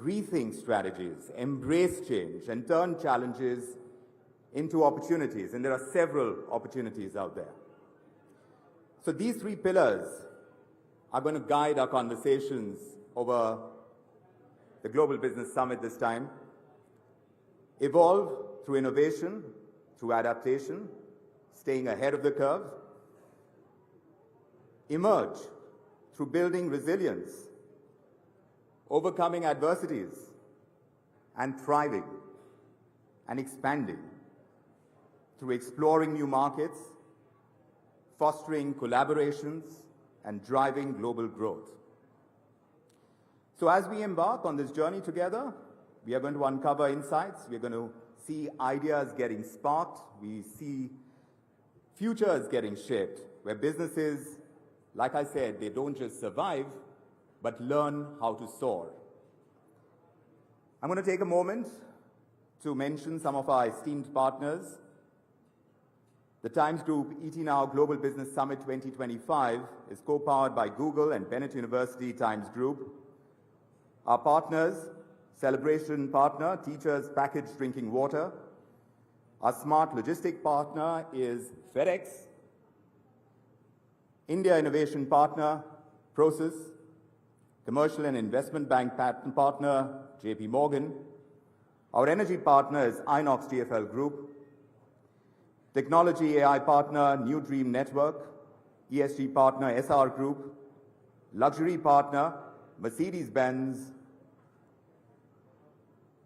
rethink strategies, embrace change, and turn challenges into opportunities. And there are several opportunities out there. So these three pillars are going to guide our conversations over the Global Business Summit this time. Evolve through innovation, through adaptation, staying ahead of the curve. Emerge through building resilience, overcoming adversities, and thriving and expanding through exploring new markets, fostering collaborations, and driving global growth. So as we embark on this journey together, we are going to uncover insights. We're going to see ideas getting sparked. We see futures getting shaped, where businesses, like I said, they don't just survive, but learn how to soar. I'm going to take a moment to mention some of our esteemed partners. The Times Group ET Now Global Business Summit 2025 is co-powered by Google and Bennett University Times Group. Our partners, celebration partner, Teachers Packaged Drinking Water. Our smart logistic partner is FedEx. India Innovation Partner, Process. Commercial and Investment Bank partner, JP Morgan. Our energy partner is Inox GFL Group. Technology AI partner, New Dream Network. ESG partner, SR Group. Luxury partner, Mercedes-Benz.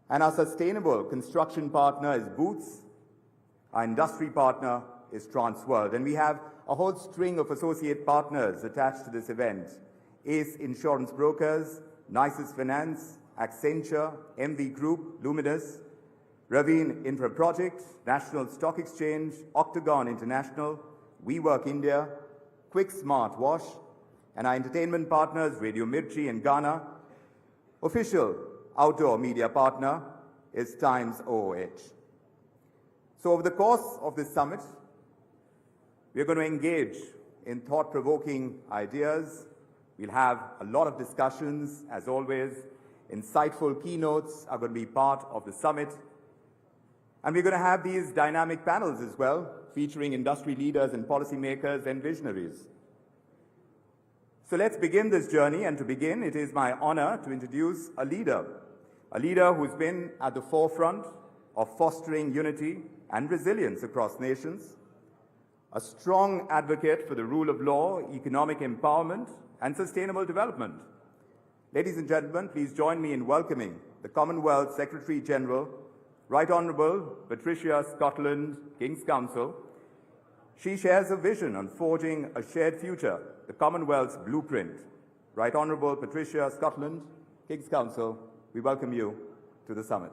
And our sustainable construction partner is Boots. Our industry partner is Transworld. And we have a whole string of associate partners attached to this event. Ace Insurance Brokers, Nisus Finance, Accenture, MV Group, Luminous, Raveen Infra Project, National Stock Exchange, Octagon International, WeWork India, Quick Smart Wash, and our entertainment partners, Radio Mirchi in Ghana. Official outdoor media partner is Times OOH. So over the course of this summit, we're going to engage in thought-provoking ideas. We'll have a lot of discussions, as always. Insightful keynotes are going to be part of the summit. And we're going to have these dynamic panels as well, featuring industry leaders and policymakers and visionaries. So let's begin this journey, and to begin, it is my honor to introduce a leader who's been at the forefront of fostering unity and resilience across nations, a strong advocate for the rule of law, economic empowerment, and sustainable development. Ladies and gentlemen, please join me in welcoming the Commonwealth Secretary General, Right Honourable Patricia Scotland, King's Counsel. She shares a vision on forging a shared future, the Commonwealth's blueprint. Right Honourable Patricia Scotland, King's Counsel, we welcome you to the summit.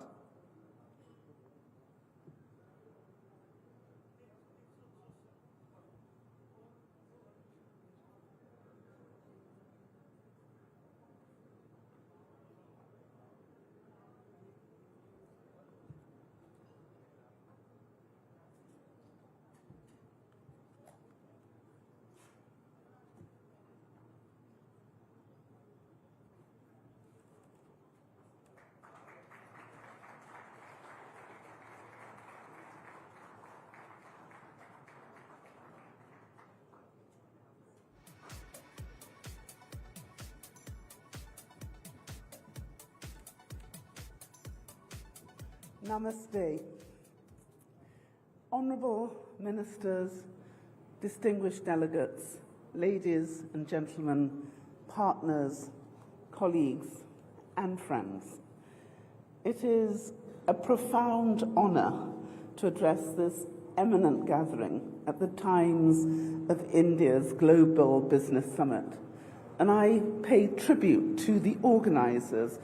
Namaste. Honourable Ministers, distinguished delegates, ladies and gentlemen, partners, colleagues, and friends. It is a profound honour to address this eminent gathering at the times of India's Global Business Summit, and I pay tribute to the organisers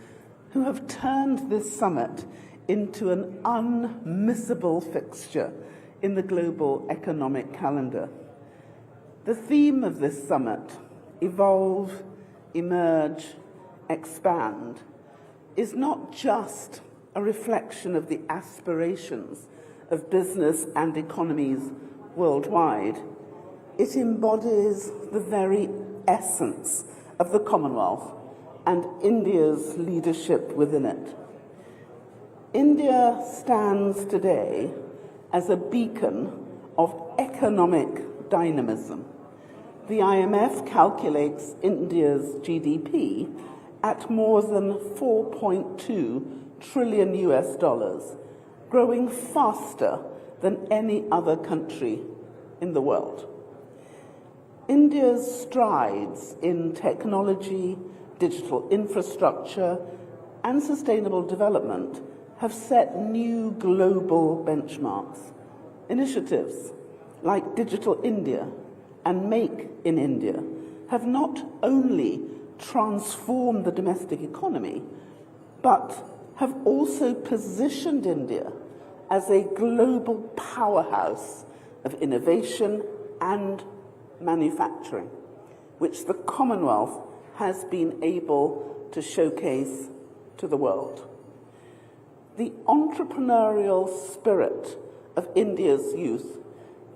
who have turned this summit into an unmissable fixture in the global economic calendar. The theme of this summit, Evolve, Emerge, Expand, is not just a reflection of the aspirations of business and economies worldwide. It embodies the very essence of the Commonwealth, and India's leadership within it. India stands today as a beacon of economic dynamism. The IMF calculates India's GDP at more than 4.2 trillion US dollars, growing faster than any other country in the world. India's strides in technology, digital infrastructure, and sustainable development have set new global benchmarks. Initiatives like Digital India and Make in India have not only transformed the domestic economy, but have also positioned India as a global powerhouse of innovation and manufacturing, which the Commonwealth has been able to showcase to the world. The entrepreneurial spirit of India's youth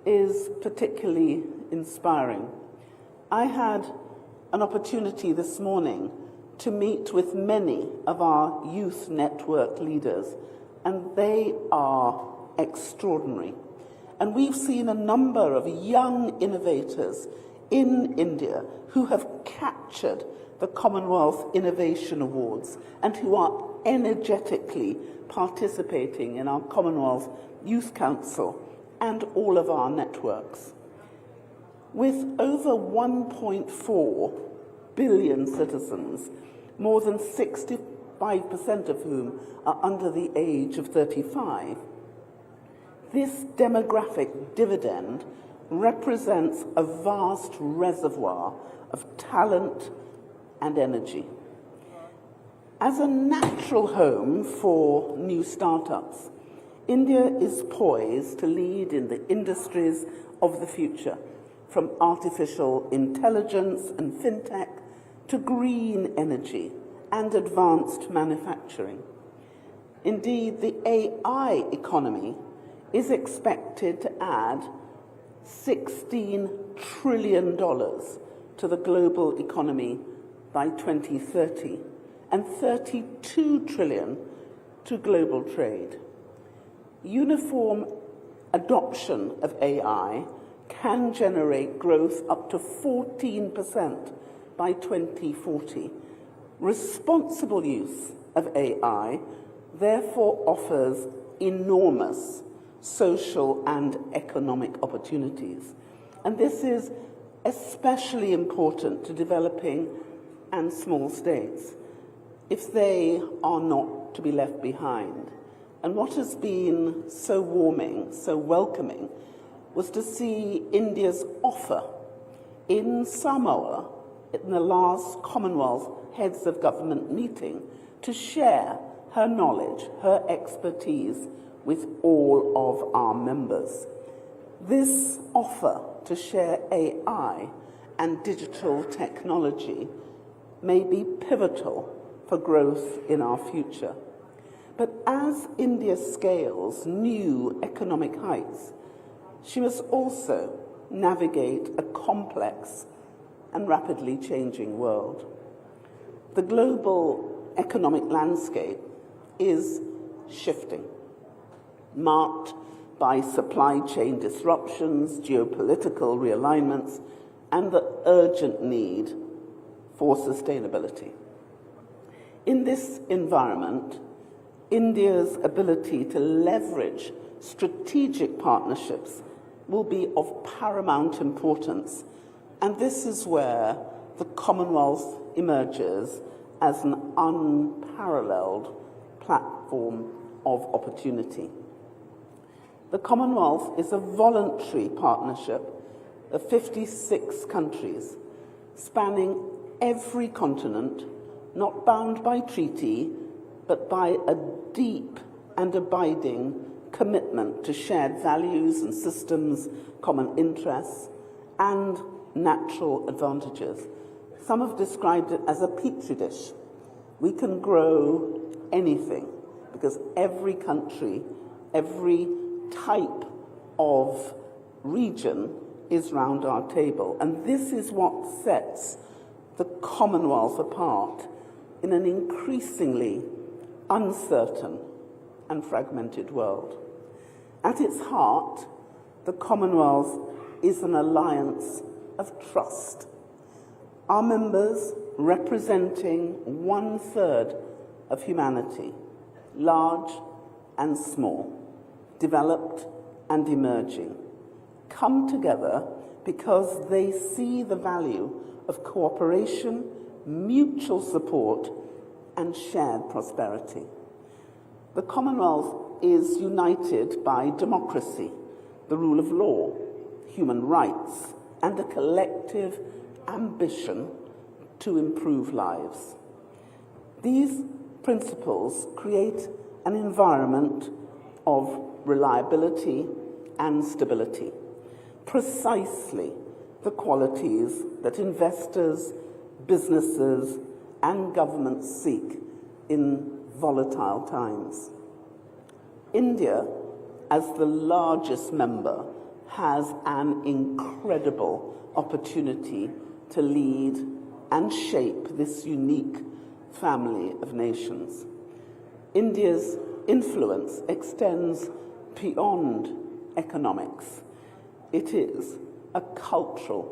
is particularly inspiring. I had an opportunity this morning to meet with many of our youth network leaders, and they are extraordinary. And we've seen a number of young innovators in India who have captured the Commonwealth Innovation Awards and who are energetically participating in our Commonwealth Youth Council and all of our networks. With over 1.4 billion citizens, more than 65% of whom are under the age of 35, this demographic dividend represents a vast reservoir of talent and energy. As a natural home for new startups, India is poised to lead in the industries of the future, from artificial intelligence and fintech to green energy and advanced manufacturing. Indeed, the AI economy is expected to add $16 trillion to the global economy by 2030 and $32 trillion to global trade. Uniform adoption of AI can generate growth up to 14% by 2040. Responsible use of AI therefore offers enormous social and economic opportunities. And this is especially important to developing and small states, if they are not to be left behind. And what has been so warming, so welcoming, was to see India's offer in Samoa in the last Commonwealth Heads of Government meeting to share her knowledge, her expertise with all of our members. This offer to share AI and digital technology may be pivotal for growth in our future. But as India scales new economic heights, she must also navigate a complex and rapidly changing world. The global economic landscape is shifting, marked by supply chain disruptions, geopolitical realignments, and the urgent need for sustainability. In this environment, India's ability to leverage strategic partnerships will be of paramount importance, and this is where the Commonwealth emerges as an unparalleled platform of opportunity. The Commonwealth is a voluntary partnership of 56 countries, spanning every continent, not bound by treaty, but by a deep and abiding commitment to shared values and systems, common interests, and natural advantages. Some have described it as a petri dish. We can grow anything because every country, every type of region is round our table. And this is what sets the Commonwealth apart in an increasingly uncertain and fragmented world. At its heart, the Commonwealth is an alliance of trust. Our members, representing 1/3 of humanity, large and small, developed and emerging, come together because they see the value of cooperation, mutual support, and shared prosperity. The Commonwealth is united by democracy, the rule of law, human rights, and a collective ambition to improve lives. These principles create an environment of reliability and stability, precisely the qualities that investors, businesses, and governments seek in volatile times. India, as the largest member, has an incredible opportunity to lead and shape this unique family of nations. India's influence extends beyond economics. It is a cultural,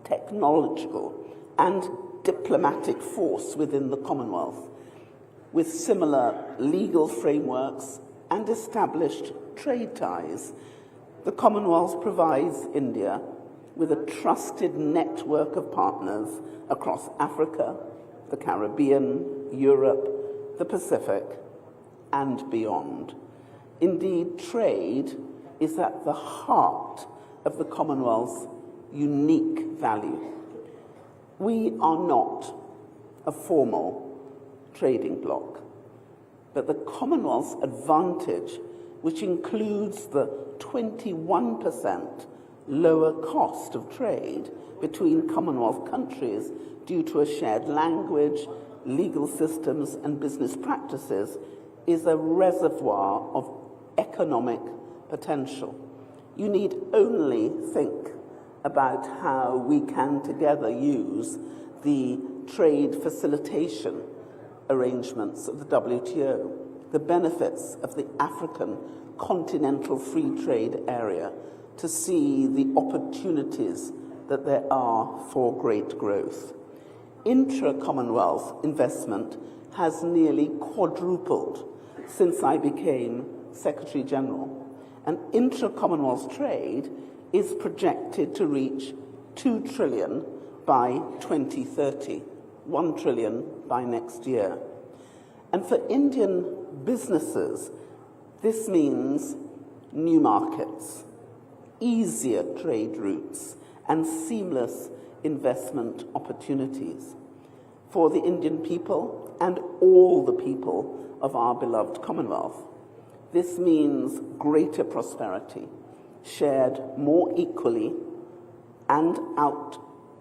technological, and diplomatic force within the Commonwealth, with similar legal frameworks and established trade ties. The Commonwealth provides India with a trusted network of partners across Africa, the Caribbean, Europe, the Pacific, and beyond. Indeed, trade is at the heart of the Commonwealth's unique value. We are not a formal trading bloc, but the Commonwealth's advantage, which includes the 21% lower cost of trade between Commonwealth countries due to a shared language, legal systems, and business practices, is a reservoir of economic potential. You need only think about how we can together use the trade facilitation arrangements of the WTO, the benefits of the African continental free trade area, to see the opportunities that there are for great growth. Intra-Commonwealth investment has nearly quadrupled since I became Secretary General, and intra-Commonwealth trade is projected to reach 2 trillion by 2030, 1 trillion by next year. And for Indian businesses, this means new markets, easier trade routes, and seamless investment opportunities. For the Indian people and all the people of our beloved Commonwealth, this means greater prosperity, shared more equally, and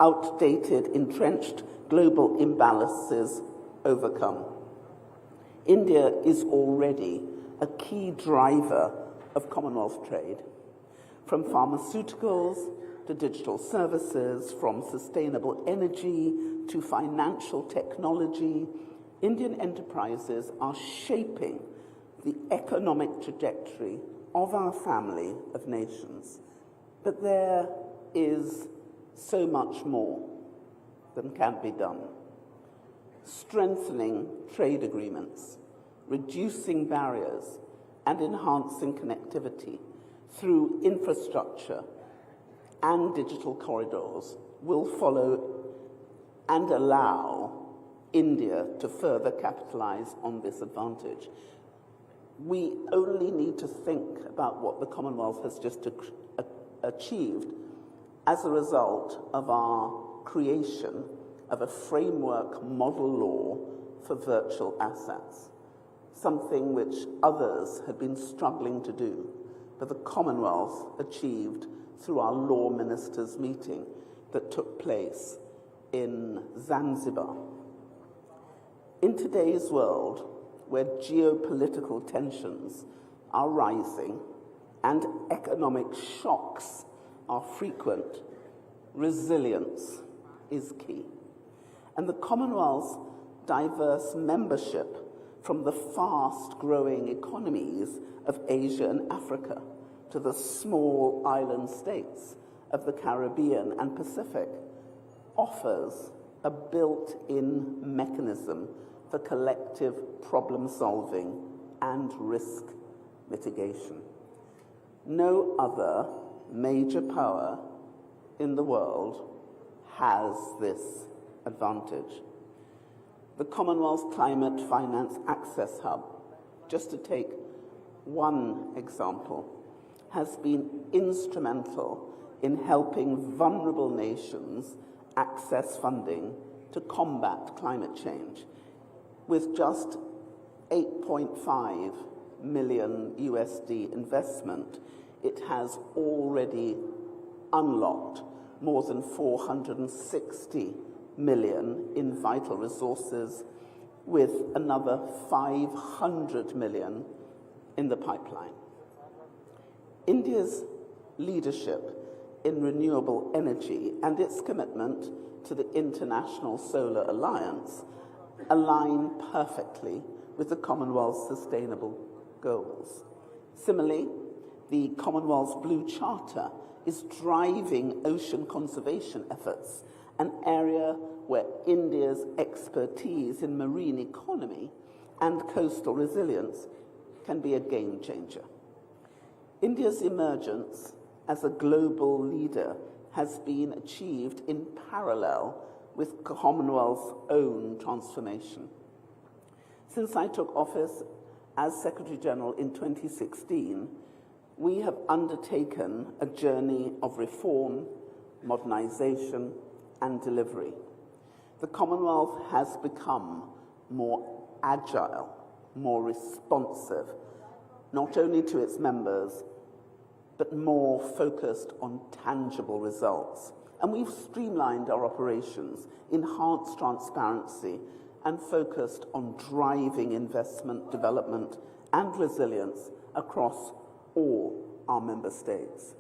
outdated, entrenched global imbalances overcome. India is already a key driver of Commonwealth trade. From pharmaceuticals to digital services, from sustainable energy to financial technology, Indian enterprises are shaping the economic trajectory of our family of nations. But there is so much more than can be done. Strengthening trade agreements, reducing barriers, and enhancing connectivity through infrastructure and digital corridors will follow and allow India to further capitalize on this advantage. We only need to think about what the Commonwealth has just achieved as a result of our creation of a framework model law for virtual assets, something which others had been struggling to do, but the Commonwealth achieved through our law ministers' meeting that took place in Zanzibar. In today's world, where geopolitical tensions are rising and economic shocks are frequent, resilience is key. And the Commonwealth diverse membership from the fast-growing economies of Asia and Africa to the small island states of the Caribbean and Pacific offers a built-in mechanism for collective problem-solving and risk mitigation. No other major power in the world has this advantage. The Commonwealth Climate Finance Access Hub, just to take one example, has been instrumental in helping vulnerable nations access funding to combat climate change. With just 8.5 million USD investment, it has already unlocked more than 460 million in vital resources, with another 500 million in the pipeline. India's leadership in renewable energy and its commitment to the International Solar Alliance align perfectly with the Commonwealth's sustainable goals. Similarly, the Commonwealth's Blue Charter is driving ocean conservation efforts, an area where India's expertise in marine economy and coastal resilience can be a game changer. India's emergence as a global leader has been achieved in parallel with Commonwealth's own transformation. Since I took office as Secretary General in 2016, we have undertaken a journey of reform, modernization, and delivery. The Commonwealth has become more agile, more responsive, not only to its members, but more focused on tangible results. And we've streamlined our operations, enhanced transparency, and focused on driving investment, development, and resilience across all our member states.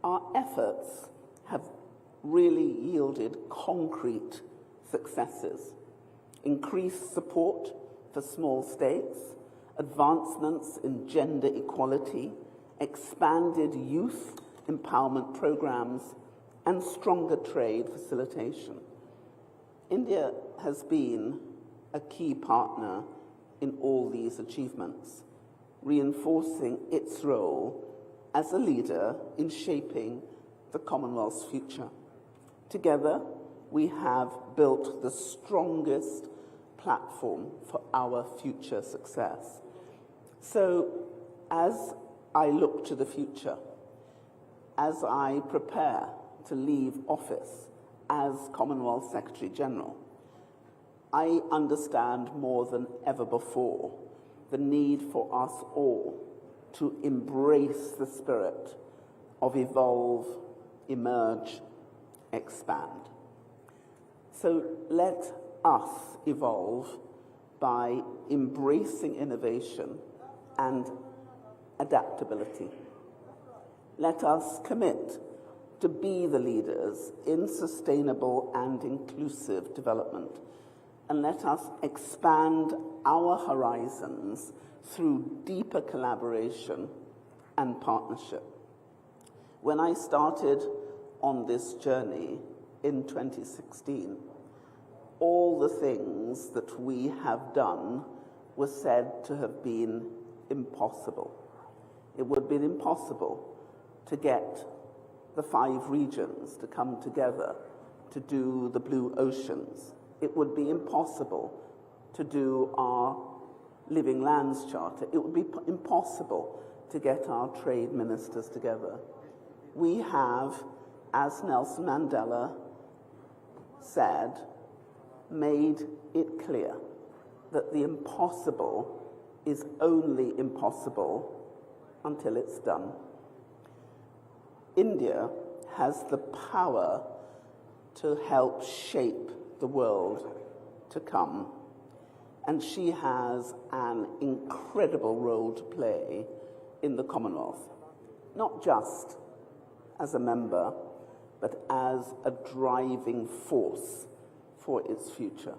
Our efforts have really yielded concrete successes: increased support for small states, advancements in gender equality, expanded youth empowerment programs, and stronger trade facilitation. India has been a key partner in all these achievements, reinforcing its role as a leader in shaping the Commonwealth's future. Together, we have built the strongest platform for our future success. So, as I look to the future, as I prepare to leave office as Commonwealth Secretary General, I understand more than ever before the need for us all to embrace the spirit of evolve, emerge, expand. So let us evolve by embracing innovation and adaptability. Let us commit to be the leaders in sustainable and inclusive development, and let us expand our horizons through deeper collaboration and partnership. When I started on this journey in 2016, all the things that we have done were said to have been impossible. It would have been impossible to get the 5 regions to come together to do the blue oceans. It would be impossible to do our Living Lands Charter. It would be impossible to get our trade ministers together. We have, as Nelson Mandela said, made it clear that the impossible is only impossible until it's done. India has the power to help shape the world to come, and she has an incredible role to play in the Commonwealth, not just as a member, but as a driving force for its future.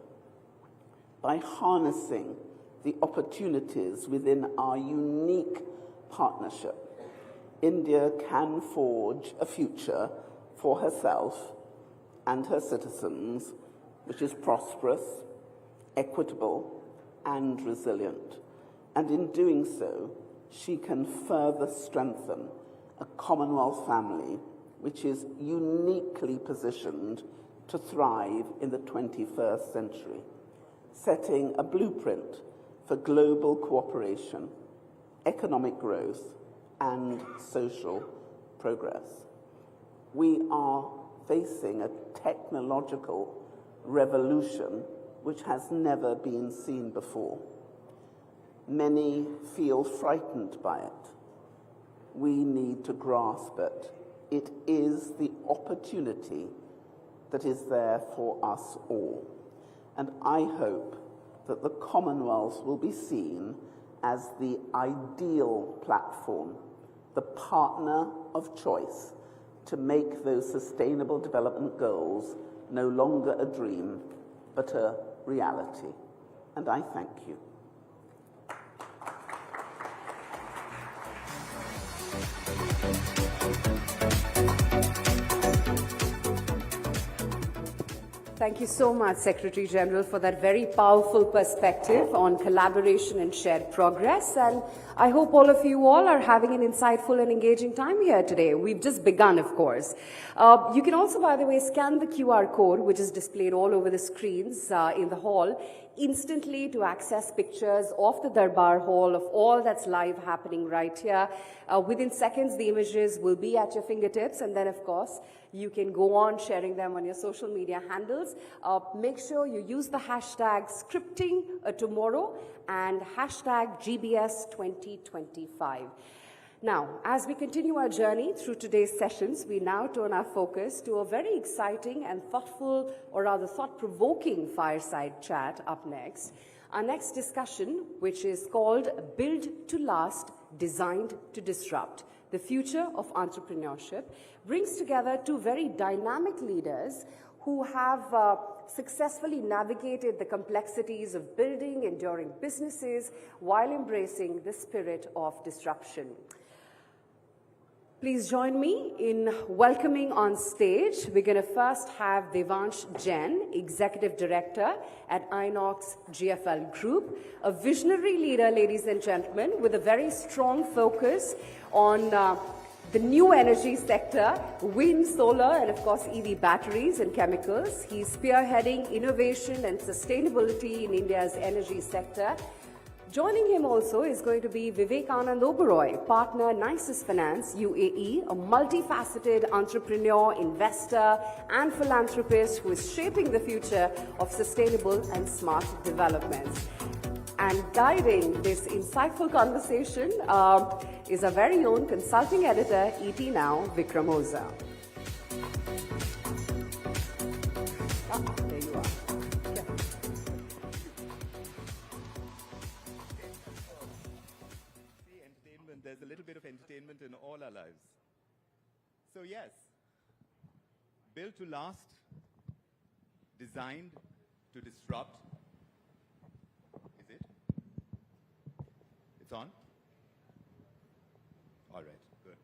by harnessing the opportunities within our unique partnership, India can forge a future for herself and her citizens which is prosperous, equitable, and resilient. And in doing so, she can further strengthen a Commonwealth family which is uniquely positioned to thrive in the 21st century, setting a blueprint for global cooperation, economic growth, and social progress. We are facing a technological revolution which has never been seen before. Many feel frightened by it. We need to grasp it. It is the opportunity that is there for us all. And I hope that the Commonwealth will be seen as the ideal platform, the partner of choice to make those Sustainable Development Goals no longer a dream, but a reality. And I thank you. Thank you so much, Secretary General, for that very powerful perspective on collaboration and shared progress. And I hope all of you all are having an insightful and engaging time here today. We've just begun, of course. You can also, by the way, scan the QR code, which is displayed all over the screens in the hall, instantly to access pictures of the Darbar Hall, of all that's live happening right here. Within seconds, the images will be at your fingertips, and then, of course, you can go on sharing them on your social media handles. Make sure you use the hashtag scripting tomorrow and hashtag GBS 2025. Now, as we continue our journey through today's sessions, we now turn our focus to a very exciting and thoughtful, or rather thought-provoking fireside chat up next. Our next discussion, which is called Build to Last, Designed to Disrupt, the Future of Entrepreneurship, brings together two very dynamic leaders who have successfully navigated the complexities of building enduring businesses while embracing the spirit of disruption. Please join me in welcoming on stage. We're going to first have Devansh Jain, Executive Director at Inox GFL Group, a visionary leader, ladies and gentlemen, with a very strong focus on the new energy sector, wind, solar, and of course EV batteries and chemicals. He's spearheading innovation and sustainability in India's energy sector. Joining him also is going to be Vivekanand Oberoi, partner Nisus Finance UAE, a multifaceted entrepreneur, investor, and philanthropist who is shaping the future of sustainable and smart developments. And guiding this insightful conversation is our very own consulting editor, ET Now, Vikram Oza. There you are. There's a little bit of entertainment in all our lives. So yes, built to last, designed to disrupt. Is it? It's on? All right, good.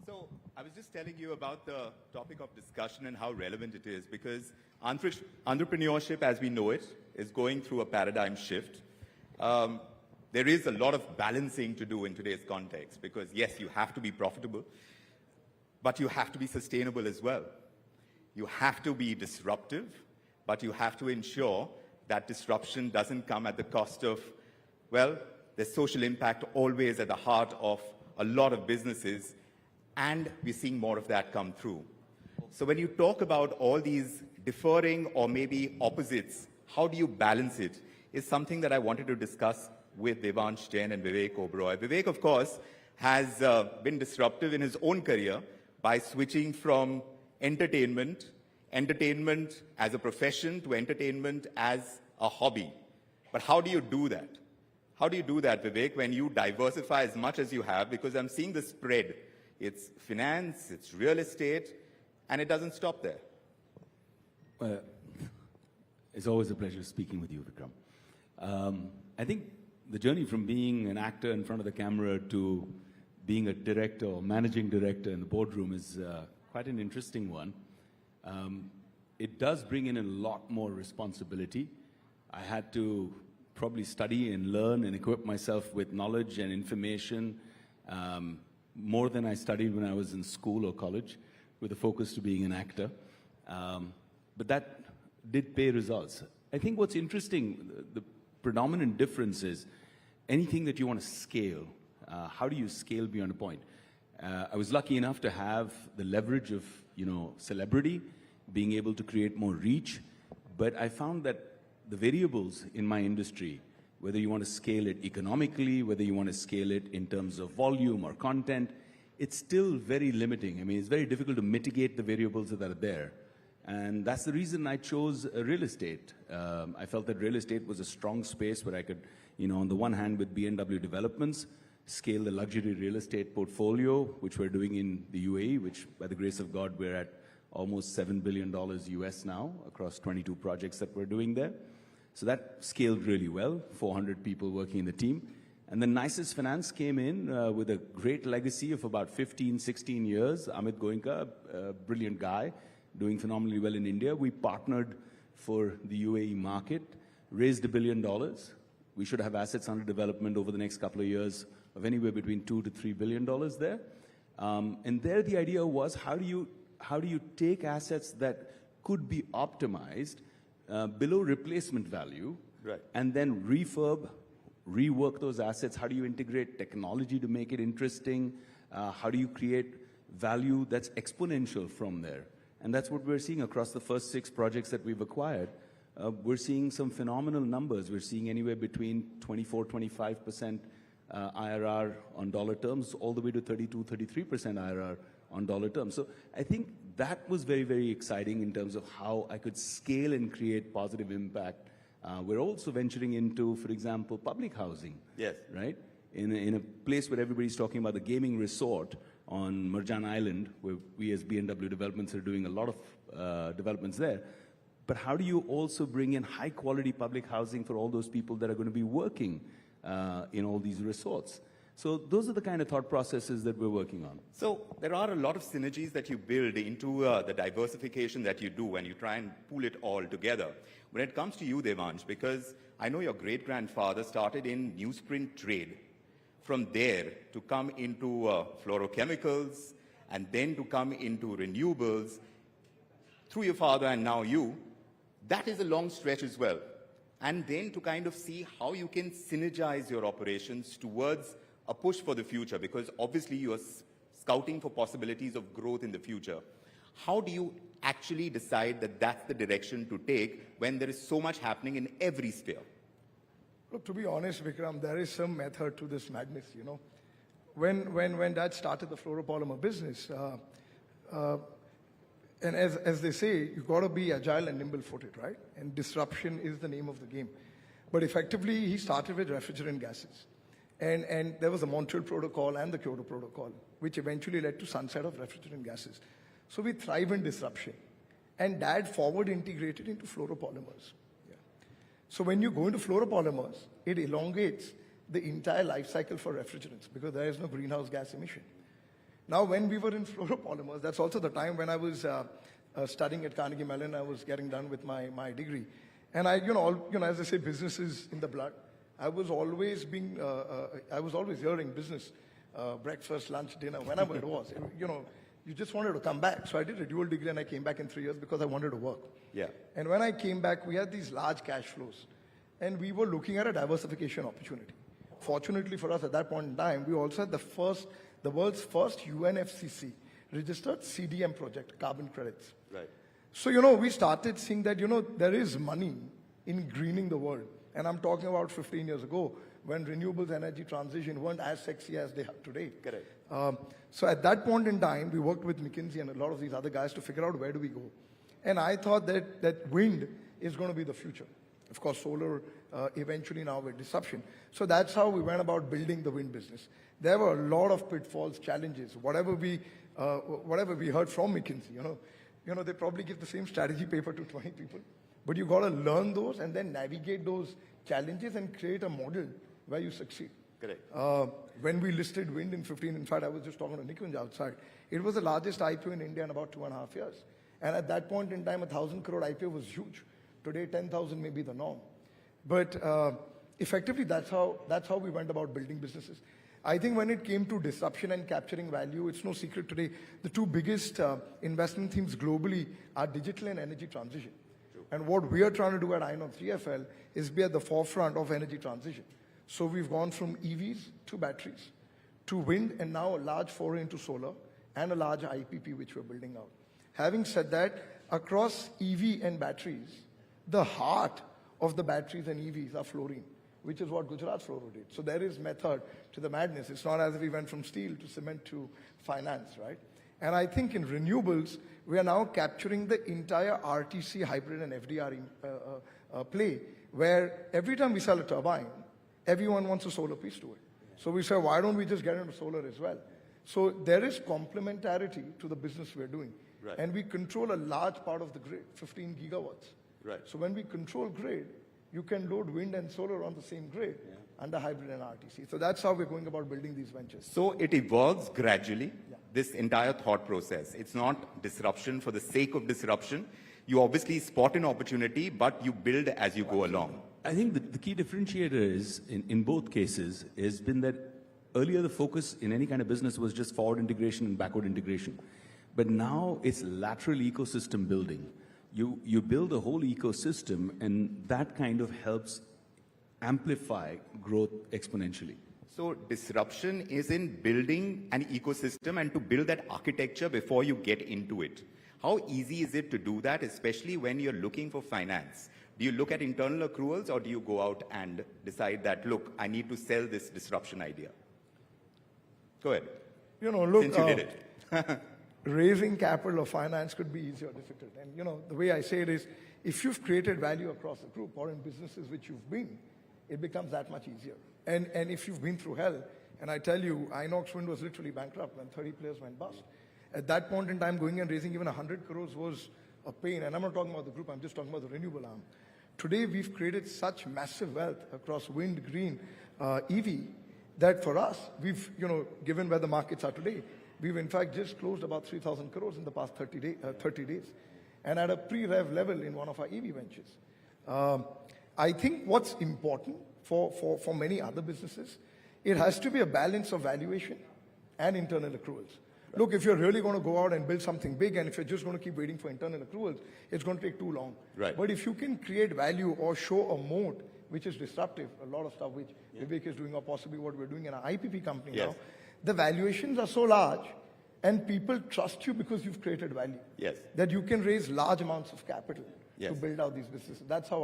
So I was just telling you about the topic of discussion and how relevant it is, because entrepreneurship as we know it is going through a paradigm shift. There is a lot of balancing to do in today's context, because yes, you have to be profitable, but you have to be sustainable as well. You have to be disruptive, but you have to ensure that disruption doesn't come at the cost of, well, there's social impact always at the heart of a lot of businesses, and we're seeing more of that come through. So when you talk about all these differing or maybe opposites, how do you balance it, is something that I wanted to discuss with Devansh Jain and Vivek Oberoi. Vivek, of course, has been disruptive in his own career by switching from entertainment as a profession to entertainment as a hobby. But how do you do that? How do you do that, Vivek, when you diversify as much as you have? Because I'm seeing the spread. It's finance, it's real estate, and it doesn't stop there. Well, it's always a pleasure speaking with you, Vikram. I think the journey from being an actor in front of the camera to being a director or managing director in the boardroom is quite an interesting one. It does bring in a lot more responsibility. I had to probably study and learn and equip myself with knowledge and information more than I studied when I was in school or college, with a focus to being an actor. But that did pay results. I think what's interesting, the predominant difference is anything that you want to scale, how do you scale beyond a point? I was lucky enough to have the leverage of, celebrity, being able to create more reach, but I found that the variables in my industry, whether you want to scale it economically, whether you want to scale it in terms of volume or content, it's still very limiting. I mean, it's very difficult to mitigate the variables that are there. And that's the reason I chose real estate. I felt that real estate was a strong space where I could, on the one hand with B&W Developments, scale the luxury real estate portfolio, which we're doing in the UAE, which by the grace of God, we're at almost $7 billion US now across 22 projects that we're doing there. So that scaled really well, 400 people working in the team. And then Nicest Finance came in with a great legacy of about 15, 16 years. Amit Goenka, a brilliant guy, doing phenomenally well in India. We partnered for the UAE market, raised $1 billion. We should have assets under development over the next couple of years of anywhere between $2 to $3 billion there. And there the idea was, how do you take assets that could be optimized below replacement value, right, and then rework those assets? How do you integrate technology to make it interesting? How do you create value that's exponential from there? And that's what we're seeing across the first 6 projects that we've acquired. We're seeing some phenomenal numbers. We're seeing anywhere between 24, 25% IRR on dollar terms, all the way to 32, 33% IRR on dollar terms. So I think that was very, very exciting in terms of how I could scale and create positive impact. We're also venturing into, for example, public housing. Yes. Right? In a place where everybody's talking about the gaming resort on Marjan Island, where we as B&W Developments are doing a lot of developments there. But how do you also bring in high-quality public housing for all those people that are going to be working in all these resorts? So those are the kind of thought processes that we're working on. So there are a lot of synergies that you build into the diversification that you do when you try and pull it all together. When it comes to you, Devansh, because I know your great-grandfather started in newsprint trade. From there to come into fluorochemicals, and then to come into renewables, through your father and now you, that is a long stretch as well. And then to kind of see how you can synergize your operations towards a push for the future, because obviously you are scouting for possibilities of growth in the future. How do you actually decide that that's the direction to take when there is so much happening in every sphere? Look, to be honest, Vikram, there is some method to this madness, When Dad started the fluoropolymer business, and as they say, you've got to be agile and nimble-footed, right? And disruption is the name of the game. But effectively, he started with refrigerant gases. And there was the Montreal Protocol and the Kyoto Protocol, which eventually led to sunset of refrigerant gases. So we thrive in disruption. And Dad forward integrated into fluoropolymers. Yeah. So when you go into fluoropolymers, it elongates the entire life cycle for refrigerants because there is no greenhouse gas emission. Now, when we were in fluoropolymers, that's also the time when I was studying at Carnegie Mellon. I was getting done with my degree. And as I say, business is in the blood. I was always hearing business, breakfast, lunch, dinner, whenever it was. You just wanted to come back. So I did a dual degree and I came back in 3 years because I wanted to work. Yeah. And when I came back, we had these large cash flows. And we were looking at a diversification opportunity. Fortunately for us at that point in time, we also had the world's first UNFCCC registered CDM project, carbon credits. Right. So, we started seeing that, there is money in greening the world. And I'm talking about 15 years ago when renewables energy transition weren't as sexy as they are today. Correct. So at that point in time, we worked with McKinsey and a lot of these other guys to figure out where do we go. And I thought that wind is going to be the future. Of course, solar eventually now with disruption. So that's how we went about building the wind business. There were a lot of pitfalls, challenges, whatever we heard from McKinsey. They probably give the same strategy paper to 20 people. But you got to learn those and then navigate those challenges and create a model where you succeed. Correct. When we listed Wind in 15, in fact, I was just talking to Nikunj outside, it was the largest IPO in India in about 2.5 years. And at that point in time, 1,000 crore IPO was huge. Today, 10,000 may be the norm. But effectively, that's how we went about building businesses. I think when it came to disruption and capturing value, it's no secret today, the two biggest investment themes globally are digital and energy transition. True. And what we are trying to do at Inox 3FL is be at the forefront of energy transition. So we've gone from EVs to batteries, to wind, and now a large foray into solar, and a large IPP which we're building out. Having said that, across EV and batteries, the heart of the batteries and EVs are fluorine, which is what Gujarat Fluoro did. So there is method to the madness. It's not as if we went from steel to cement to finance, right? And I think in renewables, we are now capturing the entire RTC, hybrid, and FDR play, where every time we sell a turbine, everyone wants a solar piece to it. So we say, why don't we just get into solar as well? So there is complementarity to the business we're doing. Right. And we control a large part of the grid, 15 gigawatts. Right. So when we control grid, you can load wind and solar on the same grid under hybrid and RTC. So that's how we're going about building these ventures. So it evolves gradually, this entire thought process. It's not disruption for the sake of disruption. You obviously spot an opportunity, but you build as you go along. I think the key differentiator is, in both cases, has been that earlier the focus in any kind of business was just forward integration and backward integration. But now it's lateral ecosystem building. You build a whole ecosystem, and that kind of helps amplify growth exponentially. So disruption is in building an ecosystem and to build that architecture before you get into it. How easy is it to do that, especially when you're looking for finance? Do you look at internal accruals, or do you go out and decide that, look, I need to sell this disruption idea? Go ahead. You know, look, since you did it. Raising capital or finance could be easy or difficult. And, you know, the way I say it is, if you've created value across the group or in businesses which you've been, it becomes that much easier. And if you've been through hell, and I tell you, Inox Wind was literally bankrupt when 30 players went bust. At that point in time, going and raising even 100 crores was a pain. And I'm not talking about the group, I'm just talking about the renewable arm. Today, we've created such massive wealth across wind, green, EV, that for us, we've, you know, given where the markets are today, we've in fact just closed about 3,000 crores in the past 30 days, and at a pre-rev level in one of our EV ventures. I think what's important for many other businesses, it has to be a balance of valuation and internal accruals. Right. Look, if you're really going to go out and build something big, and if you're just going to keep waiting for internal accruals, it's going to take too long. Right. But if you can create value or show a moat which is disruptive, a lot of stuff which Vivek is doing, or possibly what we're doing in our IPP company now, the valuations are so large, and people trust you because you've created value. Yes. That you can raise large amounts of capital to build out these businesses. That's how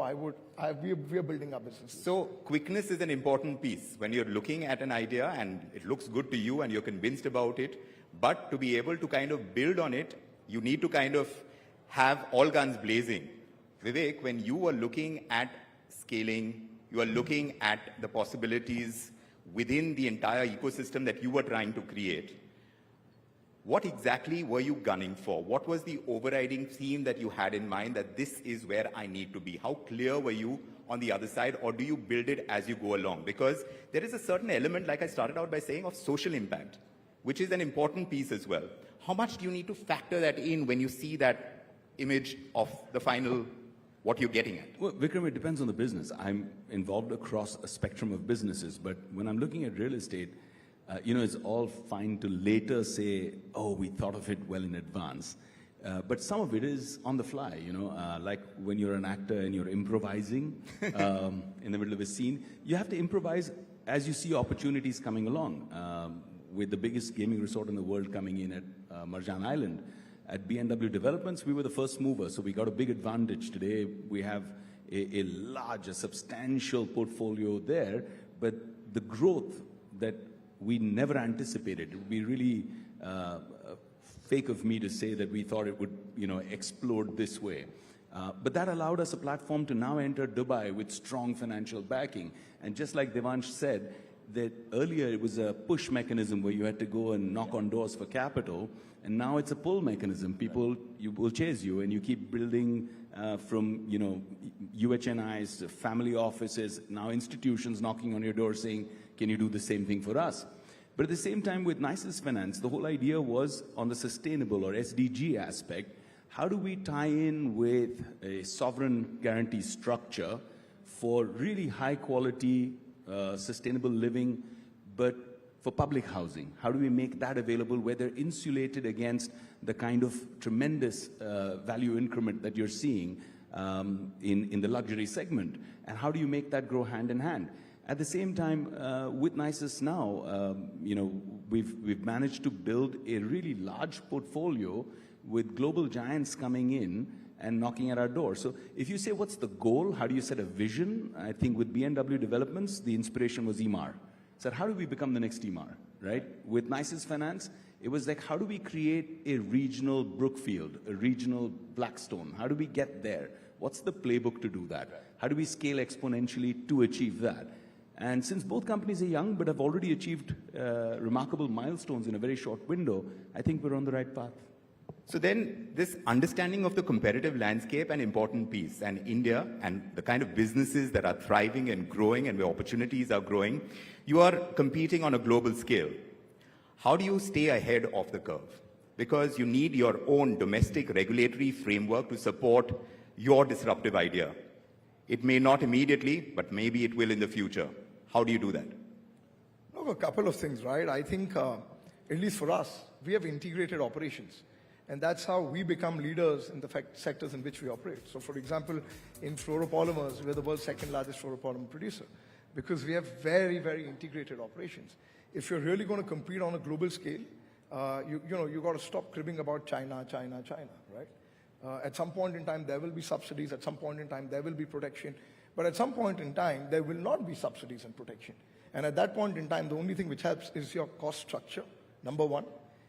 we are building our businesses. So quickness is an important piece. When you're looking at an idea and it looks good to you and you're convinced about it, but to be able to kind of build on it, you need to kind of have all guns blazing. Vivek, when you were looking at scaling, you are looking at the possibilities within the entire ecosystem that you were trying to create. What exactly were you gunning for? What was the overriding theme that you had in mind, that this is where I need to be? How clear were you on the other side, or do you build it as you go along? Because there is a certain element, like I started out by saying, of social impact, which is an important piece as well. How much do you need to factor that in when you see that image of the final, what you're getting at? Well, Vikram, it depends on the business. I'm involved across a spectrum of businesses, but when I'm looking at real estate, you know, it's all fine to later say, oh, we thought of it well in advance. But some of it is on the fly, you know, like when you're an actor and you're improvising in the middle of a scene, you have to improvise as you see opportunities coming along. With the biggest gaming resort in the world coming in at Marjan Island, at B&W Developments, we were the first mover, so we got a big advantage. Today, we have a large, a substantial portfolio there, but the growth that we never anticipated. It would be really fake of me to say that we thought it would, you know, explode this way. But that allowed us a platform to now enter Dubai with strong financial backing. And just like Devansh said, that earlier it was a push mechanism where you had to go and knock on doors for capital, and now it's a pull mechanism. People will chase you, and you keep building from, you know, UHNIs, family offices, now institutions knocking on your door saying, can you do the same thing for us? But at the same time, with Nisus Finance, the whole idea was on the sustainable or SDG aspect. How do we tie in with a sovereign guarantee structure for really high quality, sustainable living, but for public housing? How do we make that available where they're insulated against the kind of tremendous value increment that you're seeing in the luxury segment? And how do you make that grow hand in hand? At the same time, with Nisus now, you know, we've managed to build a really large portfolio with global giants coming in and knocking at our door. So if you say, what's the goal? How do you set a vision? I think with BMW Developments, the inspiration was EMAR. So how do we become the next EMAR, right? With Nisus Finance, it was like, how do we create a regional Brookfield, a regional Blackstone? How do we get there? What's the playbook to do that? How do we scale exponentially to achieve that? And since both companies are young but have already achieved remarkable milestones in a very short window, I think we're on the right path. So then this understanding of the competitive landscape, an important piece, and India and the kind of businesses that are thriving and growing and where opportunities are growing, you are competing on a global scale. How do you stay ahead of the curve? Because you need your own domestic regulatory framework to support your disruptive idea. It may not immediately, but maybe it will in the future. How do you do that? Look, a couple of things, right? I think, at least for us, we have integrated operations. And that's how we become leaders in the sectors in which we operate. So, for example, in fluoropolymers, we're the world's second largest fluoropolymer producer because we have very, very integrated operations. If you're really going to compete on a global scale, you got to stop cribbing about China, China, China, right? At some point in time, there will be subsidies. At some point in time, there will be protection. But at some point in time, there will not be subsidies and protection. And at that point in time, the only thing which helps is your cost structure, number one,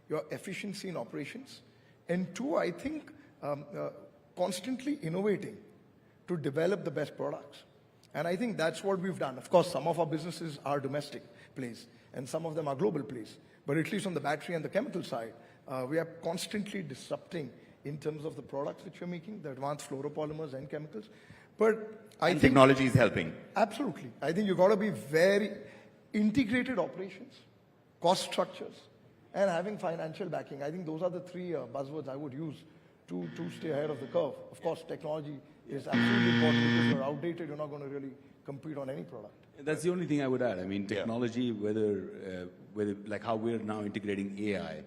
your efficiency in operations, and two, I think, constantly innovating to develop the best products. And I think that's what we've done. Of course, some of our businesses are domestic plays, and some of them are global plays. But at least on the battery and the chemical side, we are constantly disrupting in terms of the products which we're making, the advanced fluoropolymers and chemicals. But I think technology is helping. Absolutely. I think you've got to be very integrated operations, cost structures, and having financial backing. I think those are the three buzzwords I would use to stay ahead of the curve. Of course, technology is absolutely important because you're outdated, you're not going to really compete on any product. That's the only thing I would add. I mean, technology, whether like how we're now integrating AI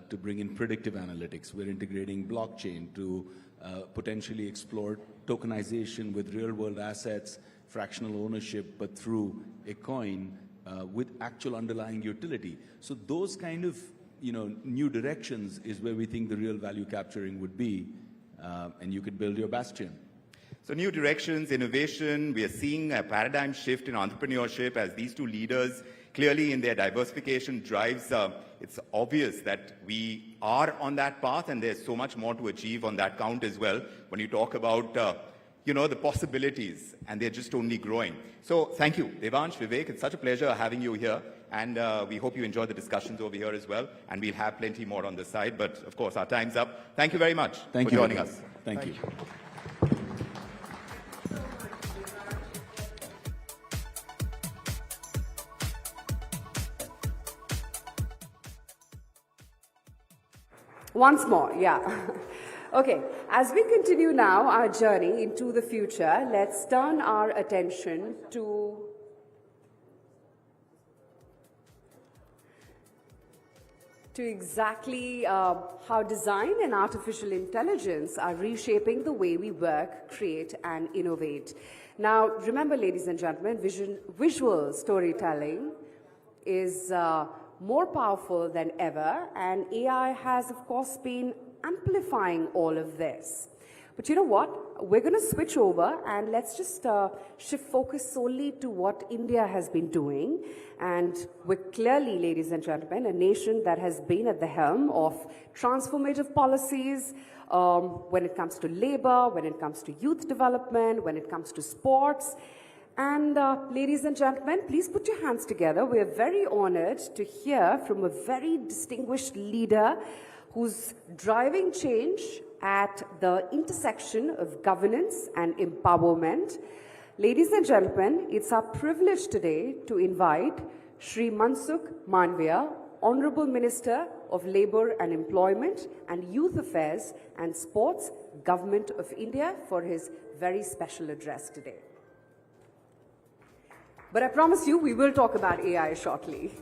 to bring in predictive analytics, we're integrating blockchain to potentially explore tokenization with real-world assets, fractional ownership, but through a coin with actual underlying utility. So those kind of new directions is where we think the real value capturing would be, and you could build your bastion. So new directions, innovation, we are seeing a paradigm shift in entrepreneurship as these two leaders clearly in their diversification drives. It's obvious that we are on that path and there's so much more to achieve on that count as well when you talk about the possibilities, and they're just only growing. So thank you, Devansh, Vivek. It's such a pleasure having you here, and we hope you enjoy the discussions over here as well, and we'll have plenty more on this side, but of course our time's up. Thank you very much for joining us. Thank you. Once more, yeah. Okay, as we continue now our journey into the future, let's turn our attention to exactly how design and artificial intelligence are reshaping the way we work, create, and innovate. Now, remember, ladies and gentlemen, visual storytelling is more powerful than ever, and AI has, of course, been amplifying all of this. But you know what? We're going to switch over and let's just shift focus solely to what India has been doing. And we're clearly, ladies and gentlemen, a nation that has been at the helm of transformative policies when it comes to labor, when it comes to youth development, when it comes to sports. And ladies and gentlemen, please put your hands together. We are very honored to hear from a very distinguished leader who's driving change at the intersection of governance and empowerment. Ladies and gentlemen, it's our privilege today to invite Shri Mansukh Mandaviya, Honorable Minister of Labour and Employment and Youth Affairs and Sports, Government of India, for his very special address today. But I promise you, we will talk about AI shortly.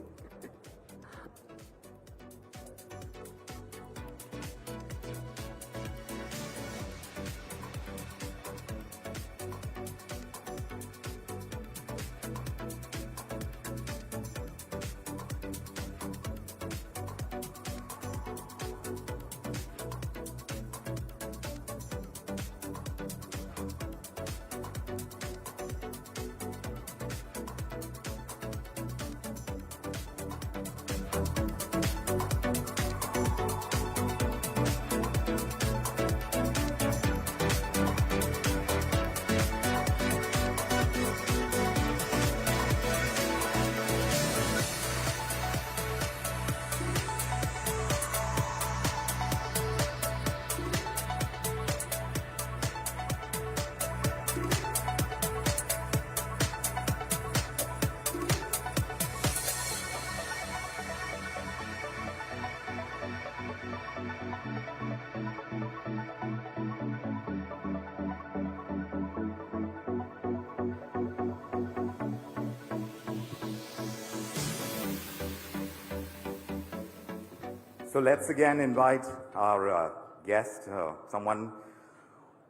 So let's again invite our guest, someone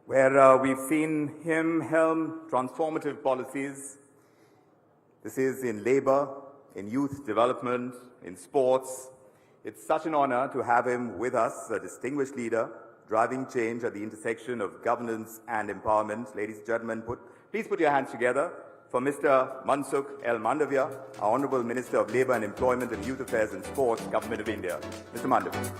where we've seen him helm transformative policies. This is in labor, in youth development, in sports. It's such an honor to have him with us, a distinguished leader, driving change at the intersection of governance and empowerment. Ladies and gentlemen, please put your hands together for Mr. Mansukh L. Mandaviya, our Honorable Minister of Labour and Employment and Youth Affairs and Sports, Government of India. Mr. Mandaviya.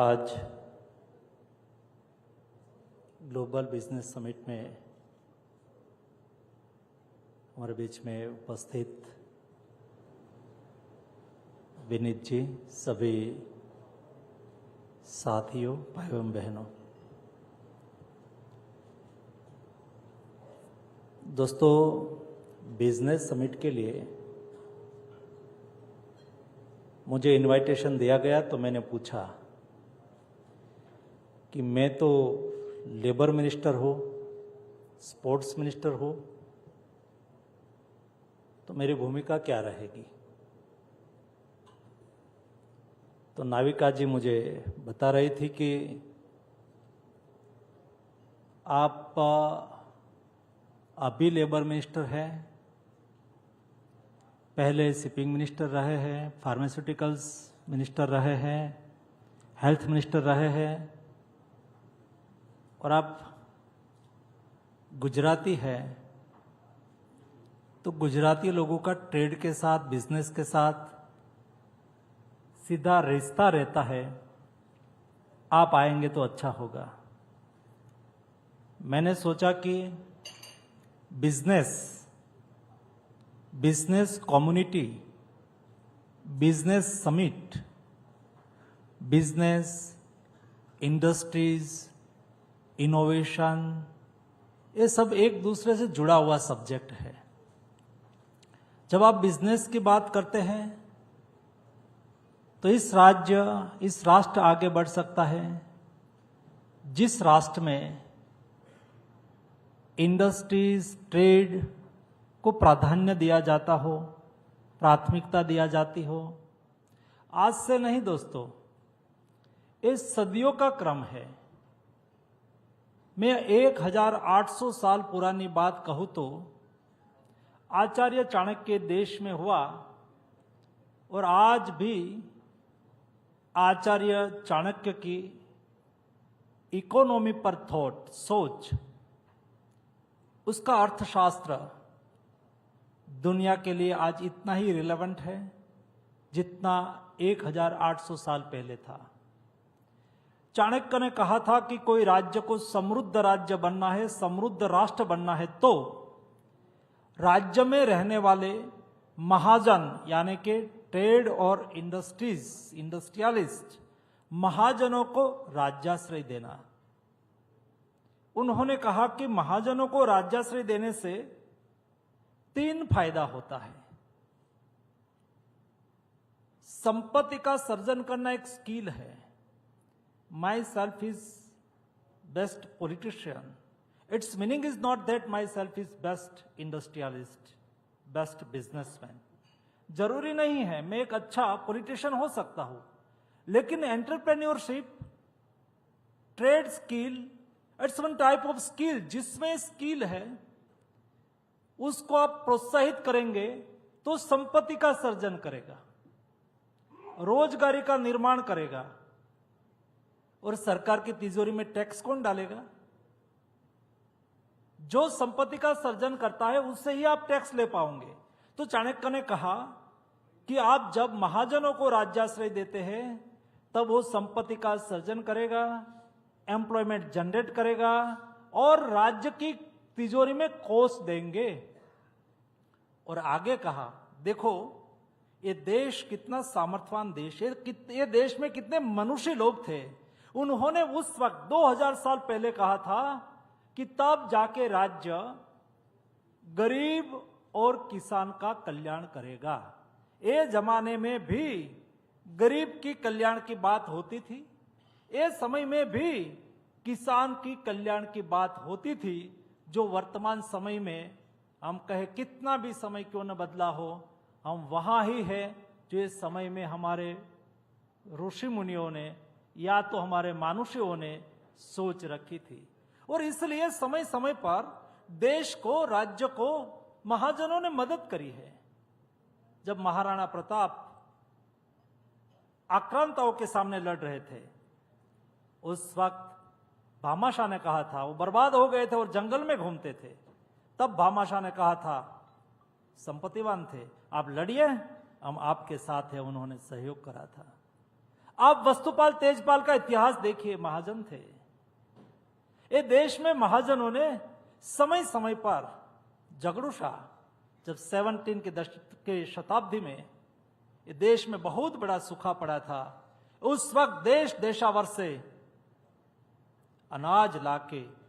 आज global business summit में हमारे बीच में उपस्थित विनीत जी, सभी साथियों, भाइयों एवं बहनों, दोस्तों, बिजनेस समिट के लिए मुझे इनविटेशन दिया गया तो मैंने पूछा कि मैं तो लेबर मिनिस्टर हूँ, स्पोर्ट्स मिनिस्टर हूँ, तो मेरी भूमिका क्या रहेगी। तो नाविका जी मुझे बता रही थी कि आप अभी लेबर मिनिस्टर हैं, पहले शिपिंग मिनिस्टर रहे हैं, फार्मास्यूटिकल्स मिनिस्टर रहे हैं, हेल्थ मिनिस्टर रहे हैं, और आप गुजराती हैं, तो गुजराती लोगों का ट्रेड के साथ, बिजनेस के साथ सीधा रिश्ता रहता है। आप आएंगे तो अच्छा होगा। मैंने सोचा कि business community, business summit, business, industries, innovation, ये सब एक दूसरे से जुड़ा हुआ सब्जेक्ट है। जब आप बिजनेस की बात करते हैं तो इस राष्ट्र आगे बढ़ सकता है जिस राष्ट्र में इंडस्ट्रीज, ट्रेड को प्राधान्य दिया जाता हो, प्राथमिकता दिया जाती हो। आज से नहीं दोस्तों, ये सदियों का क्रम है। मैं 1800 साल पुरानी बात कहूं तो आचार्य चाणक्य देश में हुआ, और आज भी आचार्य चाणक्य की इकोनॉमी पर थॉट, सोच, उसका अर्थशास्त्र दुनिया के लिए आज इतना ही रिलेवेंट है जितना 1800 साल पहले था। चाणक्य ने कहा था कि कोई राज्य को समृद्ध राज्य बनना है, समृद्ध राष्ट्र बनना है, तो राज्य में रहने वाले महाजन यानी कि ट्रेड और इंडस्ट्रियलिस्ट महाजनों को राज्याश्रय देना। उन्होंने कहा कि महाजनों को राज्याश्रय देने से 3 फायदा होता है। संपत्ति का सर्जन करना एक स्किल है। My self is best politician. It's meaning is not that my self is best industrialist, best businessman. जरूरी नहीं है मैं एक अच्छा पॉलिटिशियन हो सकता हूं, लेकिन entrepreneurship, trade skill, it's one type of skill. जिसमें स्किल है उसको आप प्रोत्साहित करेंगे तो संपत्ति का सर्जन करेगा, रोजगारी का निर्माण करेगा। और सरकार की तिजोरी में टैक्स कौन डालेगा? जो संपत्ति का सर्जन करता है उससे ही आप टैक्स ले पाओगे। तो चाणक्य ने कहा कि आप जब महाजनों को राज्याश्रय देते हैं तब वो संपत्ति का सर्जन करेगा, एम्प्लॉयमेंट जनरेट करेगा और राज्य की तिजोरी में कोष देंगे। और आगे कहा, देखो ये देश कितना सामर्थ्यवान देश है, ये देश में कितने मनुष्य लोग थे। उन्होंने उस वक्त 2000 साल पहले कहा था कि तब जाके राज्य गरीब और किसान का कल्याण करेगा। ये जमाने में भी गरीब की कल्याण की बात होती थी, ये समय में भी किसान की कल्याण की बात होती थी। जो वर्तमान समय में हम कहे कितना भी समय क्यों न बदला हो, हम वहां ही है जो इस समय में हमारे ऋषि मुनियों ने या तो हमारे मानुषियों ने सोच रखी थी। और इसलिए समय समय पर देश को, राज्य को महाजनों ने मदद करी है। जब महाराणा प्रताप आक्रांताओं के सामने लड़ रहे थे, उस वक्त भामाशाह ने कहा था, वो बर्बाद हो गए थे और जंगल में घूमते थे, तब भामाशाह ने कहा था, संपत्तिवान थे, आप लड़िए, हम आपके साथ हैं। उन्होंने सहयोग करा था। आप वस्तुपाल तेजपाल का इतिहास देखिए, महाजन थे। ये देश में महाजनों ने समय समय पर झगड़ू शाह, जब 17 के शताब्दी में ये देश में बहुत बड़ा सूखा पड़ा था, उस वक्त देश देशावर से अनाज लाके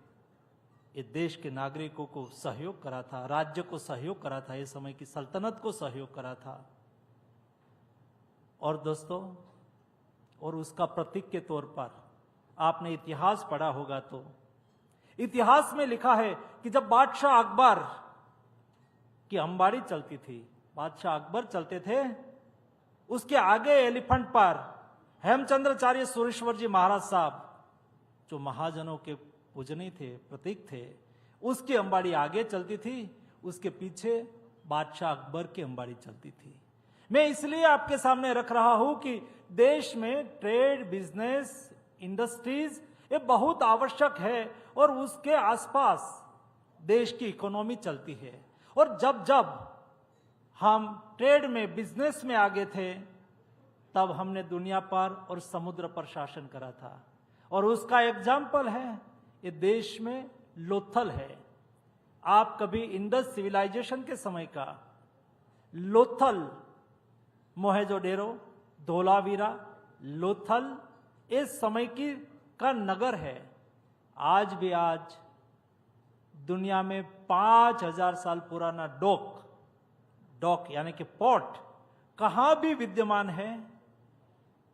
ये देश के नागरिकों को सहयोग करा था, राज्य को सहयोग करा था, ये समय की सल्तनत को सहयोग करा था। और दोस्तों, और उसका प्रतीक के तौर पर आपने इतिहास पढ़ा होगा तो इतिहास में लिखा है कि जब बादशाह अकबर की अंबाड़ी चलती थी, बादशाह अकबर चलते थे, उसके आगे एलिफेंट पर हेमचंद्राचार्य सुरेश्वर जी महाराज साहब, जो महाजनों के पूजनीय थे, प्रतीक थे, उसकी अंबाड़ी आगे चलती थी, उसके पीछे बादशाह अकबर की अंबाड़ी चलती थी। मैं इसलिए आपके सामने रख रहा हूं कि देश में ट्रेड, बिजनेस, इंडस्ट्रीज ये बहुत आवश्यक है और उसके आसपास देश की इकोनॉमी चलती है। और जब जब हम ट्रेड में, बिजनेस में आगे थे, तब हमने दुनिया पर और समुद्र पर शासन करा था। और उसका एग्जाम्पल है ये देश में लोथल है। आप कभी इंडस सिविलाइजेशन के समय का लोथल, मोहेंजोडेरो, धोलावीरा, लोथल इस समय की का नगर है। आज भी आज दुनिया में 5000 साल पुराना डॉक यानी कि पोर्ट कहां भी विद्यमान है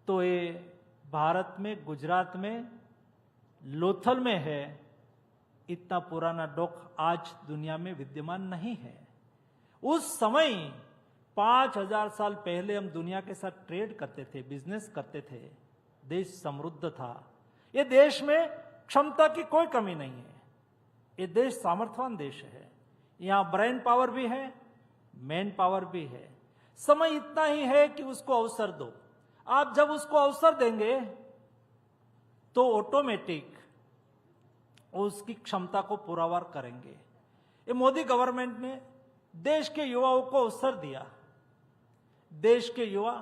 तो ये भारत में, गुजरात में, लोथल में है। इतना पुराना डॉक आज दुनिया में विद्यमान नहीं है। उस समय 5000 साल पहले हम दुनिया के साथ ट्रेड करते थे, बिजनेस करते थे, देश समृद्ध था। ये देश में क्षमता की कोई कमी नहीं है, ये देश सामर्थ्यवान देश है। यहां ब्रेन पावर भी है, मैन पावर भी है। समय इतना ही है कि उसको अवसर दो। आप जब उसको अवसर देंगे तो ऑटोमेटिक उसकी क्षमता को पुरवार करेंगे। ये मोदी गवर्नमेंट ने देश के युवाओं को अवसर दिया। देश के युवा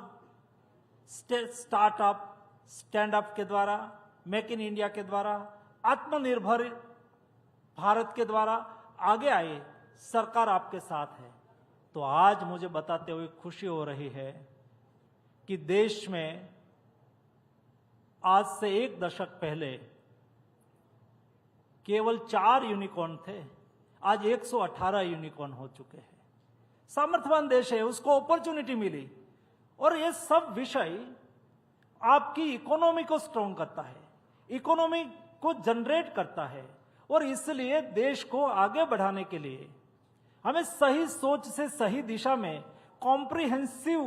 स्टार्टअप, स्टैंड अप के द्वारा, मेक इन इंडिया के द्वारा, आत्मनिर्भर भारत के द्वारा आगे आए। सरकार आपके साथ है। तो आज मुझे बताते हुए खुशी हो रही है कि देश में आज से 1 दशक पहले केवल 4 यूनिकॉर्न थे, आज 118 यूनिकॉर्न हो चुके हैं। सामर्थ्यवान देश है, उसको अपॉर्चुनिटी मिली। और ये सब विषय आपकी इकोनॉमी को स्ट्रॉन्ग करता है, इकोनॉमी को जनरेट करता है। और इसलिए देश को आगे बढ़ाने के लिए हमें सही सोच से सही दिशा में कॉम्प्रिहेंसिव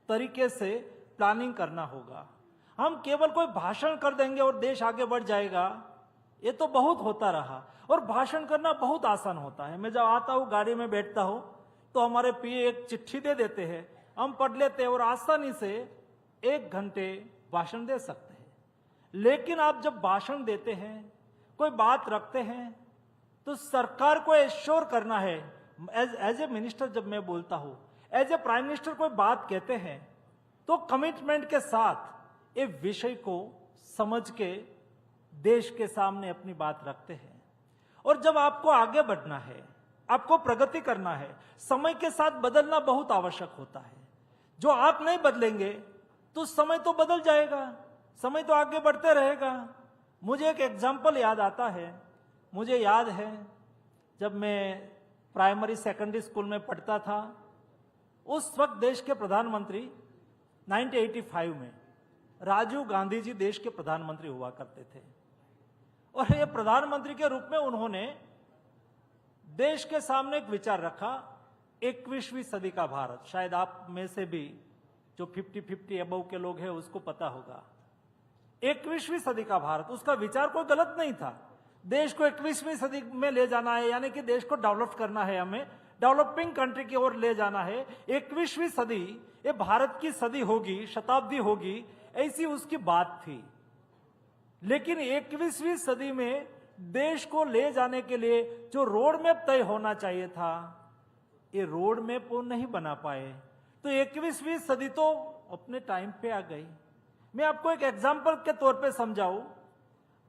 तरीके से प्लानिंग करना होगा। हम केवल कोई भाषण कर देंगे और देश आगे बढ़ जाएगा, ये तो बहुत होता रहा। और भाषण करना बहुत आसान होता है। मैं जब आता हूं, गाड़ी में बैठता हूं, तो हमारे पीए एक चिट्ठी दे देते हैं, हम पढ़ लेते हैं और आसानी से 1 घंटे भाषण दे सकते हैं। लेकिन आप जब भाषण देते हैं, कोई बात रखते हैं, तो सरकार को एश्योर करना है। एज ए मिनिस्टर जब मैं बोलता हूं, एज ए प्राइम मिनिस्टर कोई बात कहते हैं, तो कमिटमेंट के साथ ये विषय को समझ के देश के सामने अपनी बात रखते हैं। और जब आपको आगे बढ़ना है, आपको प्रगति करना है, समय के साथ बदलना बहुत आवश्यक होता है। जो आप नहीं बदलेंगे तो समय तो बदल जाएगा, समय तो आगे बढ़ते रहेगा। मुझे एक एग्जाम्पल याद आता है। मुझे याद है जब मैं प्राइमरी सेकेंडरी स्कूल में पढ़ता था, उस वक्त देश के प्रधानमंत्री 1985 में राजीव गांधी जी देश के प्रधानमंत्री हुआ करते थे। और ये प्रधानमंत्री के रूप में उन्होंने देश के सामने एक विचार रखा, 21वीं सदी का भारत। शायद आप में से भी जो 50-50 अबव के लोग हैं उसको पता होगा। 21वीं सदी का भारत, उसका विचार कोई गलत नहीं था। देश को 21वीं सदी में ले जाना है, यानी कि देश को डेवलप करना है, हमें डेवलपिंग कंट्री की ओर ले जाना है। 21वीं सदी ये भारत की सदी होगी, शताब्दी होगी, ऐसी उसकी बात थी। लेकिन 21वीं सदी में देश को ले जाने के लिए जो रोड मैप तय होना चाहिए था, ये रोड मैप वो नहीं बना पाए। तो 21वीं सदी तो अपने टाइम पे आ गई। मैं आपको एक एग्जाम्पल के तौर पे समझाऊं।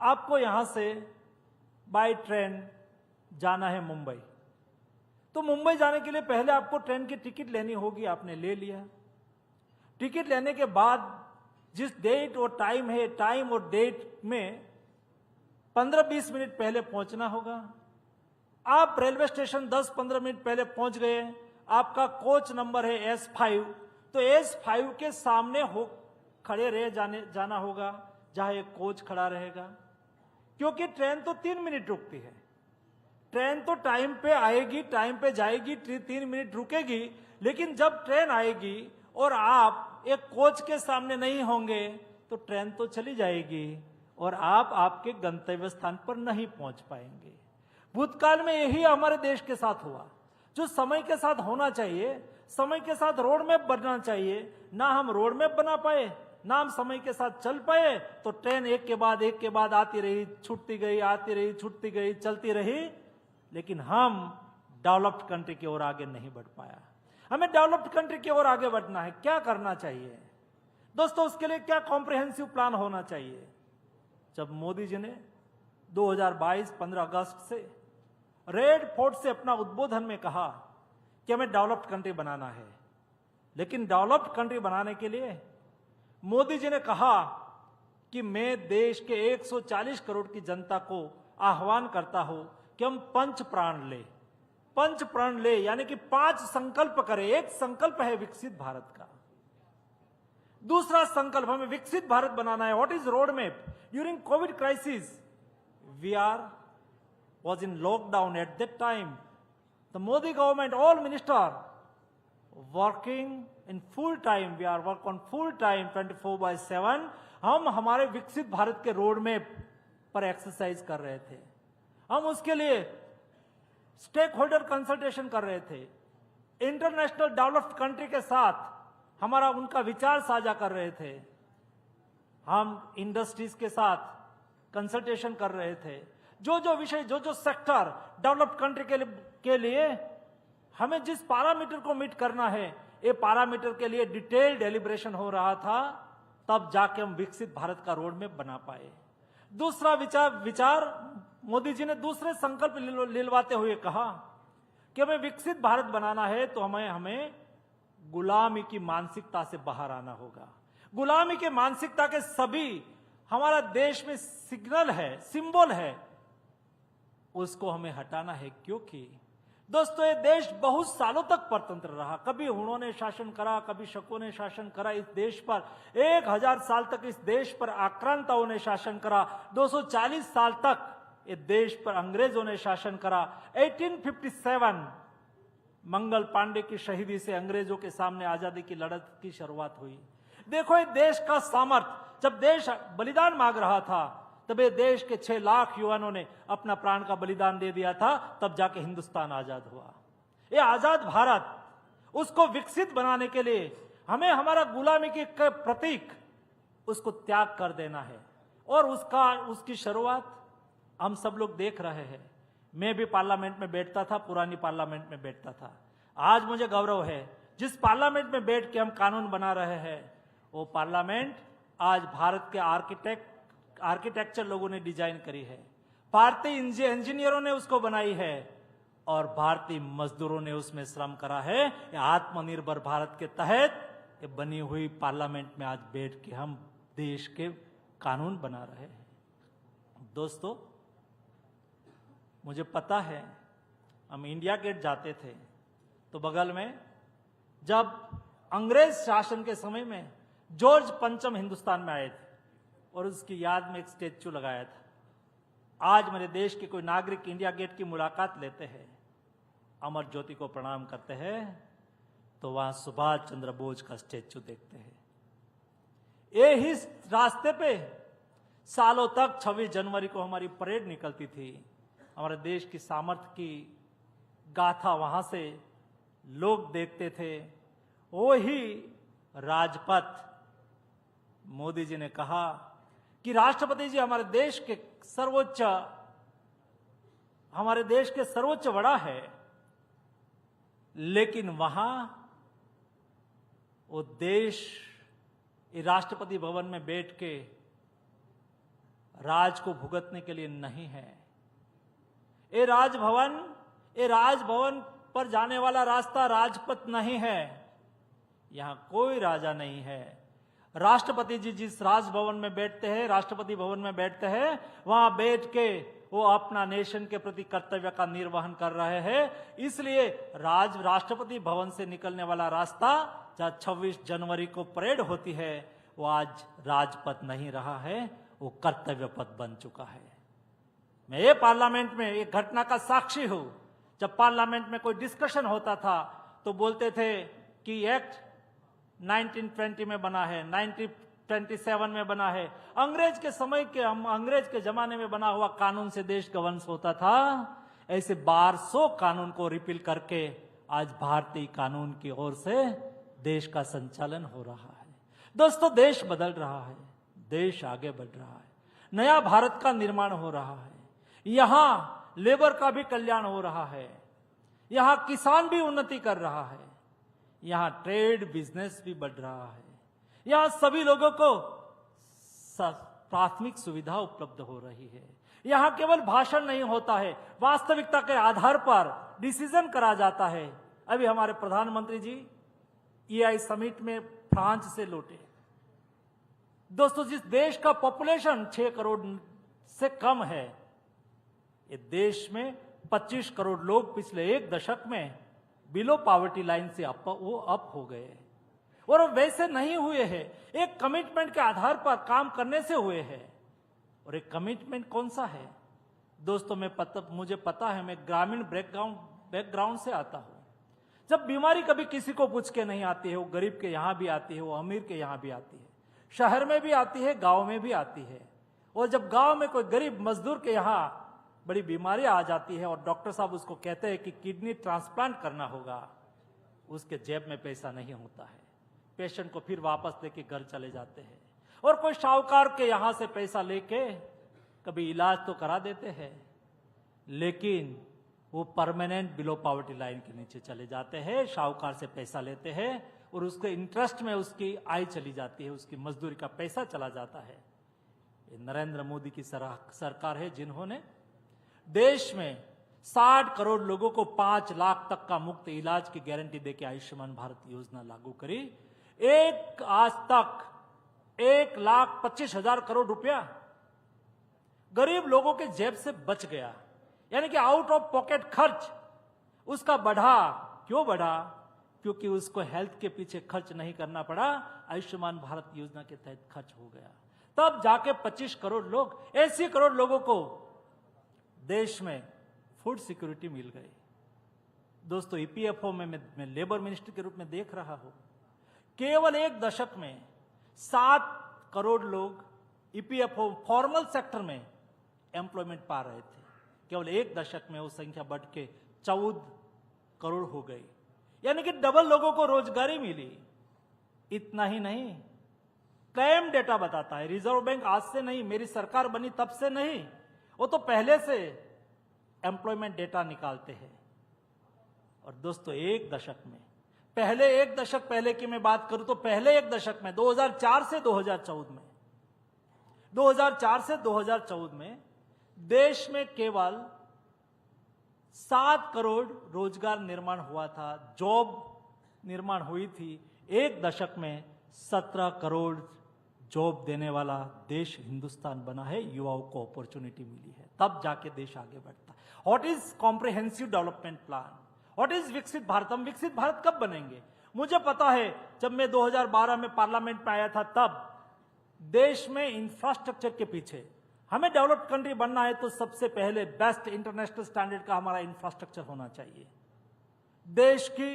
आपको यहां से बाय ट्रेन जाना है मुंबई, तो मुंबई जाने के लिए पहले आपको ट्रेन की टिकट लेनी होगी। आपने ले लिया। टिकट लेने के बाद जिस डेट और टाइम है, टाइम और डेट में 15-20 मिनट पहले पहुंचना होगा। आप रेलवे स्टेशन 10-15 मिनट पहले पहुंच गए। आपका कोच नंबर है S5, तो S5 के सामने खड़े रह जाना होगा जहां एक कोच खड़ा रहेगा, क्योंकि ट्रेन तो 3 मिनट रुकती है। ट्रेन तो टाइम पे आएगी, टाइम पे जाएगी, 3 मिनट रुकेगी। लेकिन जब ट्रेन आएगी और आप एक कोच के सामने नहीं होंगे तो ट्रेन तो चली जाएगी और आप आपके गंतव्य स्थान पर नहीं पहुंच पाएंगे। भूतकाल में यही हमारे देश के साथ हुआ। जो समय के साथ होना चाहिए, समय के साथ रोड मैप बनना चाहिए, ना हम रोड मैप बना पाए, ना हम समय के साथ चल पाए। तो ट्रेन एक के बाद आती रही, छूटती गई, आती रही, छूटती गई, चलती रही। लेकिन हम डेवलप्ड कंट्री की ओर आगे नहीं बढ़ पाया। हमें डेवलप्ड कंट्री की ओर आगे बढ़ना है। क्या करना चाहिए दोस्तों? उसके लिए क्या कॉम्प्रिहेंसिव प्लान होना चाहिए? जब मोदी जी ने 2022 15 अगस्त से रेड फोर्ट से अपना उद्बोधन में कहा कि हमें डेवलप्ड कंट्री बनाना है, लेकिन डेवलप्ड कंट्री बनाने के लिए मोदी जी ने कहा कि मैं देश के 140 करोड़ की जनता को आह्वान करता हूं कि हम पंच प्राण ले, यानी कि 5 संकल्प करें। एक संकल्प है विकसित भारत का, दूसरा संकल्प हमें विकसित भारत बनाना है। What is road map? During covid crisis we was in lockdown at that time. The Modi government, all minister working in full time, we are work on full time 24/7। हम हमारे विकसित भारत के रोड मैप पर exercise कर रहे थे। हम उसके लिए स्टेक होल्डर कंसल्टेशन कर रहे थे, इंटरनेशनल डेवलप्ड कंट्री के साथ हमारा उनका विचार साझा कर रहे थे, हम इंडस्ट्रीज के साथ कंसल्टेशन कर रहे थे। जो जो विषय, जो जो सेक्टर डेवलप्ड कंट्री के लिए हमें जिस पैरामीटर को मीट करना है, ये पैरामीटर के लिए डिटेल डेलिब्रेशन हो रहा था, तब जाके हम विकसित भारत का रोड मैप बना पाए। दूसरा विचार मोदी जी ने दूसरे संकल्प लिलवाते हुए कहा कि हमें विकसित भारत बनाना है तो हमें गुलामी की मानसिकता से बाहर आना होगा। गुलामी के मानसिकता के सभी हमारा देश में सिग्नल है, सिंबल है, उसको हमें हटाना है। क्योंकि दोस्तों ये देश बहुत सालों तक परतंत्र रहा, कभी हुणों ने शासन करा, कभी शकों ने शासन करा इस देश पर। 1000 साल तक इस देश पर आक्रांताओं ने शासन करा, 240 साल तक इस देश पर अंग्रेजों ने शासन करा। 1857 मंगल पांडे की शहीदी से अंग्रेजों के सामने आजादी की लड़त की शुरुआत हुई। देखो ये देश का सामर्थ्य, जब देश बलिदान मांग रहा था तब ये देश के 6 लाख युवाओं ने अपना प्राण का बलिदान दे दिया था, तब जाके हिंदुस्तान आजाद हुआ। ये आजाद भारत, उसको विकसित बनाने के लिए हमें हमारा गुलामी के प्रतीक उसको त्याग कर देना है। और उसकी शुरुआत हम सब लोग देख रहे हैं। मैं भी पार्लियामेंट में बैठता था, पुरानी पार्लियामेंट में बैठता था। आज मुझे गौरव है जिस पार्लियामेंट में बैठ के हम कानून बना रहे हैं, वो पार्लियामेंट आज भारत के आर्किटेक्चर लोगों ने डिजाइन करी है, भारतीय इंजीनियरों ने उसको बनाई है और भारतीय मजदूरों ने उसमें श्रम करा है। ये आत्मनिर्भर भारत के तहत ये बनी हुई पार्लियामेंट में आज बैठ के हम देश के कानून बना रहे हैं। दोस्तों, मुझे पता है हम इंडिया गेट जाते थे तो बगल में जब अंग्रेज शासन के समय में जॉर्ज पंचम हिंदुस्तान में आए थे और उसकी याद में एक स्टेच्यू लगाया था। आज मेरे देश के कोई नागरिक इंडिया गेट की मुलाकात लेते हैं, अमर ज्योति को प्रणाम करते हैं, तो वहां सुभाष चंद्र बोस का स्टेच्यू देखते हैं। यही रास्ते पे सालों तक 26 जनवरी को हमारी परेड निकलती थी। हमारे देश की सामर्थ्य की गाथा वहां से लोग देखते थे। वही राजपथ मोदी जी ने कहा कि राष्ट्रपति जी हमारे देश के सर्वोच्च वड़ा है, लेकिन वहां वो देश राष्ट्रपति भवन में बैठ के राज को भुगतने के लिए नहीं है। ये राजभवन पर जाने वाला रास्ता राजपथ नहीं है। यहां कोई राजा नहीं है। राष्ट्रपति जी जिस राजभवन में बैठते हैं, राष्ट्रपति भवन में बैठते हैं, वहां बैठ के वो अपना नेशन के प्रति कर्तव्य का निर्वहन कर रहे हैं। इसलिए राष्ट्रपति भवन से निकलने वाला रास्ता जहां 26 जनवरी को परेड होती है, वो आज राजपथ नहीं रहा है, वो कर्तव्य पथ बन चुका है। मैं ये पार्लियामेंट में एक घटना का साक्षी हूं। जब पार्लियामेंट में कोई डिस्कशन होता था तो बोलते थे कि एक्ट 1920 में बना है, 1927 में बना है। अंग्रेज के जमाने में बना हुआ कानून से देश गवर्न होता था। ऐसे 1200 कानून को रिपील करके आज भारतीय कानून की ओर से देश का संचालन हो रहा है। दोस्तों, देश बदल रहा है, देश आगे बढ़ रहा है, नया भारत का निर्माण हो रहा है। यहां लेबर का भी कल्याण हो रहा है, यहां किसान भी उन्नति कर रहा है, यहां ट्रेड बिजनेस भी बढ़ रहा है, यहां सभी लोगों को प्राथमिक सुविधा उपलब्ध हो रही है। यहां केवल भाषण नहीं होता है, वास्तविकता के आधार पर डिसीजन करा जाता है। अभी हमारे प्रधानमंत्री जी EI समिट में फ्रांस से लौटे। दोस्तों, जिस देश का पॉपुलेशन 6 करोड़ से कम है, ये देश में 25 करोड़ लोग पिछले एक दशक में बिलो पॉवर्टी लाइन से अप हो गए। और वैसे नहीं हुए हैं, एक कमिटमेंट के आधार पर काम करने से हुए हैं। और एक कमिटमेंट कौन सा है दोस्तों? मुझे पता है, मैं ग्रामीण बैकग्राउंड से आता हूं। जब बीमारी कभी किसी को पूछ के नहीं आती है, वो गरीब के यहां भी आती है, वो अमीर के यहां भी आती है, शहर में भी आती है, गांव में भी आती है। और जब गांव में कोई गरीब मजदूर के यहां बड़ी बीमारी आ जाती है और डॉक्टर साहब उसको कहते हैं कि किडनी ट्रांसप्लांट करना होगा, उसके जेब में पैसा नहीं होता है, पेशेंट को फिर वापस लेके घर चले जाते हैं। और कोई शाहूकार के यहां से पैसा लेके कभी इलाज तो करा देते हैं, लेकिन वो परमानेंट बिलो पॉवर्टी लाइन के नीचे चले जाते हैं, शाहूकार से पैसा लेते हैं और उसके इंटरेस्ट में उसकी आय चली जाती है, उसकी मजदूरी का पैसा चला जाता है। ये नरेंद्र मोदी की सरकार है जिन्होंने देश में 60 करोड़ लोगों को 5 लाख तक का मुफ्त इलाज की गारंटी देके आयुष्मान भारत योजना लागू करी। आज तक 1,25,000 करोड़ रुपया गरीब लोगों के जेब से बच गया, यानी कि आउट ऑफ पॉकेट खर्च उसका बढ़ा। क्यों बढ़ा? क्योंकि उसको हेल्थ के पीछे खर्च नहीं करना पड़ा, आयुष्मान भारत योजना के तहत खर्च हो गया। तब जाके 25 करोड़ लोग, 80 करोड़ लोगों को देश में फूड सिक्योरिटी मिल गई। दोस्तों, ईपीएफओ में मैं लेबर मिनिस्टर के रूप में देख रहा हूं, केवल 1 दशक में 7 करोड़ लोग ईपीएफओ फॉर्मल सेक्टर में एम्प्लॉयमेंट पा रहे थे। केवल 1 दशक में वो संख्या बढ़ के 14 करोड़ हो गई, यानी कि डबल लोगों को रोजगारी मिली। इतना ही नहीं, क्लेम डेटा बताता है, रिजर्व बैंक आज से नहीं, मेरी सरकार बनी तब से नहीं, वो तो पहले से एम्प्लॉयमेंट डेटा निकालते हैं। और दोस्तों, 1 दशक में, पहले 1 दशक पहले की मैं बात करूं तो पहले 1 दशक में 2004 से 2014 में 2004 से 2014 में देश में केवल 7 करोड़ रोजगार निर्माण हुआ था, जॉब निर्माण हुई थी। 1 दशक में 17 करोड़ जॉब देने वाला देश हिंदुस्तान बना है, युवाओं को अपॉर्चुनिटी मिली है, तब जाके देश आगे बढ़ता है। What is comprehensive development plan? What is विकसित भारत? हम विकसित भारत कब बनेंगे? मुझे पता है, जब मैं 2012 में पार्लियामेंट में आया था, तब देश में इंफ्रास्ट्रक्चर के पीछे, हमें डेवलप्ड कंट्री बनना है तो सबसे पहले बेस्ट इंटरनेशनल स्टैंडर्ड का हमारा इंफ्रास्ट्रक्चर होना चाहिए, देश की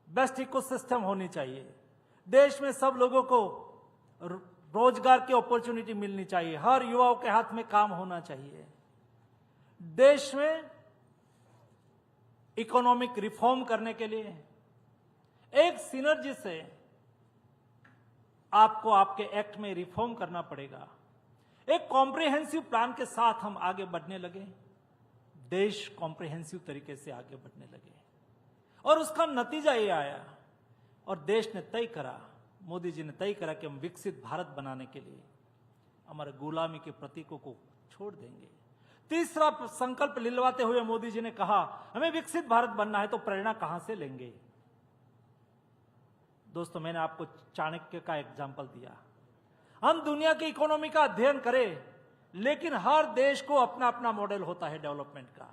बेस्ट इकोसिस्टम होनी चाहिए, देश में सब लोगों को रोजगार की अपॉर्चुनिटी मिलनी चाहिए, हर युवाओं के हाथ में काम होना चाहिए, देश में इकोनॉमिक रिफॉर्म करने के लिए एक सिनर्जी से आपको आपके एक्ट में रिफॉर्म करना पड़ेगा। एक कॉम्प्रिहेंसिव प्लान के साथ हम आगे बढ़ने लगे, देश कॉम्प्रिहेंसिव तरीके से आगे बढ़ने लगे और उसका नतीजा ये आया। और देश ने तय करा, मोदी जी ने तय करा कि हम विकसित भारत बनाने के लिए हमारे गुलामी के प्रतीकों को छोड़ देंगे। तीसरा संकल्प लिलवाते हुए मोदी जी ने कहा, हमें विकसित भारत बनना है तो प्रेरणा कहां से लेंगे? दोस्तों, मैंने आपको चाणक्य का एग्जाम्पल दिया। हम दुनिया की इकोनॉमी का अध्ययन करें, लेकिन हर देश को अपना अपना मॉडल होता है डेवलपमेंट का।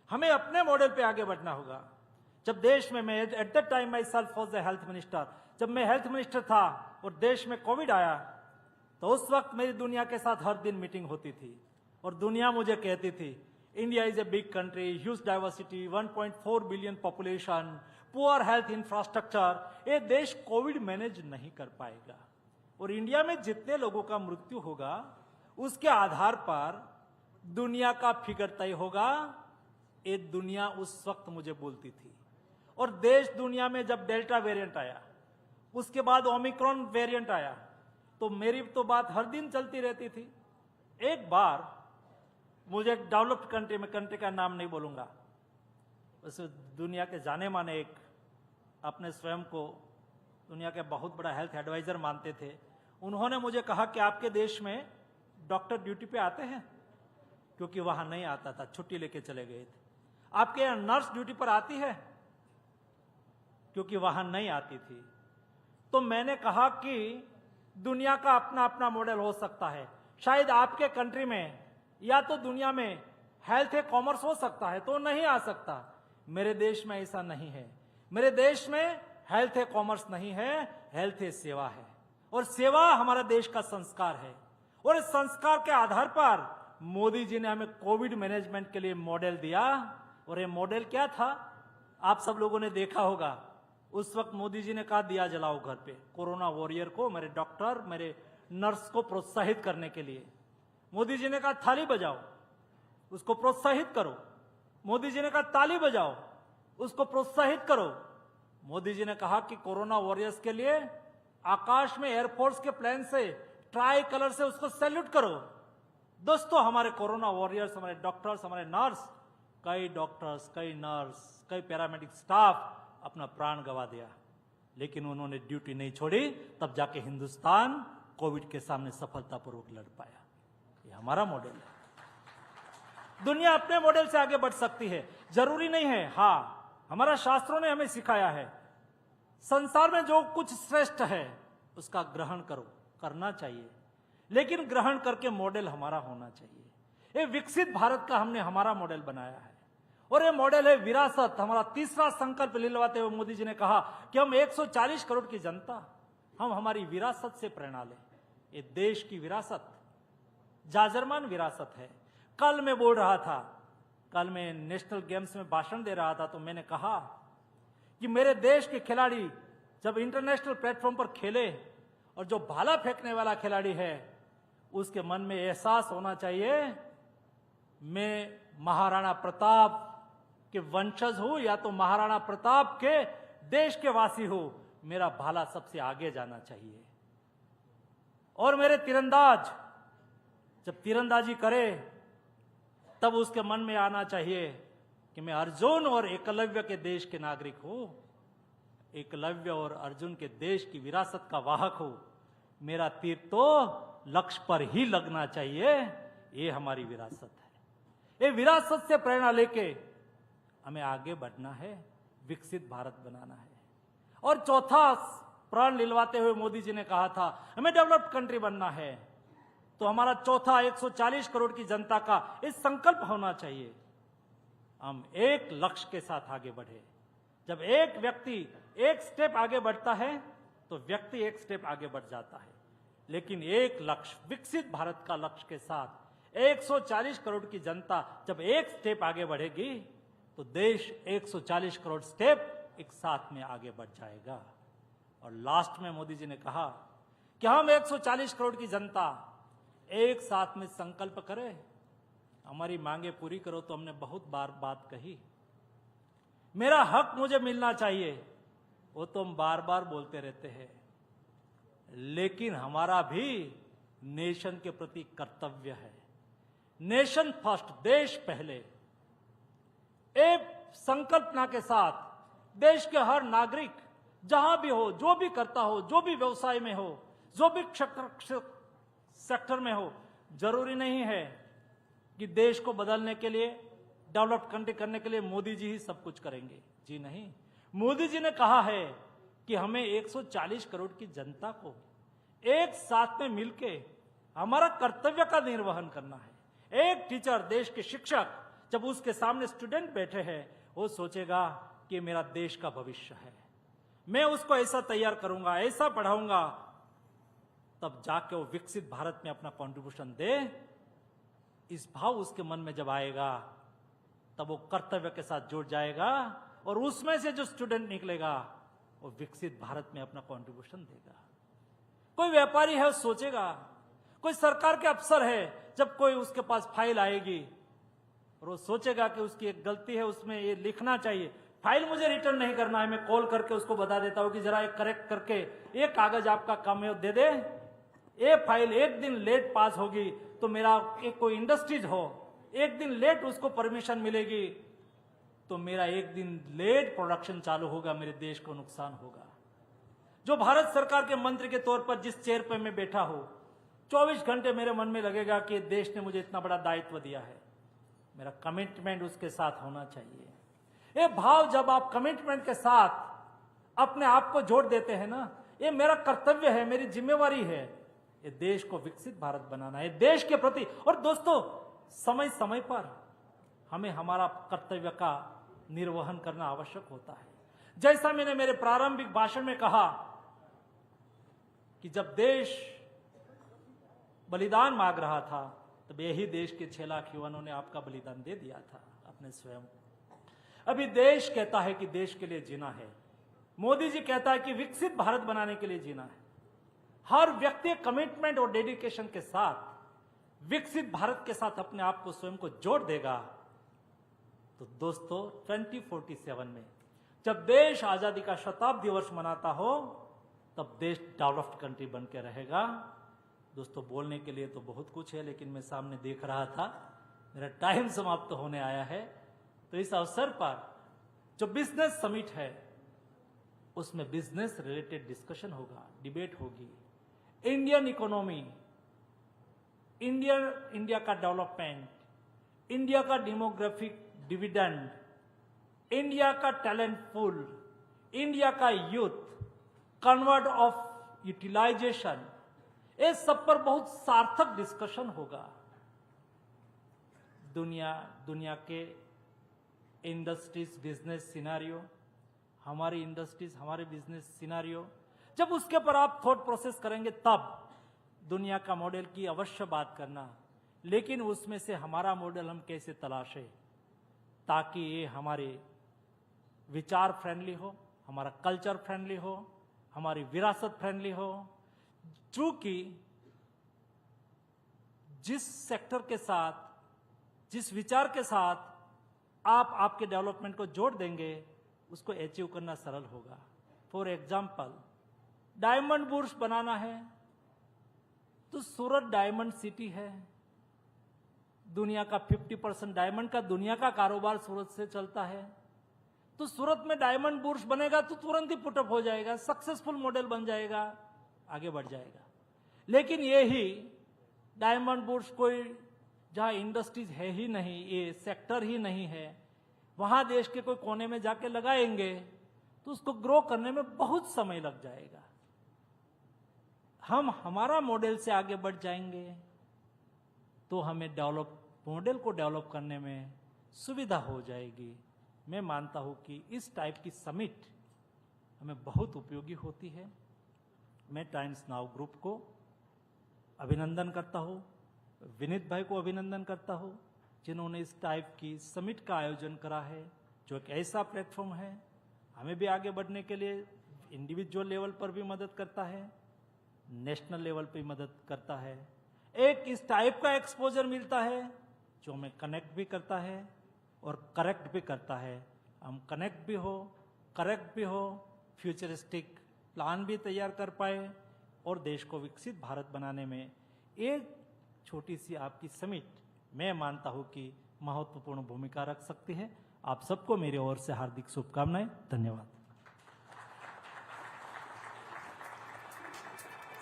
हमें अपने मॉडल पे आगे बढ़ना होगा। जब देश में, मैं at the time my self was the health minister, जब मैं हेल्थ मिनिस्टर था और देश में कोविड आया, तो उस वक्त मेरी दुनिया के साथ हर दिन मीटिंग होती थी और दुनिया मुझे कहती थी, India is a big country, huge diversity, 1.4 billion population, poor health infrastructure, ये देश कोविड मैनेज नहीं कर पाएगा। और इंडिया में जितने लोगों का मृत्यु होगा उसके आधार पर दुनिया का फिगर तय होगा। ये दुनिया उस वक्त मुझे बोलती थी। और देश दुनिया में जब डेल्टा वेरिएंट आया, उसके बाद ओमिक्रॉन वेरिएंट आया, तो मेरी तो बात हर दिन चलती रहती थी। एक बार मुझे एक डेवलप्ड कंट्री में, कंट्री का नाम नहीं बोलूंगा, उस दुनिया के जाने माने एक अपने स्वयं को दुनिया के बहुत बड़ा हेल्थ एडवाइजर मानते थे, उन्होंने मुझे कहा कि आपके देश में डॉक्टर ड्यूटी पे आते हैं? क्योंकि वहां नहीं आता था, छुट्टी लेके चले गए थे। आपके यहाँ नर्स ड्यूटी पर आती है? क्योंकि वहां नहीं आती थी। तो मैंने कहा कि दुनिया का अपना अपना मॉडल हो सकता है, शायद आपके कंट्री में या तो दुनिया में हेल्थ है कॉमर्स हो सकता है, तो नहीं आ सकता। मेरे देश में ऐसा नहीं है। मेरे देश में हेल्थ है कॉमर्स नहीं है, हेल्थ है सेवा है, और सेवा हमारा देश का संस्कार है। और इस संस्कार के आधार पर मोदी जी ने हमें कोविड मैनेजमेंट के लिए मॉडल दिया। और ये मॉडल क्या था? आप सब लोगों ने देखा होगा, उस वक्त मोदी जी ने कहा दिया जलाओ घर पे, कोरोना वॉरियर को, मेरे डॉक्टर, मेरे नर्स को प्रोत्साहित करने के लिए। मोदी जी ने कहा थाली बजाओ, उसको प्रोत्साहित करो। मोदी जी ने कहा ताली बजाओ, उसको प्रोत्साहित करो। मोदी जी ने कहा कि कोरोना वॉरियर्स के लिए आकाश में एयरफोर्स के प्लेन से ट्राई कलर से उसको सैल्यूट करो। दोस्तों, हमारे कोरोना वॉरियर्स, हमारे डॉक्टर्स, हमारे नर्स, कई डॉक्टर्स, कई नर्स, कई पैरामेडिक स्टाफ अपना प्राण गंवा दिया, लेकिन उन्होंने ड्यूटी नहीं छोड़ी। तब जाके हिंदुस्तान कोविड के सामने सफलतापूर्वक लड़ पाया। ये हमारा मॉडल है। दुनिया अपने मॉडल से आगे बढ़ सकती है, जरूरी नहीं है। हाँ, हमारा शास्त्रों ने हमें सिखाया है, संसार में जो कुछ श्रेष्ठ है उसका ग्रहण करो, करना चाहिए, लेकिन ग्रहण करके मॉडल हमारा होना चाहिए। ये विकसित भारत का हमने हमारा मॉडल बनाया है, और ये मॉडल है विरासत। हमारा तीसरा संकल्प लिलवाते हुए मोदी जी ने कहा कि हम 140 करोड़ की जनता, हम हमारी विरासत से प्रेरणा लें। ये देश की विरासत जाजरमान विरासत है। कल मैं बोल रहा था, कल मैं नेशनल गेम्स में भाषण दे रहा था, तो मैंने कहा कि मेरे देश के खिलाड़ी जब इंटरनेशनल प्लेटफॉर्म पर खेले, और जो भाला फेंकने वाला खिलाड़ी है उसके मन में एहसास होना चाहिए, मैं महाराणा प्रताप के वंशज हूं या तो महाराणा प्रताप के देश के वासी हूं, मेरा भाला सबसे आगे जाना चाहिए। और मेरे तीरंदाज जब तीरंदाजी करे तब उसके मन में आना चाहिए कि मैं अर्जुन और एकलव्य के देश के नागरिक हूं, एकलव्य और अर्जुन के देश की विरासत का वाहक हूं। मेरा तीर तो लक्ष्य पर ही लगना चाहिए। ये हमारी विरासत है। ये विरासत से प्रेरणा लेके हमें आगे बढ़ना है, विकसित भारत बनाना है। और चौथा प्रण लिलवाते हुए मोदी जी ने कहा था हमें डेवलप्ड कंट्री बनना है। तो हमारा चौथा 140 करोड़ की जनता का इस संकल्प होना चाहिए, हम एक लक्ष्य के साथ आगे बढ़े। जब एक व्यक्ति एक स्टेप आगे बढ़ता है तो व्यक्ति एक स्टेप आगे बढ़ जाता है, लेकिन एक लक्ष्य, विकसित भारत का लक्ष्य के साथ 140 करोड़ की जनता जब एक स्टेप आगे बढ़ेगी तो देश 140 करोड़ स्टेप एक साथ में आगे बढ़ जाएगा। और लास्ट में मोदी जी ने कहा कि हम 140 करोड़ की जनता एक साथ में संकल्प करें, हमारी मांगे पूरी करो। तो हमने बहुत बार बात कही, मेरा हक मुझे मिलना चाहिए, वो तो हम बार बार बोलते रहते हैं, लेकिन हमारा भी नेशन के प्रति कर्तव्य है। नेशन फर्स्ट, देश पहले। एक संकल्पना के साथ देश के हर नागरिक जहां भी हो, जो भी करता हो, जो भी व्यवसाय में हो, जो भी सेक्टर में हो, जरूरी नहीं है कि देश को बदलने के लिए, डेवलप्ड कंट्री करने के लिए मोदी जी ही सब कुछ करेंगे। जी नहीं, मोदी जी ने कहा है कि हमें 140 करोड़ की जनता को एक साथ में मिलके हमारा कर्तव्य का निर्वहन करना है। एक टीचर, देश के शिक्षक, जब उसके सामने स्टूडेंट बैठे हैं, वो सोचेगा कि मेरा देश का भविष्य है, मैं उसको ऐसा तैयार करूंगा, ऐसा पढ़ाऊंगा, तब जाके वो विकसित भारत में अपना कंट्रीब्यूशन दे। इस भाव उसके मन में जब आएगा तब वो कर्तव्य के साथ जुड़ जाएगा, और उसमें से जो स्टूडेंट निकलेगा वो विकसित भारत में अपना कंट्रीब्यूशन देगा। कोई व्यापारी है, सोचेगा, कोई सरकार के अफसर है, जब कोई उसके पास फाइल आएगी और वो सोचेगा कि उसकी एक गलती है, उसमें ये लिखना चाहिए, फाइल मुझे रिटर्न नहीं करना है, मैं कॉल करके उसको बता देता हूं कि जरा एक करेक्ट करके ये कागज आपका काम है दे दे। ये फाइल एक दिन लेट पास होगी तो मेरा एक कोई इंडस्ट्रीज हो, एक दिन लेट उसको परमिशन मिलेगी तो मेरा एक दिन लेट प्रोडक्शन चालू होगा, मेरे देश को नुकसान होगा। जो भारत सरकार के मंत्री के तौर पर जिस चेयर पर मैं बैठा हूं, 24 घंटे मेरे मन में लगेगा कि देश ने मुझे इतना बड़ा दायित्व दिया है, मेरा कमिटमेंट उसके साथ होना चाहिए। ये भाव जब आप कमिटमेंट के साथ अपने आप को जोड़ देते हैं ना, ये मेरा कर्तव्य है, मेरी जिम्मेवारी है, ये देश को विकसित भारत बनाना है, देश के प्रति। और दोस्तों, समय समय पर हमें हमारा कर्तव्य का निर्वहन करना आवश्यक होता है। जैसा मैंने मेरे प्रारंभिक भाषण में कहा कि जब देश बलिदान मांग रहा था तब यही देश के 6 लाख युवाओं ने आपका बलिदान दे दिया था, अपने स्वयं। अभी देश कहता है कि देश के लिए जीना है, मोदी जी कहता है कि विकसित भारत बनाने के लिए जीना है। हर व्यक्ति कमिटमेंट और डेडिकेशन के साथ विकसित भारत के साथ अपने आप को स्वयं को जोड़ देगा तो दोस्तों 2047 में जब देश आजादी का शताब्दी वर्ष मनाता हो तब देश डेवलप्ड कंट्री बन के रहेगा। दोस्तों बोलने के लिए तो बहुत कुछ है, लेकिन मैं सामने देख रहा था मेरा टाइम समाप्त होने आया है। तो इस अवसर पर जो बिजनेस समिट है उसमें बिजनेस रिलेटेड डिस्कशन होगा, डिबेट होगी, इंडियन इकोनॉमी, इंडिया का डेवलपमेंट, इंडिया का डेमोग्राफिक डिविडेंड, इंडिया का टैलेंट पूल, इंडिया का यूथ, कन्वर्ट ऑफ यूटिलाइजेशन, इस सब पर बहुत सार्थक डिस्कशन होगा। दुनिया के इंडस्ट्रीज बिजनेस सिनारियो, हमारी इंडस्ट्रीज हमारे बिजनेस सिनारियो, जब उसके पर आप थॉट प्रोसेस करेंगे तब दुनिया का मॉडल की अवश्य बात करना, लेकिन उसमें से हमारा मॉडल हम कैसे तलाशें ताकि ये हमारे विचार फ्रेंडली हो, हमारा कल्चर फ्रेंडली हो, हमारी विरासत फ्रेंडली हो। चूंकि जिस सेक्टर के साथ, जिस विचार के साथ आप आपके डेवलपमेंट को जोड़ देंगे उसको अचीव करना सरल होगा। फॉर एग्जाम्पल, डायमंड बुर्श बनाना है तो सूरत डायमंड सिटी है, दुनिया का 50% डायमंड का दुनिया का कारोबार सूरत से चलता है। तो सूरत में डायमंड बुर्श बनेगा तो तुरंत ही पुटअप हो जाएगा, सक्सेसफुल मॉडल बन जाएगा, आगे बढ़ जाएगा। लेकिन ये ही डायमंड बुर्श कोई जहां इंडस्ट्रीज है ही नहीं, ये सेक्टर ही नहीं है, वहां देश के कोई कोने में जाके लगाएंगे तो उसको ग्रो करने में बहुत समय लग जाएगा। हम हमारा मॉडल से आगे बढ़ जाएंगे तो हमें मॉडल को डेवलप करने में सुविधा हो जाएगी। मैं मानता हूं कि इस टाइप की समिट हमें बहुत उपयोगी होती है। मैं टाइम्स नाउ ग्रुप को अभिनंदन करता हूं, विनीत भाई को अभिनंदन करता हूं जिन्होंने इस टाइप की समिट का आयोजन करा है, जो एक ऐसा प्लेटफॉर्म है हमें भी आगे बढ़ने के लिए इंडिविजुअल लेवल पर भी मदद करता है, नेशनल लेवल पर भी मदद करता है। एक इस टाइप का एक्सपोजर मिलता है जो हमें कनेक्ट भी करता है और करेक्ट भी करता है। हम कनेक्ट भी हो, करेक्ट भी हो, फ्यूचरिस्टिक प्लान भी तैयार कर पाए और देश को विकसित भारत बनाने में एक छोटी सी आपकी समिट मैं मानता हूं कि महत्वपूर्ण भूमिका रख सकती है। आप सबको मेरी ओर से हार्दिक शुभकामनाएं। धन्यवाद।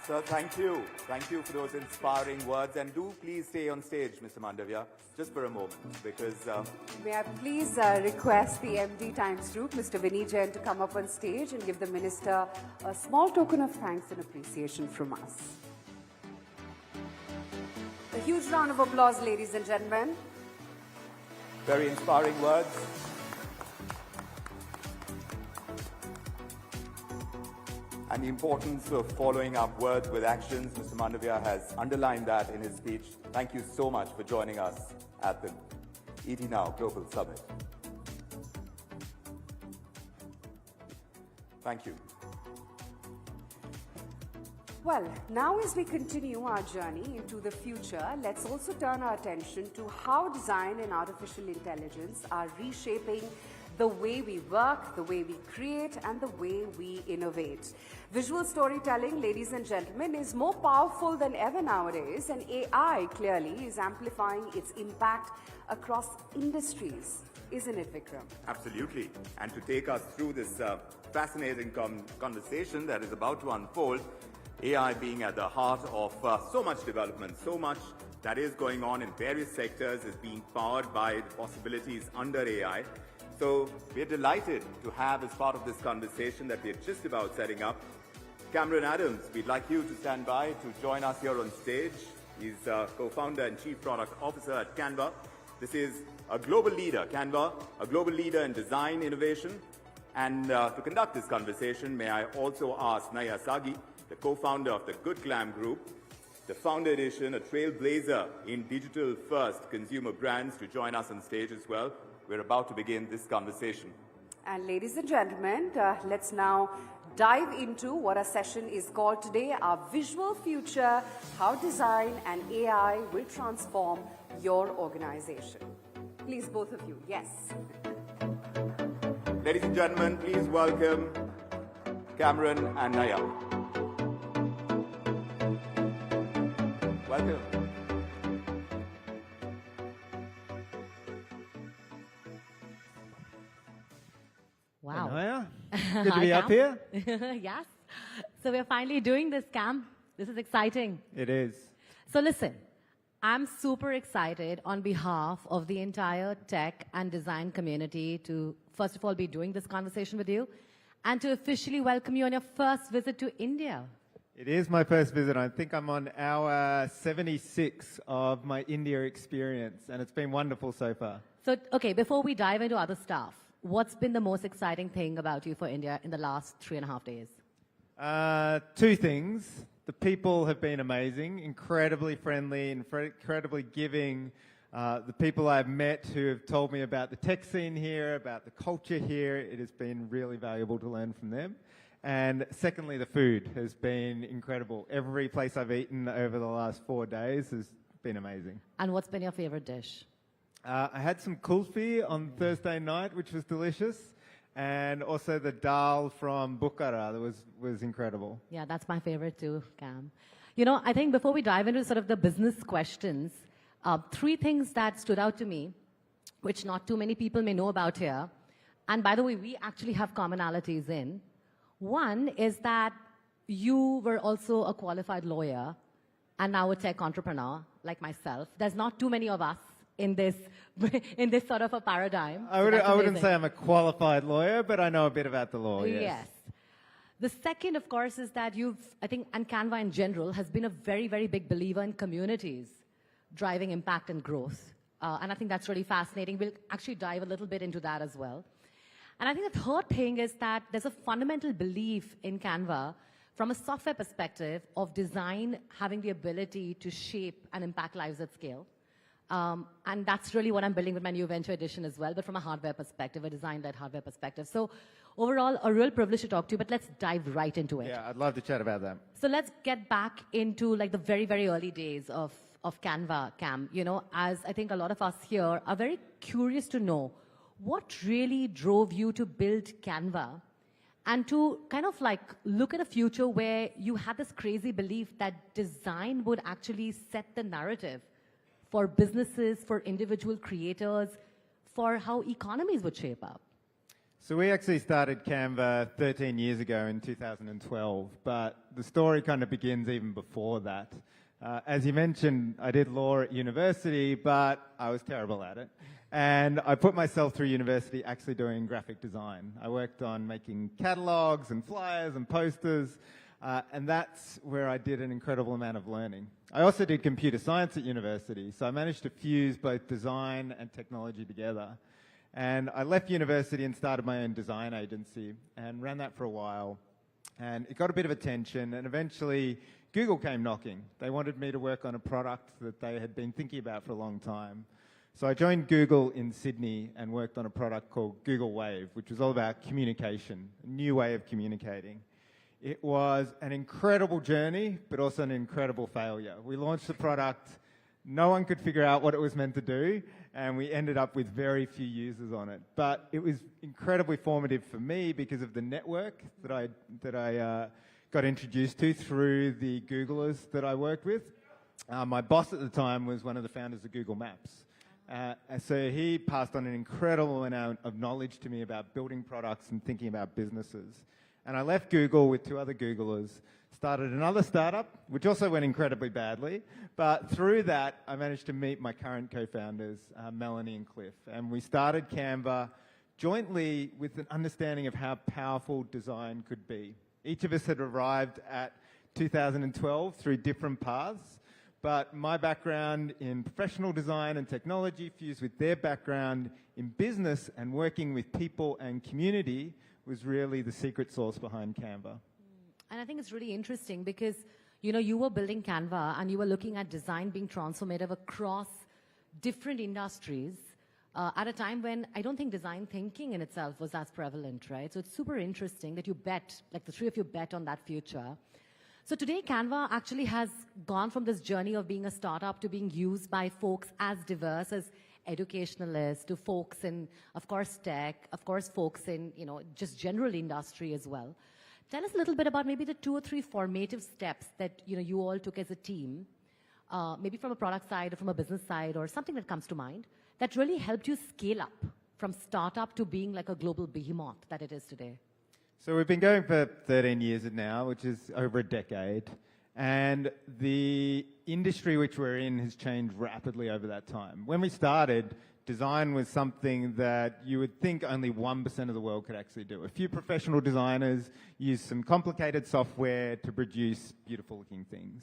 Sir, thank you. Thank you for those inspiring words. And do please stay on stage, Mr. Mandavia, just for a moment, because... May I please request the MD Times Group, Mr. Vineet Jain, to come up on stage and give the Minister a small token of thanks and appreciation from us. A huge round of applause, ladies and gentlemen. Very inspiring words. And the importance of following up words with actions. Mr. Mandavia has underlined that in his speech. Thank you so much for joining us at the ET Now Global Summit. Thank you. Well, now as we continue our journey into the future, let's also turn our attention to how design and artificial intelligence are reshaping the way we work, the way we create, and the way we innovate. Visual storytelling, ladies and gentlemen, is more powerful than ever nowadays, and AI clearly is amplifying its impact across industries. Isn't it, Vikram? Absolutely. And to take us through this fascinating conversation that is about to unfold, AI being at the heart of so much development, so much that is going on in various sectors is being powered by the possibilities under AI. So we're delighted to have as part of this conversation that we're just about setting up, Cameron Adams. We'd like you to stand by to join us here on stage. He's co-founder and chief product officer at Canva. This is a global leader, Canva, a global leader in design innovation. And to conduct this conversation, may I also ask Naya Sagi, the co-founder of the Good Glam Group, the founder edition, a trailblazer in digital-first consumer brands, to join us on stage as well. We're about to begin this conversation. And ladies and gentlemen, let's now dive into what our session is called today, our visual future, how design and AI will transform your organization. Please, both of you, yes. Ladies and gentlemen, please welcome Cameron and Naya. Welcome. Wow. Naya, good to be up here. Yes. So we're finally doing this, Cam. This is exciting. It is. So listen, I'm super excited on behalf of the entire tech and design community to, first of all, be doing this conversation with you and to officially welcome you on your first visit to India. It is my first visit. I think I'm on hour 76 of my India experience, and it's been wonderful so far. So, okay, before we dive into other stuff, what's been the most exciting thing about you for India in the last 3.5 days? Two things. The people have been amazing, incredibly friendly, incredibly giving. The people I've met who have told me about the tech scene here, about the culture here, it has been really valuable to learn from them. And secondly, the food has been incredible. Every place I've eaten over the last 4 days has been amazing. And what's been your favorite dish? I had some kulfi on Thursday night, which was delicious. And also the dal from Bukhara, that was incredible. Yeah, that's my favorite too, Cam. You know, I think before we dive into sort of the business questions, 3 things that stood out to me, which not too many people may know about here. And by the way, we actually have commonalities in. One is that you were also a qualified lawyer and now a tech entrepreneur like myself. There's not too many of us in this sort of a paradigm. I wouldn't say I'm a qualified lawyer, but I know a bit about the law, yes. Yes. The second, of course, is that I think, and Canva in general, has been a very, very big believer in communities driving impact and growth. And I think that's really fascinating. We'll actually dive a little bit into that as well. And I think the third thing is that there's a fundamental belief in Canva from a software perspective of design having the ability to shape and impact lives at scale. And that's really what I'm building with my new venture edition as well, but from a hardware perspective, a design-led hardware perspective. So overall, a real privilege to talk to you, but let's dive right into it. Yeah, I'd love to chat about that. So let's get back into like the very, very early days of Canva, Cam. You know, as I think a lot of us here are very curious to know what really drove you to build Canva and to kind of like look at a future where you had this crazy belief that design would actually set the narrative for businesses, for individual creators, for how economies would shape up. So we actually started Canva 13 years ago in 2012, but the story kind of begins even before that. As you mentioned, I did law at university, but I was terrible at it. And I put myself through university actually doing graphic design. I worked on making catalogs and flyers and posters, and that's where I did an incredible amount of learning. I also did computer science at university, so I managed to fuse both design and technology together. And I left university and started my own design agency and ran that for a while. And it got a bit of attention, and eventually Google came knocking. They wanted me to work on a product that they had been thinking about for a long time. So I joined Google in Sydney and worked on a product called Google Wave, which was all about communication, a new way of communicating. It was an incredible journey, but also an incredible failure. We launched the product, no one could figure out what it was meant to do, and we ended up with very few users on it. But it was incredibly formative for me because of the network that I got introduced to through the Googlers that I worked with. My boss at the time was one of the founders of Google Maps. So he passed on an incredible amount of knowledge to me about building products and thinking about businesses. And I left Google with 2 other Googlers, started another startup, which also went incredibly badly. But through that, I managed to meet my current co-founders, Melanie and Cliff. And we started Canva jointly with an understanding of how powerful design could be. Each of us had arrived at 2012 through different paths. But my background in professional design and technology fused with their background in business and working with people and community was really the secret sauce behind Canva. And I think it's really interesting because, you know, you were building Canva and you were looking at design being transformative across different industries. at a time when I don't think design thinking in itself was as prevalent, right? So it's super interesting that you bet, like the three of you bet on that future. So today, Canva actually has gone from this journey of being a startup to being used by folks as diverse as educationalists, to folks in, of course, tech, of course, folks in, just general industry as well. Tell us a little bit about maybe the 2 or 3 formative steps that, you all took as a team, maybe from a product side or from a business side or something that comes to mind, that really helped you scale up from startup to being like a global behemoth that it is today. So we've been going for 13 years now, which is over a decade. And the industry which we're in has changed rapidly over that time. When we started, design was something that you would think only 1% of the world could actually do. A few professional designers used some complicated software to produce beautiful looking things.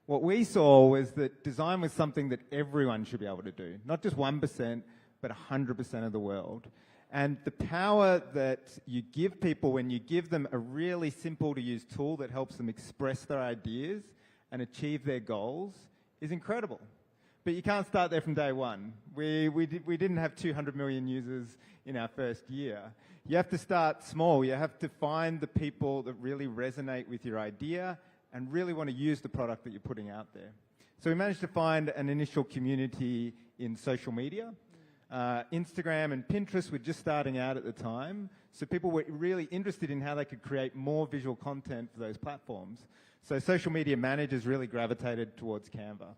What we saw was that design was something that everyone should be able to do. Not just 1%, but 100% of the world. And the power that you give people when you give them a really simple to use tool that helps them express their ideas and achieve their goals is incredible. But you can't start there from day one. We didn't have 200 million users in our first year. You have to start small. You have to find the people that really resonate with your idea and really want to use the product that you're putting out there. So we managed to find an initial community in social media. Instagram and Pinterest were just starting out at the time, so people were really interested in how they could create more visual content for those platforms. So social media managers really gravitated towards Canva.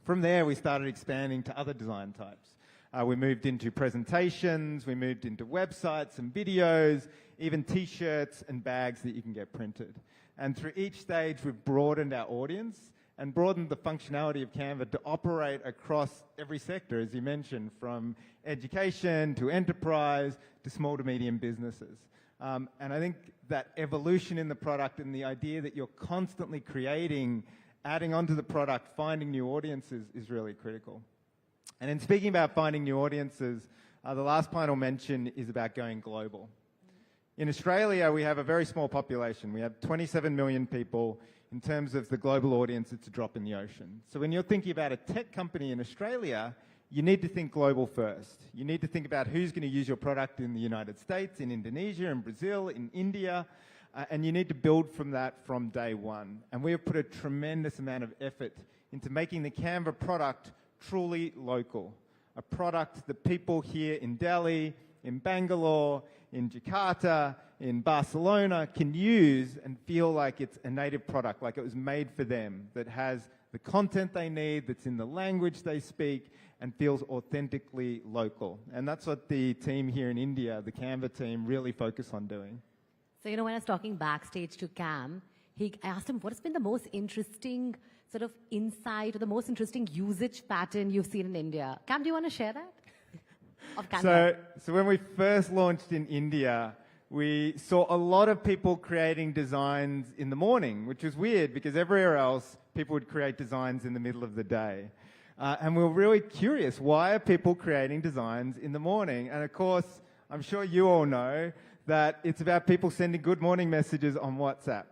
From there, we started expanding to other design types. We moved into presentations, we moved into websites and videos, even t-shirts and bags that you can get printed. And through each stage, we've broadened our audience and broadened the functionality of Canva to operate across every sector, as you mentioned, from education to enterprise to small to medium businesses. And I think that evolution in the product and the idea that you're constantly creating, adding onto the product, finding new audiences is really critical. And in speaking about finding new audiences, the last point I'll mention is about going global. In Australia, we have a very small population. We have 27 million people. In terms of the global audience, it's a drop in the ocean. So when you're thinking about a tech company in Australia, you need to think global first. You need to think about who's going to use your product in the United States, in Indonesia, in Brazil, in India, and you need to build from that from day one. And we have put a tremendous amount of effort into making the Canva product truly local, a product that people here in Delhi, in Bangalore, in Jakarta, in Barcelona can use and feel like it's a native product, like it was made for them, that has the content they need, that's in the language they speak, and feels authentically local. And that's what the team here in India, the Canva team, really focus on doing. So, when I was talking backstage to Cam, I asked him, what has been the most interesting sort of insight or the most interesting usage pattern you've seen in India? Cam, do you want to share that? Of Canva. So when we first launched in India, we saw a lot of people creating designs in the morning, which was weird because everywhere else, people would create designs in the middle of the day. And we were really curious, why are people creating designs in the morning? And of course, I'm sure you all know that it's about people sending good morning messages on WhatsApp.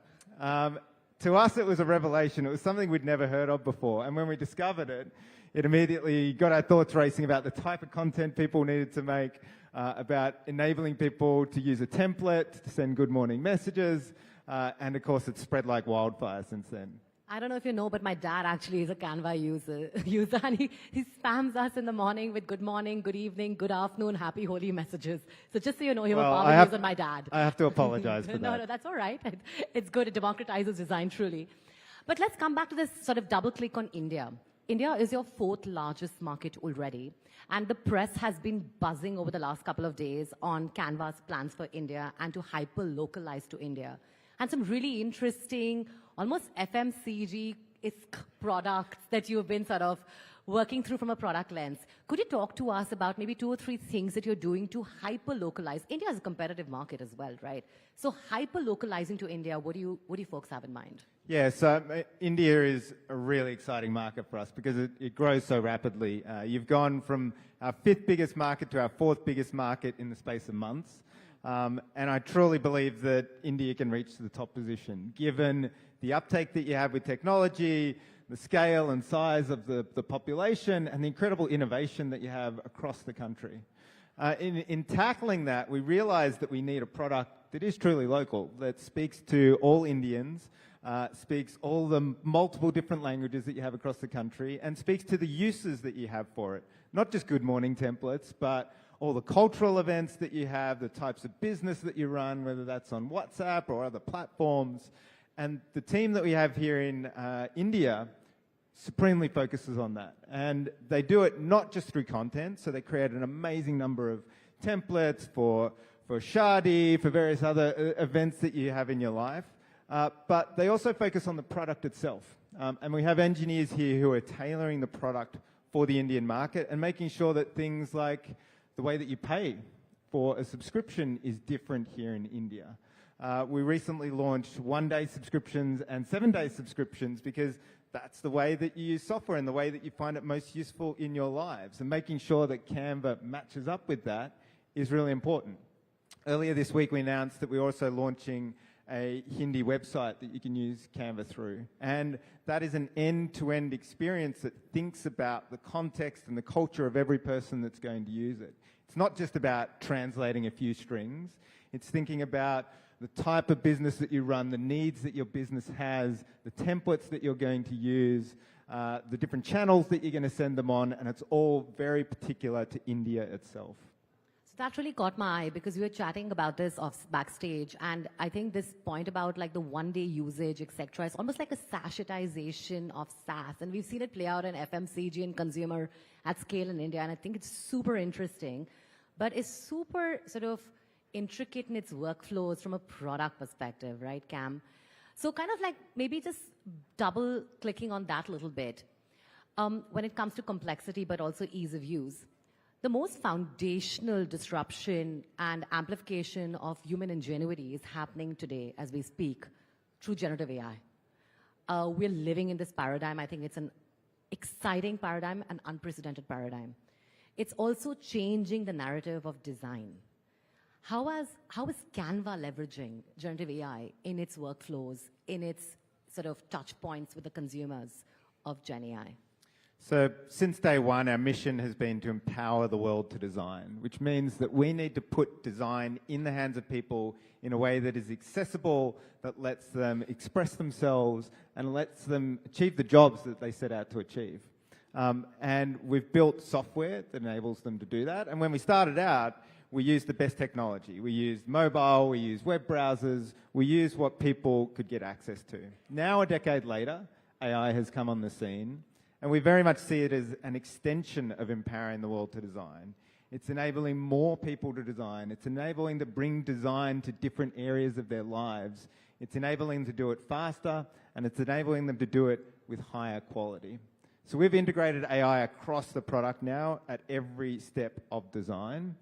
To us, it was a revelation. It was something we'd never heard of before. And when we discovered it, it immediately got our thoughts racing about the type of content people needed to make, about enabling people to use a template to send good morning messages. And of course, it's spread like wildfire since then. I don't know if you know, but my dad actually is a Canva user and he spams us in the morning with good morning, good evening, good afternoon, happy, holy messages. So just so you know, you have a power user, my dad. I have to apologize for that. No, that's all right. It's good. It democratizes design, truly. But let's come back to this sort of double click on India. India is your 4th largest market already. And the press has been buzzing over the last couple of days on Canva's plans for India and to hyper-localize to India. And some really interesting, almost FMCG-esque products that you've been sort of working through from a product lens. Could you talk to us about maybe 2 or 3 things that you're doing to hyper-localize? India is a competitive market as well, right? So hyper-localizing to India, what do you folks have in mind? Yeah, so India is a really exciting market for us because it grows so rapidly. You've gone from our 5th biggest market to our 4th biggest market in the space of months. And I truly believe that India can reach to the top position, given the uptake that you have with technology, the scale and size of the population and the incredible innovation that you have across the country. In tackling that, we realized that we need a product that is truly local, that speaks to all Indians, speaks all the multiple different languages that you have across the country, and speaks to the uses that you have for it. Not just good morning templates, but all the cultural events that you have, the types of business that you run, whether that's on WhatsApp or other platforms. And the team that we have here in India supremely focuses on that. And they do it not just through content, so they create an amazing number of templates for Shadi, for various other events that you have in your life. But they also focus on the product itself. And we have engineers here who are tailoring the product for the Indian market and making sure that things like the way that you pay for a subscription is different here in India. We recently launched 1-day subscriptions and 7-day subscriptions because that's the way that you use software and the way that you find it most useful in your lives. And making sure that Canva matches up with that is really important. Earlier this week, we announced that we're also launching a Hindi website that you can use Canva through. And that is an end-to-end experience that thinks about the context and the culture of every person that's going to use it. It's not just about translating a few strings. It's thinking about the type of business that you run, the needs that your business has, the templates that you're going to use, the different channels that you're going to send them on, and it's all very particular to India itself. So that really caught my eye because we were chatting about this backstage, and I think this point about like the one-day usage, etc., is almost like a sachetization of SaaS, and we've seen it play out in FMCG and consumer at scale in India, and I think it's super interesting, but it's super sort of intricate in its workflows from a product perspective, right, Cam? So kind of like maybe just double clicking on that a little bit. When it comes to complexity, but also ease of use, the most foundational disruption and amplification of human ingenuity is happening today as we speak through generative AI. We're living in this paradigm. I think it's an exciting paradigm, an unprecedented paradigm. It's also changing the narrative of design. How is Canva leveraging generative AI in its workflows, in its sort of touch points with the consumers of Gen AI? So since day one, our mission has been to empower the world to design, which means that we need to put design in the hands of people in a way that is accessible, that lets them express themselves and lets them achieve the jobs that they set out to achieve. And we've built software that enables them to do that. And when we started out, we used the best technology. We used mobile, we used web browsers, we used what people could get access to. Now, a decade later, AI has come on the scene, and we very much see it as an extension of empowering the world to design. It's enabling more people to design. It's enabling to bring design to different areas of their lives. It's enabling them to do it faster, and it's enabling them to do it with higher quality. So we've integrated AI across the product now at every step of design.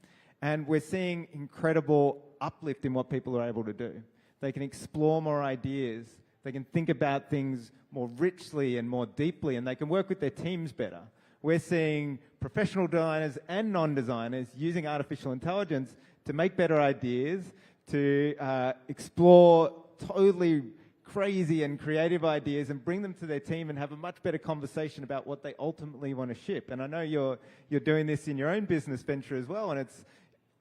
And we're seeing incredible uplift in what people are able to do. They can explore more ideas. They can think about things more richly and more deeply, and they can work with their teams better. We're seeing professional designers and non-designers using artificial intelligence to make better ideas, to explore totally crazy and creative ideas and bring them to their team and have a much better conversation about what they ultimately want to ship. And I know you're doing this in your own business venture as well, and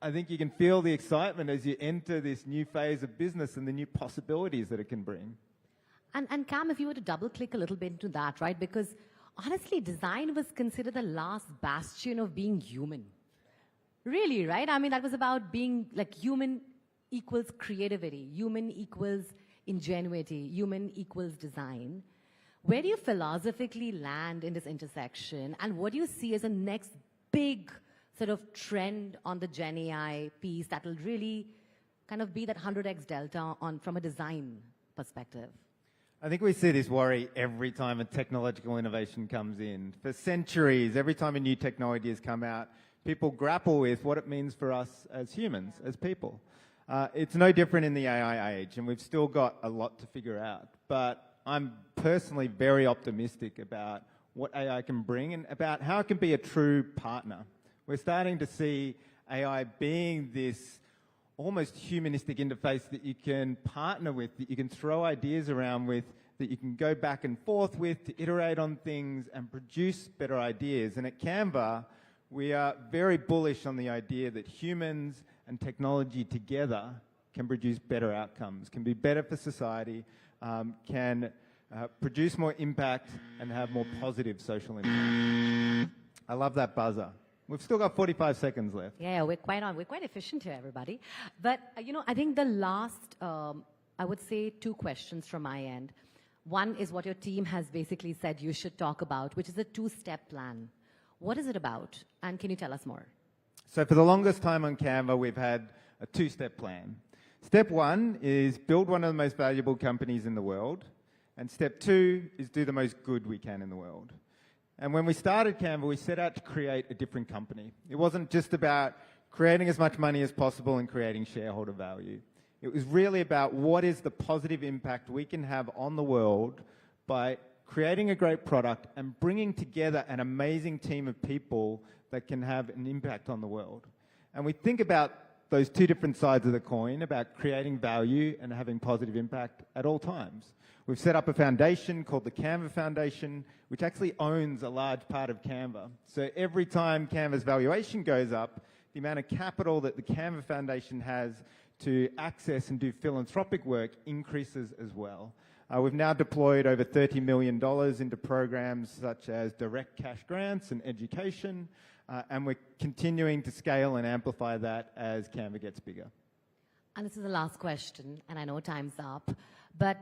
I think you can feel the excitement as you enter this new phase of business and the new possibilities that it can bring. And Cam, if you were to double click a little bit into that, right? Because honestly, design was considered the last bastion of being human. Really, right? I mean, that was about being like human equals creativity, human equals ingenuity, human equals design. Where do you philosophically land in this intersection? And what do you see as a next big sort of trend on the Gen AI piece that will really kind of be that 100x delta from a design perspective? I think we see this worry every time a technological innovation comes in. For centuries, every time a new technology has come out, people grapple with what it means for us as humans, as people. It's no different in the AI age, and we've still got a lot to figure out. But I'm personally very optimistic about what AI can bring and about how it can be a true partner. We're starting to see AI being this almost humanistic interface that you can partner with, that you can throw ideas around with, that you can go back and forth with to iterate on things and produce better ideas. And at Canva, we are very bullish on the idea that humans and technology together can produce better outcomes, can be better for society, can produce more impact and have more positive social impact. I love that buzzer. We've still got 45 seconds left. Yeah, we're quite efficient here, everybody. But, I think the last, I would say 2 questions from my end. One is what your team has basically said you should talk about, which is a 2-step plan. What is it about? And can you tell us more? So for the longest time on Canva, we've had a 2-step plan. Step 1 is build one of the most valuable companies in the world. And step 2 is do the most good we can in the world. And when we started Canva, we set out to create a different company. It wasn't just about creating as much money as possible and creating shareholder value. It was really about what is the positive impact we can have on the world by creating a great product and bringing together an amazing team of people that can have an impact on the world. And we think about those 2 different sides of the coin, about creating value and having positive impact at all times. We've set up a foundation called the Canva Foundation, which actually owns a large part of Canva. So every time Canva's valuation goes up, the amount of capital that the Canva Foundation has to access and do philanthropic work increases as well. We've now deployed over $30 million into programs such as direct cash grants and education, and we're continuing to scale and amplify that as Canva gets bigger. And this is the last question, and I know time's up, but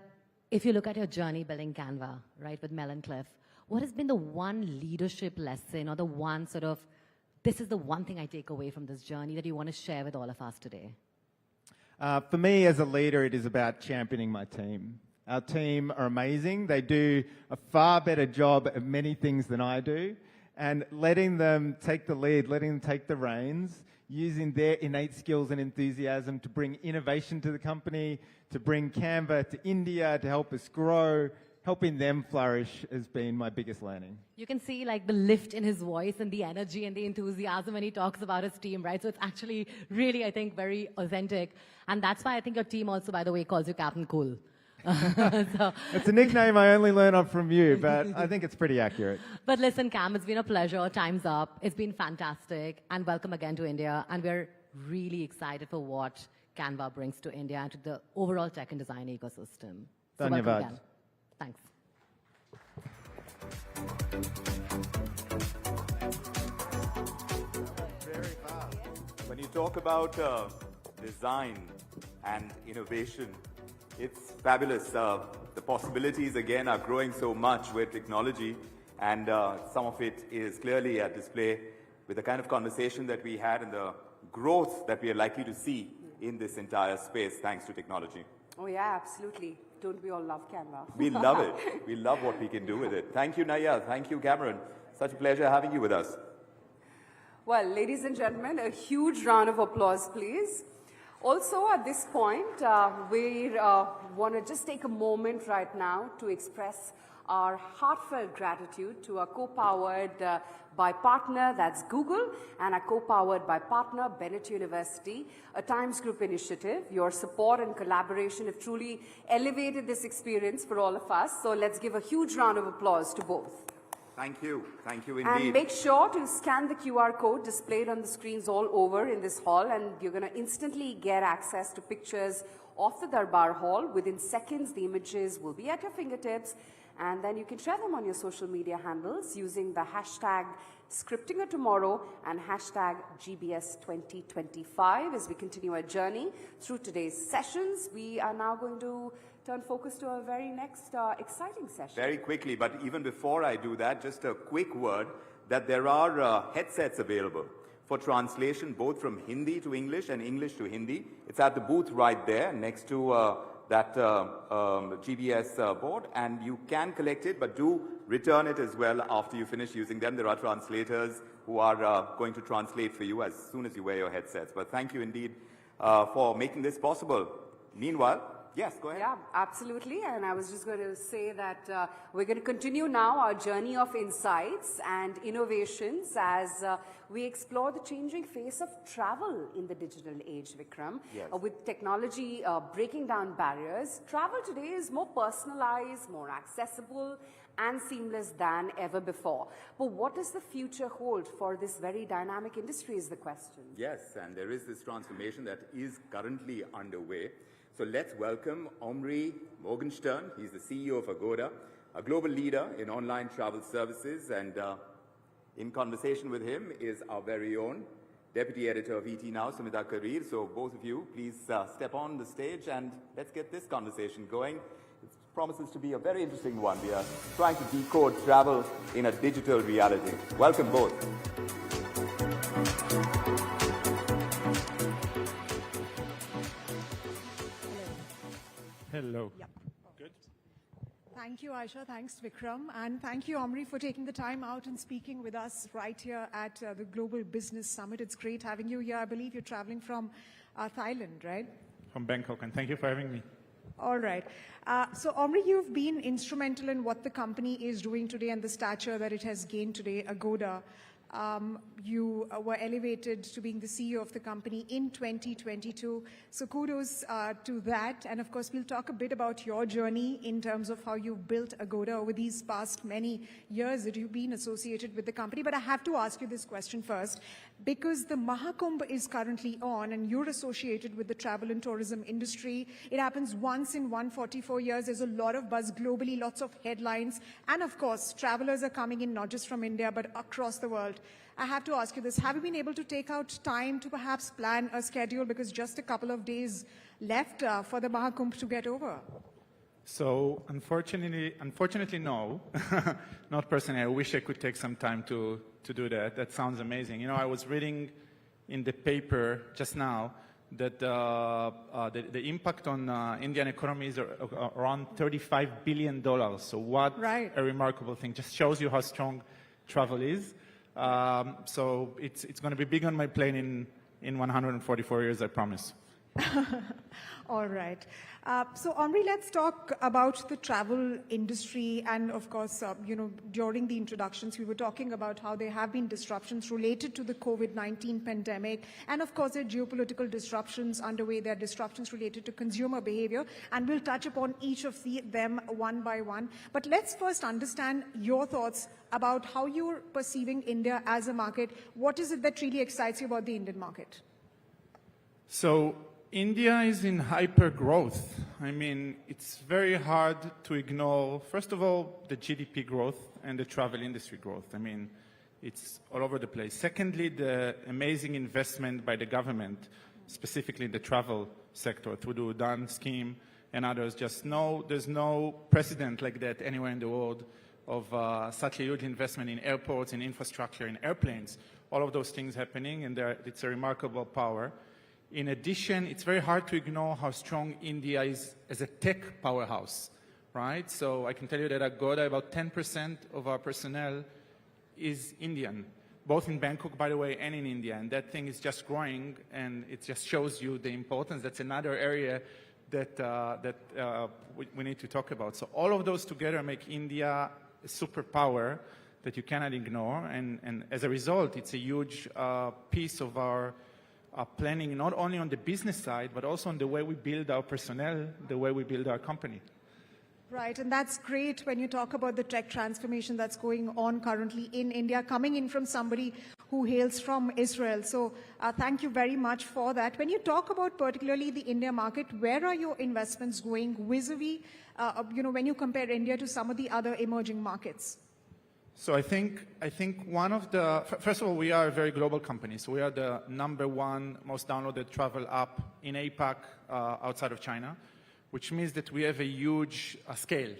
if you look at your journey building Canva, right, with Mel and Cliff, what has been the one leadership lesson or the one sort of, this is the one thing I take away from this journey that you want to share with all of us today? For me as a leader, it is about championing my team. Our team are amazing. They do a far better job at many things than I do. And letting them take the lead, letting them take the reins, using their innate skills and enthusiasm to bring innovation to the company, to bring Canva to India, to help us grow, helping them flourish has been my biggest learning. You can see like the lift in his voice and the energy and the enthusiasm when he talks about his team, right? So it's actually really, I think, very authentic. And that's why I think your team also, by the way, calls you Captain Cool. So. It's a nickname I only learned from you, but I think it's pretty accurate. But listen, Cam, it's been a pleasure. Time's up. It's been fantastic. And welcome again to India. And we're really excited for what Canva brings to India and to the overall tech and design ecosystem. So welcome again. Thanks. Very fast. When you talk about design and innovation, it's fabulous. The possibilities, again, are growing so much with technology, and some of it is clearly at display with the kind of conversation that we had and the growth that we are likely to see in this entire space thanks to technology. Oh, yeah, absolutely. Don't we all love Canva? We love it. We love what we can do with it. Thank you, Naya. Thank you, Cameron. Such a pleasure having you with us. Well, ladies and gentlemen, a huge round of applause, please. Also, at this point, we want to just take a moment right now to express our heartfelt gratitude to our co-powered by partner, that's Google, and our co-powered by partner, Bennett University, a Times Group initiative. Your support and collaboration have truly elevated this experience for all of us. So let's give a huge round of applause to both. Thank you. Thank you indeed. And make sure to scan the QR code displayed on the screens all over in this hall, and you're going to instantly get access to pictures of the Darbar Hall. Within seconds, the images will be at your fingertips, and then you can share them on your social media handles using the hashtag ScriptingATomorrow and hashtag GBS2025 as we continue our journey through today's sessions. We are now going to turn focus to our very next exciting session. Very quickly, but even before I do that, just a quick word that there are headsets available for translation both from Hindi to English and English to Hindi. It's at the booth right there next to that GBS board, and you can collect it, but do return it as well after you finish using them. There are translators who are going to translate for you as soon as you wear your headsets. But thank you indeed for making this possible. Meanwhile, Yes, go ahead. Yeah, absolutely. And I was just going to say that we're going to continue now our journey of insights and innovations as we explore the changing face of travel in the digital age, Vikram. Yes. With technology breaking down barriers, travel today is more personalized, more accessible, and seamless than ever before. But what does the future hold for this very dynamic industry is the question. Yes, and there is this transformation that is currently underway. So let's welcome Omri Morgenstern. He's the CEO of Agoda, a global leader in online travel services. And in conversation with him is our very own Deputy Editor of ET Now, Sumita Karir. So both of you, please step on the stage and let's get this conversation going. It promises to be a very interesting one. We are trying to decode travel in a digital reality. Welcome both. Hello. Yep. Good. Thank you, Aisha. Thanks, Vikram. And thank you, Omri, for taking the time out and speaking with us right here at the Global Business Summit. It's great having you here. I believe you're traveling from Thailand, right? From Bangkok, and thank you for having me. All right. So, Omri, you've been instrumental in what the company is doing today and the stature that it has gained today, Agoda. You were elevated to being the CEO of the company in 2022. So kudos to that. And of course, we'll talk a bit about your journey in terms of how you built Agoda over these past many years that you've been associated with the company. But I have to ask you this question first, because the Mahakumbh is currently on and you're associated with the travel and tourism industry. It happens once in 144 years. There's a lot of buzz globally, lots of headlines. And of course, travelers are coming in not just from India, but across the world. I have to ask you this. Have you been able to take out time to perhaps plan a schedule because just a couple of days left for the Mahakumbh to get over? So unfortunately, no. Not personally. I wish I could take some time to do that. That sounds amazing. You know, I was reading in the paper just now that the impact on Indian economy is around $35 billion. So what a remarkable thing. Just shows you how strong travel is. So it's going to be big on my plane in 144 years, I promise. All right. So, Omri, let's talk about the travel industry. And of course, you know, during the introductions, we were talking about how there have been disruptions related to the COVID-19 pandemic. And of course, there are geopolitical disruptions underway. There are disruptions related to consumer behavior. And we'll touch upon each of them one by one. But let's first understand your thoughts about how you're perceiving India as a market. What is it that really excites you about the Indian market? So India is in hyper growth. I mean, it's very hard to ignore, first of all, the GDP growth and the travel industry growth. I mean, it's all over the place. Secondly, the amazing investment by the government, specifically in the travel sector, through the Udan scheme and others. There's no precedent like that anywhere in the world of such a huge investment in airports, in infrastructure, in airplanes. All of those things happening, and it's a remarkable power. In addition, it's very hard to ignore how strong India is as a tech powerhouse, right? So I can tell you that at Agoda, about 10% of our personnel is Indian, both in Bangkok, by the way, and in India. And that thing is just growing, and it just shows you the importance. That's another area that we need to talk about. So all of those together make India a superpower that you cannot ignore. And as a result, it's a huge piece of our planning, not only on the business side, but also on the way we build our personnel, the way we build our company. Right, and that's great when you talk about the tech transformation that's going on currently in India, coming in from somebody who hails from Israel. So thank you very much for that. When you talk about particularly the India market, where are your investments going vis-a-vis, when you compare India to some of the other emerging markets? So I think one of the, first of all, we are a very global company. So we are the #1 most downloaded travel app in APAC outside of China, which means that we have a huge scale.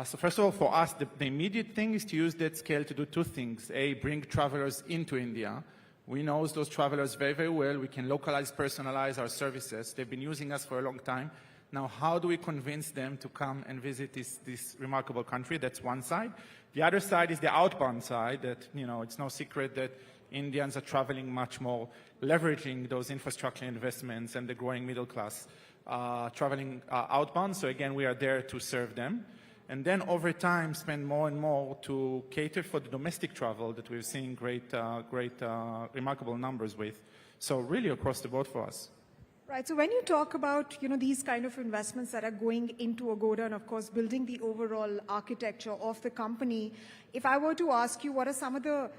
So first of all, for us, the immediate thing is to use that scale to do two things. A, bring travelers into India. We know those travelers very, very well. We can localize, personalize our services. They've been using us for a long time. Now, how do we convince them to come and visit this remarkable country? That's one side. The other side is the outbound side that, it's no secret that Indians are traveling much more, leveraging those infrastructure investments and the growing middle class traveling outbound. So again, we are there to serve them. And then over time, spend more and more to cater for the domestic travel that we're seeing great, remarkable numbers with. So really across the board for us. Right. So when you talk about, these kind of investments that are going into Agoda and, of course, building the overall architecture of the company, if I were to ask you what are some of the,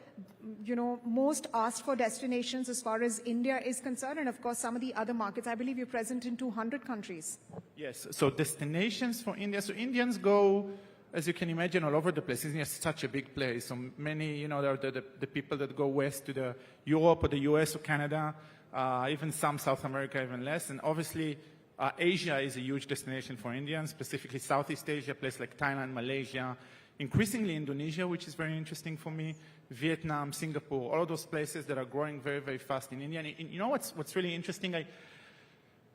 most asked for destinations as far as India is concerned, and, of course, some of the other markets, I believe you're present in 200 countries. Yes. So destinations for India. So Indians go, as you can imagine, all over the place. India is such a big place. So many, there are the people that go west to the Europe or the US or Canada. Even some South America, even less. And obviously, Asia is a huge destination for Indians, specifically Southeast Asia, places like Thailand, Malaysia, increasingly Indonesia, which is very interesting for me, Vietnam, Singapore, all of those places that are growing very, very fast in India. And you know what's really interesting?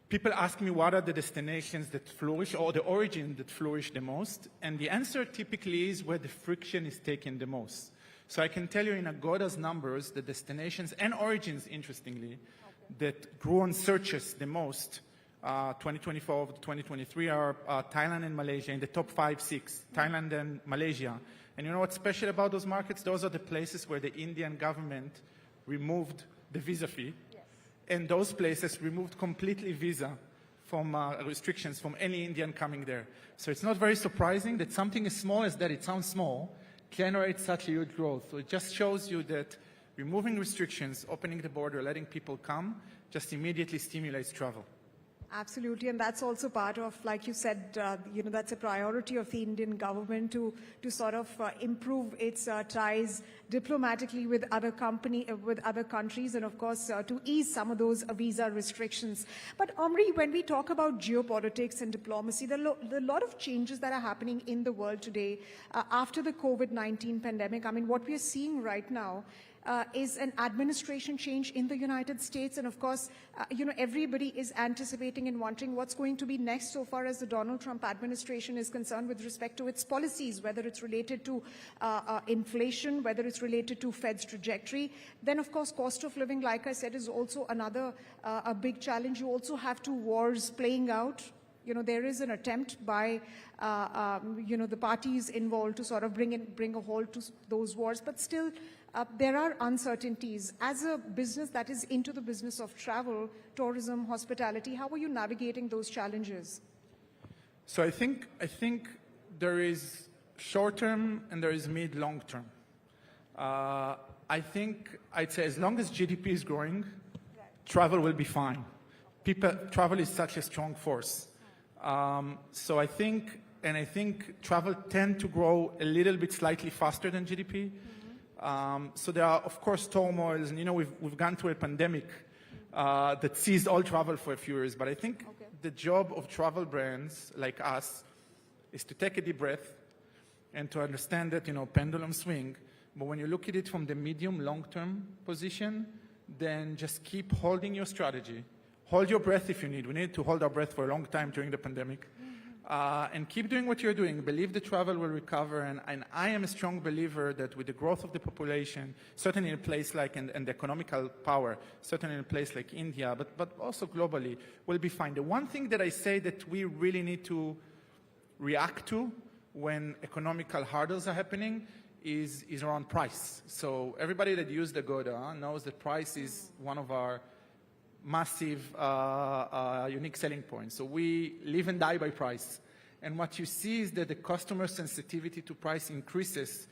People ask me what are the destinations that flourish or the origin that flourish the most. And the answer typically is where the friction is taken the most. So I can tell you in Agoda's numbers, the destinations and origins, interestingly, that grew on searches the most, 2024 to 2023, are Thailand and Malaysia in the top 5, 6, Thailand and Malaysia. And you know what's special about those markets? Those are the places where the Indian government removed the visa fee. Yes. And those places removed completely visa from restrictions from any Indian coming there. So it's not very surprising that something as small as that, it sounds small, generates such a huge growth. So it just shows you that removing restrictions, opening the border, letting people come, just immediately stimulates travel. Absolutely, and that's also part of, like you said, that's a priority of the Indian government to sort of improve its ties diplomatically with other countries, and of course to ease some of those visa restrictions. But Omri, when we talk about geopolitics and diplomacy, there are a lot of changes that are happening in the world today after the COVID-19 pandemic. I mean, what we are seeing right now is an administration change in the United States. And of course, everybody is anticipating and wondering what's going to be next so far as the Donald Trump administration is concerned with respect to its policies, whether it's related to inflation, whether it's related to Fed's trajectory. Then, of course, cost of living, like I said, is also another a big challenge. You also have two wars playing out. There is an attempt by, the parties involved to sort of bring a halt to those wars, but still, there are uncertainties. As a business that is into the business of travel, tourism, hospitality, how are you navigating those challenges? So I think there is short-term and there is mid-long-term. I'd say as long as GDP is growing, travel will be fine. Travel is such a strong force. So I think travel tend to grow a little bit slightly faster than GDP. So there are, of course, turmoils, and we've gone through a pandemic that seized all travel for a few years. But I think the job of travel brands like us is to take a deep breath and to understand that, pendulum swing. But when you look at it from the medium, long-term position, then just keep holding your strategy. Hold your breath if you need. We needed to hold our breath for a long time during the pandemic. And keep doing what you're doing. Believe the travel will recover. And I am a strong believer that with the growth of the population, certainly in a place like, and the economical power, certainly in a place like India, but also globally, we'll be fine. The one thing that I say that we really need to react to when economical hurdles are happening is around price. So everybody that used Agoda knows that price is one of our massive, unique selling points. So we live and die by price. And what you see is that the customer sensitivity to price increases.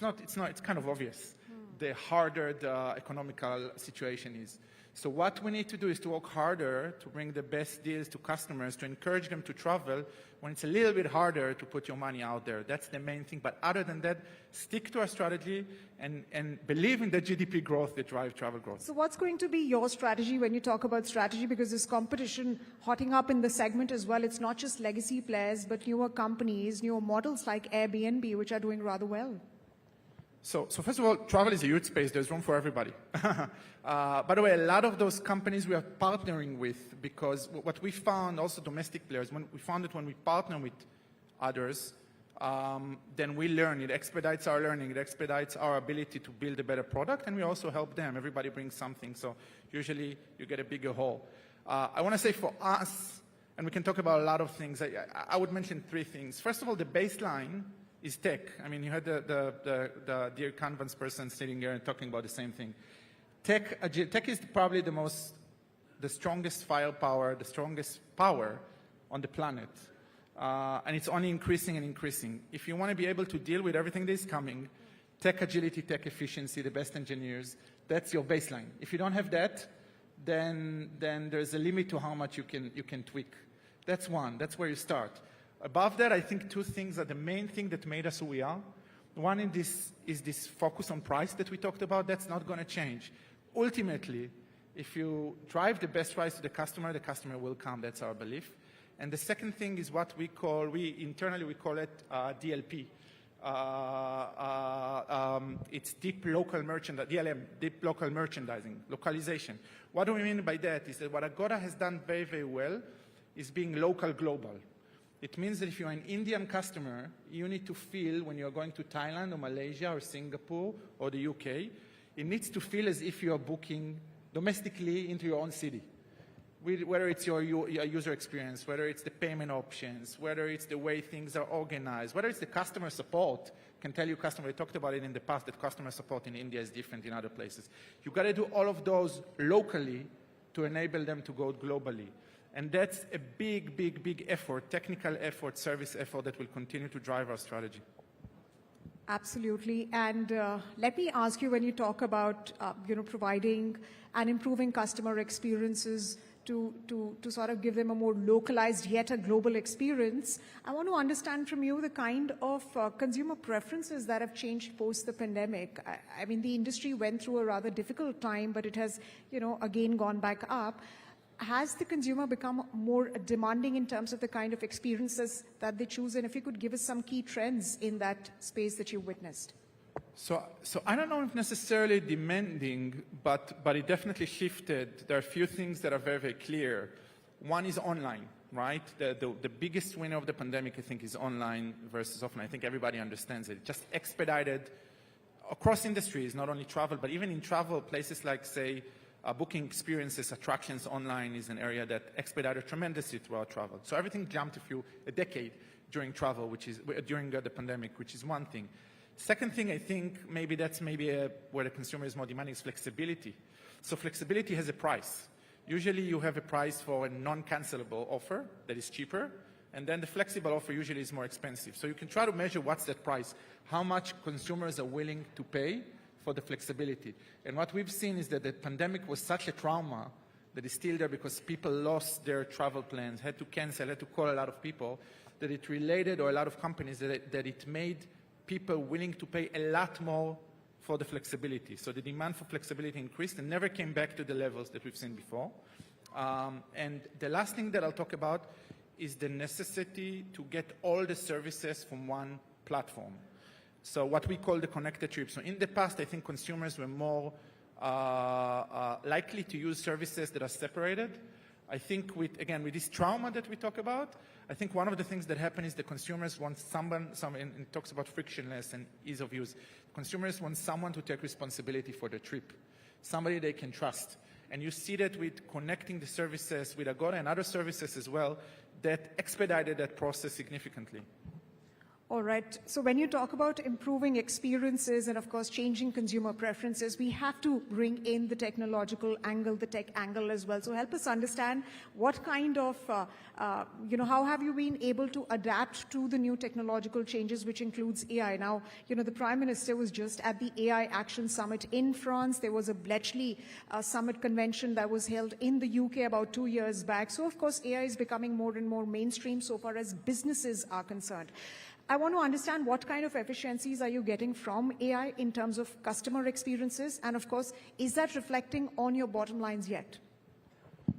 It's kind of obvious. The harder the economical situation is. So what we need to do is to work harder to bring the best deals to customers, to encourage them to travel when it's a little bit harder to put your money out there. That's the main thing. But other than that, stick to our strategy and believe in the GDP growth that drives travel growth. So what's going to be your strategy when you talk about strategy? Because there's competition hotting up in the segment as well. It's not just legacy players, but newer companies, newer models like Airbnb, which are doing rather well. So first of all, travel is a huge space. There's room for everybody. By the way, a lot of those companies we are partnering with, because what we found, also domestic players, when we partner with others, then we learn. It expedites our learning. It expedites our ability to build a better product, and we also help them. Everybody brings something, so usually you get a bigger haul. I want to say for us, And we can talk about a lot of things. I would mention 3 things. First of all, the baseline is tech. I mean, you had the dear Canvas person sitting here and talking about the same thing. Tech is probably the strongest firepower, the strongest power on the planet. And it's only increasing and increasing. If you want to be able to deal with everything that is coming, tech agility, tech efficiency, the best engineers, that's your baseline. If you don't have that, then there's a limit to how much you can tweak. That's one. That's where you start. Above that, I think 2 things are the main thing that made us who we are. One is this focus on price that we talked about. That's not going to change. Ultimately, if you drive the best price to the customer will come. That's our belief. And the second thing is what internally we call it DLP. It's deep local merchandising, DLM, deep local merchandising, localization. What do we mean by that? Is that what Agoda has done very, very well is being local global. It means that if you're an Indian customer, you need to feel when you're going to Thailand or Malaysia or Singapore or the UK, it needs to feel as if you're booking domestically into your own city. Whether it's your user experience, whether it's the payment options, whether it's the way things are organized, whether it's the customer support. I can tell you we talked about it in the past, that customer support in India is different in other places. You've got to do all of those locally to enable them to go globally. And that's a big, big, big effort, technical effort, service effort that will continue to drive our strategy. Absolutely. And let me ask you, when you talk about providing and improving customer experiences to sort of give them a more localized yet a global experience, I want to understand from you the kind of consumer preferences that have changed post the pandemic. I mean, the industry went through a rather difficult time, but it has, again gone back up. Has the consumer become more demanding in terms of the kind of experiences that they choose? And if you could give us some key trends in that space that you witnessed. So I don't know if necessarily demanding, but it definitely shifted. There are a few things that are very, very clear. One is online, right? The biggest winner of the pandemic, I think, is online versus offline. I think everybody understands it. It just expedited across industries, not only travel, but even in travel, places like, say, booking experiences, attractions online is an area that expedited tremendously throughout travel. So everything jumped a decade during travel, during the pandemic, which is one thing. Second thing, I think that's where the consumer is more demanding, is flexibility. So flexibility has a price. Usually you have a price for a non-cancelable offer that is cheaper, and then the flexible offer usually is more expensive. So you can try to measure what's that price, how much consumers are willing to pay for the flexibility. And what we've seen is that the pandemic was such a trauma that is still there because people lost their travel plans, had to cancel, had to call a lot of people, that it related, or a lot of companies, that it made people willing to pay a lot more for the flexibility. So the demand for flexibility increased and never came back to the levels that we've seen before. And the last thing that I'll talk about is the necessity to get all the services from one platform. So what we call the connected trip. So in the past, I think consumers were more likely to use services that are separated. I think with this trauma that we talk about, I think one of the things that happened is the consumers want and it talks about frictionless and ease of use. Consumers want someone to take responsibility for the trip, somebody they can trust. And you see that with connecting the services with Agoda and other services as well, that expedited that process significantly. All right. So when you talk about improving experiences and, of course, changing consumer preferences, we have to bring in the technological angle, the tech angle as well. So help us understand what kind of, how have you been able to adapt to the new technological changes, which includes AI? Now, the Prime Minister was just at the AI Action Summit in France. There was a Bletchley Summit convention that was held in the UK about 2 years back. So, of course, AI is becoming more and more mainstream so far as businesses are concerned. I want to understand what kind of efficiencies are you getting from AI in terms of customer experiences? And of course, is that reflecting on your bottom lines yet?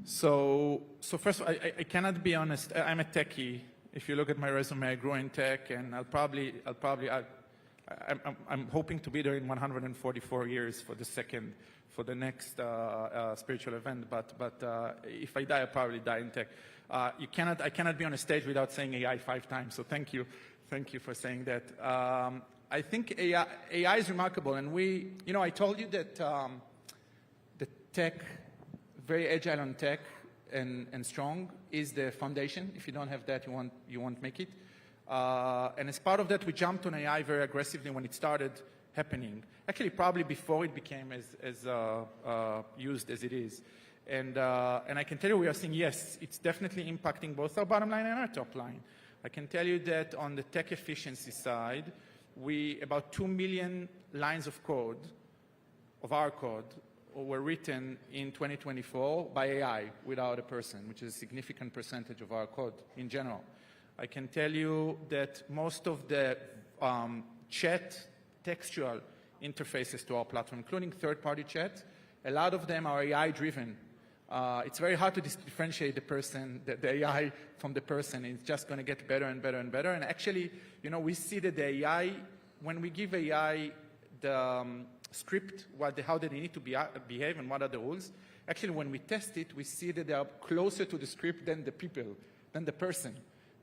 So first, I cannot be honest. I'm a techie. If you look at my resume, I grew in tech, and I'm hoping to be there in 144 years for the next spiritual event. But if I die, I'll probably die in tech. I cannot be on a stage without saying AI 5 times. So thank you. Thank you for saying that. I think AI is remarkable, and I told you that the tech, very agile on tech, and strong is the foundation. If you don't have that, you won't make it. And as part of that, we jumped on AI very aggressively when it started happening. Actually, probably before it became as used as it is. And I can tell you, we are seeing, yes, it's definitely impacting both our bottom line and our top line. I can tell you that on the tech efficiency side, about 2 million lines of code, of our code, were written in 2024 by AI without a person, which is a significant percentage of our code in general. I can tell you that most of the chat textual interfaces to our platform, including third-party chat, a lot of them are AI-driven. It's very hard to differentiate the AI from the person. It's just going to get better and better and better. And actually, we see that the AI, when we give AI the script, how they need to behave and what are the rules, actually, when we test it, we see that they are closer to the script than the people, than the person.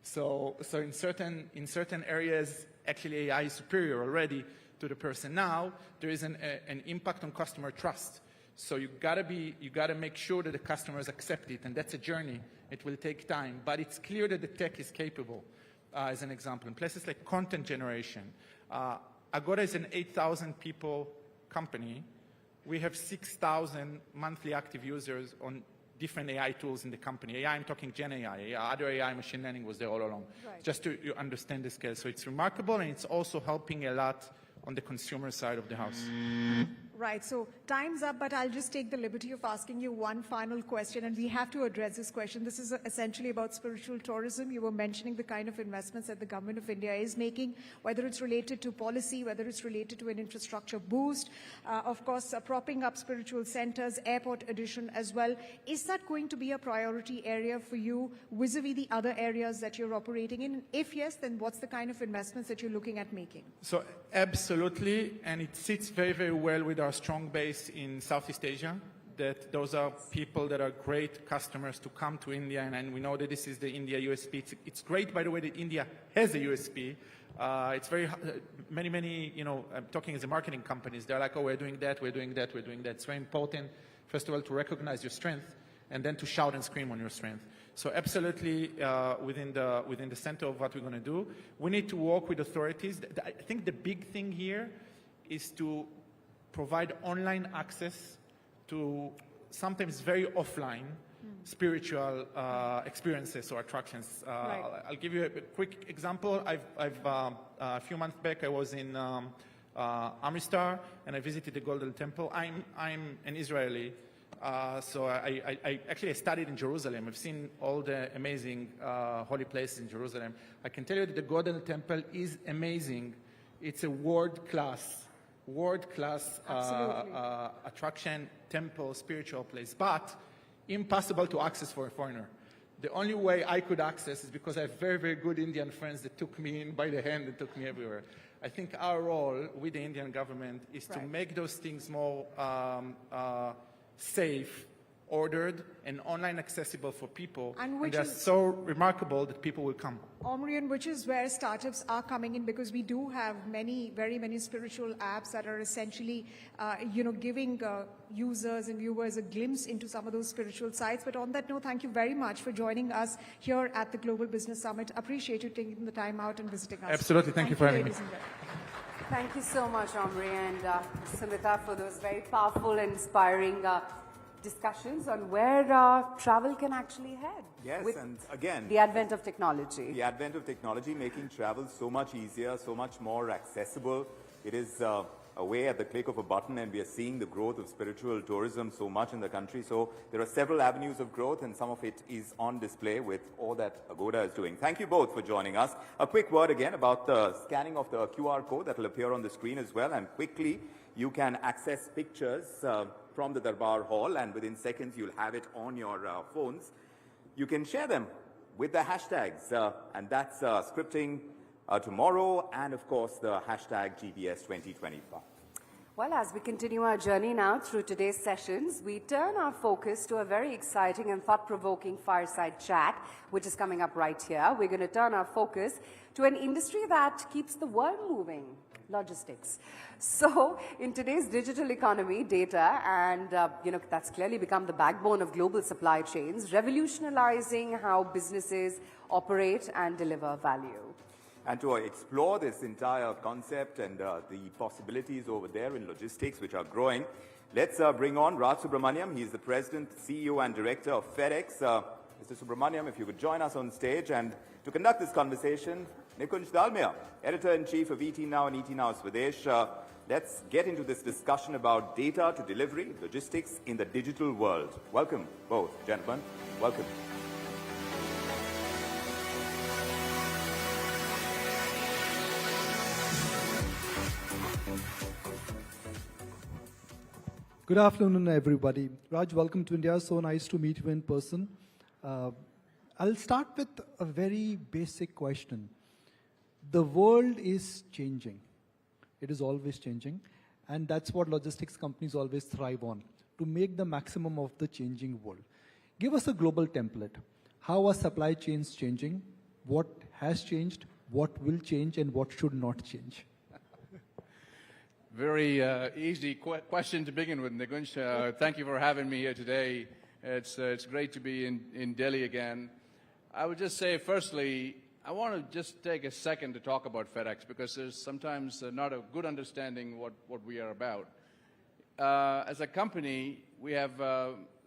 So in certain areas, actually AI is superior already to the person. Now there is an impact on customer trust. So you gotta make sure that the customers accept it, and that's a journey. It will take time, but it's clear that the tech is capable. As an example, in places like content generation, Agoda is an 8,000 people company. We have 6,000 monthly active users on different AI tools in the company. AI, I'm talking Gen AI. Other AI, machine learning was there all along. Right. Just to understand the scale. So it's remarkable, and it's also helping a lot on the consumer side of the house. Right, so time's up, but I'll just take the liberty of asking you one final question, and we have to address this question. This is essentially about spiritual tourism. You were mentioning the kind of investments that the government of India is making, whether it's related to policy, whether it's related to an infrastructure boost, of course, propping up spiritual centers, airport addition as well. Is that going to be a priority area for you vis-a-vis the other areas that you're operating in? If yes, then what's the kind of investments that you're looking at making? So absolutely, and it sits very, very well with our strong base in Southeast Asia, that those are people that are great customers to come to India, and we know that this is the India USP. It's great, by the way, that India has a USP. It's very, many, I'm talking as a marketing companies, they're like, oh, we're doing that, we're doing that, we're doing that. It's very important, first of all, to recognize your strength, and then to shout and scream on your strength. So absolutely within the center of what we're going to do. We need to work with authorities. I think the big thing here is to provide online access to sometimes very offline spiritual experiences or attractions. Right. I'll give you a quick example. A few months back, I was in Amritsar, and I visited the Golden Temple. I'm an Israeli. So I actually studied in Jerusalem. I've seen all the amazing holy places in Jerusalem. I can tell you that the Golden Temple is amazing. It's a world-class attraction, temple, spiritual place, but impossible to access for a foreigner. The only way I could access is because I have very, very good Indian friends that took me in by the hand and took me everywhere. I think our role with the Indian government is to make those things more safe, ordered, and online accessible for people. And they're so remarkable that people will come. Omri, and which is where startups are coming in, because we do have very many spiritual apps that are essentially, giving users and viewers a glimpse into some of those spiritual sites. But on that note, thank you very much for joining us here at the Global Business Summit. Appreciate you taking the time out and visiting us. Absolutely. Thank you for having me. Thank you so much, Omri and Sumita, for those very powerful and inspiring discussions on where travel can actually head. Yes, and again, the advent of technology. The advent of technology making travel so much easier, so much more accessible. It is away at the click of a button, and we are seeing the growth of spiritual tourism so much in the country. So there are several avenues of growth, and some of it is on display with all that Agoda is doing. Thank you both for joining us. A quick word again about the scanning of the QR code that will appear on the screen as well, and quickly you can access pictures from the Darbar Hall, and within seconds you'll have it on your phones. You can share them with the hashtags, and that's scripting tomorrow, and of course the hashtag GBS 2025. Well, as we continue our journey now through today's sessions, we turn our focus to a very exciting and thought-provoking fireside chat, which is coming up right here. We're going to turn our focus to an industry that keeps the world moving. logistics. So in today's digital economy, data and that's clearly become the backbone of global supply chains, revolutionizing how businesses operate and deliver value. And to explore this entire concept and the possibilities over there in logistics, which are growing, let's bring on Raj Subramaniam. He's the President, CEO and Director of FedEx. Mr. Subramaniam, if you would join us on stage. And to conduct this conversation, Nikunj Dalmia, Editor-in-Chief of ET Now and ET Now Swadesh. Let's get into this discussion about data to delivery, logistics in the digital world. Welcome, both gentlemen. Welcome. Good afternoon, everybody. Raj, welcome to India. So nice to meet you in person. I'll start with a very basic question. The world is changing. It is always changing. And that's what logistics companies always thrive on, to make the maximum of the changing world. Give us a global template. How are supply chains changing? What has changed? What will change? And what should not change? Very easy question to begin with, Nikunj. Thank you for having me here today. It's great to be in Delhi again. I would just say, firstly, I want to just take a second to talk about FedEx because there's sometimes not a good understanding what we are about. As a company, we have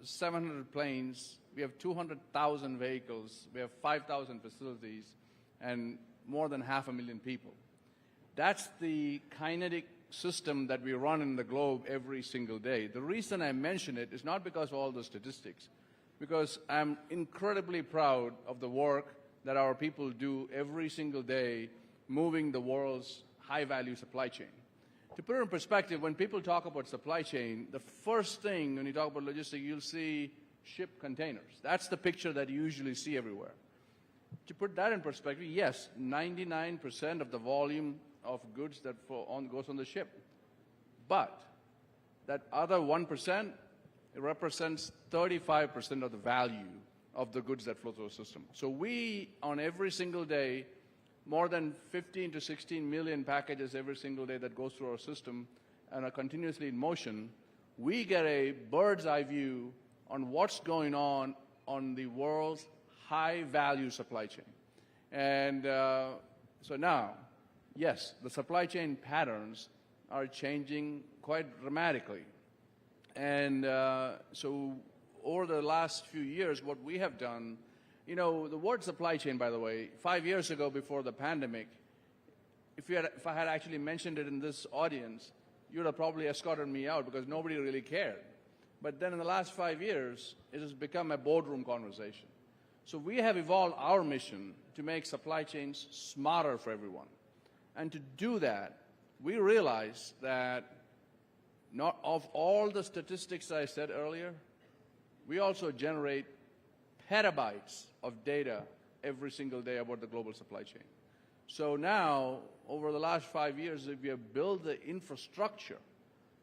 700 planes, we have 200,000 vehicles, we have 5,000 facilities, and more than 500,000 people. That's the kinetic system that we run in the globe every single day. The reason I mention it is not because of all the statistics, because I'm incredibly proud of the work that our people do every single day moving the world's high-value supply chain. To put it in perspective, when people talk about supply chain, the first thing when you talk about logistics, you'll see ship containers. That's the picture that you usually see everywhere. To put that in perspective, yes, 99% of the volume of goods that goes on the ship. But that other 1%, it represents 35% of the value of the goods that flow through the system. So we, on every single day, more than 15 to 16 million packages every single day that goes through our system and are continuously in motion, we get a bird's eye view on what's going on the world's high-value supply chain. And so now, yes, the supply chain patterns are changing quite dramatically. And so over the last few years, what we have done, the word supply chain, by the way, 5 years ago before the pandemic, if I had actually mentioned it in this audience, you would have probably escorted me out because nobody really cared. But then in the last 5 years, it has become a boardroom conversation. So we have evolved our mission to make supply chains smarter for everyone. And to do that, we realize that not of all the statistics I said earlier, we also generate petabytes of data every single day about the global supply chain. So now, over the last 5 years, we have built the infrastructure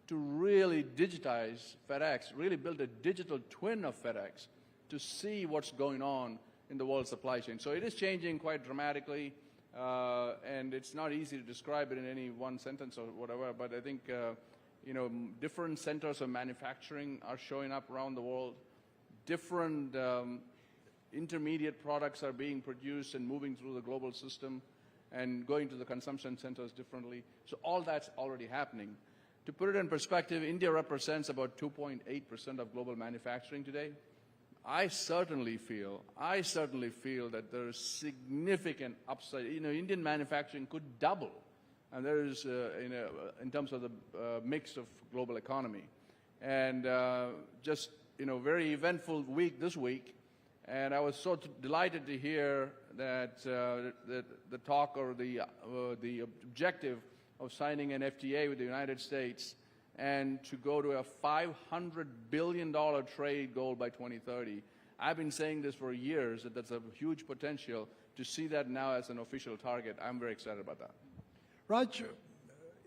to really digitize FedEx, really build a digital twin of FedEx to see what's going on in the world supply chain. So it is changing quite dramatically, and it's not easy to describe it in any one sentence or whatever, but I think different centers of manufacturing are showing up around the world. Different intermediate products are being produced and moving through the global system and going to the consumption centers differently. So all that's already happening. To put it in perspective, India represents about 2.8% of global manufacturing today. I certainly feel that there is significant upside. Indian manufacturing could double, and there is, in terms of the mix of global economy. And very eventful week this week, and I was so delighted to hear that the talk or the objective of signing an FTA with the United States and to go to a $500 billion trade goal by 2030. I've been saying this for years, that that's a huge potential. To see that now as an official target, I'm very excited about that. Raj,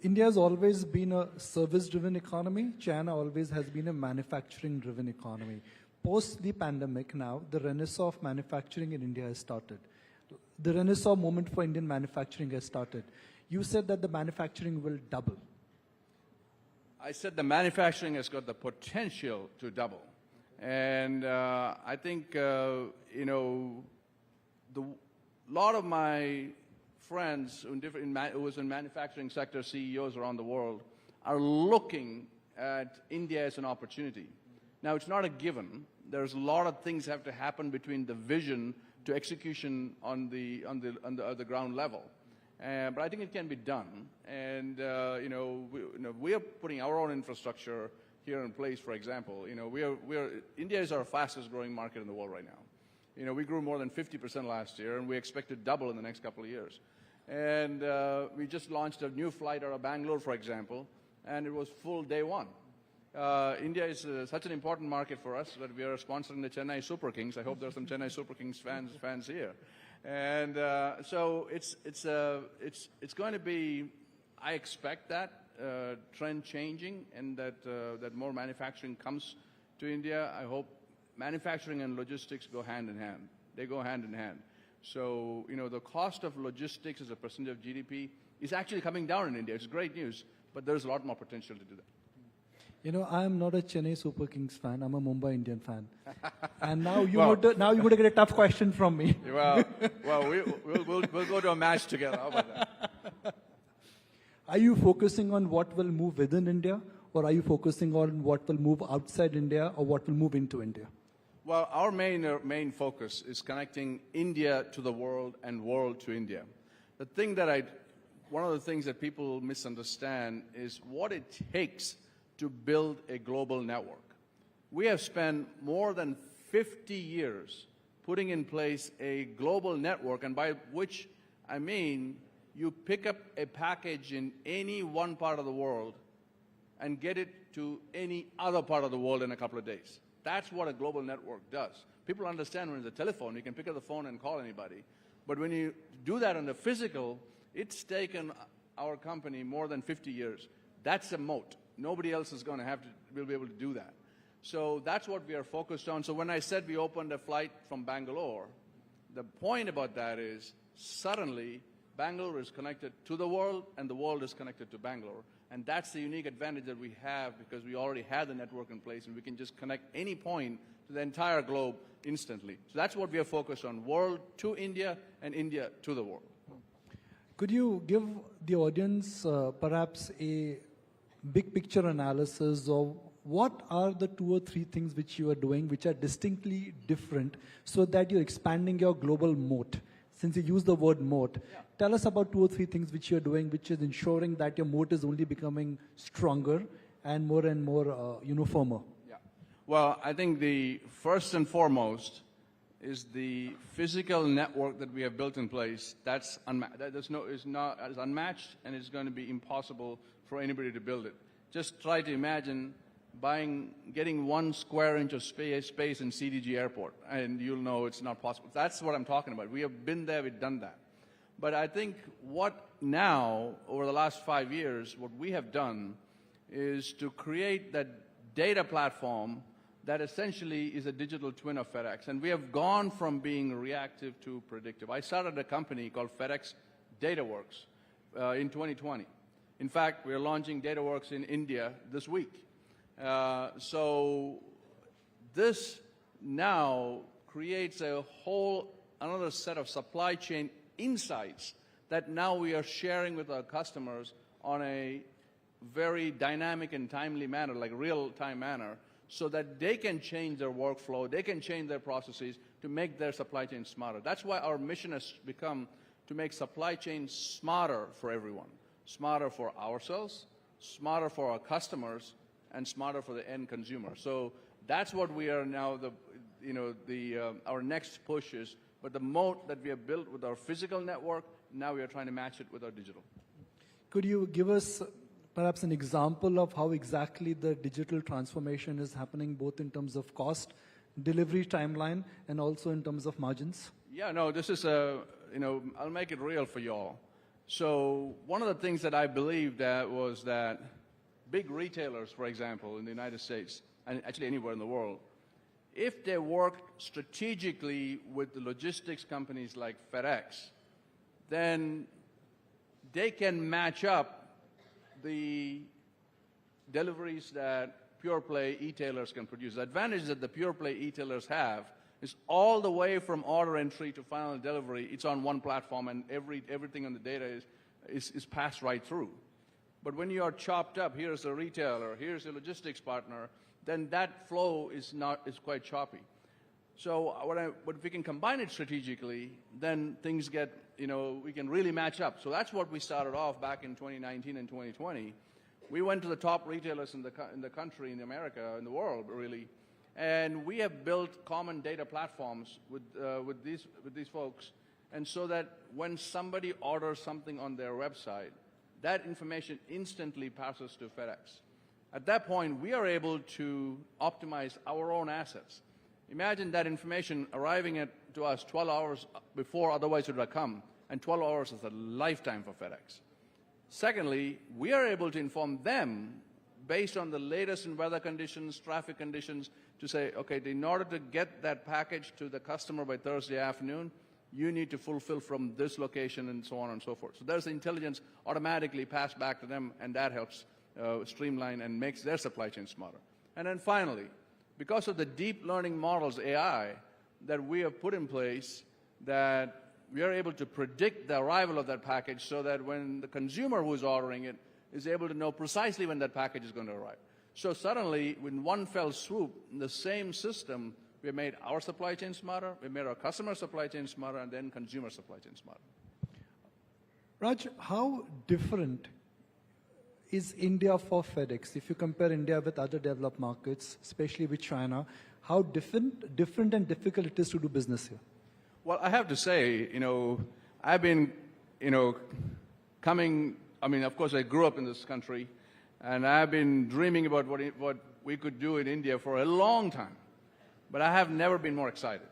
India has always been a service-driven economy. China always has been a manufacturing-driven economy. Post the pandemic now, the renaissance of manufacturing in India has started. The renaissance moment for Indian manufacturing has started. You said that the manufacturing will double. I said the manufacturing has got the potential to double. And I think, you know, a lot of my friends who was in manufacturing sector, CEOs around the world, are looking at India as an opportunity. Now, it's not a given. There's a lot of things have to happen between the vision to execution on the ground level. But I think it can be done. And, we are putting our own infrastructure here in place, for example. You know, India is our fastest growing market in the world right now. You know, we grew more than 50% last year, and we expect to double in the next couple of years. And we just launched a new flight out of Bangalore, for example, and it was full day one. India is such an important market for us that we are sponsoring the Chennai Super Kings. I hope there are some Chennai Super Kings fans here. And so it's going to be, I expect that trend changing, and that more manufacturing comes to India. I hope manufacturing and logistics go hand in hand. They go hand in hand. So, you know, the cost of logistics as a percentage of GDP is actually coming down in India. It's great news, but there's a lot more potential to do that. You know, I'm not a Chennai Super Kings fan. I'm a Mumbai Indian fan. And now you're going to get a tough question from me. Well, we'll go to a match together. How about that? Are you focusing on what will move within India, or are you focusing on what will move outside India, or what will move into India? Well, our main focus is connecting India to the world and world to India. One of the things that people misunderstand is what it takes to build a global network. We have spent more than 50 years putting in place a global network, and by which I mean you pick up a package in any one part of the world and get it to any other part of the world in a couple of days. That's what a global network does. People understand when it's a telephone, you can pick up the phone and call anybody. But when you do that on the physical, it's taken our company more than 50 years. That's a moat. Nobody else is going to will be able to do that. So that's what we are focused on. So when I said we opened a flight from Bangalore, the point about that is suddenly Bangalore is connected to the world and the world is connected to Bangalore. And that's the unique advantage that we have because we already had the network in place and we can just connect any point to the entire globe instantly. So that's what we are focused on, world to India and India to the world. Could you give the audience perhaps a big picture analysis of what are the 2 or 3 things which you are doing which are distinctly different so that you're expanding your global moat? Since you use the word moat, tell us about 2 or 3 things which you're doing which is ensuring that your moat is only becoming stronger and more firmer. Yeah. Well, I think the first and foremost is the physical network that we have built in place. That's unmatched, and it's going to be impossible for anybody to build it. Just try to imagine getting 1 square inch of space in CDG Airport, and you'll know it's not possible. That's what I'm talking about. We have been there, we've done that. But I think what now, over the last 5 years, what we have done is to create that data platform that essentially is a digital twin of FedEx. And we have gone from being reactive to predictive. I started a company called FedEx DataWorks in 2020. In fact, we're launching DataWorks in India this week. So this now creates another set of supply chain insights that now we are sharing with our customers on a very dynamic and timely manner, like real-time manner, so that they can change their workflow, they can change their processes to make their supply chain smarter. That's why our mission has become to make supply chain smarter for everyone. Smarter for ourselves, smarter for our customers, and smarter for the end consumer. So that's what we are now, our next push is, but the moat that we have built with our physical network, now we are trying to match it with our digital. Could you give us perhaps an example of how exactly the digital transformation is happening, both in terms of cost, delivery timeline, and also in terms of margins? Yeah, no, this is I'll make it real for y'all. So one of the things that I believed was that big retailers, for example, in the United States, and actually anywhere in the world, if they worked strategically with the logistics companies like FedEx, then they can match up the deliveries that pure play e-tailers can produce. The advantage that the pure play e-tailers have is all the way from order entry to final delivery, it's on one platform, and everything on the data is passed right through. But when you are chopped up, here's a retailer, here's a logistics partner, then that flow is quite choppy. So but if we can combine it strategically, then things get, we can really match up. So that's what we started off back in 2019 and 2020. We went to the top retailers in the country, in America, in the world, really, and we have built common data platforms with these folks, and so that when somebody orders something on their website, that information instantly passes to FedEx. At that point, we are able to optimize our own assets. Imagine that information arriving to us 12 hours before otherwise it would have come, and 12 hours is a lifetime for FedEx. Secondly, we are able to inform them based on the latest in weather conditions, traffic conditions, to say, okay, in order to get that package to the customer by Thursday afternoon, you need to fulfill from this location, and so on and so forth. So there's the intelligence automatically passed back to them, and that helps streamline and makes their supply chain smarter. And then finally, because of the deep learning models, AI, that we have put in place, that we are able to predict the arrival of that package so that when the consumer who is ordering it is able to know precisely when that package is going to arrive. So suddenly, in one fell swoop, in the same system, we have made our supply chain smarter, we made our customer supply chain smarter, and then consumer supply chain smarter. Raj, how different is India for FedEx? If you compare India with other developed markets, especially with China, how different and difficult it is to do business here? Well, I have to say, I've been, coming, of course, I grew up in this country, and I've been dreaming about what we could do in India for a long time. But I have never been more excited.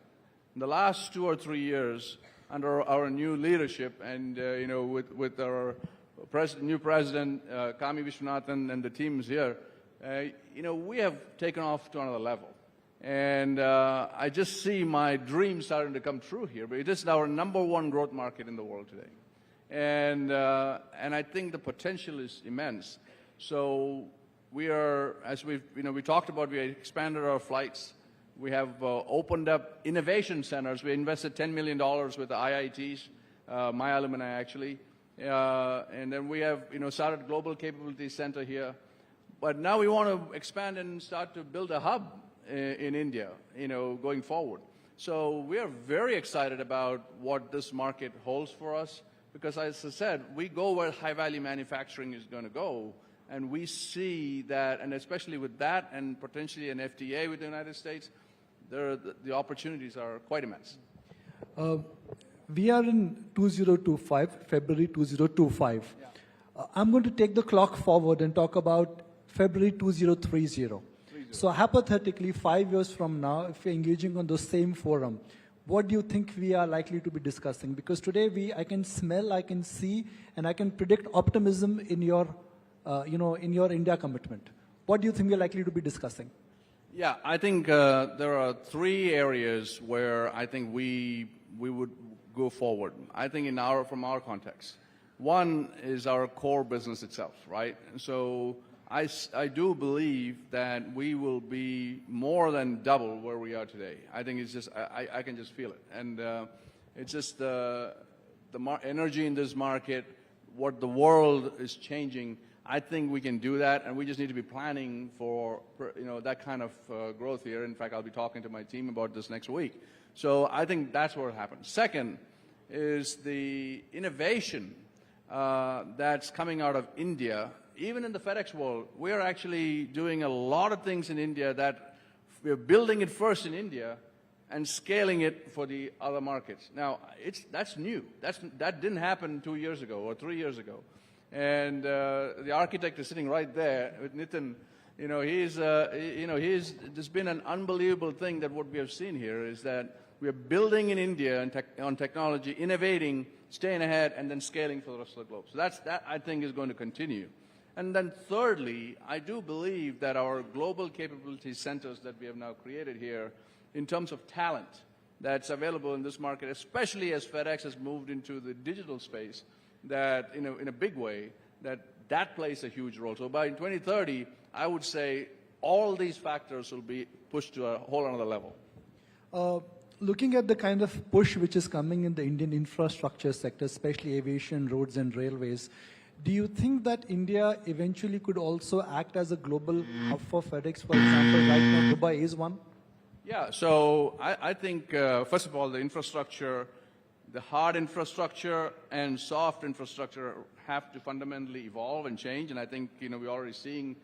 In the last 2 or 3 years, under our new leadership, and with our new president, Kami Vishwanathan, and the teams here, we have taken off to another level. And I just see my dreams starting to come true here. But it is our #1 growth market in the world today. And I think the potential is immense. So we are, as we talked about, we expanded our flights. We have opened up innovation centers. We invested $10 million with the IITs, my alumni actually. And then we have started Global Capability Center here. But now we want to expand and start to build a hub in India, going forward. So we are very excited about what this market holds for us, because as I said, we go where high-value manufacturing is going to go, and we see that, and especially with that and potentially an FTA with the United States, the opportunities are quite immense. We are in 2025, February 2025. Yeah. I'm going to take the clock forward and talk about February 2030. So hypothetically, 5 years from now, if we're engaging on the same forum, what do you think we are likely to be discussing? Because today I can smell, I can see, and I can predict optimism in your, in your India commitment. What do you think we're likely to be discussing? Yeah, I think there are 3 areas where I think we would go forward. I think from our context. One is our core business itself, right? So I do believe that we will be more than double where we are today. I think it's just, I can just feel it. And it's just the energy in this market, what the world is changing. I think we can do that, and we just need to be planning for that kind of growth here. In fact, I'll be talking to my team about this next week. So I think that's what happens. Second is the innovation that's coming out of India. Even in the FedEx world, we are actually doing a lot of things in India that we're building it first in India and scaling it for the other markets. Now, that's new. That didn't happen 2 years ago or 3 years ago. And the architect is sitting right there with Nitin. There's been an unbelievable thing that what we have seen here is that we are building in India on technology, innovating, staying ahead, and then scaling for the rest of the globe. So that I think is going to continue. And then thirdly, I do believe that our global capability centers that we have now created here, in terms of talent that's available in this market, especially as FedEx has moved into the digital space, that in a big way, that plays a huge role. So by 2030, I would say all these factors will be pushed to a whole another level. Looking at the kind of push which is coming in the Indian infrastructure sector, especially aviation, roads and railways, do you think that India eventually could also act as a global hub for FedEx? For example, right now Dubai is one. Yeah, so I think, first of all, the infrastructure, the hard infrastructure and soft infrastructure have to fundamentally evolve and change, and I think, we're already seeing,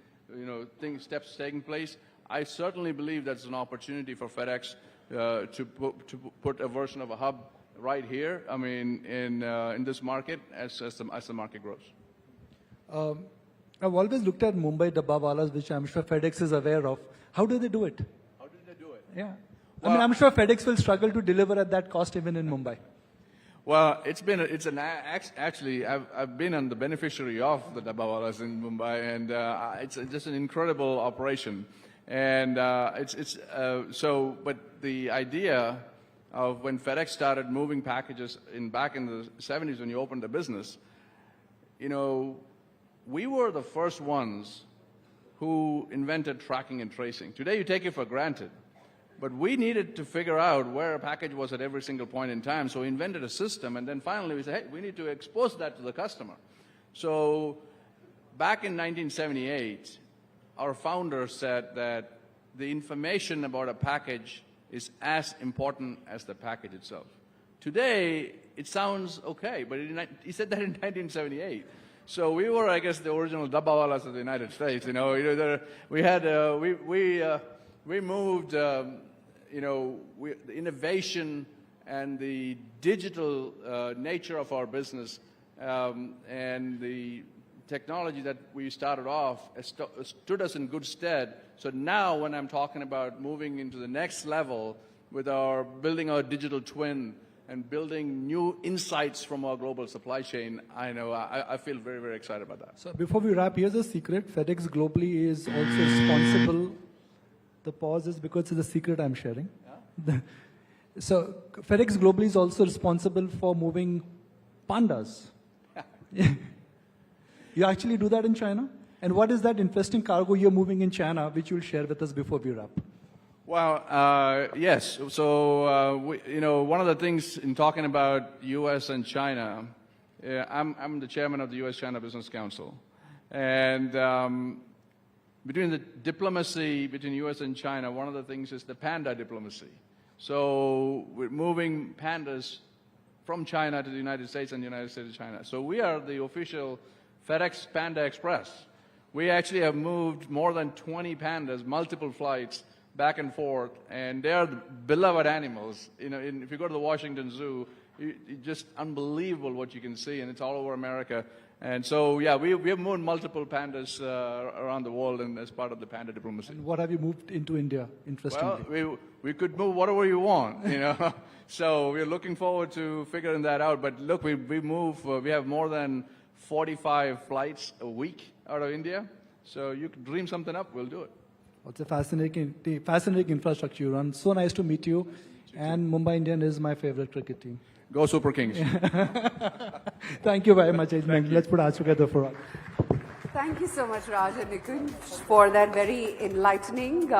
steps taking place. I certainly believe that's an opportunity for FedEx to put a version of a hub right here, in this market as the market grows. I've always looked at Mumbai Dabbawalas, which I'm sure FedEx is aware of. How do they do it? How do they do it? Yeah. I'm sure FedEx will struggle to deliver at that cost even in Mumbai. Well, actually, I've been the beneficiary of the Dabbawalas in Mumbai, and it's just an incredible operation. And but the idea of when FedEx started moving packages back in the 70s when you opened the business, we were the first ones who invented tracking and tracing. Today you take it for granted. But we needed to figure out where a package was at every single point in time, so we invented a system, and then finally we said, hey, we need to expose that to the customer. So back in 1978, our founder said that the information about a package is as important as the package itself. Today, it sounds okay, but he said that in 1978. So we were, I guess, the original Dabbawalas of the United States. We moved, the innovation and the digital nature of our business and the technology that we started off stood us in good stead. So now when I'm talking about moving into the next level with building our digital twin and building new insights from our global supply chain, I feel very, very excited about that. So before we wrap, here's a secret. FedEx globally is also responsible. The pause is because it's a secret I'm sharing. Yeah? So FedEx globally is also responsible for moving pandas. You actually do that in China? And what is that interesting cargo you're moving in China, which you'll share with us before we wrap? Well, yes. So, one of the things in talking about U.S. and China, I'm the chairman of the U.S.-China Business Council. And between the diplomacy between U.S. and China, one of the things is the panda diplomacy. So we're moving pandas from China to the United States and the United States to China. So we are the official FedEx Panda Express. We actually have moved more than 20 pandas, multiple flights, back and forth, and they are the beloved animals. If you go to the Washington Zoo, it's just unbelievable what you can see, and it's all over America. And so, yeah, we have moved multiple pandas around the world, and as part of the panda diplomacy. And what have you moved into India, interestingly? Well, we could move whatever you want, So we're looking forward to figuring that out. But look, we have more than 45 flights a week out of India. So you can dream something up, we'll do it. It's a fascinating infrastructure you run. So nice to meet you. And Mumbai Indian is my favorite cricket team. Go Super Kings. Thank you very much. Let's put our hands together for all. Thank you so much, Raj and Nikunj, for that very enlightening,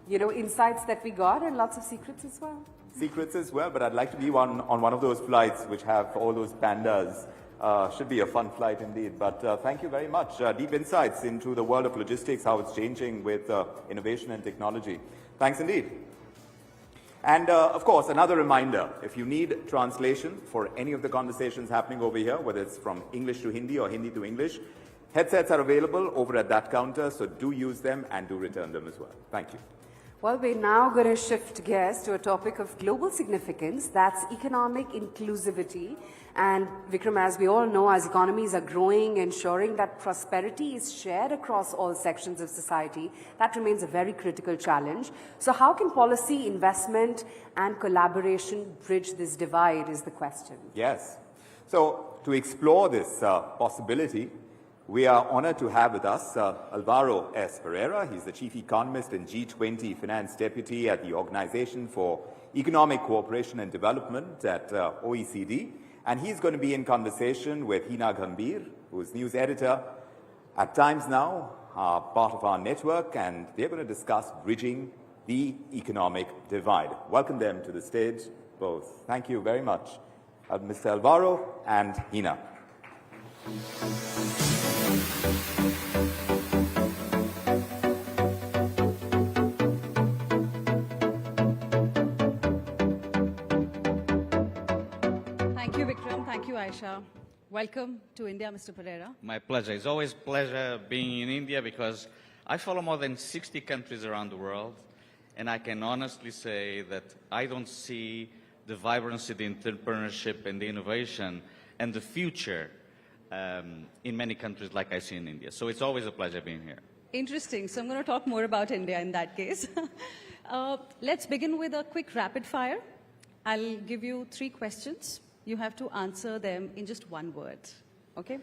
insights that we got, and lots of secrets as well. Secrets as well, but I'd like to be on one of those flights which have all those pandas. Should be a fun flight indeed. But thank you very much. Deep insights into the world of logistics, how it's changing with innovation and technology. Thanks indeed. And of course, another reminder, if you need translation for any of the conversations happening over here, whether it's from English to Hindi or Hindi to English, headsets are available over at that counter, so do use them and do return them as well. Thank you. Well, we're now going to shift gears to a topic of global significance, that's economic inclusivity. And Vikram, as we all know, as economies are growing, ensuring that prosperity is shared across all sections of society, that remains a very critical challenge. So how can policy, investment and collaboration bridge this divide is the question. Yes. So to explore this possibility, we are honored to have with us Alvaro S. Pereira. He's the Chief Economist and G20 Finance Deputy at the Organization for Economic Cooperation and Development at OECD. And he's going to be in conversation with Hina Gambhir, who is news editor at Times Now, part of our network, and they're going to discuss bridging the economic divide. Welcome them to the stage, both. Thank you very much, Mr. Alvaro and Hina. Thank you, Vikram. Thank you, Aisha. Welcome to India, Mr. Pereira. My pleasure. It's always a pleasure being in India because I follow more than 60 countries around the world, and I can honestly say that I don't see the vibrancy, the entrepreneurship, and the innovation and the future in many countries like I see in India. So it's always a pleasure being here. Interesting. So I'm going to talk more about India in that case. Let's begin with a quick rapid fire. I'll give you 3 questions. You have to answer them in just one word, okay?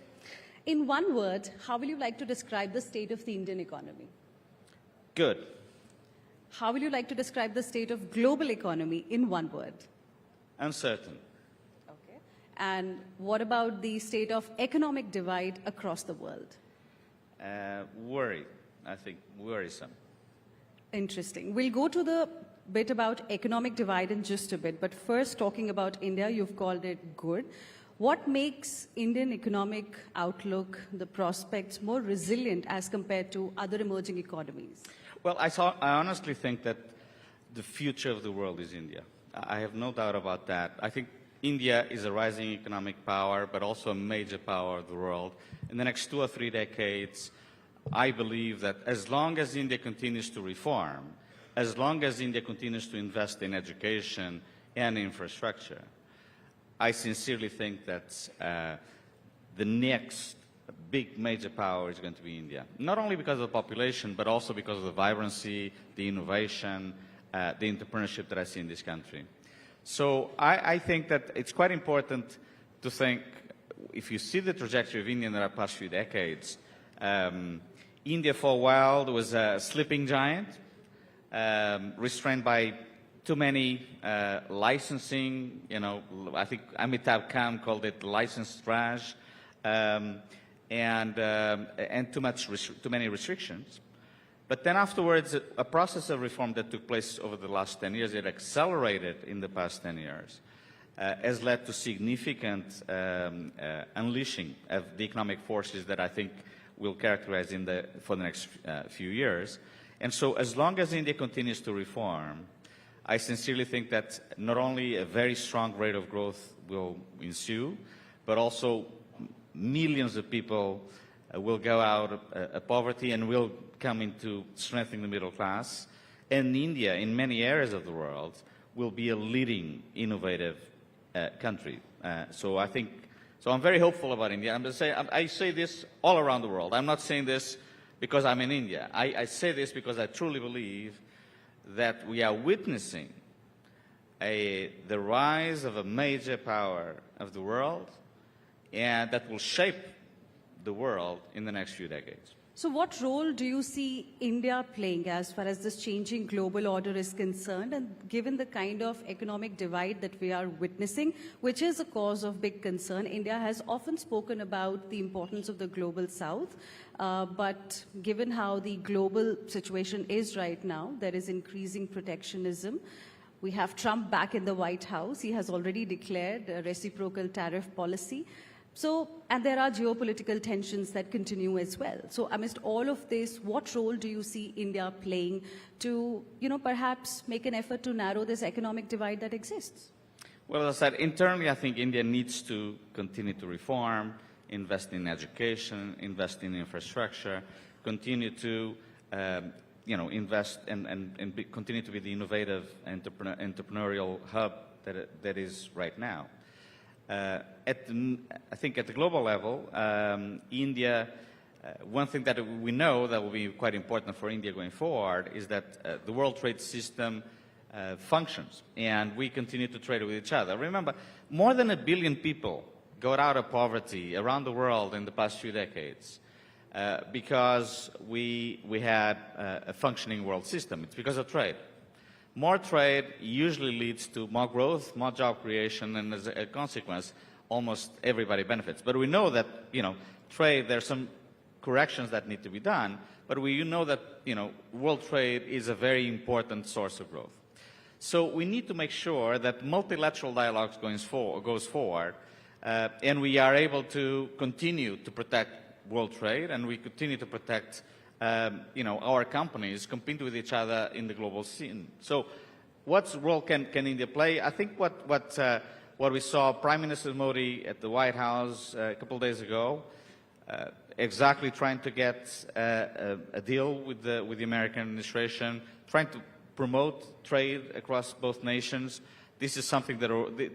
In one word, how will you like to describe the state of the Indian economy? Good. How will you like to describe the state of global economy in one word? Uncertain. Okay. And what about the state of economic divide across the world? Worried. I think worrisome. Interesting. We'll go to the bit about economic divide in just a bit, but first talking about India, you've called it good. What makes Indian economic outlook, the prospects, more resilient as compared to other emerging economies? Well, I honestly think that the future of the world is India. I have no doubt about that. I think India is a rising economic power, but also a major power of the world. In the next 2 or 3 decades, I believe that as long as India continues to reform, as long as India continues to invest in education and infrastructure, I sincerely think that the next big major power is going to be India. Not only because of the population, but also because of the vibrancy, the innovation, the entrepreneurship that I see in this country. So I think that it's quite important to think, if you see the trajectory of India in the past few decades, India for a while was a sleeping giant, restrained by too many licensing, I think Amitabh Khan called it license trash, and too many restrictions. But then afterwards, a process of reform that took place over the last 10 years, it accelerated in the past 10 years, has led to significant unleashing of the economic forces that I think will characterize for the next few years. And so as long as India continues to reform, I sincerely think that not only a very strong rate of growth will ensue, but also millions of people will go out of poverty and will come into strengthening the middle class. And India, in many areas of the world, will be a leading innovative country. So I'm very hopeful about India. I say this all around the world. I'm not saying this because I'm in India. I say this because I truly believe that we are witnessing the rise of a major power of the world, and that will shape the world in the next few decades. So what role do you see India playing as far as this changing global order is concerned, and given the kind of economic divide that we are witnessing, which is a cause of big concern? India has often spoken about the importance of the global south, but given how the global situation is right now, there is increasing protectionism. We have Trump back in the White House. He has already declared a reciprocal tariff policy. So, and there are geopolitical tensions that continue as well. So amidst all of this, what role do you see India playing to, perhaps make an effort to narrow this economic divide that exists? Well, as I said, internally, I think India needs to continue to reform, invest in education, invest in infrastructure, continue to, invest and continue to be the innovative entrepreneurial hub that is right now. I think at the global level, India, one thing that we know that will be quite important for India going forward is that the World Trade System functions, and we continue to trade with each other. Remember, more than 1 billion people got out of poverty around the world in the past few decades because we had a functioning world system. It's because of trade. More trade usually leads to more growth, more job creation, and as a consequence, almost everybody benefits. But we know that, trade, there's some corrections that need to be done, but we know that, world trade is a very important source of growth. So we need to make sure that multilateral dialogue goes forward, and we are able to continue to protect world trade, and we continue to protect, our companies compete with each other in the global scene. So what role can India play? I think what we saw Prime Minister Modi at the White House a couple of days ago, exactly trying to get a deal with the American administration, trying to promote trade across both nations. This is something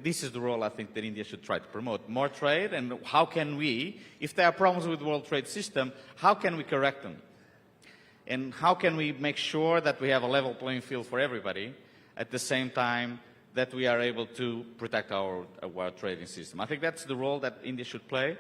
this is the role I think that India should try to promote. More trade, and how can we, if there are problems with the world trade system, how can we correct them? And how can we make sure that we have a level playing field for everybody, at the same time that we are able to protect our trading system? I think that's the role that India should play.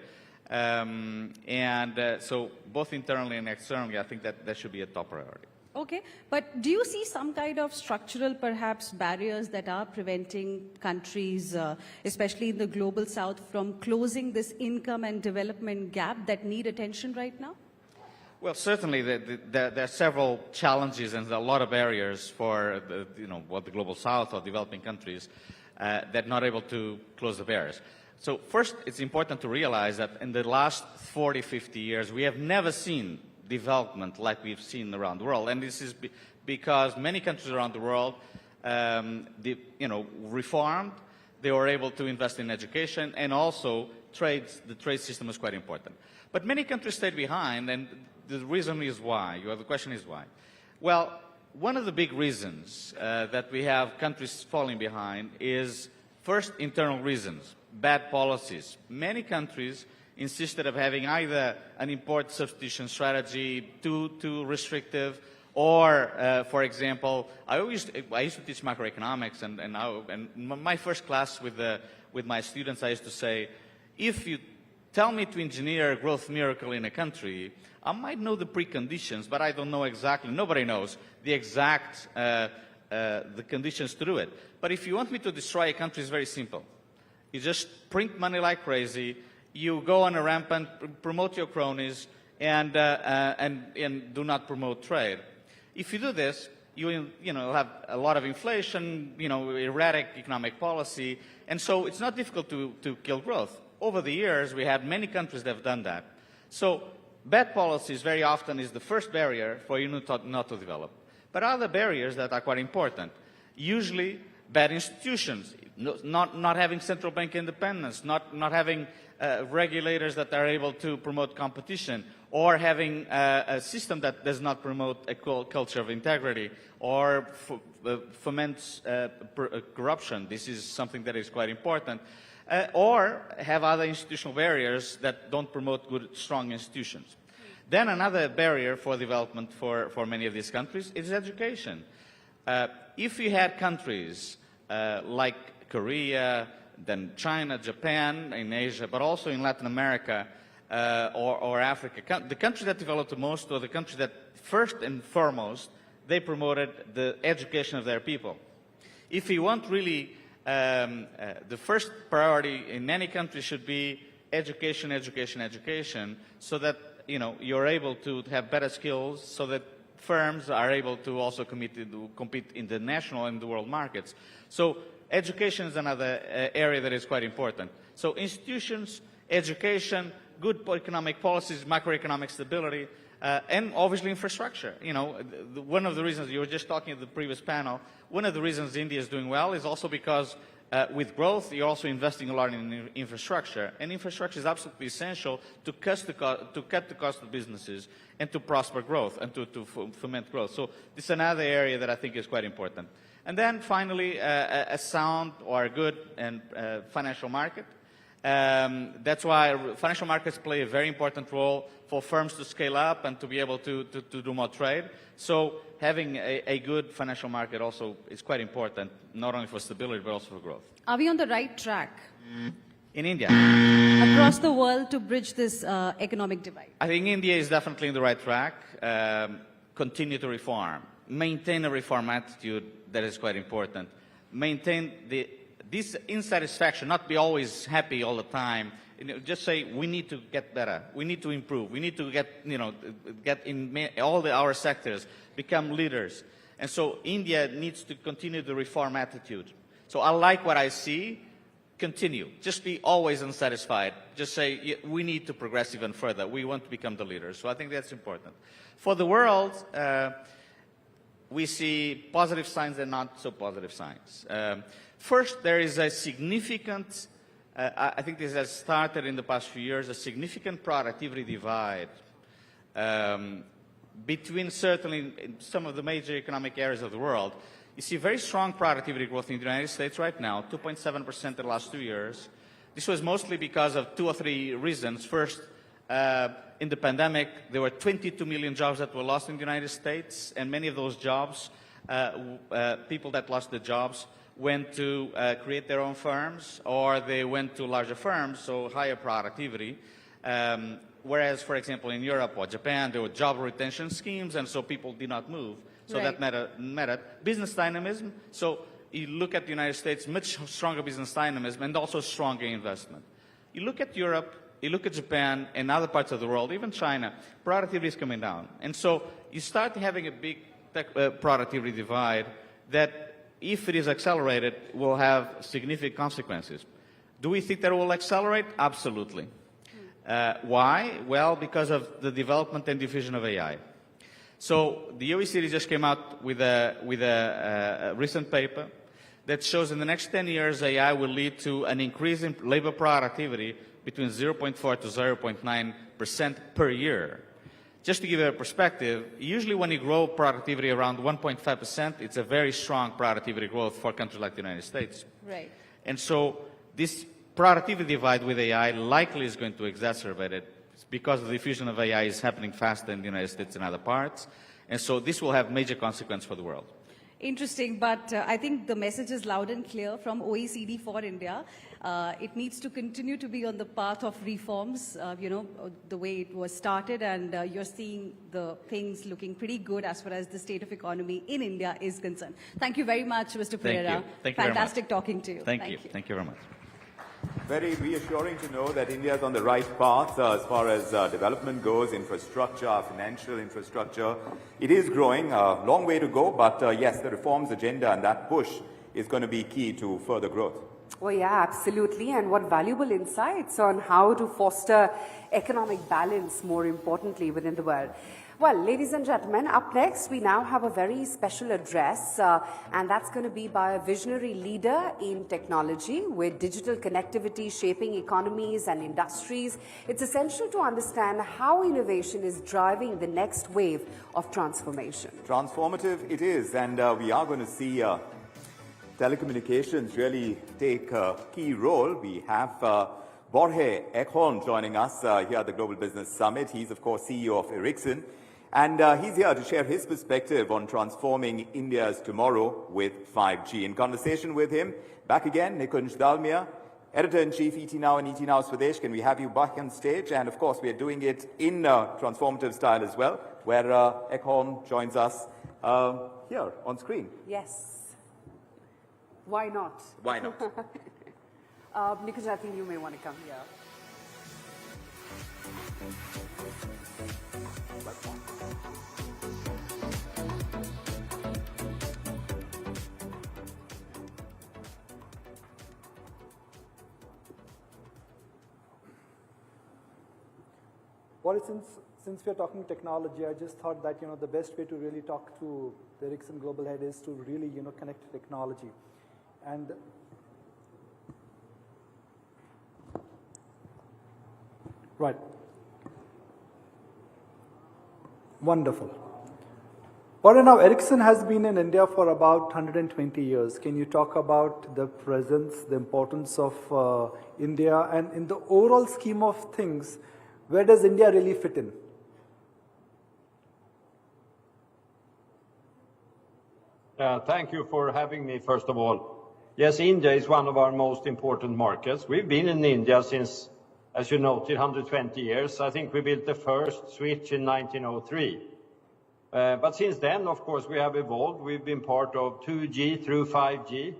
So both internally and externally, I think that should be a top priority. Okay, but do you see some kind of structural, perhaps, barriers that are preventing countries, especially in the global south, from closing this income and development gap that need attention right now? Well, certainly there are several challenges and a lot of barriers for the global south or developing countries that are not able to close the barriers. So first, it's important to realize that in the last 40, 50 years, we have never seen development like we've seen around the world. And this is because many countries around the world, reformed, they were able to invest in education, and also the trade system was quite important. But many countries stayed behind, and the reason is why. The question is why. Well, one of the big reasons that we have countries falling behind is, first, internal reasons, bad policies. Many countries insisted of having either an import substitution strategy too restrictive, or, for example, I used to teach macroeconomics, and my first class with my students, I used to say, if you tell me to engineer a growth miracle in a country, I might know the preconditions, but I don't know exactly, nobody knows the exact the conditions to do it. But if you want me to destroy a country, it's very simple. You just print money like crazy, you go on a rampant, promote your cronies, and do not promote trade. If you do this, you have a lot of inflation, erratic economic policy, and so it's not difficult to kill growth. Over the years, we had many countries that have done that. So bad policies very often is the first barrier for you not to develop. But other barriers that are quite important, usually bad institutions, not having central bank independence, not having regulators that are able to promote competition, or having a system that does not promote a culture of integrity, or foments corruption. This is something that is quite important. Or have other institutional barriers that don't promote good, strong institutions. Then another barrier for development for many of these countries is education. If you had countries like Korea, then China, Japan, in Asia, but also in Latin America or Africa, the countries that developed the most, or the countries that first and foremost, they promoted the education of their people. If you want really, the first priority in any country should be education, education, education, so that you're able to have better skills, so that firms are able to also compete in the national and the world markets. So education is another area that is quite important. So institutions, education, good economic policies, macroeconomic stability, and obviously infrastructure. One of the reasons, you were just talking at the previous panel, one of the reasons India is doing well is also because with growth, you're also investing a lot in infrastructure. And infrastructure is absolutely essential to cut the cost of businesses and to prosper growth and to foment growth. So this is another area that I think is quite important. And then finally, a sound or a good and financial market. That's why financial markets play a very important role for firms to scale up and to be able to do more trade. So having a good financial market also is quite important, not only for stability, but also for growth. Are we on the right track? In India. Across the world to bridge this economic divide? I think India is definitely on the right track. Continue to reform. Maintain a reform attitude that is quite important. Maintain the this insatisfaction, not be always happy all the time, just say we need to get better, we need to improve, we need to get in all our sectors, become leaders. And so India needs to continue the reform attitude. So I like what I see. Continue. Just be always unsatisfied. Just say, we need to progress even further. We want to become the leaders. So I think that's important. For the world, we see positive signs and not so positive signs. First, there is a significant, I think this has started in the past few years, a significant productivity divide between certainly some of the major economic areas of the world. You see very strong productivity growth in the United States right now, 2.7% in the last 2 years. This was mostly because of 2 or 3 reasons. First, in the pandemic, there were 22 million jobs that were lost in the United States, and many of those jobs, people that lost the jobs, went to create their own firms, or they went to larger firms, so higher productivity. Whereas, for example, in Europe or Japan, there were job retention schemes, and so people did not move. So Right. that mattered. Business dynamism. So you look at the United States, much stronger business dynamism and also stronger investment. You look at Europe, you look at Japan and other parts of the world, even China, productivity is coming down. And so you start having a big productivity divide that, if it is accelerated, will have significant consequences. Do we think that it will accelerate? Absolutely. Why? Well, because of the development and diffusion of AI. So the OECD just came out with a recent paper that shows in the next 10 years AI will lead to an increase in labor productivity between 0.4 to 0.9% per year. Just to give you a perspective, usually when you grow productivity around 1.5%, it's a very strong productivity growth for countries like the United States. Right. And so this productivity divide with AI likely is going to exacerbate it, because the diffusion of AI is happening faster in the United States and other parts. And so this will have major consequence for the world. Interesting, but I think the message is loud and clear from OECD for India. It needs to continue to be on the path of reforms, the way it was started, and you're seeing the things looking pretty good as far as the state of economy in India is concerned. Thank you very much, Mr. Pereira. Thank you very much. Fantastic talking to you. Thank you. Thank you very much. Very reassuring to know that India is on the right path as far as development goes, infrastructure, financial infrastructure. It is growing, a long way to go, but yes, the reforms agenda and that push is going to be key to further growth. Well, yeah, absolutely. And what valuable insights on how to foster economic balance, more importantly, within the world. Well, ladies and gentlemen, up next, we now have a very special address, and that's going to be by a visionary leader in technology with digital connectivity shaping economies and industries. It's essential to understand how innovation is driving the next wave of transformation. Transformative it is, and we are going to see telecommunications really take a key role. We have Jorge Ekholm joining us here at the Global Business Summit. He's, of course, CEO of Ericsson. And he's here to share his perspective on transforming India's tomorrow with 5G. In conversation with him, back again, Nikunj Dalmia, Editor-in-Chief, ET Now and ET Now Swadesh. Can we have you back on stage? And of course, we are doing it in transformative style as well, where Ekholm joins us here on screen. Yes. Why not? Why not? Nikunj, I think you may want to come here. Well, since we are talking technology, I just thought that, the best way to really talk to the Ericsson Global Head is to really, connect technology. And right. Wonderful. Well, now Ericsson has been in India for about 120 years. Can you talk about the presence, the importance of India, and in the overall scheme of things, where does India really fit in? Thank you for having me, first of all. Yes, India is one of our most important markets. We've been in India since, as you noted, 120 years. I think we built the first switch in 1903. But since then, of course, we have evolved. We've been part of 2G through 5G.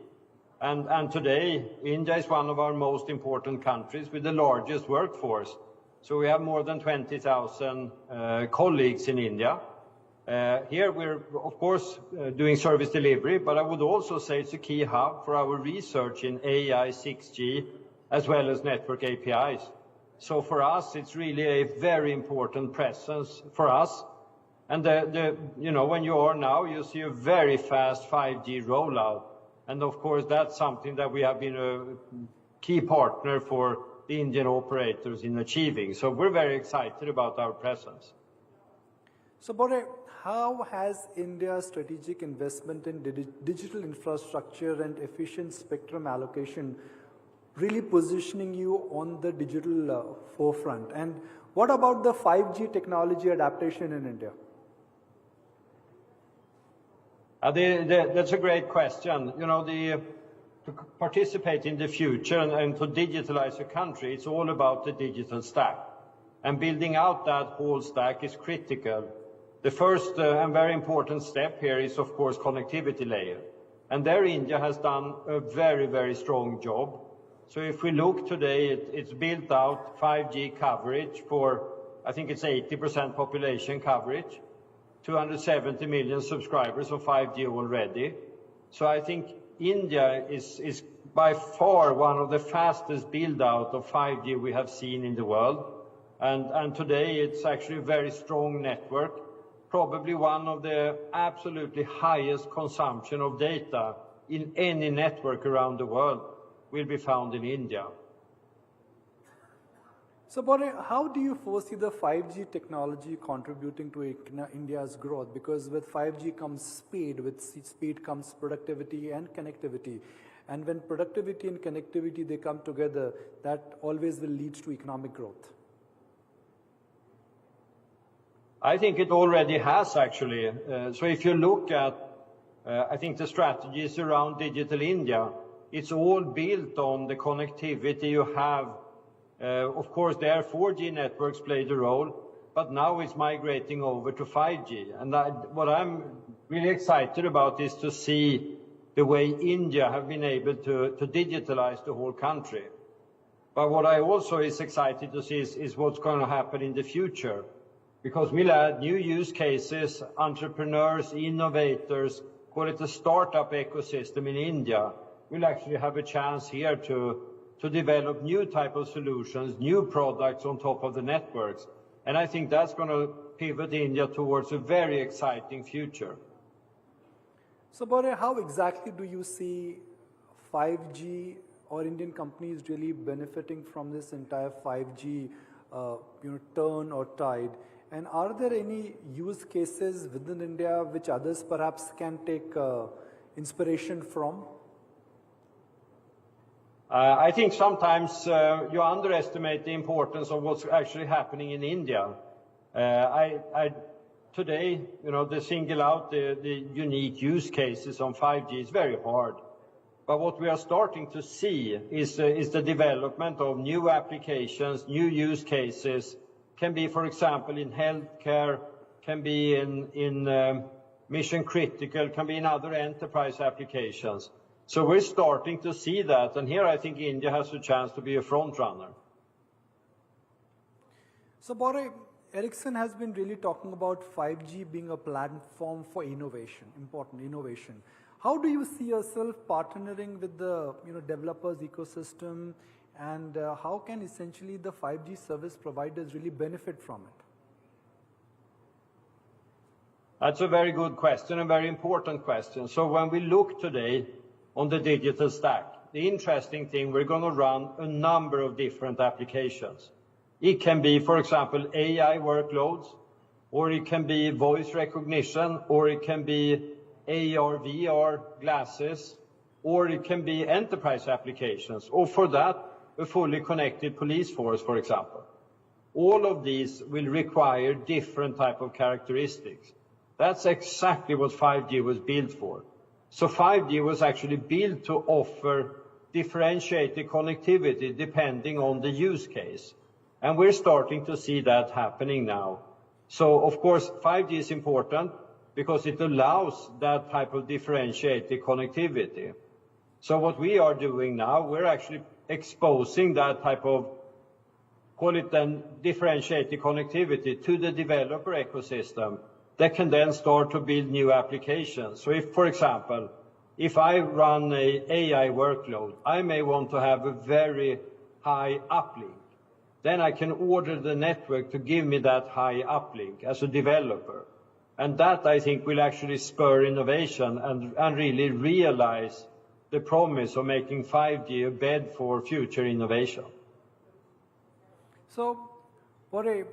And today, India is one of our most important countries with the largest workforce. So we have more than 20,000 colleagues in India. Here we're, of course, doing service delivery, but I would also say it's a key hub for our research in AI, 6G, as well as network APIs. So for us, it's really a very important presence for us. And when you are now, you see a very fast 5G rollout. And of course, that's something that we have been a key partner for the Indian operators in achieving. So we're very excited about our presence. So Bore, how has India's strategic investment in digital infrastructure and efficient spectrum allocation really positioning you on the digital forefront? And what about the 5G technology adaptation in India? That's a great question. To participate in the future and to digitalize a country, it's all about the digital stack. And building out that whole stack is critical. The first and very important step here is, of course, connectivity layer. And there India has done a very, very strong job. So if we look today, it's built out 5G coverage for, I think it's 80% population coverage, 270 million subscribers of 5G already. So I think India is by far one of the fastest build out of 5G we have seen in the world. And today it's actually a very strong network, probably one of the absolutely highest consumption of data in any network around the world will be found in India. So, Bore, how do you foresee the 5G technology contributing to India's growth? Because with 5G comes speed, with speed comes productivity and connectivity. And when productivity and connectivity, they come together, that always will lead to economic growth. I think it already has, actually. So if you look at, I think the strategies around Digital India, it's all built on the connectivity you have. Of course, there 4G networks played a role, but now it's migrating over to 5G. And what I'm really excited about is to see the way India have been able to digitalize the whole country. But what I also is excited to see is what's going to happen in the future. Because we'll add new use cases, entrepreneurs, innovators, call it a startup ecosystem in India. We'll actually have a chance here to develop new type of solutions, new products on top of the networks. And I think that's going to pivot India towards a very exciting future. So, Bore, how exactly do you see 5G or Indian companies really benefiting from this entire 5G turn or tide? And are there any use cases within India which others perhaps can take inspiration from? I think sometimes you underestimate the importance of what's actually happening in India. Today, to single out the unique use cases on 5G is very hard. But what we are starting to see is the development of new applications, new use cases. Can be, for example, in healthcare, can be in mission critical, can be in other enterprise applications. So we're starting to see that, and here I think India has a chance to be a front runner. So, Bore, Ericsson has been really talking about 5G being a platform for innovation, important innovation. How do you see yourself partnering with the developers ecosystem, and how can essentially the 5G service providers really benefit from it? That's a very good question, a very important question. So when we look today on the digital stack, the interesting thing, we're going to run a number of different applications. It can be, for example, AI workloads, or it can be voice recognition, or it can be AR, VR glasses, or it can be enterprise applications, or for that, a fully connected police force, for example. All of these will require different type of characteristics. That's exactly what 5G was built for. So 5G was actually built to offer differentiated connectivity depending on the use case. And we're starting to see that happening now. So of course 5G is important because it allows that type of differentiated connectivity. So what we are doing now, we're actually exposing that type of, call it then differentiated connectivity to the developer ecosystem that can then start to build new applications. So if, for example, if I run an AI workload, I may want to have a very high uplink. Then I can order the network to give me that high uplink as a developer. And that, I think, will actually spur innovation and really realize the promise of making 5G a bed for future innovation. So, Bore,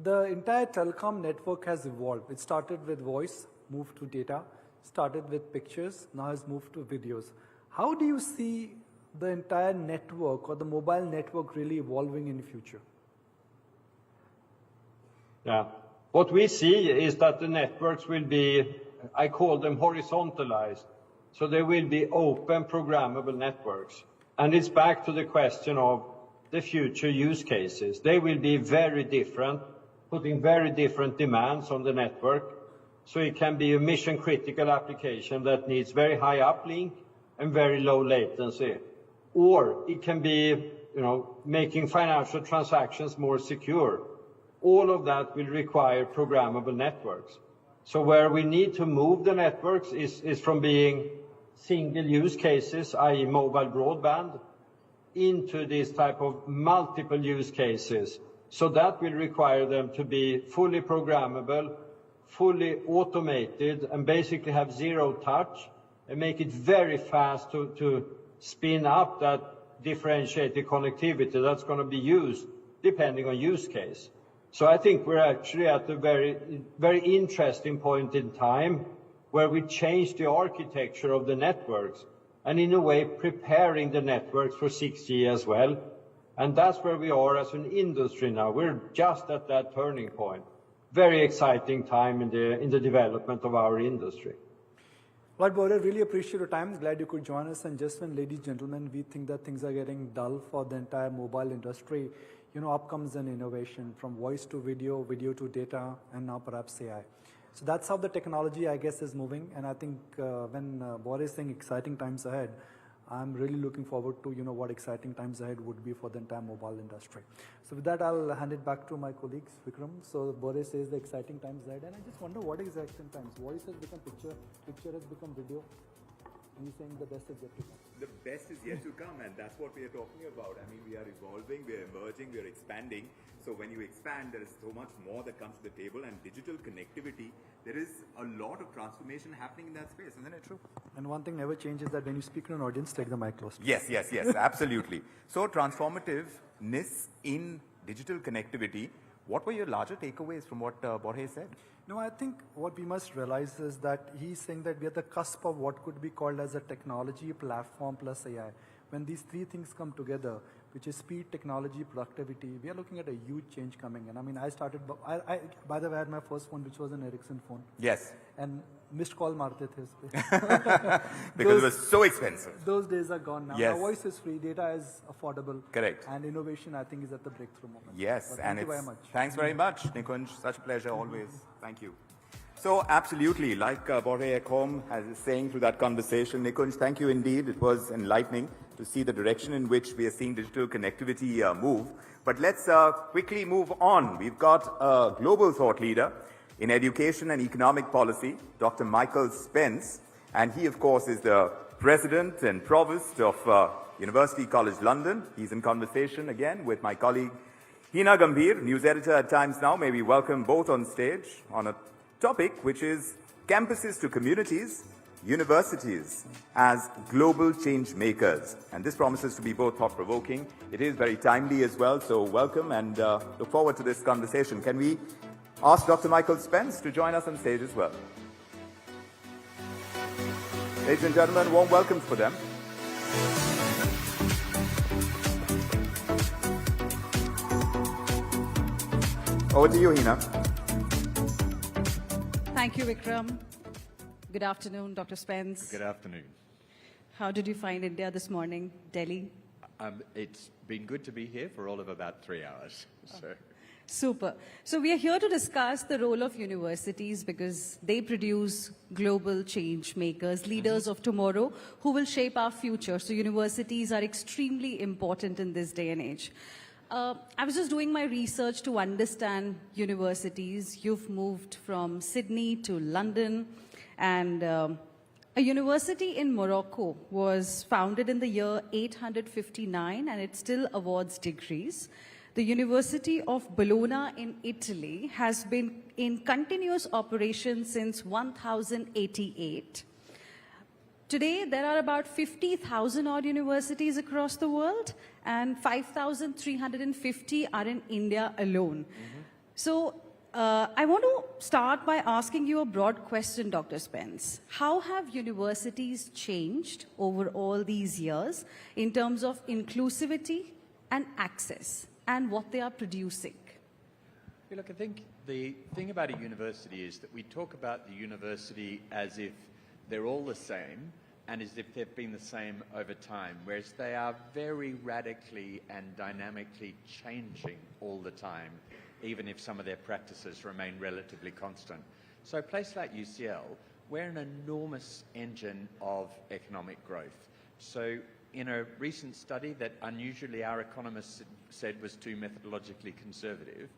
the entire telecom network has evolved. It started with voice, moved to data, started with pictures, now has moved to videos. How do you see the entire network or the mobile network really evolving in the future? Yeah. What we see is that the networks will be, I call them horizontalized. So they will be open programmable networks. And it's back to the question of the future use cases. They will be very different, putting very different demands on the network. So it can be a mission critical application that needs very high uplink and very low latency. Or it can be, making financial transactions more secure. All of that will require programmable networks. So where we need to move the networks is from being single use cases, i.e. mobile broadband, into this type of multiple use cases. So that will require them to be fully programmable, fully automated, and basically have zero touch, and make it very fast to spin up that differentiated connectivity that's going to be used depending on use case. So I think we're actually at a very, very interesting point in time where we change the architecture of the networks and in a way preparing the networks for 6G as well. And that's where we are as an industry now. We're just at that turning point. Very exciting time in the development of our industry. Right, Bore, really appreciate your time. Glad you could join us. And just when, ladies and gentlemen, we think that things are getting dull for the entire mobile industry, up comes an innovation from voice to video, video to data, and now perhaps AI. So that's how the technology, I guess, is moving. And I think when Bore is saying exciting times ahead, I'm really looking forward to, what exciting times ahead would be for the entire mobile industry. So with that, I'll hand it back to my colleagues, Vikram. So Bore says the exciting times ahead, and I just wonder what exciting times. Voice has become picture, picture has become video. And he's saying the best is yet to come. The best is yet to come, and that's what we are talking about. I mean, we are evolving, we are emerging, we are expanding. So when you expand, there is so much more that comes to the table, and digital connectivity, there is a lot of transformation happening in that space, isn't it true? And one thing never changes that when you speak to an audience, take the mic close. Yes, absolutely. So transformativeness in digital connectivity, what were your larger takeaways from what Bore said? No, I think what we must realize is that he's saying that we are the cusp of what could be called as a technology platform plus AI. When these three things come together, which is speed, technology, productivity, we are looking at a huge change coming in. I mean, I by the way, I had my first phone, which was an Ericsson phone. Yes. And missed call marte the. Because it was so expensive. Those days are gone now. Yes. Now voice is free, data is affordable. Correct. And innovation, I think, is at the breakthrough moment. Yes, but thank you very much. Thanks very much, Nikunj. Such a pleasure always. Thank you. So absolutely, like Bore Ekholm is saying through that conversation, Nikunj, thank you indeed. It was enlightening to see the direction in which we are seeing digital connectivity move. But let's quickly move on. We've got a global thought leader in education and economic policy, Dr. Michael Spence, and he, of course, is the president and provost of University College London. He's in conversation again with my colleague Hina Gambhir, news editor at Times Now. May we welcome both on stage on a topic which is campuses to communities, universities as global change makers. And this promises to be both thought-provoking. It is very timely as well, so welcome and look forward to this conversation. Can we ask Dr. Michael Spence to join us on stage as well? Ladies and gentlemen, warm welcomes for them. Over to you, Hina. Thank you, Vikram. Good afternoon, Dr. Spence. Good afternoon. How did you find India this morning, Delhi? It's been good to be here for all of about 3 hours. So. Super. So we are here to discuss the role of universities because they produce global change makers, leaders of tomorrow who will shape our future. So universities are extremely important in this day and age. I was just doing my research to understand universities. You've moved from Sydney to London, and a university in Morocco was founded in the year 859, and it still awards degrees. The University of Bologna in Italy has been in continuous operation since 1088. Today, there are about 50,000 odd universities across the world, and 5,350 are in India alone. So I want to start by asking you a broad question, Dr. Spence. How have universities changed over all these years in terms of inclusivity and access, and what they are producing? Yeah, look, I think the thing about a university is that we talk about the university as if they're all the same and as if they've been the same over time, whereas they are very radically and dynamically changing all the time, even if some of their practices remain relatively constant. So a place like UCL, we're an enormous engine of economic growth. So in a recent study that unusually our economists said was too methodologically conservative,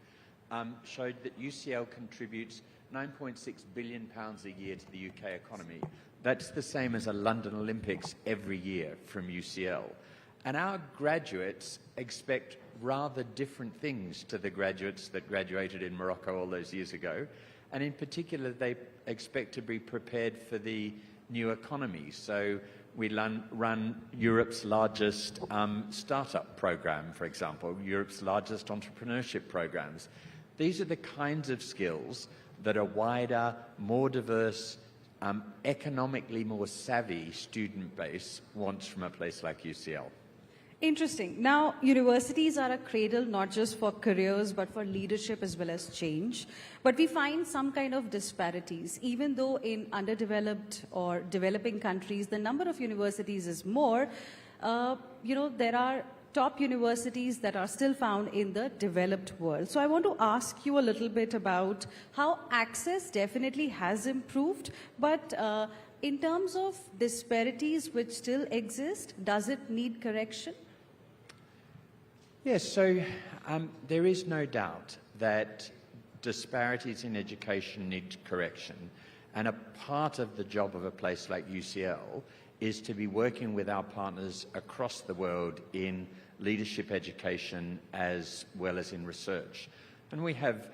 showed that UCL contributes £9.6 billion a year to the UK economy. That's the same as a London Olympics every year from UCL. And our graduates expect rather different things to the graduates that graduated in Morocco all those years ago. And in particular, they expect to be prepared for the new economy. So we run Europe's largest startup program, for example, Europe's largest entrepreneurship programs. These are the kinds of skills that a wider, more diverse, economically more savvy student base wants from a place like UCL. Interesting. Now, universities are a cradle not just for careers, but for leadership as well as change. But we find some kind of disparities. Even though in underdeveloped or developing countries, the number of universities is more, there are top universities that are still found in the developed world. So I want to ask you a little bit about how access definitely has improved, but in terms of disparities which still exist, does it need correction? Yes, so there is no doubt that disparities in education need correction. And a part of the job of a place like UCL is to be working with our partners across the world in leadership education as well as in research. And we have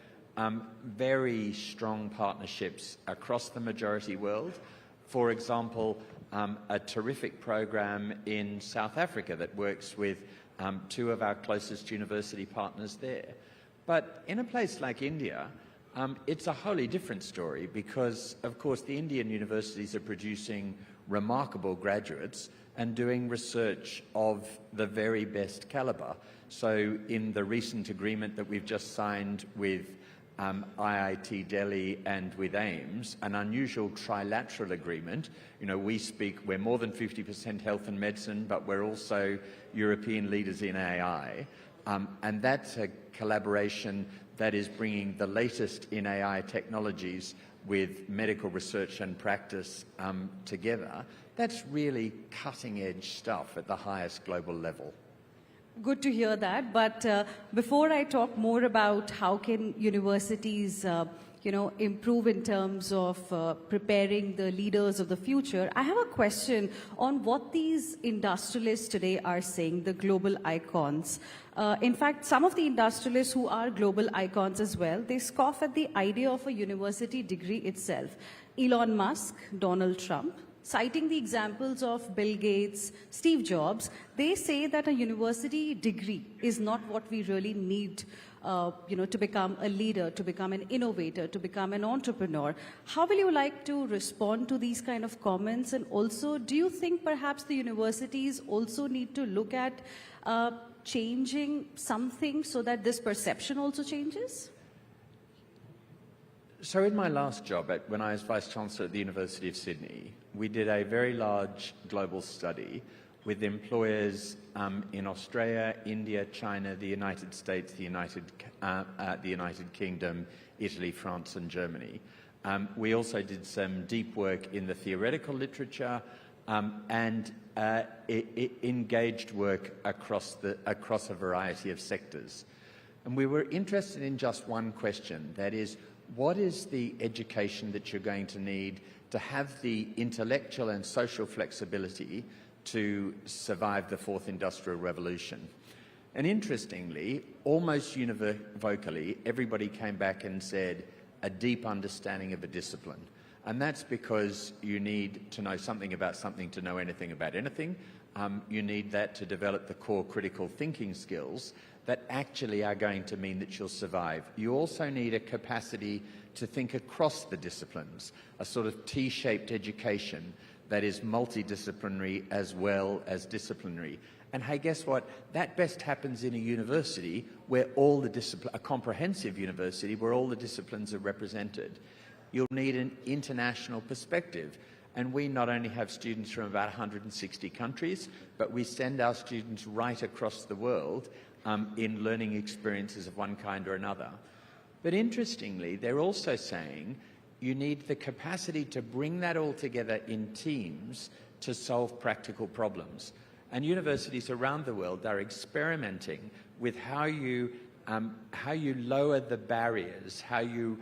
very strong partnerships across the majority world. For example, a terrific program in South Africa that works with two of our closest university partners there. But in a place like India, it's a wholly different story because, of course, the Indian universities are producing remarkable graduates and doing research of the very best caliber. So in the recent agreement that we've just signed with IIT Delhi and with AIMS, an unusual trilateral agreement. We're more than 50% health and medicine, but we're also European leaders in AI. And that's a collaboration that is bringing the latest in AI technologies with medical research and practice together. That's really cutting-edge stuff at the highest global level. Good to hear that. But before I talk more about how can universities, improve in terms of preparing the leaders of the future, I have a question on what these industrialists today are saying, the global icons. In fact, some of the industrialists who are global icons as well, they scoff at the idea of a university degree itself. Elon Musk, Donald Trump, citing the examples of Bill Gates, Steve Jobs, they say that a university degree is not what we really need, to become a leader, to become an innovator, to become an entrepreneur. How will you like to respond to these kind of comments? And also, do you think perhaps the universities also need to look at changing something so that this perception also changes? So in my last job, when I was Vice-Chancellor at the University of Sydney, we did a very large global study with employers in Australia, India, China, the United States, the United Kingdom, Italy, France, and Germany. We also did some deep work in the theoretical literature and engaged work across a variety of sectors. And we were interested in just one question, that is, what is the education that you're going to need to have the intellectual and social flexibility to survive the fourth industrial revolution? And interestingly, almost univocally, everybody came back and said a deep understanding of a discipline. And that's because you need to know something about something to know anything about anything. You need that to develop the core critical thinking skills that actually are going to mean that you'll survive. You also need a capacity to think across the disciplines, a sort of T-shaped education that is multidisciplinary as well as disciplinary. And hey, guess what? That best happens in a university where all the a comprehensive university where all the disciplines are represented. You'll need an international perspective. And we not only have students from about 160 countries, but we send our students right across the world in learning experiences of one kind or another. But interestingly, they're also saying you need the capacity to bring that all together in teams to solve practical problems. And universities around the world are experimenting with how you lower the barriers, how you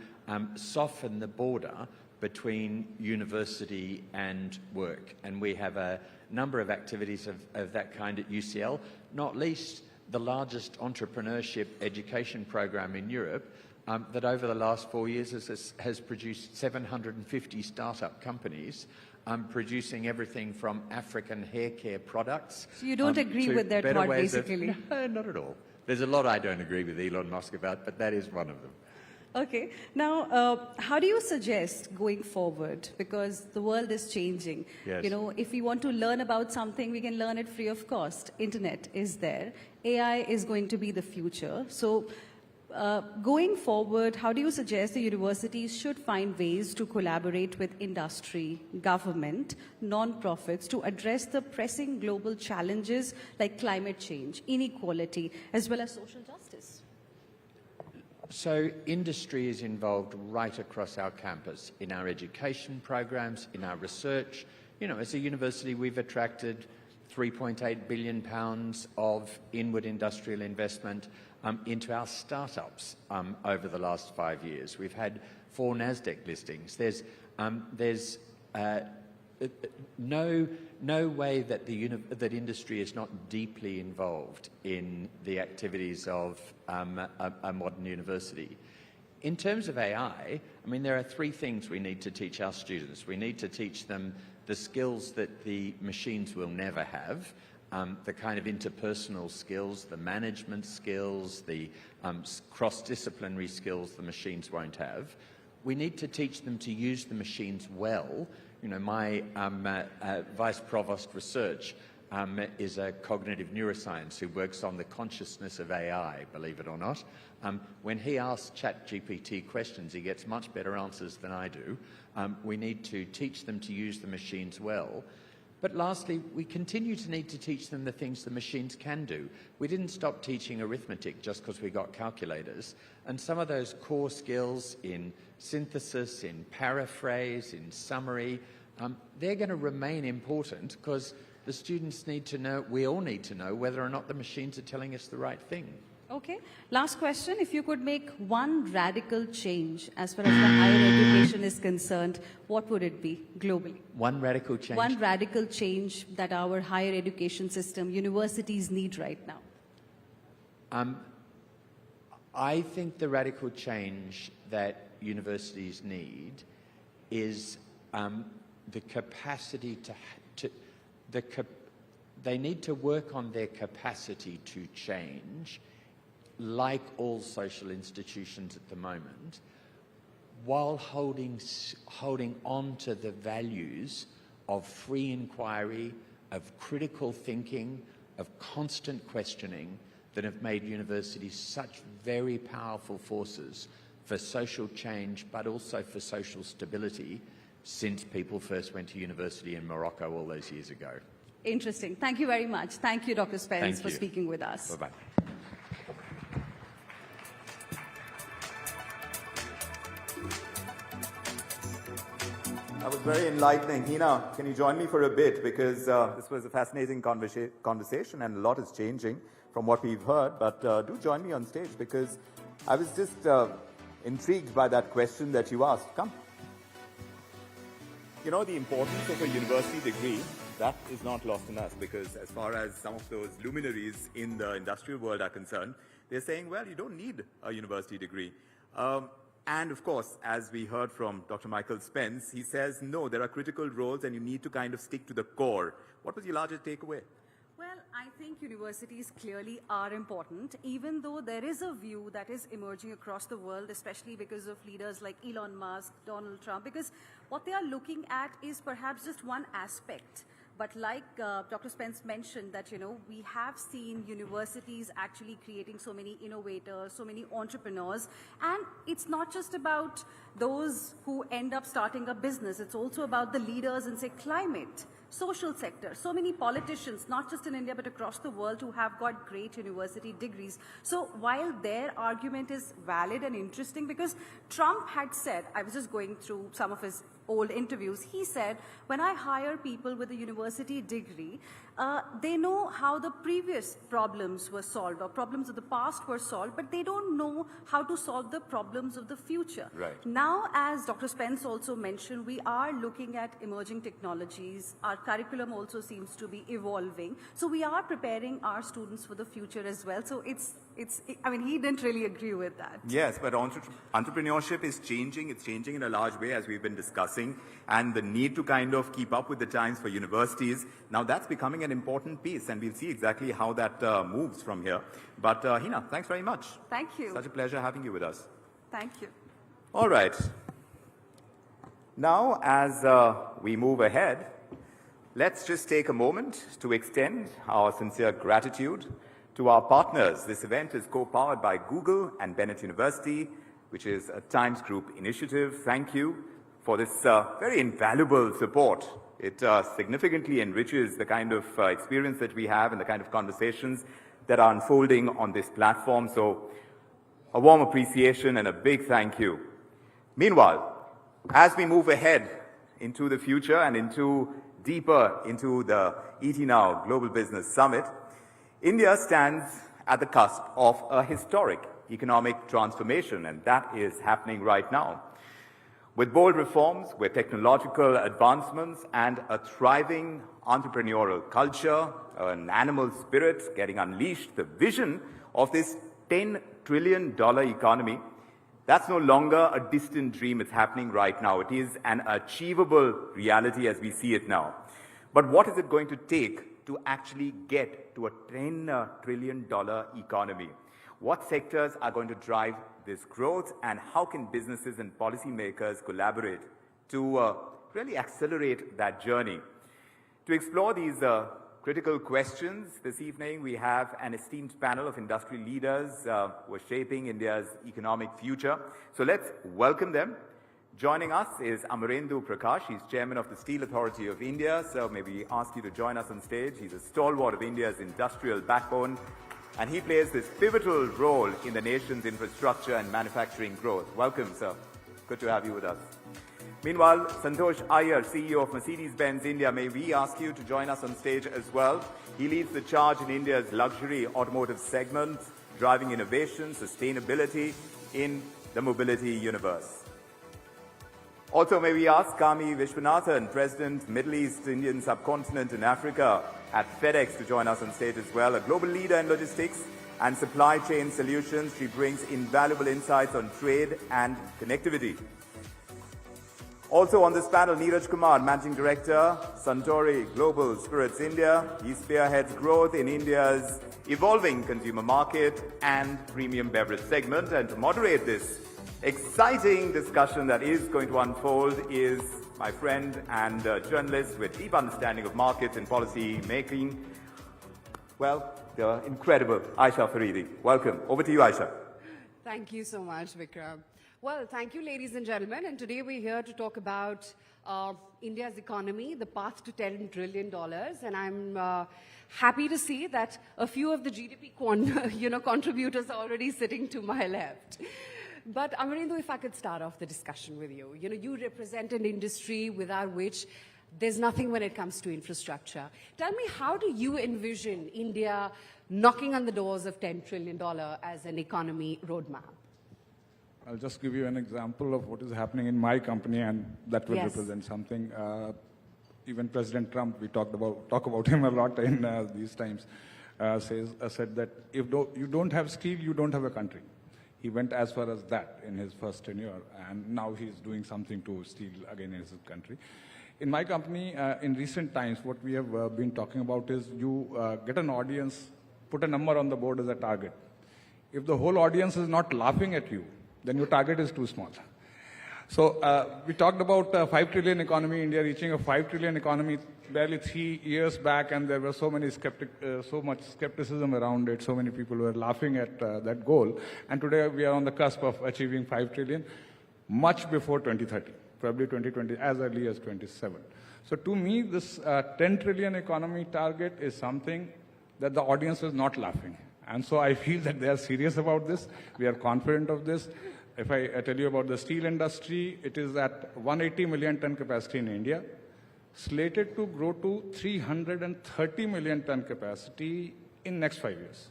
soften the border between university and work. And we have a number of activities of that kind at UCL, not least the largest entrepreneurship education program in Europe that over the last 4 years has produced 750 startup companies producing everything from African hair care products. So you don't agree with that thought, basically? No, not at all. There's a lot I don't agree with Elon Musk about, but that is one of them. Okay. Now, how do you suggest going forward? Because the world is changing. Yes. You know, if we want to learn about something, we can learn it free of cost. Internet is there. AI is going to be the future. So, going forward, how do you suggest the universities should find ways to collaborate with industry, government, non-profits to address the pressing global challenges like climate change, inequality, as well as social justice? So industry is involved right across our campus, in our education programs, in our research. You know, as a university, we've attracted £3.8 billion of inward industrial investment into our startups over the last 5 years. We've had 4 NASDAQ listings. There's no way that that industry is not deeply involved in the activities of a modern university. In terms of AI, I mean, there are 3 things we need to teach our students. We need to teach them the skills that the machines will never have, the kind of interpersonal skills, the management skills, the cross-disciplinary skills the machines won't have. We need to teach them to use the machines well. You know, my Vice Provost Research is a cognitive neuroscience who works on the consciousness of AI, believe it or not. When he asks ChatGPT questions, he gets much better answers than I do. We need to teach them to use the machines well. But lastly, we continue to need to teach them the things the machines can do. We didn't stop teaching arithmetic just because we got calculators. And some of those core skills in synthesis, in paraphrase, in summary, they're going to remain important because the students need to know, we all need to know whether or not the machines are telling us the right thing. Okay. Last question. If you could make one radical change as far as the higher education is concerned, what would it be globally? One radical change? One radical change that our higher education system, universities need right now. I think the radical change that universities need is the capacity they need to work on their capacity to change, like all social institutions at the moment, while holding on to the values of free inquiry, of critical thinking, of constant questioning that have made universities such very powerful forces for social change, but also for social stability since people first went to university in Morocco all those years ago. Interesting. Thank you very much. Thank you, Dr. Spence, Thank for you. speaking with us. Bye-bye. That was very enlightening. Hina, can you join me for a bit? Because this was a fascinating conversation and a lot is changing from what we've heard. But do join me on stage because I was just intrigued by that question that you asked. Come. You know, the importance of a university degree, that is not lost on us because as far as some of those luminaries in the industrial world are concerned, they're saying, well, you don't need a university degree. And of course, as we heard from Dr. Michael Spence, he says, no, there are critical roles and you need to kind of stick to the core. What was your largest takeaway? Well, I think universities clearly are important, even though there is a view that is emerging across the world, especially because of leaders like Elon Musk, Donald Trump, because what they are looking at is perhaps just one aspect. But like Dr. Spence mentioned that, we have seen universities actually creating so many innovators, so many entrepreneurs. And it's not just about those who end up starting a business. It's also about the leaders in, say, climate, social sector. So many politicians, not just in India, but across the world who have got great university degrees. So while their argument is valid and interesting, because Trump had said, I was just going through some of his old interviews, he said, when I hire people with a university degree, they know how the previous problems were solved or problems of the past were solved, but they don't know how to solve the problems of the future. Right. Now, as Dr. Spence also mentioned, we are looking at emerging technologies. Our curriculum also seems to be evolving. So we are preparing our students for the future as well. So I mean, he didn't really agree with that. Yes, but entrepreneurship is changing. It's changing in a large way, as we've been discussing, and the need to kind of keep up with the times for universities. Now, that's becoming an important piece, and we'll see exactly how that moves from here. But, Hina, thanks very much. Thank you. Such a pleasure having you with us. Thank you. All right. Now, as we move ahead, let's just take a moment to extend our sincere gratitude to our partners. This event is co-powered by Google and Bennett University, which is a Times Group initiative. Thank you for this very invaluable support. It significantly enriches the kind of experience that we have and the kind of conversations that are unfolding on this platform. So a warm appreciation and a big thank you. Meanwhile, as we move ahead into the future and deeper into the ET Now Global Business Summit, India stands at the cusp of a historic economic transformation, and that is happening right now. With bold reforms, with technological advancements, and a thriving entrepreneurial culture, an animal spirit getting unleashed, the vision of this $10 trillion economy, that's no longer a distant dream. It's happening right now. It is an achievable reality as we see it now. But what is it going to take to actually get to a $10 trillion economy? What sectors are going to drive this growth, and how can businesses and policymakers collaborate to really accelerate that journey? To explore these critical questions, this evening we have an esteemed panel of industry leaders who are shaping India's economic future. So let's welcome them. Joining us is Amarendu Prakash. He's chairman of the Steel Authority of India. So may we ask you to join us on stage. He's a stalwart of India's industrial backbone, and he plays this pivotal role in the nation's infrastructure and manufacturing growth. Welcome, sir. Good to have you with us. Meanwhile, Santosh Iyer, CEO of Mercedes-Benz India, may we ask you to join us on stage as well. He leads the charge in India's luxury automotive segment, driving innovation, sustainability in the mobility universe. Also, may we ask Kami Vishwanathan, President, Middle East, Indian subcontinent and Africa at FedEx, to join us on stage as well. A global leader in logistics and supply chain solutions, she brings invaluable insights on trade and connectivity. Also on this panel, Neeraj Kumar, Managing Director, Suntory Global Spirits India. He spearheads growth in India's evolving consumer market and premium beverage segment. And to moderate this exciting discussion that is going to unfold is my friend and journalist with deep understanding of markets and policy making. Well, the incredible Aisha Faridi. Welcome. Over to you, Aisha. Thank you so much, Vikram. Well, thank you, ladies and gentlemen. And today we're here to talk about India's economy, the path to $10 trillion, and I'm happy to see that a few of the GDP contributors are already sitting to my left. But Amarendu, if I could start off the discussion with you. You represent an industry without which there's nothing when it comes to infrastructure. Tell me, how do you envision India knocking on the doors of $10 trillion as an economy roadmap? I'll just give you an example of what is happening in my company, and that will represent something. Even President Trump, we talk about him a lot in these times, said that if you don't have steel, you don't have a country. He went as far as that in his first tenure, and now he's doing something to steel again in his country. In my company, in recent times, what we have been talking about is you get an audience, put a number on the board as a target. If the whole audience is not laughing at you, then your target is too small. So we talked about 5 trillion economy, India reaching a 5 trillion economy barely 3 years back, and there were so much skepticism around it, so many people were laughing at that goal. And today we are on the cusp of achieving 5 trillion much before 2030, probably 2020, as early as 27. So to me, this 10 trillion economy target is something that the audience is not laughing. And so I feel that they are serious about this. We are confident of this. If I tell you about the steel industry, it is at 180 million ton capacity in India, slated to grow to 330 million ton capacity in next 5 years.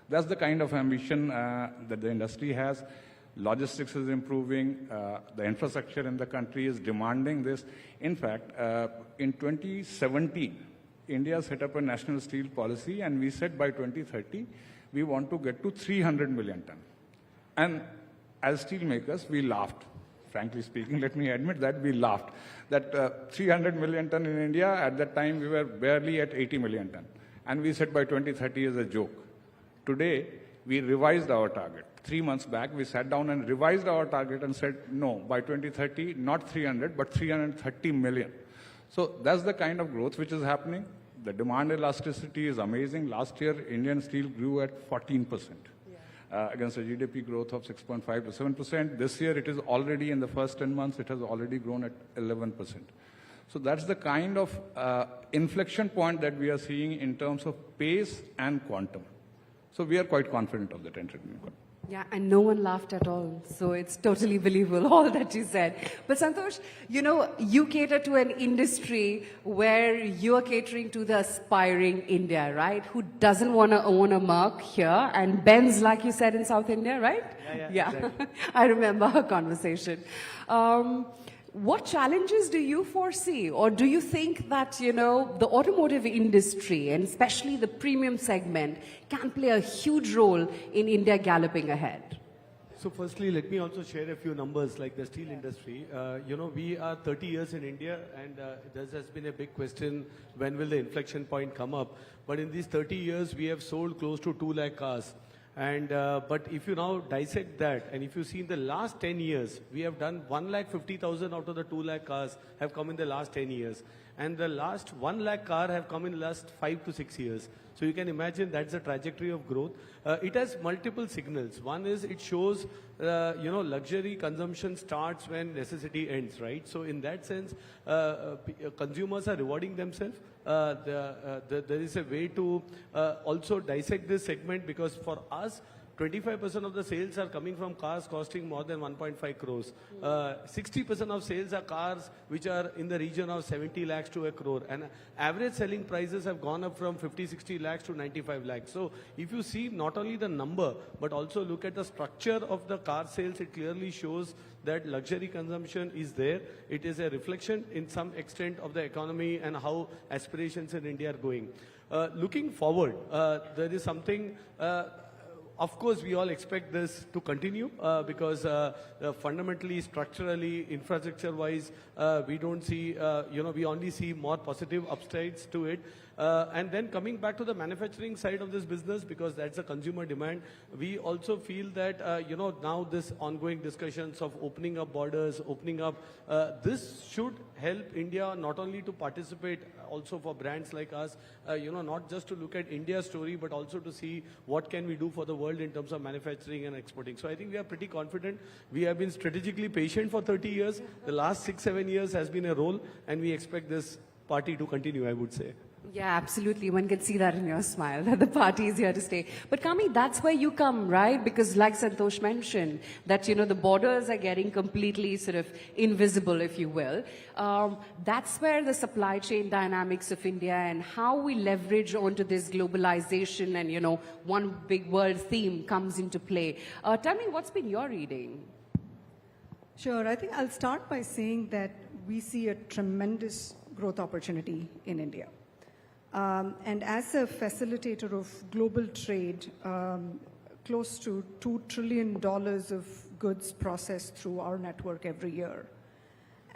That's the kind of ambition that the industry has. Logistics is improving. The infrastructure in the country is demanding this. In fact, in 2017, India set up a national steel policy, and we said by 2030, we want to get to 300 million ton. And as steelmakers, we laughed. Frankly speaking, let me admit that we laughed. That 300 million ton in India, at that time we were barely at 80 million ton. And we said by 2030 is a joke. Today, we revised our target. 3 months back, we sat down and revised our target and said, no, by 2030, not 300, but 330 million. So that's the kind of growth which is happening. The demand elasticity is amazing. Last year, Indian steel grew at 14%. Against a GDP growth of 6.5 to 7%. This year, it is already in the first 10 months, it has already grown at 11%. So that's the kind of inflection point that we are seeing in terms of pace and quantum. So we are quite confident of the 10 trillion. Yeah, and no one laughed at all. So it's totally believable, all that you said. But Santosh, you cater to an industry where you're catering to the aspiring India, right? Who doesn't want to own a Merc here and Benz, like you said, in South India, right? Yeah. Exactly. I remember our conversation. What challenges do you foresee? Or do you think that, the automotive industry, and especially the premium segment, can play a huge role in India galloping ahead? So firstly, let me also share a few numbers like the steel industry. We are 30 years in India, and there has been a big question, when will the inflection point come up? But in these 30 years, we have sold close to 2 lakh cars. And but if you now dissect that, and if you see in the last 10 years, we have done 1,50,000 out of the 2 lakh cars have come in the last 10 years. And the last 1 lakh car have come in the last 5 to 6 years. So you can imagine that's the trajectory of growth. It has multiple signals. One is it shows, luxury consumption starts when necessity ends, right? So in that sense, consumers are rewarding themselves. There is a way to also dissect this segment, because for us, 25% of the sales are coming from cars costing more than 1.5 crores. 60% of sales are cars which are in the region of 70 lakhs to a crore. And average selling prices have gone up from 50, 60 lakhs to 95 lakhs. So if you see not only the number, but also look at the structure of the car sales, it clearly shows that luxury consumption is there. It is a reflection in some extent of the economy and how aspirations in India are going. Looking forward, there is something... Of course, we all expect this to continue because fundamentally, structurally, infrastructure-wise, we don't see, we only see more positive upsides to it. And then coming back to the manufacturing side of this business, because that's a consumer demand, we also feel that, now this ongoing discussions of opening up borders, opening up, this should help India not only to participate, also for brands like us, not just to look at India's story, but also to see what can we do for the world world in terms of manufacturing and exporting. So I think we are pretty confident. We have been strategically patient for 30 years. The last 6-7 years has been a role, and we expect this party to continue, I would say. Yeah, absolutely. One can see that in your smile, that the party is here to stay. But Kami, that's where you come, right? Because like Santosh mentioned, that, you know, the borders are getting completely sort of invisible, if you will. That's where the supply chain dynamics of India and how we leverage onto this globalization and, you know, one big world theme comes into play. Tell me, what's been your reading? Sure. I think I'll start by saying that we see a tremendous growth opportunity in India. And as a facilitator of global trade, close to $2 trillion of goods processed through our network every year.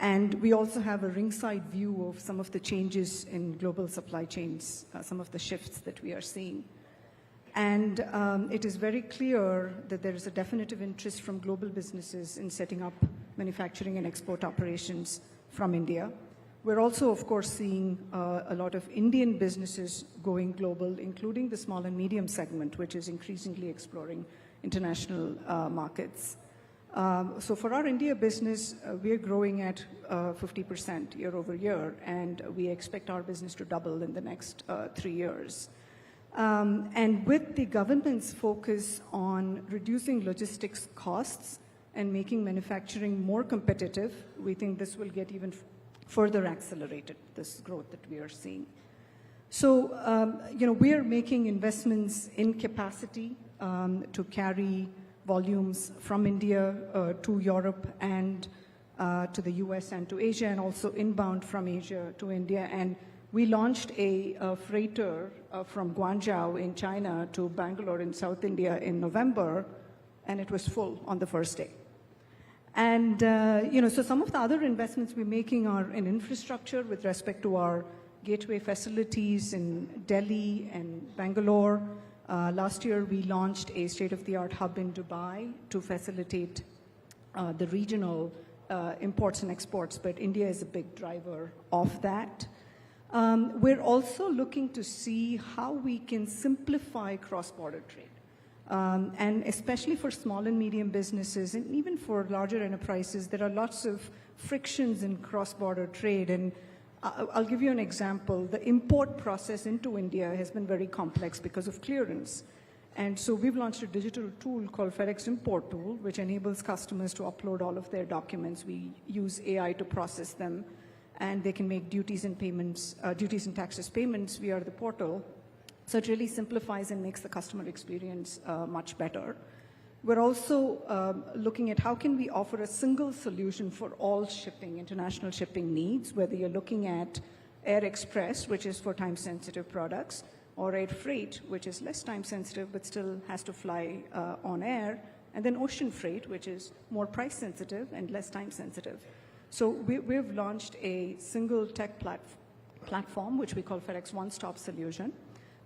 And we also have a ringside view of some of the changes in global supply chains, some of the shifts that we are seeing. And it is very clear that there is a definitive interest from global businesses in setting up manufacturing and export operations from India. We're also, of course, seeing a lot of Indian businesses going global, including the small and medium segment, which is increasingly exploring international markets. So for our India business, we're growing at 50% year over year, and we expect our business to double in the next 3 years. And with the government's focus on reducing logistics costs and making manufacturing more competitive, we think this will get even further accelerated, this growth that we are seeing. So, you know, we are making investments in capacity to carry volumes from India to Europe and to the US and to Asia, and also inbound from Asia to India. And we launched a freighter from Guangzhou in China to Bangalore in South India in November, and it was full on the first day. And, you know, so some of the other investments we're making are in infrastructure with respect to our gateway facilities in Delhi and Bangalore. Last year, we launched a state-of-the-art hub in Dubai to facilitate the regional imports and exports, but India is a big driver of that. We're also looking to see how we can simplify cross-border trade. And especially for small and medium businesses, and even for larger enterprises, there are lots of frictions in cross-border trade. And I'll give you an example. The import process into India has been very complex because of clearance. And so we've launched a digital tool called FedEx Import Tool, which enables customers to upload all of their documents. We use AI to process them, and they can make duties and payments, duties and taxes payments via the portal. So it really simplifies and makes the customer experience much better. We're also looking at how can we offer a single solution for all shipping, international shipping needs, whether you're looking at Air Express, which is for time-sensitive products, or Air Freight, which is less time-sensitive but still has to fly on air, and then Ocean Freight, which is more price-sensitive and less time-sensitive. So we've launched a single tech platform, which we call FedEx One Stop Solution,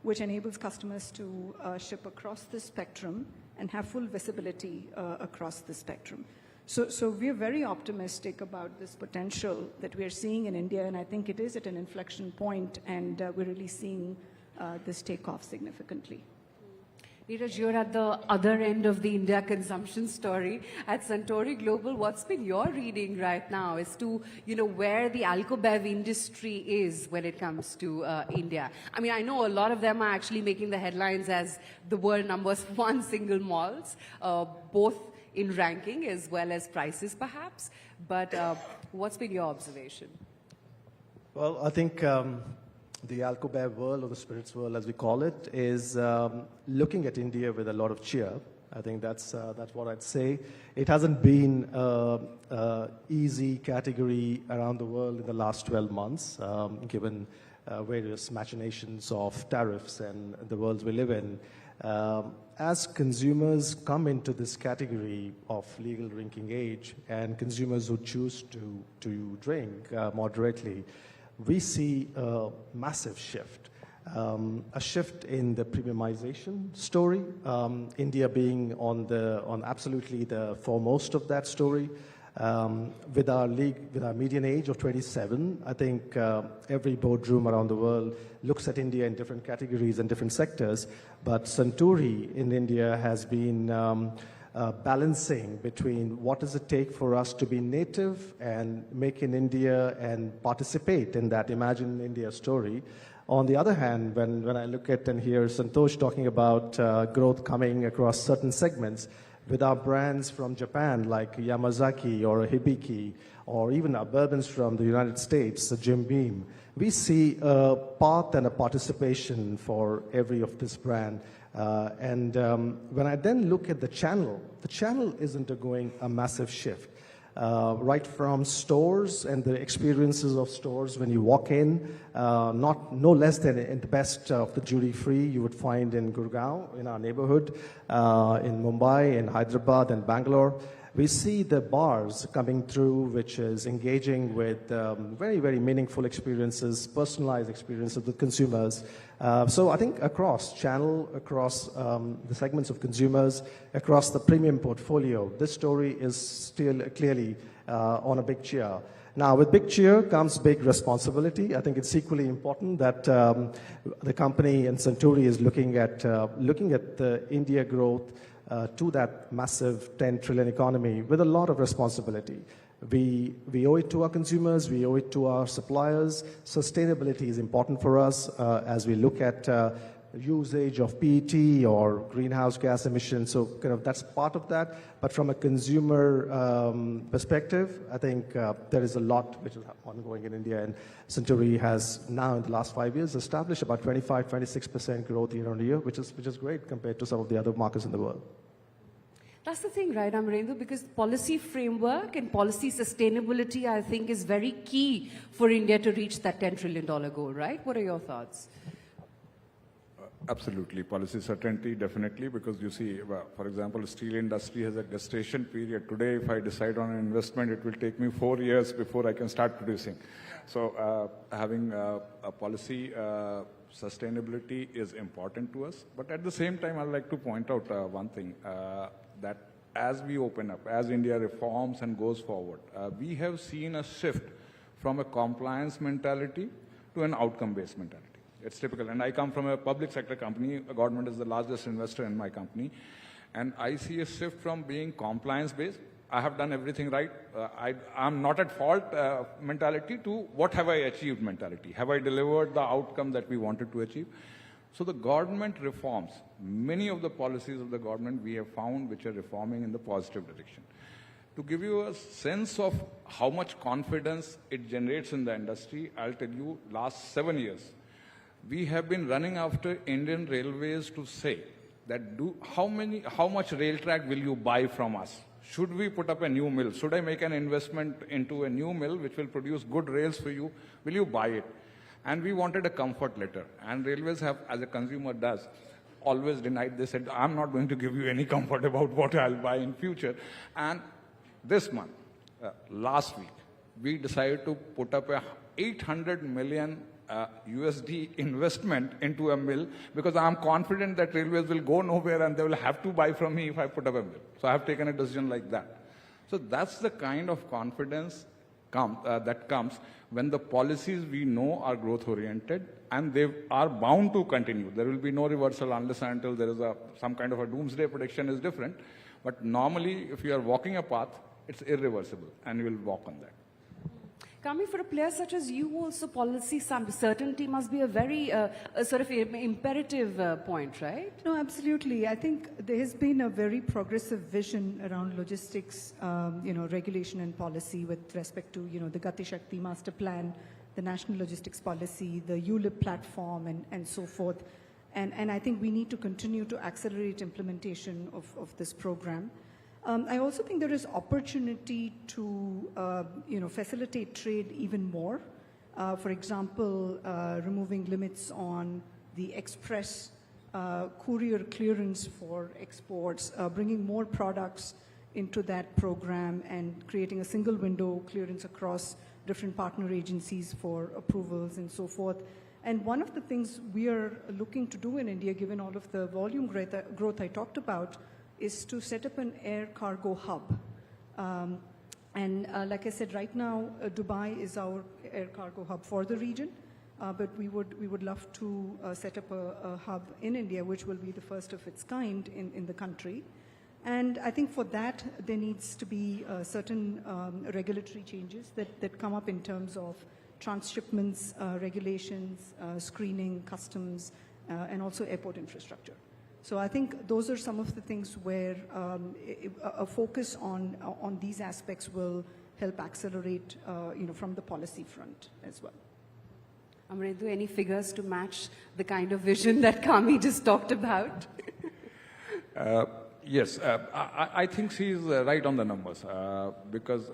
which enables customers to ship across the spectrum and have full visibility across the spectrum. So we're very optimistic about this potential that we're seeing in India, and I think it is at an inflection point, and we're really seeing this take off significantly. Neeraj, you're at the other end of the India consumption story. At Suntory Global, what's been your reading right now as to, you know, where the alcobev industry is when it comes to India? I mean, I know a lot of them are actually making the headlines as the world #1 single malts, both in ranking as well as prices, perhaps. But what's been your observation? Well, I think the alcobev world, or the spirits world as we call it, is looking at India with a lot of cheer. I think that's what I'd say. It hasn't been an easy category around the world in the last 12 months, given various machinations of tariffs and the world we live in. As consumers come into this category of legal drinking age, and consumers who choose to drink moderately, we see a massive shift, a shift in the premiumization story, India being on absolutely the foremost of that story, With our median age of 27, I think every boardroom around the world looks at India in different categories and different sectors. But Suntory in India has been balancing between what does it take for us to be native and make in India and participate in that Imagine India story. On the other hand, when I look at and hear Santosh talking about growth coming across certain segments, with our brands from Japan like Yamazaki or Hibiki, or even our bourbons from the United States, the Jim Beam, we see a path and a participation for every of this brand. When I then look at the channel is undergoing a massive shift. Right from stores and the experiences of stores when you walk in, no less than in the best of the duty-free you would find in Gurgaon, in our neighborhood, in Mumbai, in Hyderabad and Bangalore. We see the bars coming through, which is engaging with very, very meaningful experiences, personalized experiences with consumers. So I think across channel, across the segments of consumers, across the premium portfolio, this story is still clearly on a big cheer. Now, with big cheer comes big responsibility. I think it's equally important that the company and Suntory is looking at the India growth to that massive 10 trillion economy with a lot of responsibility. We owe it to our consumers, we owe it to our suppliers. Sustainability is important for us as we look at usage of PET or greenhouse gas emissions. So kind of that's part of that. But from a consumer perspective, I think there is a lot which is ongoing in India, and Suntory has now in the last 5 years established about 25-26% growth year on year, which is great compared to some of the other markets in the world. That's the thing, right, Amarendra? Because policy framework and policy sustainability, I think, is very key for India to reach that $10 trillion goal, right? What are your thoughts? Absolutely. Policy certainty, definitely, because you see, for example, steel industry has a gestation period. Today, if I decide on an investment, it will take me 4 years before I can start producing. So having a policy sustainability is important to us. But at the same time, I'd like to point out one thing, that as we open up, as India reforms and goes forward, we have seen a shift from a compliance mentality to an outcome-based mentality. It's typical. And I come from a public sector company. The government is the largest investor in my company. And I see a shift from being compliance-based, I have done everything right, I'm not at fault mentality, to what have I achieved mentality. Have I delivered the outcome that we wanted to achieve? So the government reforms, many of the policies of the government we have found which are reforming in the positive direction. To give you a sense of how much confidence it generates in the industry, I'll tell you, last 7 years, we have been running after Indian Railways to say that how much rail track will you buy from us? Should we put up a new mill? Should I make an investment into a new mill which will produce good rails for you? Will you buy it? And we wanted a comfort letter. And Railways have, as a consumer does, always denied. They said, I'm not going to give you any comfort about what I'll buy in future. And this month, last week, we decided to put up a 800 million USD investment into a mill, because I'm confident that Railways will go nowhere and they will have to buy from me if I put up a mill. So I have taken a decision like that. So that's the kind of confidence that comes when the policies we know are growth-oriented and they are bound to continue. There will be no reversal unless and until there is some kind of a doomsday prediction is different. But normally, if you are walking a path, it's irreversible and you will walk on that. Kami, for a player such as you also, policy certainty must be a very sort of imperative point, right? No, absolutely. I think there has been a very progressive vision around logistics, regulation and policy with respect to, the Gati Shakti Master Plan, the National Logistics Policy, the ULIP platform, and so forth. And I think we need to continue to accelerate implementation of this program. I also think there is opportunity to, facilitate trade even more. For example, removing limits on the express courier clearance for exports, bringing more products into that program and creating a single window clearance across different partner agencies for approvals and so forth. And one of the things we are looking to do in India, given all of the volume growth I talked about, is to set up an air cargo hub. And like I said, right now, Dubai is our air cargo hub for the region. But we would love to set up a hub in India, which will be the first of its kind in the country. And I think for that, there needs to be certain regulatory changes that come up in terms of transshipments, regulations, screening, customs, and also airport infrastructure. So I think those are some of the things where a focus on these aspects will help accelerate, from the policy front as well. Amredu, any figures to match the kind of vision that Kami just talked about? Yes, I think she is right on the numbers because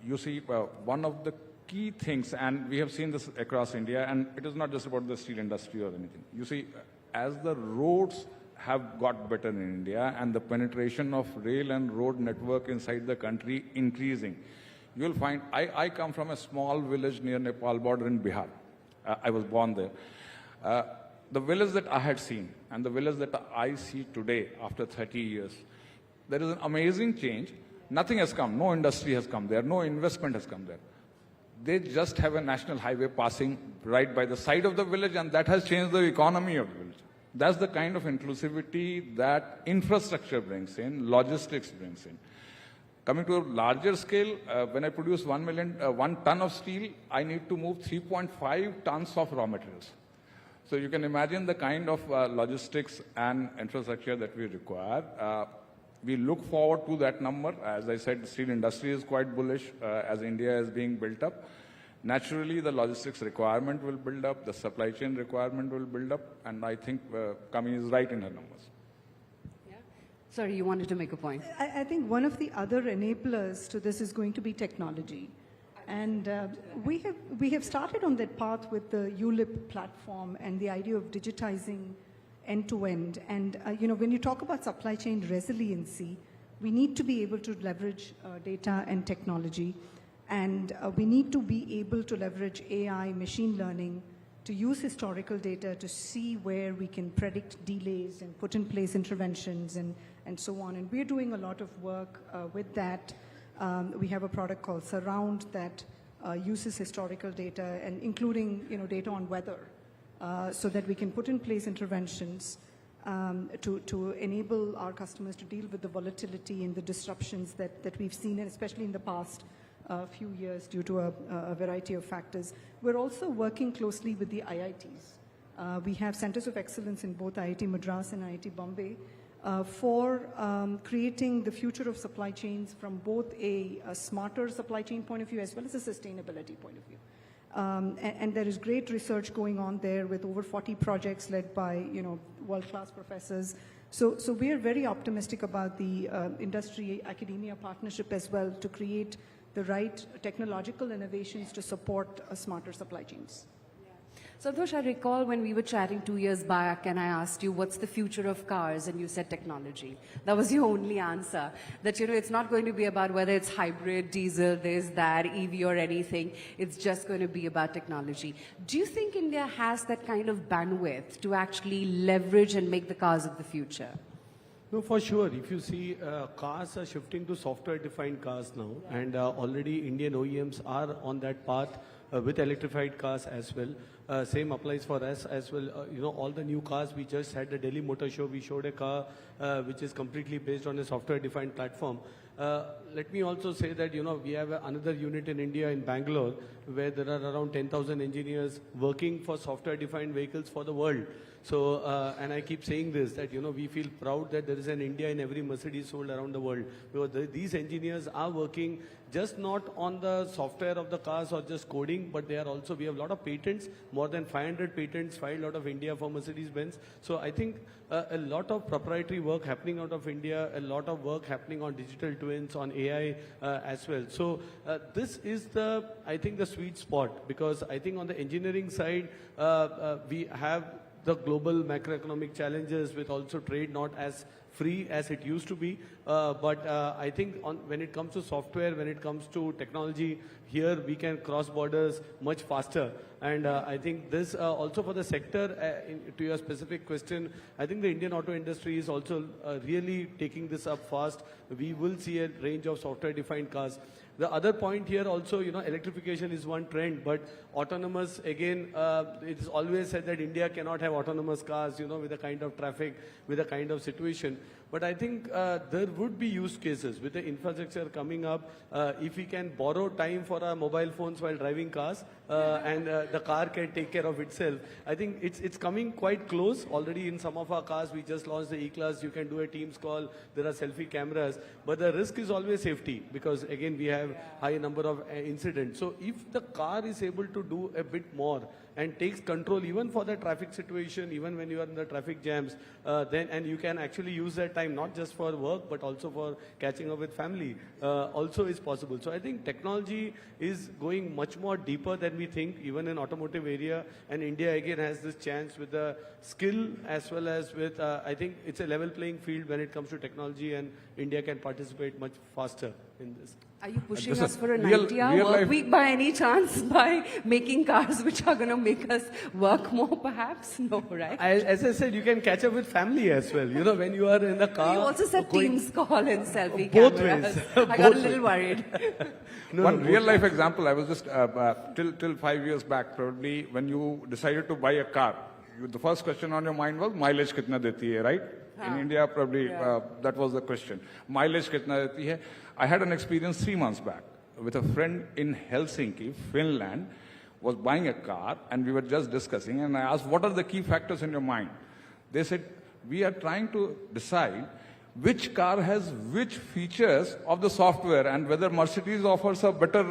you see one of the key things, and we have seen this across India, and it is not just about the steel industry or anything. You see, as the roads have got better in India and the penetration of rail and road network inside the country increasing, you will find, I come from a small village near Nepal border in Bihar. I was born there. The village that I had seen and the village that I see today after 30 years, there is an amazing change. Nothing has come. No industry has come there. No investment has come there. They just have a national highway passing right by the side of the village, and that has changed the economy of the village. That's the kind of inclusivity that infrastructure brings in, logistics brings in. Coming to a larger scale, when I produce 1 ton of steel, I need to move 3.5 tons of raw materials. So you can imagine the kind of logistics and infrastructure that we require. We look forward to that number. As I said, the steel industry is quite bullish as India is being built up. Naturally, the logistics requirement will build up, the supply chain requirement will build up, and I think Kami is right in her numbers. Sorry, you wanted to make a point. I think one of the other enablers to this is going to be technology. And we have started on that path with the ULIP platform and the idea of digitizing end-to-end. And, when you talk about supply chain resiliency, we need to be able to leverage data and technology. And we need to be able to leverage AI, machine learning, to use historical data to see where we can predict delays and put in place interventions and so on. And we're doing a lot of work with that. We have a product called Surround that uses historical data and including data on weather so that we can put in place interventions to enable our customers to deal with the volatility and the disruptions that we've seen, and especially in the past few years due to a variety of factors. We're also working closely with the IITs. We have centers of excellence in both IIT Madras and IIT Bombay for creating the future of supply chains from both a smarter supply chain point of view as well as a sustainability point of view. And there is great research going on there with over 40 projects led by world-class professors. So we are very optimistic about the industry-academia partnership as well to create the right technological innovations to support smarter supply chains. Santosh, I recall when we were chatting 2 years back and I asked you, what's the future of cars? And you said technology. That was your only answer. That, it's not going to be about whether it's hybrid, diesel, this, that, EV or anything. It's just going to be about technology. Do you think India has that kind of bandwidth to actually leverage and make the cars of the future? No, for sure. If you see, cars are shifting to software-defined cars now, and already Indian OEMs are on that path with electrified cars as well. Same applies for us as well. All the new cars, we just had the Delhi Motor Show, we showed a car which is completely based on a software-defined platform. Let me also say that, we have another unit in India in Bangalore where there are around 10,000 engineers working for software-defined vehicles for the world. So, and I keep saying this, that, we feel proud that there is an India in every Mercedes sold around the world. Because these engineers are working just not on the software of the cars or just coding, but we have a lot of patents, more than 500 patents filed out of India for Mercedes-Benz. So I think a lot of proprietary work happening out of India, a lot of work happening on digital twins, on AI as well. So this is I think the sweet spot, because I think on the engineering side, we have the global macroeconomic challenges with also trade not as free as it used to be. But I think when it comes to software, when it comes to technology, here we can cross borders much faster. And I think this also for the sector, to your specific question, I think the Indian auto industry is also really taking this up fast. We will see a range of software-defined cars. The other point here also, electrification is one trend, but autonomous, again, it is always said that India cannot have autonomous cars, with the kind of traffic, with the kind of situation. But I think there would be use cases with the infrastructure coming up. If we can borrow time for our mobile phones while driving cars, and the car can take care of itself. I think it's coming quite close. Already in some of our cars, we just launched the E-Class. You can do a Teams call. There are selfie cameras. But the risk is always safety, because again, we have high number of incidents. So if the car is able to do a bit more and takes control even for the traffic situation, even when you are in the traffic jams, and you can actually use that time not just for work but also for catching up with family, also is possible. So I think technology is going much more deeper than we think, even in automotive area, and India again has this chance with the skill as well as with, I think it's a level playing field when it comes to technology, and India can participate much faster in this. Are you pushing us for a 90-hour work week by any chance, by making cars which are going to make us work more perhaps? No, right? As I said, you can catch up with family as well. When you are in the car. You also said Teams call and selfie both cameras. ways. I got a little worried. One real-life example, I was just, till 5 years back, probably, when you decided to buy a car, the first question on your mind was, mileage kitna deti hai, right? In India, probably, that was the question. Mileage kitna deti hai? I had an experience 3 months back with a friend in Helsinki, Finland, was buying a car, and we were just discussing, and I asked, what are the key factors in your mind? They said, we are trying to decide which car has which features of the software, and whether Mercedes offers a better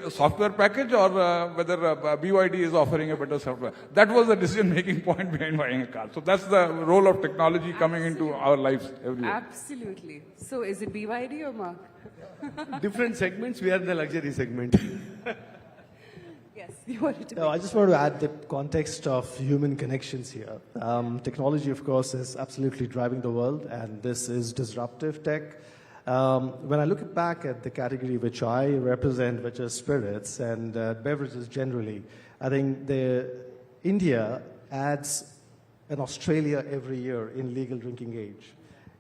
software package, or whether BYD is offering a better software. That was the decision-making point behind buying a car. So that's the role of technology coming into our lives everywhere. Absolutely. So is it BYD or Mark? Different segments, we are in the luxury segment. Yes, you wanted to. No, I just want to add the context of human connections here. Technology, of course, is absolutely driving the world, and this is disruptive tech. When I look back at the category which I represent, which is spirits and beverages generally, I think India adds an Australia every year in legal drinking age.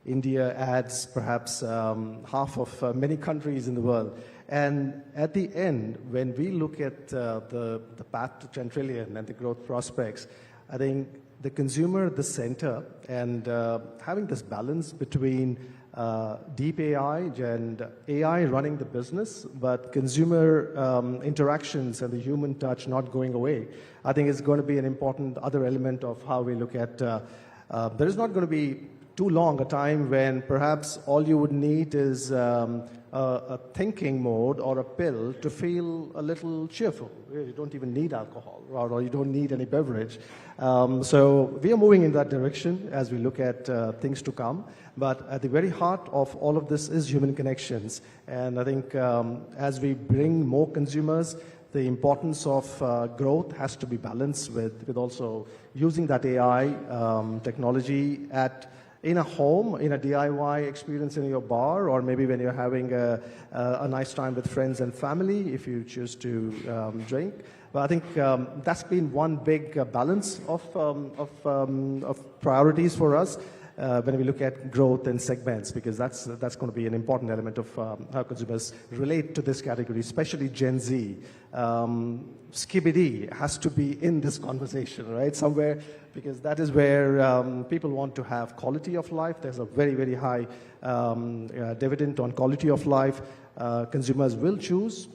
India adds perhaps half of many countries in the world. And at the end, when we look at the path to 10 trillion and the growth prospects, I think the consumer at the center, and having this balance between deep AI and AI running the business, but consumer interactions and the human touch not going away, I think is going to be an important other element of how we look at. There is not going to be too long a time when perhaps all you would need is a thinking mode or a pill to feel a little cheerful. You don't even need alcohol, or you don't need any beverage. So we are moving in that direction as we look at things to come. But at the very heart of all of this is human connections. And I think as we bring more consumers, the importance of growth has to be balanced with also using that AI technology in a home, in a DIY experience in your bar, or maybe when you're having a nice time with friends and family, if you choose to drink. But I think that's been one big balance of priorities for us when we look at growth and segments, because that's going to be an important element of how consumers relate to this category, especially Gen Z. Skibidi has to be in this conversation, right, somewhere, because that is where people want to have quality of life. There's a very, very high dividend on quality of life. Consumers will choose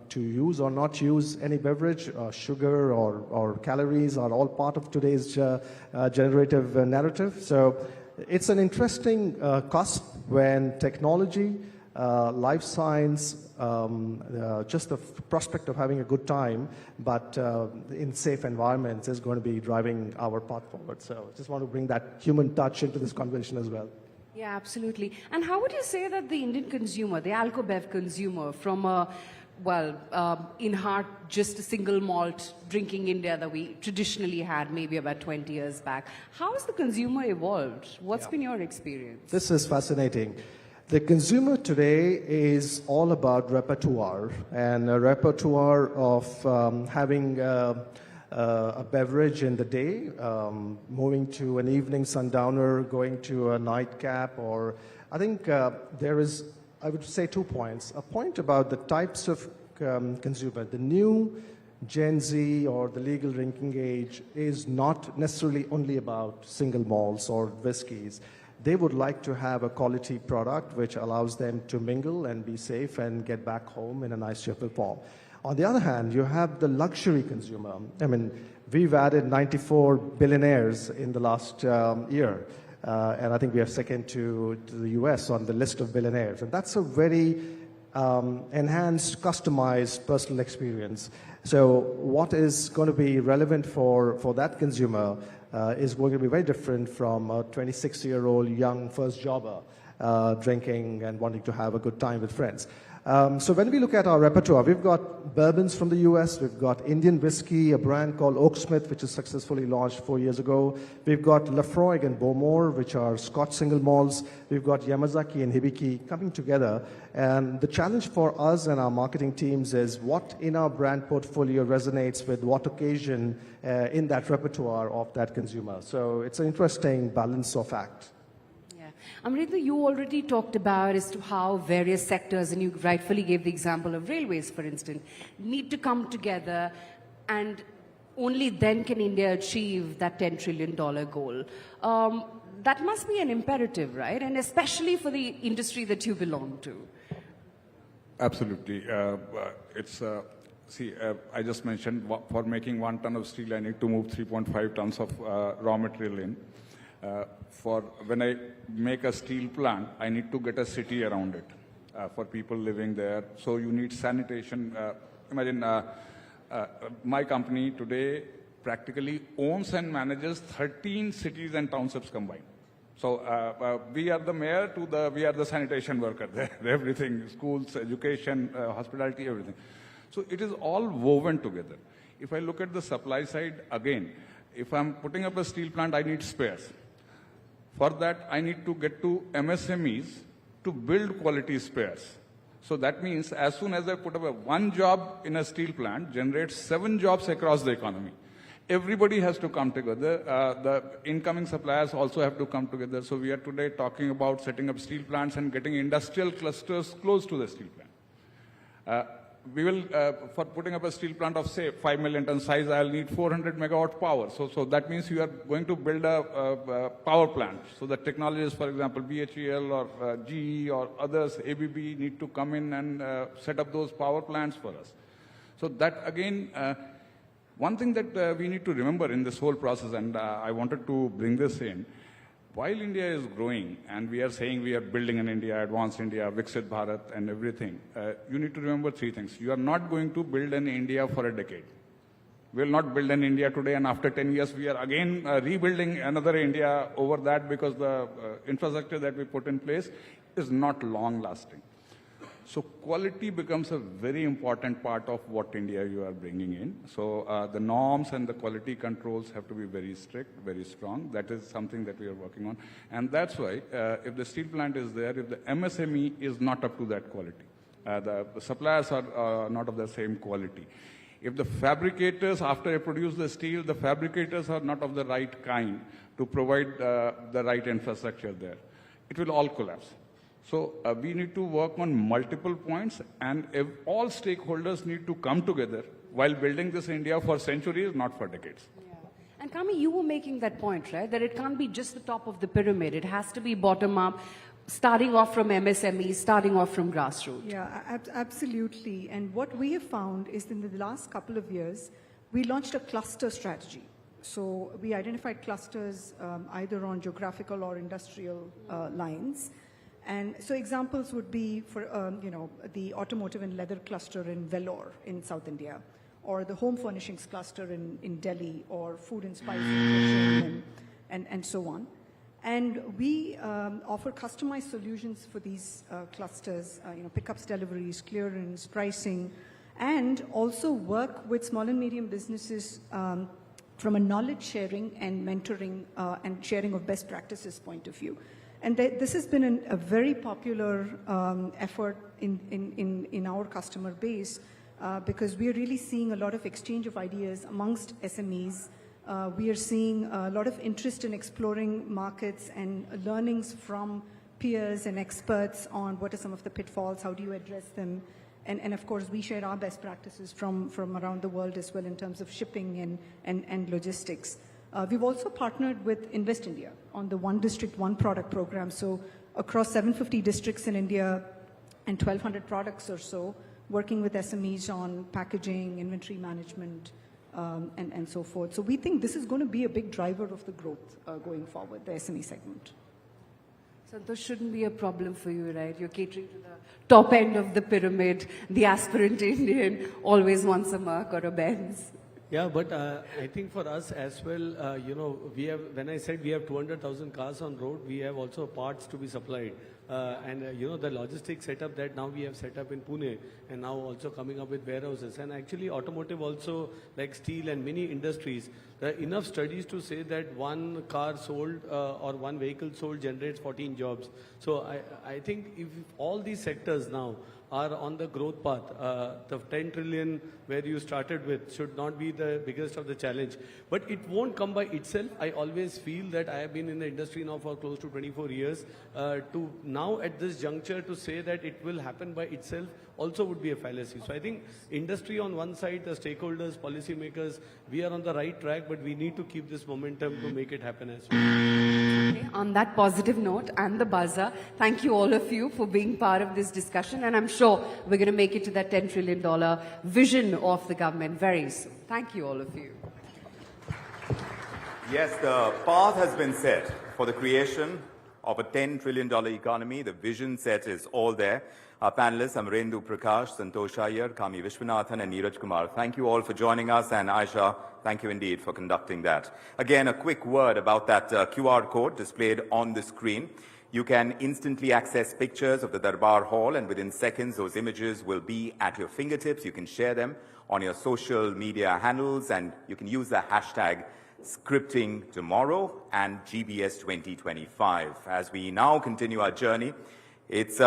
to use or not use any beverage. Sugar or calories are all part of today's generative narrative. So it's an interesting cusp when technology, life science, just the prospect of having a good time, but in safe environments is going to be driving our path forward. So I just want to bring that human touch into this conversation as well. Yeah, absolutely. And how would you say that the Indian consumer, the alcobev consumer, from in heart, just a single malt drinking India that we traditionally had maybe about 20 years back, how has the consumer evolved? What's been your experience? This is fascinating. The consumer today is all about repertoire, and a repertoire of having a beverage in the day, moving to an evening sundowner, going to a nightcap, or I think there is I would say 2 points. A point about the types of consumer. The new Gen Z or the legal drinking age is not necessarily only about single malts or whiskeys. They would like to have a quality product which allows them to mingle and be safe and get back home in a nice, cheerful form. On the other hand, you have the luxury consumer. I mean, we've added 94 billionaires in the last year. And I think we are second to the US on the list of billionaires. And that's a very enhanced, customized personal experience. So what is going to be relevant for that consumer is going to be very different from a 26-year-old young first jobber drinking and wanting to have a good time with friends. So when we look at our repertoire, we've got bourbons from the US, we've got Indian whiskey, a brand called Oaksmith, which is successfully launched 4 years ago. We've got Lafroig and Bowmore, which are Scotch single malts. We've got Yamazaki and Hibiki coming together. And the challenge for us and our marketing teams is what in our brand portfolio resonates with what occasion in that repertoire of that consumer. So it's an interesting balance of act. Amrita, you already talked about as to how various sectors, and you rightfully gave the example of railways, for instance, need to come together, and only then can India achieve that $10 trillion goal. That must be an imperative, right? And especially for the industry that you belong to. Absolutely. I just mentioned for making 1 ton of steel, I need to move 3.5 tons of raw material in. For when I make a steel plant, I need to get a city around it for people living there. So you need sanitation. Imagine my company today practically owns and manages 13 cities and townships combined. So we are the mayor we are the sanitation worker there. Everything, schools, education, hospitality, everything. So it is all woven together. If I look at the supply side, again, if I'm putting up a steel plant, I need spares. For that, I need to get to MSMEs to build quality spares. So that means as soon as I put up one job in a steel plant, generates 7 jobs across the economy. Everybody has to come together. The incoming suppliers also have to come together. So we are today talking about setting up steel plants and getting industrial clusters close to the steel plant. We will, for putting up a steel plant of, say, 5 million ton size, I'll need 400 megawatt power. So that means you are going to build a power plant. So the technologies, for example, BHEL or GE or others, ABB, need to come in and set up those power plants for us. So that, again, one thing that we need to remember in this whole process, and I wanted to bring this in, while India is growing, and we are saying we are building an India, advanced India, Viksit Bharat, and everything, you need to remember 3 things. You are not going to build an India for a decade. We will not build an India today, and after 10 years, we are again rebuilding another India over that because the infrastructure that we put in place is not long-lasting. So quality becomes a very important part of what India you are bringing in. So the norms and the quality controls have to be very strict, very strong. That is something that we are working on. And that's why if the steel plant is there, if the MSME is not up to that quality, the suppliers are not of the same quality. If the fabricators, after I produce the steel, the fabricators are not of the right kind to provide the right infrastructure there, it will all collapse. So we need to work on multiple points, and if all stakeholders need to come together while building this India for centuries, not for decades. Yeah. And Kami, you were making that point, right? That it can't be just the top of the pyramid. It has to be bottom up, starting off from MSMEs, starting off from grassroots. Yeah, absolutely. And what we have found is in the last couple of years, we launched a cluster strategy. So we identified clusters either on geographical or industrial lines. And so examples would be for, the automotive and leather cluster in Vellore in South India, or the home furnishings cluster in Delhi, or food and spice and so on. And we offer customized solutions for these clusters, pickups, deliveries, clearance, pricing, and also work with small and medium businesses from a knowledge sharing and mentoring and sharing of best practices point of view. And this has been a very popular effort in our customer base because we are really seeing a lot of exchange of ideas amongst SMEs. We are seeing a lot of interest in exploring markets and learnings from peers and experts on what are some of the pitfalls, how do you address them, and of course we share our best practices from around the world as well in terms of shipping and logistics. We've also partnered with Invest India on the One District, One Product program. So across 750 districts in India and 1,200 products or so, working with SMEs on packaging, inventory management, and so forth. So we think this is going to be a big driver of the growth going forward, the SME segment. So this shouldn't be a problem for you, right? You're catering to the top end of the pyramid, the aspirant Indian, always wants a Merc or a Benz. Yeah, but I think for us as well, you know, we have, when I said we have 200,000 cars on road, we have also parts to be supplied. You know, the logistics setup that now we have set up in Pune and now also coming up with warehouses. And actually automotive also, like steel and many industries, there are enough studies to say that one car sold or one vehicle sold generates 14 jobs. So I think if all these sectors now are on the growth path, the 10 trillion where you started with should not be the biggest of the challenge. But it won't come by itself. I always feel that I have been in the industry now for close to 24 years. To now at this juncture to say that it will happen by itself also would be a fallacy. So I think industry on one side, the stakeholders, policymakers, we are on the right track, but we need to keep this momentum to make it happen as well. Okay, on that positive note and the buzzer, thank you all of you for being part of this discussion, and I'm sure we're going to make it to that $10 trillion vision of the government very soon. Thank you all of you. Yes, the path has been set for the creation of a $10 trillion economy. The vision set is all there. Our panelists, Amarendu Prakash, Santosh Iyer, Kami Vishwanathan, and Neeraj Kumar. Thank you all for joining us, and Aisha, thank you indeed for conducting that. Again, a quick word about that QR code displayed on the screen. You can instantly access pictures of the Darbar Hall, and within seconds, those images will be at your fingertips. You can share them on your social media handles, and you can use the hashtag Scripting Tomorrow and GBS 2025. As we now continue our journey, it's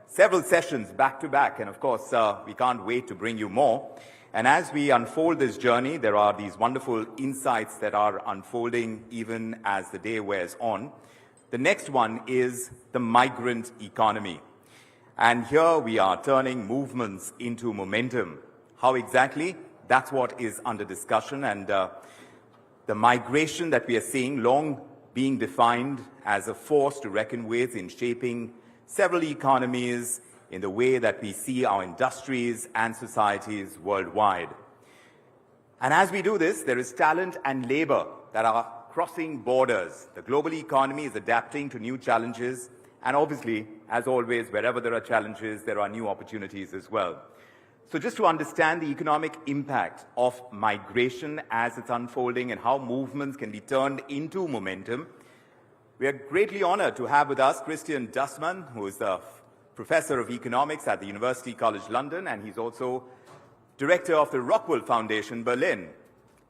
several sessions back to back, and of course, we can't wait to bring you more. And as we unfold this journey, there are these wonderful insights that are unfolding even as the day wears on. The next one is the migrant economy. And here we are turning movements into momentum. How exactly? That's what is under discussion, and the migration that we are seeing, long being defined as a force to reckon with in shaping several economies in the way that we see our industries and societies worldwide. And as we do this, there is talent and labor that are crossing borders. The global economy is adapting to new challenges, and obviously, as always, wherever there are challenges, there are new opportunities as well. So just to understand the economic impact of migration as it's unfolding and how movements can be turned into momentum, we are greatly honored to have with us Christian Dussmann, who is the Professor of Economics at the University College London, and he's also Director of the Rockwell Foundation, Berlin.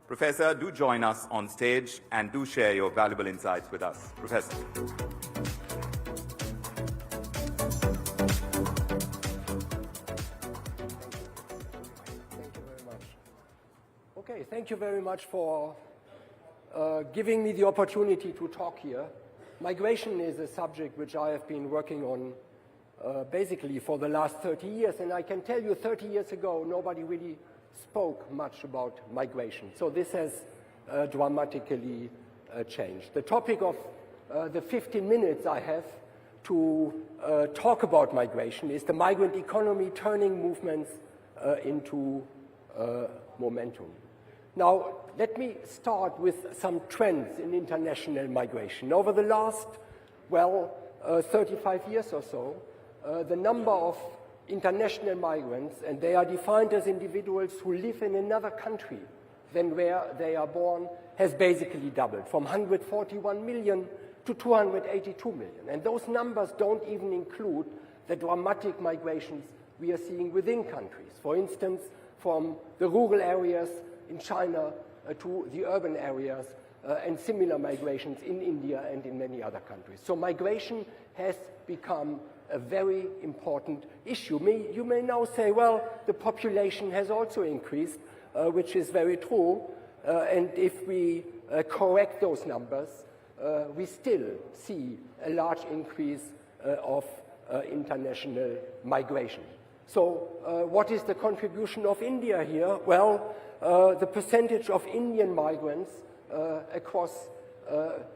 Professor, do join us on stage and do share your valuable insights with us. Professor. Okay, thank you very much for giving me the opportunity to talk here. Migration is a subject which I have been working on basically for the last 30 years, and I can tell you 30 years ago nobody really spoke much about migration. So this has dramatically changed. The topic of the 15 minutes I have to talk about migration is the migrant economy turning movements into momentum. Now, let me start with some trends in international migration. Over the last, 35 years or so, the number of international migrants, and they are defined as individuals who live in another country than where they are born, has basically doubled, from 141 million to 282 million. And those numbers don't even include the dramatic migrations we are seeing within countries. For instance, from the rural areas in China to the urban areas, and similar migrations in India and in many other countries. So migration has become a very important issue. You may now say, well, the population has also increased, which is very true, and if we correct those numbers, we still see a large increase of international migration. So what is the contribution of India here? Well, the percentage of Indian migrants across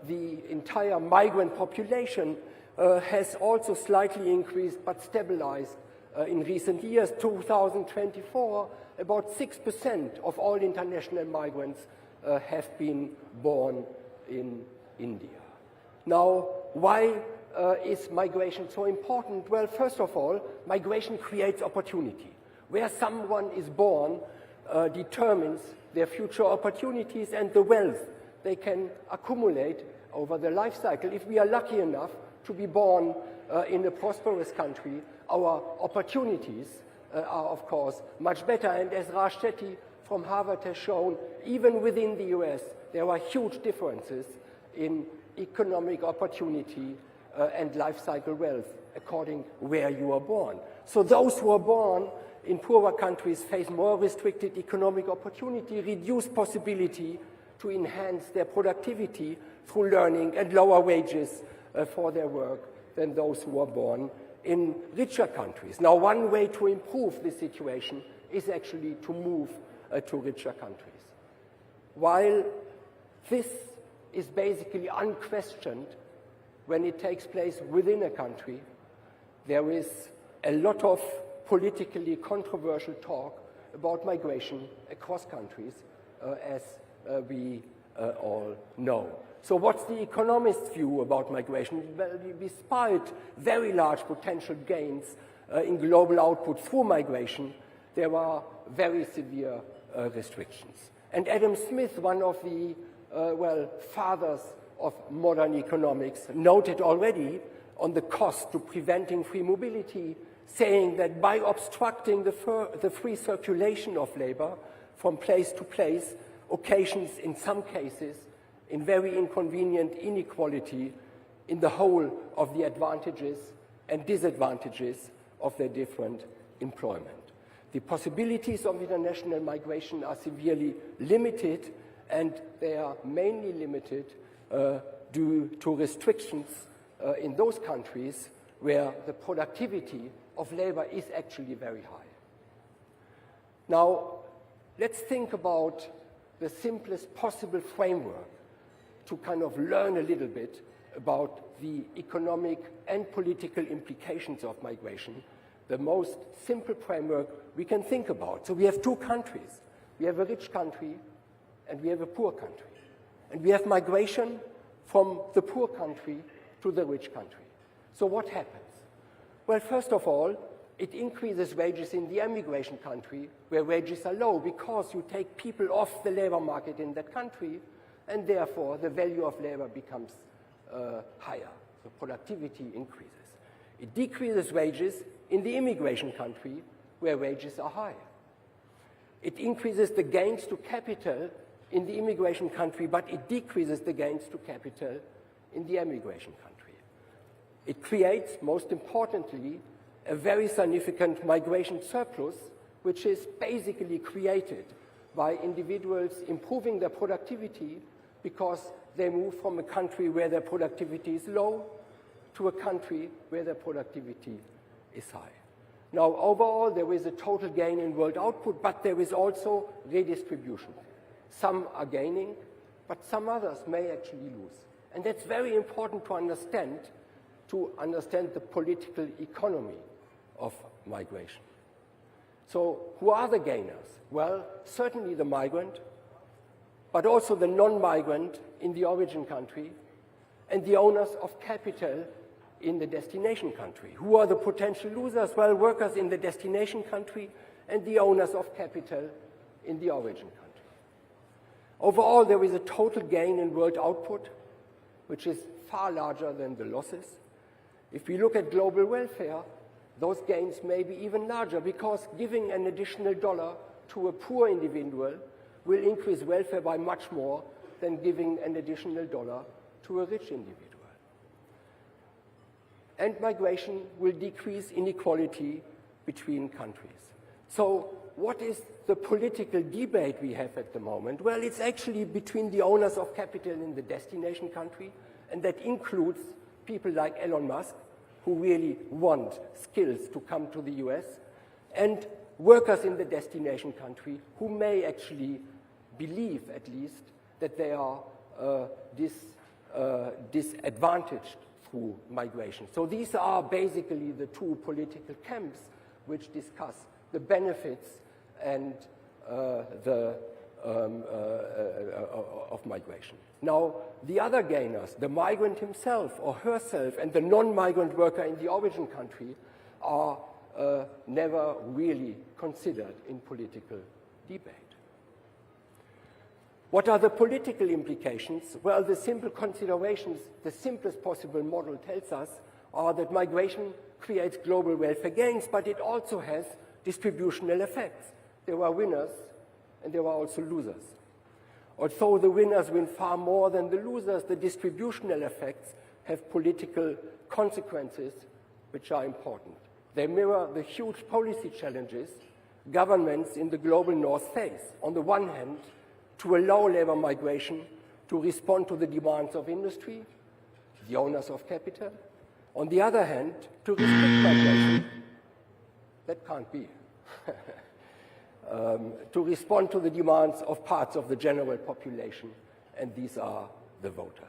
the entire migrant population has also slightly increased but stabilized in recent years. 2024, about 6% of all international migrants have been born in India. Now, why is migration so important? Well, first of all, migration creates opportunity. Where someone is born determines their future opportunities and the wealth they can accumulate over the life cycle. If we are lucky enough to be born in a prosperous country, our opportunities are, of course, much better. And as Raj Chetty from Harvard has shown, even within the US, there are huge differences in economic opportunity and life cycle wealth according where you are born. So those who are born in poorer countries face more restricted economic opportunity, reduced possibility to enhance their productivity through learning and lower wages for their work than those who are born in richer countries. Now, one way to improve this situation is actually to move to richer countries. While this is basically unquestioned when it takes place within a country, there is a lot of politically controversial talk about migration across countries, as we all know. So what's the economist's view about migration? Well, despite very large potential gains in global output through migration, there are very severe restrictions. And Adam Smith, one of the fathers of modern economics, noted already on the cost to preventing free mobility, saying that by obstructing the free circulation of labor from place to place, occasions in some cases in very inconvenient inequality in the whole of the advantages and disadvantages of their different employment. The possibilities of international migration are severely limited, and they are mainly limited due to restrictions in those countries where the productivity of labor is actually very high. Now, let's think about the simplest possible framework to kind of learn a little bit about the economic and political implications of migration, the most simple framework we can think about. So we have two countries. We have a rich country and we have a poor country. And we have migration from the poor country to the rich country. So what happens? Well, first of all, it increases wages in the emigration country where wages are low because you take people off the labor market in that country, and therefore the value of labor becomes higher. So productivity increases. It decreases wages in the immigration country where wages are high. It increases the gains to capital in the immigration country, but it decreases the gains to capital in the emigration country. It creates, most importantly, a very significant migration surplus, which is basically created by individuals improving their productivity because they move from a country where their productivity is low to a country where their productivity is high. Now, overall, there is a total gain in world output, but there is also redistribution. Some are gaining, but some others may actually lose. And that's very important to understand the political economy of migration. So who are the gainers? Well, certainly the migrant, but also the non-migrant in the origin country and the owners of capital in the destination country. Who are the potential losers? Well, workers in the destination country and the owners of capital in the origin country. Overall, there is a total gain in world output, which is far larger than the losses. If we look at global welfare, those gains may be even larger because giving an additional dollar to a poor individual will increase welfare by much more than giving an additional dollar to a rich individual. And migration will decrease inequality between countries. So what is the political debate we have at the moment? Well, it's actually between the owners of capital in the destination country, and that includes people like Elon Musk, who really want skills to come to the US, and workers in the destination country who may actually believe, at least, that they are disadvantaged through migration. So these are basically the two political camps which discuss the benefits and of migration. Now, the other gainers, the migrant himself or herself and the non-migrant worker in the origin country, are never really considered in political debate. What are the political implications? Well, the simple considerations, the simplest possible model tells us, are that migration creates global welfare gains, but it also has distributional effects. There are winners and there are also losers. Although the winners win far more than the losers, the distributional effects have political consequences which are important. They mirror the huge policy challenges governments in the global north face. On the one hand, to allow labor migration to respond to the demands of industry, the owners of capital. On the other hand, to restrict migration, that can't be. To respond to the demands of parts of the general population, and these are the voters.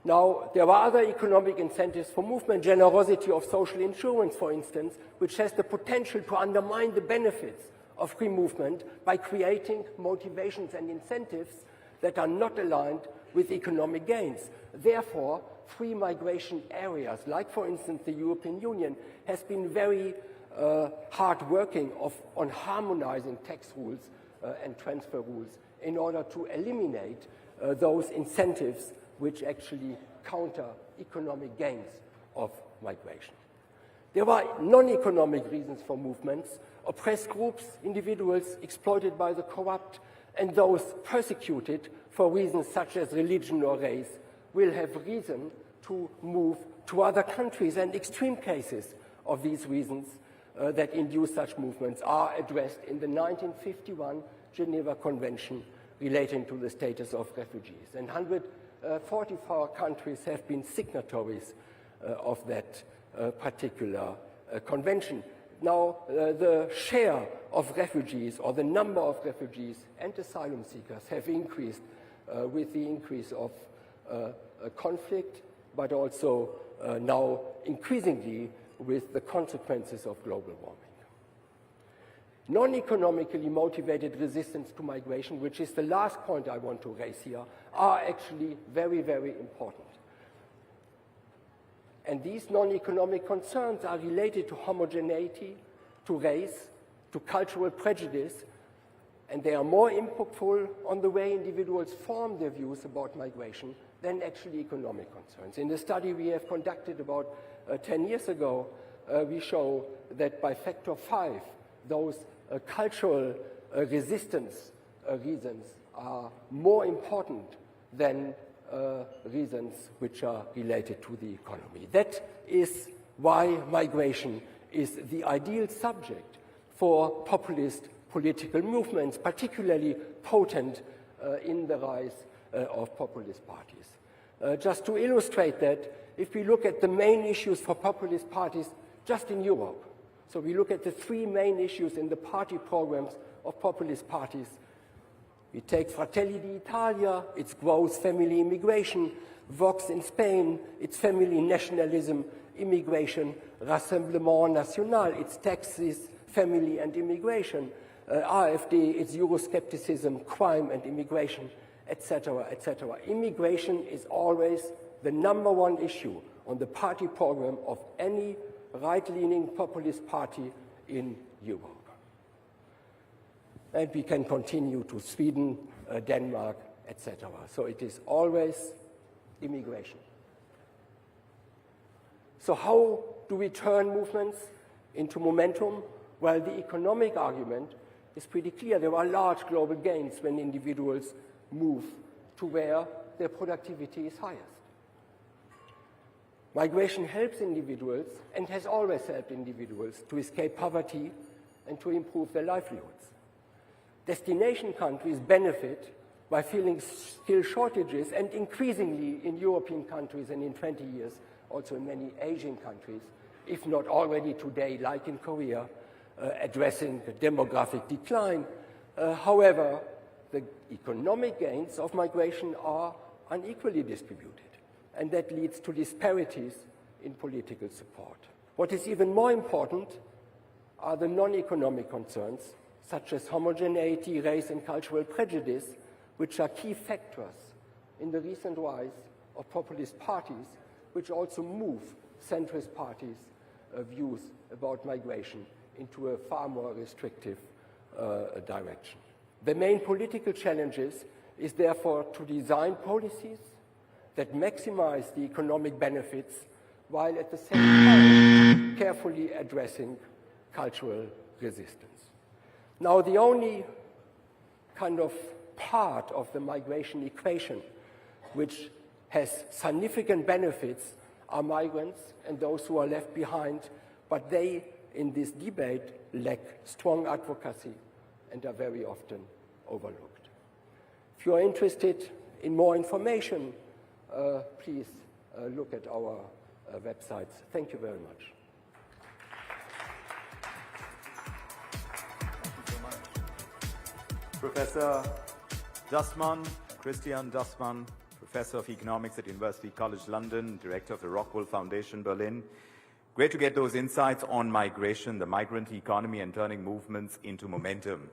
Now, there are other economic incentives for movement, generosity of social insurance, for instance, which has the potential to undermine the benefits of free movement by creating motivations and incentives that are not aligned with economic gains. Therefore, free migration areas, like for instance the European Union, has been very hard working on harmonizing tax rules and transfer rules in order to eliminate those incentives which actually counter economic gains of migration. There are non-economic reasons for movements: oppressed groups, individuals exploited by the corrupt, and those persecuted for reasons such as religion or race will have reason to move to other countries, and extreme cases of these reasons that induce such movements are addressed in the 1951 Geneva Convention relating to the status of refugees. And 144 countries have been signatories of that particular convention. Now, the share of refugees, or the number of refugees and asylum seekers, have increased with the increase of conflict, but also now increasingly with the consequences of global warming. Non-economically motivated resistance to migration, which is the last point I want to raise here, are actually very, very important. And these non-economic concerns are related to homogeneity, to race, to cultural prejudice, and they are more impactful on the way individuals form their views about migration than actually economic concerns. In the study we have conducted about 10 years ago, we show that by factor 5, those cultural resistance reasons are more important than reasons which are related to the economy. That is why migration is the ideal subject for populist political movements, particularly potent in the rise of populist parties. Just to illustrate that, if we look at the main issues for populist parties just in Europe, so we look at the three main issues in the party programs of populist parties. We take Fratelli d'Italia, its growth, family immigration; Vox in Spain, its family nationalism, immigration; Rassemblement National, its taxes, family and immigration; AfD, its Euroscepticism, crime and immigration, etc., etc. Immigration is always the #1 issue on the party program of any right-leaning populist party in Europe. And we can continue to Sweden, Denmark, etc. So it is always immigration. So how do we turn movements into momentum? Well, the economic argument is pretty clear. There are large global gains when individuals move to where their productivity is highest. Migration helps individuals, and has always helped individuals, to escape poverty and to improve their livelihoods. Destination countries benefit by filling skill shortages, and increasingly in European countries and in 20 years also in many Asian countries, if not already today, like in Korea, addressing the demographic decline. However, the economic gains of migration are unequally distributed, and that leads to disparities in political support. What is even more important are the non-economic concerns, such as homogeneity, race, and cultural prejudice, which are key factors in the recent rise of populist parties, which also move centrist parties' views about migration into a far more restrictive direction. The main political challenges is therefore to design policies that maximize the economic benefits while at the same time carefully addressing cultural resistance. Now, the only kind of part of the migration equation which has significant benefits are migrants and those who are left behind, but they, in this debate, lack strong advocacy and are very often overlooked. If you are interested in more information, please look at our websites. Thank you very much. Professor Justman, Christian Justman, Professor of Economics at University College London, Director of the Rockwell Foundation, Berlin. Great to get those insights on migration, the migrant economy, and turning movements into momentum.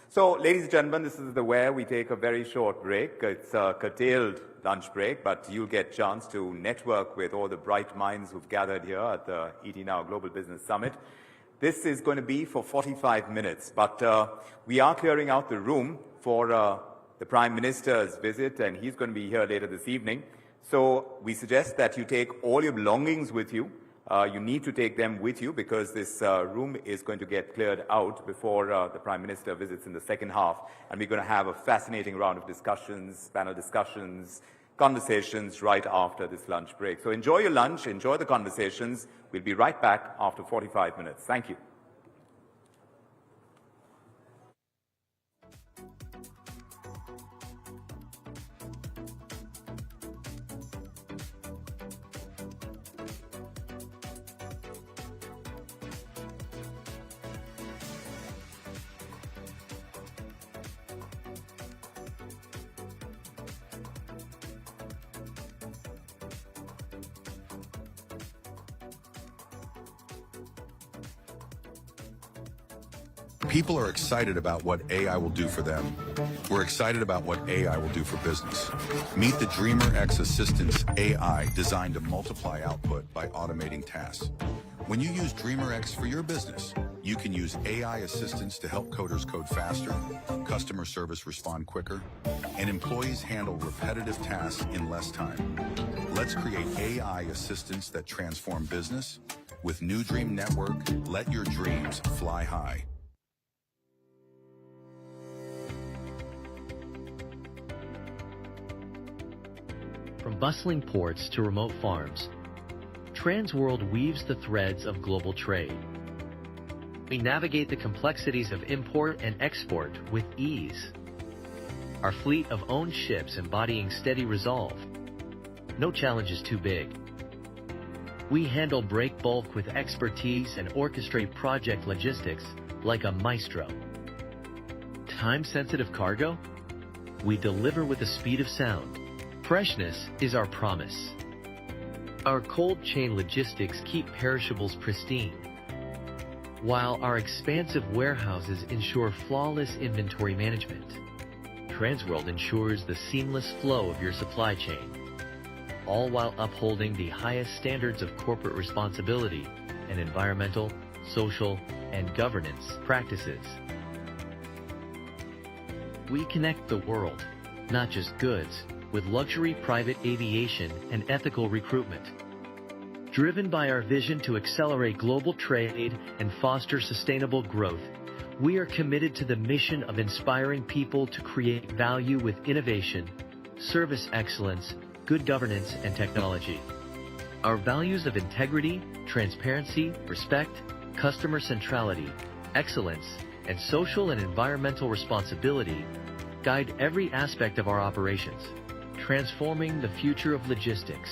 So, ladies and gentlemen, this is where we take a very short break. It's a curtailed lunch break, but you'll get a chance to network with all the bright minds who've gathered here at the ET Now Global Business Summit. This is going to be for 45 minutes, but we are clearing out the room for the Prime Minister's visit, and he's going to be here later this evening. So we suggest that you take all your belongings with you. You need to take them with you because this room is going to get cleared out before the Prime Minister visits in the second half, and we're going to have a fascinating round of discussions, panel discussions, conversations right after this lunch break. So enjoy your lunch, enjoy the conversations. We'll be right back after 45 minutes. Thank you. People are excited about what AI will do for them. We're excited about what AI will do for business. Meet the Dreamer X Assistance AI designed to multiply output by automating tasks. When you use Dreamer X for your business, you can use AI assistance to help coders code faster, customer service respond quicker, and employees handle repetitive tasks in less time. Let's create AI assistants that transform business. With New Dream Network, let your dreams fly high. From bustling ports to remote farms, Transworld weaves the threads of global trade. We navigate the complexities of import and export with ease. Our fleet of owned ships embodying steady resolve. No challenge is too big. We handle break bulk with expertise and orchestrate project logistics like a maestro. Time-sensitive cargo? We deliver with the speed of sound. Freshness is our promise. Our cold chain logistics keep perishables pristine, while our expansive warehouses ensure flawless inventory management. Transworld ensures the seamless flow of your supply chain, all while upholding the highest standards of corporate responsibility and environmental, social, and governance practices. We connect the world, not just goods, with luxury private aviation and ethical recruitment. Driven by our vision to accelerate global trade and foster sustainable growth, we are committed to the mission of inspiring people to create value with innovation, service excellence, good governance, and technology. Our values of integrity, transparency, respect, customer centrality, excellence, and social and environmental responsibility guide every aspect of our operations, transforming the future of logistics.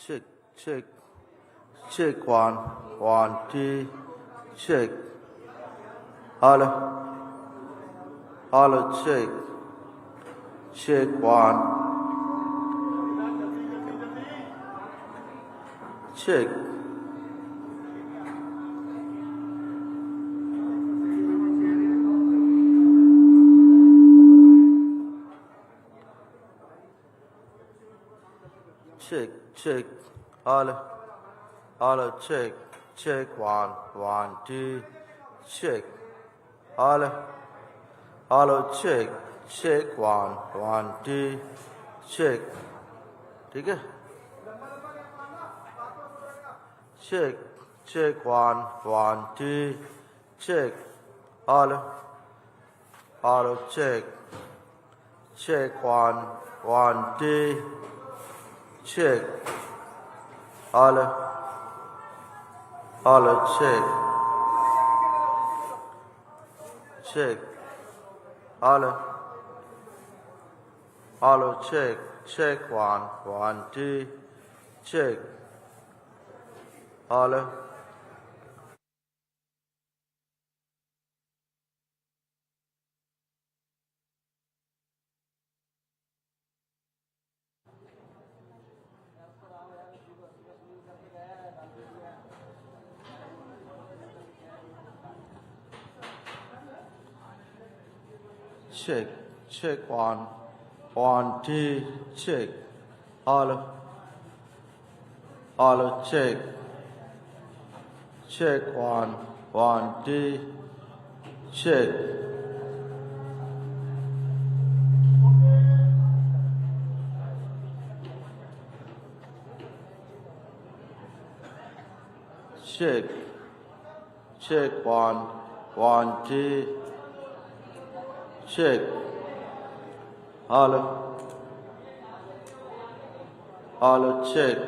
check, check, check, one, two, check. Hello, hello, check, check, one, check. Check, check, hello, check, check, one, two, check, hello, check, check, one, two, check, ठीक है? Check, check, one, two, check, hello, check, check, one, two, check, hello, check, check, hello, check, check, one, two, check, hello. Check, check, one, two, check, hello, check, check, one, two, check. Check, check, one, two, check, hello, check,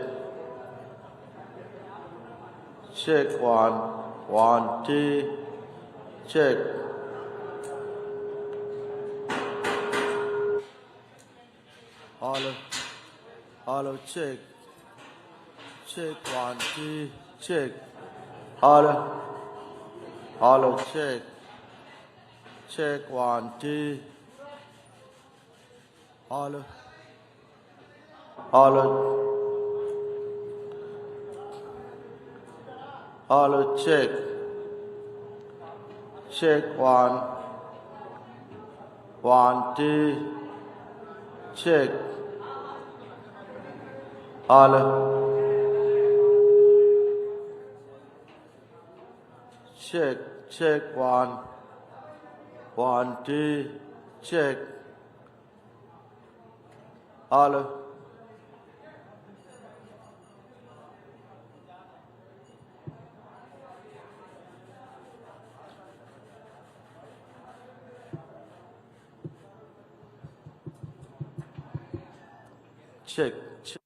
check, one, two, check, hello, check, check, one, two, check, hello, check, check, one, two, hello, check, check, one, two, check, hello, check, check, one, two, check, hello, check, check.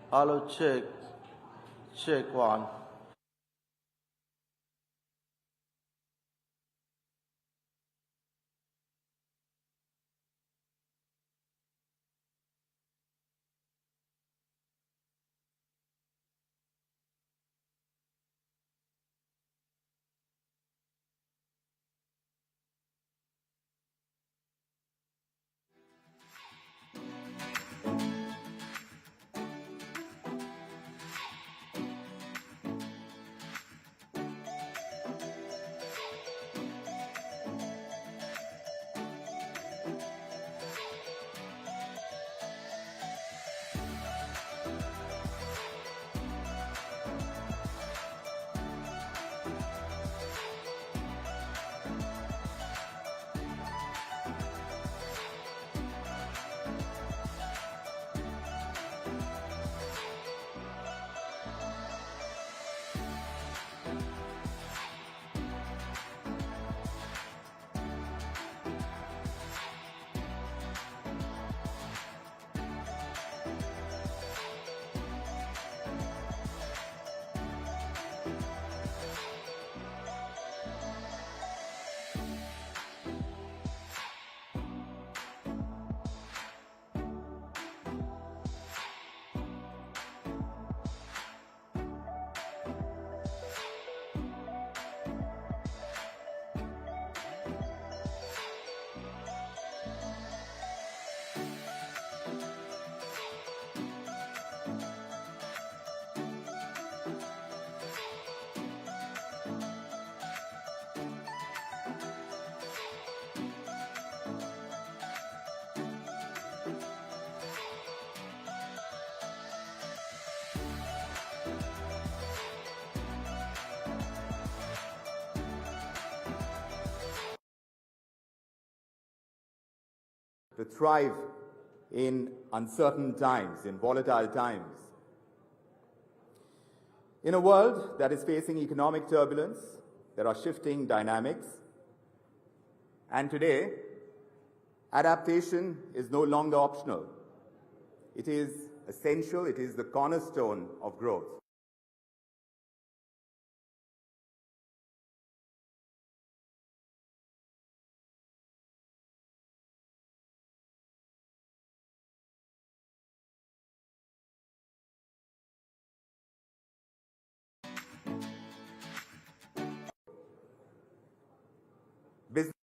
Hello, check, check, one. to thrive in uncertain times, in volatile times. In a world that is facing economic turbulence, there are shifting dynamics, and today, adaptation is no longer optional. It is essential, it is the cornerstone of growth. Business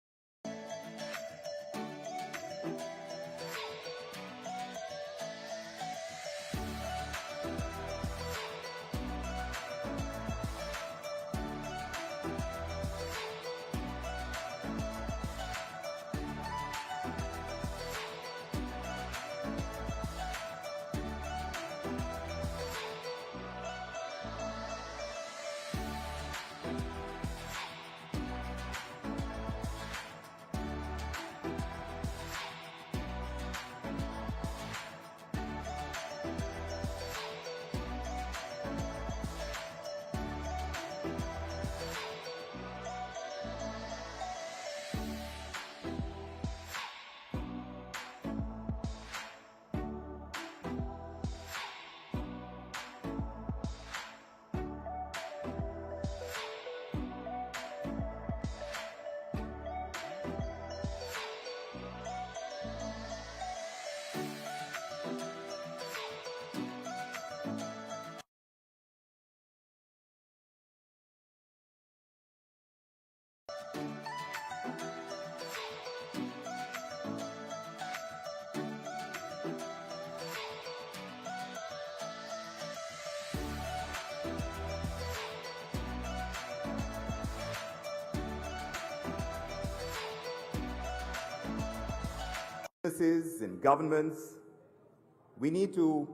businesses and governments, we need to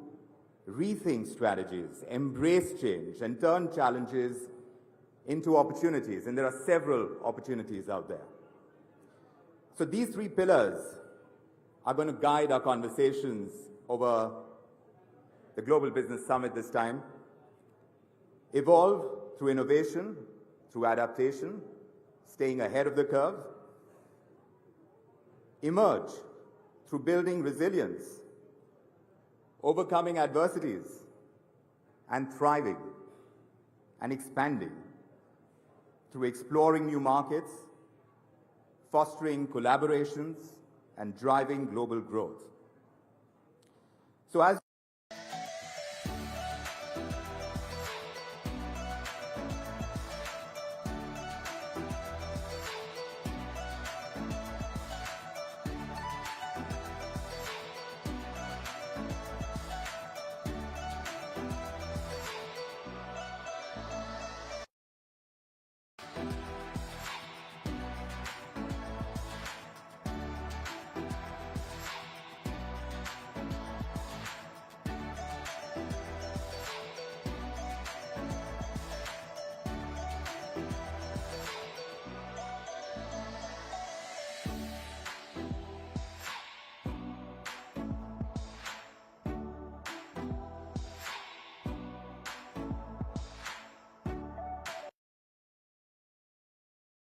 rethink strategies, embrace change, and turn challenges into opportunities. And there are several opportunities out there. So these three pillars are going to guide our conversations over the Global Business Summit this time. Evolve through innovation, through adaptation, staying ahead of the curve. Emerge through building resilience, overcoming adversities, and thriving and expanding through exploring new markets, fostering collaborations, and driving global growth. So as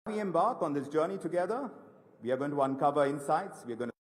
we embark on this journey together, we are going to uncover insights, we are going to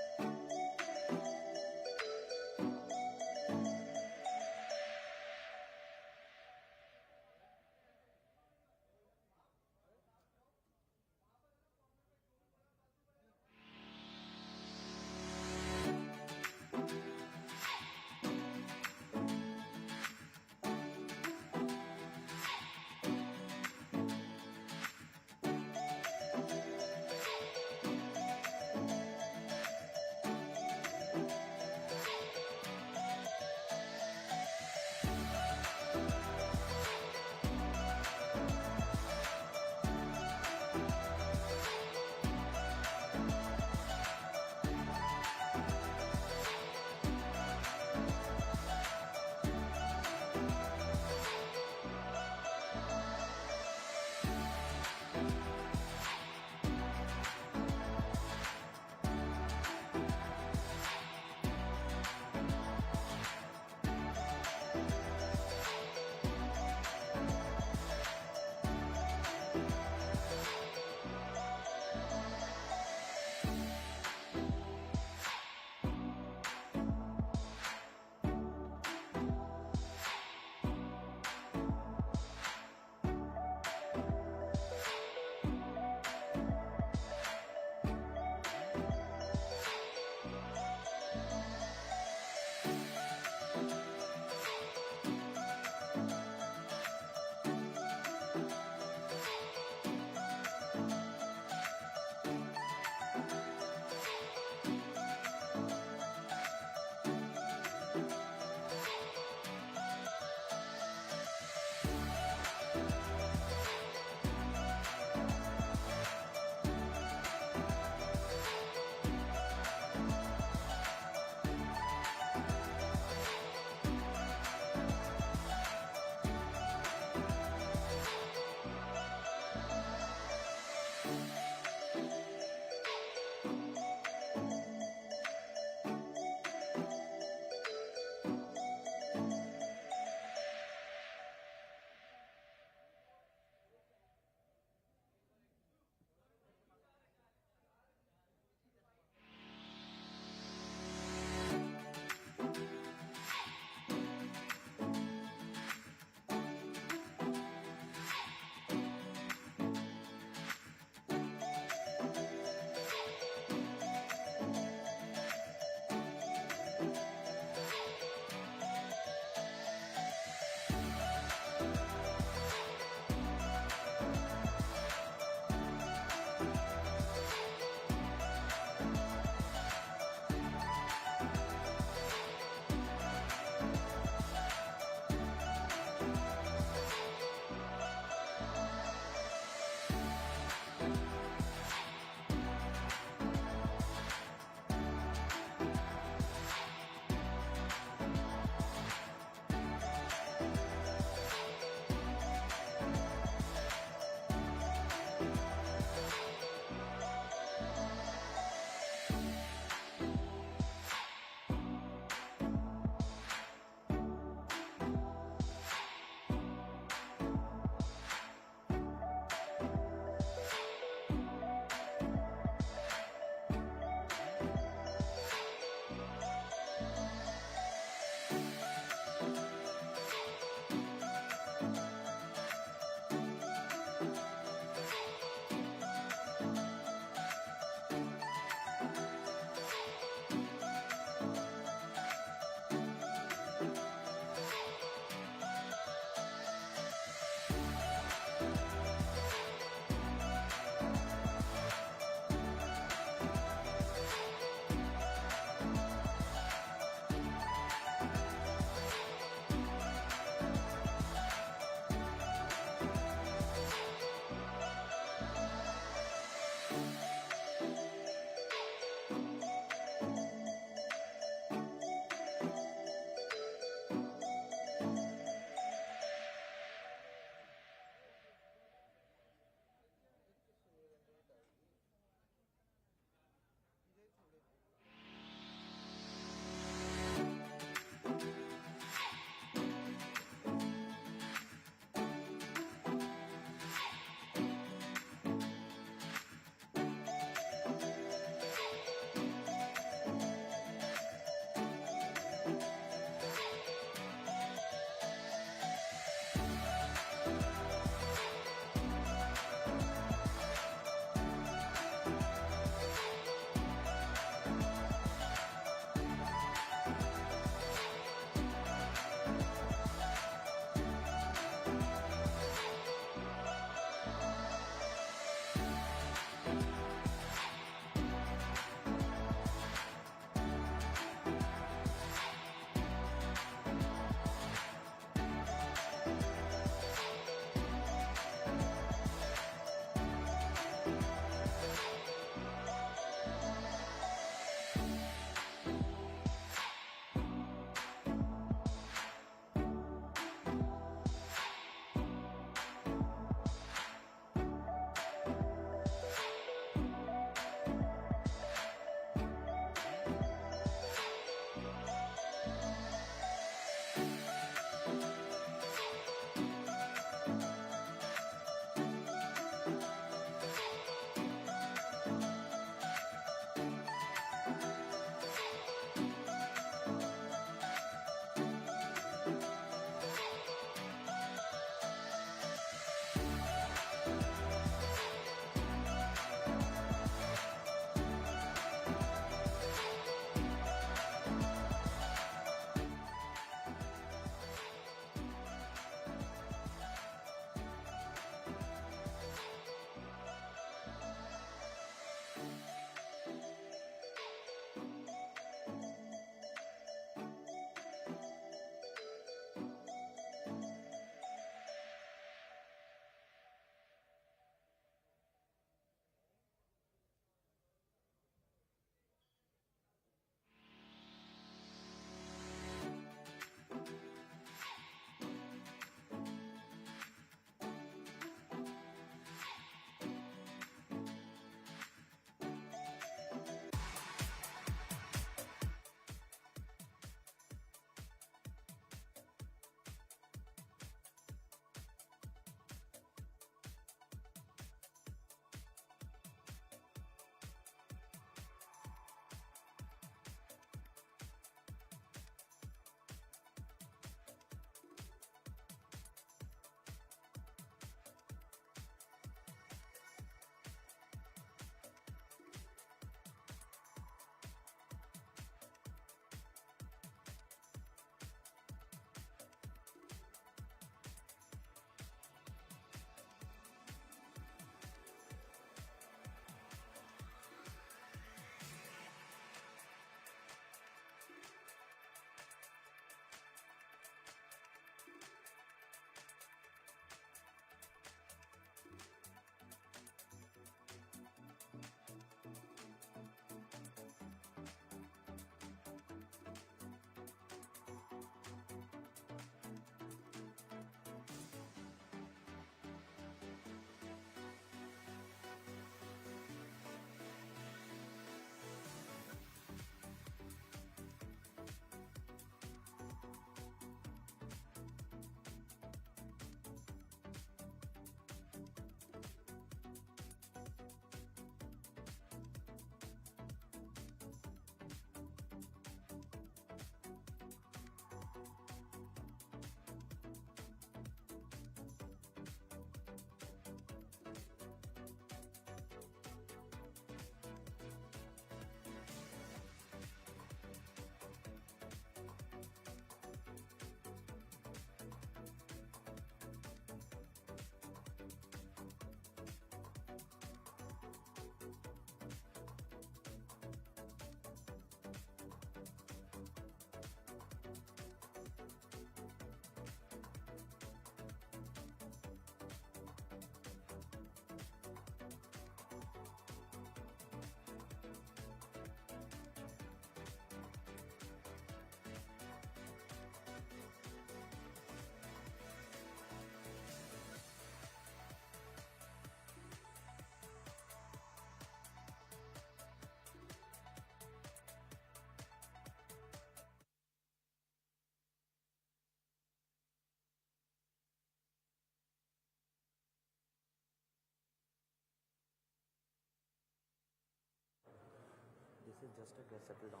just to get settled down.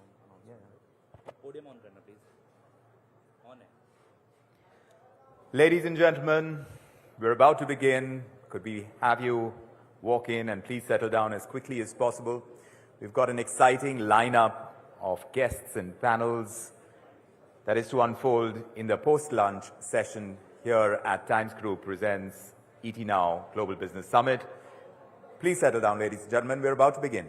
Podium on, please. On it. Ladies and gentlemen, we're about to begin. Could we have you walk in and please settle down as quickly as possible? We've got an exciting lineup of guests and panels that is to unfold in the post-lunch session here at Times Group presents ET Now Global Business Summit. Please settle down, ladies and gentlemen. We're about to begin.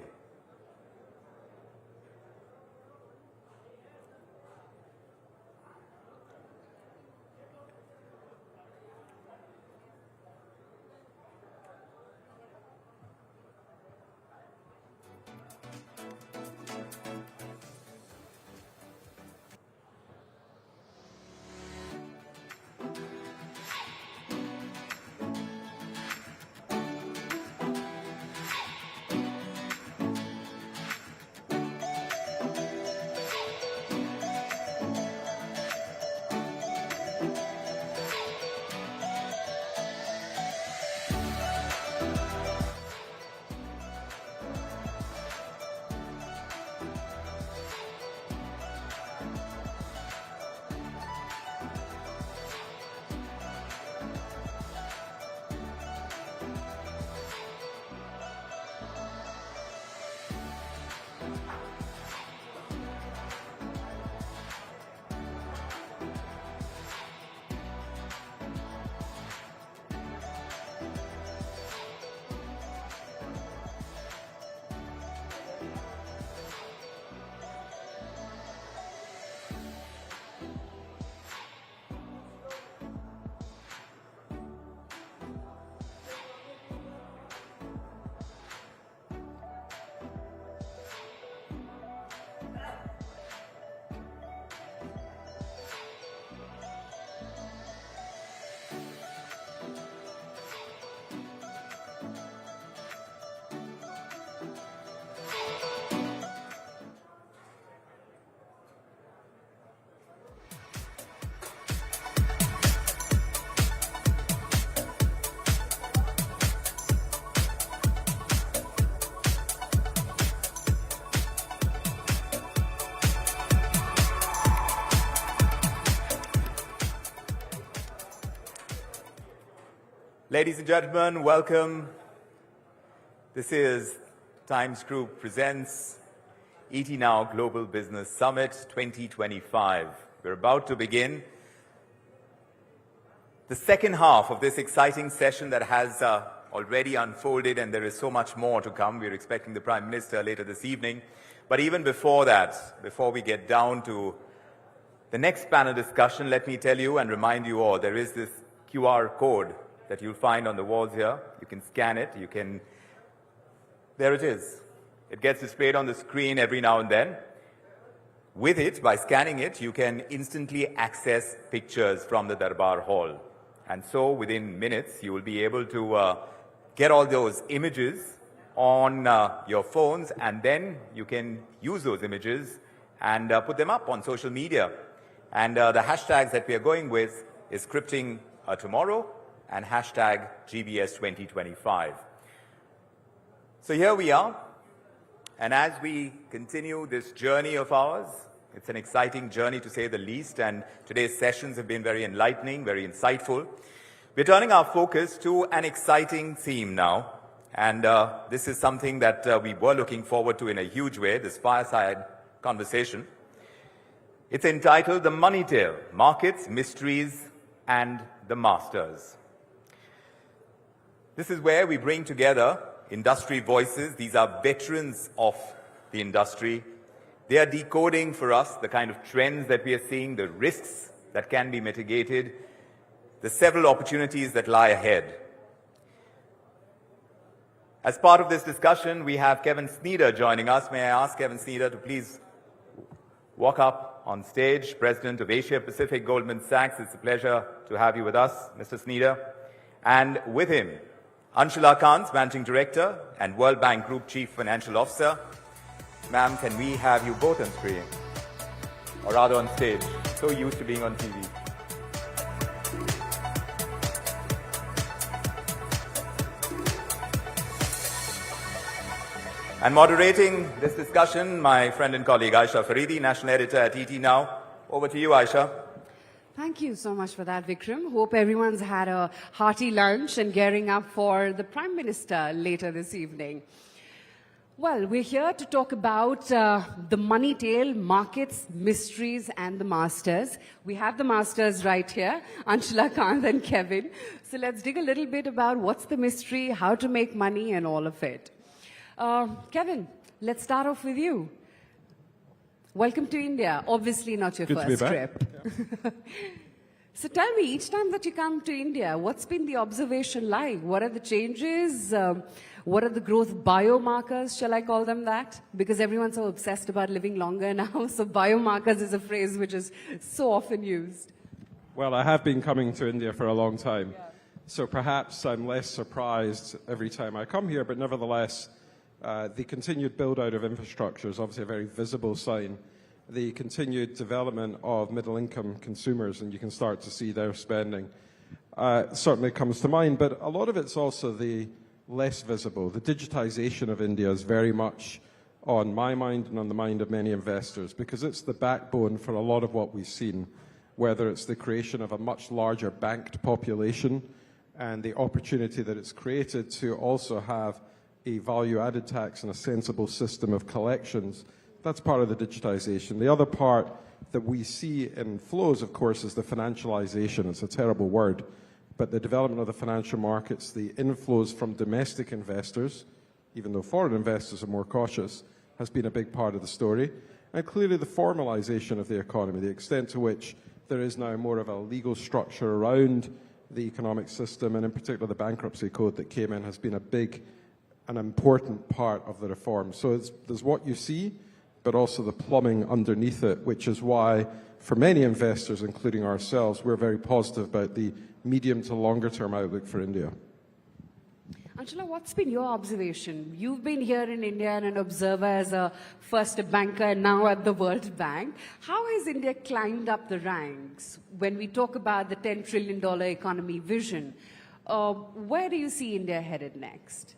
Ladies and gentlemen, welcome. This is Times Group presents ET Now Global Business Summit 2025. We're about to begin the second half of this exciting session that has already unfolded, and there is so much more to come. We're expecting the Prime Minister later this evening. But even before that, before we get down to the next panel discussion, let me tell you and remind you all, there is this QR code that you'll find on the walls here. You can scan it, there it is. It gets displayed on the screen every now and then. With it, by scanning it, you can instantly access pictures from the Darbar Hall. And so within minutes, you will be able to get all those images on your phones, and then you can use those images and put them up on social media. And the hashtags that we are going with is scripting tomorrow and hashtag GBS 2025. So here we are, and as we continue this journey of ours, it's an exciting journey to say the least, and today's sessions have been very enlightening, very insightful. We're turning our focus to an exciting theme now, and this is something that we were looking forward to in a huge way, this fireside conversation. It's entitled The Money Tale, Markets, Mysteries, and the Masters. This is where we bring together industry voices. These are veterans of the industry. They are decoding for us the kind of trends that we are seeing, the risks that can be mitigated, the several opportunities that lie ahead. As part of this discussion, we have Kevin Sneeder joining us. May I ask Kevin Sneeder to please walk up on stage, President of Asia Pacific Goldman Sachs. It's a pleasure to have you with us, Mr. Sneeder. And with him, Anshula Kant, Managing Director and World Bank Group Chief Financial Officer. Ma'am, can we have you both on screen? Or rather on stage. So used to being on TV. And moderating this discussion, my friend and colleague Aisha Faridi, national editor at ET Now. Over to you, Aisha. Thank you so much for that, Vikram. Hope everyone's had a hearty lunch and gearing up for the Prime Minister later this evening. Well, we're here to talk about the money tail, markets, mysteries, and the masters. We have the masters right here, Anshula, Kant, and Kevin. So let's dig a little bit about what's the mystery, how to make money, and all of it. Kevin, let's start off with you. Welcome to India. Obviously not your first trip. So tell me, each time that you come to India, what's been the observation like? What are the changes? What are the growth biomarkers, shall I call them that? Because everyone's so obsessed about living longer now, so biomarkers is a phrase which is so often used. Well, I have been coming to India for a long time, so perhaps I'm less surprised every time I come here, but nevertheless, the continued build-out of infrastructure is obviously a very visible sign. The continued development of middle-income consumers, and you can start to see their spending, certainly comes to mind, but a lot of it's also the less visible. The digitization of India is very much on my mind and on the mind of many investors because it's the backbone for a lot of what we've seen, whether it's the creation of a much larger banked population and the opportunity that it's created to also have a value-added tax and a sensible system of collections. That's part of the digitization. The other part that we see in flows, of course, is the financialization. It's a terrible word. But the development of the financial markets, the inflows from domestic investors, even though foreign investors are more cautious, has been a big part of the story. And clearly the formalization of the economy, the extent to which there is now more of a legal structure around the economic system, and in particular the bankruptcy code that came in, has been a big and important part of the reform. So there's what you see, but also the plumbing underneath it, which is why, for many investors, including ourselves, we're very positive about the medium to longer term outlook for India. Anshula, what's been your observation? You've been here in India and an observer as first a banker and now at the World Bank. How has India climbed up the ranks when we talk about the $10 trillion economy vision? Where do you see India headed next?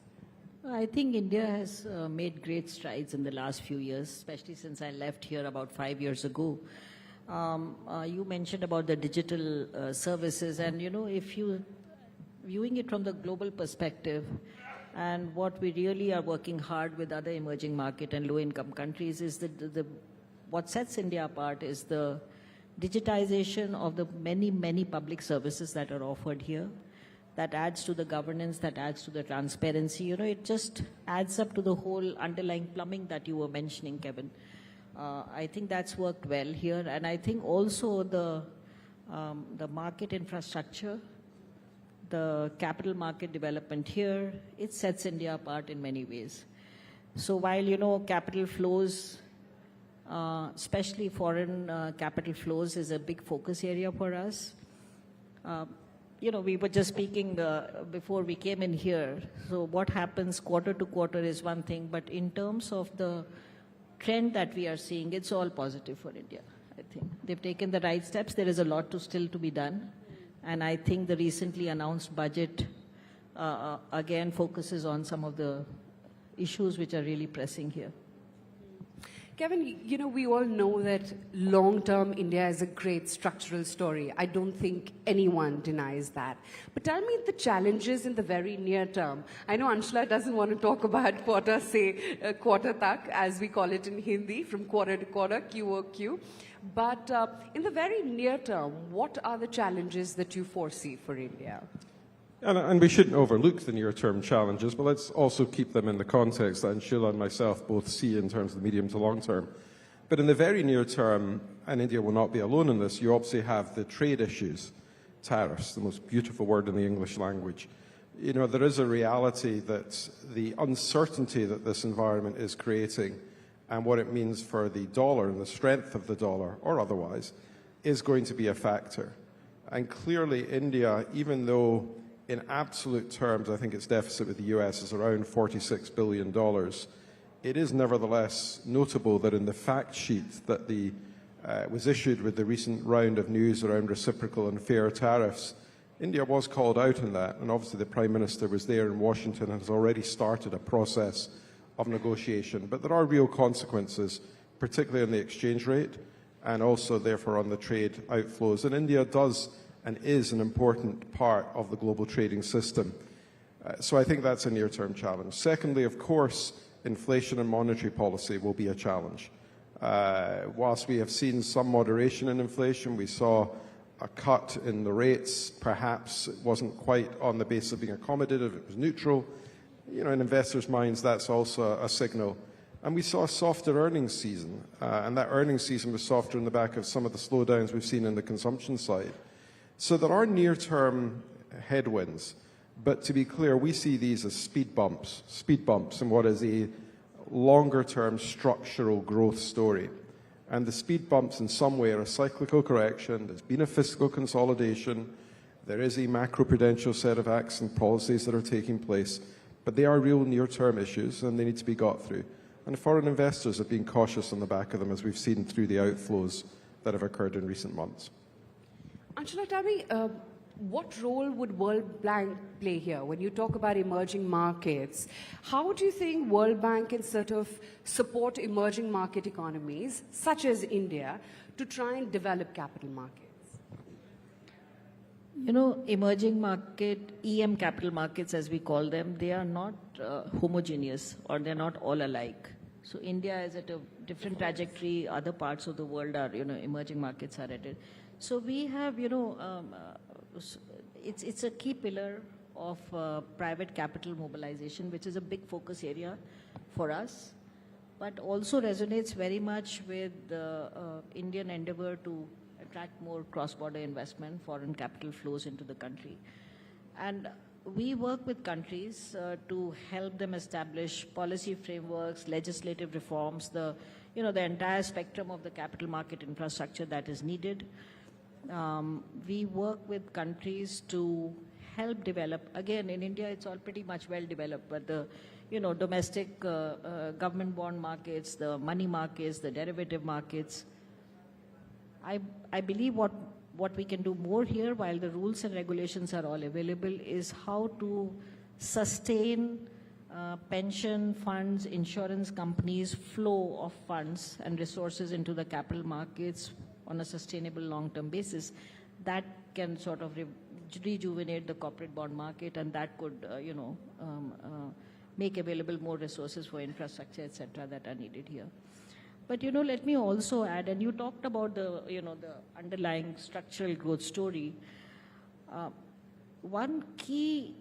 I think India has made great strides in the last few years, especially since I left here about 5 years ago. You mentioned about the digital services, and if you viewing it from the global perspective, and what we really are working hard with other emerging market and low-income countries is what sets India apart is the digitization of the many public services that are offered here. That adds to the governance, that adds to the transparency. It just adds up to the whole underlying plumbing that you were mentioning, Kevin. I think that's worked well here, and I think also the market infrastructure, the capital market development here, it sets India apart in many ways. So while, capital flows, especially foreign capital flows is a big focus area for us. We were just speaking before we came in here. So what happens quarter to quarter is one thing, but in terms of the trend that we are seeing, it's all positive for India, I think. They've taken the right steps. There is a lot still to be done. And I think the recently announced budget, again, focuses on some of the issues which are really pressing here. Kevin, we all know that long-term India is a great structural story. I don't think anyone denies that. But tell me the challenges in the very near term. I know Anshula doesn't want to talk about quarter tak, as we call it in Hindi, from quarter to quarter, QOQ. But in the very near term, what are the challenges that you foresee for India? And we shouldn't overlook the near-term challenges, but let's also keep them in the context that Anshula and myself both see in terms of the medium to long term. But in the very near term, and India will not be alone in this, you obviously have the trade issues, tariffs, the most beautiful word in the English language. There is a reality that the uncertainty that this environment is creating and what it means for the dollar and the strength of the dollar, or otherwise, is going to be a factor. And clearly India, even though in absolute terms, I think its deficit with the US is around $46 billion. It is nevertheless notable that in the fact sheet that was issued with the recent round of news around reciprocal and fair tariffs, India was called out in that, and obviously the Prime Minister was there in Washington and has already started a process of negotiation. But there are real consequences, particularly on the exchange rate and also therefore on the trade outflows. And India does and is an important part of the global trading system. So I think that's a near-term challenge. Secondly, of course, inflation and monetary policy will be a challenge. Whilst we have seen some moderation in inflation, we saw a cut in the rates. Perhaps it wasn't quite on the basis of being accommodative, it was neutral. You know, in investors' minds, that's also a signal. And we saw a softer earnings season, and that earnings season was softer in the back of some of the slowdowns we've seen in the consumption side. So there are near-term headwinds, but to be clear, we see these as speed bumps in what is a longer-term structural growth story. And the speed bumps in some way are a cyclical correction. There's been a fiscal consolidation. There is a macroprudential set of acts and policies that are taking place, but they are real near-term issues and they need to be got through. And foreign investors have been cautious on the back of them, as we've seen through the outflows that have occurred in recent months. Anshula, tell me, what role would World Bank play here? When you talk about emerging markets, how do you think World Bank can sort of support emerging market economies, such as India, to try and develop capital markets? You know, emerging market, EM capital markets as we call them, they are not homogeneous, or they're not all alike. So India is at a different trajectory, other parts of the world are, you know, emerging markets are at it. So we have, you know, it's a key pillar of private capital mobilization, which is a big focus area for us, but also resonates very much with the Indian endeavor to attract more cross-border investment, foreign capital flows into the country. And we work with countries to help them establish policy frameworks, legislative reforms, the entire spectrum of the capital market infrastructure that is needed. We work with countries to help develop. Again, in India, it's all pretty much well developed, but the, domestic government bond markets, the money markets, the derivative markets. I believe what we can do more here, while the rules and regulations are all available, is how to sustain pension funds, insurance companies' flow of funds and resources into the capital markets on a sustainable long-term basis. That can sort of rejuvenate the corporate bond market, and that could, make available more resources for infrastructure, etc., that are needed here. But, let me also add, and you talked about the, the underlying structural growth story. One key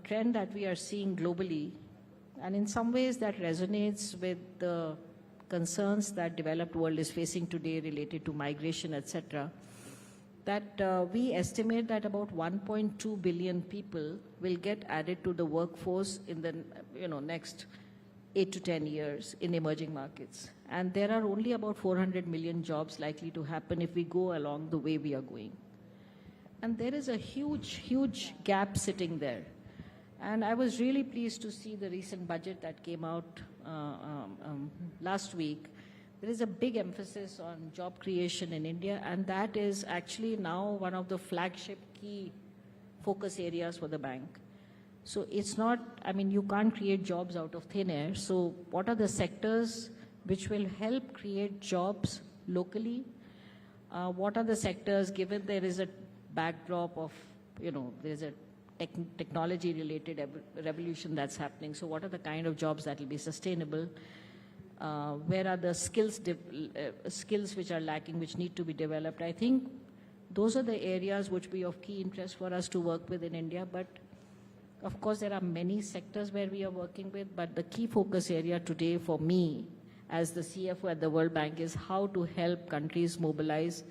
trend that we are seeing globally, and in some ways that resonates with the concerns that developed world is facing today related to migration, etc., that we estimate that about 1.2 billion people will get added to the workforce in the next 8 to 10 years in emerging markets. And there are only about 400 million jobs likely to happen if we go along the way we are going. And there is a huge, huge gap sitting there. And I was really pleased to see the recent budget that came out last week. There is a big emphasis on job creation in India, and that is actually now one of the flagship key focus areas for the bank. So it's not, you can't create jobs out of thin air. So what are the sectors which will help create jobs locally? What are the sectors, given there is a backdrop of, there's a technology-related revolution that's happening. So what are the kind of jobs that will be sustainable? Where are the skills which are lacking, which need to be developed? I think those are the areas which be of key interest for us to work with in India. But of course, there are many sectors where we are working with, but the key focus area today for me as the CFO at the World Bank is how to help countries mobilize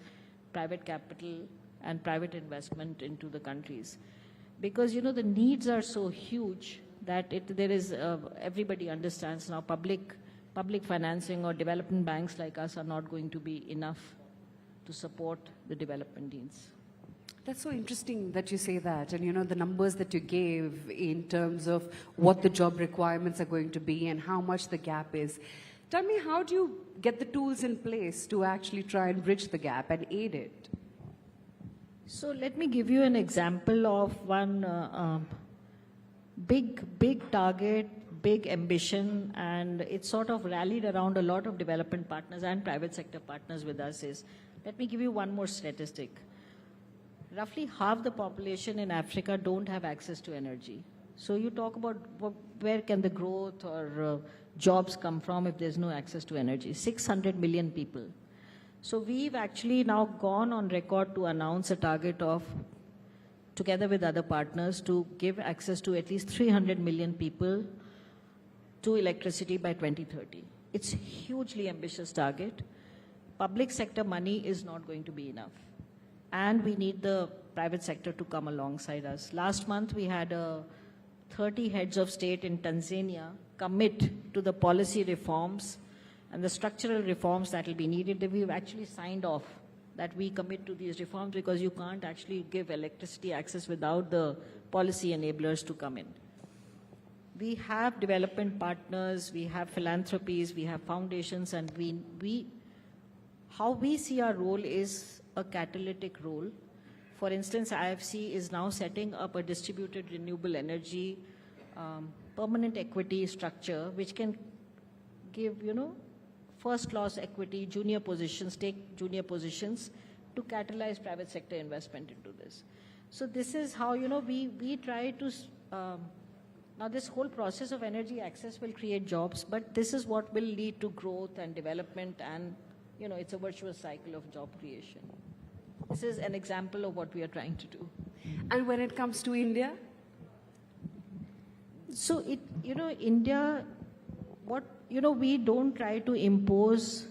private capital and private investment into the countries. Because, the needs are so huge that there is, everybody understands now public financing or development banks like us are not going to be enough to support the development needs. That's so interesting that you say that. And, the numbers that you gave in terms of what the job requirements are going to be and how much the gap is. Tell me, how do you get the tools in place to actually try and bridge the gap and aid it? So let me give you an example of one big target, big ambition, and it sort of rallied around a lot of development partners and private sector partners with us is, let me give you one more statistic. Roughly half the population in Africa don't have access to energy. So you talk about where can the growth or jobs come from if there's no access to energy. 600 million people. So we've actually now gone on record to announce a target of, together with other partners, to give access to at least 300 million people to electricity by 2030. It's a hugely ambitious target. Public sector money is not going to be enough. And we need the private sector to come alongside us. Last month, we had 30 heads of state in Tanzania commit to the policy reforms and the structural reforms that will be needed. We've actually signed off that we commit to these reforms because you can't actually give electricity access without the policy enablers to come in. We have development partners, we have philanthropies, we have foundations, and how we see our role is a catalytic role. For instance, IFC is now setting up a distributed renewable energy permanent equity structure which can give, first class equity, junior positions, take junior positions to catalyze private sector investment into this. So this is how, we try to, now this whole process of energy access will create jobs, but this is what will lead to growth and development, and, it's a virtuous cycle of job creation. This is an example of what we are trying to do. And when it comes to India? So, India, we don't try to impose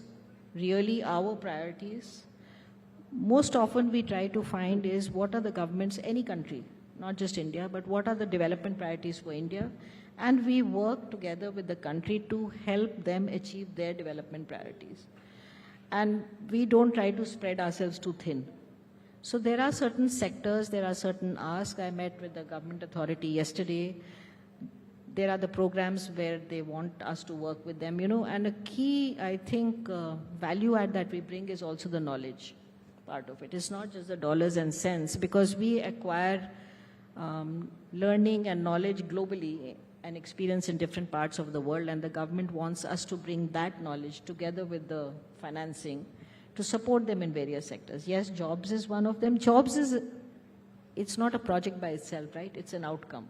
really our priorities. Most often we try to find is what are the governments, any country, not just India, but what are the development priorities for India? And we work together with the country to help them achieve their development priorities. And we don't try to spread ourselves too thin. So there are certain sectors, there are certain asks. I met with the government authority yesterday. There are the programs where they want us to work with them, and a key, I think, value add that we bring is also the knowledge part of it. It's not just the dollars and cents, because we acquire learning and knowledge globally and experience in different parts of the world, and the government wants us to bring that knowledge together with the financing to support them in various sectors. Yes, jobs is one of them. Jobs it's not a project by itself, right? It's an outcome.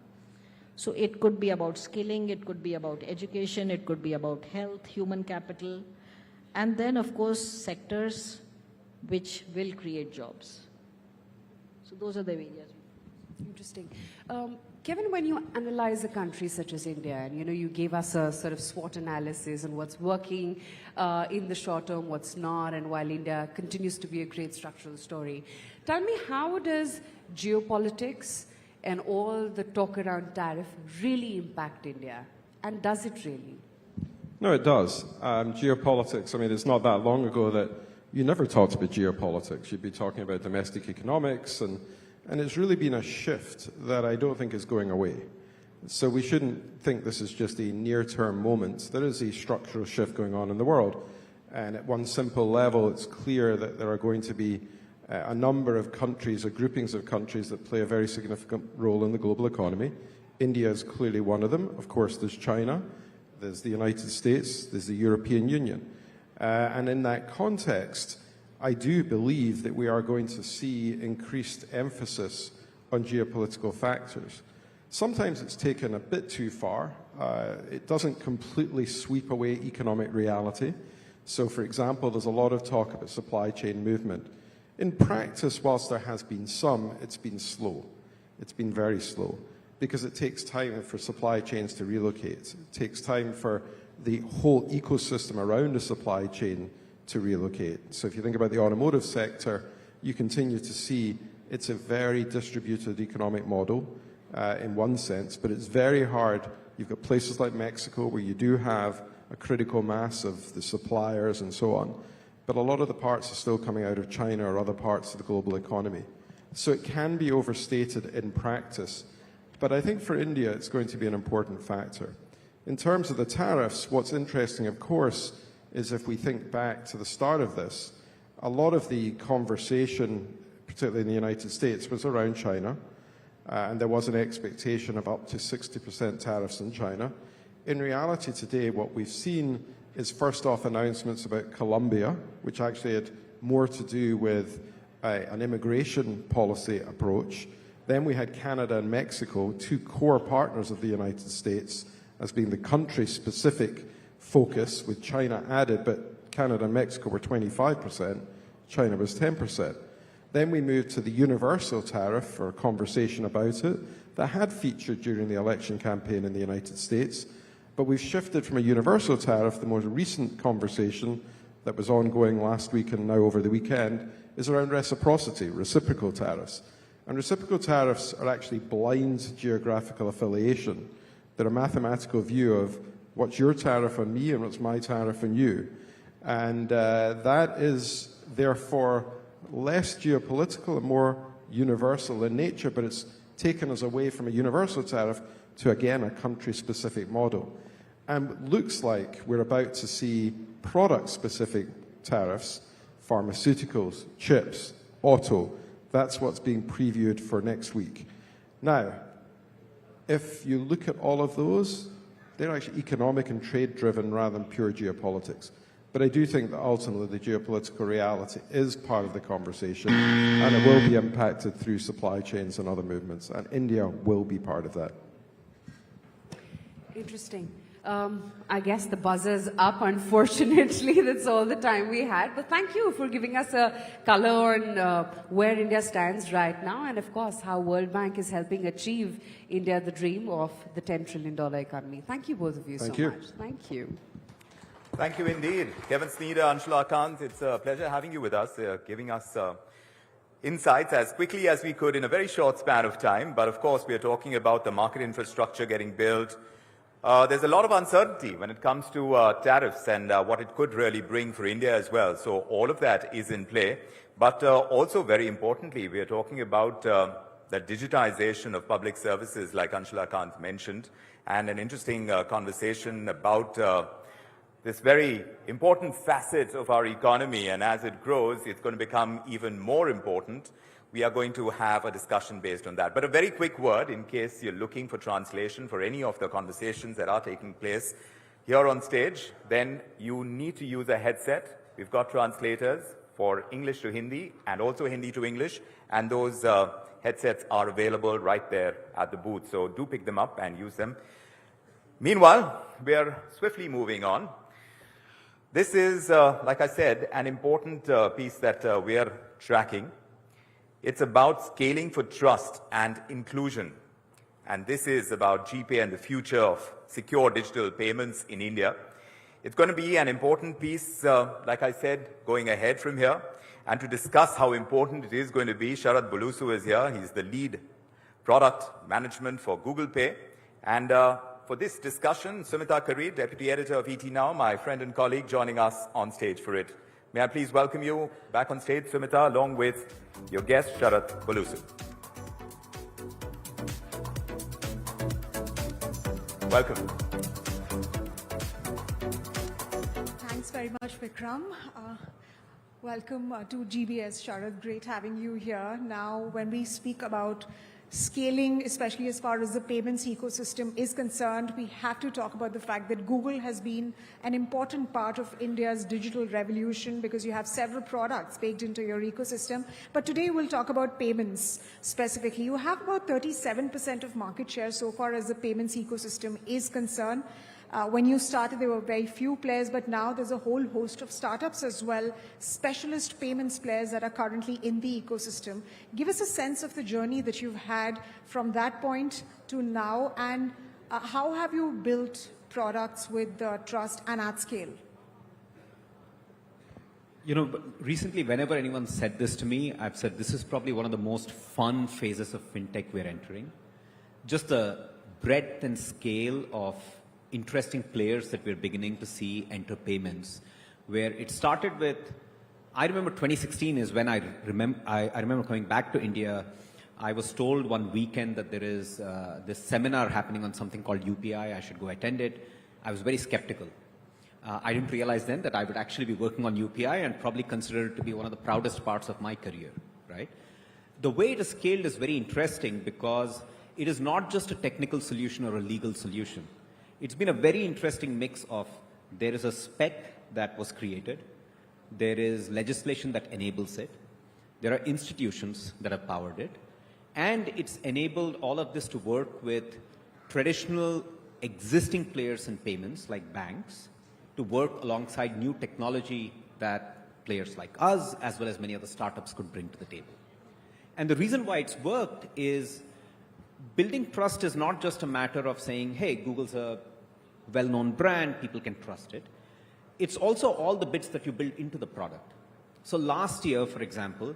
So it could be about skilling, it could be about education, it could be about health, human capital, and then, of course, sectors which will create jobs. So those are the areas. Interesting. Kevin, when you analyze a country such as India, and you gave us a sort of SWOT analysis on what's working in the short term, what's not, and while India continues to be a great structural story, tell me, how does geopolitics and all the talk around tariff really impact India? And does it really? No, it does. Geopolitics, it's not that long ago that you never talked about geopolitics. You'd be talking about domestic economics, and it's really been a shift that I don't think is going away. So we shouldn't think this is just a near-term moment. There is a structural shift going on in the world. And at one simple level, it's clear that there are going to be a number of countries or groupings of countries that play a very significant role in the global economy. India is clearly one of them. Of course, there's China, there's the United States, there's the European Union. And in that context, I do believe that we are going to see increased emphasis on geopolitical factors. Sometimes it's taken a bit too far. It doesn't completely sweep away economic reality. So, for example, there's a lot of talk about supply chain movement. In practice, whilst there has been some, it's been slow. It's been very slow, because it takes time for supply chains to relocate. It takes time for the whole ecosystem around a supply chain to relocate. So if you think about the automotive sector, you continue to see it's a very distributed economic model in one sense, but it's very hard. You've got places like Mexico where you do have a critical mass of the suppliers and so on, but a lot of the parts are still coming out of China or other parts of the global economy. So it can be overstated in practice, but I think for India it's going to be an important factor. In terms of the tariffs, what's interesting, of course, is if we think back to the start of this, a lot of the conversation, particularly in the United States, was around China, and there was an expectation of up to 60% tariffs in China. in reality today what we've seen is first off announcements about Colombia, which actually had more to do with an immigration policy approach. Then we had Canada and Mexico, two core partners of the United States, as being the country-specific focus, with China added, but Canada and Mexico were 25%, China was 10%. Then we moved to the universal tariff, for a conversation about it, that had featured during the election campaign in the United States. But we've shifted from a universal tariff. The most recent conversation that was ongoing last week and now over the weekend is around reciprocity, reciprocal tariffs. And reciprocal tariffs are actually blind geographical affiliation. They're a mathematical view of what's your tariff on me and what's my tariff on you. And that is therefore less geopolitical and more universal in nature, but it's taken us away from a universal tariff to, again, a country-specific model. And looks like we're about to see product-specific tariffs, pharmaceuticals, chips, auto. That's what's being previewed for next week. Now, if you look at all of those, they're actually economic and trade-driven rather than pure geopolitics. But I do think that ultimately the geopolitical reality is part of the conversation, and it will be impacted through supply chains and other movements, and India will be part of that. Interesting. I guess the buzzer's up, unfortunately. That's all the time we had. But thank you for giving us a color on where India stands right now, and of course how World Bank is helping achieve India the dream of the $10 trillion economy. Thank you both of you so much. Thank you. Thank you indeed. Kevin Sneeder, Anshula Kant, it's a pleasure having you with us, giving us insights as quickly as we could in a very short span of time. But of course, we are talking about the market infrastructure getting built. There's a lot of uncertainty when it comes to tariffs and what it could really bring for India as well. So all of that is in play. But also very importantly, we are talking about the digitization of public services, like Anshula Kant mentioned, and an interesting conversation about this very important facet of our economy, and as it grows, it's going to become even more important. We are going to have a discussion based on that. But a very quick word, in case you're looking for translation for any of the conversations that are taking place here on stage, then you need to use a headset. We've got translators for English to Hindi and also Hindi to English, and those headsets are available right there at the booth. So do pick them up and use them. Meanwhile, we are swiftly moving on. This is, like I said, an important piece that we are tracking. It's about scaling for trust and inclusion. And this is about GPay and the future of secure digital payments in India. It's going to be an important piece, like I said, going ahead from here. And to discuss how important it is going to be, Sharad Bulusu is here. He's the lead product management for Google Pay. And for this discussion, Sumita Karir, Deputy Editor of ET Now, my friend and colleague, joining us on stage for it. May I please welcome you back on stage, Sumita, along with your guest, Sharad Bulusu. Welcome. Thanks very much, Vikram. Welcome to GBS, Sharad. Great having you here. Now, when we speak about scaling, especially as far as the payments ecosystem is concerned, we have to talk about the fact that Google has been an important part of India's digital revolution because you have several products baked into your ecosystem. But today we'll talk about payments specifically. You have about 37% of market share so far as the payments ecosystem is concerned. When you started, there were very few players, but now there's a whole host of startups as well, specialist payments players that are currently in the ecosystem. Give us a sense of the journey that you've had from that point to now, and how have you built products with trust and at scale? You know, recently, whenever anyone said this to me, I've said this is probably one of the most fun phases of fintech we're entering. Just the breadth and scale of interesting players that we're beginning to see enter payments, where it started with, I remember 2016 is when I remember coming back to India. I was told one weekend that there is this seminar happening on something called UPI. I should go attend it. I was very skeptical. I didn't realize then that I would actually be working on UPI and probably consider it to be one of the proudest parts of my career, right? The way it is scaled is very interesting because it is not just a technical solution or a legal solution. It's been a very interesting mix of there is a spec that was created, there is legislation that enables it, there are institutions that have powered it, and it's enabled all of this to work with traditional existing players in payments like banks to work alongside new technology that players like us as well as many other startups could bring to the table. And the reason why it's worked is building trust is not just a matter of saying, hey, Google's a well-known brand, people can trust it. It's also all the bits that you build into the product. So last year, for example,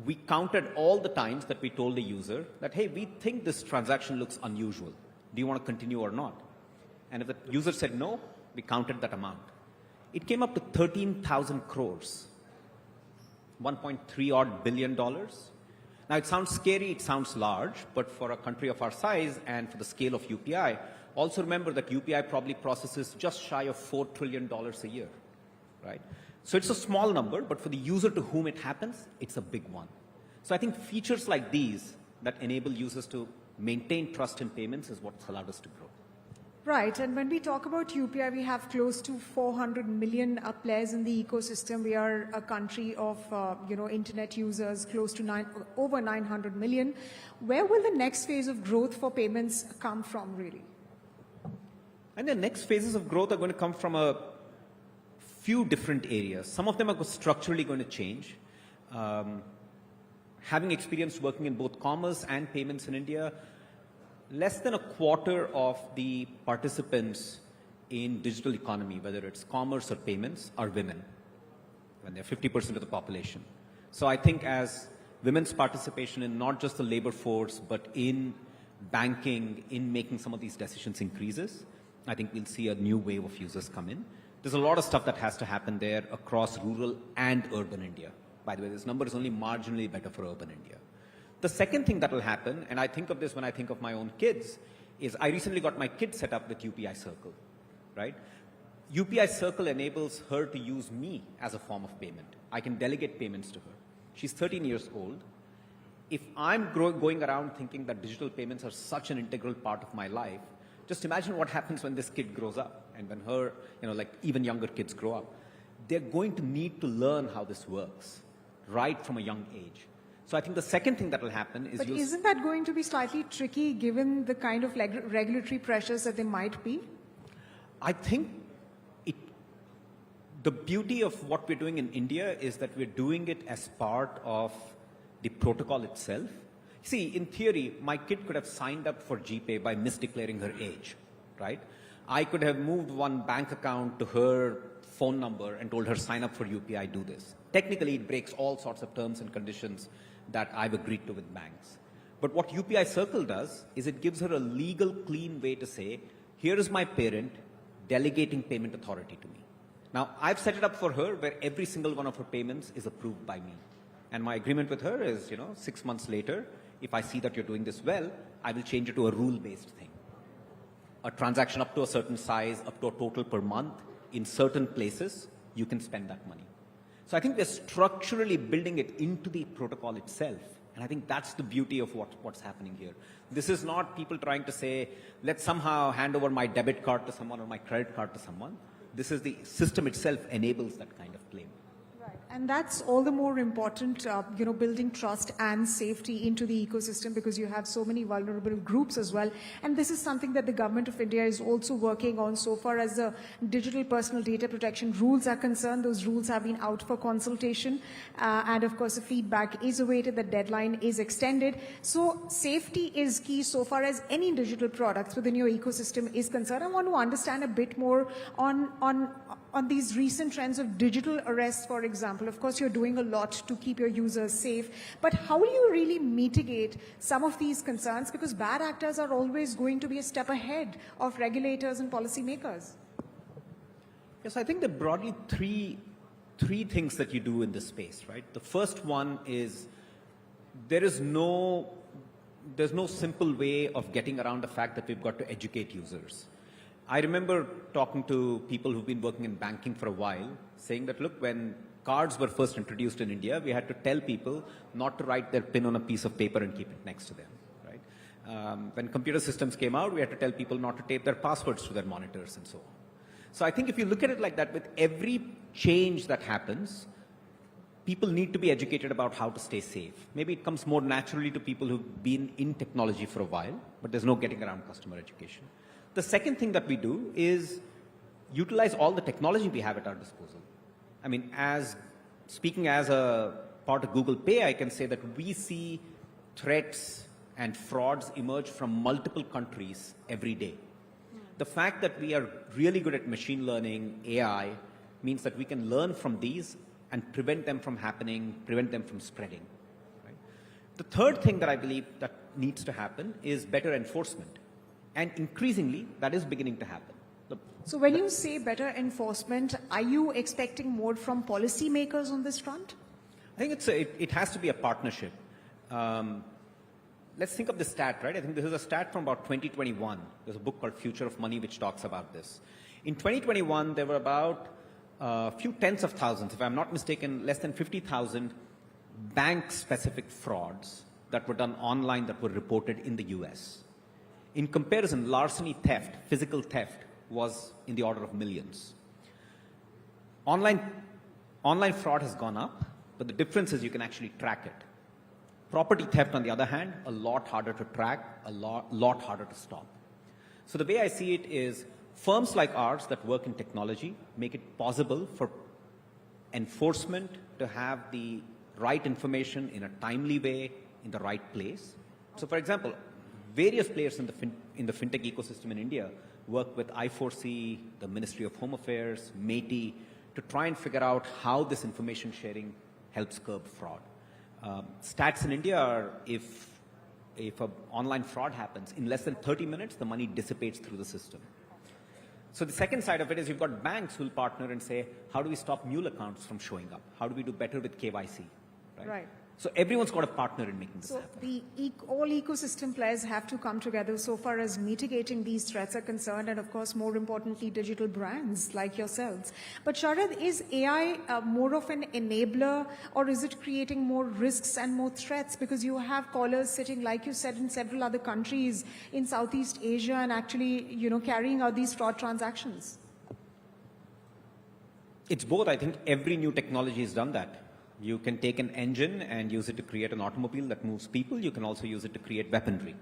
we counted all the times that we told the user that, hey, we think this transaction looks unusual. Do you want to continue or not? And if the user said no, we counted that amount. It came up to 13,000 crores, $1.3 odd billion. Now it sounds scary, it sounds large, but for a country of our size and for the scale of UPI, also remember that UPI probably processes just shy of $4 trillion a year, right? So it's a small number, but for the user to whom it happens, it's a big one. So I think features like these that enable users to maintain trust in payments is what's allowed us to grow. Right, and when we talk about UPI, we have close to 400 million players in the ecosystem. We are a country of, internet users, close to over 900 million. Where will the next phase of growth for payments come from, really? And the next phases of growth are going to come from a few different areas. Some of them are structurally going to change. Having experience working in both commerce and payments in India, less than a quarter of the participants in digital economy, whether it's commerce or payments, are women, when they're 50% of the population. So I think as women's participation in not just the labor force, but in banking, in making some of these decisions increases, I think we'll see a new wave of users come in. There's a lot of stuff that has to happen there across rural and urban India. By the way, this number is only marginally better for urban India. The second thing that will happen, and I think of this when I think of my own kids, is I recently got my kid set up with UPI Circle, right? UPI Circle enables her to use me as a form of payment. I can delegate payments to her. She's 13 years old. If I'm going around thinking that digital payments are such an integral part of my life, just imagine what happens when this kid grows up and when her, like even younger kids grow up. They're going to need to learn how this works right from a young age. So I think the second thing that will happen is... But isn't that going to be slightly tricky given the kind of regulatory pressures that there might be? I think the beauty of what we're doing in India is that we're doing it as part of the protocol itself. See, in theory, my kid could have signed up for GPay by misdeclaring her age, right? I could have moved one bank account to her phone number and told her, sign up for UPI, do this. Technically, it breaks all sorts of terms and conditions that I've agreed to with banks. But what UPI Circle does is it gives her a legal, clean way to say, here is my parent delegating payment authority to me. Now, I've set it up for her where every single one of her payments is approved by me. And my agreement with her is, 6 months later, if I see that you're doing this well, I will change it to a rule-based thing. A transaction up to a certain size, up to a total per month, in certain places, you can spend that money. So I think we're structurally building it into the protocol itself. And I think that's the beauty of what's happening here. This is not people trying to say, let's somehow hand over my debit card to someone or my credit card to someone. This is the system itself enables that kind of claim. And that's all the more important, building trust and safety into the ecosystem because you have so many vulnerable groups as well. And this is something that the government of India is also working on so far as the digital personal data protection rules are concerned. Those rules have been out for consultation. And of course, the feedback is awaited. The deadline is extended. So safety is key so far as any digital products within your ecosystem is concerned. I want to understand a bit more on these recent trends of digital arrests, for example. Of course, you're doing a lot to keep your users safe, but how do you really mitigate some of these concerns? Because bad actors are always going to be a step ahead of regulators and policymakers. Yes, I think there are broadly three things that you do in this space, right? The first one is there's no simple way of getting around the fact that we've got to educate users. I remember talking to people who've been working in banking for a while, saying that, look, when cards were first introduced in India, we had to tell people not to write their PIN on a piece of paper and keep it next to them, right? When computer systems came out, we had to tell people not to tape their passwords to their monitors and so on. So I think if you look at it like that, with every change that happens, people need to be educated about how to stay safe. Maybe it comes more naturally to people who've been in technology for a while, but there's no getting around customer education. The second thing that we do is utilize all the technology we have at our disposal. I mean, speaking as a part of Google Pay, I can say that we see threats and frauds emerge from multiple countries every day. The fact that we are really good at machine learning, AI, means that we can learn from these and prevent them from happening, prevent them from spreading. Right? The third thing that I believe that needs to happen is better enforcement. And increasingly, that is beginning to happen. So when you say better enforcement, are you expecting more from policymakers on this front? I think it has to be a partnership. Let's think of the stat, right? I think this is a stat from about 2021. There's a book called Future of Money which talks about this. In 2021, there were about a few tens of thousands, if I'm not mistaken, less than 50,000 bank-specific frauds that were done online that were reported in the US. In comparison, larceny theft, physical theft, was in the order of millions. Online fraud has gone up, but the difference is you can actually track it. Property theft, on the other hand, a lot harder to track, a lot harder to stop. So the way I see it is firms like ours that work in technology make it possible for enforcement to have the right information in a timely way, in the right place. So for example, various players in the fintech ecosystem in India work with I4C, the Ministry of Home Affairs, MeitY, to try and figure out how this information sharing helps curb fraud. Stats in India are if an online fraud happens, in less than 30 minutes, the money dissipates through the system. So the second side of it is you've got banks who will partner and say, how do we stop mule accounts from showing up? How do we do better with KYC? Right. So everyone's got a partner in making this happen. So all ecosystem players have to come together so far as mitigating these threats are concerned, and of course, more importantly, digital brands like yourselves. But Sharad, is AI more of an enabler, or is it creating more risks and more threats? Because you have callers sitting, like you said, in several other countries in Southeast Asia and actually, carrying out these fraud transactions. It's both. I think every new technology has done that. You can take an engine and use it to create an automobile that moves people. You can also use it to create weaponry.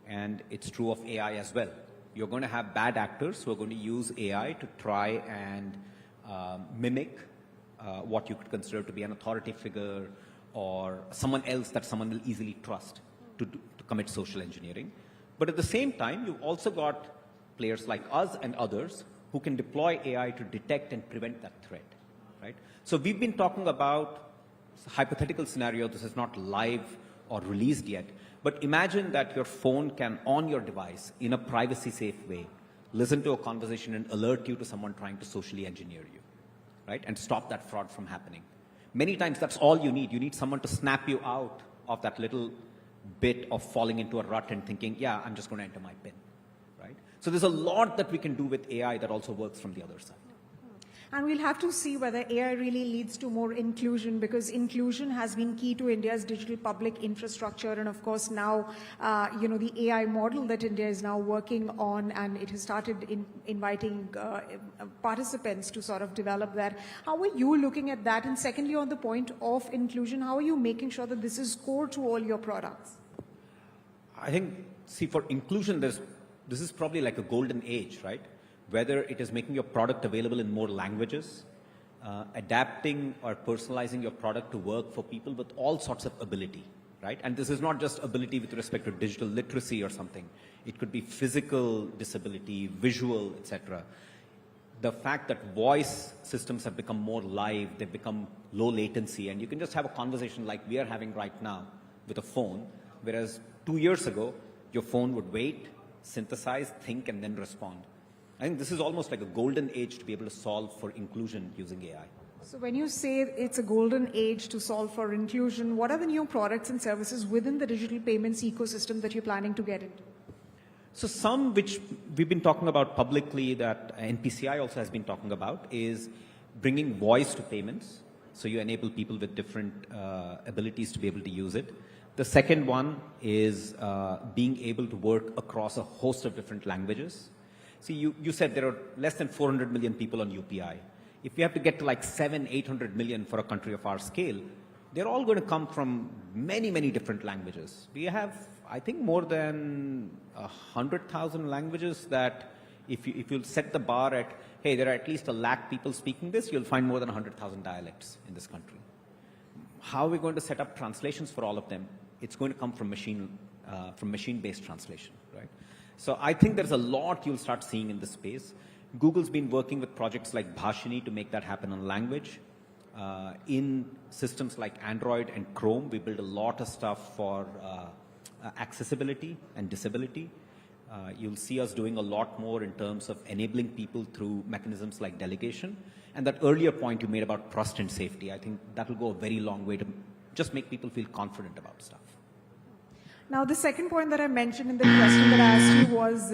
And it's true of AI as well. You're going to have bad actors who are going to use AI to try and mimic what you could consider to be an authority figure or someone else that someone will easily trust to commit social engineering. But at the same time, you've also got players like us and others who can deploy AI to detect and prevent that threat. Right? So we've been talking about hypothetical scenario. This is not live or released yet, but imagine that your phone can, on your device, in a privacy safe way, listen to a conversation and alert you to someone trying to socially engineer you, right? And stop that fraud from happening. Many times that's all you need. You need someone to snap you out of that little bit of falling into a rut and thinking, yeah, I'm just going to enter my PIN, right? So there's a lot that we can do with AI that also works from the other side. And we'll have to see whether AI really leads to more inclusion, because inclusion has been key to India's digital public infrastructure. And of course now, the AI model that India is now working on, and it has started inviting participants to sort of develop that. How are you looking at that? And secondly, on the point of inclusion, how are you making sure that this is core to all your products? I think, for inclusion, this is probably like a golden age, right? Whether it is making your product available in more languages, adapting or personalizing your product to work for people with all sorts of ability, right? And this is not just ability with respect to digital literacy or something. It could be physical disability, visual, etc. The fact that voice systems have become more live, they've become low latency, and you can just have a conversation like we are having right now with a phone, whereas 2 years ago, your phone would wait, synthesize, think, and then respond. I think this is almost like a golden age to be able to solve for inclusion using AI. So when you say it's a golden age to solve for inclusion, what are the new products and services within the digital payments ecosystem that you're planning to get into? So some which we've been talking about publicly that NPCI also has been talking about is bringing voice to payments. So you enable people with different abilities to be able to use it. The second one is being able to work across a host of different languages. See, you said there are less than 400 million people on UPI. If we have to get to like 800 million for a country of our scale, they're all going to come from many, many different languages. We have, I think, more than 100,000 languages that if you set the bar at, hey, there are at least 1 lakh people speaking this, you'll find more than 100,000 dialects in this country. How are we going to set up translations for all of them? It's going to come from machine-based translation, right? So I think there's a lot you'll start seeing in this space. Google's been working with projects like Bhashini to make that happen on language. In systems like Android and Chrome, we build a lot of stuff for accessibility and disability. You'll see us doing a lot more in terms of enabling people through mechanisms like delegation. And that earlier point you made about trust and safety, I think that will go a very long way to just make people feel confident about stuff. Now, the second point that I mentioned in the question that I asked you was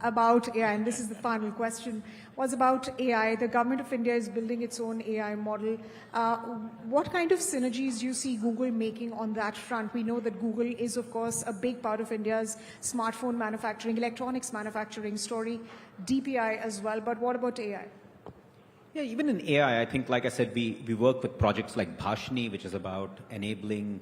about AI, and this is the final question, was about AI. The government of India is building its own AI model. What kind of synergies do you see Google making on that front? We know that Google is, of course, a big part of India's smartphone manufacturing, electronics manufacturing story, DPI as well, but what about AI? Yeah, even in AI, I think, like I said, we work with projects like Bhashini, which is about enabling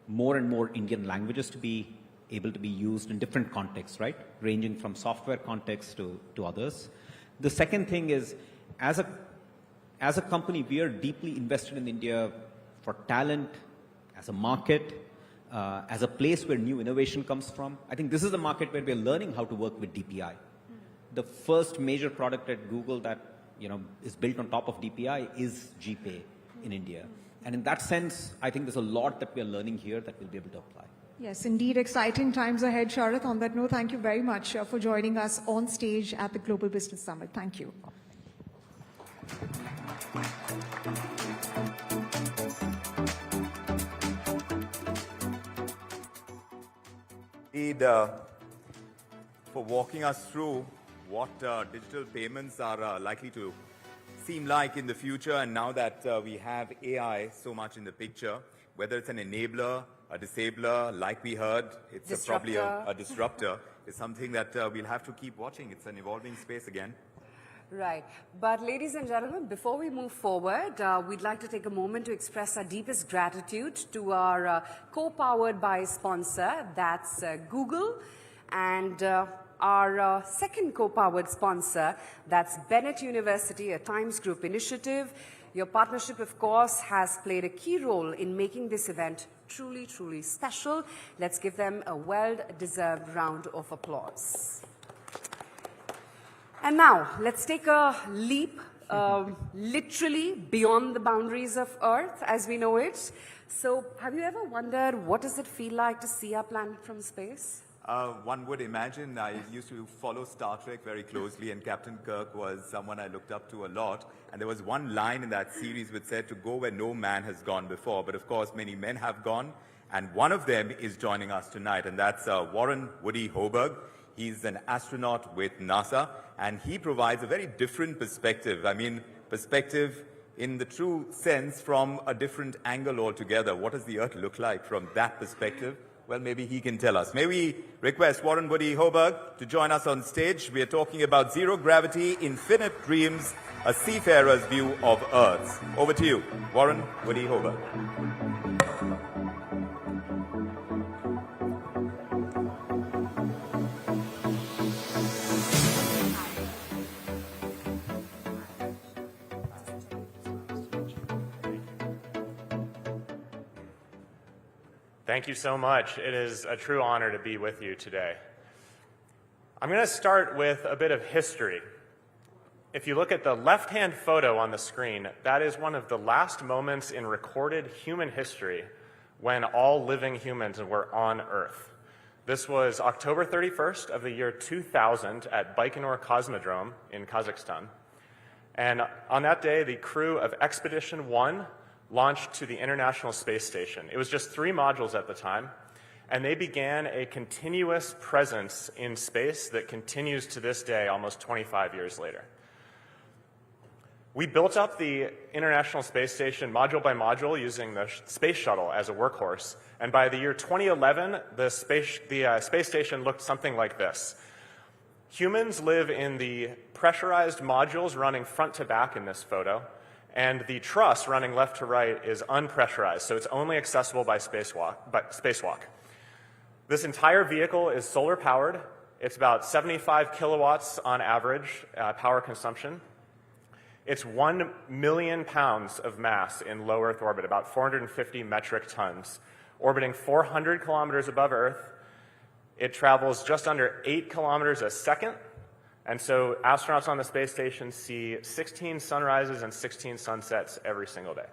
more and more Indian languages to be able to be used in different contexts, right? Ranging from software contexts to others. The second thing is, as a company, we are deeply invested in India for talent, as a market, as a place where new innovation comes from. I think this is a market where we're learning how to work with DPI. The first major product at Google that is built on top of DPI is GPay in India. And in that sense, I think there's a lot that we're learning here that we'll be able to apply. Yes, indeed, exciting times ahead, Sharath. On that note, thank you very much for joining us on stage at the Global Business Summit. Thank you. Indeed, for walking us through what digital payments are likely to seem like in the future, and now that we have AI so much in the picture, whether it's an enabler, a disabler, like we heard, it's probably a disruptor, is something that we'll have to keep watching. It's an evolving space again. Right. But ladies and gentlemen, before we move forward, we'd like to take a moment to express our deepest gratitude to our co-powered by sponsor, that's Google, and our second co-powered sponsor, that's Bennett University, a Times Group initiative. Your partnership, of course, has played a key role in making this event truly, truly special. Let's give them a well-deserved round of applause. And now, let's take a leap, literally beyond the boundaries of Earth as we know it. So, have you ever wondered what does it feel like to see our planet from space? One would imagine. I used to follow Star Trek very closely, and Captain Kirk was someone I looked up to a lot. And there was one line in that series which said to go where no man has gone before. But of course, many men have gone, and one of them is joining us tonight, and that's Warren Woody Hoberg. He's an astronaut with NASA, and he provides a very different perspective. I mean, perspective in the true sense from a different angle altogether. What does the Earth look like from that perspective? Well, maybe he can tell us. May we request Warren Woody Hoberg to join us on stage? We are talking about zero gravity, infinite dreams, a seafarer's view of Earth. Over to you, Warren Woody Hoberg. Thank you so much. It is a true honor to be with you today. I'm going to start with a bit of history. If you look at the left-hand photo on the screen, that is one of the last moments in recorded human history when all living humans were on Earth. This was October 31st of the year 2000 at Baikonur Cosmodrome in Kazakhstan. And on that day, the crew of Expedition 1 launched to the International Space Station. It was just 3 modules at the time, and they began a continuous presence in space that continues to this day, almost 25 years later. We built up the International Space Station module by module using the space shuttle as a workhorse. And by the year 2011, the space station looked something like this. Humans live in the pressurized modules running front to back in this photo, and the truss running left to right is unpressurized, so it's only accessible by spacewalk. This entire vehicle is solar powered. It's about 75 kilowatts on average power consumption. It's 1 million pounds of mass in low Earth orbit, about 450 metric tons, orbiting 400 kilometers above Earth. It travels just under 8 kilometers a second, and so astronauts on the space station see 16 sunrises and 16 sunsets every single day.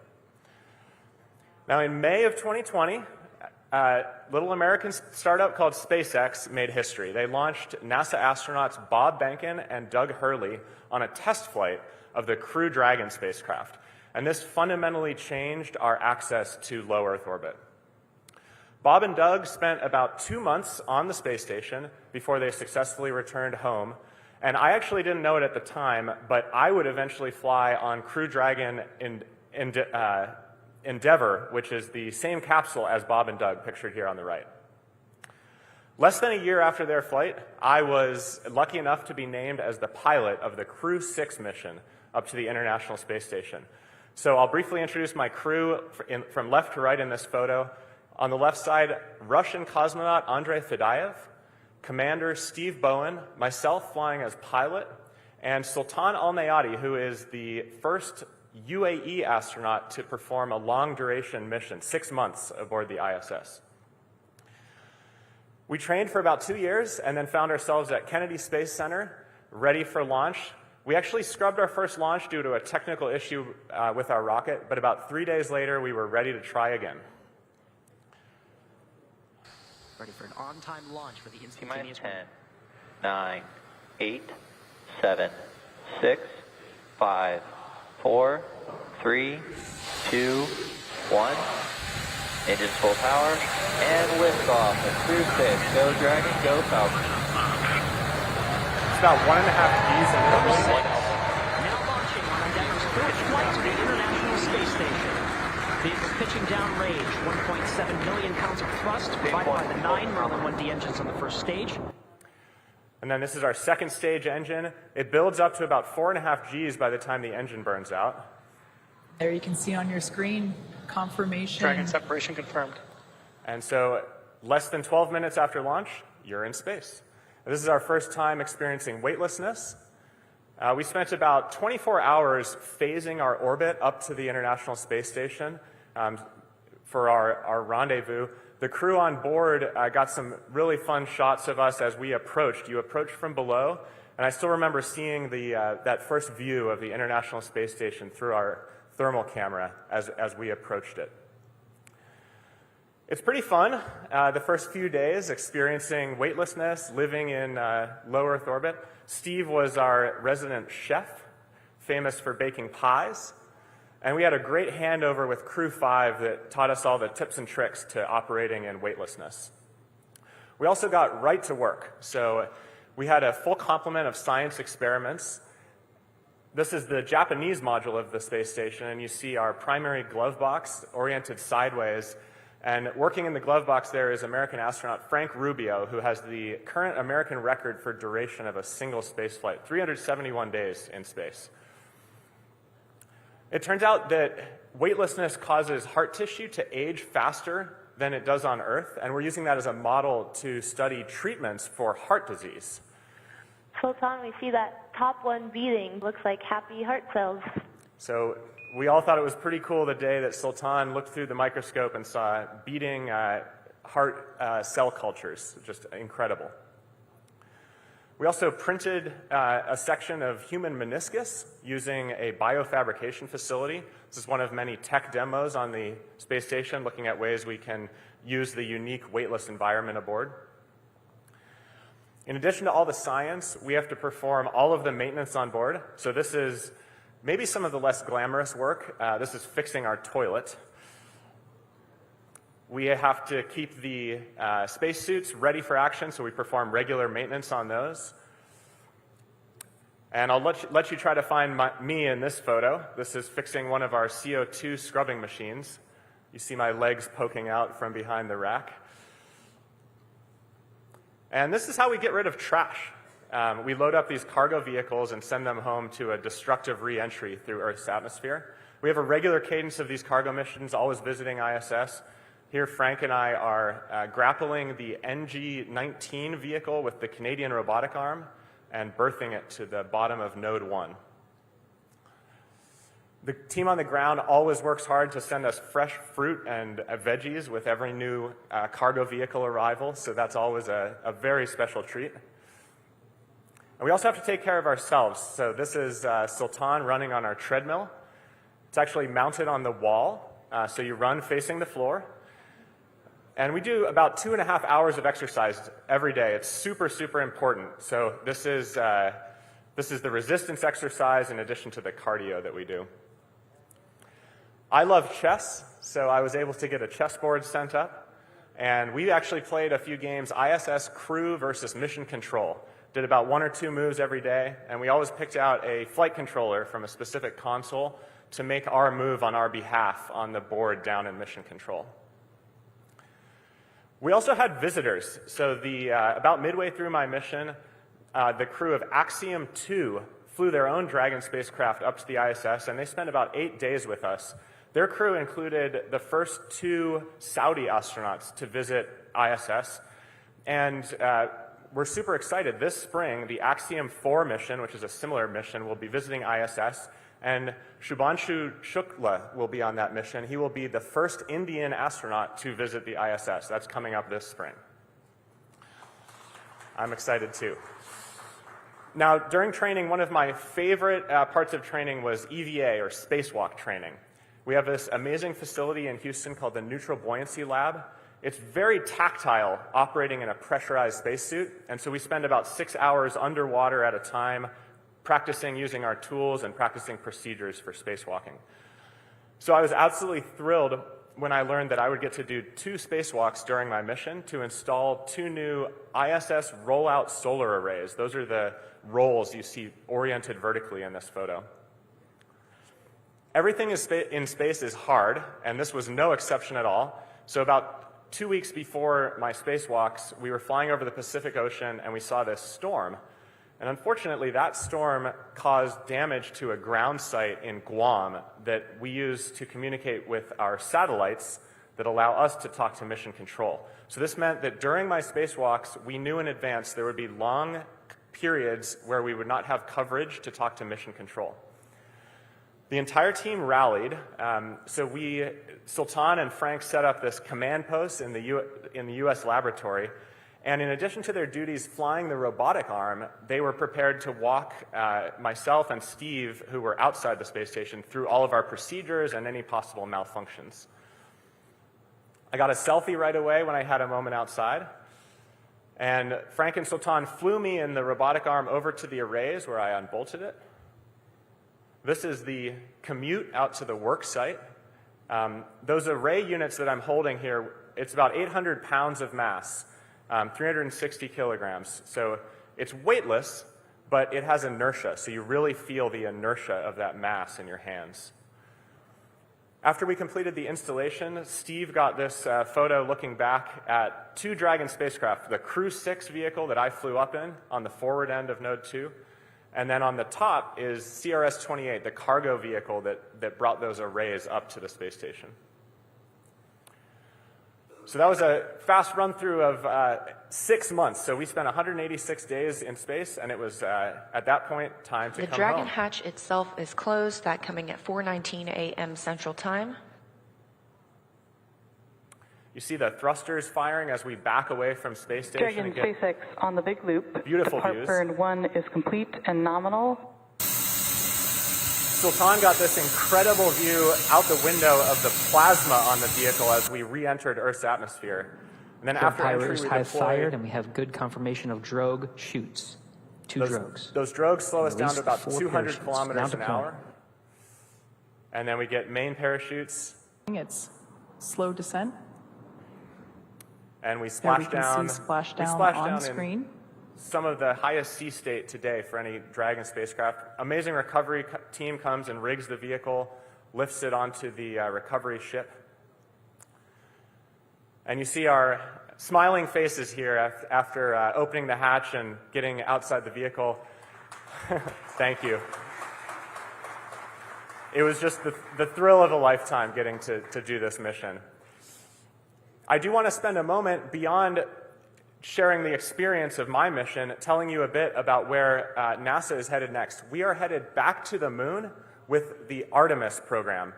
Now, in May of 2020, a little American startup called SpaceX made history. They launched NASA astronauts Bob Behnken and Doug Hurley on a test flight of the Crew Dragon spacecraft. And this fundamentally changed our access to low Earth orbit. Bob and Doug spent about 2 months on the space station before they successfully returned home. And I actually didn't know it at the time, but I would eventually fly on Crew Dragon Endeavour, which is the same capsule as Bob and Doug, pictured here on the right. Less than a year after their flight, I was lucky enough to be named as the pilot of the Crew 6 mission up to the International Space Station. So I'll briefly introduce my crew from left to right in this photo. On the left side, Russian cosmonaut Andrei Fedayev, Commander Steve Bowen, myself flying as pilot, and Sultan Al-Nayati, who is the first UAE astronaut to perform a long-duration mission, 6 months aboard the ISS. We trained for about 2 years and then found ourselves at Kennedy Space Center, ready for launch. We actually scrubbed our first launch due to a technical issue with our rocket, but about 3 days later, we were ready to try again. Ready for an on-time launch for the instantaneous 10, 9, 8, 7, 6, 5, 4, 3, 2, 1. Engines full power, and liftoff of Crew 6. Go Dragon, go Falcon. It's about 1.5 Gs in orbit. Now launching on Endeavour's first flight to the International Space Station. Vehicle pitching down range, 1.7 million pounds of thrust provided by the 9 Merlin 1D engines on the first stage. And then this is our second stage engine. It builds up to about 4.5 Gs by the time the engine burns out. There you can see on your screen, confirmation. Dragon separation confirmed. And so less than 12 minutes after launch, you're in space. This is our first time experiencing weightlessness. We spent about 24 hours phasing our orbit up to the International Space Station for our rendezvous. The crew on board got some really fun shots of us as we approached. You approached from below, and I still remember seeing that first view of the International Space Station through our thermal camera as we approached it. It's pretty fun, the first few days, experiencing weightlessness, living in low Earth orbit. Steve was our resident chef, famous for baking pies. And we had a great handover with Crew 5 that taught us all the tips and tricks to operating in weightlessness. We also got right to work. So we had a full complement of science experiments. This is the Japanese module of the space station, and you see our primary glove box oriented sideways. And working in the glove box there is American astronaut Frank Rubio, who has the current American record for duration of a single space flight, 371 days in space. It turns out that weightlessness causes heart tissue to age faster than it does on Earth, and we're using that as a model to study treatments for heart disease. Sultan, we see that top one beating. Looks like happy heart cells. So we all thought it was pretty cool the day that Sultan looked through the microscope and saw beating heart cell cultures. Just incredible. We also printed a section of human meniscus using a biofabrication facility. This is one of many tech demos on the space station, looking at ways we can use the unique weightless environment aboard. In addition to all the science, we have to perform all of the maintenance on board. So this is maybe some of the less glamorous work. This is fixing our toilet. We have to keep the spacesuits ready for action, so we perform regular maintenance on those. And I'll let you try to find me in this photo. This is fixing one of our CO2 scrubbing machines. You see my legs poking out from behind the rack. And this is how we get rid of trash. We load up these cargo vehicles and send them home to a destructive re-entry through Earth's atmosphere. We have a regular cadence of these cargo missions, always visiting ISS. Here, Frank and I are grappling the NG-19 vehicle with the Canadian robotic arm and berthing it to the bottom of Node 1. The team on the ground always works hard to send us fresh fruit and veggies with every new cargo vehicle arrival, so that's always a very special treat. And we also have to take care of ourselves. So this is Sultan running on our treadmill. It's actually mounted on the wall, so you run facing the floor. And we do about 2.5 hours of exercise every day. It's super, super important. So this is the resistance exercise in addition to the cardio that we do. I love chess, so I was able to get a chessboard sent up. And we actually played a few games, ISS crew versus mission control. Did about 1 or 2 moves every day, and we always picked out a flight controller from a specific console to make our move on our behalf on the board down in mission control. We also had visitors. So about midway through my mission, the crew of Axiom 2 flew their own Dragon spacecraft up to the ISS, and they spent about 8 days with us. Their crew included the first 2 Saudi astronauts to visit ISS, and we're super excited. This spring, the Axiom 4 mission, which is a similar mission, will be visiting ISS, and Shubhanshu Shukla will be on that mission. He will be the first Indian astronaut to visit the ISS. That's coming up this spring. I'm excited too. Now, during training, one of my favorite parts of training was EVA, or spacewalk training. We have this amazing facility in Houston called the Neutral Buoyancy Lab. It's very tactile, operating in a pressurized spacesuit, and so we spend about 6 hours underwater at a time practicing using our tools and practicing procedures for spacewalking. So I was absolutely thrilled when I learned that I would get to do 2 spacewalks during my mission to install 2 new ISS rollout solar arrays. Those are the rolls you see oriented vertically in this photo. Everything in space is hard, and this was no exception at all. So about 2 weeks before my spacewalks, we were flying over the Pacific Ocean and we saw this storm. And unfortunately, that storm caused damage to a ground site in Guam that we use to communicate with our satellites that allow us to talk to mission control. So this meant that during my spacewalks, we knew in advance there would be long periods where we would not have coverage to talk to mission control. The entire team rallied. Sultan and Frank set up this command post in the US laboratory. And in addition to their duties flying the robotic arm, they were prepared to walk myself and Steve, who were outside the space station, through all of our procedures and any possible malfunctions. I got a selfie right away when I had a moment outside. And Frank and Sultan flew me in the robotic arm over to the arrays where I unbolted it. This is the commute out to the work site. Those array units that I'm holding here, it's about 800 pounds of mass, 360 kilograms. So it's weightless, but it has inertia, so you really feel the inertia of that mass in your hands. After we completed the installation, Steve got this photo looking back at 2 Dragon spacecraft, the Crew 6 vehicle that I flew up in on the forward end of Node 2, and then on the top is CRS-28, the cargo vehicle that brought those arrays up to the space station. So that was a fast run-through of 6 months. So we spent 186 days in space, and it was, at that point, time to come home. The Dragon hatch itself is closed, that coming at 4:19 a.m. Central Time. You see the thrusters firing as we back away from space station. Dragon SpaceX on the big loop. Beautiful the views. Burn 1 is complete and nominal. Sultan got this incredible view out the window of the plasma on the vehicle as we re-entered Earth's atmosphere. And then after entry, we have fired, deployed. and we have good confirmation of drogue shoots. 2 drogues. Those drogues slow us down to Released about 4 200 parachutes. kilometers Down an to hour. And then we get main parachutes. It's slow descent. And we There splash we can down. see splashdown we splash on down screen. some of the highest sea state today for any Dragon spacecraft. Amazing recovery team comes and rigs the vehicle, lifts it onto the recovery ship. And you see our smiling faces here after opening the hatch and getting outside the vehicle. Thank you. It was just the thrill of a lifetime getting to do this mission. I do want to spend a moment beyond sharing the experience of my mission, telling you a bit about where NASA is headed next. We are headed back to the moon with the Artemis program.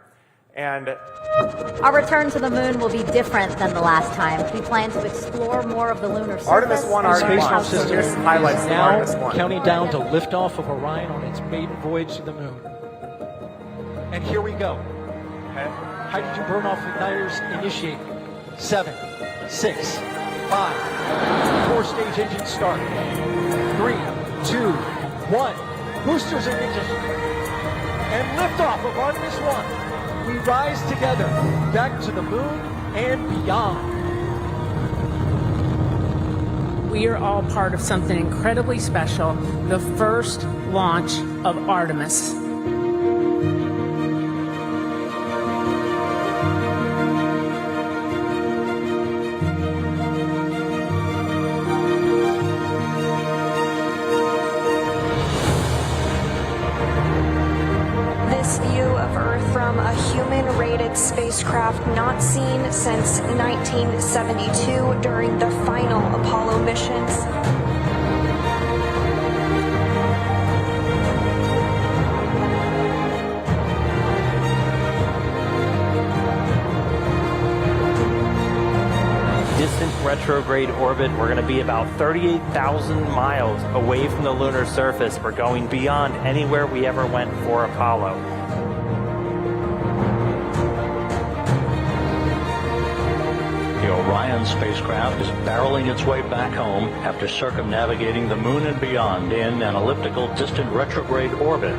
And our return to the moon will be different than the last time. We plan to explore more of the lunar surface. Artemis 1 already spacecraft launched, so this highlights the Artemis 1. Counting down to liftoff of Orion on its maiden voyage to the moon. And here we go. Hydrogen burn-off igniters initiate. 7, 6, 5. 4-stage engine start. 3, 2, 1. Boosters ignition. And liftoff of Artemis 1. We rise together back to the moon and beyond. We are all part of something incredibly special, the first launch of Artemis. From a human-rated spacecraft not seen since 1972 during the final Apollo missions. Distant retrograde orbit. We're going to be about 38,000 miles away from the lunar surface. We're going beyond anywhere we ever went for Apollo. The Orion spacecraft is barreling its way back home after circumnavigating the moon and beyond in an elliptical distant retrograde orbit.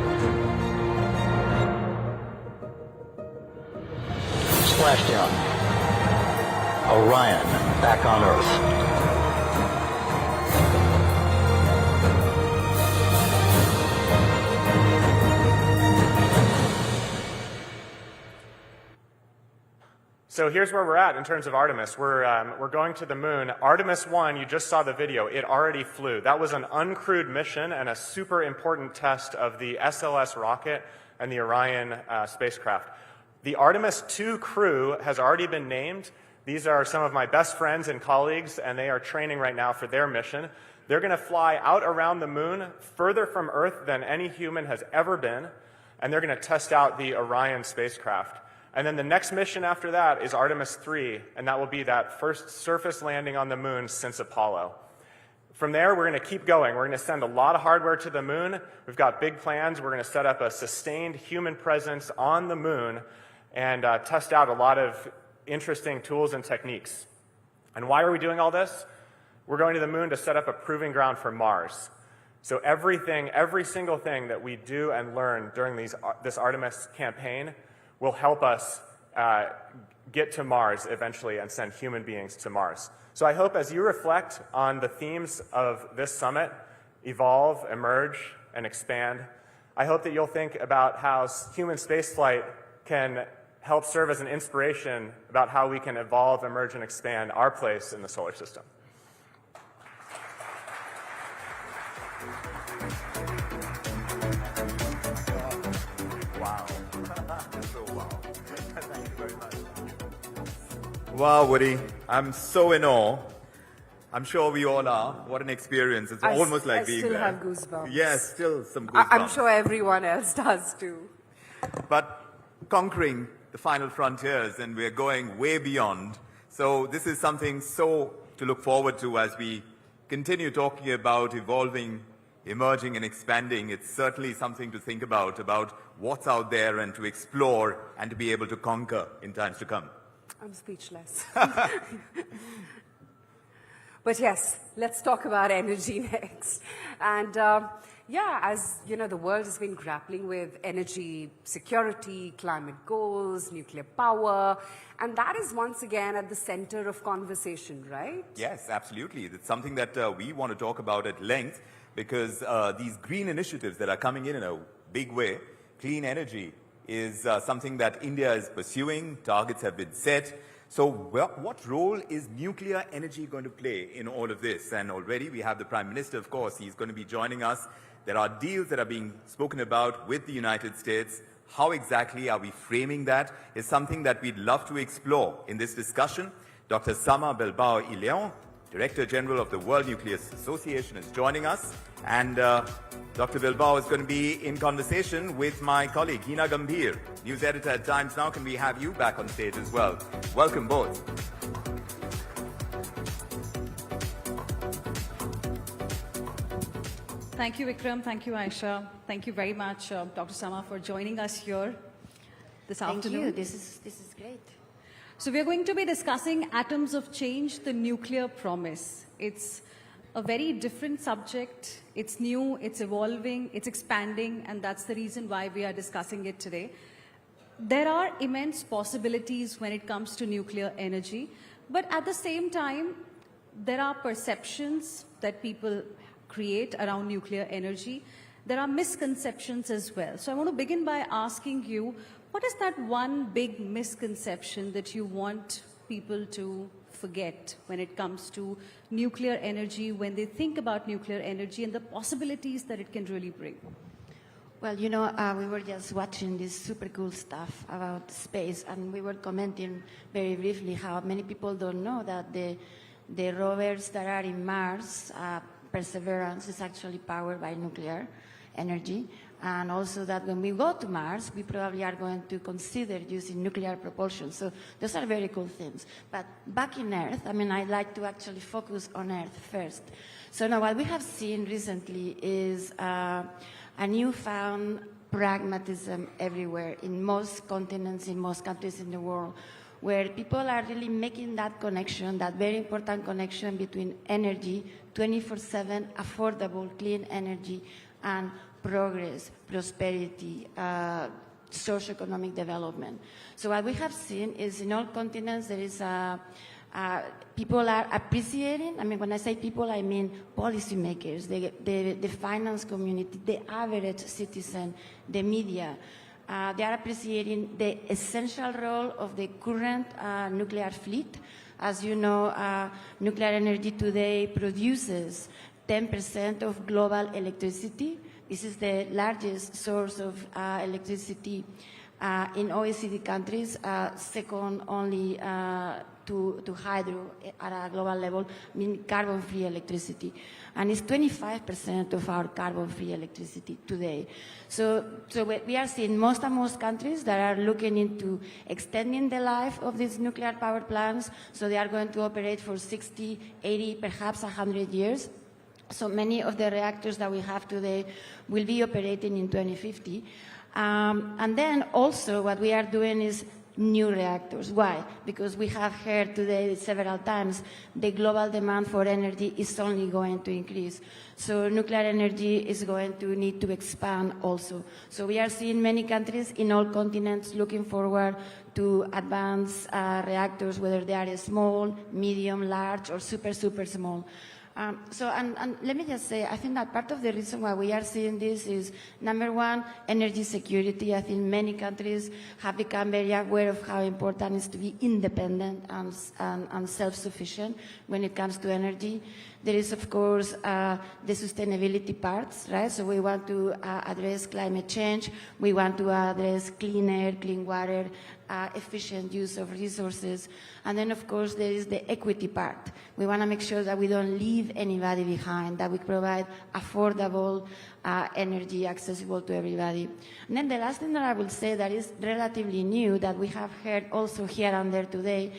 Splashdown. Orion back on Earth. So here's where we're at in terms of Artemis. We're going to the moon. Artemis 1, you just saw the video. It already flew. That was an uncrewed mission and a super important test of the SLS rocket and the Orion spacecraft. The Artemis 2 crew has already been named. These are some of my best friends and colleagues, and they are training right now for their mission. They're going to fly out around the moon, further from Earth than any human has ever been, and they're going to test out the Orion spacecraft. And then the next mission after that is Artemis 3, and that will be that first surface landing on the moon since Apollo. From there, we're going to keep going. We're going to send a lot of hardware to the moon. We've got big plans. We're going to set up a sustained human presence on the moon and test out a lot of interesting tools and techniques. And why are we doing all this? We're going to the moon to set up a proving ground for Mars. So every single thing that we do and learn during this Artemis campaign will help us get to Mars eventually and send human beings to Mars. So I hope as you reflect on the themes of this summit, evolve, emerge, and expand, I hope that you'll think about how human spaceflight can help serve as an inspiration about how we can evolve, emerge, and expand our place in the solar system. Wow. Thank you very much. Wow, Woody. I'm so in awe. I'm sure we all are. What an experience. It's almost like being there. I still have goosebumps. Yes, still some goosebumps. I'm sure everyone else does too. But conquering the final frontiers, and we're going way beyond. So this is something so to look forward to as we continue talking about evolving, emerging, and expanding. It's certainly something to think about what's out there and to explore and to be able to conquer in times to come. I'm speechless. But yes, let's talk about energy next. And yeah, as you know, the world has been grappling with energy security, climate goals, nuclear power, and that is once again at the center of conversation, right? Yes, absolutely. It's something that we want to talk about at length because these green initiatives that are coming in a big way, clean energy is something that India is pursuing. Targets have been set. So what role is nuclear energy going to play in all of this? And already we have the Prime Minister, of course, he's going to be joining us. There are deals that are being spoken about with the United States. How exactly are we framing that is something that we'd love to explore in this discussion. Dr. Sama Bilbao-y-Leon, Director General of the World Nuclear Association, is joining us. And Dr. Bilbao is going to be in conversation with my colleague, Hina Gambhir, news editor at Times Now. Can we have you back on stage as well? Welcome both. Thank you, Vikram. Thank you, Aisha. Thank you very much, Dr. Sama, for joining us here this afternoon. Thank you. This is great. So we're going to be discussing Atoms of Change, the nuclear promise. It's a very different subject. It's new, it's evolving, it's expanding, and that's the reason why we are discussing it today. There are immense possibilities when it comes to nuclear energy, but at the same time, there are perceptions that people create around nuclear energy. There are misconceptions as well. So I want to begin by asking you, what is that one big misconception that you want people to forget when it comes to nuclear energy, when they think about nuclear energy and the possibilities that it can really bring? Well, you know, we were just watching this super cool stuff about space, and we were commenting very briefly how many people don't know that the rovers that are in Mars, Perseverance, is actually powered by nuclear energy. And also that when we go to Mars, we probably are going to consider using nuclear propulsion. So those are very cool things. But back in Earth, I mean, I'd like to actually focus on Earth first. So now what we have seen recently is a newfound pragmatism everywhere, in most continents, in most countries in the world, where people are really making that connection, that very important connection between energy, 24/7, affordable, clean energy, and progress, prosperity, socioeconomic development. So what we have seen is in all continents there is people are appreciating, I mean, when I say people, I mean policymakers, the finance community, the average citizen, the media. They are appreciating the essential role of the current nuclear fleet. As you know, nuclear energy today produces 10% of global electricity. This is the largest source of electricity in OECD countries, second only to hydro at a global level, meaning carbon-free electricity. And it's 25% of our carbon-free electricity today. So we are seeing most countries that are looking into extending the life of these nuclear power plants, so they are going to operate for 60, 80, perhaps 100 years. So many of the reactors that we have today will be operating in 2050. And then also what we are doing is new reactors. Why? Because we have heard today several times the global demand for energy is only going to increase. So nuclear energy is going to need to expand also. So we are seeing many countries in all continents looking forward to advanced reactors, whether they are small, medium, large, or super small. And let me just say, I think that part of the reason why we are seeing this is, number one, energy security. I think many countries have become very aware of how important it is to be independent and self-sufficient when it comes to energy. There is, of course, the sustainability parts, right? So we want to address climate change. We want to address clean air, clean water, efficient use of resources. And then, of course, there is the equity part. We want to make sure that we don't leave anybody behind, that we provide affordable energy accessible to everybody. And then the last thing that I will say that is relatively new, that we have heard also here and there today,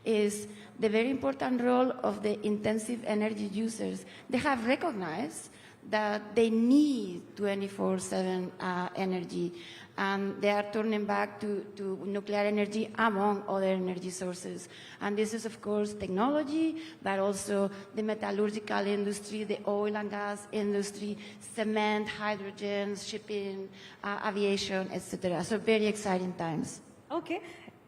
is the very important role of the intensive energy users. They have recognized that they need 24/7 energy, and they are turning back to nuclear energy among other energy sources. And this is, of course, technology, but also the metallurgical industry, the oil and gas industry, cement, hydrogen, shipping, aviation, etc. So very exciting times. Okay.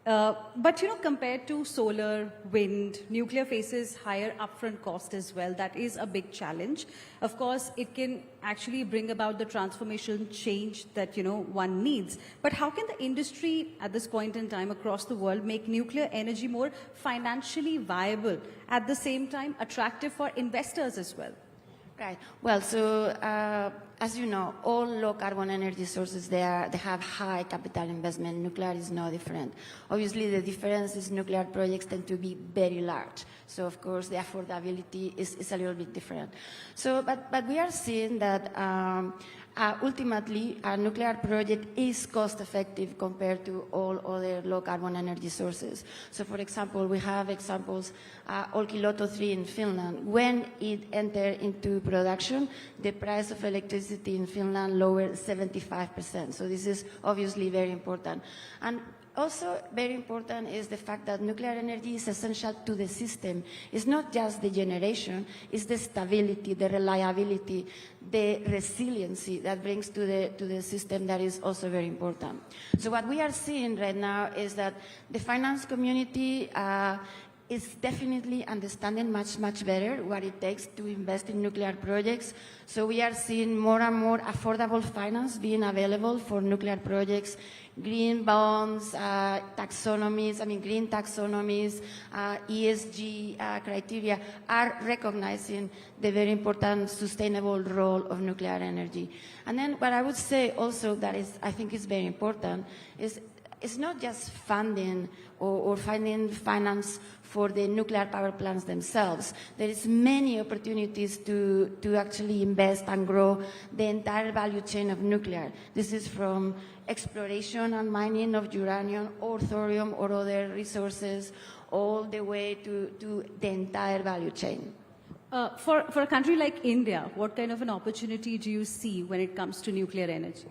But compared to solar, wind, nuclear faces higher upfront cost as well. That is a big challenge. Of course, it can actually bring about the transformation change that, one needs. But how can the industry at this point in time across the world make nuclear energy more financially viable, at the same time attractive for investors as well? Right. Well, so as you know, all low-carbon energy sources, they have high capital investment. Nuclear is no different. Obviously, the difference is nuclear projects tend to be very large. So, of course, the affordability is a little bit different. So, but we are seeing that ultimately, a nuclear project is cost-effective compared to all other low-carbon energy sources. So, for example, we have examples, Olkiluoto 3 in Finland. When it entered into production, the price of electricity in Finland lowered 75%. So this is obviously very important. And also very important is the fact that nuclear energy is essential to the system. It's not just the generation, it's the stability, the reliability, the resiliency that brings to the system that is also very important. So what we are seeing right now is that the finance community is definitely understanding much better what it takes to invest in nuclear projects. So we are seeing more and more affordable finance being available for nuclear projects. Green bonds, taxonomies, green taxonomies, ESG criteria are recognizing the very important sustainable role of nuclear energy. And then what I would say also that I think is very important is it's not just funding or finding finance for the nuclear power plants themselves. There is many opportunities to actually invest and grow the entire value chain of nuclear. This is from exploration and mining of uranium or thorium or other resources, all the way to the entire value chain. For a country like India, what kind of an opportunity do you see when it comes to nuclear energy?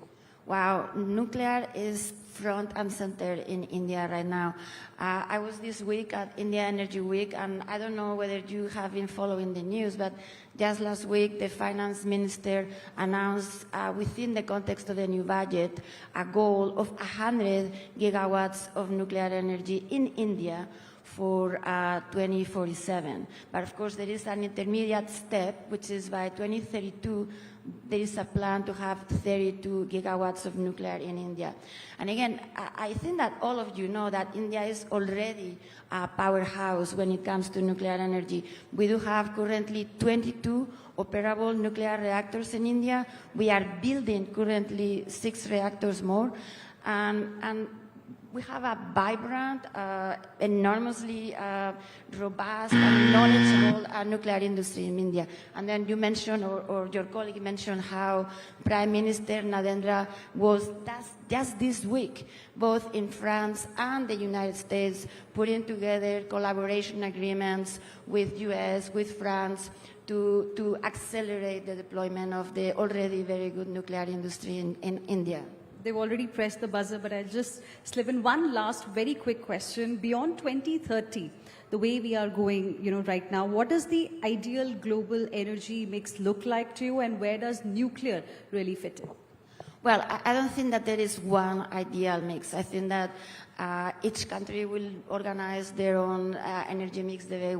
Wow, nuclear is front and center in India right now. I was this week at India Energy Week, and I don't know whether you have been following the news, but just last week the finance minister announced within the context of the new budget a goal of 100 gigawatts of nuclear energy in India for 2047. But of course there is an intermediate step, which is by 2032 there is a plan to have 32 gigawatts of nuclear in India. And again, I think that all of you know that India is already a powerhouse when it comes to nuclear energy. We do have currently 22 operable nuclear reactors in India. We are building currently 6 reactors more. And we have a vibrant, enormously robust and knowledgeable nuclear industry in India. And then you mentioned, or your colleague mentioned, how Prime Minister Narendra was just this week, both in France and the United States, putting together collaboration agreements with US, with France, to accelerate the deployment of the already very good nuclear industry in India. They've already pressed the buzzer, but I'll just slip in one last very quick question. Beyond 2030, the way we are going, right now, what does the ideal global energy mix look like to you, and where does nuclear really fit in? Well, I don't think that there is one ideal mix. I think that each country will organize their own energy mix the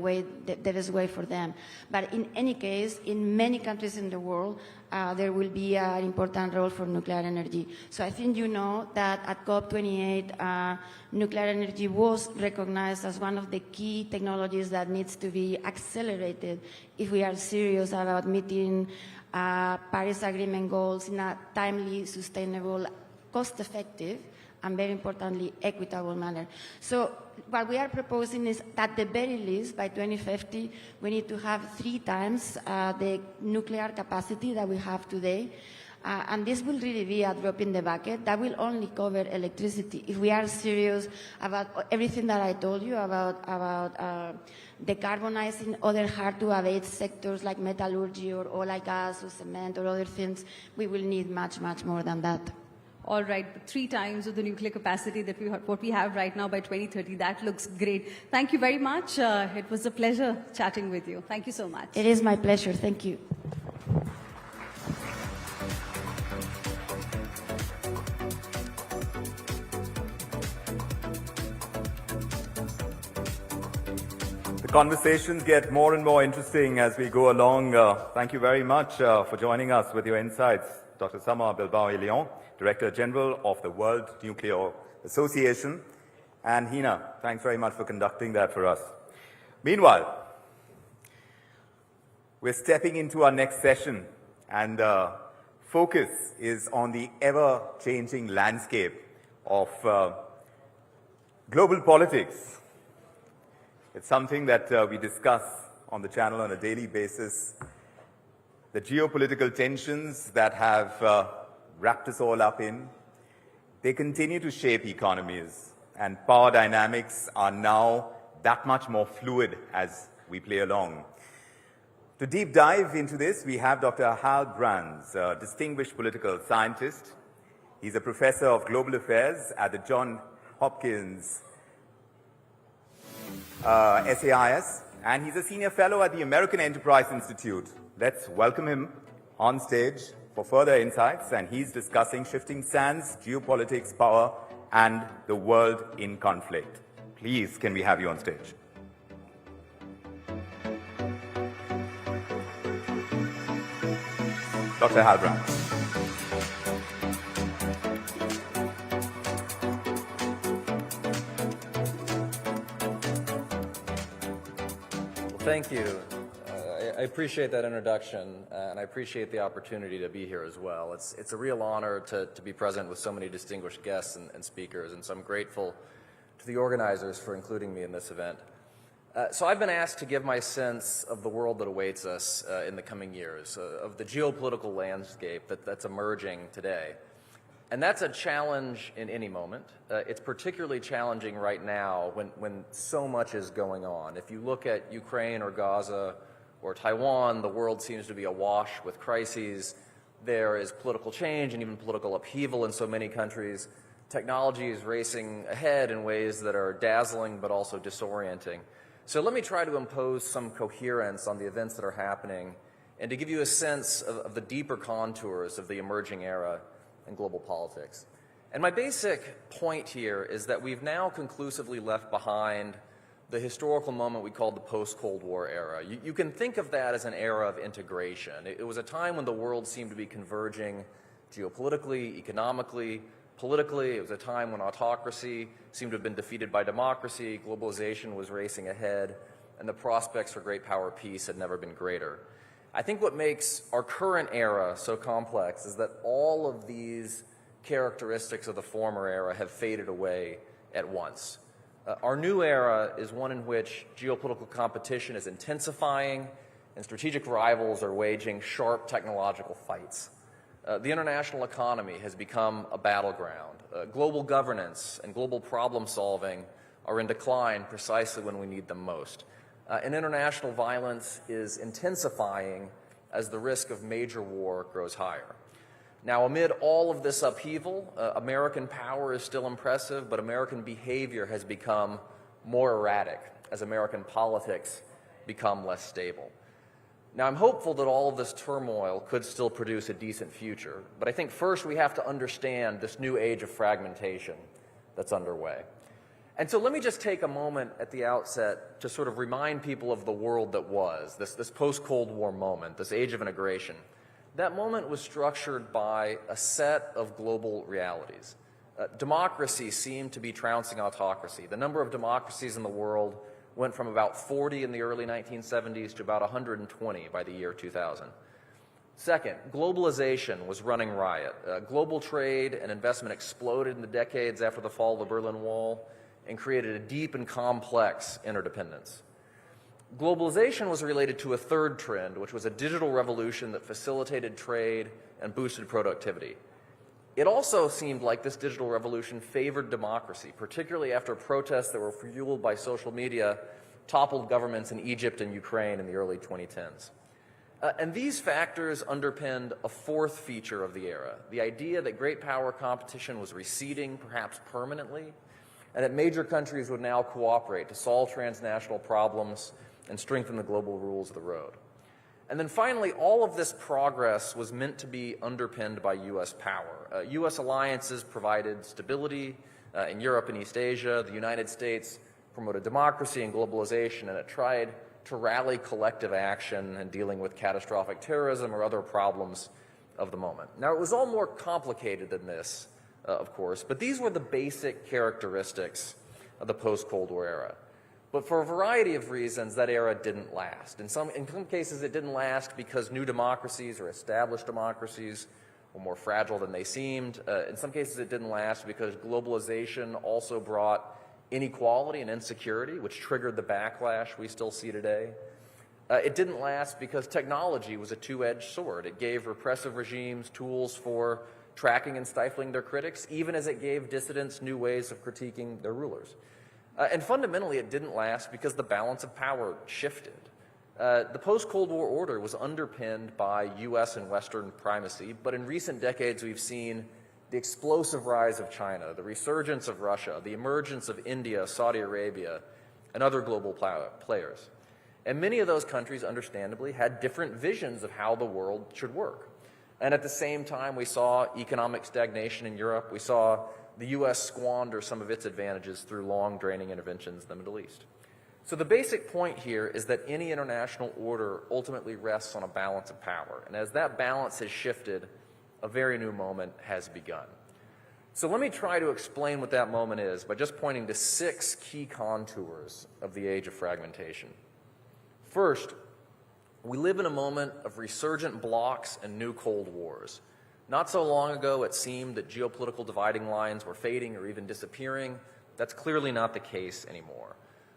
best way for them. But in any case, in many countries in the world, there will be an important role for nuclear energy. So I think you know that at COP28, nuclear energy was recognized as one of the key technologies that needs to be accelerated if we are serious about meeting Paris Agreement goals in a timely, sustainable, cost-effective, and very importantly, equitable manner. So what we are proposing is that at the very least, by 2050, we need to have 3 times the nuclear capacity that we have today. And this will really be a drop in the bucket. That will only cover electricity. If we are serious about everything that I told you about decarbonizing other hard-to-abate sectors like metallurgy or oil and gas or cement or other things, we will need much, much more than that. All right, 3 times of the nuclear capacity that what we have right now by 2030. That looks great. Thank you very much. It was a pleasure chatting with you. Thank you so much. It is my pleasure. Thank you. The conversations get more and more interesting as we go along. Thank you very much for joining us with your insights, Dr. Samar Bilbao-Leon, Director General of the World Nuclear Association. And Hina, thanks very much for conducting that for us. Meanwhile, we're stepping into our next session, and focus is on the ever-changing landscape of global politics. It's something that we discuss on the channel on a daily basis. The geopolitical tensions that have wrapped us all up in, they continue to shape economies, and power dynamics are now that much more fluid as we play along. To deep dive into this, we have Dr. Hal Brands, a distinguished political scientist. He's a professor of global affairs at the Johns Hopkins SAIS, and he's a senior fellow at the American Enterprise Institute. Let's welcome him on stage for further insights, and he's discussing shifting sands, geopolitics, power, and the world in conflict. Please, can we have you on stage? Dr. Hal Brands. Well, thank you. I appreciate that introduction, and I appreciate the opportunity to be here as well. It's a real honor to be present with so many distinguished guests and speakers, and so I'm grateful to the organizers for including me in this event. So I've been asked to give my sense of the world that awaits us in the coming years, of the geopolitical landscape that's emerging today. And that's a challenge in any moment. It's particularly challenging right now when so much is going on. If you look at Ukraine or Gaza or Taiwan, the world seems to be awash with crises. There is political change and even political upheaval in so many countries. Technology is racing ahead in ways that are dazzling but also disorienting. So let me try to impose some coherence on the events that are happening and to give you a sense of the deeper contours of the emerging era in global politics. And my basic point here is that we've now conclusively left behind the historical moment we called the post-Cold War era. You can think of that as an era of integration. It was a time when the world seemed to be converging geopolitically, economically, politically. It was a time when autocracy seemed to have been defeated by democracy, globalization was racing ahead, and the prospects for great power peace had never been greater. I think what makes our current era so complex is that all of these characteristics of the former era have faded away at once. Our new era is one in which geopolitical competition is intensifying and strategic rivals are waging sharp technological fights. The international economy has become a battleground. Global governance and global problem solving are in decline precisely when we need them most. And international violence is intensifying as the risk of major war grows higher. Now, amid all of this upheaval, American power is still impressive, but American behavior has become more erratic as American politics become less stable. Now, I'm hopeful that all of this turmoil could still produce a decent future, but I think first we have to understand this new age of fragmentation that's underway. And so let me just take a moment at the outset to sort of remind people of the world that was, this post-Cold War moment, this age of integration. That moment was structured by a set of global realities. Democracy seemed to be trouncing autocracy. The number of democracies in the world went from about 40 in the early 1970s to about 120 by the year 2000. Second, globalization was running riot. Global trade and investment exploded in the decades after the fall of the Berlin Wall and created a deep and complex interdependence. Globalization was related to a third trend, which was a digital revolution that facilitated trade and boosted productivity. It also seemed like this digital revolution favored democracy, particularly after protests that were fueled by social media toppled governments in Egypt and Ukraine in the early 2010s. And these factors underpinned a fourth feature of the era, the idea that great power competition was receding, perhaps permanently, and that major countries would now cooperate to solve transnational problems and strengthen the global rules of the road. And then finally, all of this progress was meant to be underpinned by U.S. power. U.S. alliances provided stability in Europe and East Asia. The United States promoted democracy and globalization, and it tried to rally collective action in dealing with catastrophic terrorism or other problems of the moment. Now, it was all more complicated than this, of course, but these were the basic characteristics of the post-Cold War era. But for a variety of reasons, that era didn't last. In some cases, it didn't last because new democracies or established democracies were more fragile than they seemed. In some cases, it didn't last because globalization also brought inequality and insecurity, which triggered the backlash we still see today. It didn't last because technology was a two-edged sword. It gave repressive regimes tools for tracking and stifling their critics, even as it gave dissidents new ways of critiquing their rulers. And fundamentally, it didn't last because the balance of power shifted. The post-Cold War order was underpinned by U.S. and Western primacy, but in recent decades, we've seen the explosive rise of China, the resurgence of Russia, the emergence of India, Saudi Arabia, and other global players. And many of those countries, understandably, had different visions of how the world should work. And at the same time, we saw economic stagnation in Europe. We saw the U.S. squander some of its advantages through long, draining interventions in the Middle East. So the basic point here is that any international order ultimately rests on a balance of power. And as that balance has shifted, a very new moment has begun. So let me try to explain what that moment is by just pointing to 6 key contours of the age of fragmentation. First, we live in a moment of resurgent blocs and new Cold Wars. Not so long ago, it seemed that geopolitical dividing lines were fading or even disappearing. That's clearly not the case anymore.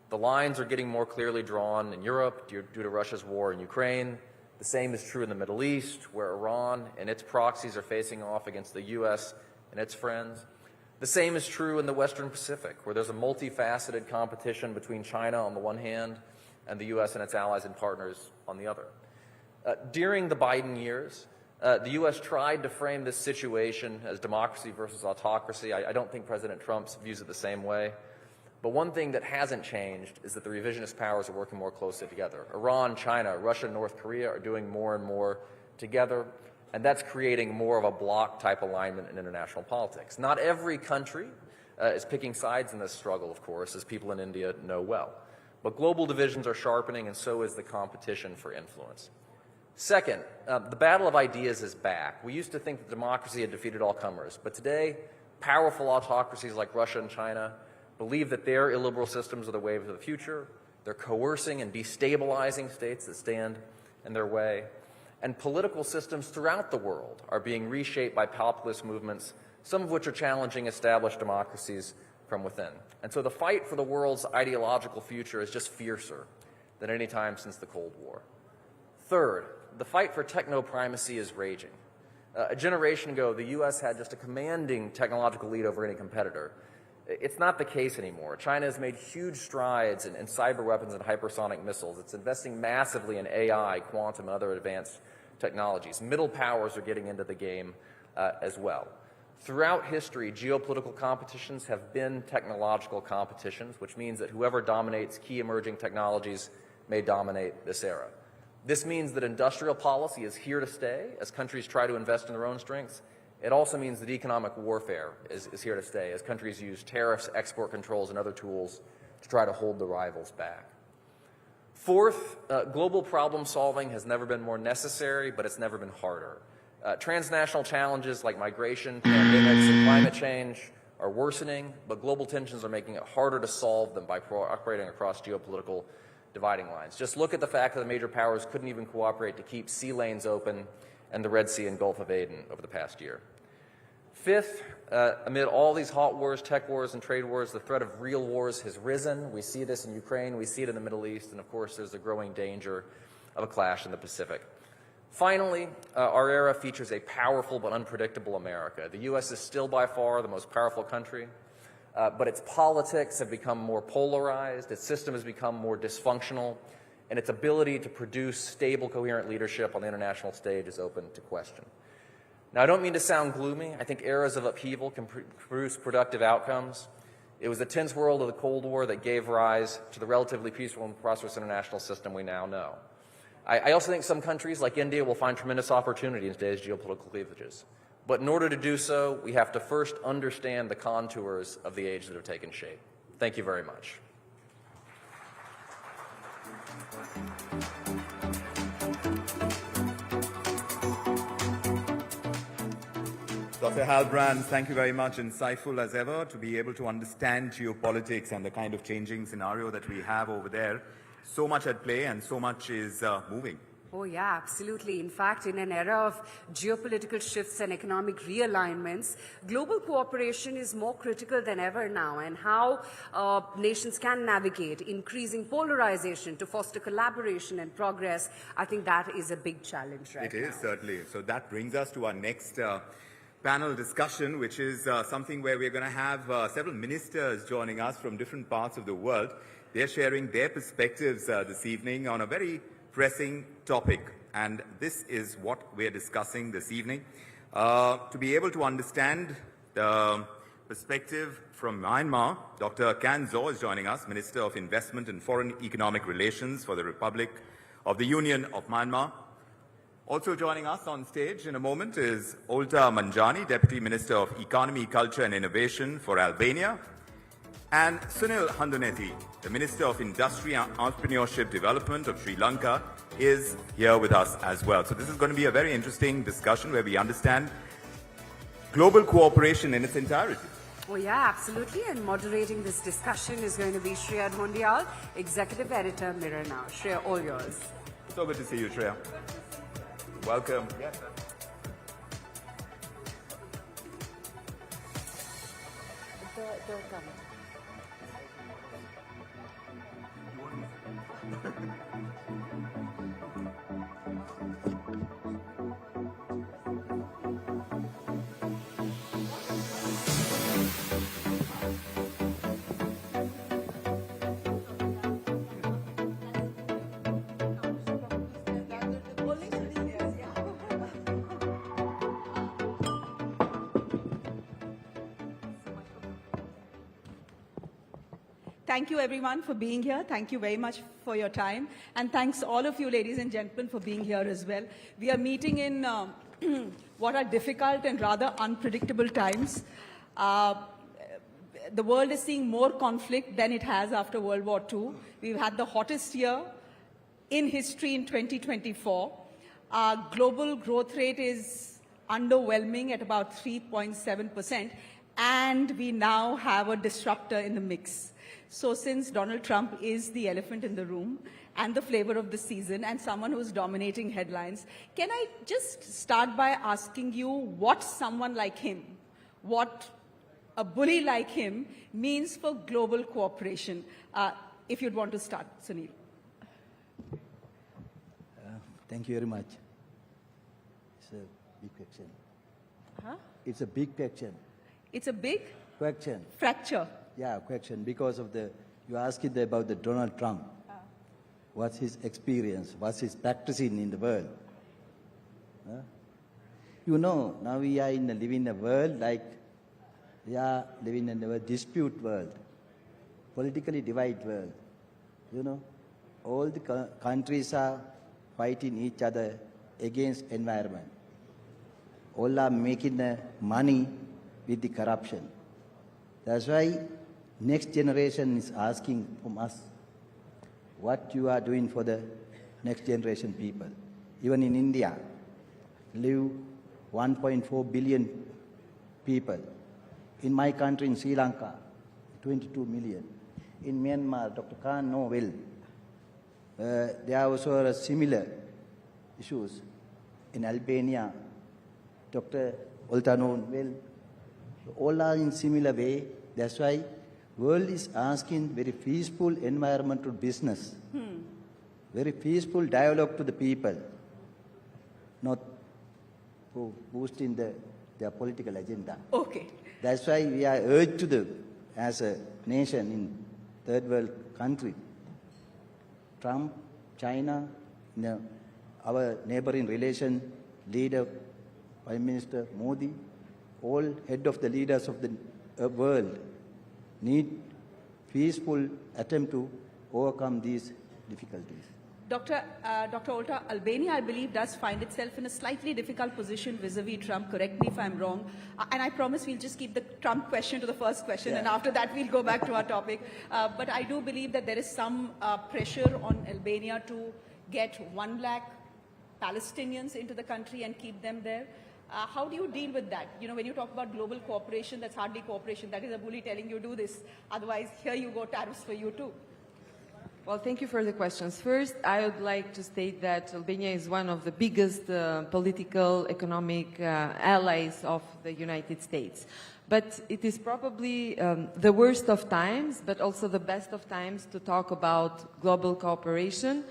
The lines are getting more clearly drawn in Europe due to Russia's war in Ukraine. The same is true in the Middle East, where Iran and its proxies are facing off against the U.S. and its friends. The same is true in the Western Pacific, where there's a multifaceted competition between China on the one hand and the U.S. and its allies and partners on the other. During the Biden years, the U.S. tried to frame this situation as democracy versus autocracy. I don't think President Trump views it the same way. But one thing that hasn't changed is that the revisionist powers are working more closely together. Iran, China, Russia, North Korea are doing more and more together, and that's creating more of a bloc-type alignment in international politics. Not every country is picking sides in this struggle, of course, as people in India know well. But global divisions are sharpening, and so is the competition for influence. Second, the battle of ideas is back. We used to think that democracy had defeated all comers, but today, powerful autocracies like Russia and China believe that their illiberal systems are the wave of the future. They're coercing and destabilizing states that stand in their way. And political systems throughout the world are being reshaped by populist movements, some of which are challenging established democracies from within. And so the fight for the world's ideological future is just fiercer than any time since the Cold War. Third, the fight for techno-primacy is raging. A generation ago, the U.S. had just a commanding technological lead over any competitor. It's not the case anymore. China has made huge strides in cyber weapons and hypersonic missiles. It's investing massively in AI, quantum, and other advanced technologies. Middle powers are getting into the game as well. Throughout history, geopolitical competitions have been technological competitions, which means that whoever dominates key emerging technologies may dominate this era. This means that industrial policy is here to stay as countries try to invest in their own strengths. It also means that economic warfare is here to stay as countries use tariffs, export controls, and other tools to try to hold the rivals back. Fourth, global problem solving has never been more necessary, but it's never been harder. Transnational challenges like migration, pandemics, and climate change are worsening, but global tensions are making it harder to solve them by operating across geopolitical dividing lines. Just look at the fact that the major powers couldn't even cooperate to keep sea lanes open and the Red Sea and Gulf of Aden over the past year. Fifth, amid all these hot wars, tech wars, and trade wars, the threat of real wars has risen. We see this in Ukraine, we see it in the Middle East, and of course there's a growing danger of a clash in the Pacific. Finally, our era features a powerful but unpredictable America. The U.S. is still by far the most powerful country, but its politics have become more polarized, its system has become more dysfunctional, and its ability to produce stable, coherent leadership on the international stage is open to question. Now, I don't mean to sound gloomy. I think eras of upheaval can produce productive outcomes. It was the tense world of the Cold War that gave rise to the relatively peaceful and prosperous international system we now know. I also think some countries, like India, will find tremendous opportunity in today's geopolitical cleavages. But in order to do so, we have to first understand the contours of the age that have taken shape. Thank you very much. Dr. Halbrand, thank you very much. Insightful as ever to be able to understand geopolitics and the kind of changing scenario that we have over there. So much at play and so much is moving. Oh, yeah, absolutely. In fact, in an era of geopolitical shifts and economic realignments, global cooperation is more critical than ever now, and how nations can navigate increasing polarization to foster collaboration and progress, I think that is a big challenge right now. It is, certainly. So that brings us to our next panel discussion, which is something where we're going to have several ministers joining us from different parts of the world. They're sharing their perspectives this evening on a very pressing topic, and this is what we're discussing this evening. To be able to understand the perspective from Myanmar, Dr. Kan Zaw is joining us, Minister of Investment and Foreign Economic Relations for the Republic of the Union of Myanmar. Also joining us on stage in a moment is Olta Manjani, Deputy Minister of Economy, Culture and Innovation for Albania, and Sunil Handuneti, the Minister of Industry and Entrepreneurship Development of Sri Lanka, is here with us as well. So this is going to be a very interesting discussion where we understand global cooperation in its entirety. Oh, yeah, absolutely. And moderating this discussion is going to be Shreya Dhondial, Executive Editor, Mirror Now. Shreya, all yours. So good to see you, Shreya. Welcome. Yes, sir. Thank you, everyone, for being here. Thank you very much for your time. And thanks all of you, ladies and gentlemen, for being here as well. We are meeting in what are difficult and rather unpredictable times. The world is seeing more conflict than it has after World War II. We've had the hottest year in history in 2024. Our global growth rate is underwhelming at about 3.7%. And we now have a disruptor in the mix. So since Donald Trump is the elephant in the room and the flavor of the season and someone who's dominating headlines, can I just start by asking you what someone like him, what a bully like him means for global cooperation? If you'd want to start, Sunil. Thank you very much. It's a big question. Huh? It's a big question. It's a big question. Fracture. Yeah, question, because of you asked about the Donald Trump. What's his experience? What's his practicing in the world? You know, now we are living in a world like we are living in a dispute world, politically divided world. You know, all the countries are fighting each other against environment. All are making money with the corruption. That's why next generation is asking from us what you are doing for the next generation people. Even in India, live 1.4 billion people. In my country, in Sri Lanka, 22 million. In Myanmar, Dr. Khan knows well. There are also similar issues. In Albania, Dr. Olta knows well. All are in similar way. That's why world is asking very peaceful environment to business. Very peaceful dialogue to the people. Not boosting their political agenda. Okay. That's why we are urged to as a nation in third world country, Trump, China, our neighboring relation leader, Prime Minister Modi, all head of the leaders of the world need peaceful attempt to overcome these difficulties. Dr. Olta, Albania, I believe, does find itself in a slightly difficult position vis-a-vis Trump. Correct me if I'm wrong. And I promise we'll just keep the Trump question to the first question, and after that we'll go back to our topic. But I do believe that there is some pressure on Albania to get 1 lakh Palestinians into the country and keep them there. How do you deal with that? You know, when you talk about global cooperation, that's hardly cooperation. That is a bully telling you do this. Otherwise, here you go, tariffs for you too. Well, thank you for the questions. First, I would like to state that Albania is one of the biggest political, economic allies of the United States. But it is probably the worst of times, but also the best of times to talk about global cooperation,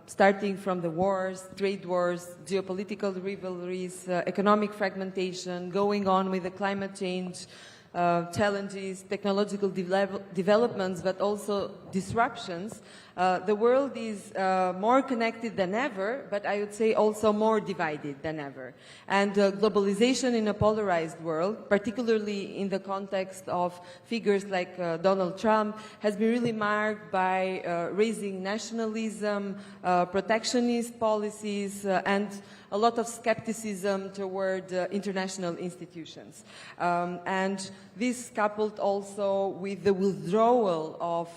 starting from the wars, trade wars, geopolitical rivalries, economic fragmentation, going on with the climate change, challenges, technological developments, but also disruptions. The world is more connected than ever, but I would say also more divided than ever. And globalization in a polarized world, particularly in the context of figures like Donald Trump, has been really marked by raising nationalism, protectionist policies, and a lot of skepticism toward international institutions. And this coupled also with the withdrawal of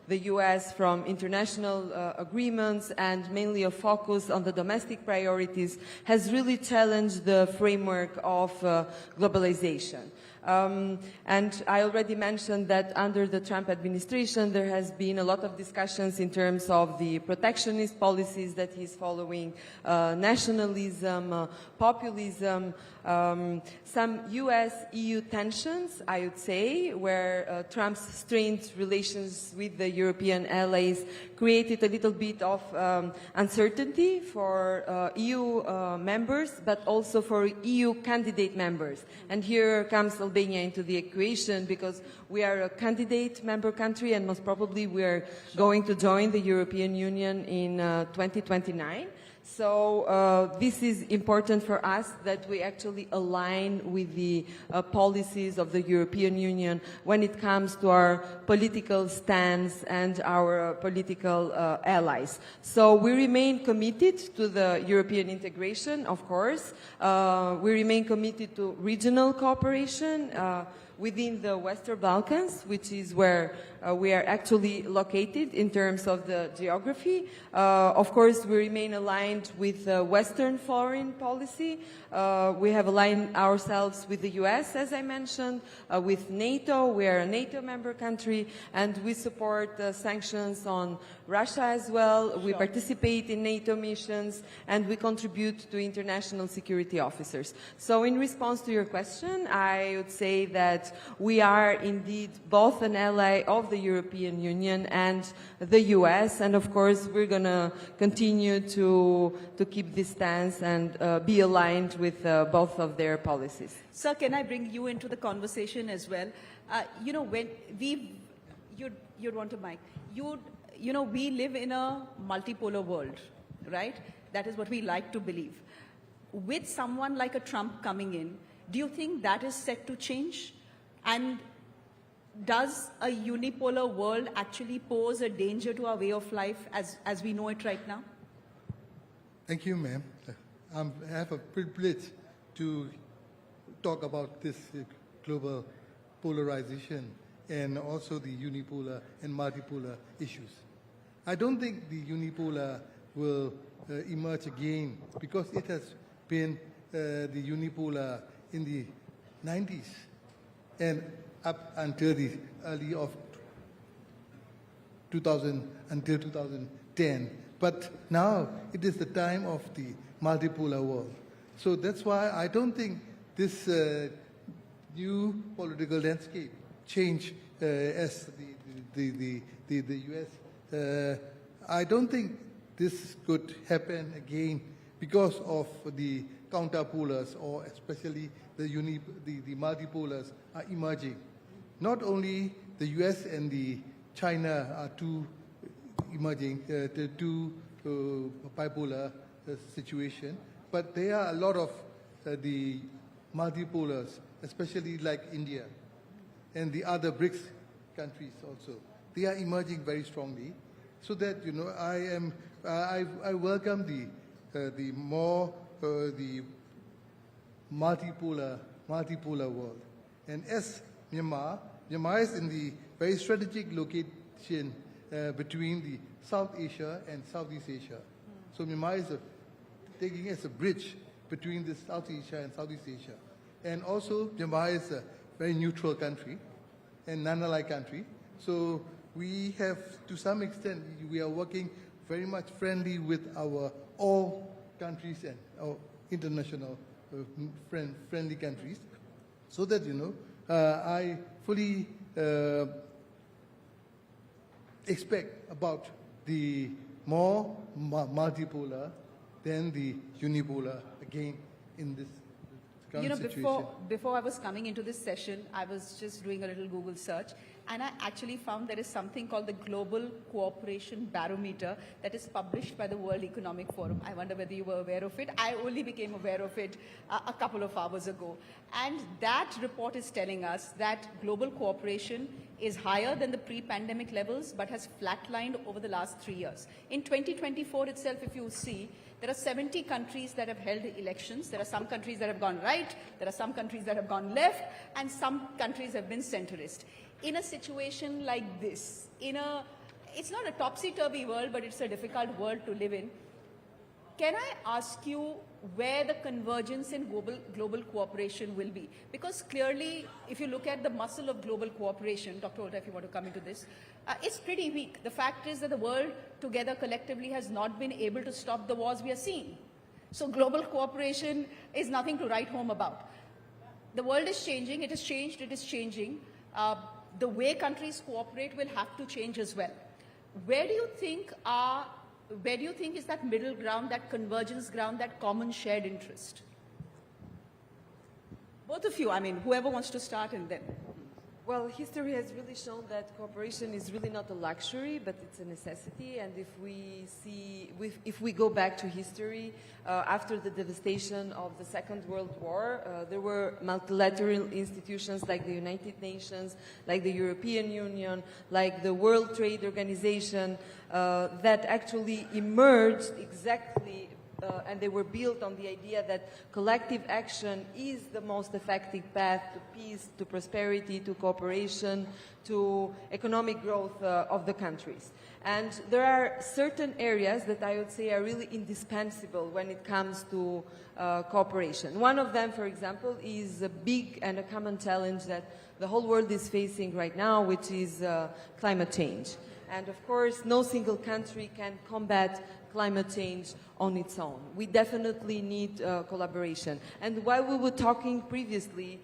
the US from international agreements and mainly a focus on the domestic priorities has really challenged the framework of globalization. And I already mentioned that under the Trump administration there has been a lot of discussions in terms of the protectionist policies that he's following, nationalism, populism, some US-EU tensions, I would say, where Trump's strained relations with the European allies created a little bit of uncertainty for EU members, but also for EU candidate members. And here comes Albania into the equation because we are a candidate member country and most probably we are going to join the European Union in 2029. So this is important for us that we actually align with the policies of the European Union when it comes to our political stance and our political allies. So we remain committed to the European integration, of course. We remain committed to regional cooperation within the Western Balkans, which is where we are actually located in terms of the geography. Of course, we remain aligned with Western foreign policy. We have aligned ourselves with the US, as I mentioned, with NATO. We are a NATO member country, and we support sanctions on Russia as well. We participate in NATO missions, and we contribute to international security officers. So in response to your question, I would say that we are indeed both an ally of the European Union and the US, and of course we're going to continue to keep this stance and be aligned with both of their policies. Sir, can I bring you into the conversation as well? You know, when you'd want a mic. You know, we live in a multipolar world, right? That is what we like to believe. With someone like a Trump coming in, do you think that is set to change? And does a unipolar world actually pose a danger to our way of life as we know it right now? Thank you, ma'am. I have a privilege to talk about this global polarization and also the unipolar and multipolar issues. I don't think the unipolar will emerge again because it has been the unipolar in the 90s and up until the early of 2000 until 2010. But now it is the time of the multipolar world. So that's why I don't think this new political landscape change as the U.S. I don't think this could happen again because of the counterpolars, or especially the multipolars are emerging. Not only the U.S. and the China are two emerging, the two bipolar situation, but there are a lot of the multipolars, especially like India and the other BRICS countries also. They are emerging very strongly, so that I welcome the more the multipolar world. And as Myanmar is in the very strategic location between the South Asia and Southeast Asia. So Myanmar is taking as a bridge between the South Asia and Southeast Asia. And also Myanmar is a very neutral country and non-allied country. So we have, to some extent, we are working very much friendly with all countries and our international friendly countries, so that, I fully expect about the more multipolar than the unipolar again in this current situation. Before I was coming into this session, I was just doing a little Google search, and I actually found there is something called the Global Cooperation Barometer that is published by the World Economic Forum. I wonder whether you were aware of it. I only became aware of it a couple of hours ago. And that report is telling us that global cooperation is higher than the pre-pandemic levels, but has flatlined over the last 3 years. In 2024 itself, if you see, there are 70 countries that have held elections. There are some countries that have gone right, there are some countries that have gone left, and some countries have been centrist. In a situation like this, it's not a topsy-turvy world, but it's a difficult world to live in. Can I ask you where the convergence in global cooperation will be? Because clearly, if you look at the muscle of global cooperation, Dr. Olta, if you want to come into this, it's pretty weak. The fact is that the world together collectively has not been able to stop the wars we are seeing. So global cooperation is nothing to write home about. The world is changing, it has changed, it is changing. The way countries cooperate will have to change as well. Where do you think is that middle ground, that convergence ground, that common shared interest? Both of you, whoever wants to start, and then. Well, history has really shown that cooperation is really not a luxury, but it's a necessity. And if we go back to history, after the devastation of the Second World War, there were multilateral institutions like the United Nations, like the European Union, like the World Trade Organization, that actually emerged exactly and they were built on the idea that collective action is the most effective path to peace, to prosperity, to cooperation, to economic growth of the countries. And there are certain areas that I would say are really indispensable when it comes to cooperation. One of them, for example, is a big and a common challenge that the whole world is facing right now, which is climate change. And of course, no single country can combat climate change on its own. We definitely need collaboration. And while we were talking previously,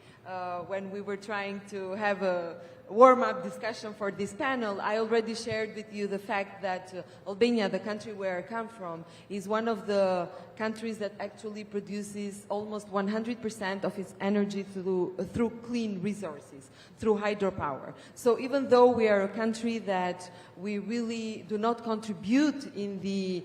when we were trying to have a warm-up discussion for this panel, I already shared with you the fact that Albania, the country where I come from, is one of the countries that actually produces almost 100% of its energy through clean resources, through hydropower. So even though we are a country that we really do not contribute in the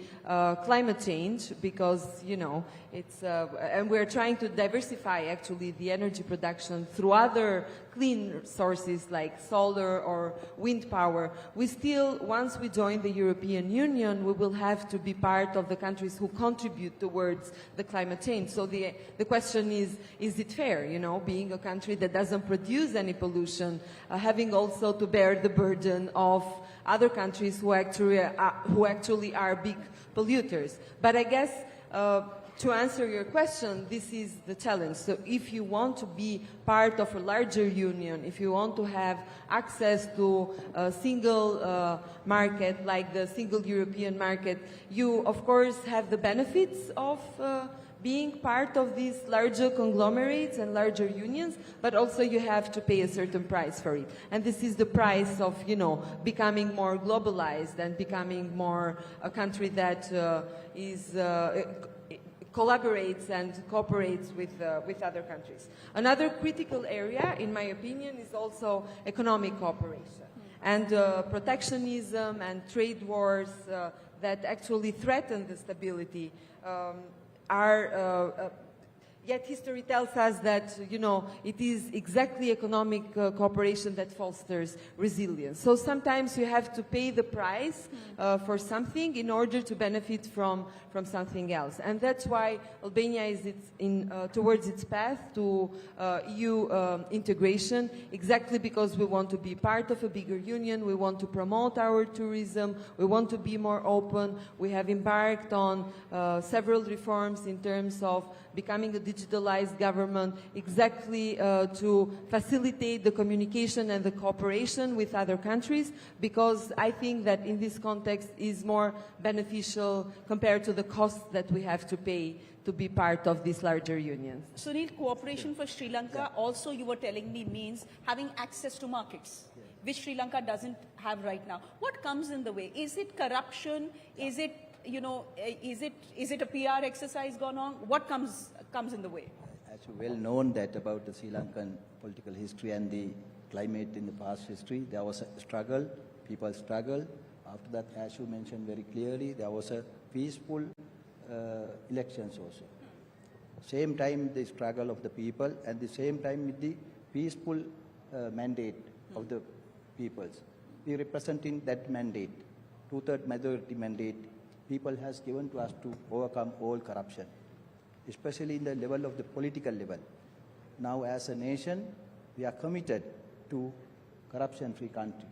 climate change, because, you know, it's, and we're trying to diversify actually the energy production through other clean sources like solar or wind power, we still, once we join the European Union, we will have to be part of the countries who contribute towards the climate change. So the question is it fair, you know, being a country that doesn't produce any pollution, having also to bear the burden of other countries who actually are big polluters. But I guess to answer your question, this is the challenge. So if you want to be part of a larger union, if you want to have access to a single market like the single European market, you of course have the benefits of being part of these larger conglomerates and larger unions, but also you have to pay a certain price for it. And this is the price of, becoming more globalized and becoming more a country that collaborates and cooperates with other countries. Another critical area, in my opinion, is also economic cooperation. And protectionism and trade wars that actually threaten the stability yet history tells us that, it is exactly economic cooperation that fosters resilience. So sometimes you have to pay the price for something in order to benefit from something else. And that's why Albania is towards its path to EU integration, exactly because we want to be part of a bigger union, we want to promote our tourism, we want to be more open. We have embarked on several reforms in terms of becoming a digitalized government, exactly to facilitate the communication and the cooperation with other countries, because I think that in this context is more beneficial compared to the costs that we have to pay to be part of these larger unions. Sunil, cooperation for Sri Lanka also, you were telling me, means having access to markets, which Sri Lanka doesn't have right now. What comes in the way? Is it corruption? Is it is it a PR exercise gone on? What comes in the way? As you well known that about the Sri Lankan political history and the climate in the past history, there was a struggle, people struggled. After that, as you mentioned very clearly, there was a peaceful elections also. Same time the struggle of the people, and the same time with the peaceful mandate of the peoples. We representing that mandate, 2/3 majority mandate, people has given to us to overcome all corruption, especially in the level of the political level. Now as a nation, we are committed to corruption-free country.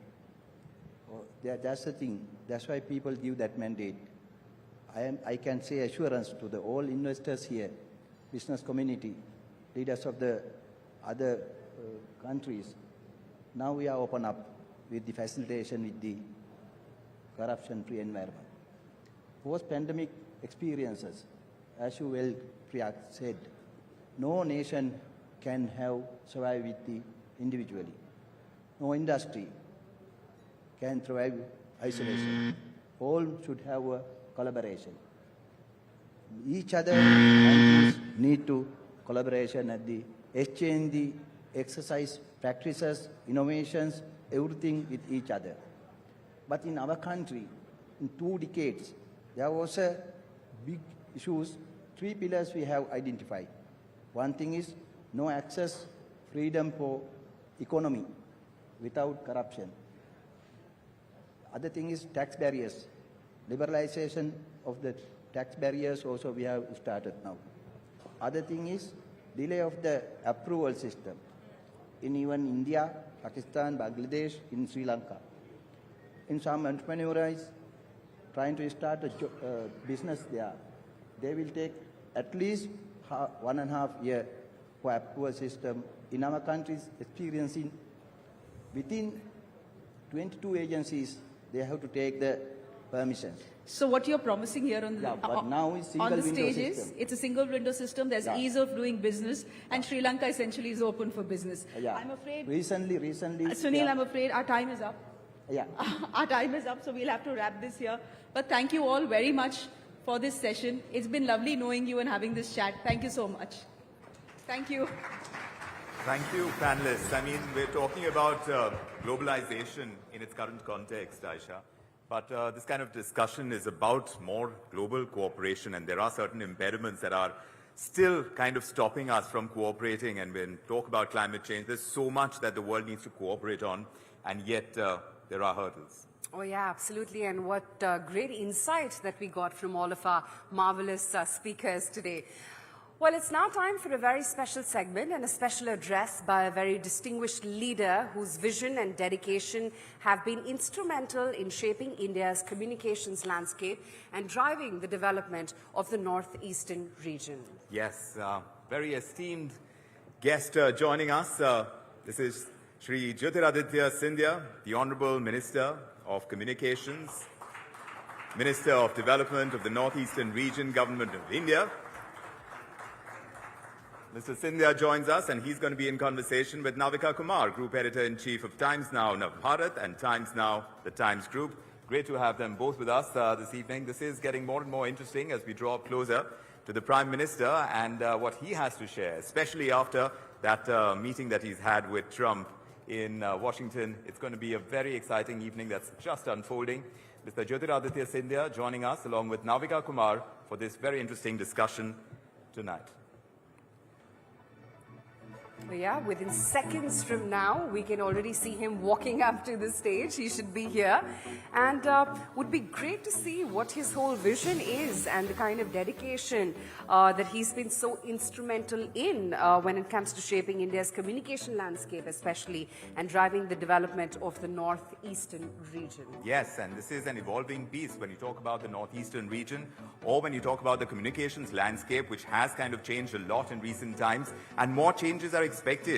That's the thing. That's why people give that mandate. I can say assurance to the all investors here, business community, leaders of the other countries. Now we are open up with the facilitation with the corruption-free environment. Post-pandemic experiences, as you well, Priya said, no nation can have survive with the individually. No industry can thrive isolation. All should have a collaboration. Each other need to collaboration at the exchange the exercise practices, innovations, everything with each other. But in our country, in 2 decades, there was a big issues, 3 pillars we have identified. One thing is no access, freedom for economy without corruption. Other thing is tax barriers. Liberalization of the tax barriers also we have started now. Other thing is delay of the approval system in even India, Pakistan, Bangladesh, in Sri Lanka. In some entrepreneurs trying to start a business there, they will take at least 1.5 years for approval system. In our countries, experiencing within 22 agencies, they have to take the permissions. So what you're promising here on the, but now it's single on the window stage is, system. it's a single window system, there's ease of doing business, and Sri Lanka essentially is open for business. I'm afraid... Recently... Sunil, I'm afraid our time is up. Yeah. Our time is up, so we'll have to wrap this here. But thank you all very much for this session. It's been lovely knowing you and having this chat. Thank you so much. Thank you. Thank you, panelists. I mean, we're talking about globalization in its current context, Aisha. But this kind of discussion is about more global cooperation, and there are certain impediments that are still kind of stopping us from cooperating. And when we talk about climate change, there's so much that the world needs to cooperate on, and yet there are hurdles. Oh yeah, absolutely. And what great insight that we got from all of our marvelous speakers today. Well, it's now time for a very special segment and a special address by a very distinguished leader whose vision and dedication have been instrumental in shaping India's communications landscape and driving the development of the northeastern region. Yes, very esteemed guest joining us. This is Shri Jyotiraditya Scindia, the Honorable Minister of Communications, Minister of Development of the Northeastern Region, Government of India. Mr. Scindia joins us, and he's going to be in conversation with Navika Kumar, Group Editor-in-Chief of Times Now Navbharat and Times Now, the Times Group. Great to have them both with us this evening. This is getting more and more interesting as we draw closer to the Prime Minister and what he has to share, especially after that meeting that he's had with Trump in Washington. It's going to be a very exciting evening that's just unfolding. Mr. Jyotiraditya Scindia joining us along with Navika Kumar for this very interesting discussion tonight. Yeah, within seconds from now, we can already see him walking up to the stage. He should be here. And would be great to see what his whole vision is and the kind of dedication that he's been so instrumental in when it comes to shaping India's communication landscape, especially, and driving the development of the northeastern region. Yes, and this is an evolving piece when you talk about the northeastern region or when you talk about the communications landscape, which has kind of changed a lot in recent times, and more changes are expected.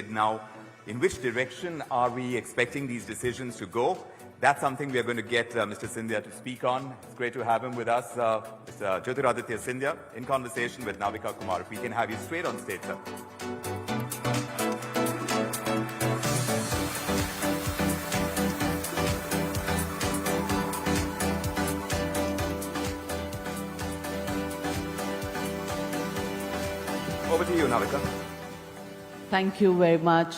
Now, in which direction are we expecting these decisions to go? That's something we are going to get Mr. Scindia to speak on. It's great to have him with us, Mr. Jyotiraditya Scindia, in conversation with Navika Kumar. If we can have you straight on stage, sir. Over to you, Navika. Thank you very much.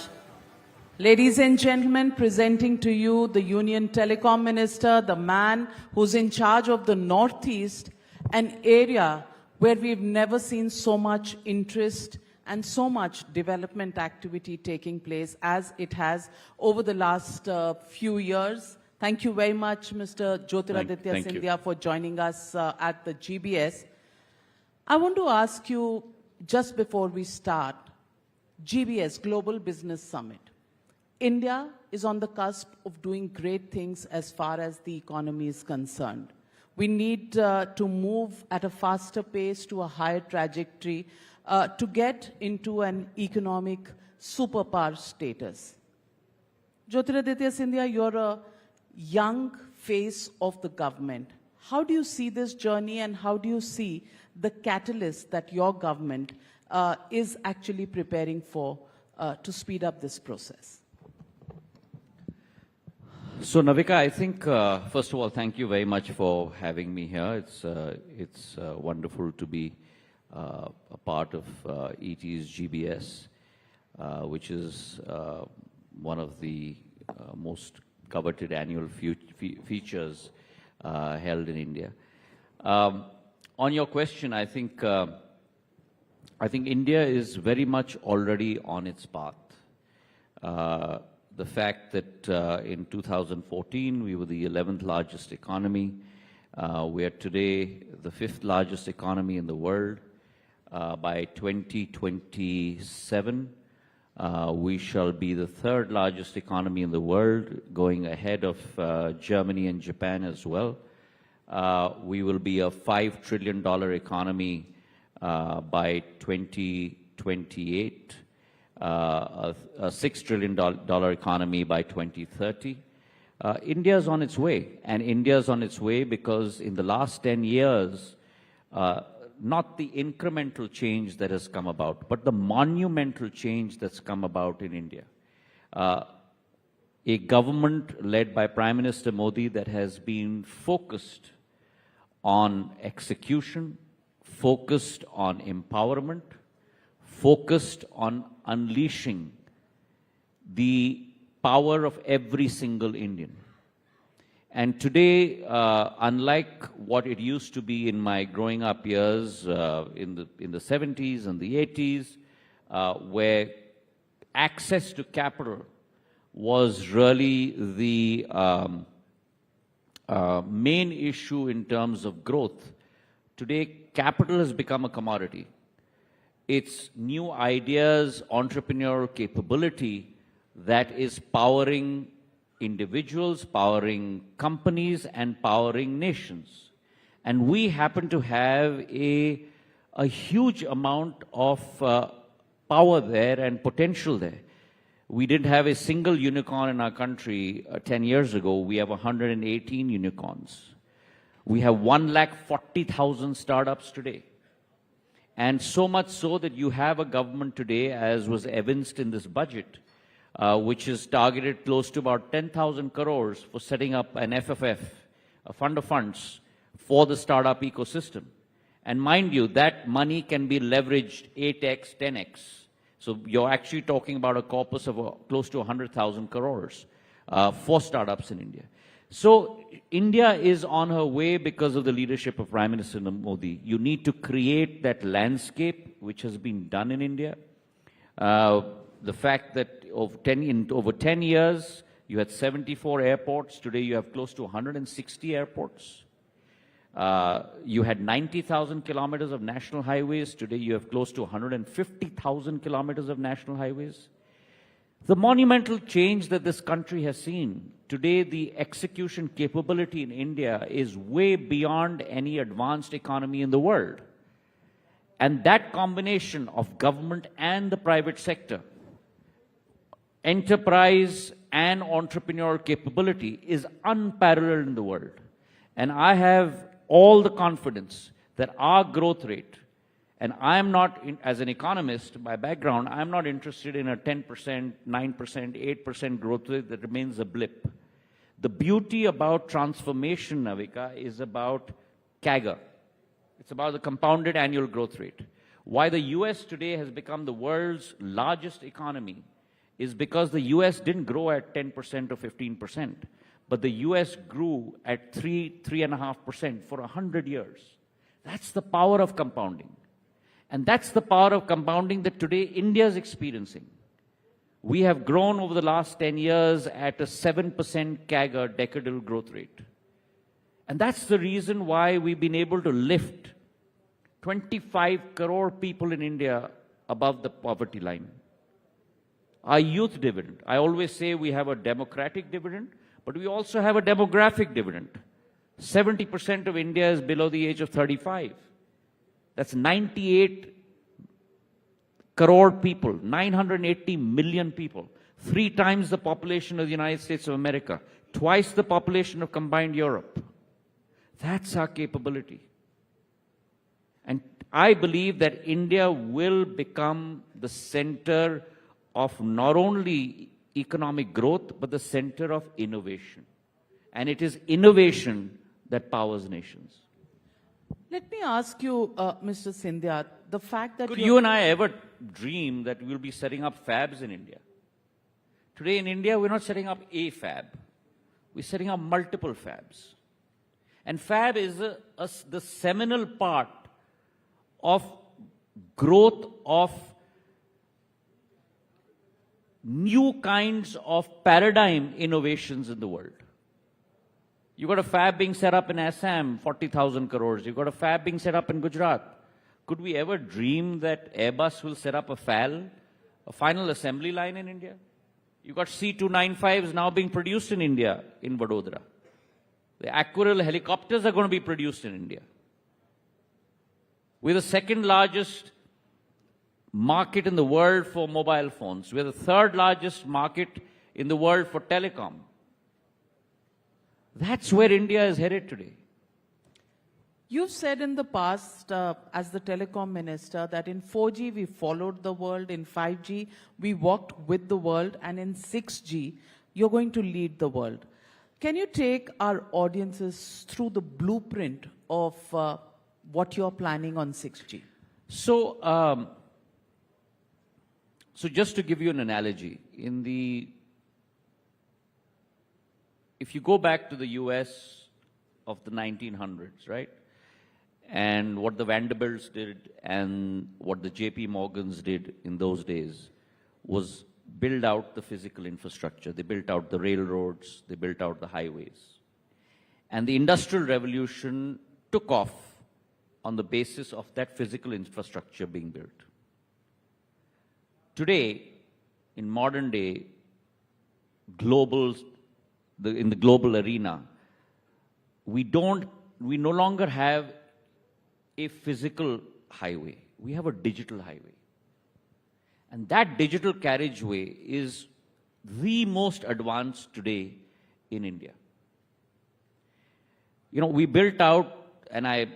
Ladies and gentlemen, presenting to you the Union Telecom Minister, the man who's in charge of the Northeast, an area where we've never seen so much interest and so much development activity taking place as it has over the last few years. Thank you very much, Mr. Jyotiraditya Scindia, for joining us at the GBS. I want to ask you, just before we start, GBS, Global Business Summit. India is on the cusp of doing great things as far as the economy is concerned. We need to move at a faster pace to a higher trajectory to get into an economic superpower status. Jyotiraditya Scindia, you're a young face of the government. How do you see this journey, and how do you see the catalyst that your government is actually preparing for to speed up this process? So, Navika, I think, first of all, thank you very much for having me here. It's wonderful to be a part of ET's GBS, which is one of the most coveted annual features held in India. On your question, I think India is very much already on its path. The fact that in 2014 we were the 11th largest economy, we are today the 5th largest economy in the world. By 2027, we shall be the 3rd largest economy in the world, going ahead of Germany and Japan as well. We will be a $5 trillion economy by 2028. A $6 trillion economy by 2030. India is on its way, and India is on its way because in the last 10 years, not the incremental change that has come about, but the monumental change that's come about in India. A government led by Prime Minister Modi that has been focused on execution, focused on empowerment, focused on unleashing the power of every single Indian. And today, unlike what it used to be in my growing up years in the 70s and the 80s, where access to capital was really the main issue in terms of growth, today capital has become a commodity. It's new ideas, entrepreneurial capability that is powering individuals, powering companies, and powering nations. And we happen to have a huge amount of power there and potential there. We didn't have a single unicorn in our country 10 years ago. We have 118 unicorns. We have 140,000 startups today. And so much so that you have a government today, as was evinced in this budget, which is targeted close to about 10,000 crores for setting up an FFF, a fund of funds for the startup ecosystem. And mind you, that money can be leveraged 8x, 10x. So you're actually talking about a corpus of close to 100,000 crores for startups in India. So India is on her way because of the leadership of Prime Minister Modi. You need to create that landscape, which has been done in India. The fact that over 10 years, you had 74 airports. Today, you have close to 160 airports. You had 90,000 kilometers of national highways. Today, you have close to 150,000 kilometers of national highways. The monumental change that this country has seen. Today, the execution capability in India is way beyond any advanced economy in the world. And that combination of government and the private sector, enterprise and entrepreneurial capability, is unparalleled in the world. And I have all the confidence that our growth rate, and I am not, as an economist by background, I am not interested in a 10%, 9%, 8% growth rate that remains a blip. The beauty about transformation, Navika, is about CAGR. It's about the compounded annual growth rate. Why the US today has become the world's largest economy is because the US didn't grow at 10% or 15%, but the US grew at 3.5% for 100 years. That's the power of compounding. And that's the power of compounding that today India is experiencing. We have grown over the last 10 years at a 7% CAGR decadal growth rate. And that's the reason why we've been able to lift 25 crore people in India above the poverty line. Our youth dividend. I always say we have a democratic dividend, but we also have a demographic dividend. 70% of India is below the age of 35. That's 98 crore people, 980 million people, 3 times the population of the United States of America, twice the population of combined Europe. That's our capability. And I believe that India will become the center of not only economic growth, but the center of innovation. And it is innovation that powers nations. Let me ask you, Mr. Scindia, the fact that Could you and I ever dream that we'll be setting up fabs in India? Today in India, we're not setting up a fab. We're setting up multiple fabs. And fab is the seminal part of growth of new kinds of paradigm innovations in the world. You got a fab being set up in Assam, 40,000 crores. You got a fab being set up in Gujarat. Could we ever dream that Airbus will set up a FAL, a final assembly line in India? You got C-295s now being produced in India, in Vadodara. The Aquarel helicopters are going to be produced in India. We're the second largest market in the world for mobile phones. We're the third largest market in the world for telecom. That's where India is headed today. You've said in the past, as the telecom minister, that in 4G we followed the world, in 5G we walked with the world, and in 6G you're going to lead the world. Can you take our audiences through the blueprint of what you're planning on 6G? So just to give you an analogy, if you go back to the US of the 1900s, right? And what the Vanderbilts did and what the JP Morgans did in those days was build out the physical infrastructure. They built out the railroads, they built out the highways. And the Industrial Revolution took off on the basis of that physical infrastructure being built. Today, in modern day, in the global arena, we no longer have a physical highway. We have a digital highway. And that digital carriageway is the most advanced today in India. You know, we built out, and I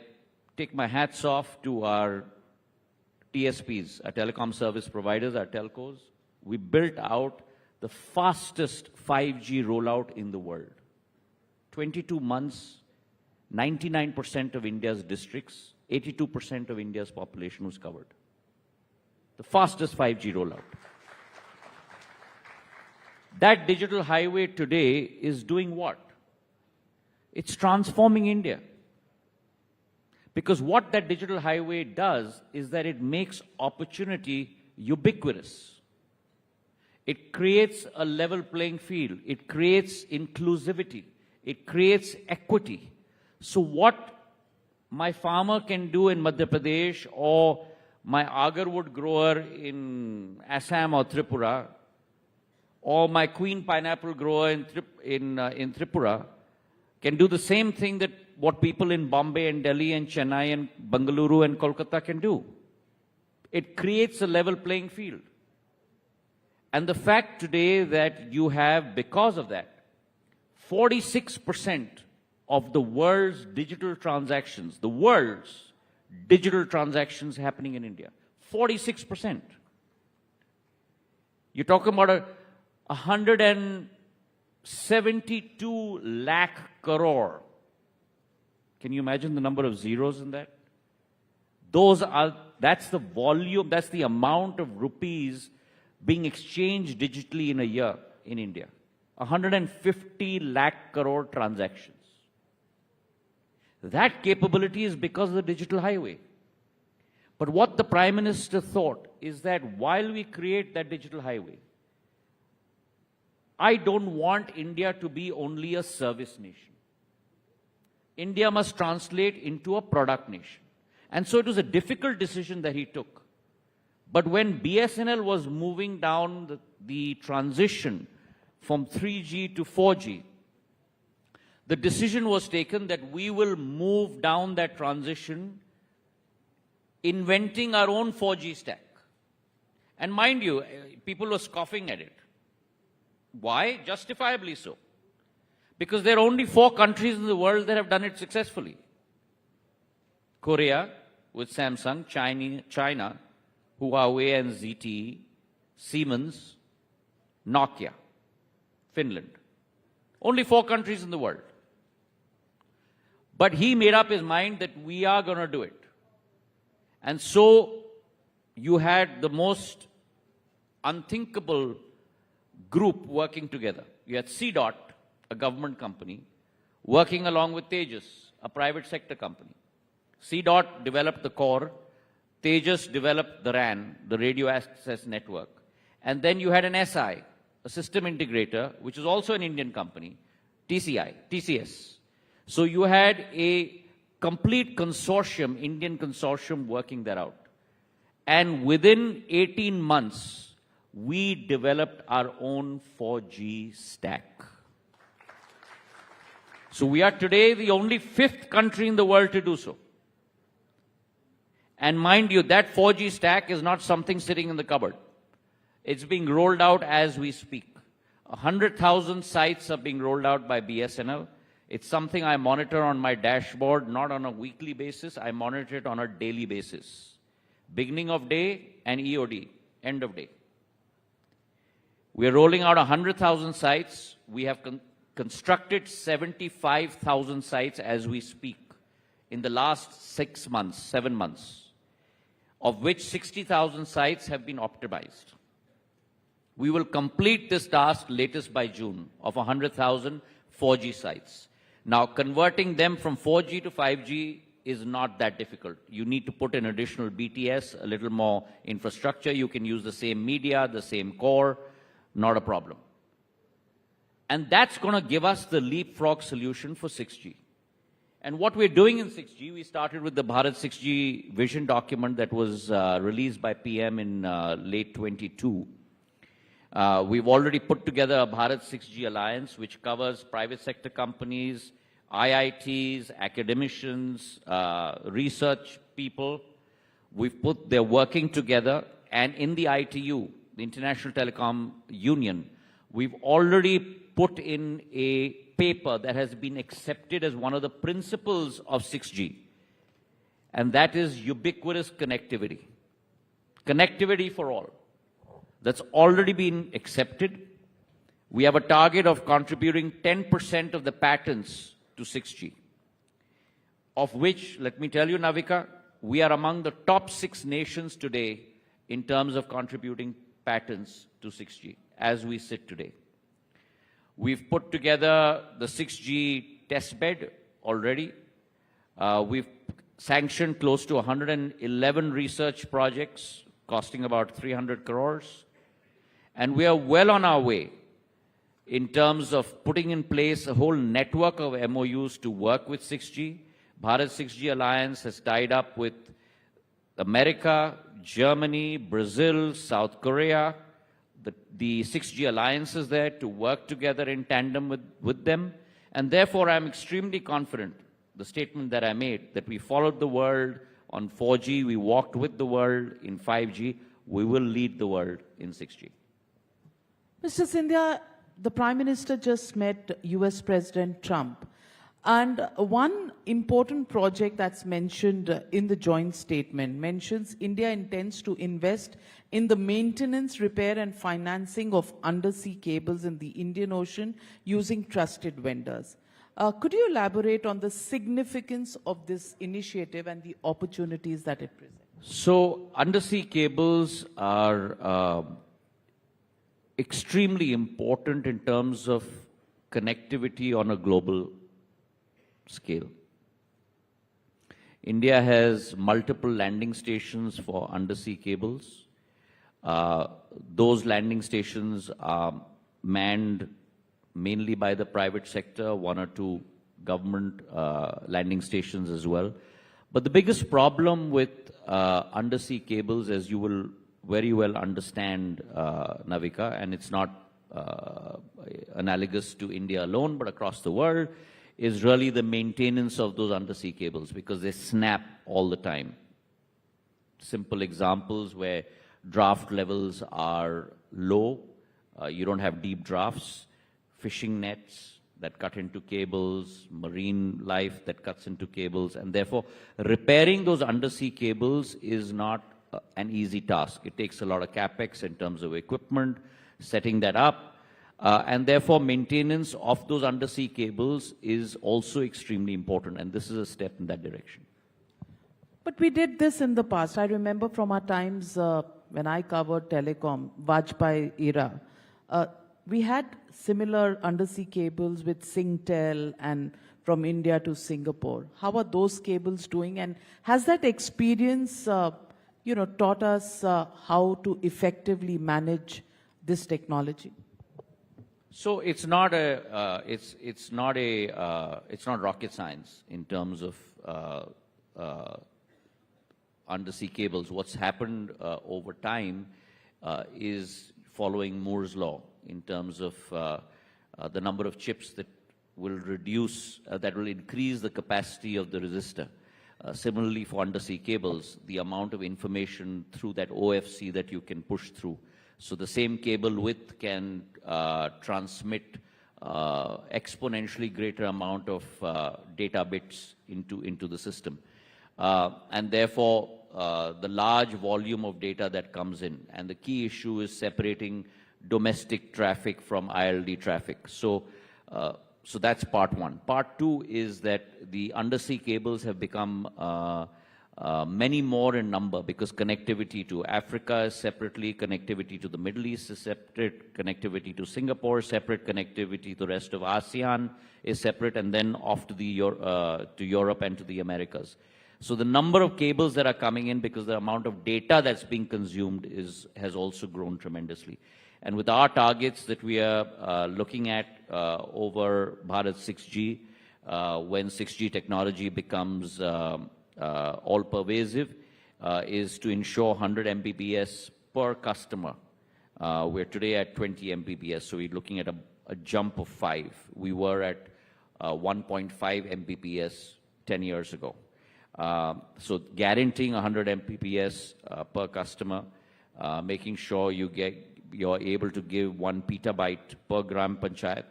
take my hats off to our TSPs, our telecom service providers, our telcos, we built out the fastest 5G rollout in the world. 22 months, 99% of India's districts, 82% of India's population was covered. The fastest 5G rollout. That digital highway today is doing what? It's transforming India. Because what that digital highway does is that it makes opportunity ubiquitous. It creates a level playing field. It creates inclusivity. It creates equity. So what my farmer can do in Madhya Pradesh or my agarwood grower in Assam or Tripura or my queen pineapple grower in Tripura can do the same thing that what people in Bombay and Delhi and Chennai and Bengaluru and Kolkata can do. It creates a level playing field. And the fact today that you have, because of that, 46% of the world's digital transactions, happening in India. 46%. You're talking about 172 lakh crore. Can you imagine the number of zeros in that? That's the volume, that's the amount of rupees being exchanged digitally in a year in India. 150 lakh crore transactions. That capability is because of the digital highway. But what the Prime Minister thought is that while we create that digital highway, I don't want India to be only a service nation. India must translate into a product nation. And so it was a difficult decision that he took. But when BSNL was moving down the transition from 3G to 4G, the decision was taken that we will move down that transition inventing our own 4G stack. And mind you, people were scoffing at it. Why? Justifiably so. Because there are only 4 countries in the world that have done it successfully. Korea with Samsung, China, Huawei and ZTE, Siemens, Nokia, Finland. Only 4 countries in the world. But he made up his mind that we are going to do it. And so you had the most unthinkable group working together. You had CDOT, a government company, working along with Tejas, a private sector company. CDOT developed the core, Tejas developed the RAN, the radio access network. And then you had an SI, a system integrator, which is also an Indian company, TCS. So you had a complete consortium, Indian consortium, working that out. And within 18 months, we developed our own 4G stack. So we are today the only 5th country in the world to do so. And mind you, that 4G stack is not something sitting in the cupboard. It's being rolled out as we speak. 100,000 sites are being rolled out by BSNL. It's something I monitor on my dashboard, not on a weekly basis. I monitor it on a daily basis. Beginning of day and EOD, end of day. We are rolling out 100,000 sites. We have constructed 75,000 sites as we speak in the last 7 months, of which 60,000 sites have been optimized. We will complete this task latest by June of 100,000 4G sites. Now, converting them from 4G to 5G is not that difficult. You need to put in additional BTS, a little more infrastructure. You can use the same media, the same core, not a problem. And that's going to give us the leapfrog solution for 6G. And what we're doing in 6G, we started with the Bharat 6G vision document that was released by PM in late 22. We've already put together a Bharat 6G Alliance, which covers private sector companies, IITs, academicians, research people. They're working together, and in the ITU, the International Telecom Union, we've already put in a paper that has been accepted as one of the principles of 6G, and that is ubiquitous connectivity. Connectivity for all. That's already been accepted. We have a target of contributing 10% of the patents to 6G, of which, let me tell you, Navika, we are among the top 6 nations today in terms of contributing patents to 6G, as we sit today. We've put together the 6G testbed already. We've sanctioned close to 111 research projects costing about 300 crores. And we are well on our way in terms of putting in place a whole network of MOUs to work with 6G. Bharat 6G Alliance has tied up with America, Germany, Brazil, South Korea. The 6G Alliance is there to work together in tandem with them. And therefore, I'm extremely confident, the statement that I made, that we followed the world on 4G, we walked with the world in 5G, we will lead the world in 6G. Mr. Scindia, the Prime Minister just met US President Trump. And one important project that's mentioned in the joint statement mentions India intends to invest in the maintenance, repair and financing of undersea cables in the Indian Ocean using trusted vendors. Could you elaborate on the significance of this initiative and the opportunities that it presents? So, undersea cables are extremely important in terms of connectivity on a global scale. India has multiple landing stations for undersea cables. Those landing stations are manned mainly by the private sector, 1 or 2 government landing stations as well. But the biggest problem with undersea cables, as you will very well understand, Navika, and it's not analogous to India alone, but across the world, is really the maintenance of those undersea cables, because they snap all the time. Simple examples where draft levels are low, you don't have deep drafts, fishing nets that cut into cables, marine life that cuts into cables, and therefore repairing those undersea cables is not an easy task. It takes a lot of capex in terms of equipment, setting that up, and therefore maintenance of those undersea cables is also extremely important, and this is a step in that direction. But we did this in the past. I remember from our times when I covered telecom, Vajpayee era, we had similar undersea cables with Singtel and from India to Singapore. How are those cables doing? And has that experience, taught us how to effectively manage this technology? So it's not rocket science in terms of undersea cables. What's happened over time is following Moore's law in terms of the number of chips that will increase the capacity of the resistor. Similarly, for undersea cables, the amount of information through that OFC that you can push through. So the same cable width can transmit exponentially greater amount of data bits into the system. And therefore, the large volume of data that comes in. And the key issue is separating domestic traffic from ILD traffic. So that's part one. Part two is that the undersea cables have become many more in number, because connectivity to Africa is separately, connectivity to the Middle East is separate, connectivity to Singapore is separate, connectivity to the rest of ASEAN is separate, and then off to Europe and to the Americas. So the number of cables that are coming in, because the amount of data that's being consumed has also grown tremendously. And with our targets that we are looking at over Bharat 6G, when 6G technology becomes all-pervasive, is to ensure 100 Mbps per customer. We're today at 20 Mbps, so we're looking at a jump of 5. We were at 1.5 Mbps 10 years ago. So guaranteeing 100 Mbps per customer, making sure you're able to give 1 petabyte per gram panchayat.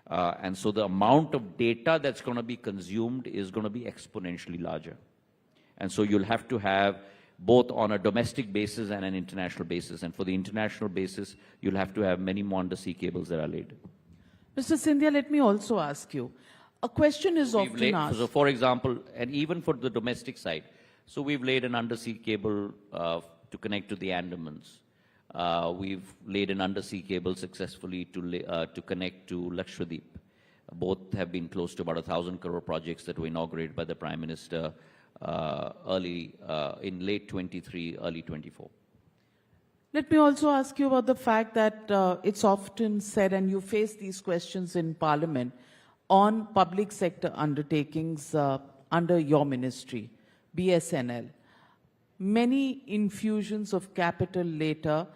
And so the amount of data that's going to be consumed is going to be exponentially larger. And so you'll have to have both on a domestic basis and an international basis. And for the international basis, you'll have to have many more undersea cables that are laid. Mr. Scindia, let me also ask you. A question is often asked. So, for example, and even for the domestic side, so we've laid an undersea cable to connect to the Andamans. We've laid an undersea cable successfully to connect to Lakshadweep. Both have been close to about 1,000 crore projects that were inaugurated by the Prime Minister in late 23, early 24. Let me also ask you about the fact that it's often said, and you face these questions in Parliament, on public sector undertakings under your ministry, BSNL. Many infusions of capital later.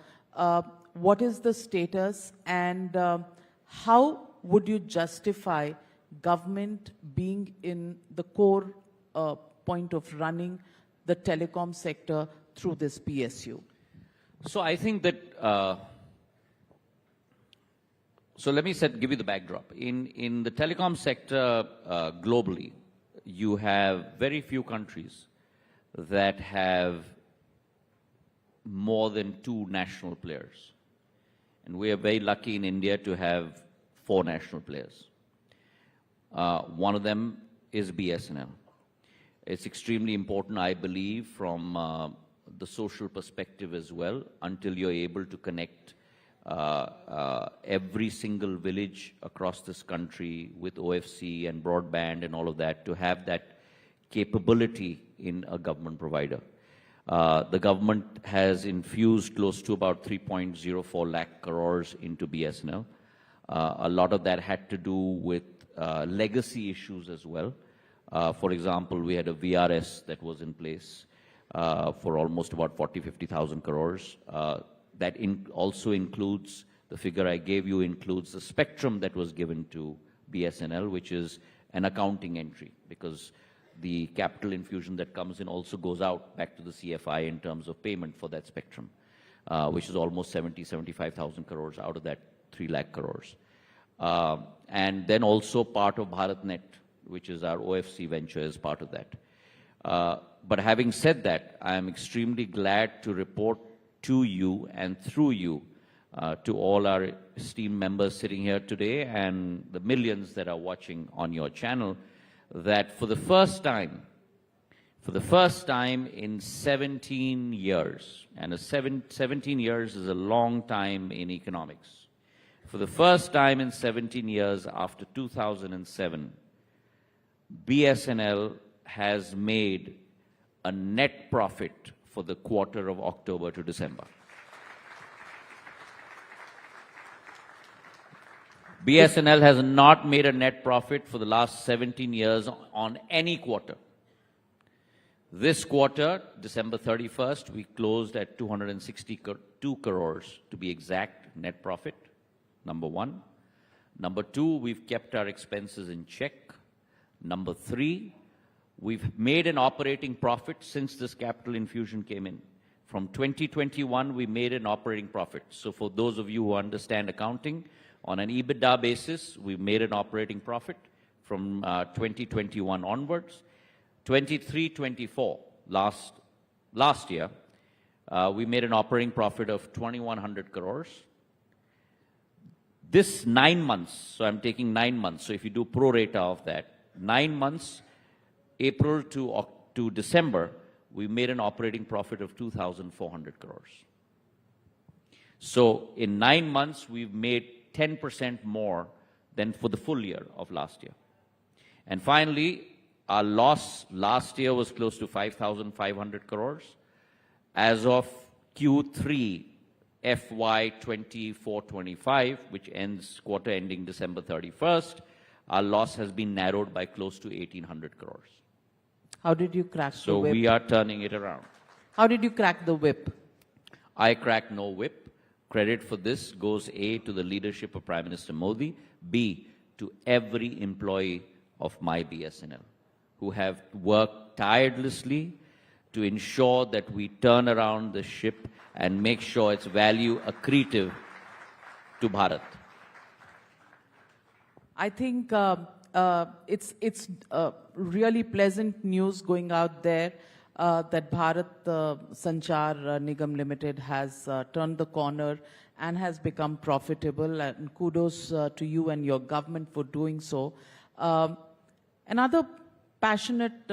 What is the status, and how would you justify government being in the core point of running the telecom sector through this PSU? So I think that, so let me give you the backdrop. In the telecom sector globally, you have very few countries that have more than 2 national players. And we are very lucky in India to have 4 national players. One of them is BSNL. It's extremely important, I believe, from the social perspective as well, until you're able to connect every single village across this country with OFC and broadband and all of that, to have that capability in a government provider. The government has infused close to about 3.04 lakh crores into BSNL. A lot of that had to do with legacy issues as well. For example, we had a VRS that was in place for almost about 50,000 crores. That also includes, the figure I gave you includes the spectrum that was given to BSNL, which is an accounting entry, because the capital infusion that comes in also goes out back to the CFI in terms of payment for that spectrum, which is almost 75,000 crores out of that 3 lakh crores. And then also part of BharatNet, which is our OFC venture, is part of that. But having said that, I am extremely glad to report to you and through you to all our esteemed members sitting here today and the millions that are watching on your channel, that for the first time in 17 years, and 17 years is a long time in economics, for the first time in 17 years after 2007, BSNL has made a net profit for the quarter of October to December. BSNL has not made a net profit for the last 17 years on any quarter. This quarter, December 31st, we closed at 262 crores to be exact net profit, number one. Number two, we've kept our expenses in check. Number three, we've made an operating profit since this capital infusion came in. From 2021, we made an operating profit. So for those of you who understand accounting, on an EBITDA basis, we made an operating profit from 2021 onwards. 23-24, last year, we made an operating profit of 2,100 crores. This 9 months, so I'm taking 9 months, so if you do pro rata of that, 9 months, April to December, we made an operating profit of 2,400 crores. So in 9 months, we've made 10% more than for the full year of last year. And finally, our loss last year was close to 5,500 crores. As of Q3 FY 24-25, which ends quarter ending December 31st, our loss has been narrowed by close to 1,800 crores. How did you crack the whip? So we are turning it around. How did you crack the whip? I cracked no whip. Credit for this goes A, to the leadership of Prime Minister Modi, B, to every employee of my BSNL, who have worked tirelessly to ensure that we turn around the ship and make sure its value accretive to Bharat. I think it's really pleasant news going out there. that Bharat Sanchar Nigam Limited has turned the corner and has become profitable, and kudos to you and your government for doing so. Another passionate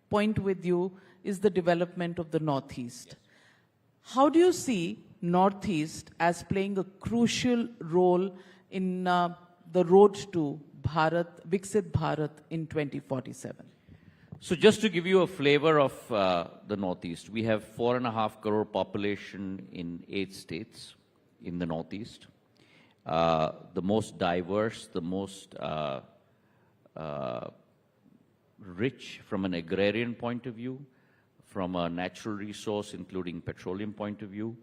point with you is the development of the Northeast. How do you see Northeast as playing a crucial role in the road to Bharat, Viksit Bharat in 2047? So just to give you a flavor of the Northeast, we have 4.5 crore population in 8 states in the Northeast. The most diverse, the most rich from an agrarian point of view, from a natural resource including petroleum point of view,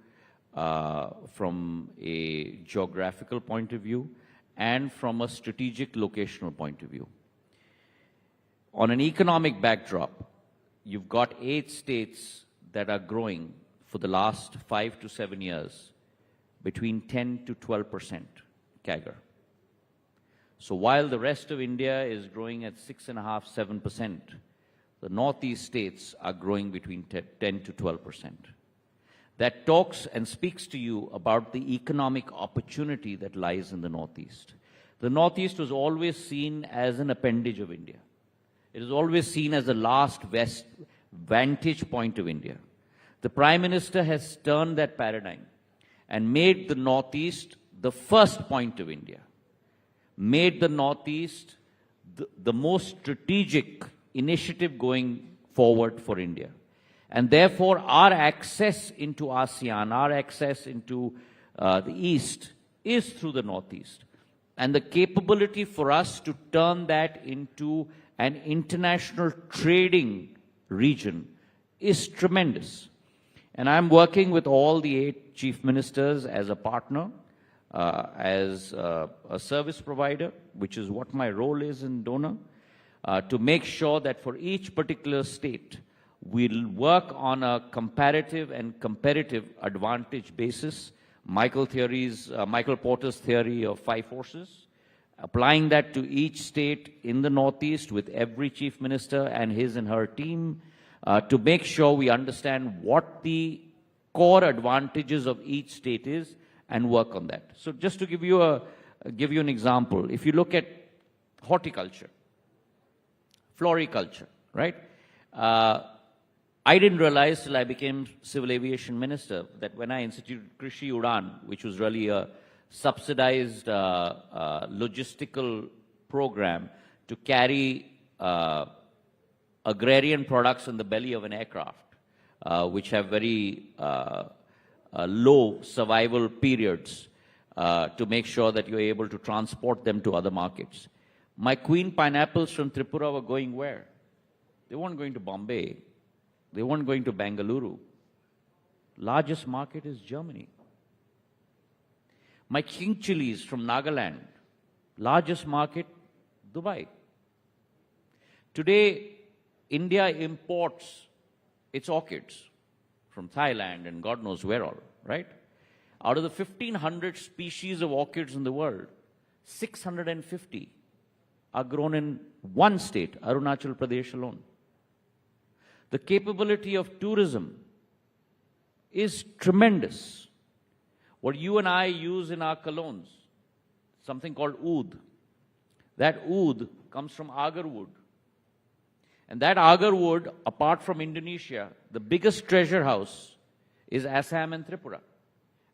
from a geographical point of view, and from a strategic locational point of view. On an economic backdrop, you've got 8 states that are growing for the last 5 to 7 years between 10 to 12% CAGR. So while the rest of India is growing at 6.5%, 7%, the Northeast states are growing between 10 to 12%. That talks and speaks to you about the economic opportunity that lies in the Northeast. The Northeast was always seen as an appendage of India. It is always seen as the last vantage point of India. The Prime Minister has turned that paradigm and made the Northeast the first point of India, made the Northeast the most strategic initiative going forward for India. And therefore, our access into ASEAN, our access into the East is through the Northeast. And the capability for us to turn that into an international trading region is tremendous. And I'm working with all the 8 chief ministers as a partner, as a service provider, which is what my role is in donor, to make sure that for each particular state, we'll work on a comparative and competitive advantage basis. Michael Porter's theory of 5 forces, applying that to each state in the Northeast with every chief minister and his and her team to make sure we understand what the core advantages of each state is and work on that. So just to give you an example, if you look at horticulture, floriculture, right? I didn't realize till I became civil aviation minister that when I instituted Krishi Udan, which was really a subsidized logistical program to carry agrarian products in the belly of an aircraft, which have very low survival periods to make sure that you're able to transport them to other markets. My queen pineapples from Tripura were going where? They weren't going to Bombay. They weren't going to Bengaluru. Largest market is Germany. My king chilies from Nagaland, largest market, Dubai. Today, India imports its orchids from Thailand and God knows where all, right? Out of the 1,500 species of orchids in the world, 650 are grown in one state, Arunachal Pradesh alone. The capability of tourism is tremendous. What you and I use in our colognes, something called oud. That oud comes from agar wood. And that agar wood, apart from Indonesia, the biggest treasure house is Assam and Tripura.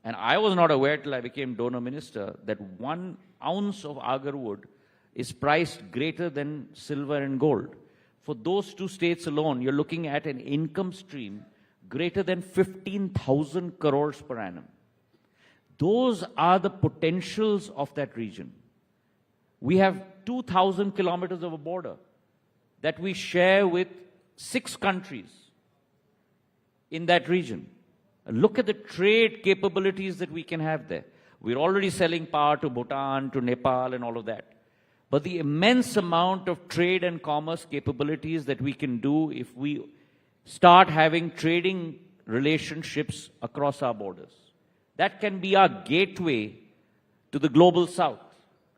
And I was not aware till I became donor minister that 1 ounce of agar wood is priced greater than silver and gold. For those 2 states alone, you're looking at an income stream greater than 15,000 crores per annum. Those are the potentials of that region. We have 2,000 kilometers of a border that we share with 6 countries in that region. Look at the trade capabilities that we can have there. We're already selling power to Bhutan, to Nepal, and all of that. But the immense amount of trade and commerce capabilities that we can do if we start having trading relationships across our borders. That can be our gateway to the global south.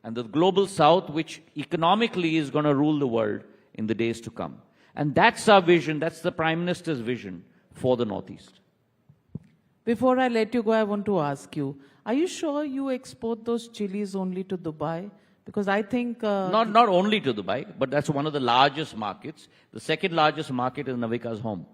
And the global south, which economically is going to rule the world in the days to come. And that's our vision, that's the Prime Minister's vision for the Northeast. Before I let you go, I want to ask you, are you sure you export those chilies only to Dubai? Because I think... Not only to Dubai, but that's one of the largest markets. The second largest market is Navika's home.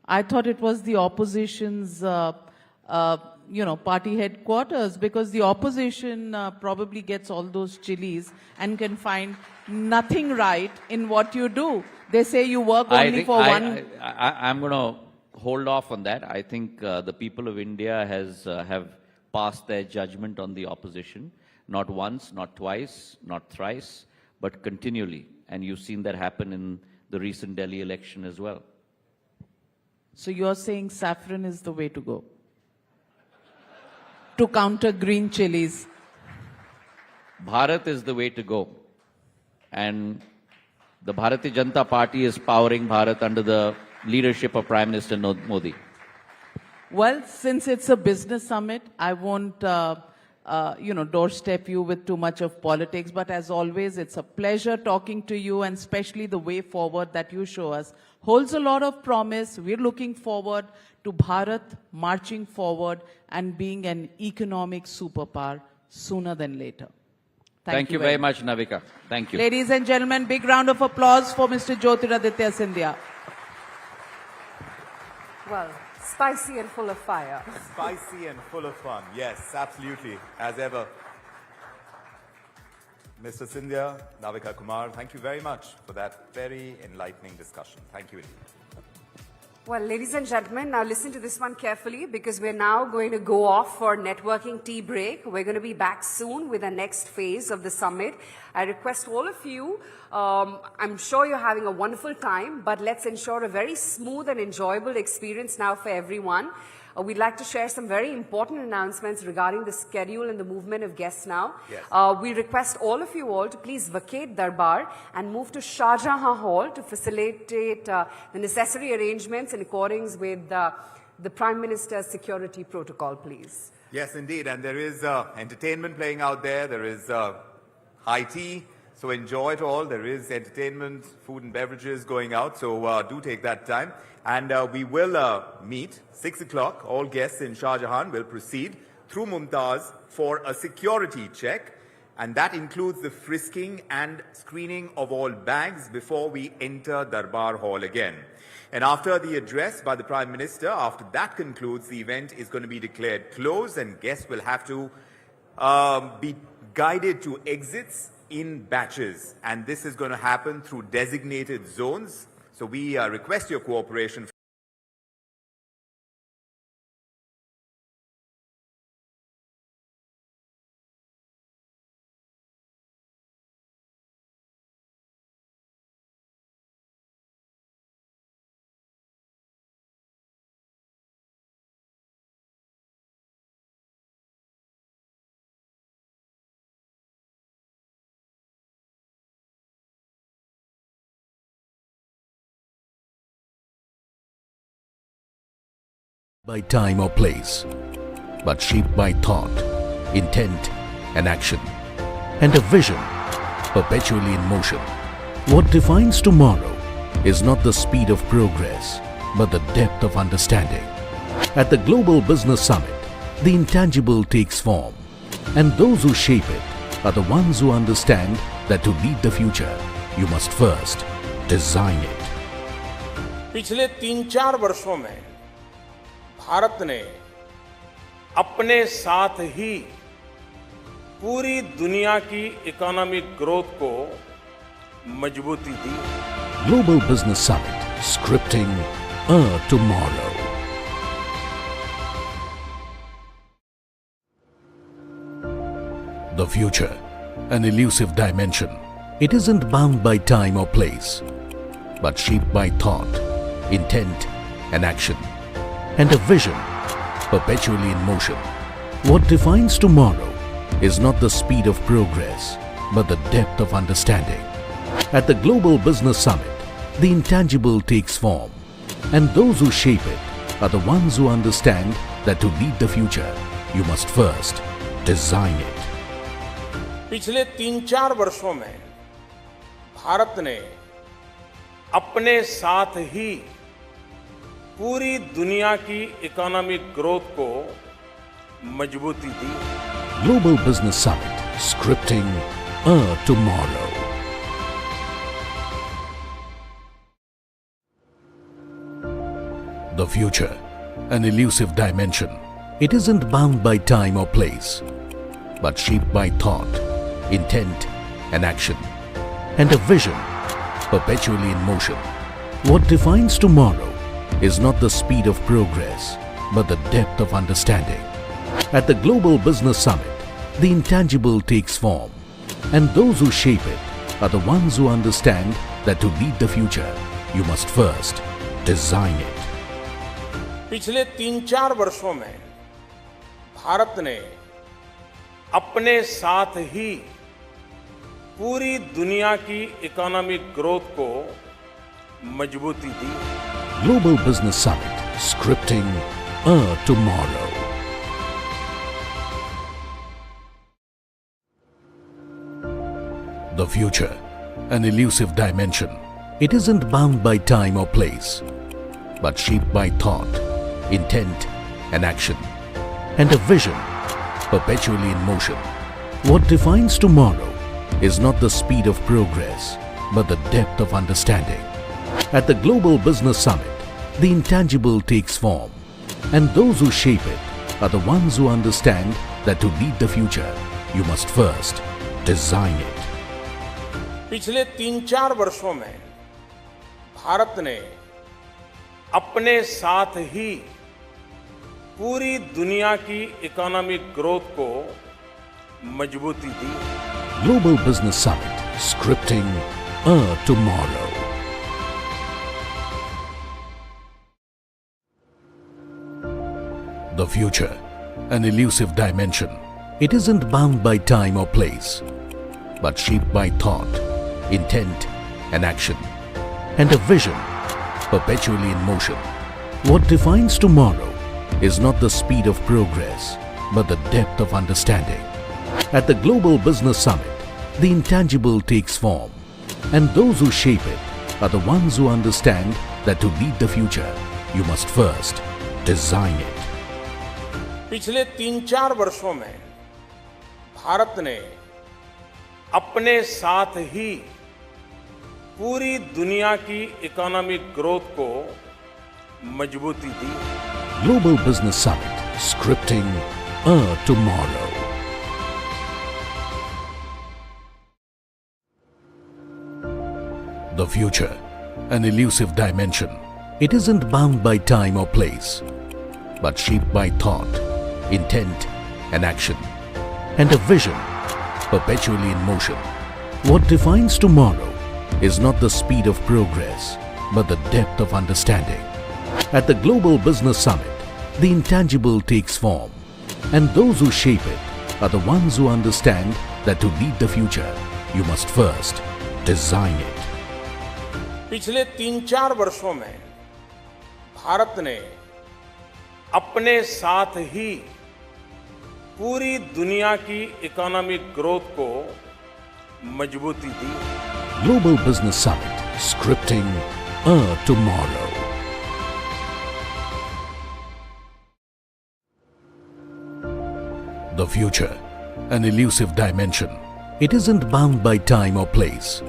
I thought it was the opposition's, party headquarters, because the opposition probably gets all those chilies and can find nothing right in what you do. They say you work only for one... I'm going to hold off on that. I think the people of India have passed their judgment on the opposition. Not once, not twice, not thrice, but continually. And you've seen that happen in the recent Delhi election as well. So you're saying saffron is the way to go? To counter green chilies? Bharat is the way to go. And the Bharatiya Janata Party is powering Bharat under the leadership of Prime Minister Modi. Well, since it's a business summit, I won't... doorstep you with too much of politics. But as always, it's a pleasure talking to you, and especially the way forward that you show us holds a lot of promise. We're looking forward to Bharat marching forward and being an economic superpower sooner than later. Thank you very much, Navika. Thank you. Ladies and gentlemen, big round of applause for Mr. Jyotiraditya Scindia. Well, spicy and full of fire. Spicy and full of fun. Yes, absolutely. As ever. Mr. Scindia, Navika Kumar, thank you very much for that very enlightening discussion. Thank you indeed. Well, ladies and gentlemen, now listen to this one carefully, because we're now going to go off for networking tea break. We're going to be back soon with the next phase of the summit. I request all of you, I'm sure you're having a wonderful time, but let's ensure a very smooth and enjoyable experience now for everyone. We'd like to share some very important announcements regarding the schedule and the movement of guests now. Yes. We request all of you all to please vacate Darbar and move to Shah Jahan Hall to facilitate the necessary arrangements in accordance with the Prime Minister's security protocol, please. Yes, indeed. And there is entertainment playing out there. There is high tea. So enjoy it all. There is entertainment, food and beverages going out. So do take that time. And we will meet 6 o'clock. All guests in Shah Jahan will proceed through Mumtaz for a security check. And that includes the frisking and screening of all bags before we enter Darbar Hall again. And after the address by the Prime Minister, after that concludes, the event is going to be declared closed and guests will have to be guided to exits in batches. And this is going to happen through designated zones. So we request your cooperation. By time or place, but shaped by thought, intent and action, and a vision perpetually in motion. What defines tomorrow is not the speed of progress, but the depth of understanding. At the Global Business Summit, the intangible takes form, and those who shape it are the ones who understand that to lead the future, you must first design it. पिछले 3-4 वर्षों में भारत ने अपने साथ ही पूरी दुनिया की economic growth को मजबूती दी। Global Business Summit, scripting a tomorrow. The future, an elusive dimension. It isn't bound by time or place, but shaped by thought, intent and action, and a vision perpetually in motion. What defines tomorrow is not the speed of progress, but the depth of understanding. At the Global Business Summit, the intangible takes form, and those who shape it are the ones who understand that to lead the future, you must first design it. पिछले 3-4 वर्षों में भारत ने अपने साथ ही पूरी दुनिया की economic growth को मजबूती दी। Global Business Summit, scripting a tomorrow. The future, an elusive dimension. It isn't bound by time or place, but shaped by thought, intent, and action, and a vision perpetually in motion. What defines tomorrow is not the speed of progress, but the depth of understanding. At the Global Business Summit, the intangible takes form, and those who shape it are the ones who understand that to lead the future, you must first design it. पिछले 3-4 वर्षों में भारत ने अपने साथ ही पूरी दुनिया की economic growth को मजबूती दी। Global Business Summit, scripting a tomorrow. The future, an elusive dimension. It isn't bound by time or place, but shaped by thought, intent, and action, and a vision perpetually in motion. What defines tomorrow is not the speed of progress, but the depth of understanding. At the Global Business Summit, the intangible takes form, and those who shape it are the ones who understand that to lead the future, you must first design it. पिछले 3-4 वर्षों में भारत ने अपने साथ ही पूरी दुनिया की economic growth को मजबूती दी। Global Business Summit, scripting a tomorrow. The future, an elusive dimension. It isn't bound by time or place, but shaped by thought, intent, and action, and a vision perpetually in motion. What defines tomorrow is not the speed of progress, but the depth of understanding. At the Global Business Summit, the intangible takes form, and those who shape it are the ones who understand that to lead the future, you must first design it. पिछले 3-4 वर्षों में भारत ने अपने साथ ही पूरी दुनिया की economic growth को मजबूती दी। Global Business Summit, scripting a tomorrow. The future, an elusive dimension. It isn't bound by time or place, but shaped by thought, intent, and action, and a vision perpetually in motion. What defines tomorrow is not the speed of progress, but the depth of understanding. At the Global Business Summit, the intangible takes form, and those who shape it are the ones who understand that to lead the future, you must first design it. पिछले 3-4 वर्षों में भारत ने अपने साथ ही पूरी दुनिया की economic growth को मजबूती दी। Global Business Summit, scripting a tomorrow. The future, an elusive dimension. It isn't bound by time or place,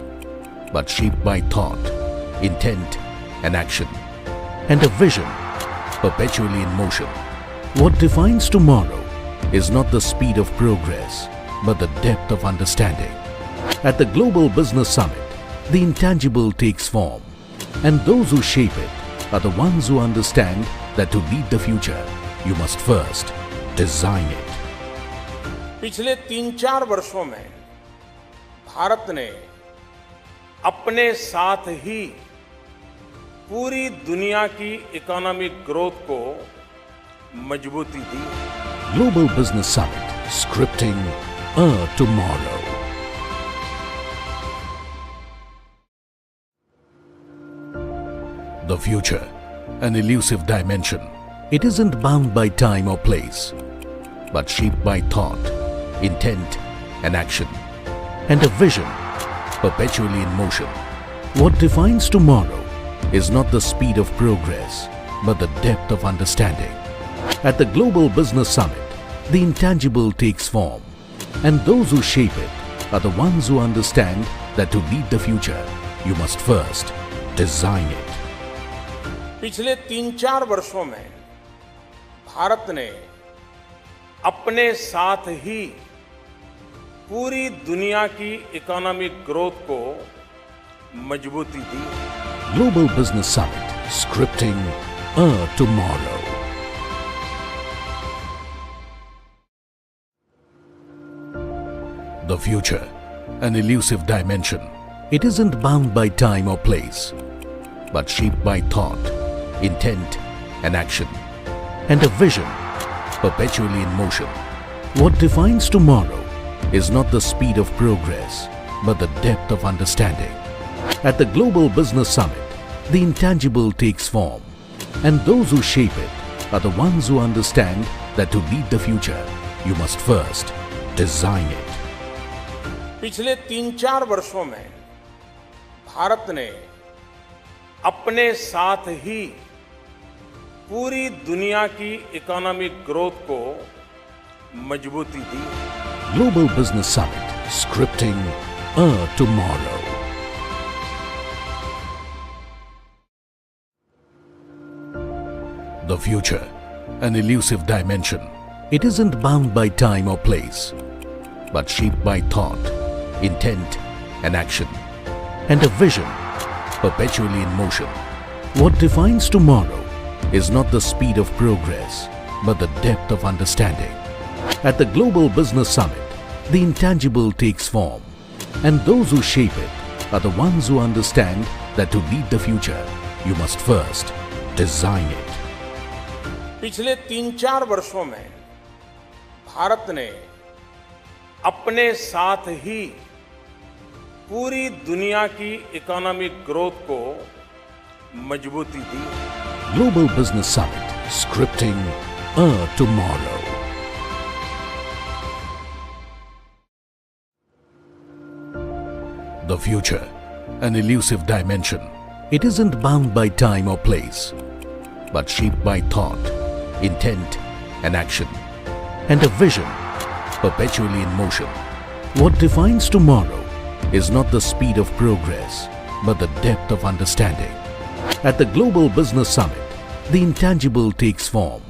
but shaped by thought, intent, and action, and a vision perpetually in motion. What defines tomorrow is not the speed of progress, but the depth of understanding. At the Global Business Summit, the intangible takes form, and those who shape it are the ones who understand that to lead the future, you must first design it. पिछले 3-4 वर्षों में भारत ने अपने साथ ही पूरी दुनिया की economic growth को मजबूती दी। Global Business Summit, scripting a tomorrow. The future, an elusive dimension. It isn't bound by time or place, but shaped by thought, intent, and action, and a vision perpetually in motion. What defines tomorrow is not the speed of progress, but the depth of understanding. At the Global Business Summit, the intangible takes form, and those who shape it are the ones who understand that to lead the future, you must first design it. पिछले 3-4 वर्षों में भारत ने अपने साथ ही पूरी दुनिया की economic growth को मजबूती दी। Global Business Summit, scripting a tomorrow. The future, an elusive dimension. It isn't bound by time or place, but shaped by thought, intent, and action, and a vision perpetually in motion. What defines tomorrow is not the speed of progress, but the depth of understanding. At the Global Business Summit, the intangible takes form, and those who shape it are the ones who understand that to lead the future, you must first design it. पिछले 3-4 वर्षों में भारत ने अपने साथ ही पूरी दुनिया की economic growth को मजबूती दी। Global Business Summit, scripting a tomorrow. The future, an elusive dimension. It isn't bound by time or place, but shaped by thought, intent, and action, and a vision perpetually in motion. What defines tomorrow is not the speed of progress, but the depth of understanding. At the Global Business Summit, the intangible takes form, and those who shape it are the ones who understand that to lead the future, you must first design it. पिछले 3-4 वर्षों में भारत ने अपने साथ ही पूरी दुनिया की economic growth को मजबूती दी। Global Business Summit, scripting a tomorrow. The future, an elusive dimension. It isn't bound by time or place, but shaped by thought, intent, and action, and a vision perpetually in motion. What defines tomorrow is not the speed of progress, but the depth of understanding. At the Global Business Summit, the intangible takes form,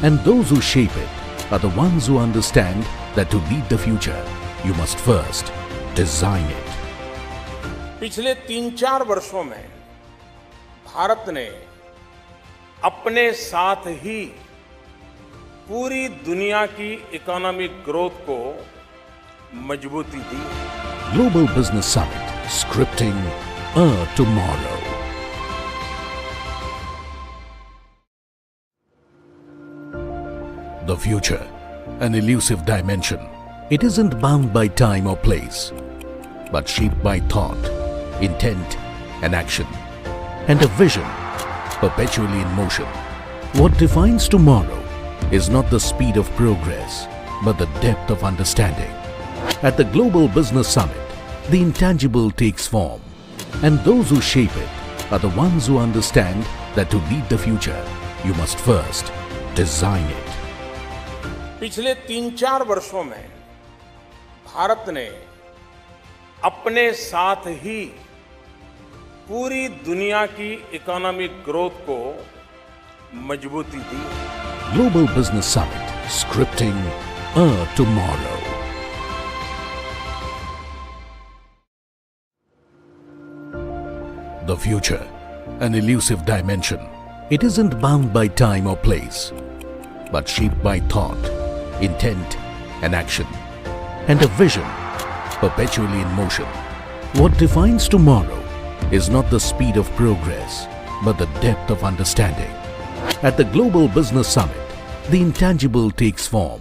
and those who shape it are the ones who understand that to lead the future, you must first design it. पिछले 3-4 वर्षों में भारत ने अपने साथ ही पूरी दुनिया की economic growth को मजबूती दी। Global Business Summit, scripting a tomorrow. The future, an elusive dimension. It isn't bound by time or place, but shaped by thought, intent, and action, and a vision perpetually in motion. What defines tomorrow is not the speed of progress, but the depth of understanding. At the Global Business Summit, the intangible takes form, and those who shape it are the ones who understand that to lead the future, you must first design it. पिछले 3-4 वर्षों में भारत ने अपने साथ ही पूरी दुनिया की economic growth को मजबूती दी। Global Business Summit, scripting a tomorrow. The future, an elusive dimension. It isn't bound by time or place, but shaped by thought, intent, and action, and a vision perpetually in motion. What defines tomorrow is not the speed of progress, but the depth of understanding. At the Global Business Summit, the intangible takes form,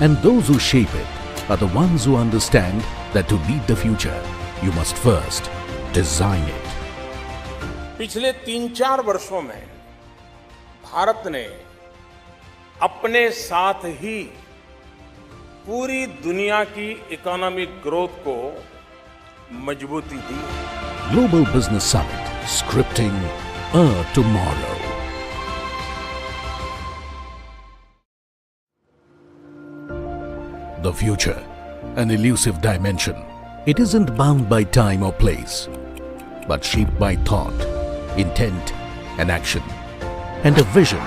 and those who shape it are the ones who understand that to lead the future, you must first design it. पिछले 3-4 वर्षों में भारत ने अपने साथ ही पूरी दुनिया की economic growth को मजबूती दी। Global Business Summit, scripting a tomorrow. The future, an elusive dimension. It isn't bound by time or place, but shaped by thought, intent and action, and a vision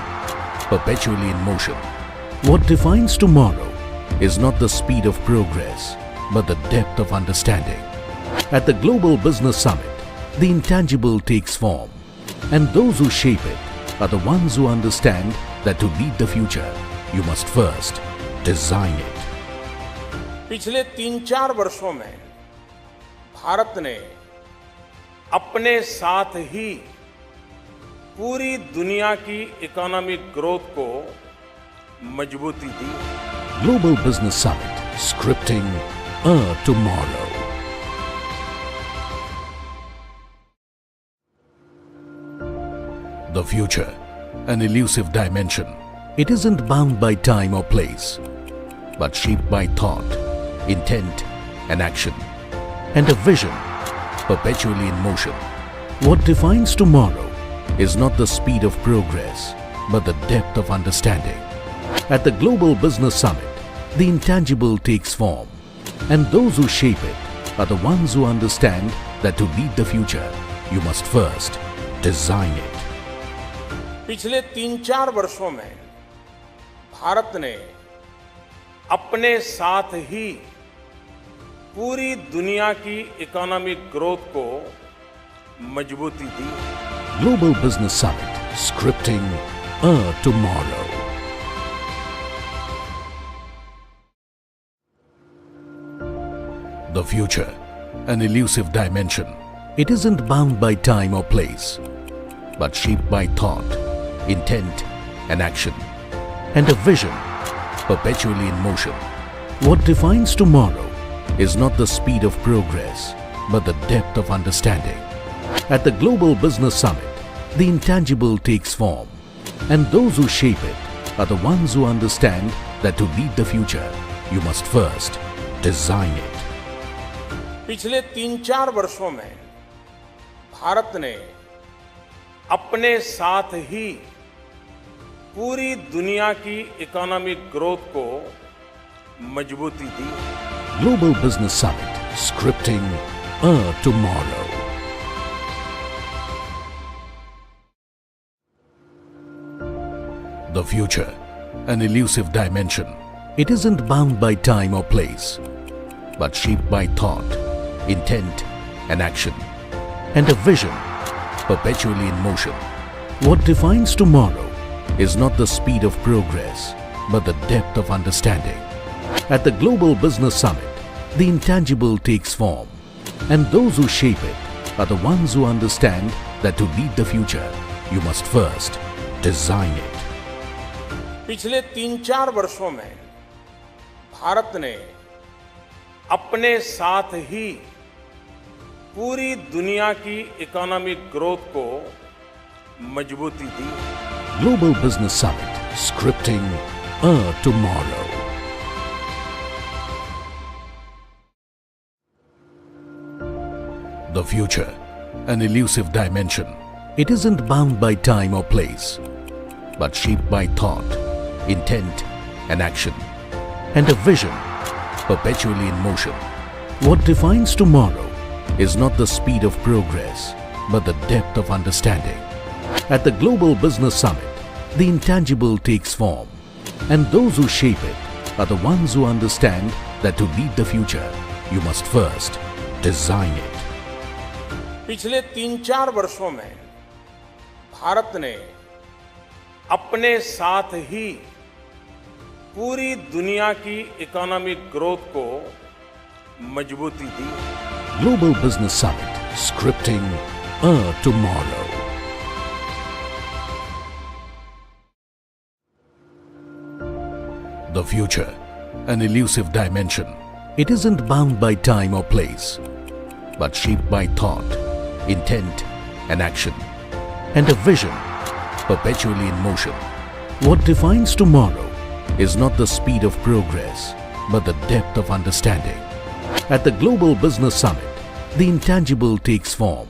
perpetually in motion. What defines tomorrow is not the speed of progress, but the depth of understanding. At the Global Business Summit, the intangible takes form, and those who shape it are the ones who understand that to lead the future, you must first design it. पिछले 3-4 वर्षों में भारत ने अपने साथ ही पूरी दुनिया की economic growth को मजबूती दी। Global Business Summit, scripting a tomorrow. The future, an elusive dimension. It isn't bound by time or place, but shaped by thought, intent and action, and a vision perpetually in motion. What defines tomorrow is not the speed of progress, but the depth of understanding. At the Global Business Summit, the intangible takes form, and those who shape it are the ones who understand that to lead the future, you must first design it. पिछले 3-4 वर्षों में भारत ने अपने साथ ही पूरी दुनिया की economic growth को मजबूती दी। Global Business Summit, scripting a tomorrow. The future, an elusive dimension. It isn't bound by time or place, but shaped by thought, intent and action, and a vision perpetually in motion. What defines tomorrow is not the speed of progress, but the depth of understanding. At the Global Business Summit, the intangible takes form, and those who shape it are the ones who understand that to lead the future, you must first design it. पिछले 3-4 वर्षों में भारत ने अपने साथ ही पूरी दुनिया की economic growth को मजबूती दी। Global Business Summit, scripting a tomorrow. The future, an elusive dimension. It isn't bound by time or place, but shaped by thought, intent and action, and a vision perpetually in motion. What defines tomorrow is not the speed of progress, but the depth of understanding. At the Global Business Summit, the intangible takes form, and those who shape it are the ones who understand that to lead the future, you must first design it. पिछले 3-4 वर्षों में भारत ने अपने साथ ही पूरी दुनिया की economic growth को मजबूती दी। Global Business Summit, scripting a tomorrow. The future, an elusive dimension. It isn't bound by time or place, but shaped by thought, intent and action, and a vision perpetually in motion. What defines tomorrow is not the speed of progress, but the depth of understanding. At the Global Business Summit, the intangible takes form, and those who shape it are the ones who understand that to lead the future, you must first design it. पिछले 3-4 वर्षों में भारत ने अपने साथ ही पूरी दुनिया की economic growth को मजबूती दी। Global Business Summit, scripting a tomorrow. The future, an elusive dimension. It isn't bound by time or place, but shaped by thought, intent and action, and a vision perpetually in motion. What defines tomorrow is not the speed of progress, but the depth of understanding. At the Global Business Summit, the intangible takes form,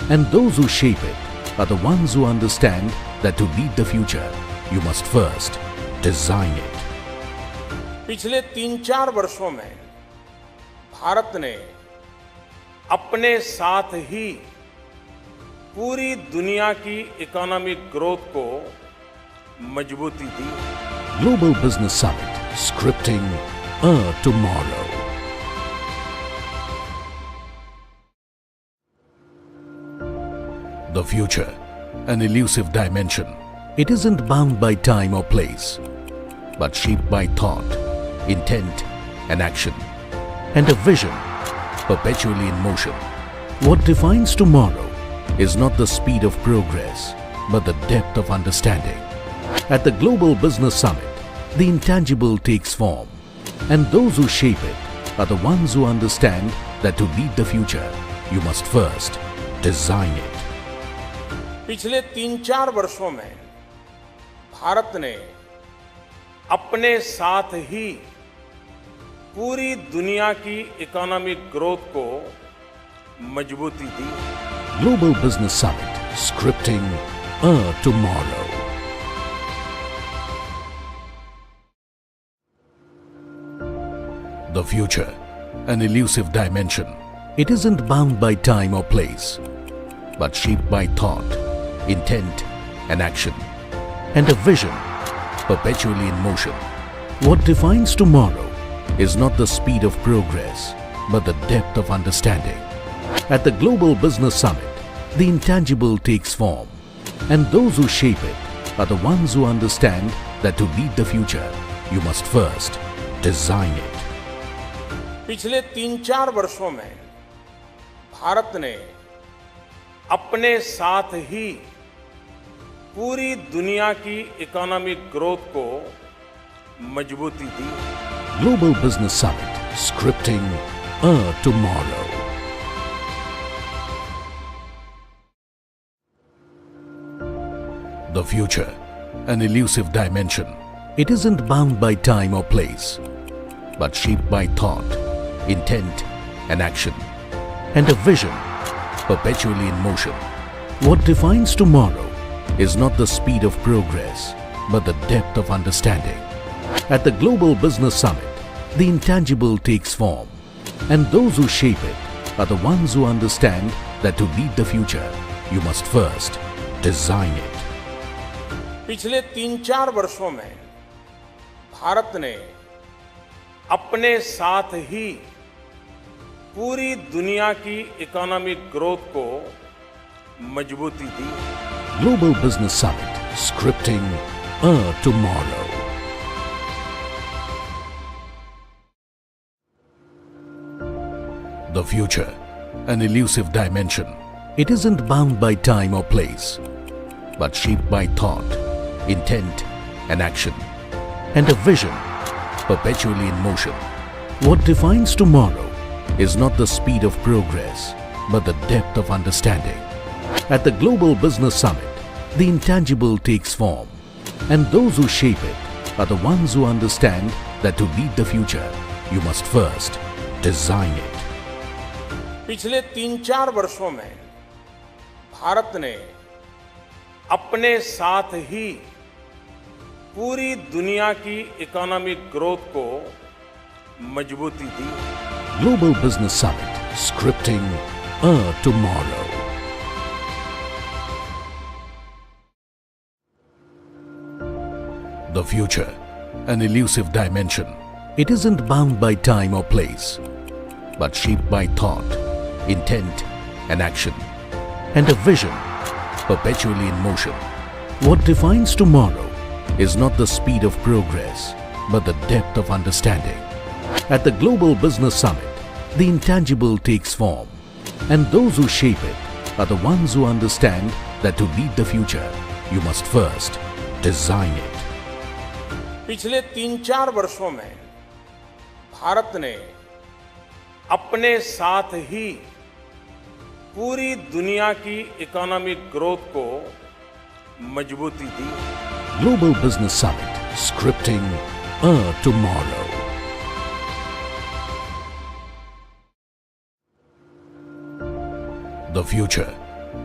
and those who shape it are the ones who understand that to lead the future, you must first design it. पिछले 3-4 वर्षों में भारत ने अपने साथ ही पूरी दुनिया की economic growth को मजबूती दी. Global Business Summit, scripting a tomorrow. The future, an elusive dimension. It isn't bound by time or place, but shaped by thought, intent and action, and a vision perpetually in motion. What defines tomorrow is not the speed of progress, but the depth of understanding. At the Global Business Summit, the intangible takes form, and those who shape it are the ones who understand that to lead the future, you must first design it. पिछले 3-4 वर्षों में भारत ने अपने साथ ही पूरी दुनिया की economic growth को मजबूती दी. Global Business Summit, scripting a tomorrow. The future, an elusive dimension. It isn't bound by time or place, but shaped by thought, intent and action, and a vision perpetually in motion. What defines tomorrow is not the speed of progress, but the depth of understanding. At the Global Business Summit, the intangible takes form, and those who shape it are the ones who understand that to lead the future, you must first design it. पिछले 3-4 वर्षों में भारत ने अपने साथ ही पूरी दुनिया की economic growth को मजबूती दी. Global Business Summit, scripting a tomorrow. The future, an elusive dimension. It isn't bound by time or place, but shaped by thought, intent and action, and a vision perpetually in motion. What defines tomorrow is not the speed of progress, but the depth of understanding. At the Global Business Summit, the intangible takes form, and those who shape it are the ones who understand that to lead the future, you must first design it. पिछले 3-4 वर्षों में भारत ने अपने साथ ही पूरी दुनिया की economic growth को मजबूती दी. Global Business Summit, scripting a tomorrow. The future, an elusive dimension. It isn't bound by time or place, but shaped by thought, intent and action, and a vision perpetually in motion. What defines tomorrow is not the speed of progress, but the depth of understanding. At the Global Business Summit, the intangible takes form, and those who shape it are the ones who understand that to lead the future, you must first design it. पिछले 3-4 वर्षों में भारत ने अपने साथ ही पूरी दुनिया की economic growth को मजबूती दी. Global Business Summit, scripting a tomorrow. The future, an elusive dimension. It isn't bound by time or place, but shaped by thought, intent and action, and a vision perpetually in motion. What defines tomorrow is not the speed of progress, but the depth of understanding. At the Global Business Summit, the intangible takes form, and those who shape it are the ones who understand that to lead the future, you must first design it. पिछले 3-4 वर्षों में भारत ने अपने साथ ही पूरी दुनिया की economic growth को मजबूती दी. Global Business Summit, scripting a tomorrow. The future,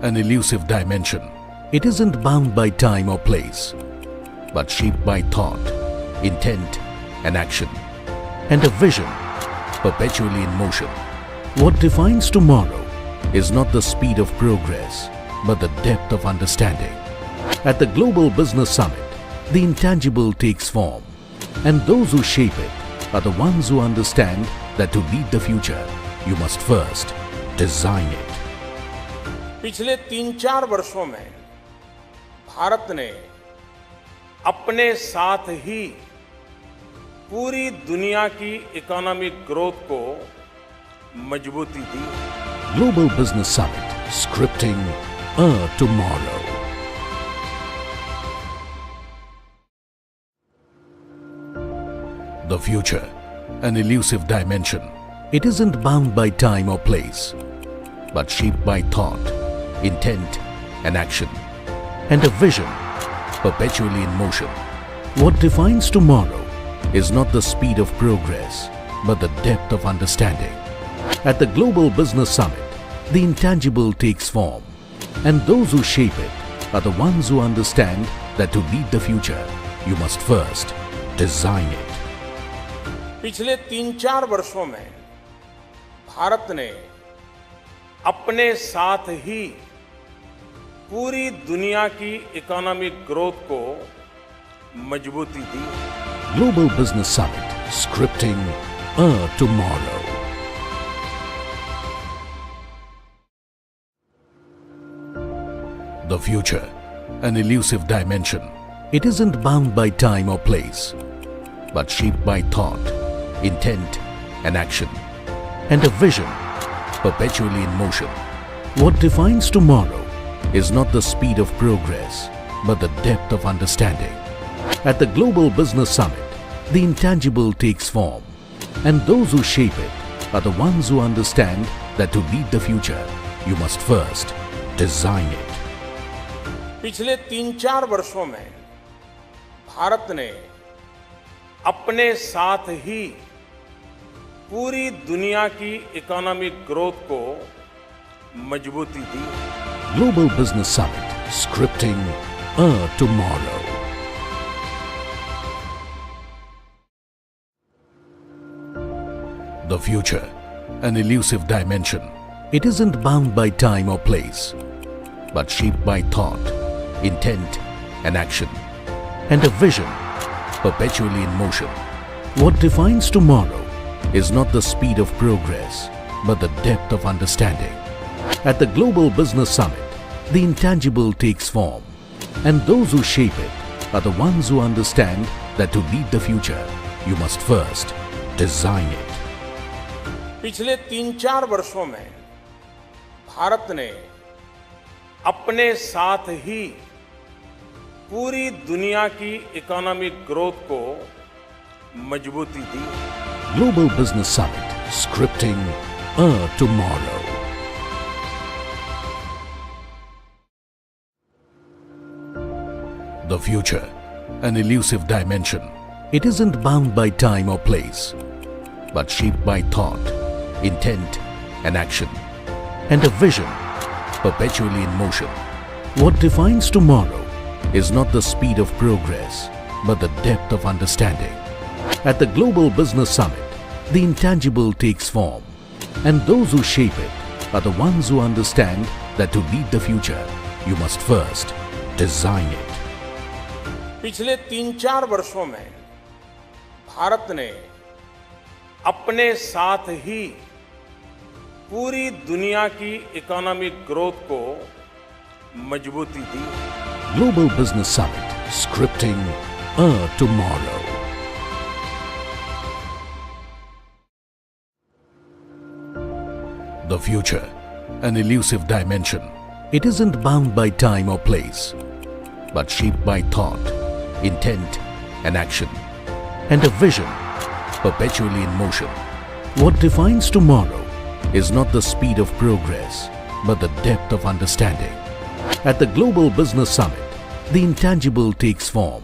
an elusive dimension. It isn't bound by time or place, but shaped by thought, intent and action, and a vision perpetually in motion. What defines tomorrow is not the speed of progress, but the depth of understanding. At the Global Business Summit, the intangible takes form, and those who shape it are the ones who understand that to lead the future, you must first design it. पिछले 3-4 वर्षों में भारत ने अपने साथ ही पूरी दुनिया की economic growth को मजबूती दी। Global Business Summit, scripting a tomorrow. The future, an elusive dimension. It isn't bound by time or place, but shaped by thought, intent and action, and a vision perpetually in motion. What defines tomorrow is not the speed of progress, but the depth of understanding. At the Global Business Summit, the intangible takes form, and those who shape it are the ones who understand that to lead the future, you must first design it. पिछले 3-4 वर्षों में भारत ने अपने साथ ही पूरी दुनिया की economic growth को मजबूती दी। Global Business Summit, scripting a tomorrow. The future, an elusive dimension. It isn't bound by time or place, but shaped by thought, intent and action, and a vision perpetually in motion. What defines tomorrow is not the speed of progress, but the depth of understanding. At the Global Business Summit, the intangible takes form, and those who shape it are the ones who understand that to lead the future, you must first design it. पिछले 3-4 वर्षों में भारत ने अपने साथ ही पूरी दुनिया की economic growth को मजबूती दी। Global Business Summit, scripting a tomorrow. The future, an elusive dimension. It isn't bound by time or place, but shaped by thought, intent and action, and a vision perpetually in motion. What defines tomorrow is not the speed of progress, but the depth of understanding. At the Global Business Summit, the intangible takes form, and those who shape it are the ones who understand that to lead the future, you must first design it. पिछले 3-4 वर्षों में भारत ने अपने साथ ही पूरी दुनिया की economic growth को मजबूती दी। Global Business Summit, scripting a tomorrow. The future, an elusive dimension. It isn't bound by time or place, but shaped by thought, intent and action, and a vision perpetually in motion. What defines tomorrow is not the speed of progress, but the depth of understanding. At the Global Business Summit, the intangible takes form, and those who shape it are the ones who understand that to lead the future, you must first design it. पिछले 3-4 वर्षों में भारत ने अपने साथ ही पूरी दुनिया की economic growth को मजबूती दी। Global Business Summit, scripting a tomorrow. The future, an elusive dimension. It isn't bound by time or place, but shaped by thought, intent and action, and a vision perpetually in motion. What defines tomorrow is not the speed of progress, but the depth of understanding. At the Global Business Summit, the intangible takes form,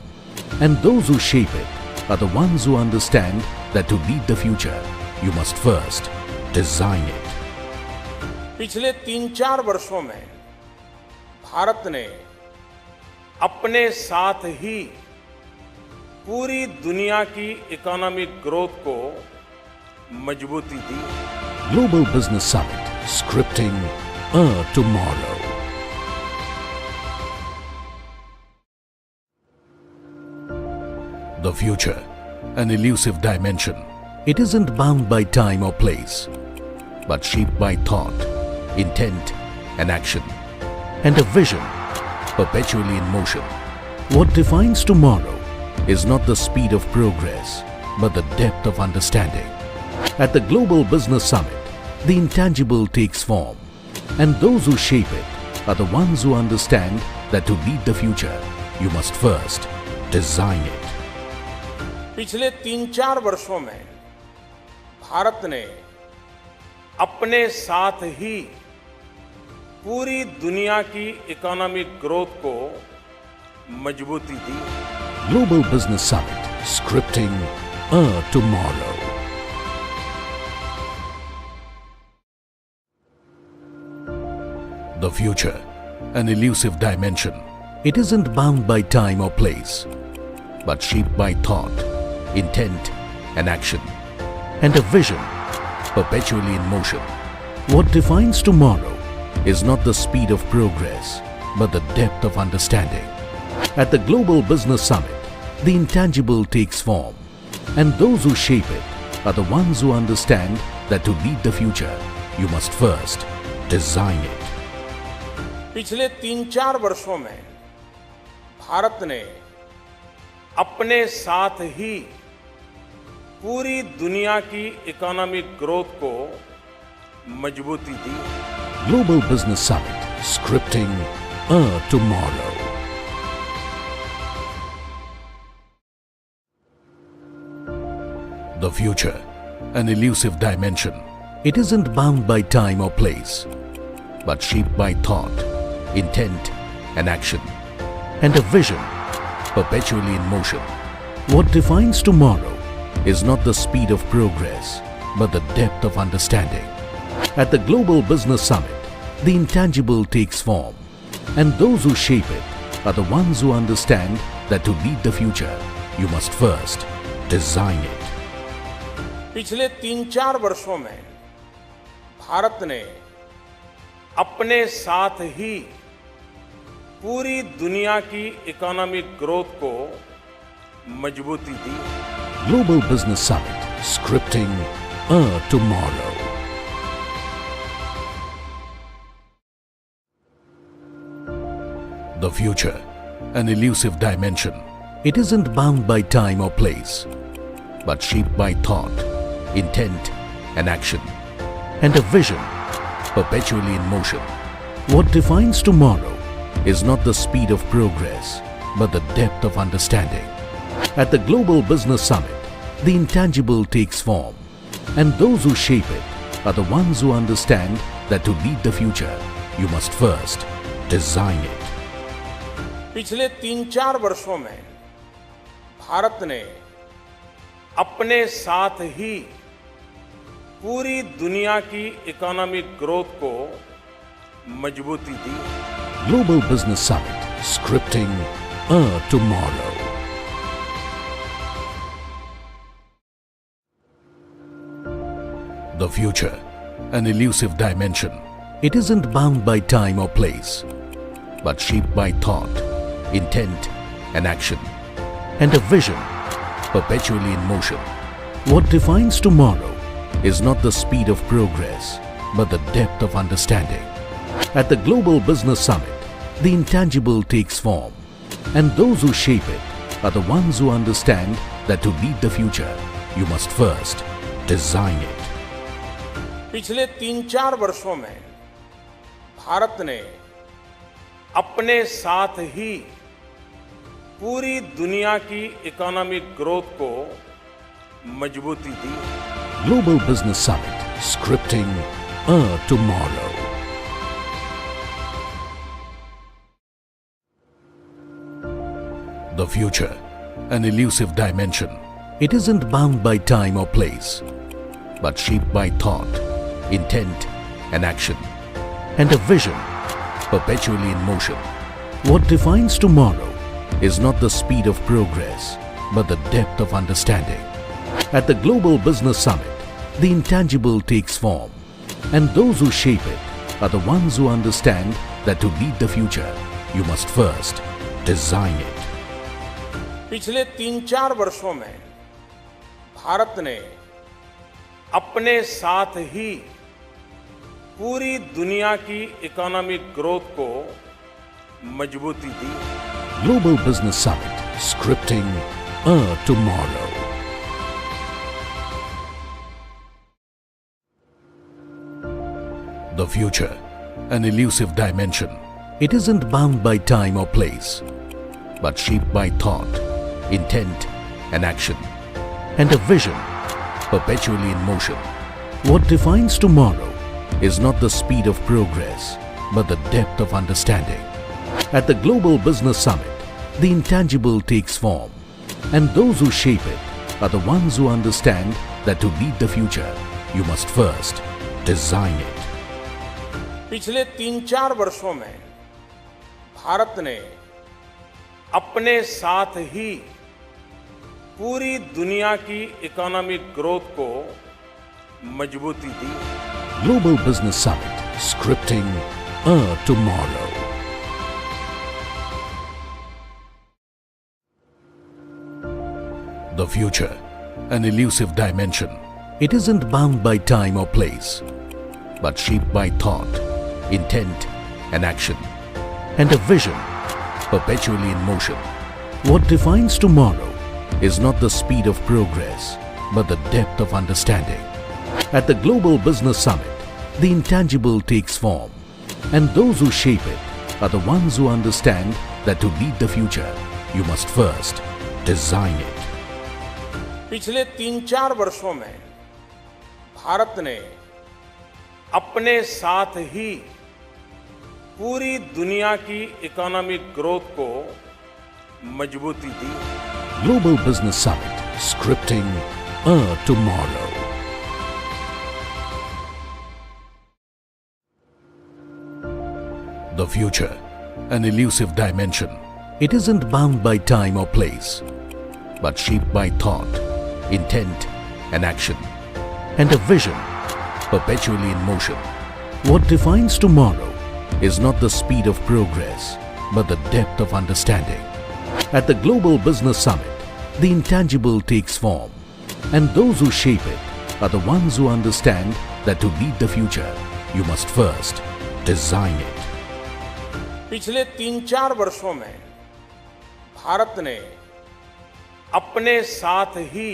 and those who shape it are the ones who understand that to lead the future, you must first design it. पिछले 3-4 वर्षों में भारत ने अपने साथ ही पूरी दुनिया की economic growth को मजबूती दी। Global Business Summit, scripting a tomorrow. The future, an elusive dimension. It isn't bound by time or place, but shaped by thought, intent and action, and a vision perpetually in motion. What defines tomorrow is not the speed of progress, but the depth of understanding. At the Global Business Summit, the intangible takes form, and those who shape it are the ones who understand that to lead the future, you must first design it. पिछले 3-4 वर्षों में भारत ने अपने साथ ही पूरी दुनिया की economic growth को मजबूती दी। Global Business Summit, scripting a tomorrow. The future, an elusive dimension. It isn't bound by time or place, but shaped by thought, intent and action, and a vision perpetually in motion. What defines tomorrow is not the speed of progress, but the depth of understanding. At the Global Business Summit, the intangible takes form, and those who shape it are the ones who understand that to lead the future, you must first design it. पिछले 3-4 वर्षों में भारत ने अपने साथ ही पूरी दुनिया की economic growth को मजबूती दी। Global Business Summit, scripting a tomorrow. The future, an elusive dimension. It isn't bound by time or place, but shaped by thought, intent and action, and a vision perpetually in motion. What defines tomorrow is not the speed of progress, but the depth of understanding. At the Global Business Summit, the intangible takes form, and those who shape it are the ones who understand that to lead the future, you must first design it. पिछले 3-4 वर्षों में भारत ने अपने साथ ही पूरी दुनिया की economic growth को मजबूती दी। Global Business Summit, scripting a tomorrow. The future, an elusive dimension. It isn't bound by time or place, but shaped by thought, intent and action, and a vision perpetually in motion. What defines tomorrow is not the speed of progress, but the depth of understanding. At the Global Business Summit, the intangible takes form, and those who shape it are the ones who understand that to lead the future, you must first design it. पिछले 3-4 वर्षों में भारत ने अपने साथ ही पूरी दुनिया की economic growth को मजबूती दी। Global Business Summit, scripting a tomorrow. The future, an elusive dimension. It isn't bound by time or place, but shaped by thought, intent and action, and a vision perpetually in motion. What defines tomorrow is not the speed of progress, but the depth of understanding. At the Global Business Summit, the intangible takes form, and those who shape it are the ones who understand that to lead the future, you must first design it. पिछले 3-4 वर्षों में भारत ने अपने साथ ही पूरी दुनिया की economic growth को मजबूती दी। Global Business Summit, scripting a tomorrow. The future, an elusive dimension. It isn't bound by time or place, but shaped by thought, intent and action, and a vision perpetually in motion. What defines tomorrow is not the speed of progress, but the depth of understanding. At the Global Business Summit, the intangible takes form, and those who shape it are the ones who understand that to lead the future, you must first design it. पिछले 3-4 वर्षों में भारत ने अपने साथ ही पूरी दुनिया की economic growth को मजबूती दी। Global Business Summit, scripting a tomorrow. The future, an elusive dimension. It isn't bound by time or place, but shaped by thought, intent, and action, and a vision perpetually in motion. What defines tomorrow is not the speed of progress, but the depth of understanding. At the Global Business Summit, the intangible takes form, and those who shape it are the ones who understand that to lead the future, you must first design it. पिछले 3-4 वर्षों में भारत ने अपने साथ ही पूरी दुनिया की economic growth को मजबूती दी। Global Business Summit, scripting a tomorrow. The future, an elusive dimension. It isn't bound by time or place, but shaped by thought, intent, and action, and a vision perpetually in motion. What defines tomorrow is not the speed of progress, but the depth of understanding. At the Global Business Summit, the intangible takes form, and those who shape it are the ones who understand that to lead the future, you must first design it. पिछले 3-4 वर्षों में भारत ने अपने साथ ही पूरी दुनिया की economic growth को मजबूती दी। Global Business Summit, scripting a tomorrow. The future, an elusive dimension. It isn't bound by time or place, but shaped by thought, intent, and action, and a vision perpetually in motion. What defines tomorrow is not the speed of progress, but the depth of understanding. At the Global Business Summit, the intangible takes form, and those who shape it are the ones who understand that to lead the future, you must first design it. पिछले 3-4 वर्षों में भारत ने अपने साथ ही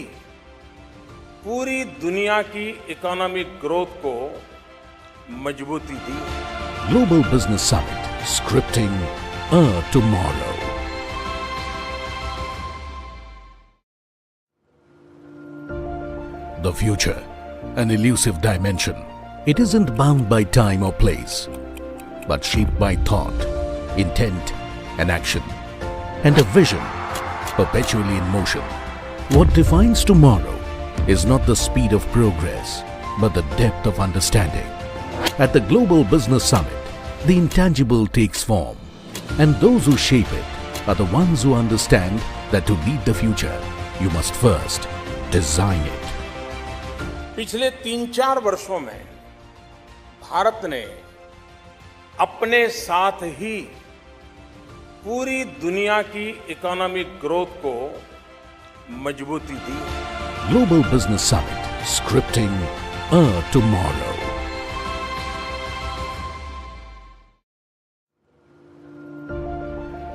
पूरी दुनिया की economic growth को मजबूती दी। Global Business Summit, scripting a tomorrow. The future, an elusive dimension. It isn't bound by time or place, but shaped by thought, intent, and action, and a vision perpetually in motion. What defines tomorrow is not the speed of progress, but the depth of understanding. At the Global Business Summit, the intangible takes form, and those who shape it are the ones who understand that to lead the future, you must first design it. पिछले 3-4 वर्षों में भारत ने अपने साथ ही पूरी दुनिया की economic growth को मजबूती दी। Global Business Summit, scripting a tomorrow.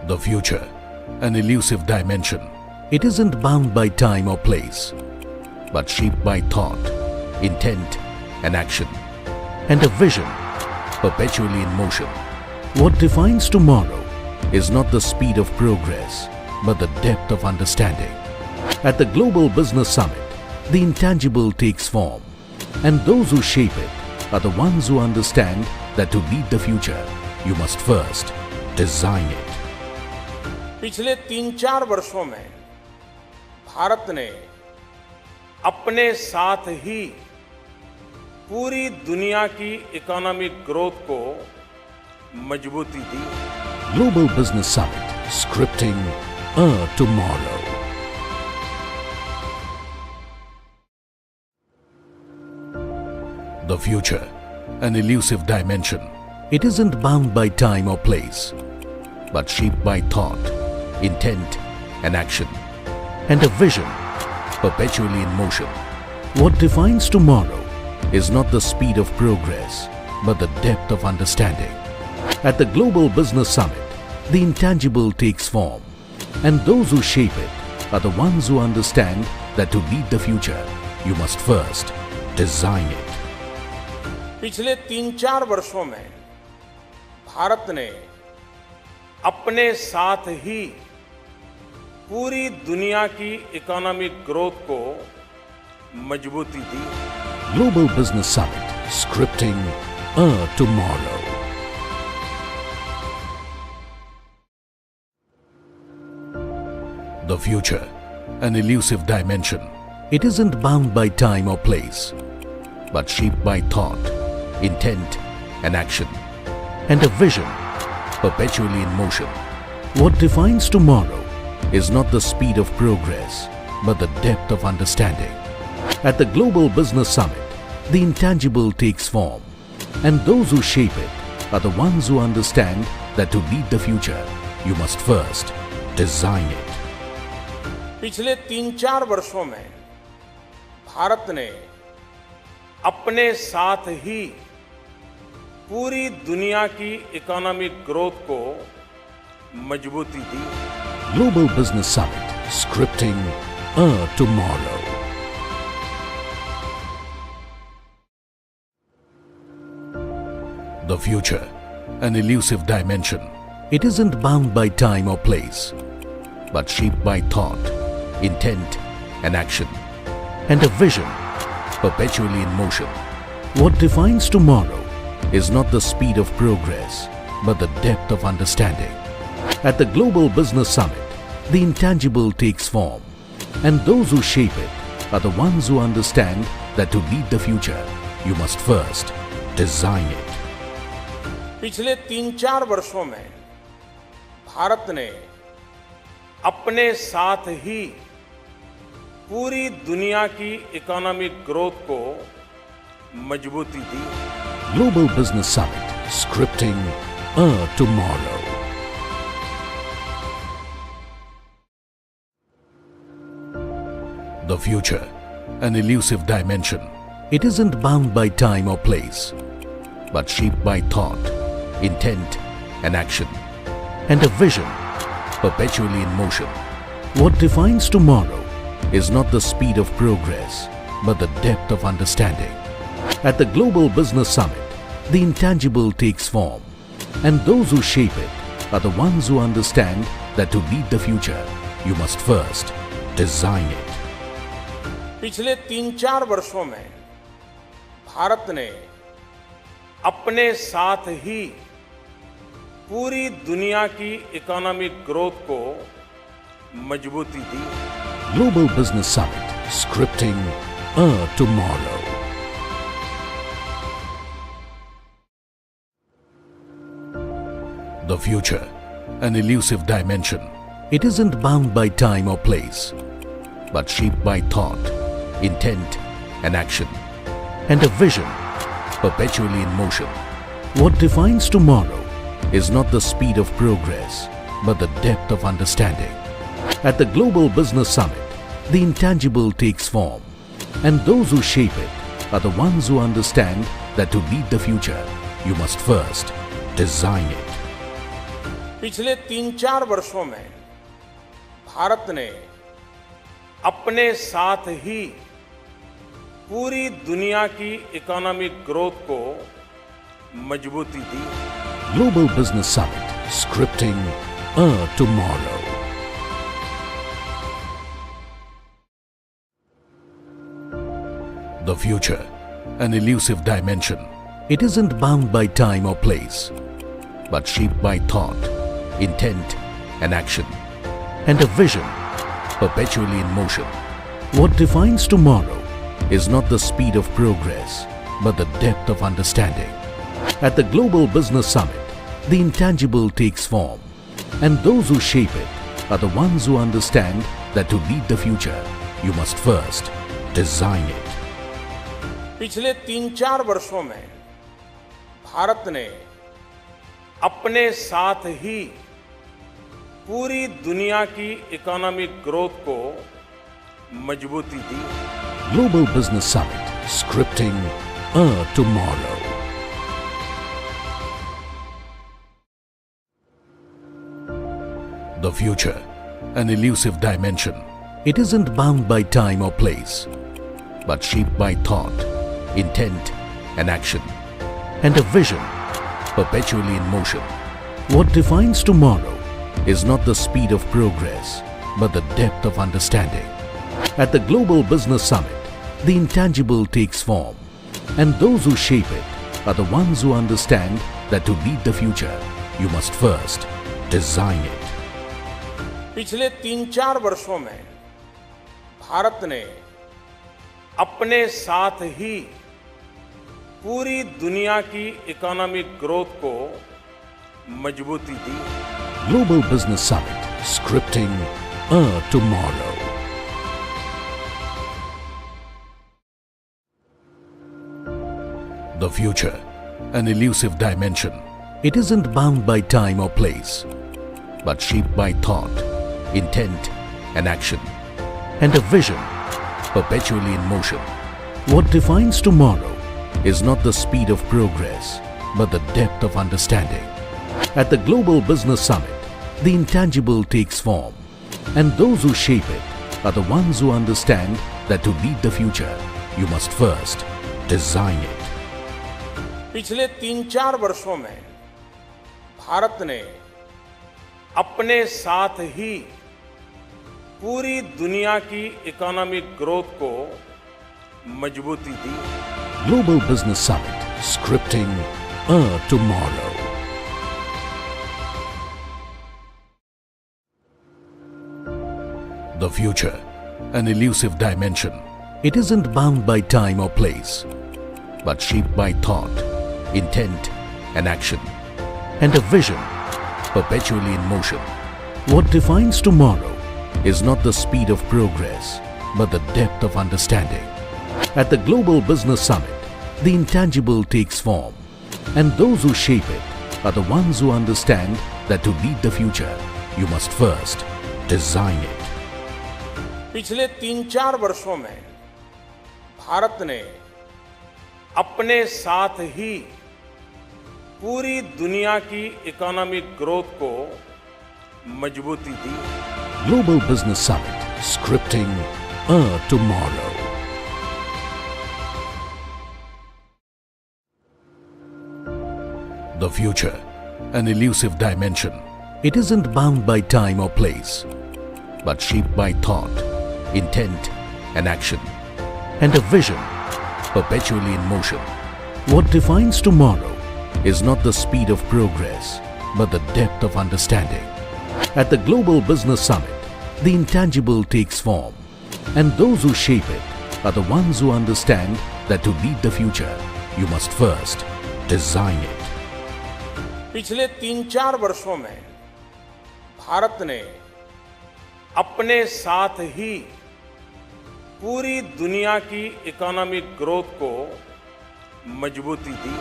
The future, an elusive dimension. It isn't bound by time or place, but shaped by thought, intent, and action, and a vision perpetually in motion. What defines tomorrow is not the speed of progress, but the depth of understanding. At the Global Business Summit, the intangible takes form, and those who shape it are the ones who understand that to lead the future, you must first design it. पिछले 3-4 वर्षों में भारत ने अपने साथ ही पूरी दुनिया की economic growth को मजबूती दी। Global Business Summit, scripting a tomorrow. The future, an elusive dimension. It isn't bound by time or place, but shaped by thought, intent and action, and a vision perpetually in motion. What defines tomorrow is not the speed of progress, but the depth of understanding. At the Global Business Summit, the intangible takes form, and those who shape it are the ones who understand that to lead the future, you must first design it. पिछले 3-4 वर्षों में भारत ने अपने साथ ही पूरी दुनिया की economic growth को मजबूती दी। Global Business Summit, scripting a tomorrow. The future, an elusive dimension. It isn't bound by time or place, but shaped by thought, intent and action, and a vision perpetually in motion. What defines tomorrow is not the speed of progress, but the depth of understanding. At the Global Business Summit, the intangible takes form, and those who shape it are the ones who understand that to lead the future, you must first design it. पिछले 3-4 वर्षों में भारत ने अपने साथ ही पूरी दुनिया की economic growth को मजबूती दी। Global Business Summit, scripting a tomorrow. The future, an elusive dimension. It isn't bound by time or place, but shaped by thought, intent and action, and a vision perpetually in motion. What defines tomorrow is not the speed of progress, but the depth of understanding. At the Global Business Summit, the intangible takes form, and those who shape it are the ones who understand that to lead the future, you must first design it. पिछले 3-4 वर्षों में भारत ने अपने साथ ही पूरी दुनिया की economic growth को मजबूती दी। Global Business Summit, scripting a tomorrow. The future, an elusive dimension. It isn't bound by time or place, but shaped by thought, intent and action, and a vision perpetually in motion. What defines tomorrow is not the speed of progress, but the depth of understanding. At the Global Business Summit, the intangible takes form, and those who shape it are the ones who understand that to lead the future, you must first design it. पिछले 3-4 वर्षों में भारत ने अपने साथ ही पूरी दुनिया की economic growth को मजबूती दी। Global Business Summit, scripting a tomorrow. The future, an elusive dimension. It isn't bound by time or place, but shaped by thought, intent and action, and a vision perpetually in motion. What defines tomorrow is not the speed of progress, but the depth of understanding. At the Global Business Summit, the intangible takes form, and those who shape it are the ones who understand that to lead the future, you must first design it. पिछले 3-4 वर्षों में भारत ने अपने साथ ही पूरी दुनिया की economic growth को मजबूती दी। Global Business Summit, scripting a tomorrow. The future, an elusive dimension. It isn't bound by time or place, but shaped by thought, intent and action, and a vision perpetually in motion. What defines tomorrow is not the speed of progress, but the depth of understanding. At the Global Business Summit, the intangible takes form. And those who shape it are the ones who understand that to lead the future, you must first design it. पिछले 3-4 वर्षों में भारत ने अपने साथ ही पूरी दुनिया की economic growth को मजबूती दी. Global Business Summit, scripting a tomorrow. The future, an elusive dimension. It isn't bound by time or place, but shaped by thought, intent, and action, and a vision perpetually in motion. What defines tomorrow is not the speed of progress, but the depth of understanding. At the Global Business Summit, the intangible takes form, and those who shape it are the ones who understand that to lead the future, you must first design it. पिछले 3-4 वर्षों में भारत ने अपने साथ ही पूरी दुनिया की economic growth को मजबूती दी. Global Business Summit, scripting a tomorrow. The future, an elusive dimension. It isn't bound by time or place, but shaped by thought, intent, and action, and a vision perpetually in motion. What defines tomorrow is not the speed of progress, but the depth of understanding. At the Global Business Summit, the intangible takes form, and those who shape it are the ones who understand that to lead the future, you must first design it. पिछले 3-4 वर्षों में भारत ने अपने साथ ही पूरी दुनिया की economic growth को मजबूती दी. Global Business Summit, scripting a tomorrow. The future, an elusive dimension. It isn't bound by time or place, but shaped by thought, intent, and action, and a vision perpetually in motion. What defines tomorrow is not the speed of progress, but the depth of understanding. At the Global Business Summit, the intangible takes form, and those who shape it are the ones who understand that to lead the future, you must first design it. पिछले 3-4 वर्षों में भारत ने अपने साथ ही पूरी दुनिया की economic growth को मजबूती दी. Global Business Summit, scripting a tomorrow. The future, an elusive dimension. It isn't bound by time or place, but shaped by thought, intent, and action, and a vision perpetually in motion. What defines tomorrow is not the speed of progress, but the depth of understanding. At the Global Business Summit, the intangible takes form, and those who shape it are the ones who understand that to lead the future, you must first design it. पिछले 3-4 वर्षों में भारत ने अपने साथ ही पूरी दुनिया की economic growth को मजबूती दी.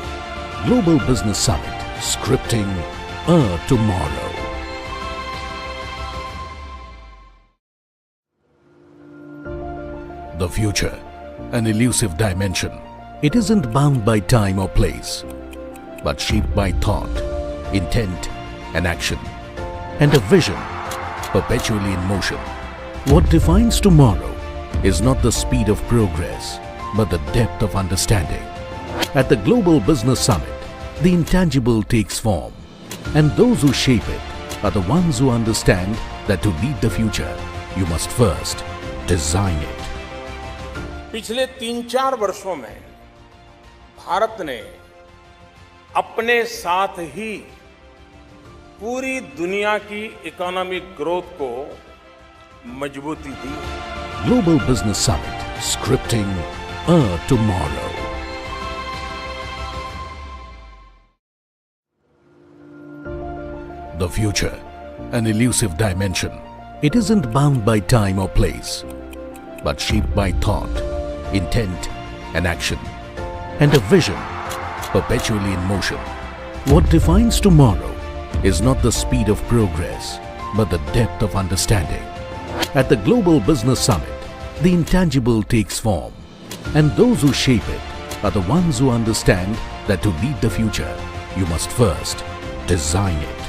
Global Business Summit, scripting a tomorrow. The future, an elusive dimension. It isn't bound by time or place, but shaped by thought, intent, and action, and a vision perpetually in motion. What defines tomorrow is not the speed of progress, but the depth of understanding. At the Global Business Summit, the intangible takes form, and those who shape it are the ones who understand that to lead the future, you must first design it. पिछले 3-4 वर्षों में भारत ने अपने साथ ही पूरी दुनिया की economic growth को मजबूती दी. Global Business Summit, scripting a tomorrow. The future, an elusive dimension. It isn't bound by time or place, but shaped by thought, intent and action, and a vision perpetually in motion. What defines tomorrow is not the speed of progress, but the depth of understanding. At the Global Business Summit, the intangible takes form, and those who shape it are the ones who understand that to lead the future, you must first design it.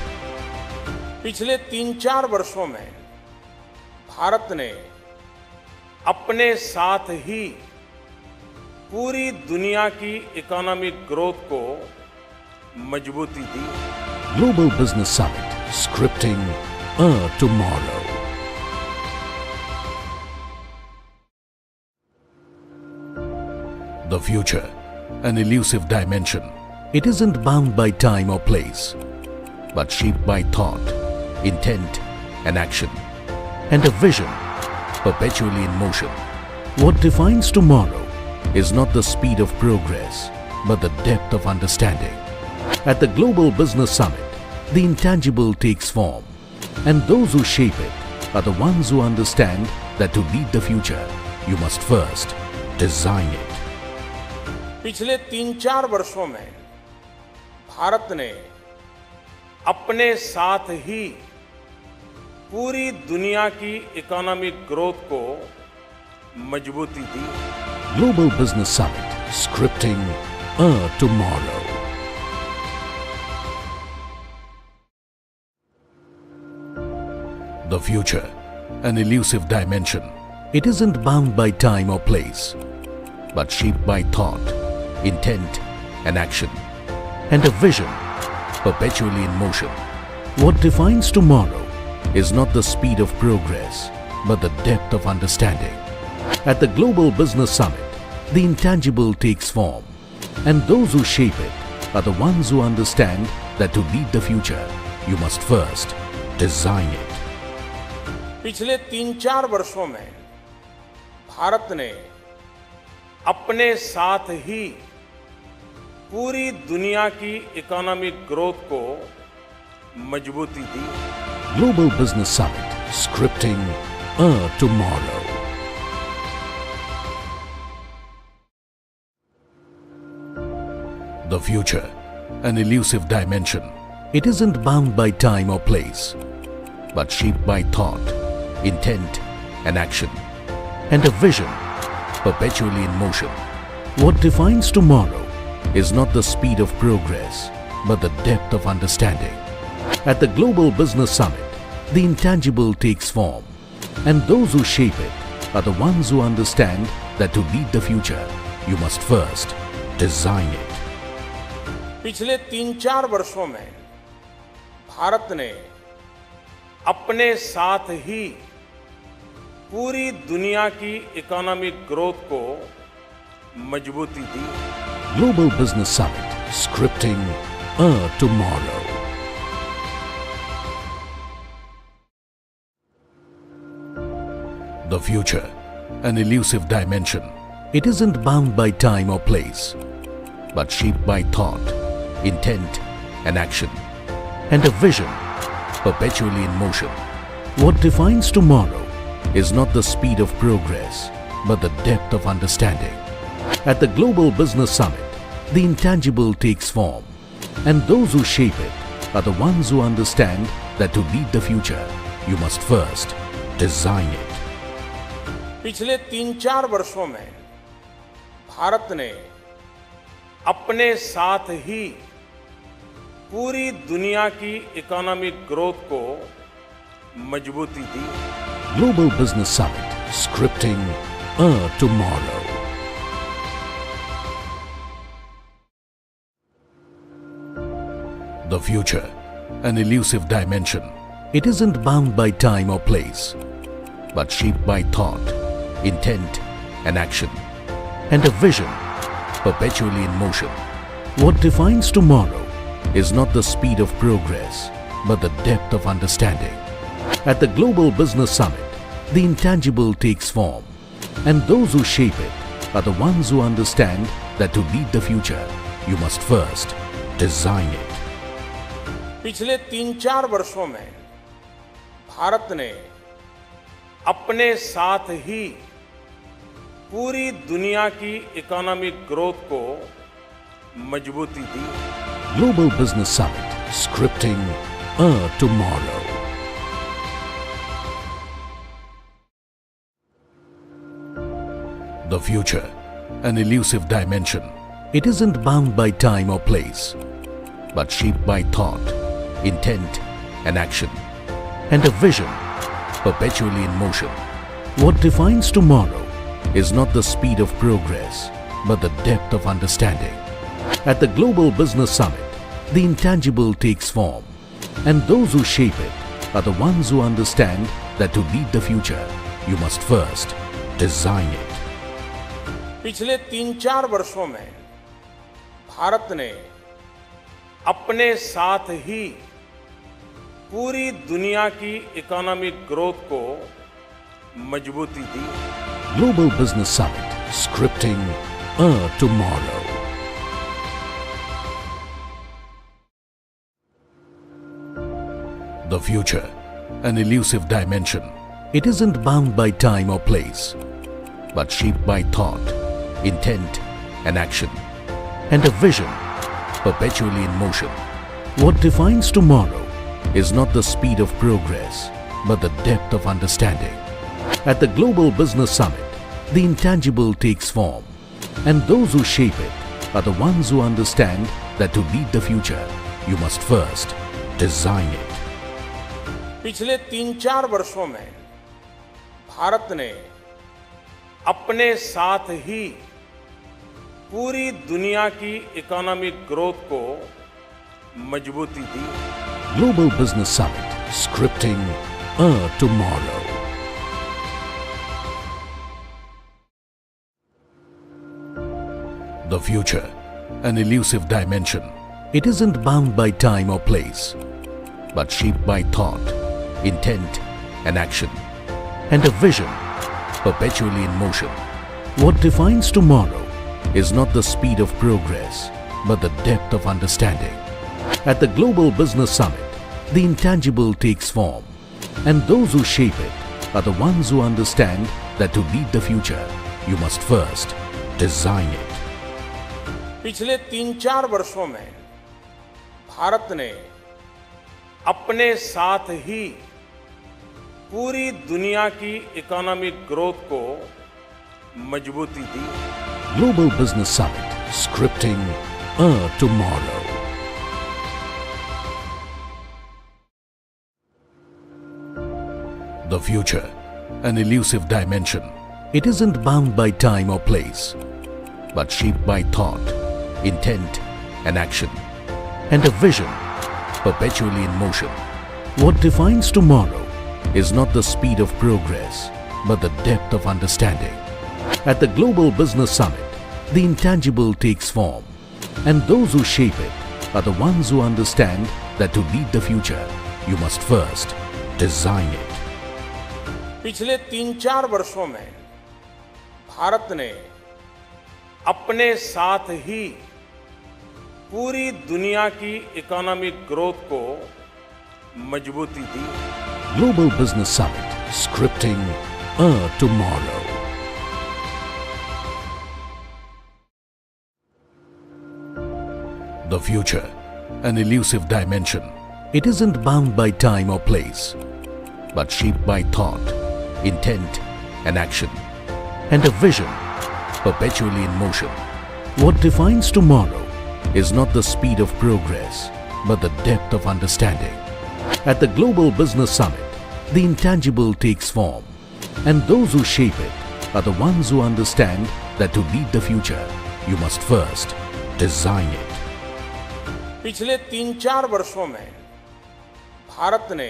पिछले 3-4 वर्षों में भारत ने अपने साथ ही पूरी दुनिया की economic growth को मजबूती दी। Global Business Summit, scripting a tomorrow. The future, an elusive dimension. It isn't bound by time or place, but shaped by thought, intent and action, and a vision perpetually in motion. What defines tomorrow is not the speed of progress, but the depth of understanding. At the Global Business Summit, the intangible takes form, and those who shape it are the ones who understand that to lead the future, you must first design it. पिछले 3-4 वर्षों में भारत ने अपने साथ ही पूरी दुनिया की economic growth को मजबूती दी। Global Business Summit, scripting a tomorrow. The future, an elusive dimension. It isn't bound by time or place, but shaped by thought, intent and action, and a vision perpetually in motion. What defines tomorrow is not the speed of progress, but the depth of understanding. At the Global Business Summit, the intangible takes form, and those who shape it are the ones who understand that to lead the future, you must first design it. पिछले 3-4 वर्षों में भारत ने अपने साथ ही पूरी दुनिया की economic growth को मजबूती दी। Global Business Summit, scripting a tomorrow. The future, an elusive dimension. It isn't bound by time or place, but shaped by thought, intent and action, and a vision perpetually in motion. What defines tomorrow is not the speed of progress, but the depth of understanding. At the Global Business Summit, the intangible takes form, and those who shape it are the ones who understand that to lead the future, you must first design it. पिछले 3-4 वर्षों में भारत ने अपने साथ ही पूरी दुनिया की economic growth को मजबूती दी। Global Business Summit, scripting a tomorrow. The future, an elusive dimension. It isn't bound by time or place, but shaped by thought, intent and action, and a vision perpetually in motion. What defines tomorrow is not the speed of progress, but the depth of understanding. At the Global Business Summit, the intangible takes form, and those who shape it are the ones who understand that to lead the future, you must first design it. पिछले 3-4 वर्षों में भारत ने अपने साथ ही पूरी दुनिया की economic growth को मजबूती दी। Global Business Summit, scripting a tomorrow. The future, an elusive dimension. It isn't bound by time or place, but shaped by thought, intent and action, and a vision perpetually in motion. What defines tomorrow is not the speed of progress, but the depth of understanding. At the Global Business Summit, the intangible takes form, and those who shape it are the ones who understand that to lead the future, you must first design it. पिछले 3-4 वर्षों में भारत ने अपने साथ ही पूरी दुनिया की economic growth को मजबूती दी। Global Business Summit, scripting a tomorrow. The future, an elusive dimension. It isn't bound by time or place, but shaped by thought, intent, and action, and a vision perpetually in motion. What defines tomorrow is not the speed of progress, but the depth of understanding. At the Global Business Summit, the intangible takes form, and those who shape it are the ones who understand that to lead the future, you must first design it. पिछले 3-4 वर्षों में भारत ने अपने साथ ही पूरी दुनिया की economic growth को मजबूती दी। Global Business Summit, scripting a tomorrow. The future, an elusive dimension. It isn't bound by time or place, but shaped by thought, intent, and action, and a vision perpetually in motion. What defines tomorrow is not the speed of progress, but the depth of understanding. At the Global Business Summit, the intangible takes form, and those who shape it are the ones who understand that to lead the future, you must first design it. पिछले 3-4 वर्षों में भारत ने अपने साथ ही पूरी दुनिया की economic growth को मजबूती दी। Global Business Summit, scripting a tomorrow. The future, an elusive dimension. It isn't bound by time or place, but shaped by thought, intent, and action, and a vision perpetually in motion. What defines tomorrow is not the speed of progress, but the depth of understanding. At the Global Business Summit, the intangible takes form, and those who shape it are the ones who understand that to lead the future, you must first design it. पिछले 3-4 वर्षों में भारत ने अपने साथ ही पूरी दुनिया की economic growth को मजबूती दी। Global Business Summit, scripting a tomorrow. The future, an elusive dimension. It isn't bound by time or place, but shaped by thought, intent, and action, and a vision perpetually in motion. What defines tomorrow is not the speed of progress, but the depth of understanding. At the Global Business Summit, the intangible takes form, and those who shape it are the ones who understand that to lead the future, you must first design it. पिछले 3-4 वर्षों में भारत ने अपने साथ ही पूरी दुनिया की economic growth को मजबूती दी। Global Business Summit, scripting a tomorrow. The future, an elusive dimension. It isn't bound by time or place, but shaped by thought, intent, and action, and a vision perpetually in motion. What defines tomorrow is not the speed of progress, but the depth of understanding. At the Global Business Summit, the intangible takes form, and those who shape it are the ones who understand that to lead the future, you must first design it. पिछले 3-4 वर्षों में भारत ने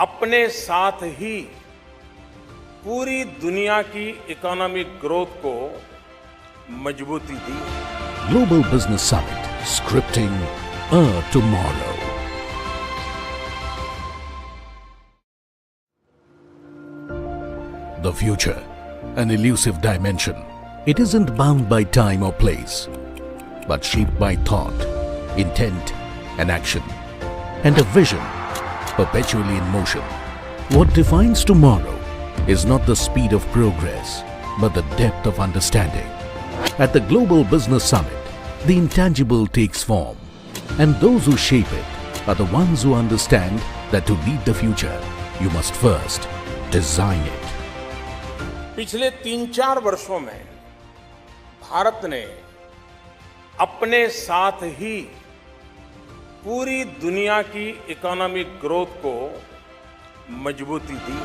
अपने साथ ही पूरी दुनिया की economic growth को मजबूती दी। Global Business Summit, scripting a tomorrow. The future, an elusive dimension. It isn't bound by time or place, but shaped by thought, intent, and action, and a vision perpetually in motion. What defines tomorrow is not the speed of progress, but the depth of understanding. At the Global Business Summit, the intangible takes form, and those who shape it are the ones who understand that to lead the future, you must first design it. पिछले 3-4 वर्षों में भारत ने अपने साथ ही पूरी दुनिया की economic growth को मजबूती दी।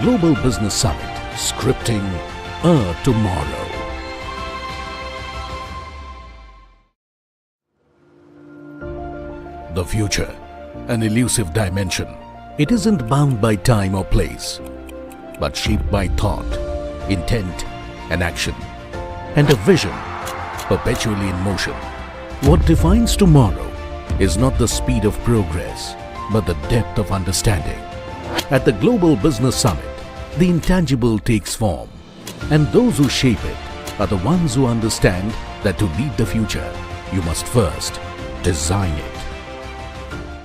Global Business Summit, scripting a tomorrow. The future, an elusive dimension. It isn't bound by time or place, but shaped by thought, intent, and action, and a vision perpetually in motion. What defines tomorrow is not the speed of progress, but the depth of understanding. At the Global Business Summit, the intangible takes form, and those who shape it are the ones who understand that to lead the future, you must first design it.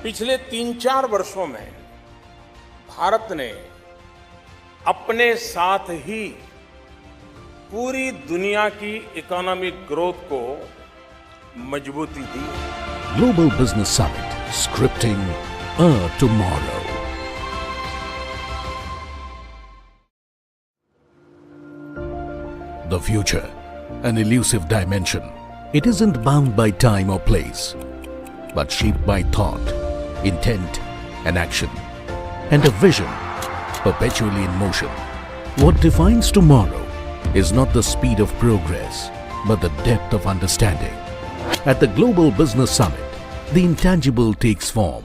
पिछले 3-4 वर्षों में भारत ने अपने साथ ही पूरी दुनिया की economic growth को मजबूती दी। Global Business Summit, scripting a tomorrow. The future, an elusive dimension. It isn't bound by time or place, but shaped by thought, intent, and action, and a vision perpetually in motion. What defines tomorrow is not the speed of progress, but the depth of understanding. At the Global Business Summit, the intangible takes form,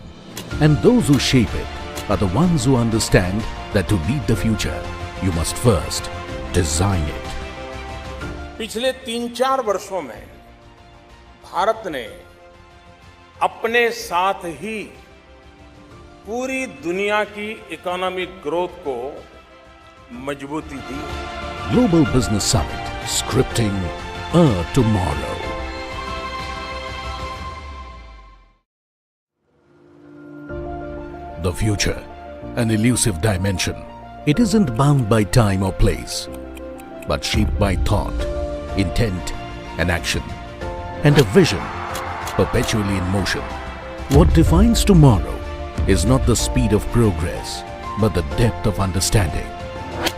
and those who shape it are the ones who understand that to lead the future, you must first design it. पिछले 3-4 वर्षों में भारत ने अपने साथ ही पूरी दुनिया की economic growth को मजबूती दी। Global Business Summit, scripting a tomorrow. The future, an elusive dimension. It isn't bound by time or place, but shaped by thought, intent, and action, and a vision perpetually in motion. What defines tomorrow is not the speed of progress, but the depth of understanding.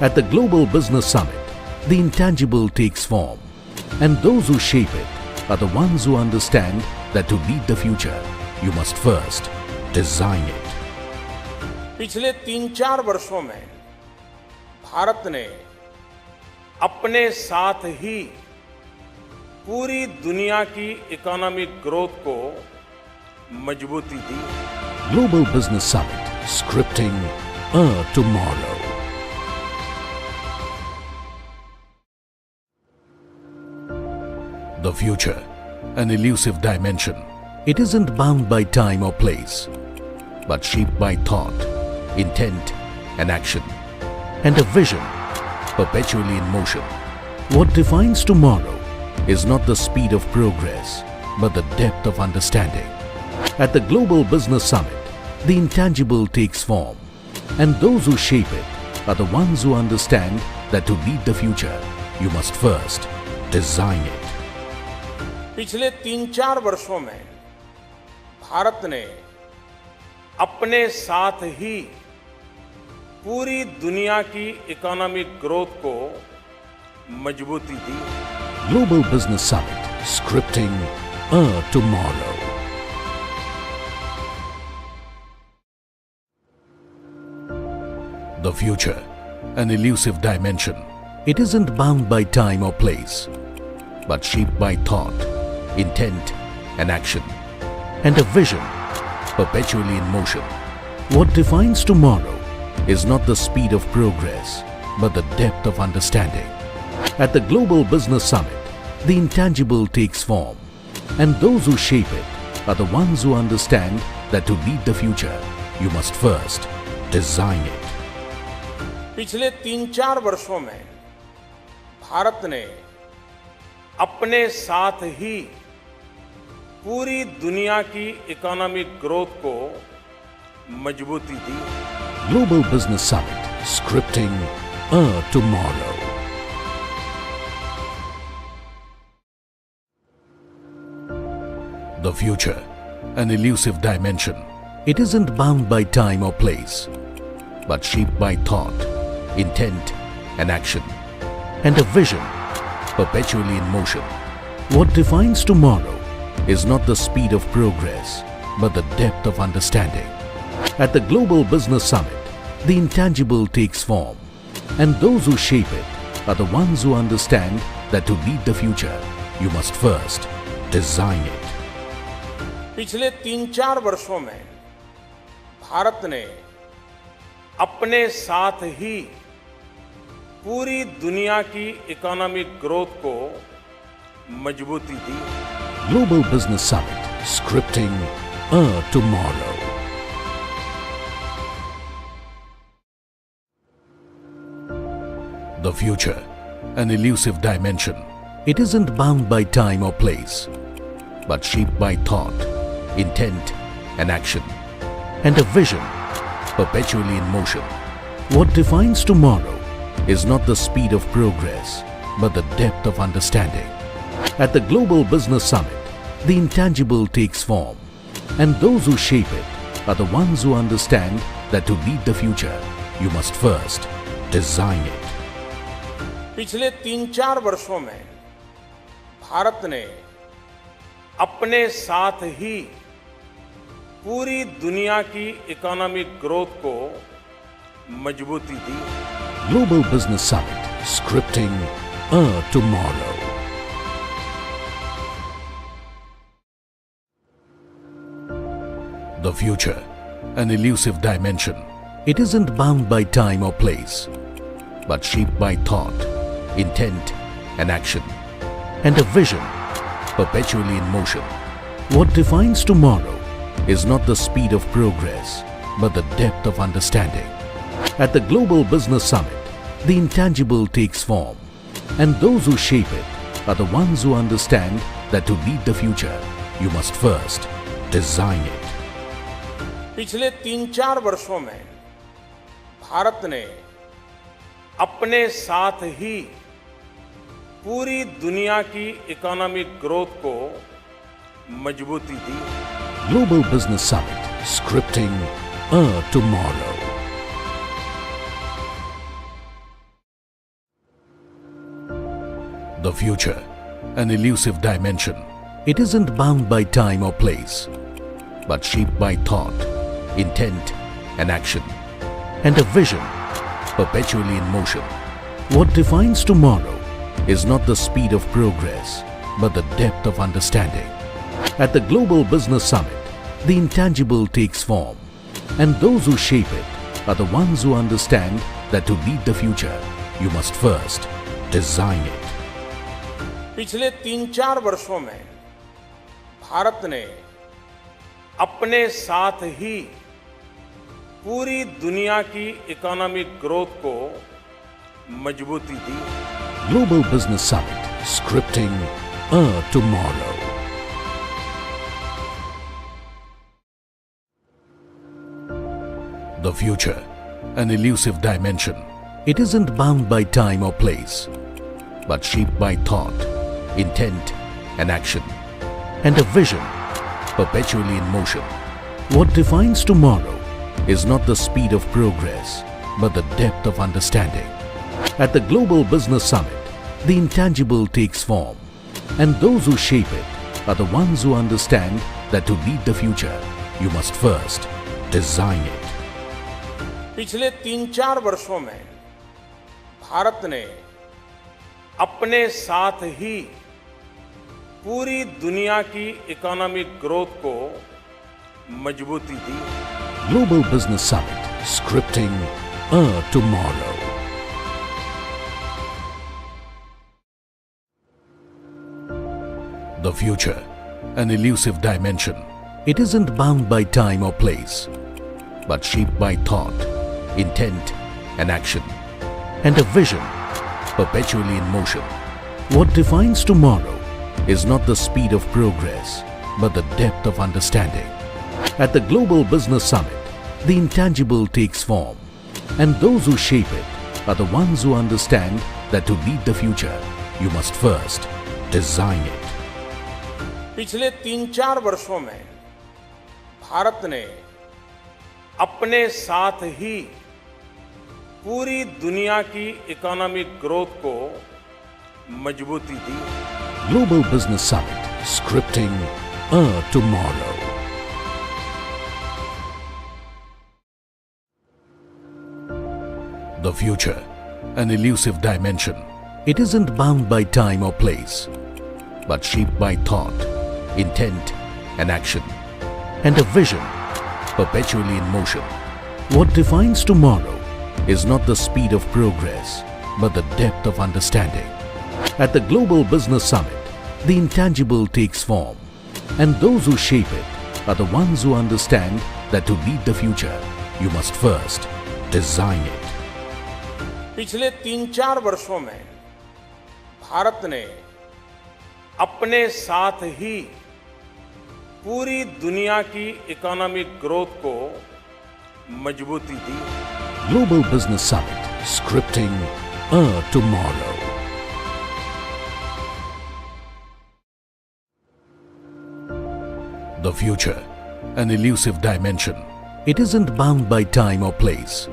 At the Global Business Summit, the intangible takes form, and those who shape it are the ones who understand that to lead the future, you must first design it. पिछले 3-4 वर्षों में भारत ने अपने साथ ही पूरी दुनिया की economic growth को मजबूती दी। Global Business Summit, scripting a tomorrow. The future, an elusive dimension. It isn't bound by time or place, but shaped by thought, intent, and action, and a vision perpetually in motion. What defines tomorrow is not the speed of progress, but the depth of understanding. At the Global Business Summit, the intangible takes form, and those who shape it are the ones who understand that to lead the future, you must first design it. पिछले 3-4 वर्षों में भारत ने अपने साथ ही पूरी दुनिया की economic growth को मजबूती दी। Global Business Summit, scripting a tomorrow. The future, an elusive dimension. It isn't bound by time or place, but shaped by thought, intent, and action, and a vision perpetually in motion. What defines tomorrow is not the speed of progress, but the depth of understanding. At the Global Business Summit, the intangible takes form, and those who shape it are the ones who understand that to lead the future, you must first design it. पिछले 3-4 वर्षों में भारत ने अपने साथ ही पूरी दुनिया की economic growth को मजबूती दी। Global Business Summit, scripting a tomorrow. The future, an elusive dimension. It isn't bound by time or place, but shaped by thought, intent and action, and a vision perpetually in motion. What defines tomorrow is not the speed of progress, but the depth of understanding. At the Global Business Summit, the intangible takes form, and those who shape it are the ones who understand that to lead the future, you must first design it. पिछले 3-4 वर्षों में भारत ने अपने साथ ही पूरी दुनिया की economic growth को मजबूती दी। Global Business Summit, scripting a tomorrow. The future, an elusive dimension. It isn't bound by time or place, but shaped by thought, intent and action, and a vision perpetually in motion. What defines tomorrow is not the speed of progress, but the depth of understanding. At the Global Business Summit, the intangible takes form, and those who shape it are the ones who understand that to lead the future, you must first design it. पिछले 3-4 वर्षों में भारत ने अपने साथ ही पूरी दुनिया की economic growth को मजबूती दी। Global Business Summit, scripting a tomorrow. The future, an elusive dimension. It isn't bound by time or place, but shaped by thought, intent and action, and a vision perpetually in motion. What defines tomorrow is not the speed of progress, but the depth of understanding. At the Global Business Summit, the intangible takes form, and those who shape it are the ones who understand that to lead the future, you must first design it. पिछले 3-4 वर्षों में भारत ने अपने साथ ही पूरी दुनिया की economic growth को मजबूती दी। Global Business Summit, scripting a tomorrow. The future, an elusive dimension. It isn't bound by time or place, but shaped by thought, intent and action, and a vision perpetually in motion. What defines tomorrow is not the speed of progress, but the depth of understanding. At the Global Business Summit, the intangible takes form, and those who shape it are the ones who understand that to lead the future, you must first design it. पिछले 3-4 वर्षों में भारत ने अपने साथ ही पूरी दुनिया की economic growth को मजबूती दी। Global Business Summit, scripting a tomorrow. The future, an elusive dimension. It isn't bound by time or place, but shaped by thought, intent and action, and a vision perpetually in motion. What defines tomorrow is not the speed of progress, but the depth of understanding. At the Global Business Summit, the intangible takes form, and those who shape it are the ones who understand that to lead the future, you must first design it. पिछले 3-4 वर्षों में भारत ने अपने साथ ही पूरी दुनिया की economic growth को मजबूती दी। Global Business Summit, scripting a tomorrow. The future, an elusive dimension. It isn't bound by time or place, but shaped by thought, intent and action, and a vision perpetually in motion. What defines tomorrow is not the speed of progress, but the depth of understanding. At the Global Business Summit, the intangible takes form, and those who shape it are the ones who understand that to lead the future, you must first design it. पिछले 3-4 वर्षों में भारत ने अपने साथ ही पूरी दुनिया की economic growth को मजबूती दी। Global Business Summit, scripting a tomorrow. The future, an elusive dimension. It isn't bound by time or place, but shaped by thought, intent and action, and a vision perpetually in motion. What defines tomorrow is not the speed of progress, but the depth of understanding. At the Global Business Summit, the intangible takes form, and those who shape it are the ones who understand that to lead the future, you must first design it. पिछले 3-4 वर्षों में भारत ने अपने साथ ही पूरी दुनिया की economic growth को मजबूती दी। Global Business Summit, scripting a tomorrow. The future, an elusive dimension. It isn't bound by time or place,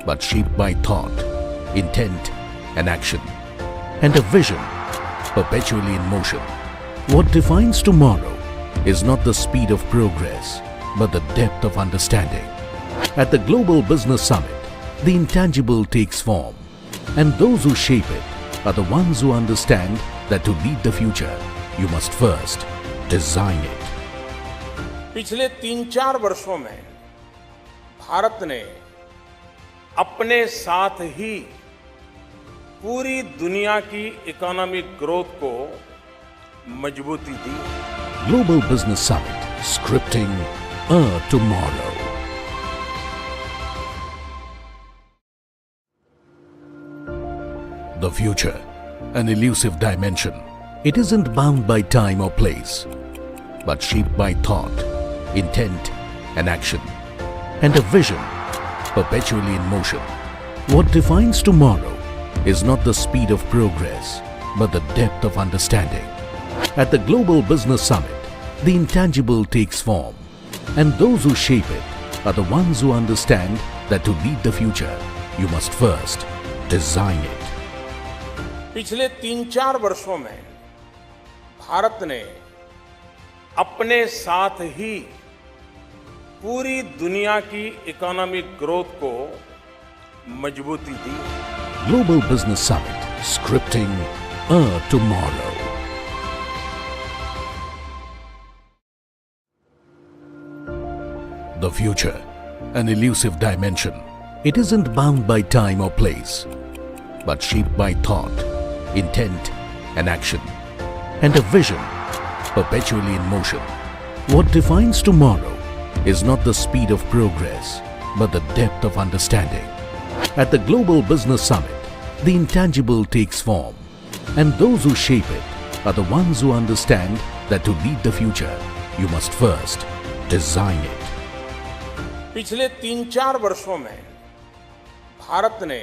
but shaped by thought, intent and action, and a vision perpetually in motion. What defines tomorrow is not the speed of progress, but the depth of understanding. At the Global Business Summit, the intangible takes form, and those who shape it are the ones who understand that to lead the future, you must first design it. पिछले 3-4 वर्षों में भारत ने अपने साथ ही पूरी दुनिया की economic growth को मजबूती दी। Global Business Summit, scripting a tomorrow. The future, an elusive dimension. It isn't bound by time or place, but shaped by thought, intent and action, and a vision perpetually in motion. What defines tomorrow is not the speed of progress, but the depth of understanding. At the Global Business Summit, the intangible takes form, and those who shape it are the ones who understand that to lead the future, you must first design it. पिछले 3-4 वर्षों में भारत ने अपने साथ ही पूरी दुनिया की economic growth को मजबूती दी। Global Business Summit, scripting a tomorrow. The future, an elusive dimension. It isn't bound by time or place, but shaped by thought, intent and action, and a vision perpetually in motion. What defines tomorrow is not the speed of progress, but the depth of understanding. At the Global Business Summit, the intangible takes form, and those who shape it are the ones who understand that to lead the future, you must first design it. पिछले 3-4 वर्षों में भारत ने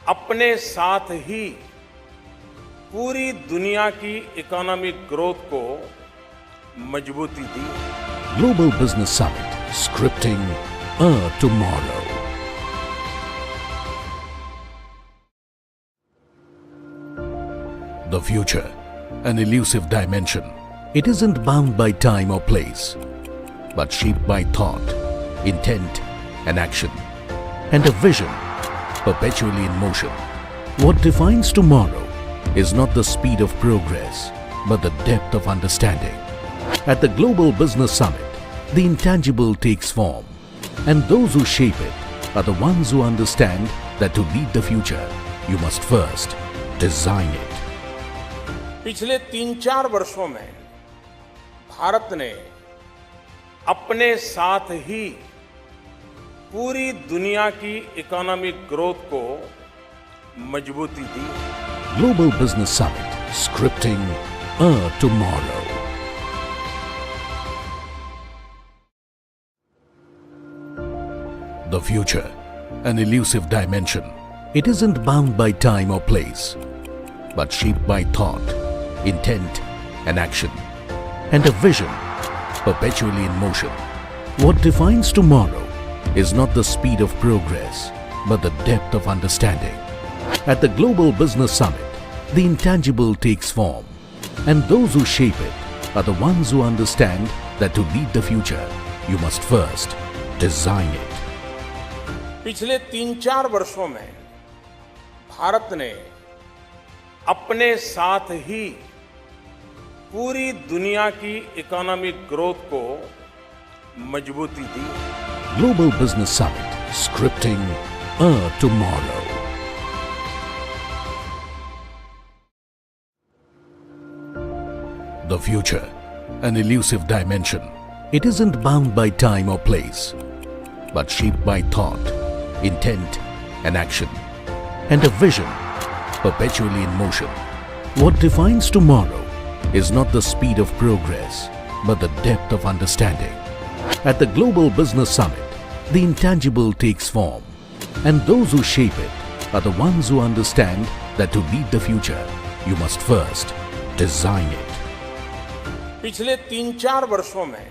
अपने साथ ही पूरी दुनिया की economic growth को मजबूती दी। Global Business Summit, scripting a tomorrow. The future, an elusive dimension. It isn't bound by time or place, but shaped by thought, intent and action, and a vision perpetually in motion. What defines tomorrow is not the speed of progress, but the depth of understanding. At the Global Business Summit, the intangible takes form, and those who shape it are the ones who understand that to lead the future, you must first design it. पिछले 3-4 वर्षों में भारत ने अपने साथ ही पूरी दुनिया की economic growth को मजबूती दी। Global Business Summit, scripting a tomorrow. The future, an elusive dimension. It isn't bound by time or place, but shaped by thought, intent and action, and a vision perpetually in motion. What defines tomorrow is not the speed of progress, but the depth of understanding. At the Global Business Summit, the intangible takes form, and those who shape it are the ones who understand that to lead the future, you must first design it. पिछले 3-4 वर्षों में भारत ने अपने साथ ही पूरी दुनिया की economic growth को मजबूती दी। Global Business Summit, scripting a tomorrow. The future, an elusive dimension. It isn't bound by time or place, but shaped by thought, intent and action, and a vision perpetually in motion. What defines tomorrow is not the speed of progress, but the depth of understanding. At the Global Business Summit, the intangible takes form, and those who shape it are the ones who understand that to lead the future, you must first design it. पिछले 3-4 वर्षों में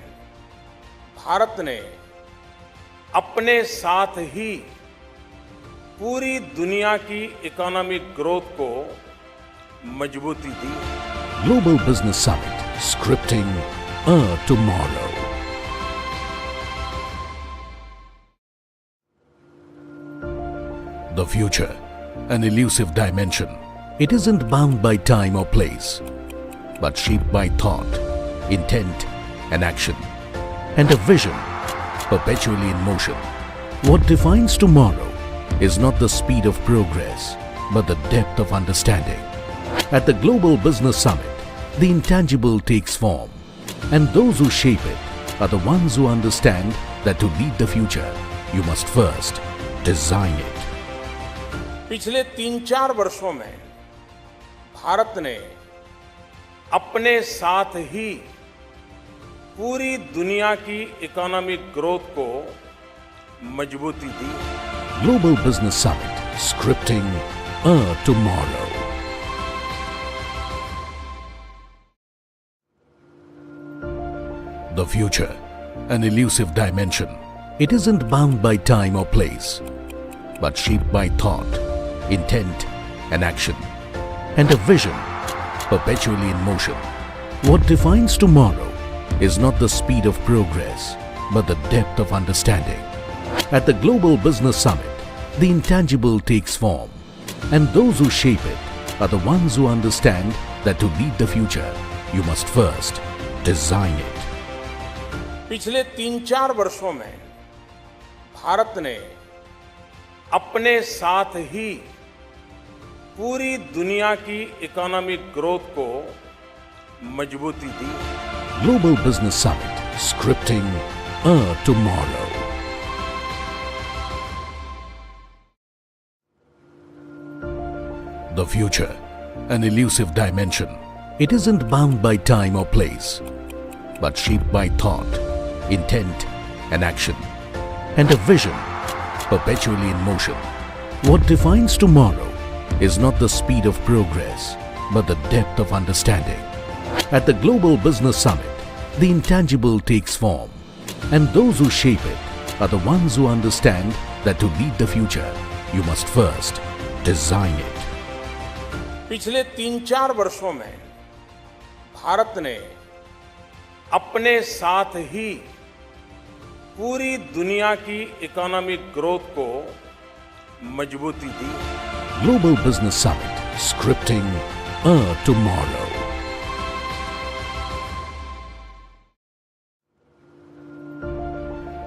भारत ने अपने साथ ही पूरी दुनिया की economic growth को मजबूती दी। Global Business Summit, scripting a tomorrow. The future, an elusive dimension. It isn't bound by time or place, but shaped by thought, intent and action, and a vision perpetually in motion. What defines tomorrow is not the speed of progress, but the depth of understanding. At the Global Business Summit, the intangible takes form, and those who shape it are the ones who understand that to lead the future, you must first design it. पिछले 3-4 वर्षों में भारत ने अपने साथ ही पूरी दुनिया की economic growth को मजबूती दी। Global Business Summit, scripting a tomorrow. The future, an elusive dimension. It isn't bound by time or place, but shaped by thought, intent and action, and a vision perpetually in motion. What defines tomorrow is not the speed of progress, but the depth of understanding. At the Global Business Summit, the intangible takes form, and those who shape it are the ones who understand that to lead the future, you must first design it. पिछले 3-4 वर्षों में भारत ने अपने साथ ही पूरी दुनिया की economic growth को मजबूती दी। Global Business Summit, scripting a tomorrow. The future, an elusive dimension. It isn't bound by time or place, but shaped by thought, intent and action, and a vision perpetually in motion. What defines tomorrow is not the speed of progress, but the depth of understanding. At the Global Business Summit, the intangible takes form, and those who shape it are the ones who understand that to lead the future, you must first design it. पिछले 3-4 वर्षों में भारत ने अपने साथ ही पूरी दुनिया की economic growth को मजबूती दी। Global Business Summit, scripting a tomorrow.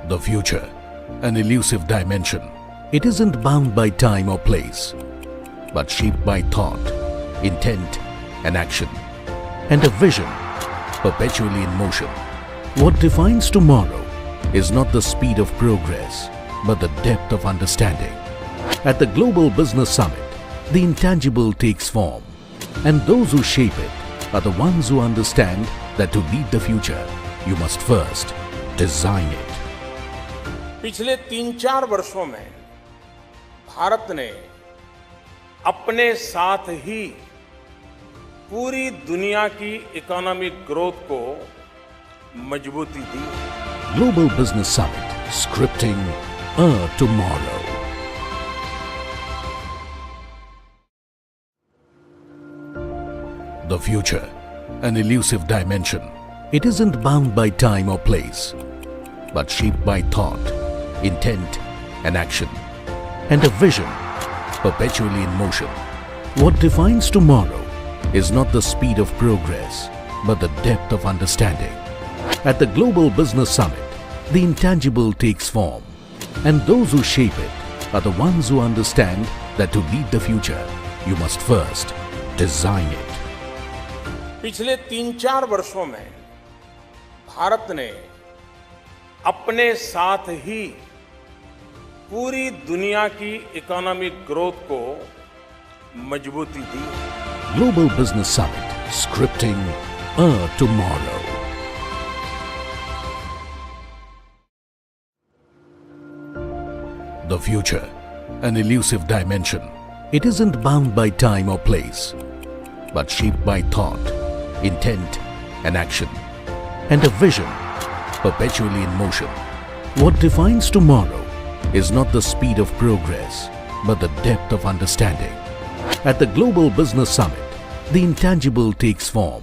The future, an elusive dimension. It isn't bound by time or place, but shaped by thought, intent and action, and a vision perpetually in motion. What defines tomorrow is not the speed of progress, but the depth of understanding. At the Global Business Summit, the intangible takes form, and those who shape it are the ones who understand that to lead the future, you must first design it. पिछले 3-4 वर्षों में भारत ने अपने साथ ही पूरी दुनिया की economic growth को मजबूती दी। Global Business Summit, scripting a tomorrow. The future, an elusive dimension. It isn't bound by time or place, but shaped by thought, intent, and action, and a vision perpetually in motion. What defines tomorrow is not the speed of progress, but the depth of understanding. At the Global Business Summit, the intangible takes form, and those who shape it are the ones who understand that to lead the future, you must first design it. पिछले 3-4 वर्षों में भारत ने अपने साथ ही पूरी दुनिया की economic growth को मजबूती दी। Global Business Summit, scripting a tomorrow. The future, an elusive dimension. It isn't bound by time or place, but shaped by thought, intent, and action, and a vision perpetually in motion. What defines tomorrow is not the speed of progress, but the depth of understanding. At the Global Business Summit, the intangible takes form,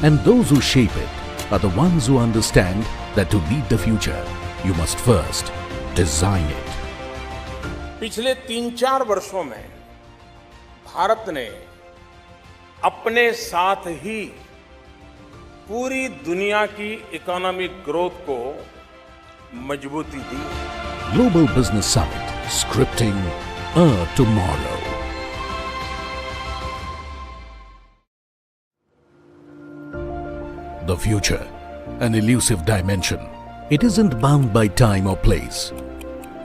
and those who shape it are the ones who understand that to lead the future, you must first design it. पिछले 3-4 वर्षों में भारत ने अपने साथ ही पूरी दुनिया की economic growth को मजबूती दी। Global Business Summit, scripting a tomorrow. The future, an elusive dimension. It isn't bound by time or place,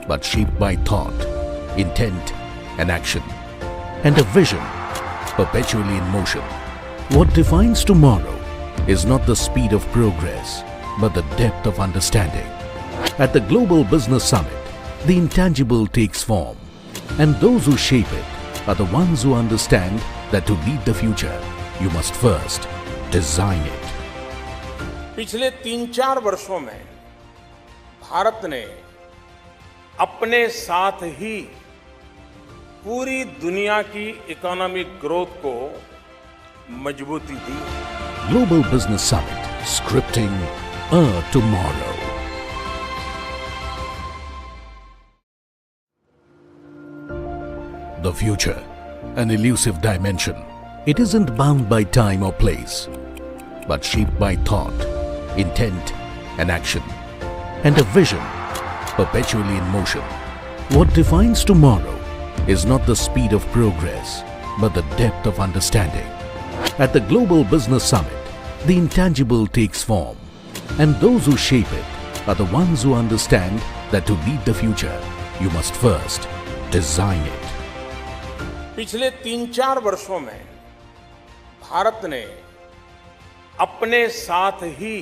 but shaped by thought, intent, and action, and a vision perpetually in motion. What defines tomorrow is not the speed of progress, but the depth of understanding. At the Global Business Summit, the intangible takes form, and those who shape it are the ones who understand that to lead the future, you must first design it. पिछले 3-4 वर्षों में भारत ने अपने साथ ही पूरी दुनिया की economic growth को मजबूती दी। Global Business Summit, scripting a tomorrow. The future, an elusive dimension. It isn't bound by time or place, but shaped by thought, intent, and action, and a vision perpetually in motion. What defines tomorrow is not the speed of progress, but the depth of understanding. At the Global Business Summit, the intangible takes form, and those who shape it are the ones who understand that to lead the future, you must first design it. पिछले 3-4 वर्षों में भारत ने अपने साथ ही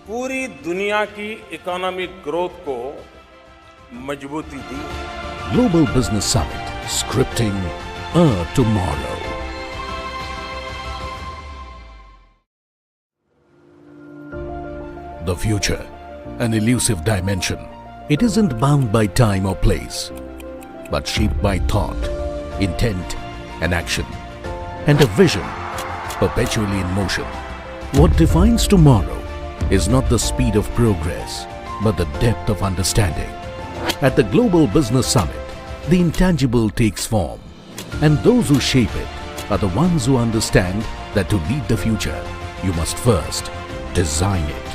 पूरी दुनिया की economic growth को मजबूती दी। Global Business Summit, scripting a tomorrow. The future, an elusive dimension. It isn't bound by time or place, but shaped by thought, intent, and action, and a vision perpetually in motion. What defines tomorrow is not the speed of progress, but the depth of understanding. At the Global Business Summit, the intangible takes form, and those who shape it are the ones who understand that to lead the future, you must first design it.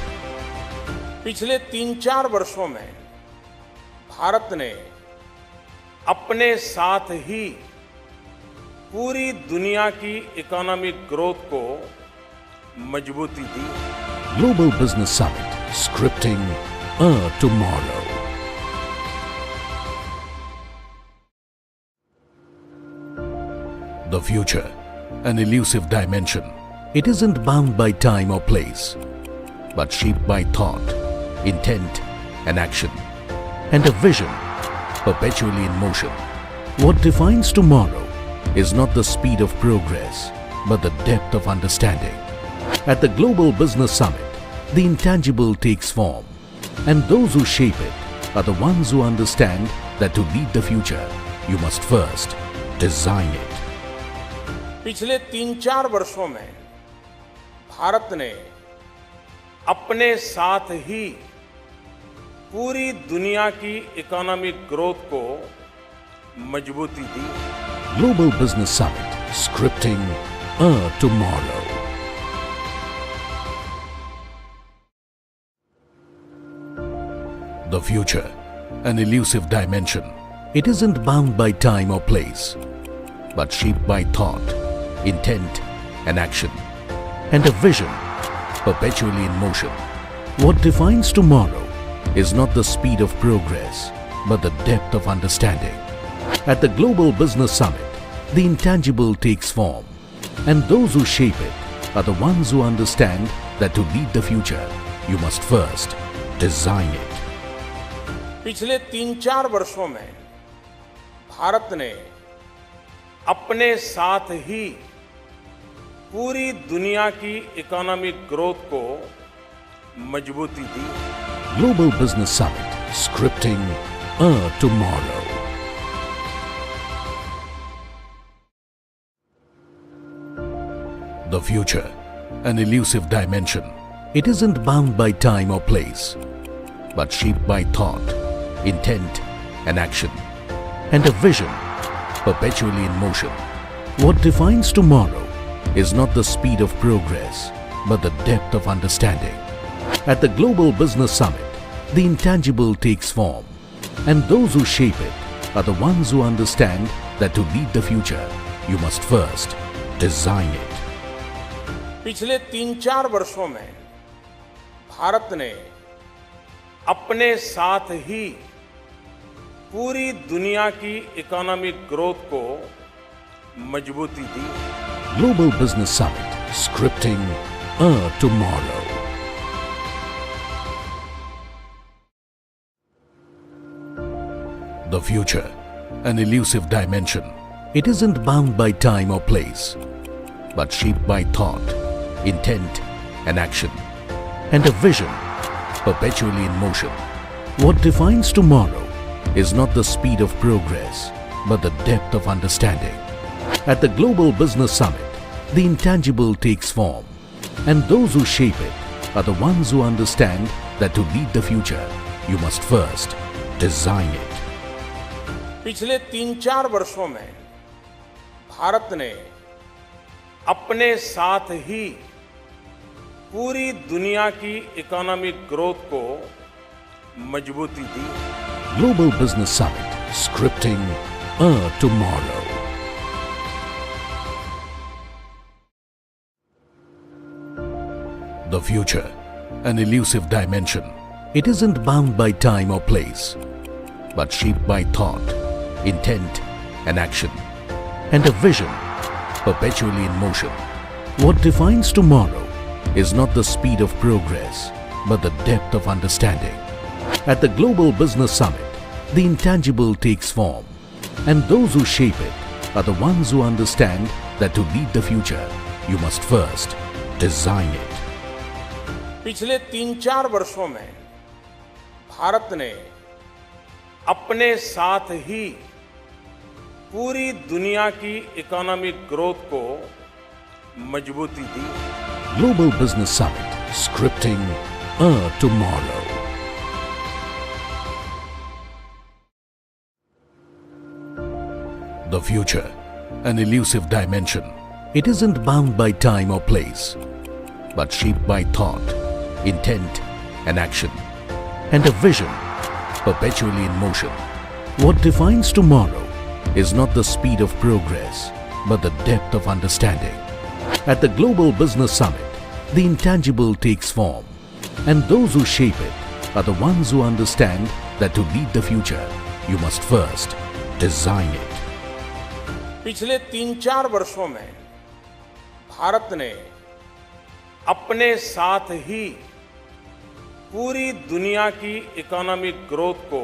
पिछले 3-4 वर्षों में भारत ने अपने साथ ही पूरी दुनिया की economic growth को मजबूती दी। Global Business Summit, scripting a tomorrow. The future, an elusive dimension. It isn't bound by time or place, but shaped by thought, intent, and action, and a vision perpetually in motion. What defines tomorrow is not the speed of progress, but the depth of understanding. At the Global Business Summit, the intangible takes form, and those who shape it are the ones who understand that to lead the future, you must first design it. पिछले 3-4 वर्षों में भारत ने अपने साथ ही पूरी दुनिया की economic growth को मजबूती दी। Global Business Summit, scripting a tomorrow. The future, an elusive dimension. It isn't bound by time or place, but shaped by thought, intent, and action, and a vision perpetually in motion. What defines tomorrow is not the speed of progress, but the depth of understanding. At the Global Business Summit, the intangible takes form, and those who shape it are the ones who understand that to lead the future, you must first design it. पिछले 3-4 वर्षों में भारत ने अपने साथ ही पूरी दुनिया की economic growth को मजबूती दी। Global Business Summit, scripting a tomorrow. The future, an elusive dimension. It isn't bound by time or place, but shaped by thought, intent, and action, and a vision perpetually in motion. What defines tomorrow is not the speed of progress, but the depth of understanding. At the Global Business Summit, the intangible takes form, and those who shape it are the ones who understand that to lead the future, you must first design it. पिछले 3-4 वर्षों में भारत ने अपने साथ ही पूरी दुनिया की economic growth को मजबूती दी। Global Business Summit, scripting a tomorrow. The future, an elusive dimension. It isn't bound by time or place, but shaped by thought, intent, and action, and a vision perpetually in motion. What defines tomorrow is not the speed of progress, but the depth of understanding. At the Global Business Summit, the intangible takes form, and those who shape it are the ones who understand that to lead the future, you must first design it. पिछले 3-4 वर्षों में भारत ने अपने साथ ही पूरी दुनिया की economic growth को मजबूती दी। Global Business Summit, scripting a tomorrow. The future, an elusive dimension. It isn't bound by time or place, but shaped by thought, intent, and action, and a vision perpetually in motion. What defines tomorrow is not the speed of progress, but the depth of understanding. At the Global Business Summit, the intangible takes form, and those who shape it are the ones who understand that to lead the future, you must first design it. पिछले 3-4 वर्षों में भारत ने अपने साथ ही पूरी दुनिया की economic growth को मजबूती दी। Global Business Summit, scripting a tomorrow. The future, an elusive dimension. It isn't bound by time or place, but shaped by thought, intent, and action, and a vision perpetually in motion. What defines tomorrow is not the speed of progress, but the depth of understanding. At the Global Business Summit, the intangible takes form, and those who shape it are the ones who understand that to lead the future, you must first design it. पिछले 3-4 वर्षों में भारत ने अपने साथ ही पूरी दुनिया की economic growth को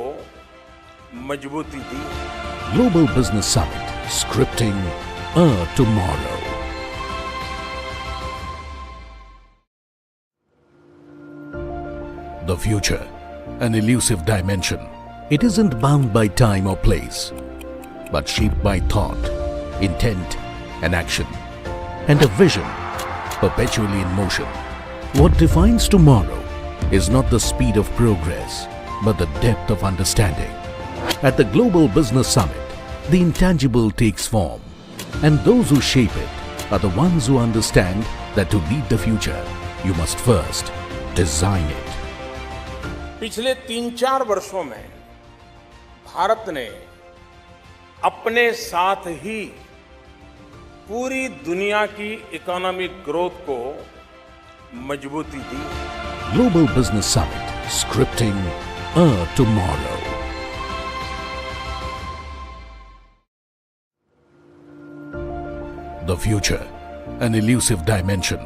मजबूती दी। Global Business Summit, scripting a tomorrow. The future, an elusive dimension. It isn't bound by time or place, but shaped by thought, intent and action, and a vision perpetually in motion. What defines tomorrow is not the speed of progress, but the depth of understanding. At the Global Business Summit, the intangible takes form, and those who shape it are the ones who understand that to lead the future, you must first design it. पिछले 3-4 वर्षों में भारत ने अपने साथ ही पूरी दुनिया की economic growth को मजबूती दी। Global Business Summit, scripting a tomorrow. The future, an elusive dimension.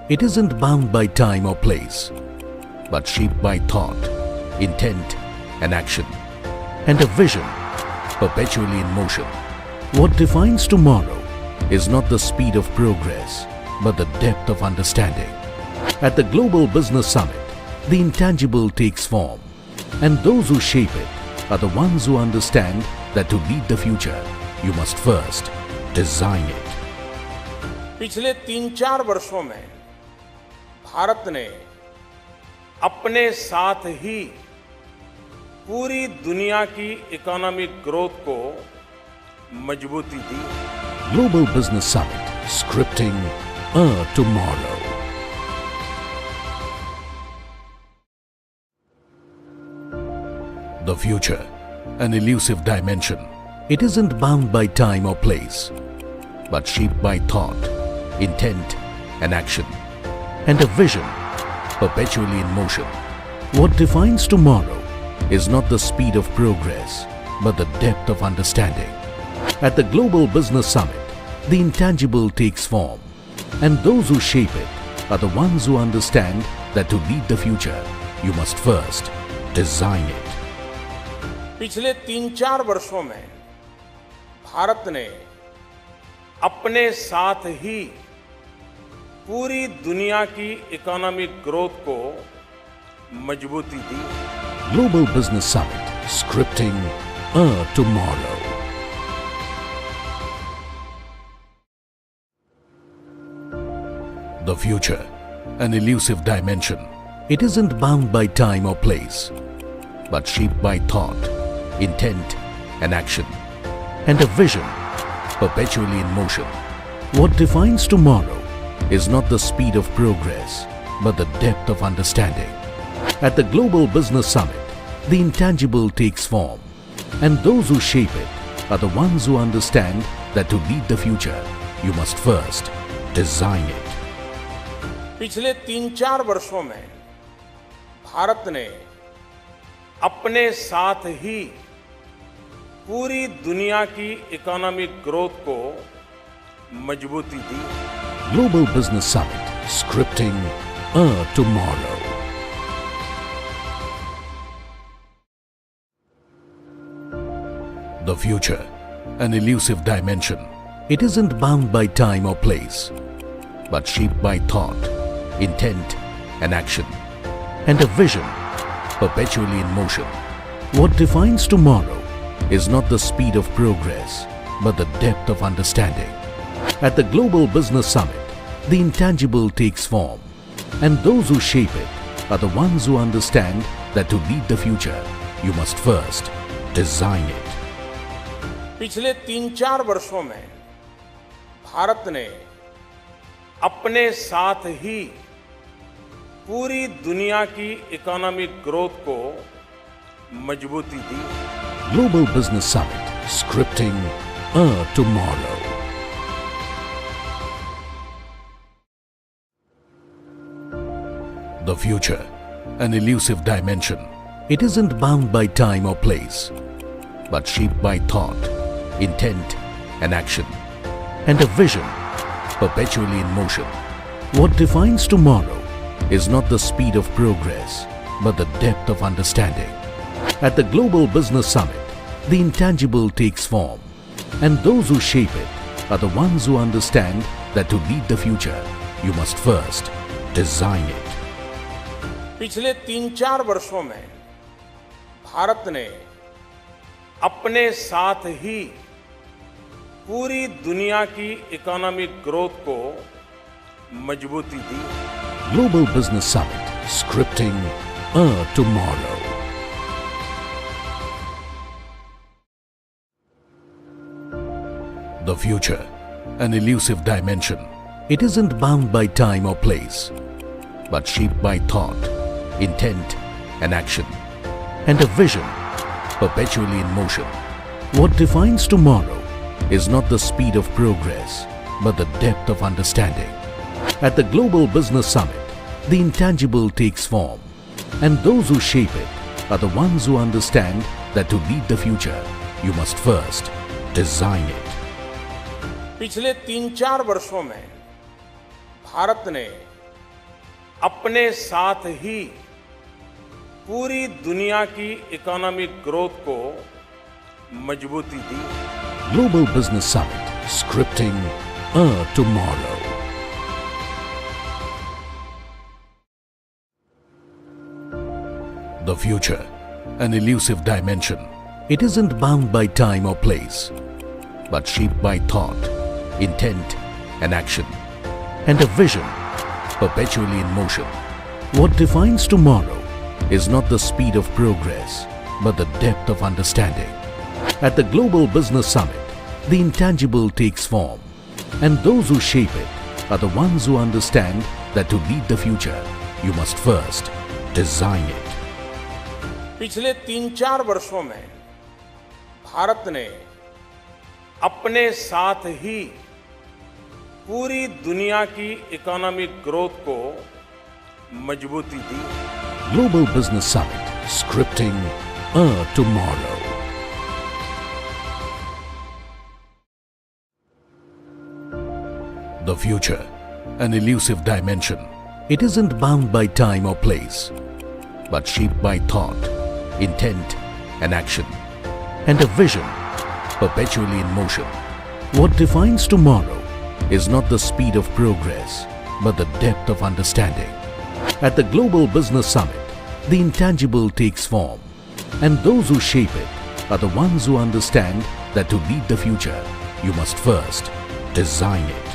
It isn't bound by time or place, but shaped by thought, intent and action, and a vision perpetually in motion. What defines tomorrow is not the speed of progress, but the depth of understanding. At the Global Business Summit, the intangible takes form, and those who shape it are the ones who understand that to lead the future, you must first design it. पिछले 3-4 वर्षों में भारत ने अपने साथ ही पूरी दुनिया की economic growth को मजबूती दी। Global Business Summit, scripting a tomorrow. The future, an elusive dimension. It isn't bound by time or place, but shaped by thought, intent and action, and a vision perpetually in motion. What defines tomorrow is not the speed of progress, but the depth of understanding. At the Global Business Summit, the intangible takes form, and those who shape it are the ones who understand that to lead the future, you must first design it. पिछले 3-4 वर्षों में भारत ने अपने साथ ही पूरी दुनिया की economic growth को मजबूती दी। Global Business Summit, scripting a tomorrow. The future, an elusive dimension. It isn't bound by time or place, but shaped by thought, intent and action, and a vision perpetually in motion. What defines tomorrow is not the speed of progress, but the depth of understanding. At the Global Business Summit, the intangible takes form, and those who shape it are the ones who understand that to lead the future, you must first design it. पिछले 3-4 वर्षों में भारत ने अपने साथ ही पूरी दुनिया की economic growth को मजबूती दी। Global Business Summit, scripting a tomorrow. The future, an elusive dimension. It isn't bound by time or place, but shaped by thought, intent and action, and a vision perpetually in motion. What defines tomorrow is not the speed of progress, but the depth of understanding. At the Global Business Summit, the intangible takes form, and those who shape it are the ones who understand that to lead the future, you must first design it. पिछले 3-4 वर्षों में भारत ने अपने साथ ही पूरी दुनिया की economic growth को मजबूती दी। Global Business Summit, scripting a tomorrow. The future, an elusive dimension. It isn't bound by time or place, but shaped by thought, intent and action, and a vision perpetually in motion. What defines tomorrow is not the speed of progress, but the depth of understanding. At the Global Business Summit, the intangible takes form, and those who shape it are the ones who understand that to lead the future, you must first design it. पिछले 3-4 वर्षों में भारत ने अपने साथ ही पूरी दुनिया की economic growth को मजबूती दी. Global Business Summit, scripting a tomorrow. The future, an elusive dimension. It isn't bound by time or place, but shaped by thought, intent, and action, and a vision perpetually in motion. What defines tomorrow is not the speed of progress, but the depth of understanding. At the Global Business Summit, the intangible takes form, and those who shape it are the ones who understand that to lead the future, you must first design it. पिछले 3-4 वर्षों में भारत ने अपने साथ ही पूरी दुनिया की economic growth को मजबूती दी. Global Business Summit, scripting a tomorrow. The future, an elusive dimension. It isn't bound by time or place, but shaped by thought, intent, and action, and a vision perpetually in motion. What defines tomorrow is not the speed of progress, but the depth of understanding. At the Global Business Summit, the intangible takes form, and those who shape it are the ones who understand that to lead the future, you must first design it. पिछले 3-4 वर्षों में भारत ने अपने साथ ही पूरी दुनिया की economic growth को मजबूती दी. Global Business Summit, scripting a tomorrow. The future, an elusive dimension. It isn't bound by time or place, but shaped by thought, intent, and action, and a vision perpetually in motion. What defines tomorrow is not the speed of progress, but the depth of understanding. At the Global Business Summit, the intangible takes form, and those who shape it are the ones who understand that to lead the future, you must first design it.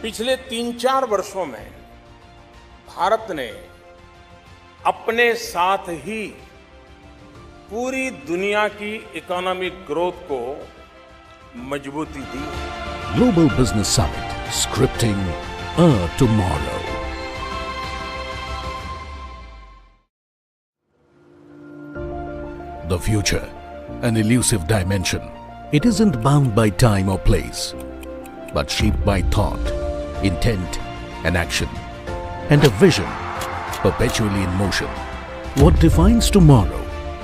पिछले 3-4 वर्षों में भारत ने अपने साथ ही पूरी दुनिया की economic growth को मजबूती दी. Global Business Summit, scripting a tomorrow. The future, an elusive dimension. It isn't bound by time or place, but shaped by thought, intent, and action, and a vision perpetually in motion. What defines tomorrow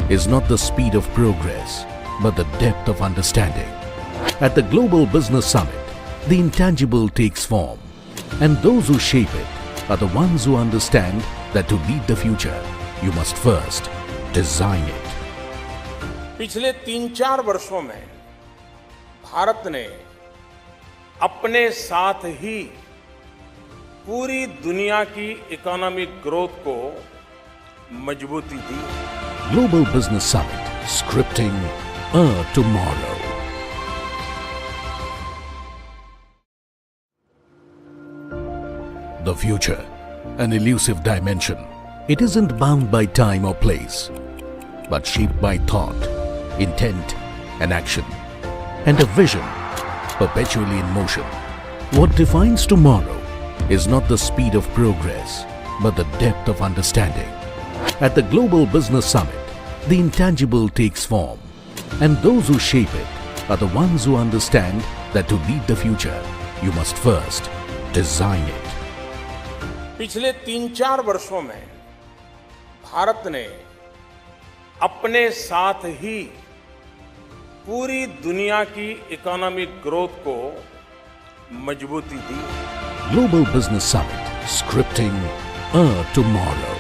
is not the speed of progress, but the depth of understanding. At the Global Business Summit, the intangible takes form, and those who shape it are the ones who understand that to lead the future, you must first design it. पिछले 3-4 वर्षों में भारत ने अपने साथ ही पूरी दुनिया की economic growth को मजबूती दी. Global Business Summit, scripting a tomorrow. The future, an elusive dimension. It isn't bound by time or place, but shaped by thought, intent, and action, and a vision perpetually in motion. What defines tomorrow is not the speed of progress, but the depth of understanding. At the Global Business Summit, the intangible takes form, and those who shape it are the ones who understand that to lead the future, you must first design it. पिछले 3-4 वर्षों में भारत ने अपने साथ ही पूरी दुनिया की economic growth को मजबूती दी. Global Business Summit, scripting a tomorrow.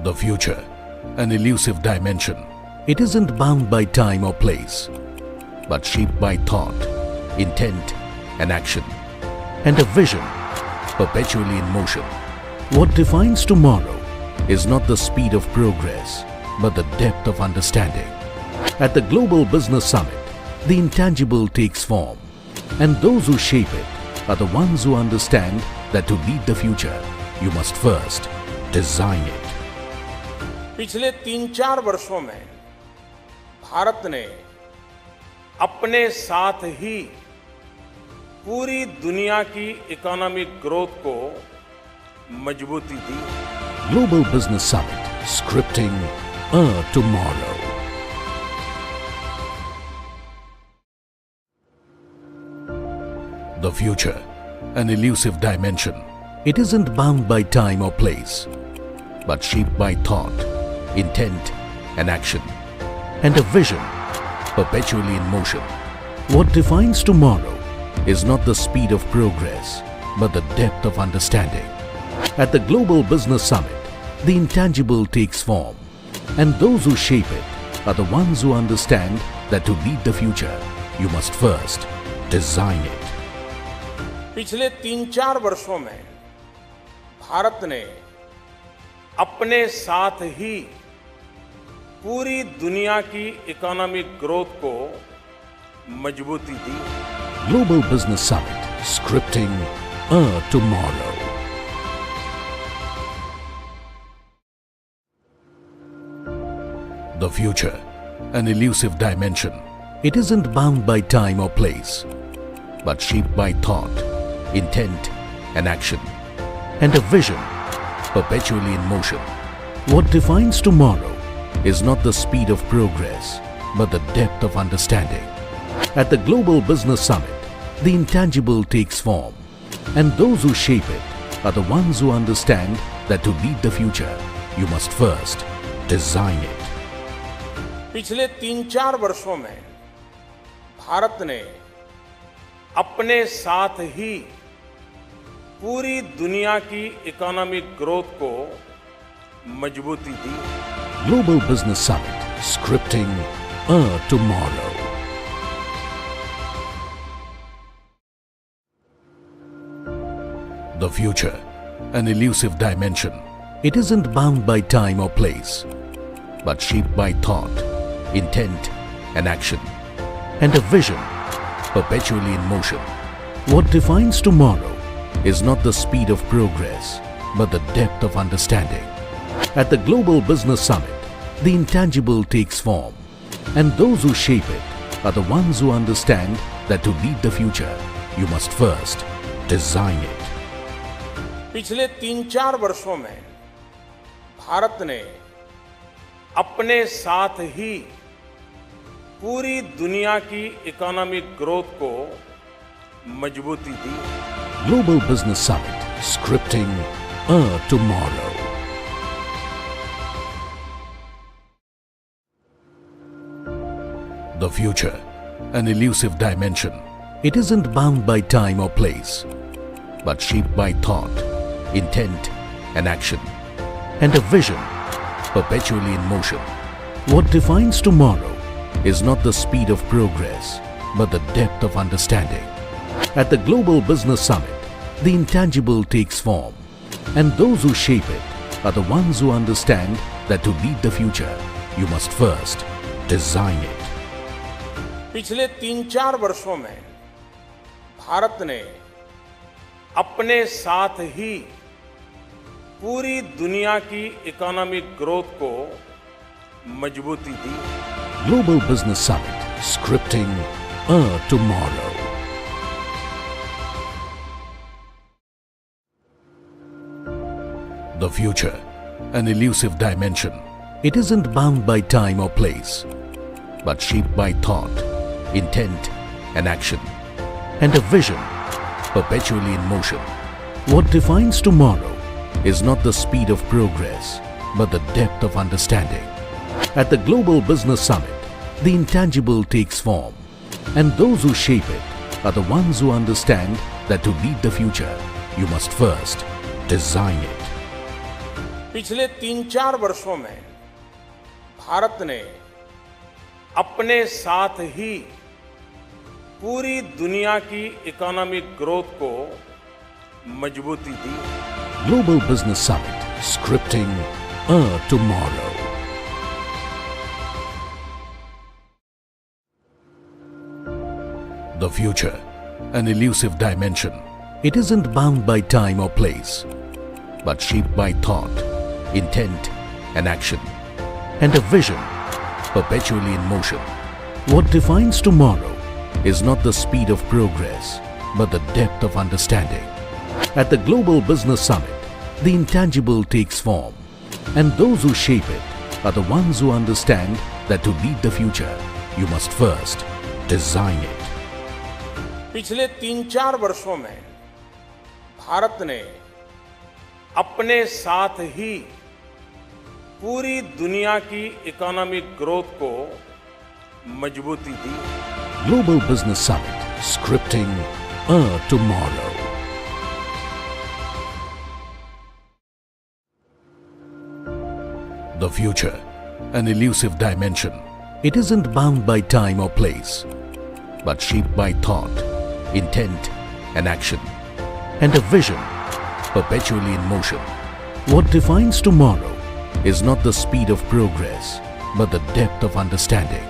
The future, an elusive dimension. It isn't bound by time or place, but shaped by thought, intent, and action, and a vision perpetually in motion. What defines tomorrow is not the speed of progress, but the depth of understanding. At the Global Business Summit, the intangible takes form, and those who shape it are the ones who understand that to lead the future, you must first design it. पिछले 3-4 वर्षों में भारत ने अपने साथ ही पूरी दुनिया की economic growth को मजबूती दी। Global Business Summit, scripting a tomorrow. The future, an elusive dimension. It isn't bound by time or place, but shaped by thought, intent, and action, and a vision perpetually in motion. What defines tomorrow is not the speed of progress, but the depth of understanding. At the Global Business Summit, the intangible takes form, and those who shape it are the ones who understand that to lead the future, you must first design it. पिछले 3-4 वर्षों में भारत ने अपने साथ ही पूरी दुनिया की economic growth को मजबूती दी। Global Business Summit, scripting a tomorrow. The future, an elusive dimension. It isn't bound by time or place, but shaped by thought, intent, and action, and a vision perpetually in motion. What defines tomorrow is not the speed of progress, but the depth of understanding. At the Global Business Summit, the intangible takes form, and those who shape it are the ones who understand that to lead the future, you must first design it. पिछले 3-4 वर्षों में भारत ने अपने साथ ही पूरी दुनिया की economic growth को मजबूती दी। Global Business Summit, scripting a tomorrow. The future, an elusive dimension. It isn't bound by time or place, but shaped by thought, intent, and action, and a vision perpetually in motion. What defines tomorrow is not the speed of progress, but the depth of understanding. At the Global Business Summit, the intangible takes form, and those who shape it are the ones who understand that to lead the future, you must first design it. पिछले 3-4 वर्षों में भारत ने अपने साथ ही पूरी दुनिया की economic growth को मजबूती दी। Global Business Summit, scripting a tomorrow. The future, an elusive dimension. It isn't bound by time or place, but shaped by thought, intent, and action, and a vision perpetually in motion. What defines tomorrow is not the speed of progress, but the depth of understanding. At the Global Business Summit, the intangible takes form, and those who shape it are the ones who understand that to lead the future, you must first design it. पिछले 3-4 वर्षों में भारत ने अपने साथ ही पूरी दुनिया की economic growth को मजबूती दी। Global Business Summit, scripting a tomorrow. The future, an elusive dimension. It isn't bound by time or place, but shaped by thought, intent, and action, and a vision perpetually in motion. What defines tomorrow is not the speed of progress, but the depth of understanding. At the Global Business Summit, the intangible takes form, and those who shape it are the ones who understand that to lead the future, you must first design it. पिछले 3-4 वर्षों में भारत ने अपने साथ ही पूरी दुनिया की economic growth को मजबूती दी। Global Business Summit, scripting a tomorrow. The future, an elusive dimension. It isn't bound by time or place, but shaped by thought, intent and action, and a vision perpetually in motion. What defines tomorrow is not the speed of progress, but the depth of understanding. At the Global Business Summit, the intangible takes form, and those who shape it are the ones who understand that to lead the future, you must first design it. पिछले 3-4 वर्षों में भारत ने अपने साथ ही पूरी दुनिया की economic growth को मजबूती दी। Global Business Summit, scripting a tomorrow. The future, an elusive dimension. It isn't bound by time or place, but shaped by thought, intent and action, and a vision perpetually in motion. What defines tomorrow is not the speed of progress, but the depth of understanding.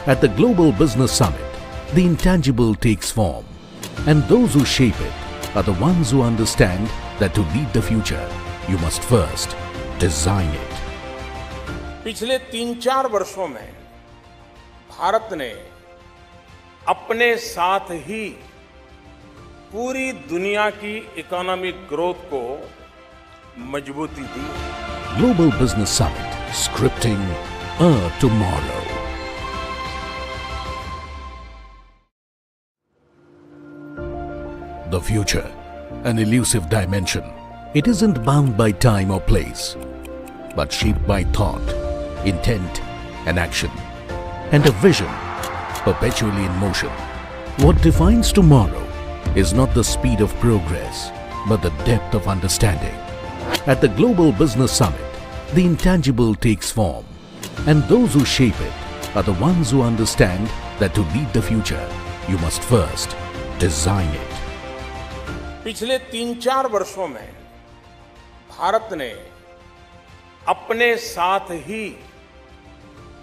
At the Global Business Summit, the intangible takes form, and those who shape it are the ones who understand that to lead the future, you must first design it. पिछले 3-4 वर्षों में भारत ने अपने साथ ही पूरी दुनिया की economic growth को मजबूती दी। Global Business Summit, scripting a tomorrow. The future, an elusive dimension. It isn't bound by time or place, but shaped by thought, intent and action, and a vision perpetually in motion. What defines tomorrow is not the speed of progress, but the depth of understanding. At the Global Business Summit, the intangible takes form, and those who shape it are the ones who understand that to lead the future, you must first design it. पिछले 3-4 वर्षों में भारत ने अपने साथ ही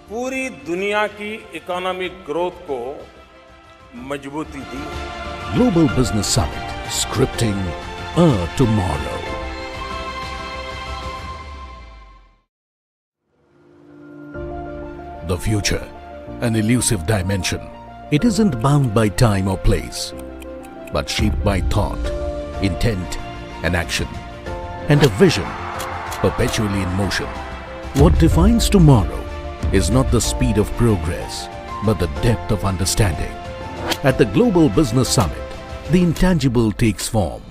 पूरी दुनिया की economic growth को मजबूती दी। Global Business Summit, scripting a tomorrow. The future, an elusive dimension. It isn't bound by time or place, but shaped by thought, intent and action, and a vision perpetually in motion. What defines tomorrow is not the speed of progress, but the depth of understanding. At the Global Business Summit, the intangible takes form,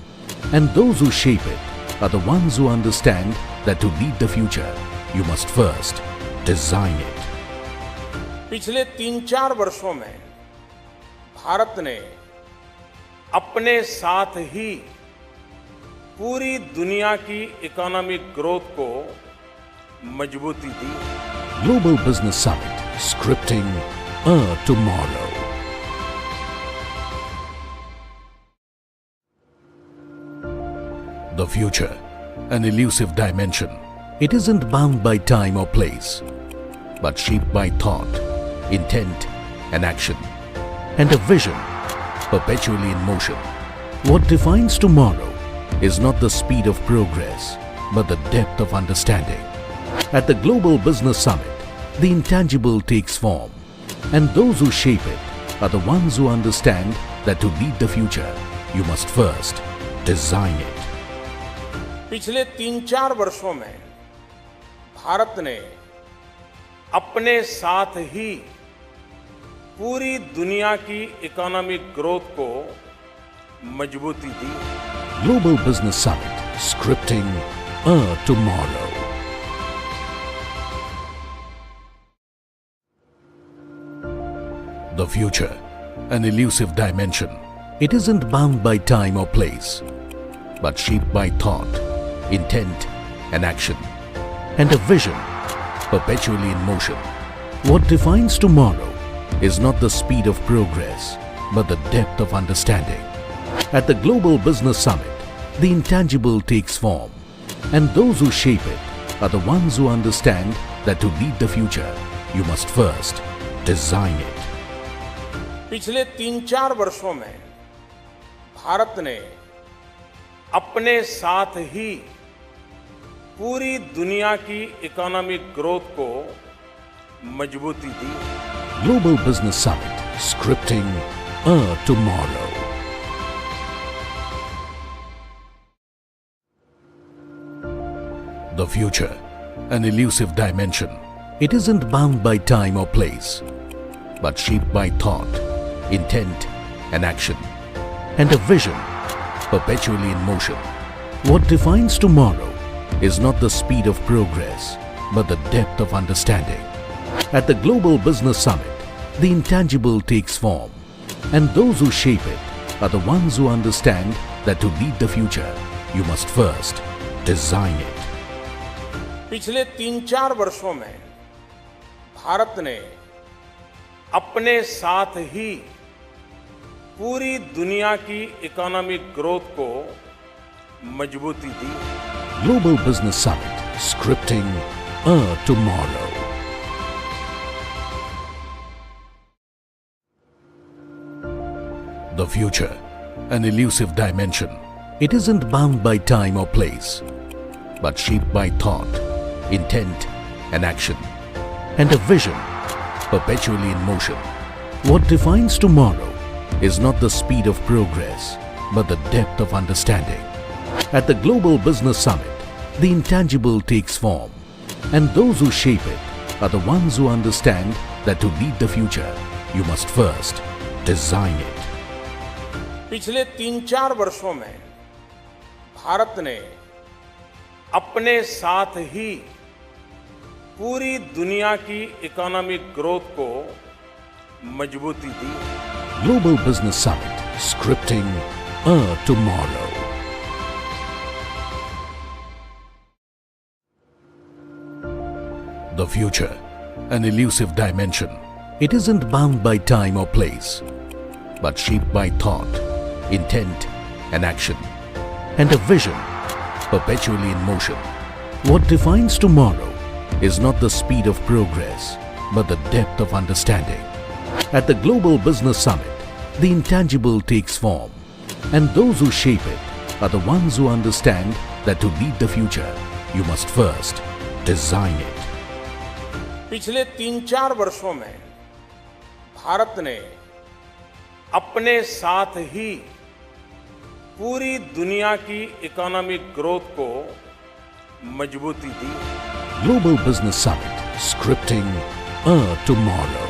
and those who shape it are the ones who understand that to lead the future, you must first design it. पिछले 3-4 वर्षों में भारत ने अपने साथ ही पूरी दुनिया की economic growth को मजबूती दी। Global Business Summit, scripting a tomorrow. The future, an elusive dimension. It isn't bound by time or place, but shaped by thought, intent and action, and a vision perpetually in motion. What defines tomorrow is not the speed of progress, but the depth of understanding. At the Global Business Summit, the intangible takes form, and those who shape it are the ones who understand that to lead the future, you must first design it. पिछले 3-4 वर्षों में भारत ने अपने साथ ही पूरी दुनिया की economic growth को मजबूती दी। Global Business Summit, scripting a tomorrow. The future, an elusive dimension. It isn't bound by time or place, but shaped by thought, intent and action, and a vision perpetually in motion. What defines tomorrow is not the speed of progress, but the depth of understanding. At the Global Business Summit, the intangible takes form, and those who shape it are the ones who understand that to lead the future, you must first design it. पिछले 3-4 वर्षों में भारत ने अपने साथ ही पूरी दुनिया की economic growth को मजबूती दी। Global Business Summit, scripting a tomorrow. The future, an elusive dimension. It isn't bound by time or place, but shaped by thought, intent, and action, and a vision perpetually in motion. What defines tomorrow is not the speed of progress, but the depth of understanding. At the Global Business Summit, the intangible takes form, and those who shape it are the ones who understand that to lead the future, you must first design it. पिछले 3-4 वर्षों में भारत ने अपने साथ ही पूरी दुनिया की economic growth को मजबूती दी। Global Business Summit, scripting a tomorrow. The future, an elusive dimension. It isn't bound by time or place, but shaped by thought, intent, and action, and a vision perpetually in motion. What defines tomorrow is not the speed of progress, but the depth of understanding. At the Global Business Summit, the intangible takes form, and those who shape it are the ones who understand that to lead the future, you must first design it. पिछले 3-4 वर्षों में भारत ने अपने साथ ही पूरी दुनिया की economic growth को मजबूती दी। Global Business Summit, scripting a tomorrow. The future, an elusive dimension. It isn't bound by time or place, but shaped by thought, intent, and action, and a vision perpetually in motion. What defines tomorrow is not the speed of progress, but the depth of understanding. At the Global Business Summit, the intangible takes form, and those who shape it are the ones who understand that to lead the future, you must first design it. पिछले 3-4 वर्षों में भारत ने अपने साथ ही पूरी दुनिया की economic growth को मजबूती दी। Global Business Summit, scripting a tomorrow.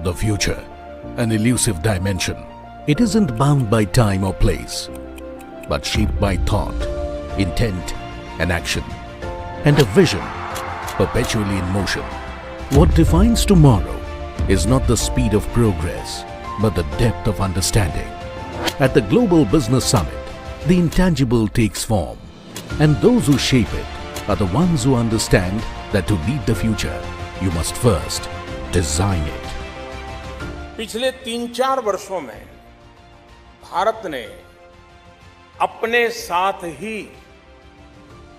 The future, an elusive dimension. It isn't bound by time or place, but shaped by thought, intent, and action, and a vision perpetually in motion. What defines tomorrow is not the speed of progress, but the depth of understanding. At the Global Business Summit, the intangible takes form, and those who shape it are the ones who understand that to lead the future, you must first design it. पिछले 3-4 वर्षों में भारत ने अपने साथ ही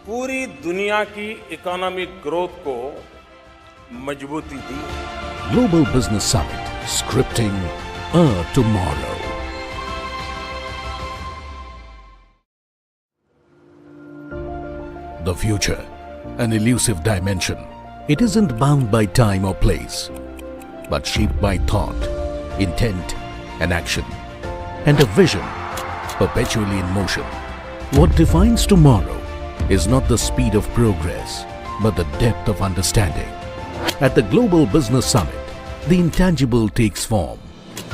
पूरी दुनिया की economic growth को मजबूती दी। Global Business Summit, scripting a tomorrow. The future, an elusive dimension. It isn't bound by time or place, but shaped by thought, intent, and action, and a vision perpetually in motion. What defines tomorrow is not the speed of progress, but the depth of understanding. At the Global Business Summit, the intangible takes form,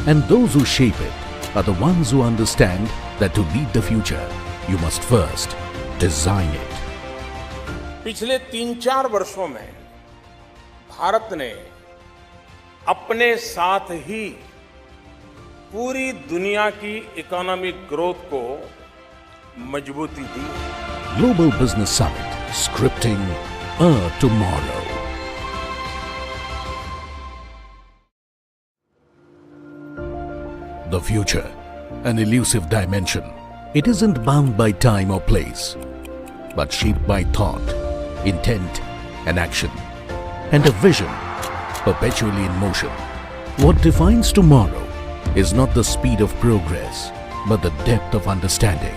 and those who shape it are the ones who understand that to lead the future, you must first design it. पिछले 3-4 वर्षों में भारत ने अपने साथ ही पूरी दुनिया की economic growth को मजबूती दी। Global Business Summit, scripting a tomorrow. The future, an elusive dimension. It isn't bound by time or place, but shaped by thought, intent and action, and a vision perpetually in motion. What defines tomorrow is not the speed of progress, but the depth of understanding.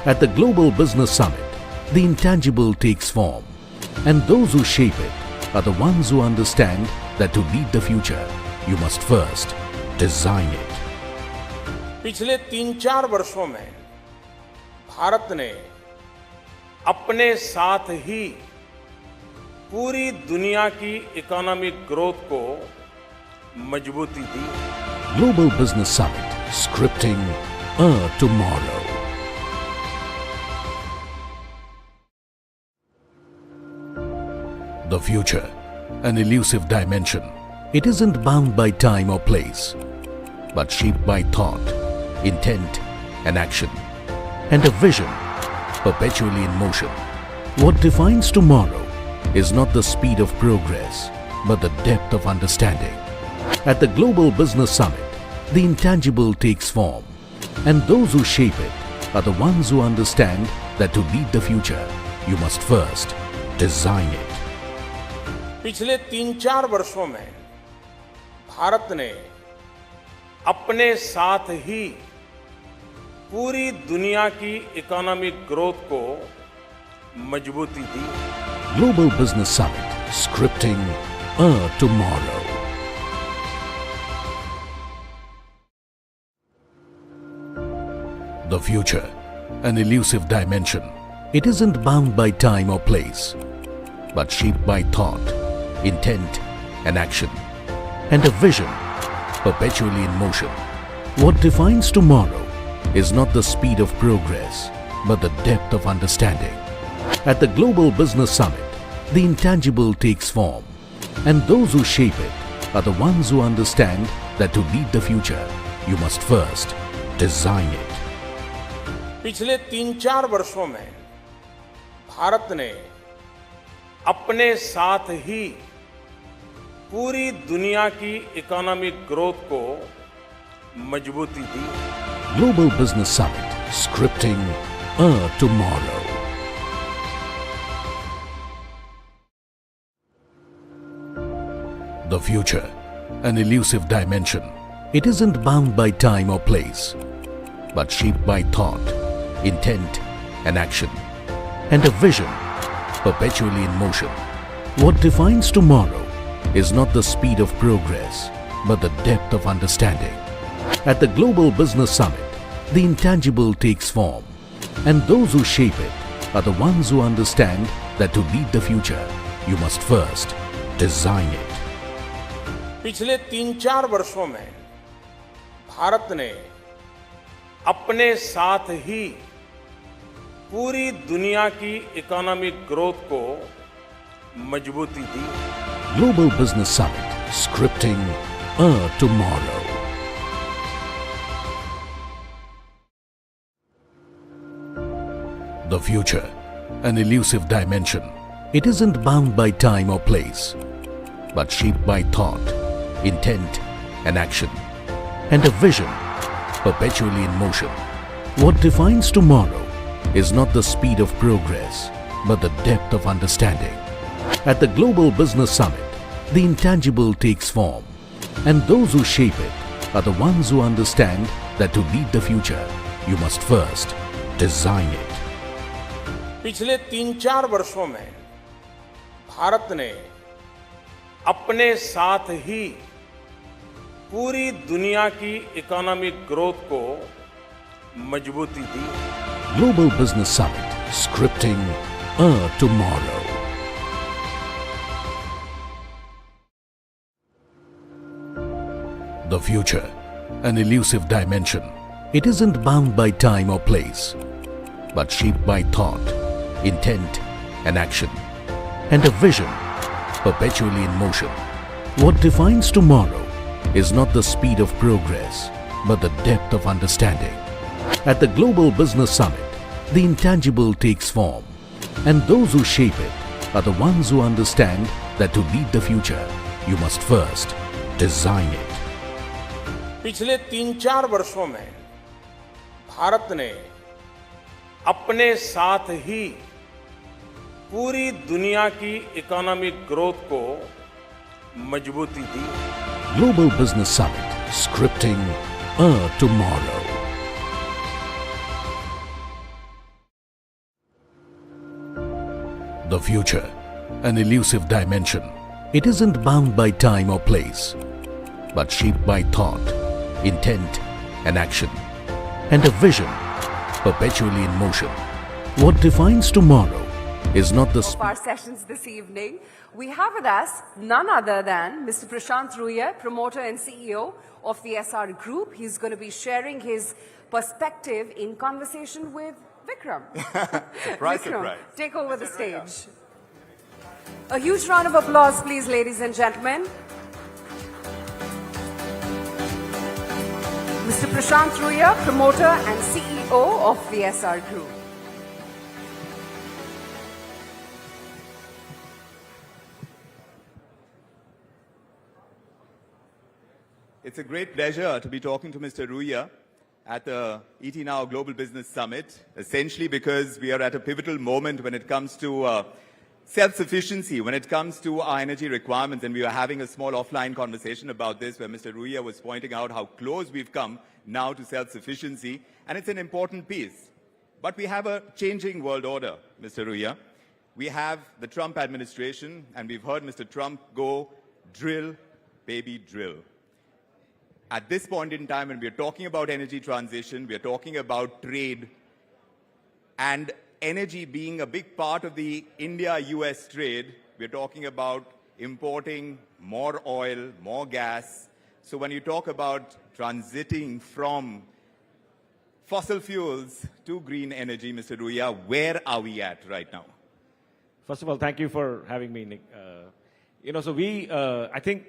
At the Global Business Summit, the intangible takes form, and those who shape it are the ones who understand that to lead the future, you must first design it. पिछले 3-4 वर्षों में भारत ने अपने साथ ही पूरी दुनिया की economic growth को मजबूती दी। Global Business Summit, scripting a tomorrow. The future, an elusive dimension. It isn't bound by time or place, but shaped by thought, intent and action, and a vision perpetually in motion. What defines tomorrow is not the speed of progress, but the depth of understanding. At the Global Business Summit, the intangible takes form, and those who shape it are the ones who understand that to lead the future, you must first design it. पिछले 3-4 वर्षों में भारत ने अपने साथ ही पूरी दुनिया की economic growth को मजबूती दी। Global Business Summit, scripting a tomorrow. The future, an elusive dimension. It isn't bound by time or place, but shaped by thought, intent and action, and a vision perpetually in motion. What defines tomorrow is not the speed of progress, but the depth of understanding. At the Global Business Summit, the intangible takes form, and those who shape it are the ones who understand that to lead the future, you must first design it. पिछले 3-4 वर्षों में भारत ने अपने साथ ही पूरी दुनिया की economic growth को मजबूती दी। Global Business Summit, scripting a tomorrow. The future, an elusive dimension. It isn't bound by time or place, but shaped by thought, intent and action, and a vision perpetually in motion. What defines tomorrow is not the speed of progress, but the depth of understanding. At the Global Business Summit, the intangible takes form, and those who shape it are the ones who understand that to lead the future, you must first design it. पिछले 3-4 वर्षों में भारत ने अपने साथ ही पूरी दुनिया की economic growth को मजबूती दी। Global Business Summit, scripting a tomorrow. The future, an elusive dimension. It isn't bound by time or place, but shaped by thought, intent and action, and a vision perpetually in motion. What defines tomorrow is not the speed of progress, but the depth of understanding. At the Global Business Summit, the intangible takes form, and those who shape it are the ones who understand that to lead the future, you must first design it. पिछले 3-4 वर्षों में भारत ने अपने साथ ही पूरी दुनिया की economic growth को मजबूती दी। Global Business Summit, scripting a tomorrow. The future, an elusive dimension. It isn't bound by time or place, but shaped by thought, intent and action, and a vision perpetually in motion. What defines tomorrow is not the speed of progress, but the depth of understanding. At the Global Business Summit, the intangible takes form, and those who shape it are the ones who understand that to lead the future, you must first design it. पिछले 3-4 वर्षों में भारत ने अपने साथ ही पूरी दुनिया की economic growth को मजबूती दी। Global Business Summit, scripting a tomorrow. The future, an elusive dimension. It isn't bound by time or place, but shaped by thought, intent and action, and a vision perpetually in motion. What defines tomorrow is not the Of our sessions this evening, we have with us none other than Mr. Prashant Ruiya, promoter and CEO of the SR Group. He's going to be sharing his perspective in conversation with Vikram. Surprise, Vikram, surprise. take over the stage. A huge round of applause, please, ladies and gentlemen. Mr. Prashant Ruiya, promoter and CEO of the SR Group. It's a great pleasure to be talking to Mr. Ruiya at the ET Now Global Business Summit, essentially because we are at a pivotal moment when it comes to self-sufficiency, when it comes to our energy requirements, and we were having a small offline conversation about this where Mr. Ruiya was pointing out how close we've come now to self-sufficiency, and it's an important piece. But we have a changing world order, Mr. Ruiya. We have the Trump administration, and we've heard Mr. Trump go, drill, baby, drill. At this point in time, when we are talking about energy transition, we are talking about trade, and energy being a big part of the India-US trade, we're talking about importing more oil, more gas. So when you talk about transiting from fossil fuels to green energy, Mr. Ruiya, where are we at right now? First of all, thank you for having me, Nick. So I think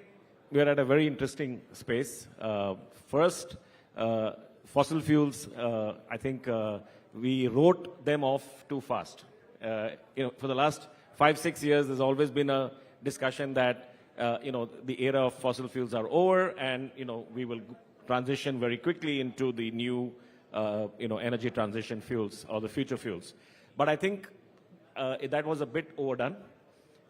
we're at a very interesting space. First, fossil fuels, I think we wrote them off too fast. For the last 5-6 years, there's always been a discussion that, the era of fossil fuels are over, and, we will transition very quickly into the new, energy transition fuels or the future fuels. But I think that was a bit overdone.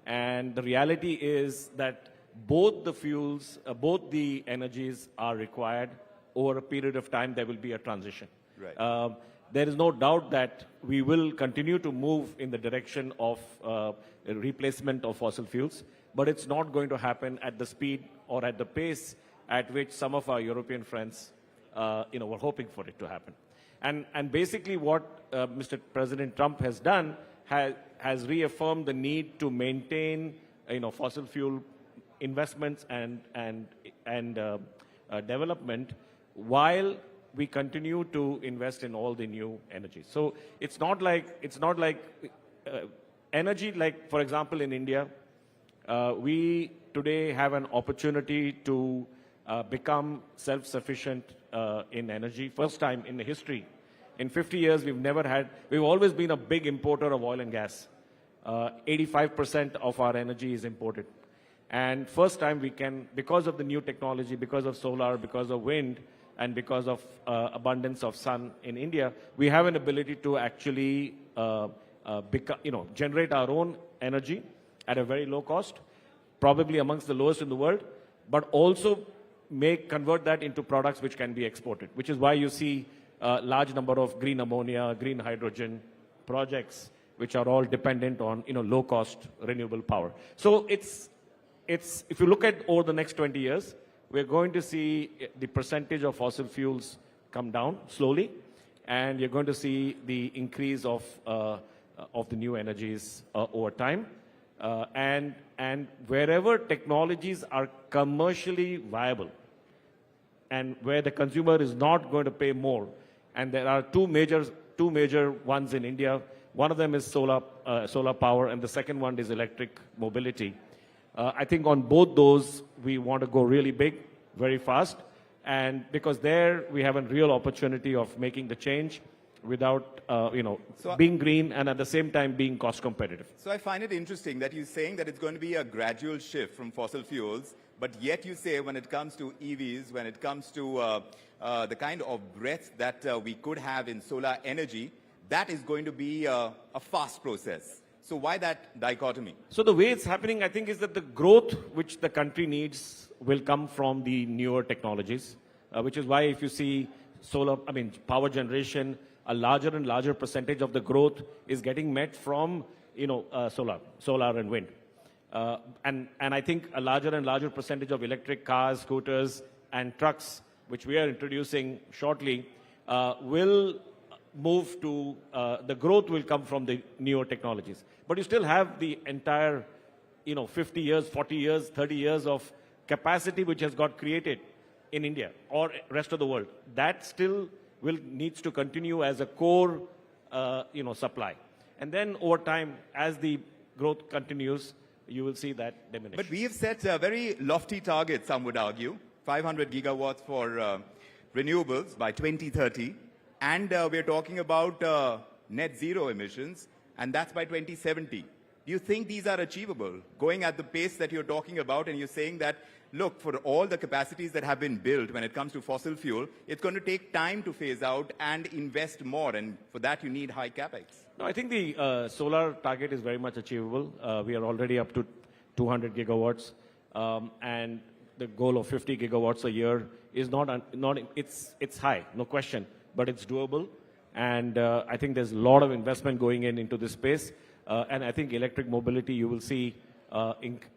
And the reality is that both the fuels, both the energies are required. Over a period of time, there will be a transition. Right. There is no doubt that we will continue to move in the direction of a replacement of fossil fuels, but it's not going to happen at the speed or at the pace at which some of our European friends, were hoping for it to happen. And basically what Mr. President Trump has done has reaffirmed the need to maintain, fossil fuel investments and development while we continue to invest in all the new energies. So it's not like energy, like for example in India, we today have an opportunity to become self-sufficient in energy. First time in the history. In 50 years, we've always been a big importer of oil and gas. 85% of our energy is imported. And first time we can, because of the new technology, because of solar, because of wind, and because of abundance of sun in India, we have an ability to actually generate our own energy at a very low cost, probably amongst the lowest in the world, but also convert that into products which can be exported, which is why you see a large number of green ammonia, green hydrogen projects, which are all dependent on low cost renewable power. So if you look at over the next 20 years, we're going to see the percentage of fossil fuels come down slowly, and you're going to see the increase of the new energies over time. And wherever technologies are commercially viable and where the consumer is not going to pay more, and there are two major ones in India. One of them is solar power, and the second one is electric mobility. I think on both those, we want to go really big, very fast, and because there we have a real opportunity of making the change. without, being green and at the same time being cost competitive. So I find it interesting that you're saying that it's going to be a gradual shift from fossil fuels, but yet you say when it comes to EVs, when it comes to the kind of breadth that we could have in solar energy, that is going to be a fast process. So why that dichotomy? So the way it's happening, I think, is that the growth which the country needs will come from the newer technologies, which is why if you see power generation, a larger and larger percentage of the growth is getting met from, solar and wind. And I think a larger and larger percentage of electric cars, scooters, and trucks, which we are introducing shortly, will move to, the growth will come from the newer technologies. But you still have the entire, 50 years, 40 years, 30 years of capacity which has got created in India or rest of the world. That still needs to continue as a core, supply. And then over time, as the growth continues, you will see that diminish. But we have set very lofty targets, some would argue, 500 gigawatts for renewables by 2030. And we're talking about net zero emissions, and that's by 2070. Do you think these are achievable, going at the pace that you're talking about, and you're saying that, look, for all the capacities that have been built when it comes to fossil fuel, it's going to take time to phase out and invest more, and for that you need high capex? No, I think the solar target is very much achievable. We are already up to 200 gigawatts, and the goal of 50 gigawatts a year is it's high, no question, but it's doable. And I think there's a lot of investment going into this space. And I think electric mobility, you will see,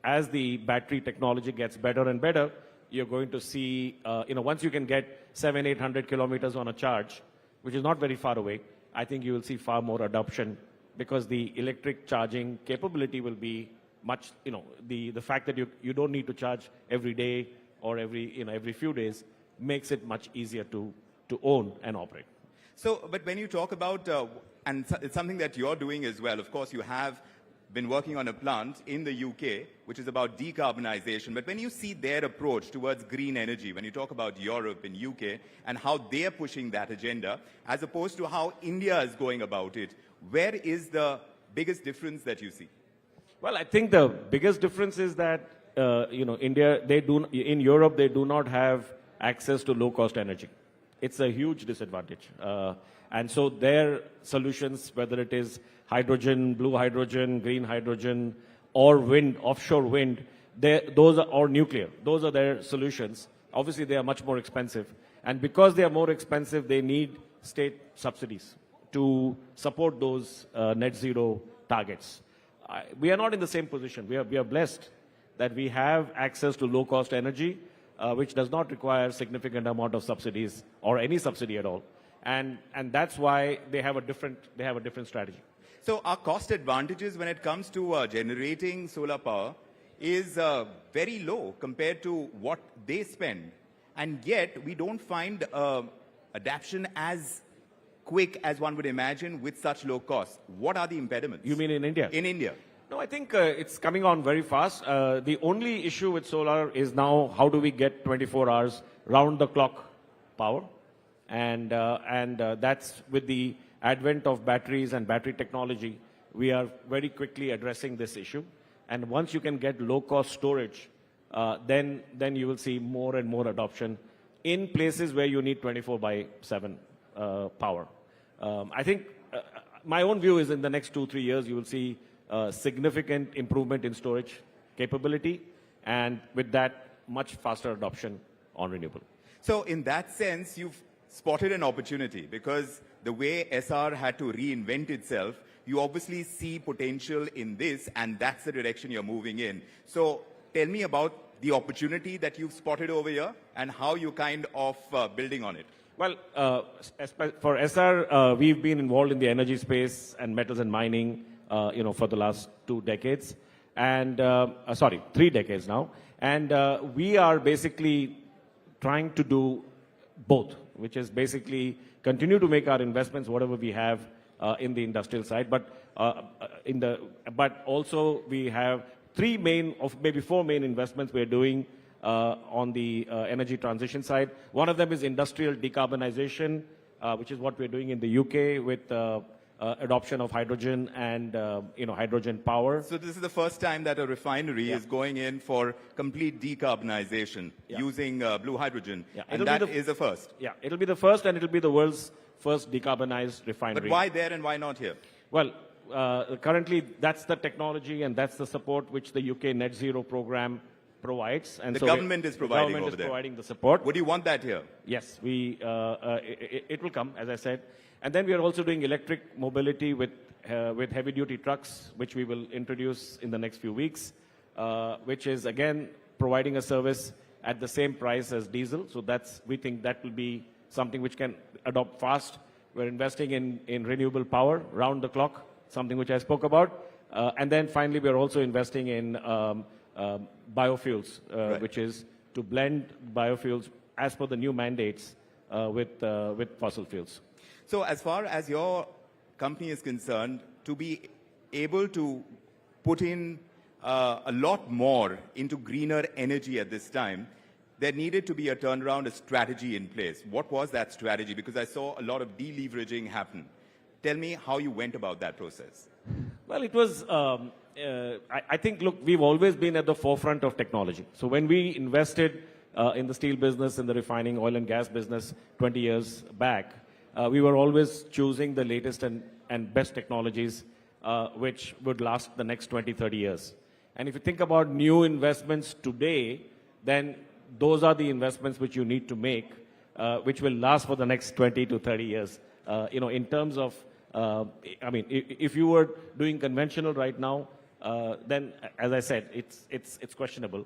as the battery technology gets better and better, you're going to see, once you can get 700-800 kilometers on a charge, which is not very far away, I think you will see far more adoption, because the electric charging capability will be much, the fact that you don't need to charge every day or every few days makes it much easier to own and operate. So, but when you talk about, and it's something that you're doing as well, of course, you have been working on a plant in the UK, which is about decarbonization. But when you see their approach towards green energy, when you talk about Europe and UK and how they're pushing that agenda, as opposed to how India is going about it, where is the biggest difference that you see? Well, I think the biggest difference is that, India, in Europe, they do not have access to low-cost energy. It's a huge disadvantage. And so their solutions, whether it is hydrogen, blue hydrogen, green hydrogen, or wind, offshore wind, or nuclear, those are their solutions. Obviously, they are much more expensive. And because they are more expensive, they need state subsidies to support those net zero targets. We are not in the same position. We are blessed that we have access to low-cost energy, which does not require significant amount of subsidies or any subsidy at all. And that's why they have a different strategy. So our cost advantages when it comes to generating solar power is very low compared to what they spend. And yet we don't find adaptation as quick as one would imagine with such low costs. What are the impediments? You mean in India? In India. No, I think it's coming on very fast. The only issue with solar is now how do we get 24 hours round-the-clock power? And that's with the advent of batteries and battery technology, we are very quickly addressing this issue. And once you can get low-cost storage, then you will see more and more adoption in places where you need 24/7 power. I think my own view is in the next 2-3 years, you will see significant improvement in storage capability, and with that, much faster adoption on renewable. So in that sense, you've spotted an opportunity, because the way SR had to reinvent itself, you obviously see potential in this, and that's the direction you're moving in. So tell me about the opportunity that you've spotted over here and how you're kind of building on it. Well, for SR, we've been involved in the energy space and metals and mining, for the last 2 decades, and 3 decades now. And we are basically trying to do both, which is basically continue to make our investments, whatever we have in the industrial side, but also we have 3 main, of maybe 4 main investments we're doing on the energy transition side. One of them is industrial decarbonization, which is what we're doing in the UK with adoption of hydrogen and hydrogen power. So this is the first time that a refinery is going in for complete decarbonization using blue hydrogen, and that is a first. Yeah, it'll be the first, and it'll be the world's first decarbonized refinery. But why there and why not here? Well, currently that's the technology and that's the support which the UK Net Zero program provides. And the so government is providing government over is there. providing the support. Would you want that here? Yes, it will come, as I said. And then we are also doing electric mobility with heavy-duty trucks, which we will introduce in the next few weeks, which is, again, providing a service at the same price as diesel. So we think that will be something which can adopt fast. We're investing in renewable power round the clock, something which I spoke about. And then finally, we're also investing in biofuels, which is to blend biofuels as per the new mandates with fossil fuels. So as far as your company is concerned, to be able to put in a lot more into greener energy at this time, there needed to be a turnaround, a strategy in place. What was that strategy? Because I saw a lot of deleveraging happen. Tell me how you went about that process. Well, it was, I think, look, we've always been at the forefront of technology. So when we invested in the steel business, in the refining oil and gas business 20 years back, we were always choosing the latest and best technologies which would last the next 20, 30 years. And if you think about new investments today, then those are the investments which you need to make, which will last for the next 20 to 30 years. In terms of, if you were doing conventional right now, then, as I said, it's questionable.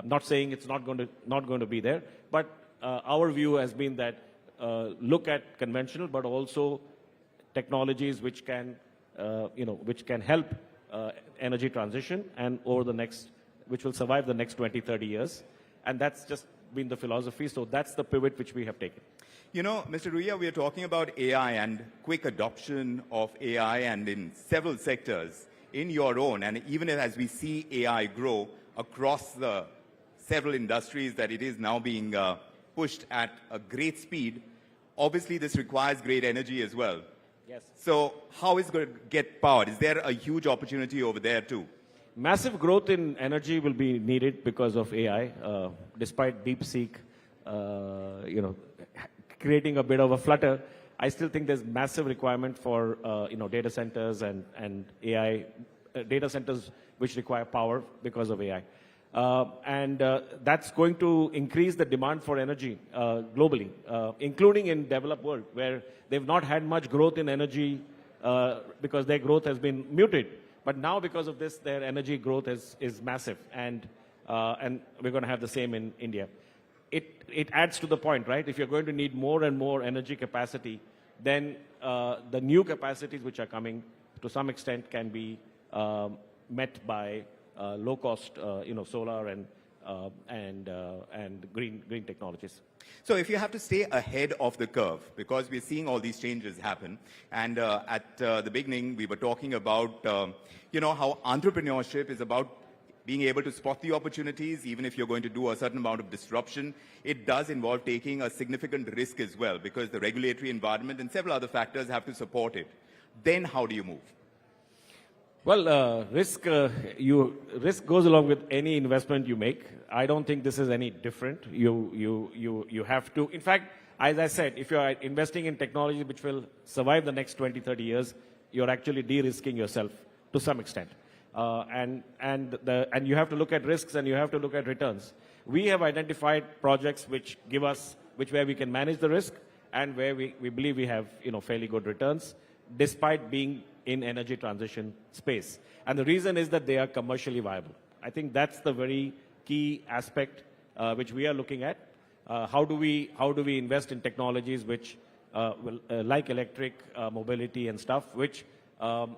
Not saying it's not going to be there, but our view has been that look at conventional, but also technologies which can help energy transition and which will survive the next 20, 30 years. And that's just been the philosophy. So that's the pivot which we have taken. You know, Mr. Ruia, we are talking about AI and quick adoption of AI and in several sectors in your own. And even as we see AI grow across the several industries that it is now being pushed at a great speed, obviously this requires great energy as well. Yes. So how is it going to get powered? Is there a huge opportunity over there too? Massive growth in energy will be needed because of AI, despite DeepSeek, creating a bit of a flutter. I still think there's massive requirement for, data centers and AI, data centers which require power because of AI. That's going to increase the demand for energy globally, including in developed world, where they've not had much growth in energy because their growth has been muted. But now, because of this, their energy growth is massive, and we're going to have the same in India. It adds to the point, right? If you're going to need more and more energy capacity, then the new capacities which are coming, to some extent, can be met by low-cost, solar and green technologies. So if you have to stay ahead of the curve, because we're seeing all these changes happen, and at the beginning we were talking about, how entrepreneurship is about being able to spot the opportunities, even if you're going to do a certain amount of disruption. It does involve taking a significant risk as well, because the regulatory environment and several other factors have to support it. Then how do you move? Well, risk goes along with any investment you make. I don't think this is any different. You have to, in fact, as I said, if you are investing in technology which will survive the next 20, 30 years, you're actually de-risking yourself to some extent. And you have to look at risks and you have to look at returns. We have identified projects where we can manage the risk and where we believe we have, fairly good returns, despite being in energy transition space. And the reason is that they are commercially viable. I think that's the very key aspect which we are looking at. How do we invest in technologies which, like electric mobility and stuff, which are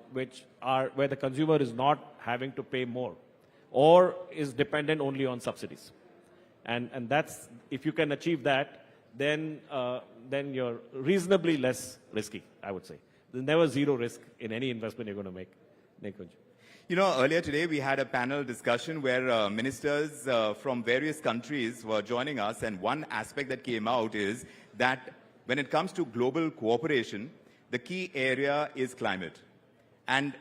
where the consumer is not having to pay more or is dependent only on subsidies. And that's, if you can achieve that, then you're reasonably less risky, I would say. There's never zero risk in any investment you're going to make. Earlier today we had a panel discussion where ministers from various countries were joining us, and one aspect that came out is that when it comes to global cooperation, the key area is climate. And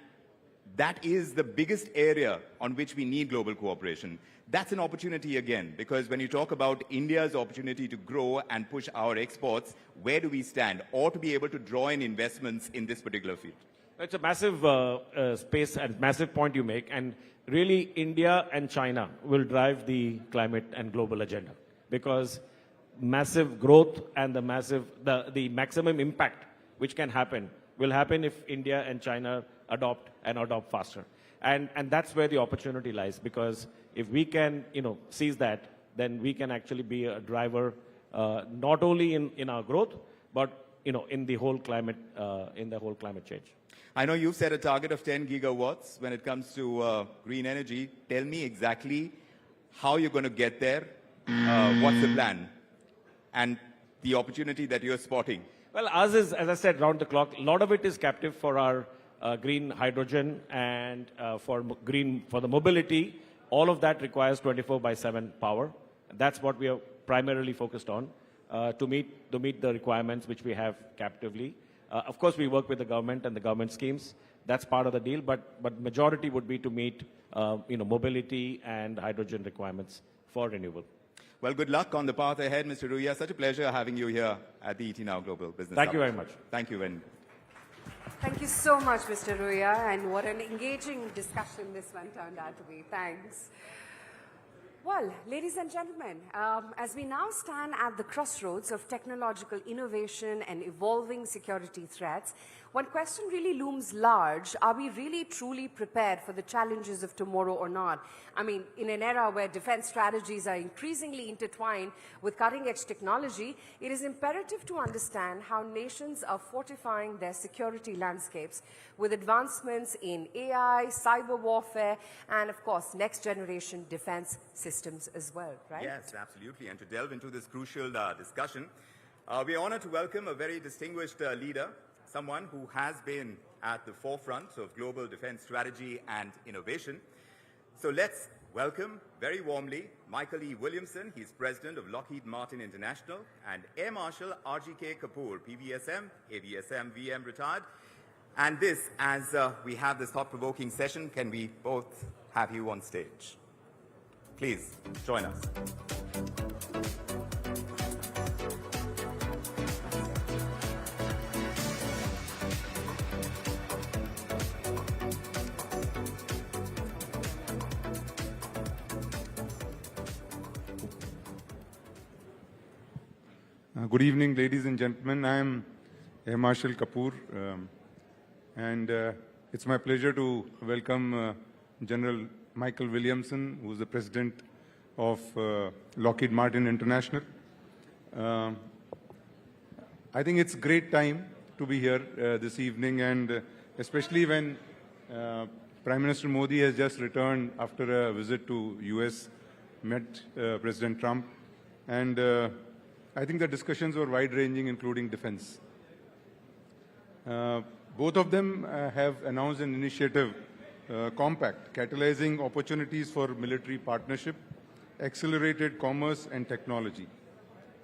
that is the biggest area on which we need global cooperation. That's an opportunity again, because when you talk about India's opportunity to grow and push our exports, where do we stand? Or to be able to draw in investments in this particular field? It's a massive space and massive point you make. And really, India and China will drive the climate and global agenda, because massive growth and the maximum impact which can happen will happen if India and China adopt faster. And that's where the opportunity lies, because if we can, seize that, then we can actually be a driver, not only in our growth, but, in the whole climate change. I know you've set a target of 10 gigawatts when it comes to green energy. Tell me exactly how you're going to get there, what's the plan, and the opportunity that you're spotting. Well, ours is, as I said, round the clock. A lot of it is captive for our green hydrogen and for the mobility. All of that requires 24/7 power. That's what we are primarily focused on to meet the requirements which we have captively. Of course, we work with the government and the government schemes. That's part of the deal, but majority would be to meet mobility and hydrogen requirements for renewable. Well, good luck on the path ahead, Mr. Ruia. Such a pleasure having you here at the ET Now Global Business Thank Summit. you very much. Thank you, Vin. Thank you so much, Mr. Ruia, and what an engaging discussion this one turned out to be. Thanks. Well, ladies and gentlemen, as we now stand at the crossroads of technological innovation and evolving security threats, one question really looms large. Are we really truly prepared for the challenges of tomorrow or not? I mean, in an era where defense strategies are increasingly intertwined with cutting-edge technology, it is imperative to understand how nations are fortifying their security landscapes with advancements in AI, cyber warfare, and of course, next-generation defense systems as well, right? Yes, absolutely. And to delve into this crucial discussion, we are honored to welcome a very distinguished leader, someone who has been at the forefront of global defense strategy and innovation. So let's welcome very warmly Michael E. Williamson. He's president of Lockheed Martin International, and Air Marshal RGK Kapoor, PVSM, AVSM, VM retired. And this, as we have this thought-provoking session, can we both have you on stage? Please join us. Good evening, ladies and gentlemen. I am Air Marshal Kapoor, and it's my pleasure to welcome General Michael Williamson, who is the president of Lockheed Martin International. I think it's a great time to be here this evening, and especially when Prime Minister Modi has just returned after a visit to US, met President Trump, and I think the discussions were wide-ranging, including defense. Both of them have announced an initiative, compact, catalyzing opportunities for military partnership, accelerated commerce and technology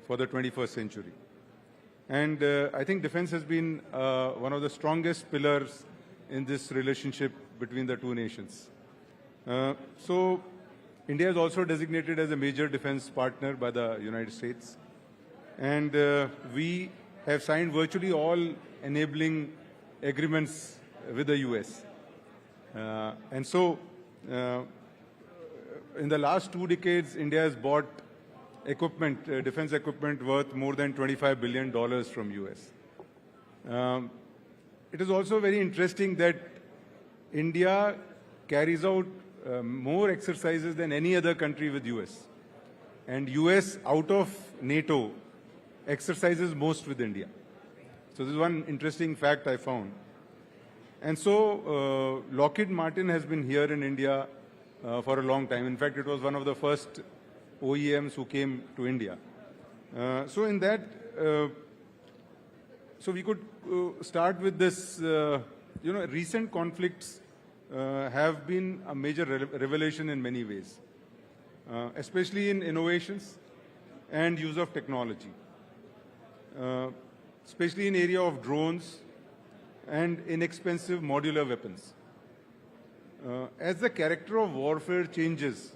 for the 21st century. And I think defense has been one of the strongest pillars in this relationship between the two nations. So India is also designated as a major defense partner by the United States. And we have signed virtually all enabling agreements with the US. And so in the last 2 decades, India has bought equipment, defense equipment worth more than $25 billion from US. It is also very interesting that India carries out more exercises than any other country with US. And US, out of NATO, exercises most with India. So this is one interesting fact I found. And so Lockheed Martin has been here in India for a long time. In fact, it was one of the first OEMs who came to India. So in that, so we could start with this, recent conflicts have been a major revelation in many ways, especially in innovations and use of technology. especially in area of drones and inexpensive modular weapons. As the character of warfare changes,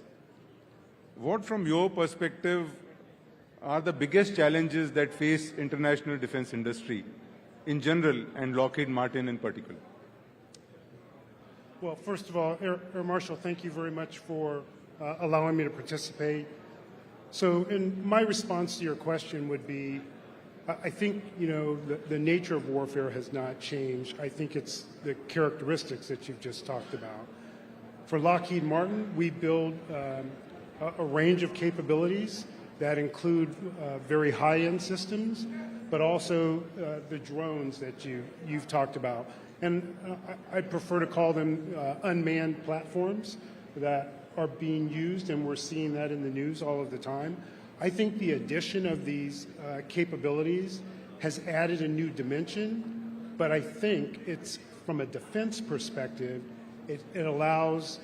what from your perspective are the biggest challenges that face international defense industry in general and Lockheed Martin in particular? Well, first of all, Air Marshal, thank you very much for allowing me to participate. So, my response to your question would be, I think, the nature of warfare has not changed. I think it's the characteristics that you've just talked about. For Lockheed Martin, we build a range of capabilities that include very high-end systems, but also the drones that you've talked about. And I prefer to call them unmanned platforms that are being used, and we're seeing that in the news all of the time. I think the addition of these capabilities has added a new dimension, but I think it's, from a defense perspective, it allows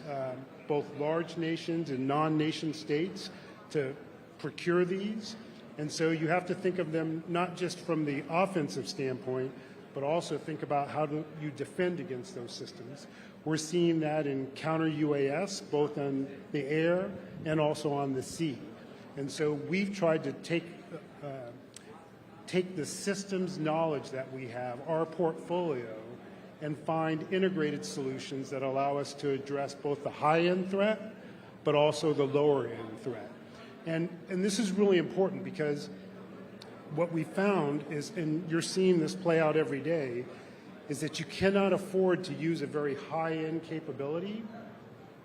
both large nations and non-nation states to procure these. And so you have to think of them not just from the offensive standpoint, but also think about how do you defend against those systems. We're seeing that in counter-UAS, both on the air and also on the sea. And so we've tried to take the systems knowledge that we have, our portfolio, and find integrated solutions that allow us to address both the high-end threat, but also the lower-end threat. And this is really important because what we found is, and you're seeing this play out every day, is that you cannot afford to use a very high-end capability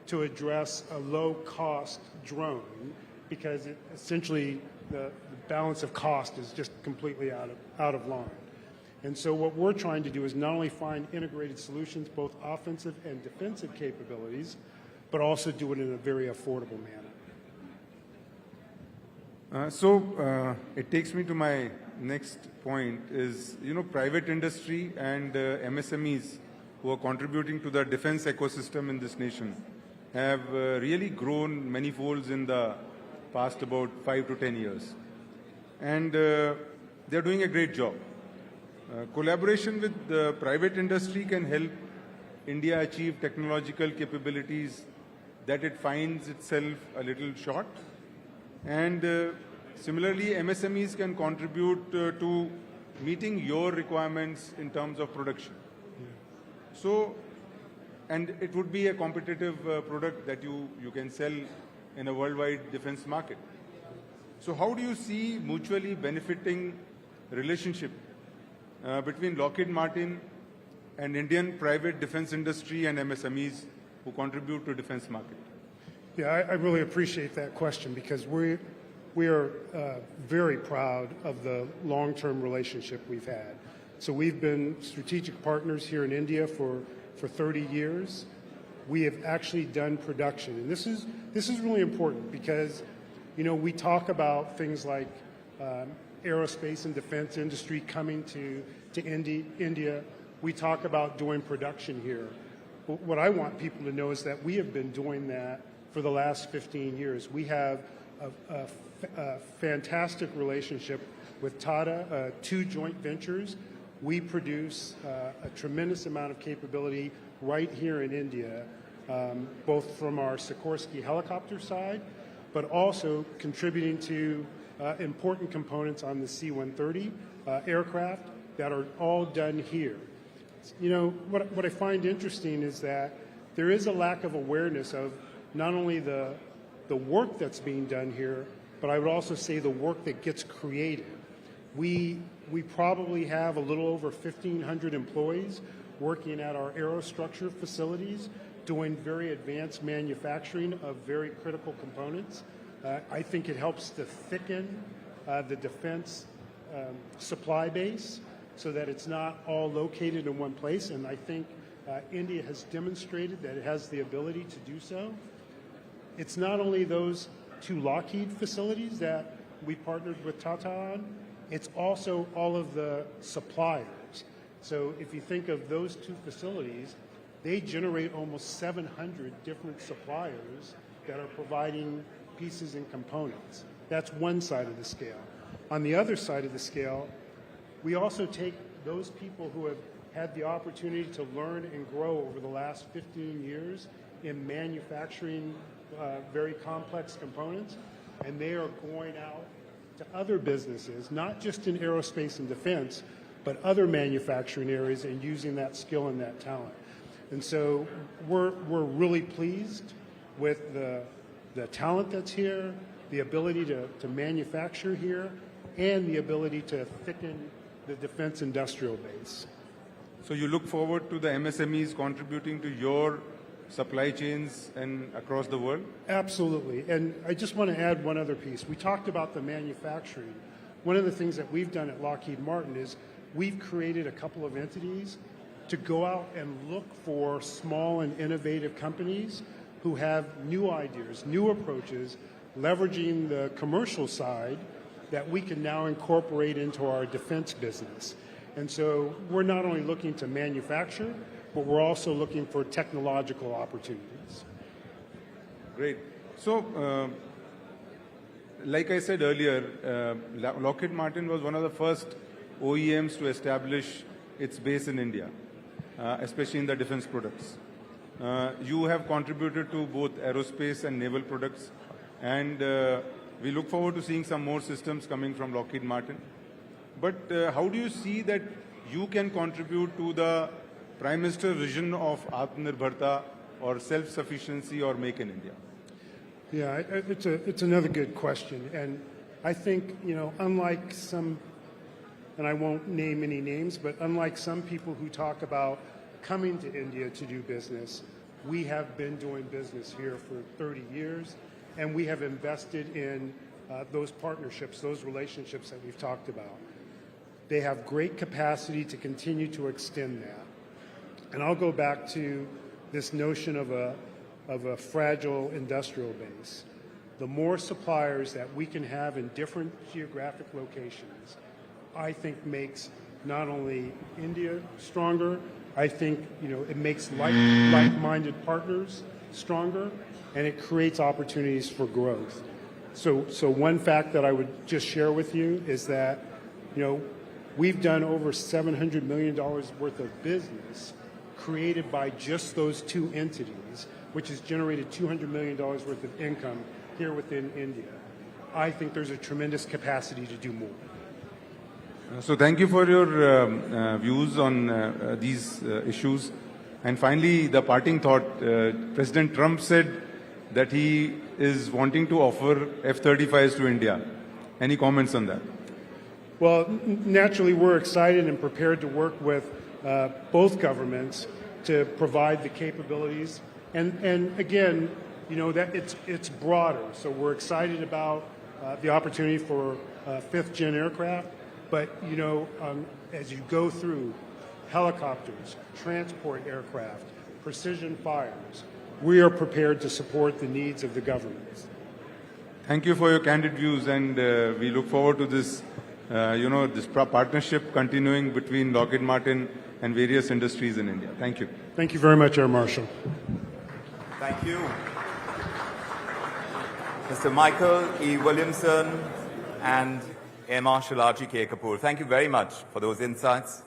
to address a low-cost drone, because essentially the balance of cost is just completely out of line. And so what we're trying to do is not only find integrated solutions, both offensive and defensive capabilities, but also do it in a very affordable manner. It takes me to my next point is, private industry and MSMEs who are contributing to the defense ecosystem in this nation have really grown many folds in the past about 5 to 10 years. And they're doing a great job. Collaboration with the private industry can help India achieve technological capabilities that it finds itself a little short. And similarly, MSMEs can contribute to meeting your requirements in terms of production. So, and it would be a competitive product that you can sell in a worldwide defense market. So how do you see mutually benefiting relationship between Lockheed Martin and Indian private defense industry and MSMEs who contribute to defense market? Yeah, I really appreciate that question, because we are very proud of the long-term relationship we've had. So we've been strategic partners here in India for 30 years. We have actually done production. And this is really important because, we talk about things like aerospace and defense industry coming to India. We talk about doing production here. But what I want people to know is that we have been doing that for the last 15 years. We have a fantastic relationship with Tata, 2 joint ventures. We produce a tremendous amount of capability right here in India, both from our Sikorsky helicopter side, but also contributing to important components on the C-130 aircraft that are all done here. What I find interesting is that there is a lack of awareness of not only the work that's being done here, but I would also say the work that gets created. We probably have a little over 1,500 employees working at our aerostructure facilities, doing very advanced manufacturing of very critical components. I think it helps to thicken the defense supply base so that it's not all located in one place, and I think India has demonstrated that it has the ability to do so. It's not only those 2 Lockheed facilities that we partnered with Tata on, it's also all of the suppliers. So if you think of those 2 facilities, they generate almost 700 different suppliers that are providing pieces and components. That's one side of the scale. On the other side of the scale, We also take those people who have had the opportunity to learn and grow over the last 15 years in manufacturing very complex components, and they are going out to other businesses, not just in aerospace and defense, but other manufacturing areas, and using that skill and that talent. And so we're really pleased with the talent that's here, the ability to manufacture here, and the ability to thicken the defense industrial base. So you look forward to the MSMEs contributing to your supply chains and across the world? Absolutely. And I just want to add one other piece. We talked about the manufacturing. One of the things that we've done at Lockheed Martin is we've created a couple of entities to go out and look for small and innovative companies who have new ideas, new approaches, leveraging the commercial side that we can now incorporate into our defense business. And so we're not only looking to manufacture, but we're also looking for technological opportunities. Great. So, like I said earlier, Lockheed Martin was one of the first OEMs to establish its base in India, especially in the defense products. You have contributed to both aerospace and naval products, and we look forward to seeing some more systems coming from Lockheed Martin. But how do you see that you can contribute to the Prime Minister's vision of Atmanirbharta or self-sufficiency or Make in India? Yeah, it's another good question. And I think, you know, unlike some, and I won't name any names, but unlike some people who talk about coming to India to do business, we have been doing business here for 30 years, and we have invested in those partnerships, those relationships that we've talked about. They have great capacity to continue to extend that. And I'll go back to this notion of a fragile industrial base. The more suppliers that we can have in different geographic locations, I think makes not only India stronger, I think, you know, it makes like-minded partners stronger, and it creates opportunities for growth. So one fact that I would just share with you is that, you know, we've done over $700 million worth of business created by just those two entities, which has generated $200 million worth of income here within India. I think there's a tremendous capacity to do more. So thank you for your views on these issues. And finally, the parting thought. President Trump said that he is wanting to offer F-35s to India. Any comments on that? Well, naturally, we're excited and prepared to work with both governments to provide the capabilities. And again, you know, that it's broader. So we're excited about the opportunity for fifth-gen aircraft. But, you know, as you go through helicopters, transport aircraft, precision fires, we are prepared to support the needs of the governments. Thank you for your candid views, and we look forward to this, this partnership continuing between Lockheed Martin and various industries in India. Thank you. Thank you very much, Air Marshal. Thank you. Mr. Michael E. Williamson and Air Marshal R.G.K. Kapoor, thank you very much for those insights.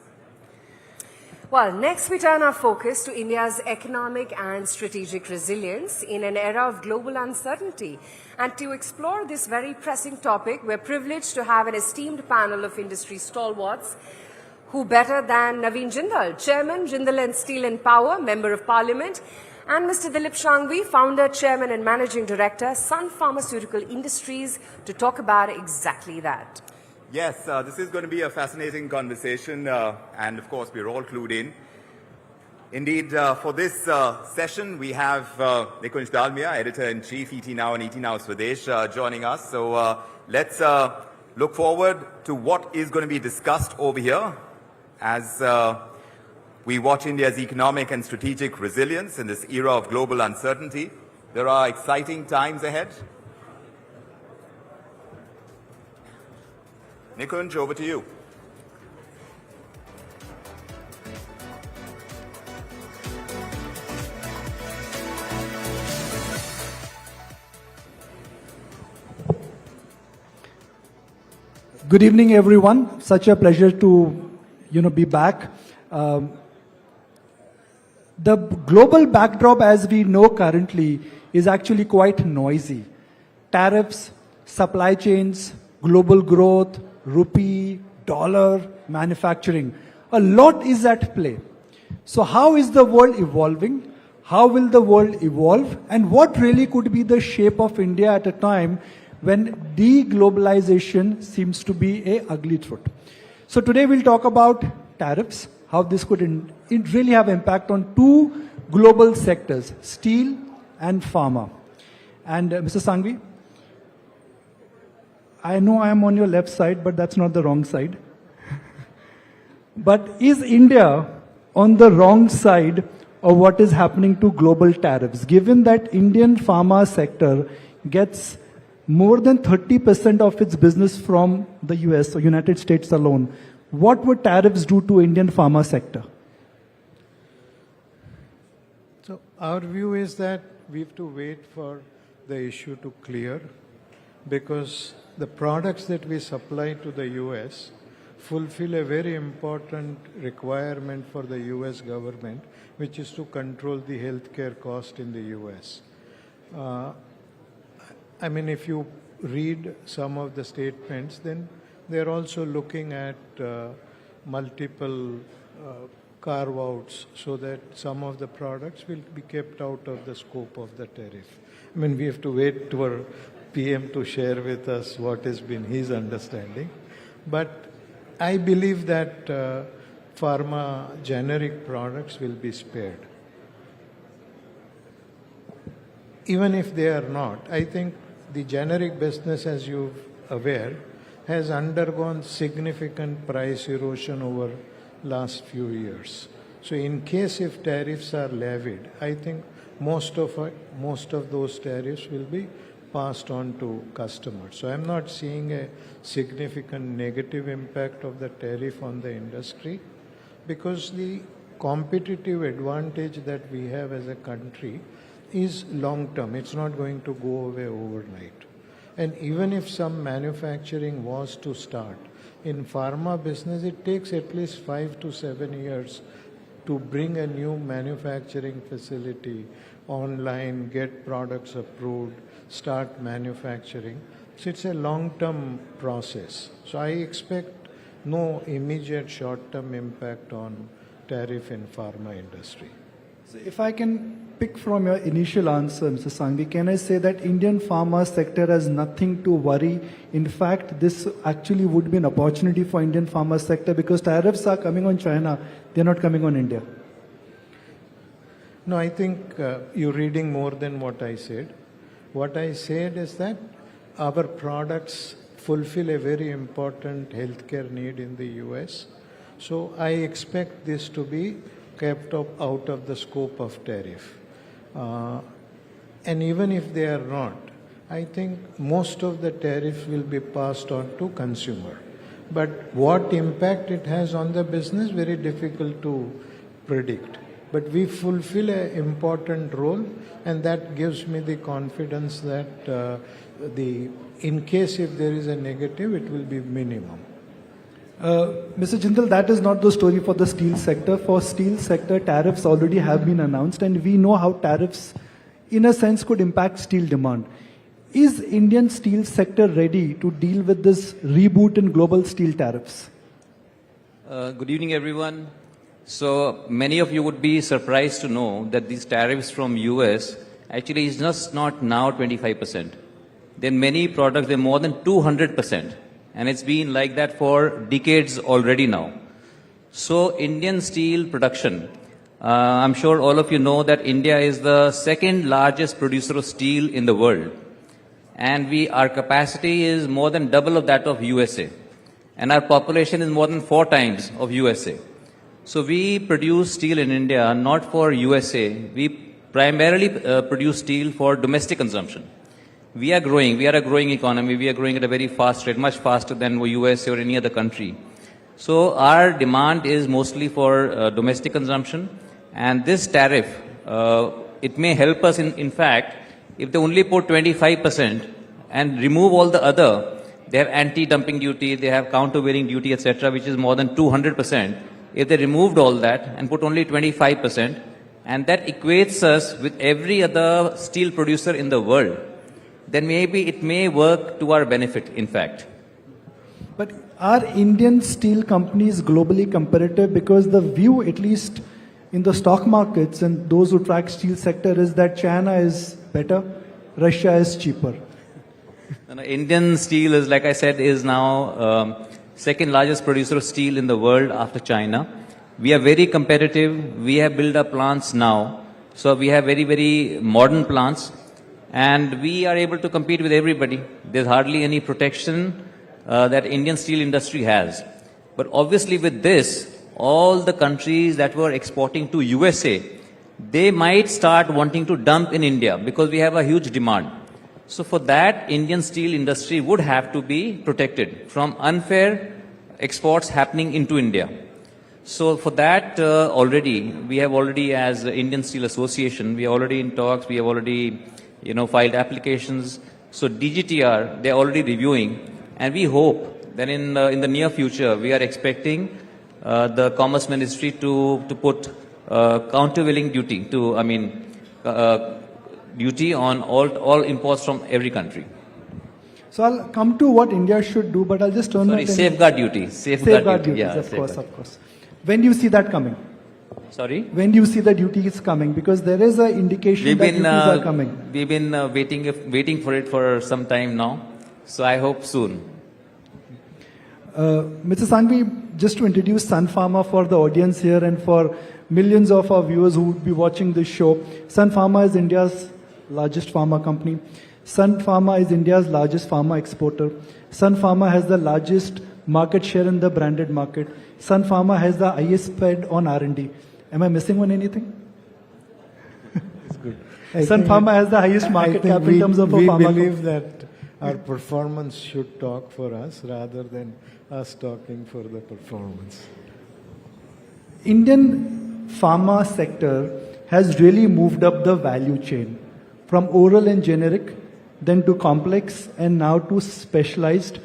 Well, next we turn our focus to India's economic and strategic resilience in an era of global uncertainty. And to explore this very pressing topic, we're privileged to have an esteemed panel of industry stalwarts. Who better than Naveen Jindal, Chairman, Jindal and Steel and Power, Member of Parliament, and Mr. Dilip Shangvi, Founder, Chairman and Managing Director, Sun Pharmaceutical Industries, to talk about exactly that. Yes, this is going to be a fascinating conversation, and of course we're all clued in. Indeed, for this session, we have Nikunj Dalmia, Editor-in-Chief, ET Now and ET Now Swadesh, joining us. So let's look forward to what is going to be discussed over here as we watch India's economic and strategic resilience in this era of global uncertainty. There are exciting times ahead. Nikunj, over to you. Good evening, everyone. Such a pleasure to, be back. The global backdrop, as we know currently, is actually quite noisy. Tariffs, supply chains, global growth, rupee, dollar, manufacturing. A lot is at play. So how is the world evolving? How will the world evolve? And what really could be the shape of India at a time when deglobalization seems to be an ugly truth? So today we'll talk about tariffs, how this could really have impact on two global sectors, steel and pharma. And Mr. Sanghvi, I know I am on your left side, but that's not the wrong side. But is India on the wrong side of what is happening to global tariffs, given that Indian pharma sector gets more than 30% of its business from the US or United States alone? What would tariffs do to Indian pharma sector? So our view is that we have to wait for the issue to clear, because the products that we supply to the US fulfill a very important requirement for the US government, which is to control the healthcare cost in the US. I mean, if you read some of the statements, then they're also looking at multiple carve-outs so that some of the products will be kept out of the scope of the tariff. I mean, we have to wait for PM to share with us what has been his understanding. But I believe that pharma generic products will be spared. Even if they are not, I think the generic business, as you're aware, has undergone significant price erosion over last few years. So in case if tariffs are levied, I think most of those tariffs will be passed on to customers. So I'm not seeing a significant negative impact of the tariff on the industry, because the competitive advantage that we have as a country is long term. It's not going to go away overnight. And even if some manufacturing was to start, in pharma business it takes at least 5 to 7 years to bring a new manufacturing facility online, get products approved, start manufacturing. So it's a long-term process. So I expect no immediate short-term impact on tariff in pharma industry. So if I can pick from your initial answer, Mr. Sanghvi, can I say that Indian pharma sector has nothing to worry? In fact, this actually would be an opportunity for Indian pharma sector, because tariffs are coming on China, they're not coming on India. No, I think you're reading more than what I said. What I said is that our products fulfill a very important healthcare need in the US. So I expect this to be kept up out of the scope of tariff. And even if they are not, I think most of the tariff will be passed on to consumer. But what impact it has on the business, very difficult to predict. But we fulfill an important role, and that gives me the confidence that in case if there is a negative, it will be minimum. Mr. Jindal, that is not the story for the steel sector. For steel sector, tariffs already have been announced, and we know how tariffs, in a sense, could impact steel demand. Is Indian steel sector ready to deal with this reboot in global steel tariffs? Good evening, everyone. So many of you would be surprised to know that these tariffs from US actually is just not now 25%. There are many products, they're more than 200%. And it's been like that for decades already now. So Indian steel production, I'm sure all of you know that India is the second largest producer of steel in the world. And our capacity is more than double of that of USA. And our population is more than 4 times of USA. So we produce steel in India not for USA. We primarily produce steel for domestic consumption. We are growing. We are a growing economy. We are growing at a very fast rate, much faster than USA or any other country. So our demand is mostly for domestic consumption. And this tariff, it may help us in fact, if they only put 25% and remove all the other, They have anti-dumping duty, they have countervailing duty, etc., which is more than 200%. If they removed all that and put only 25%, and that equates us with every other steel producer in the world, then maybe it may work to our benefit, in fact. But are Indian steel companies globally competitive? Because the view, at least in the stock markets and those who track steel sector, is that China is better, Russia is cheaper. Indian steel is, like I said, is now second largest producer of steel in the world after China. We are very competitive. We have built up plants now. So we have very, very modern plants. And we are able to compete with everybody. There's hardly any protection that Indian steel industry has. But obviously with this, all the countries that were exporting to USA, they might start wanting to dump in India because we have a huge demand. So for that, Indian steel industry would have to be protected from unfair exports happening into India. So for that, we have already, as the Indian Steel Association, we are already in talks, we have already, filed applications. So DGTR, they are already reviewing, and we hope that in the near future, we are expecting the Commerce Ministry to put countervailing duty duty on all imports from every country. So I'll come to what India should do, but I'll just turn Sorry, safeguard duty. Safeguard duties, yeah, of course. When do you see that coming? Sorry? When do you see the duties coming? Because there is an indication that duties are coming. We've been waiting for it for some time now. So I hope soon. Mr. Sanghvi, just to introduce Sun Pharma for the audience here and for millions of our viewers who would be watching this show. Sun Pharma is India's largest pharma company. Sun Pharma is India's largest pharma exporter. Sun Pharma has the largest market share in the branded market. Sun Pharma has the highest spend on R&D. Am I missing on anything? It's good. Sun Pharma has the highest market cap in terms of a pharma We believe that our performance should talk for us rather than us talking for the performance. Indian pharma sector has really moved up the value chain from oral and generic, then to complex, and now to specialized.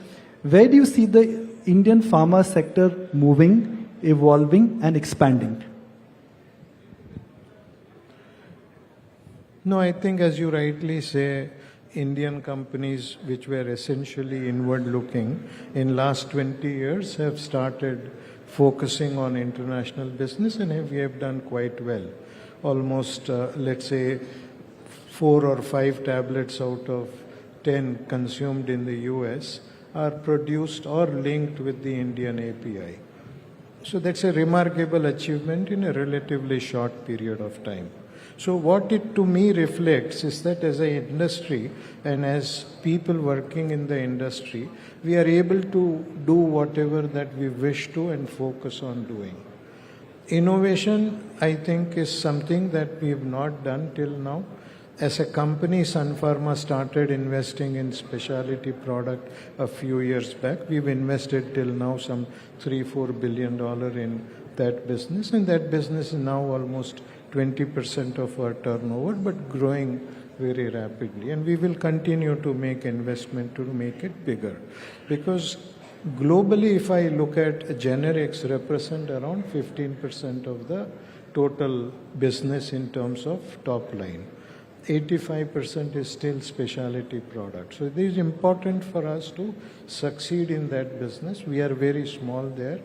Where do you see the Indian pharma sector moving, evolving, and expanding? No, I think as you rightly say, Indian companies which were essentially inward-looking in last 20 years have started focusing on international business, and we have done quite well. Almost, let's say, 4 or 5 tablets out of 10 consumed in the US are produced or linked with the Indian API. So that's a remarkable achievement in a relatively short period of time. So what it to me reflects is that as an industry and as people working in the industry, we are able to do whatever that we wish to and focus on doing. Innovation, I think, is something that we have not done till now. As a company, Sun Pharma started investing in specialty product a few years back. We've invested till now some $3-4 billion in that business, and that business is now almost 20% of our turnover, but growing very rapidly. And we will continue to make investment to make it bigger. Because globally, if I look at generics, represent around 15% of the total business in terms of top line. 85% is still specialty products. So it is important for us to succeed in that business. We are very small there.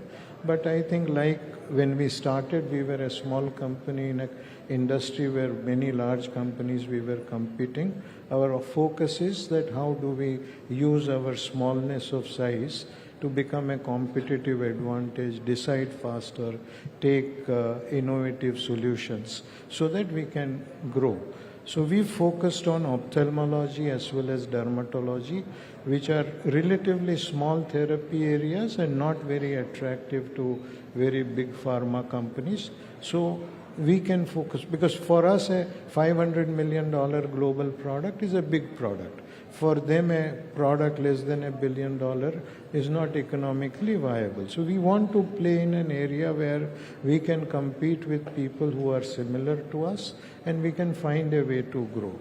But I think like when we started, we were a small company in an industry where many large companies we were competing. Our focus is that how do we use our smallness of size to become a competitive advantage, decide faster, take innovative solutions so that we can grow. So we focused on ophthalmology as well as dermatology, which are relatively small therapy areas and not very attractive to very big pharma companies. So we can focus, because for us a $500 million global product is a big product. For them a product less than $1 billion is not economically viable. So we want to play in an area where we can compete with people who are similar to us and we can find a way to grow.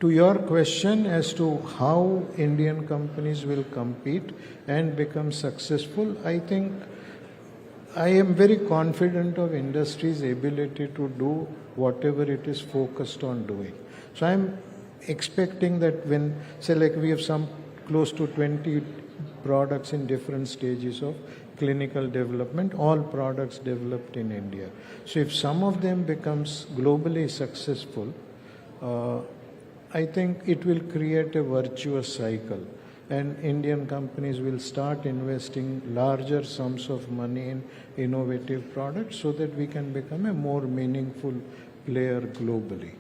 To your question as to how Indian companies will compete and become successful, I think I am very confident of industry's ability to do whatever it is focused on doing. So I'm expecting that when, say like we have some close to 20 products in different stages of clinical development, all products developed in India. So if some of them becomes globally successful, I think it will create a virtuous cycle, and Indian companies will start investing larger sums of money in innovative products so that we can become a more meaningful player globally.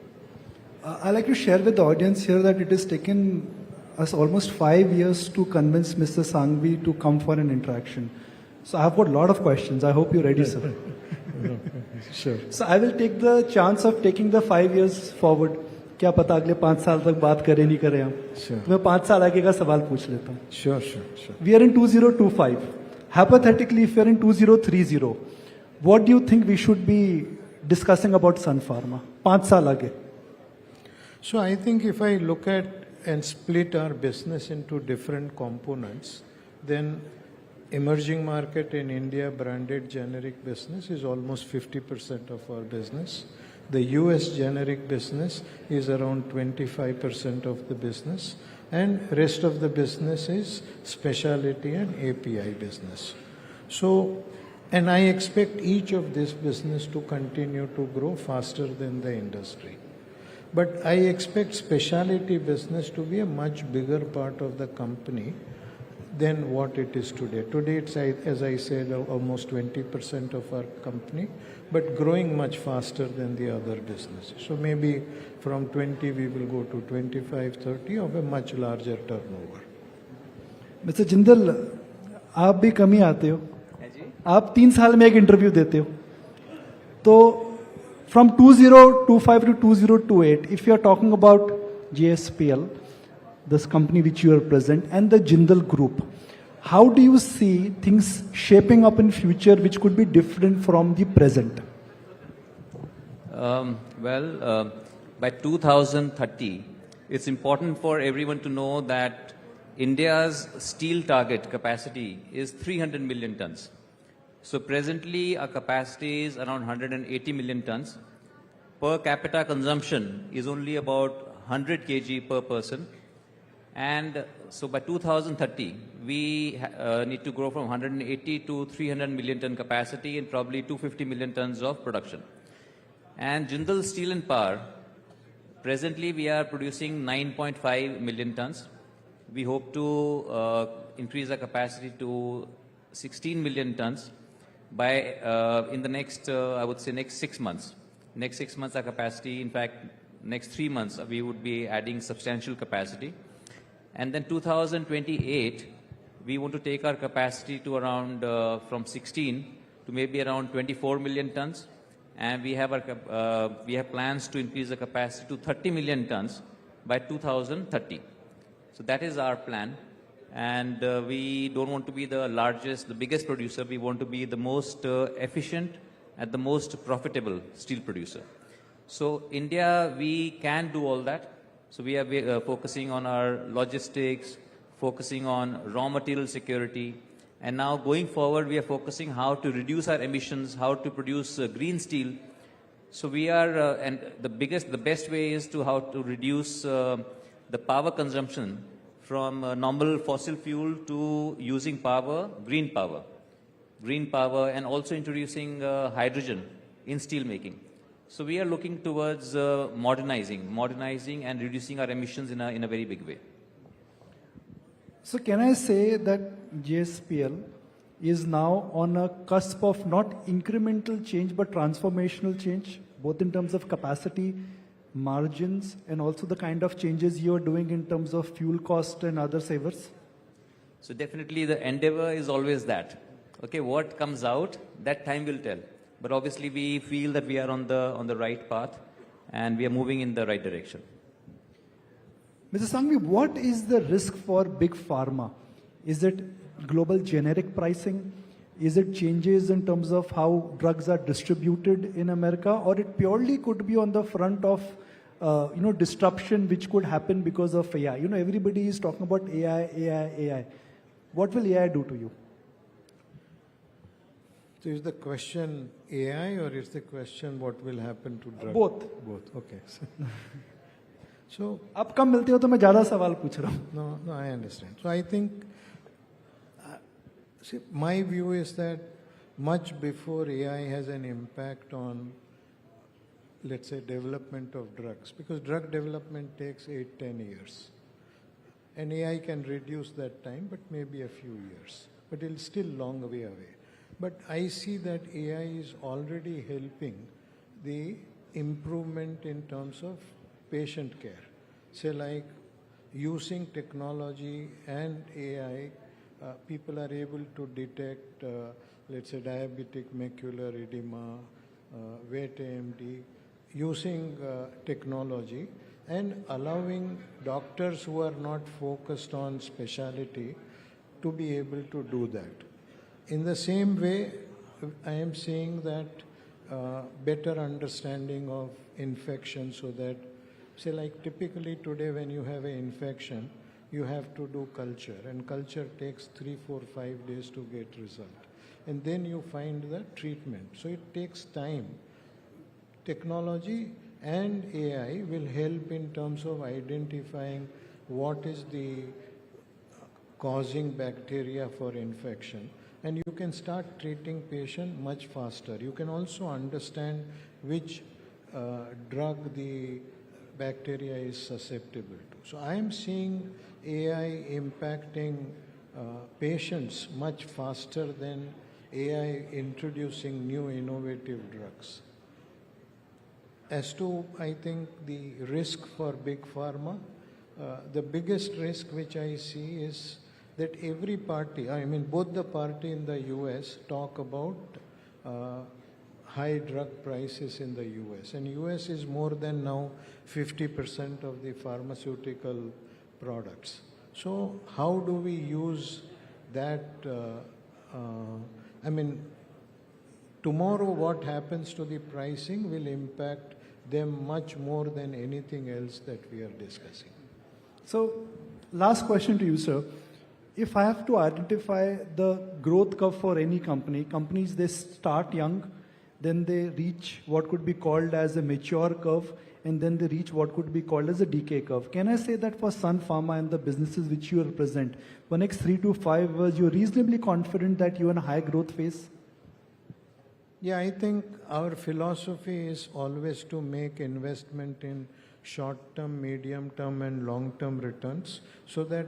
I'd like to share with the audience here that it has taken us almost 5 years to convince Mr. Sanghvi to come for an interaction. So I've got a lot of questions. I hope you're ready, sir. Sure. So I will take the chance of taking the 5 years forward. क्या पता अगले 5 साल तक बात करें नहीं करें हम. Sure. मैं 5 साल आगे का सवाल पूछ लेता हूँ. Sure. We are in 2025. Hypothetically, if we are in 2030, what do you think we should be discussing about Sun Pharma? 5 साल आगे. So I think if I look at and split our business into different components, then emerging market in India branded generic business is almost 50% of our business. The US generic business is around 25% of the business, and rest of the business is specialty and API business. So, and I expect each of this business to continue to grow faster than the industry. But I expect specialty business to be a much bigger part of the company than what it is today. Today it's, as I said, almost 20% of our company, but growing much faster than the other businesses. So maybe from 20 we will go to 25, 30 of a much larger turnover. Mr. Jindal, आप भी कम ही आते हो. आप 3 साल में एक interview देते हो. तो from 2025 to 2028, if you are talking about JSPL, this company which you represent, and the Jindal Group, how do you see things shaping up in future which could be different from the present? By 2030, it's important for everyone to know that India's steel target capacity is 300 million tons. So presently, our capacity is around 180 million tons. Per capita consumption is only about 100 kg per person. And so by 2030, we need to grow from 180 to 300 million ton capacity and probably 250 million tons of production. And Jindal Steel and Power, presently we are producing 9.5 million tons. We hope to increase our capacity to 16 million tons by in the next, I would say, next 6 months. Next 6 months, our capacity, in fact, next 3 months, we would be adding substantial capacity. And then 2028, we want to take our capacity to around from 16 to maybe around 24 million tons. And we have plans to increase the capacity to 30 million tons by 2030. So that is our plan. And we don't want to be the largest, the biggest producer. We want to be the most efficient and the most profitable steel producer. So India, we can do all that. So we are focusing on our logistics, focusing on raw material security. And now going forward, we are focusing how to reduce our emissions, how to produce green steel. So we are, and the best way is to how to reduce the power consumption from normal fossil fuel to using power, green power, and also introducing hydrogen in steel making. So we are looking towards modernizing and reducing our emissions in a very big way. So can I say that JSPL is now on a cusp of not incremental change but transformational change, both in terms of capacity, margins, and also the kind of changes you are doing in terms of fuel cost and other savers? So definitely the endeavor is always that. Okay, what comes out, that time will tell. But obviously we feel that we are on the right path and we are moving in the right direction. Mr. Sanghvi, what is the risk for big pharma? Is it global generic pricing? Is it changes in terms of how drugs are distributed in America? Or it purely could be on the front of disruption which could happen because of AI? Everybody is talking about AI. What will AI do to you? So is the question AI or is the question what will happen to drugs? Both. Both, okay. So, आप कम मिलते हो तो मैं ज़्यादा सवाल पूछ रहा हूँ. No, I understand. So I think, see, my view is that much before AI has an impact on, let's say, development of drugs, because drug development takes 8-10 years. And AI can reduce that time, but maybe a few years. But it's still long way away. But I see that AI is already helping the improvement in terms of patient care. Say like using technology and AI, people are able to detect, let's say, diabetic macular edema, wet AMD, using technology and allowing doctors who are not focused on specialty to be able to do that. In the same way, I am seeing that better understanding of infection, so that, say like typically today when you have an infection, you have to do culture, and culture takes 3, 4, 5 days to get result. And then you find the treatment. So it takes time. Technology and AI will help in terms of identifying what is the causing bacteria for infection. And you can start treating patient much faster. You can also understand which drug the bacteria is susceptible to. So I am seeing AI impacting patients much faster than AI introducing new innovative drugs. As to, I think, the risk for big pharma, the biggest risk which I see is that every party, I mean both the party in the US talk about high drug prices in the US. And US is more than now 50% of the pharmaceutical products. So how do we use that? I mean, tomorrow what happens to the pricing will impact them much more than anything else that we are discussing. So, last question to you, sir. If I have to identify the growth curve for any company, companies, they start young, then they reach what could be called as a mature curve, and then they reach what could be called as a decay curve. Can I say that for Sun Pharma and the businesses which you represent, for next 3 to 5 years, you're reasonably confident that you're in a high growth phase? Yeah, I think our philosophy is always to make investment in short-term, medium-term and long-term returns, so that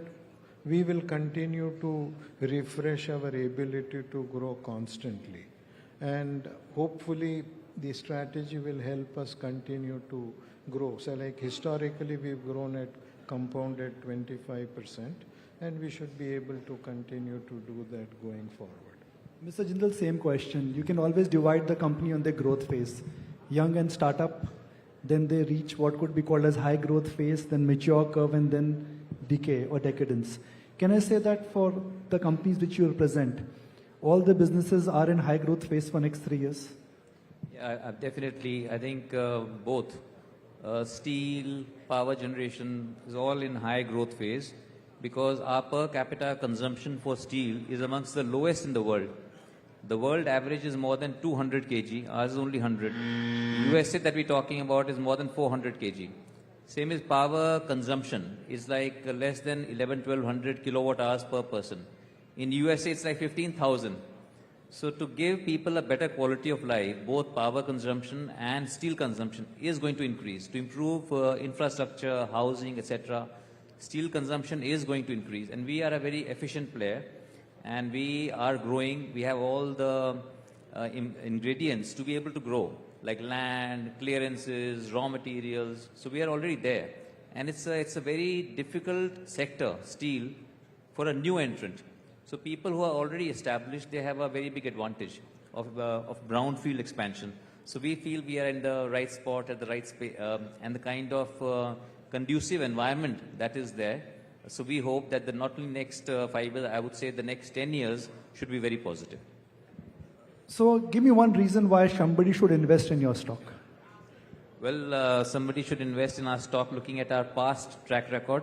we will continue to refresh our ability to grow constantly. And hopefully the strategy will help us continue to grow. So like historically we've grown at compounded 25%, and we should be able to continue to do that going forward. Mr. Jindal, same question. You can always divide the company on their growth phase. Young and startup, then they reach what could be called as high growth phase, then mature curve, and then decay or decadence. Can I say that for the companies which you represent, all the businesses are in high growth phase for next 3 years? Yeah, definitely. I think both. Steel, power generation is all in high growth phase, because our per capita consumption for steel is amongst the lowest in the world. The world average is more than 200 kg, ours is only 100. USA that we're talking about is more than 400 kg. Same as power consumption is like less than 1100-1200 kilowatt hours per person. In USA it's like 15,000. So to give people a better quality of life, both power consumption and steel consumption is going to increase. To improve infrastructure, housing, etc., steel consumption is going to increase. And we are a very efficient player, and we are growing. We have all the ingredients to be able to grow, like land, clearances, raw materials. So we are already there. And it's a very difficult sector, steel, for a new entrant. So people who are already established, they have a very big advantage of brownfield expansion. So we feel we are in the right spot at the right space, and the kind of conducive environment that is there. So we hope that not only next 5 years, I would say the next 10 years should be very positive. So give me one reason why somebody should invest in your stock. Well, somebody should invest in our stock looking at our past track record.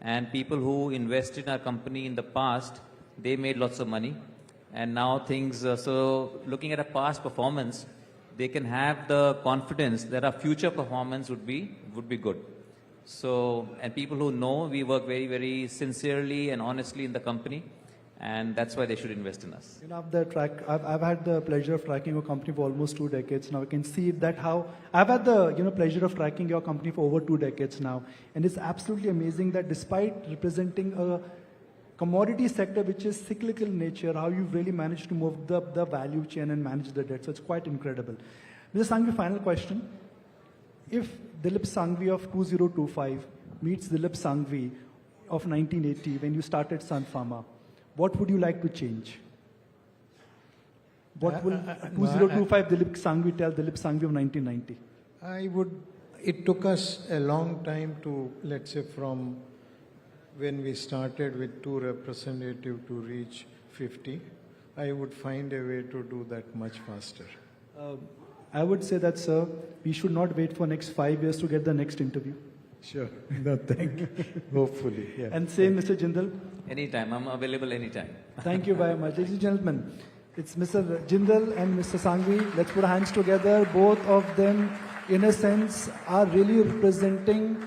And people who invested in our company in the past, they made lots of money. And now things, so looking at a past performance, they can have the confidence that our future performance would be good. So, and people who know we work very, very sincerely and honestly in the company, and that's why they should invest in us. You know, I've had the pleasure of tracking your company for almost 2 decades now. I can see that how I've had the pleasure of tracking your company for over 2 decades now, and it's absolutely amazing that despite representing a commodity sector which is cyclical in nature, how you've really managed to move the value chain and manage the debt. So it's quite incredible. Mr. Sanghvi, final question. If Dilip Sanghvi of 2025 meets Dilip Sanghvi of 1980 when you started Sun Pharma, what would you like to change? What will 2025 Dilip Sanghvi tell Dilip Sanghvi of 1990? It took us a long time to, let's say, from when we started with 2 representatives to reach 50. I would find a way to do that much faster. I would say that, sir, we should not wait for next 5 years to get the next interview. Sure. No, thank you. Hopefully. Yeah. And same, Mr. Jindal. Anytime. I'm available anytime. Thank you very much. Ladies and gentlemen, it's Mr. Jindal and Mr. Sanghvi. Let's put our hands together. Both of them, in a sense, are really representing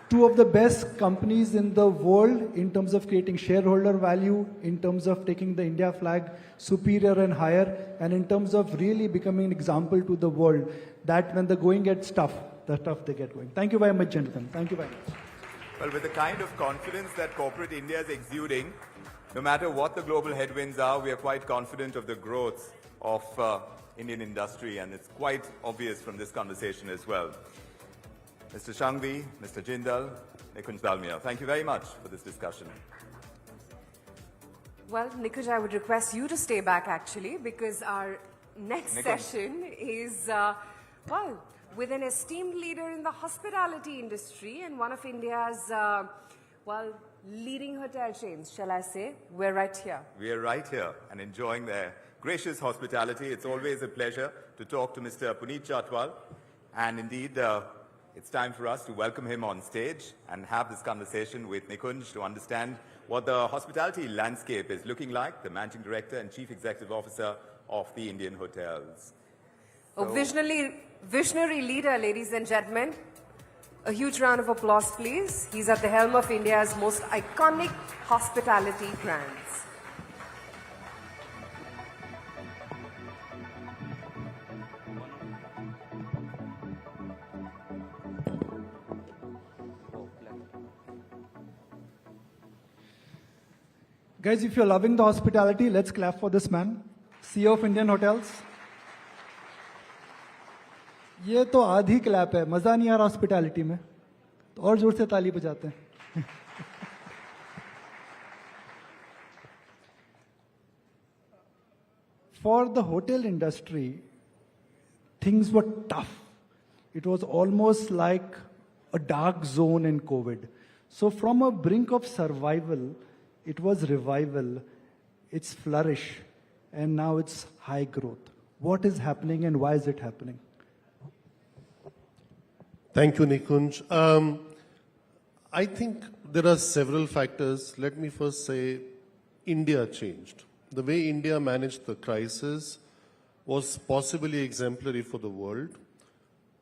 2 of the best companies in the world in terms of creating shareholder value, in terms of taking the India flag superior and higher, and in terms of really becoming an example to the world that when the going gets tough, the tough they get going. Thank you very much, gentlemen. Thank you very much. Well, with the kind of confidence that corporate India is exuding, no matter what the global headwinds are, we are quite confident of the growth of Indian industry, and it's quite obvious from this conversation as well. Mr. Sanghvi, Mr. Jindal, Nikunj Dalmia, thank you very much for this discussion. Well, Nikunj, I would request you to stay back actually, because our next session is, with an esteemed leader in the hospitality industry and one of India's, leading hotel chains, shall I say. We're right here. We are right here and enjoying their gracious hospitality. It's always a pleasure to talk to Mr. Puneet Chatwal, and indeed, it's time for us to welcome him on stage and have this conversation with Nikunj to understand what the hospitality landscape is looking like, the Managing Director and Chief Executive Officer of the Indian Hotels. A visionary leader, ladies and gentlemen. A huge round of applause, please. He's at the helm of India's most iconic hospitality brands. Guys, if you're loving the hospitality, let's clap for this man, CEO of Indian Hotels. ये तो आधी clap है, मजा नहीं आ रहा hospitality में, तो और जोर से ताली बजाते हैं. For the hotel industry, things were tough. It was almost like a dark zone in COVID. So from a brink of survival, it was revival, it's flourish, and now it's high growth. What is happening and why is it happening? Thank you, Nikunj. I think there are several factors. Let me first say India changed. The way India managed the crisis was possibly exemplary for the world.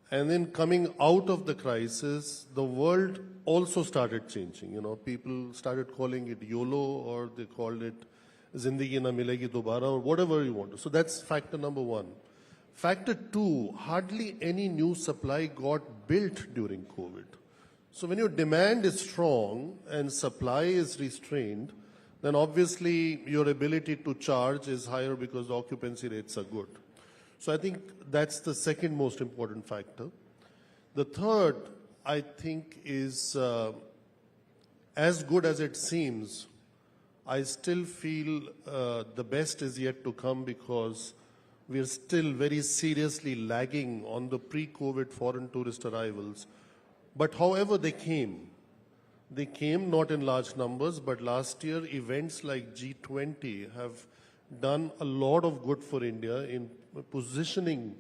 And then coming out of the crisis, the world also started changing. You know, people started calling it YOLO, or they called it Zindagi Na Milegi Dobara, or whatever you want to. So that's factor number 1. Factor 2, hardly any new supply got built during COVID. So when your demand is strong and supply is restrained, then obviously your ability to charge is higher because the occupancy rates are good. So I think that's the second most important factor. The third, I think, is as good as it seems, I still feel the best is yet to come, because we are still very seriously lagging on the pre-COVID foreign tourist arrivals. But however they came not in large numbers, but last year events like G20 have done a lot of good for India in positioning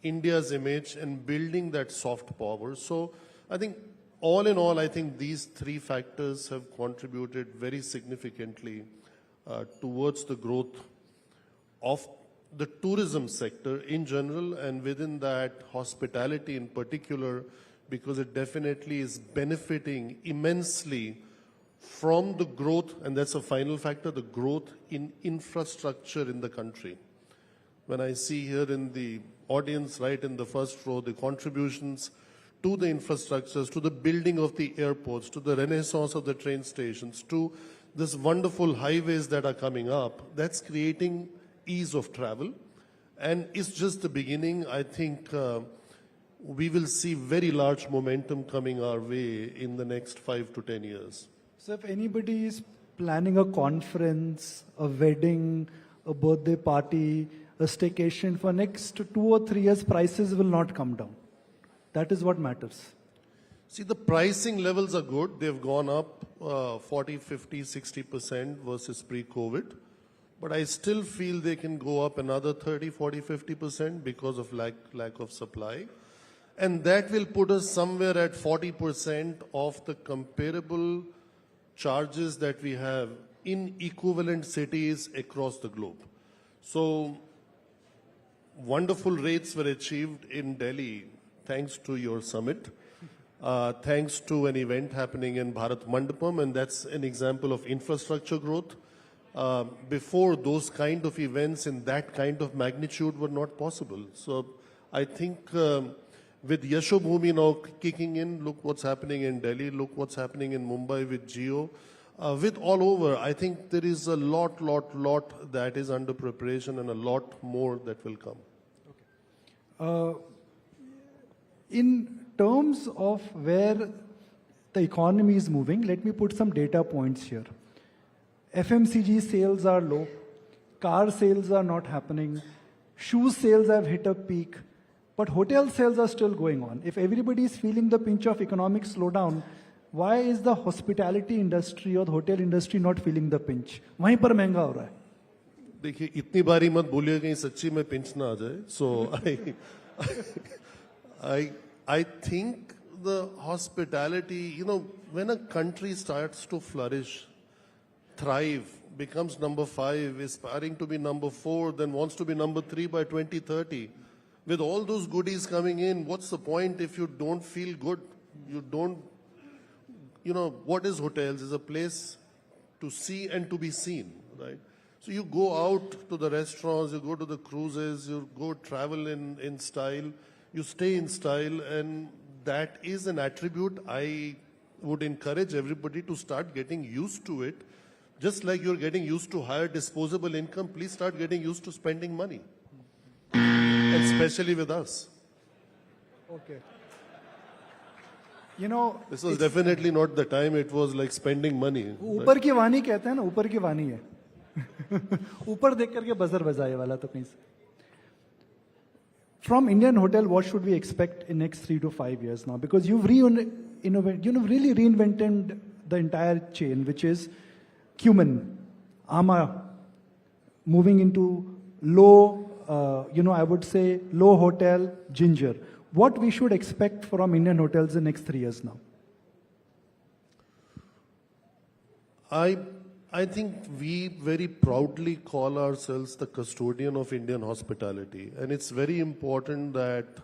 India's image and building that soft power. So I think all in all, I think these three factors have contributed very significantly towards the growth of the tourism sector in general, and within that hospitality in particular, because it definitely is benefiting immensely from the growth, and that's a final factor, the growth in infrastructure in the country. When I see here in the audience, right in the first row, the contributions to the infrastructures, to the building of the airports, to the renaissance of the train stations, to this wonderful highways that are coming up, that's creating ease of travel. And it's just the beginning. I think we will see very large momentum coming our way in the next 5 to 10 years. So if anybody is planning a conference, a wedding, a birthday party, a staycation for next 2 or 3 years, prices will not come down. That is what matters. See, the pricing levels are good. They've gone up 40, 50, 60% versus pre-COVID. But I still feel they can go up another 30, 40, 50% because of lack of supply. And that will put us somewhere at 40% of the comparable charges that we have in equivalent cities across the globe. So wonderful rates were achieved in Delhi thanks to your summit, thanks to an event happening in Bharat Mandapam, and that's an example of infrastructure growth. Before, those kind of events in that kind of magnitude were not possible. So I think with Yashobhumi now kicking in, look what's happening in Delhi, look what's happening in Mumbai with Jio. With all over, I think there is a lot that is under preparation and a lot more that will come. Okay. In terms of where the economy is moving, let me put some data points here. FMCG sales are low, car sales are not happening, shoe sales have hit a peak, but hotel sales are still going on. If everybody is feeling the pinch of economic slowdown, why is the hospitality industry or the hotel industry not feeling the pinch? वहीं पर महंगा हो रहा है. देखिए, इतनी बारी मत बोलिए कहीं सच्ची में pinch ना आ जाए. So I think the hospitality, when a country starts to flourish, thrive, becomes number 5, aspiring to be number 4, then wants to be number 3 by 2030. With all those goodies coming in, what's the point if you don't feel good? You don't, what is hotels? It's a place to see and to be seen, right? So you go out to the restaurants, you go to the cruises, you go travel in style, you stay in style, and that is an attribute I would encourage everybody to start getting used to it. Just like you're getting used to higher disposable income, please start getting used to spending money. Especially with us. Okay. This was definitely not the time it was like spending money. ऊपर की वाणी कहते हैं ना, ऊपर की वाणी है. ऊपर देख करके बजर बजाए वाला तो कहीं से. From Indian Hotel, what should we expect in next 3 to 5 years now? Because you've really reinvented the entire chain, which is cumin, ama, moving into low, I would say low hotel, ginger. What we should expect from Indian hotels in next 3 years now? I think we very proudly call ourselves the custodian of Indian hospitality. And it's very important that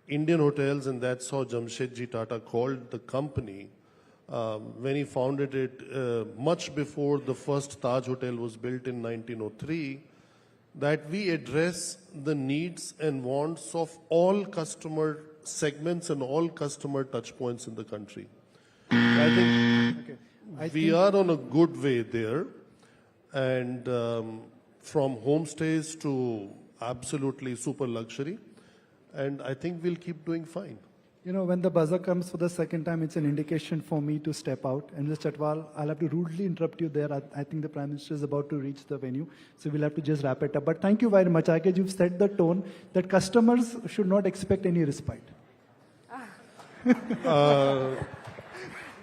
Indian Hotels, and that's how Jamshedji Tata called the company, when he founded it much before the first Taj Hotel was built in 1903, that we address the needs and wants of all customer segments and all customer touch points in the country. I think we are on a good way there, and from homestays to absolutely super luxury, and I think we'll keep doing fine. When the buzzer comes for the second time, it's an indication for me to step out. And Mr. Chatwal, I'll have to rudely interrupt you there. I think the Prime Minister is about to reach the venue, so we'll have to just wrap it up. But thank you very much, Akesh. You've set the tone that customers should not expect any respite.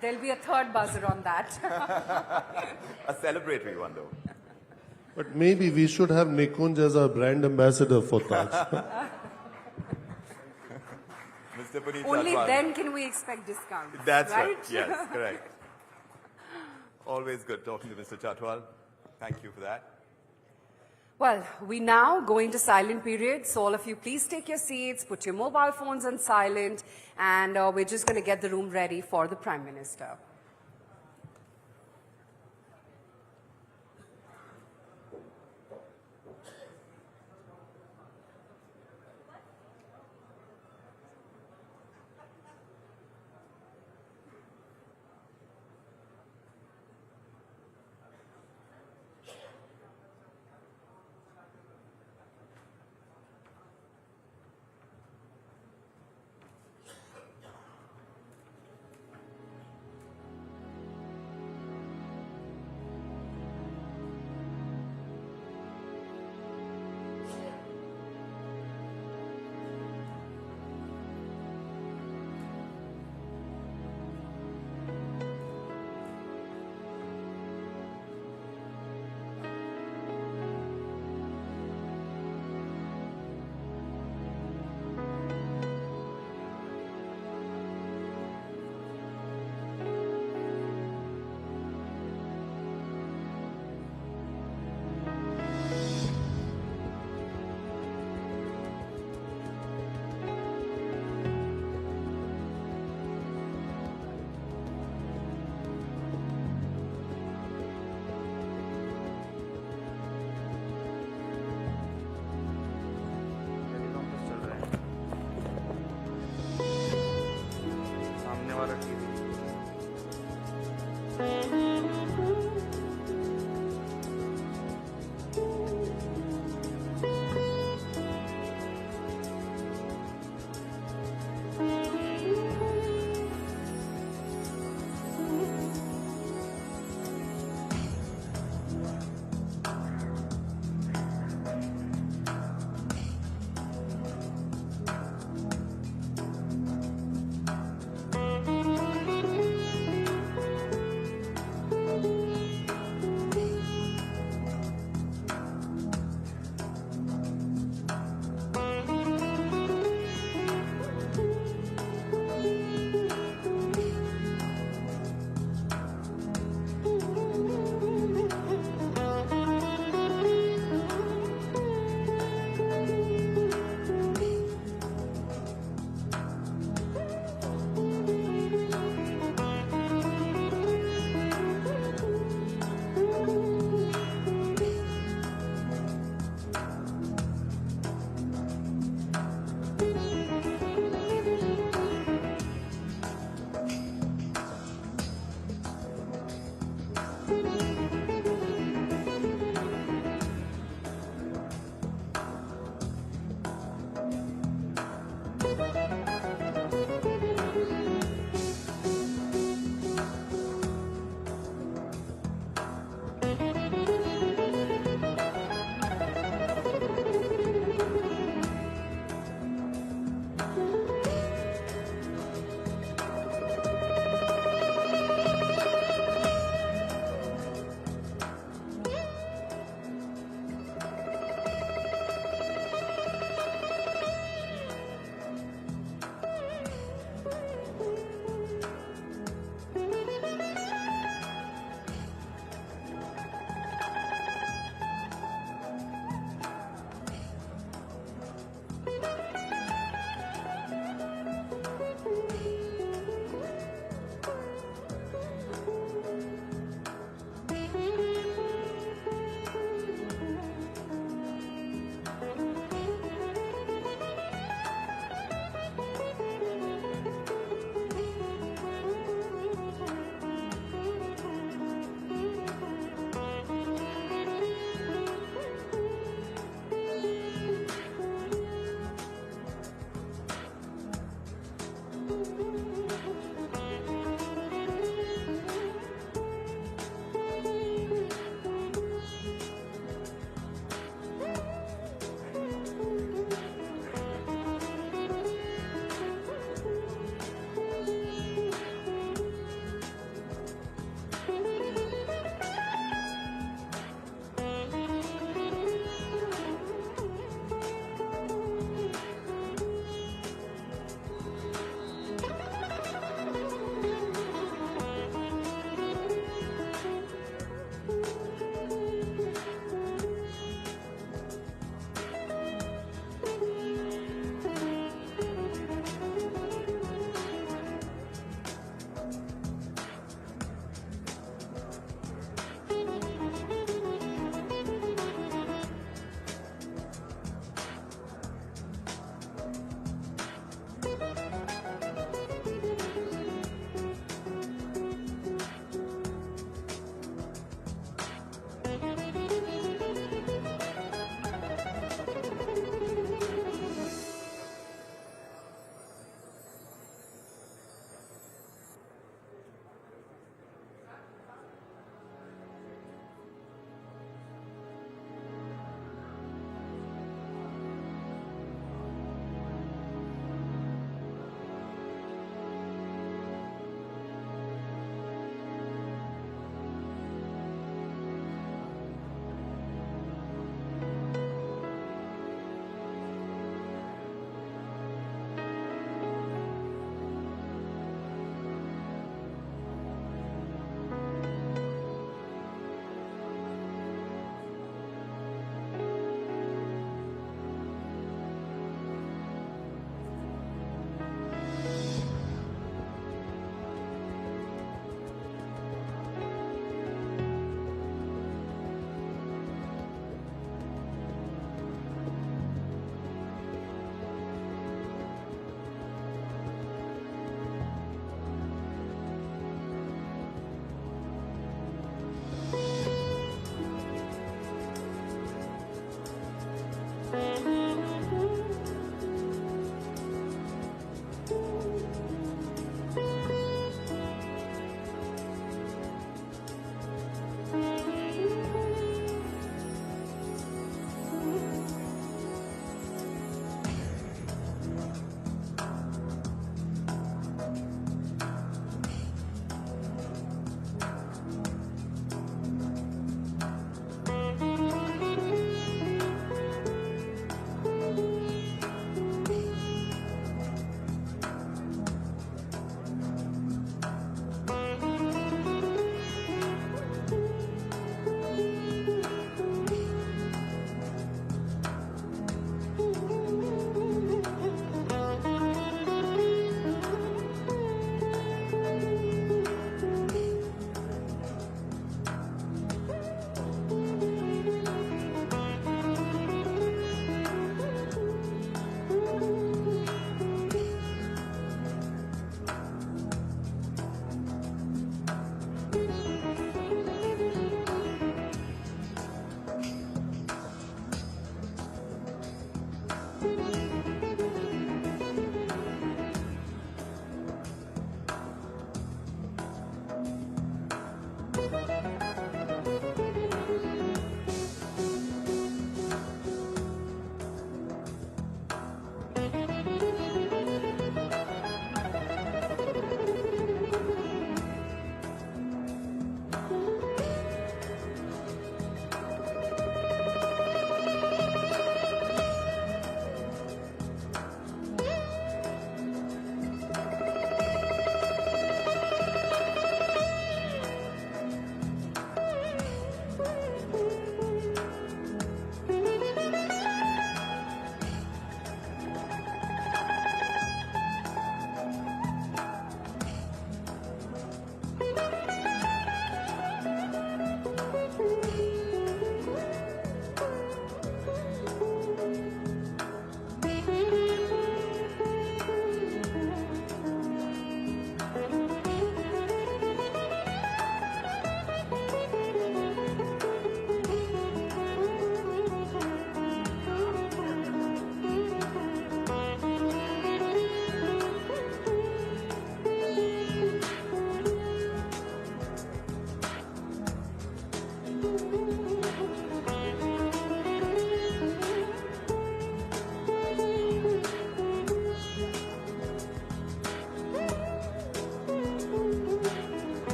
There'll be a third buzzer on that. A celebratory one, though. But maybe we should have Nikunj as our brand ambassador for Taj. Mr. Puneet Only Chhatwal. then can we expect discounts. That's right. Yes, correct. Always good talking to Mr. Chhatwal. Thank you for that. Well, we now go into silent period, so all of you please take your seats, put your mobile phones on silent, and we're just going to get the room ready for the Prime Minister.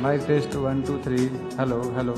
Mic test 1 2 3. Hello, hello.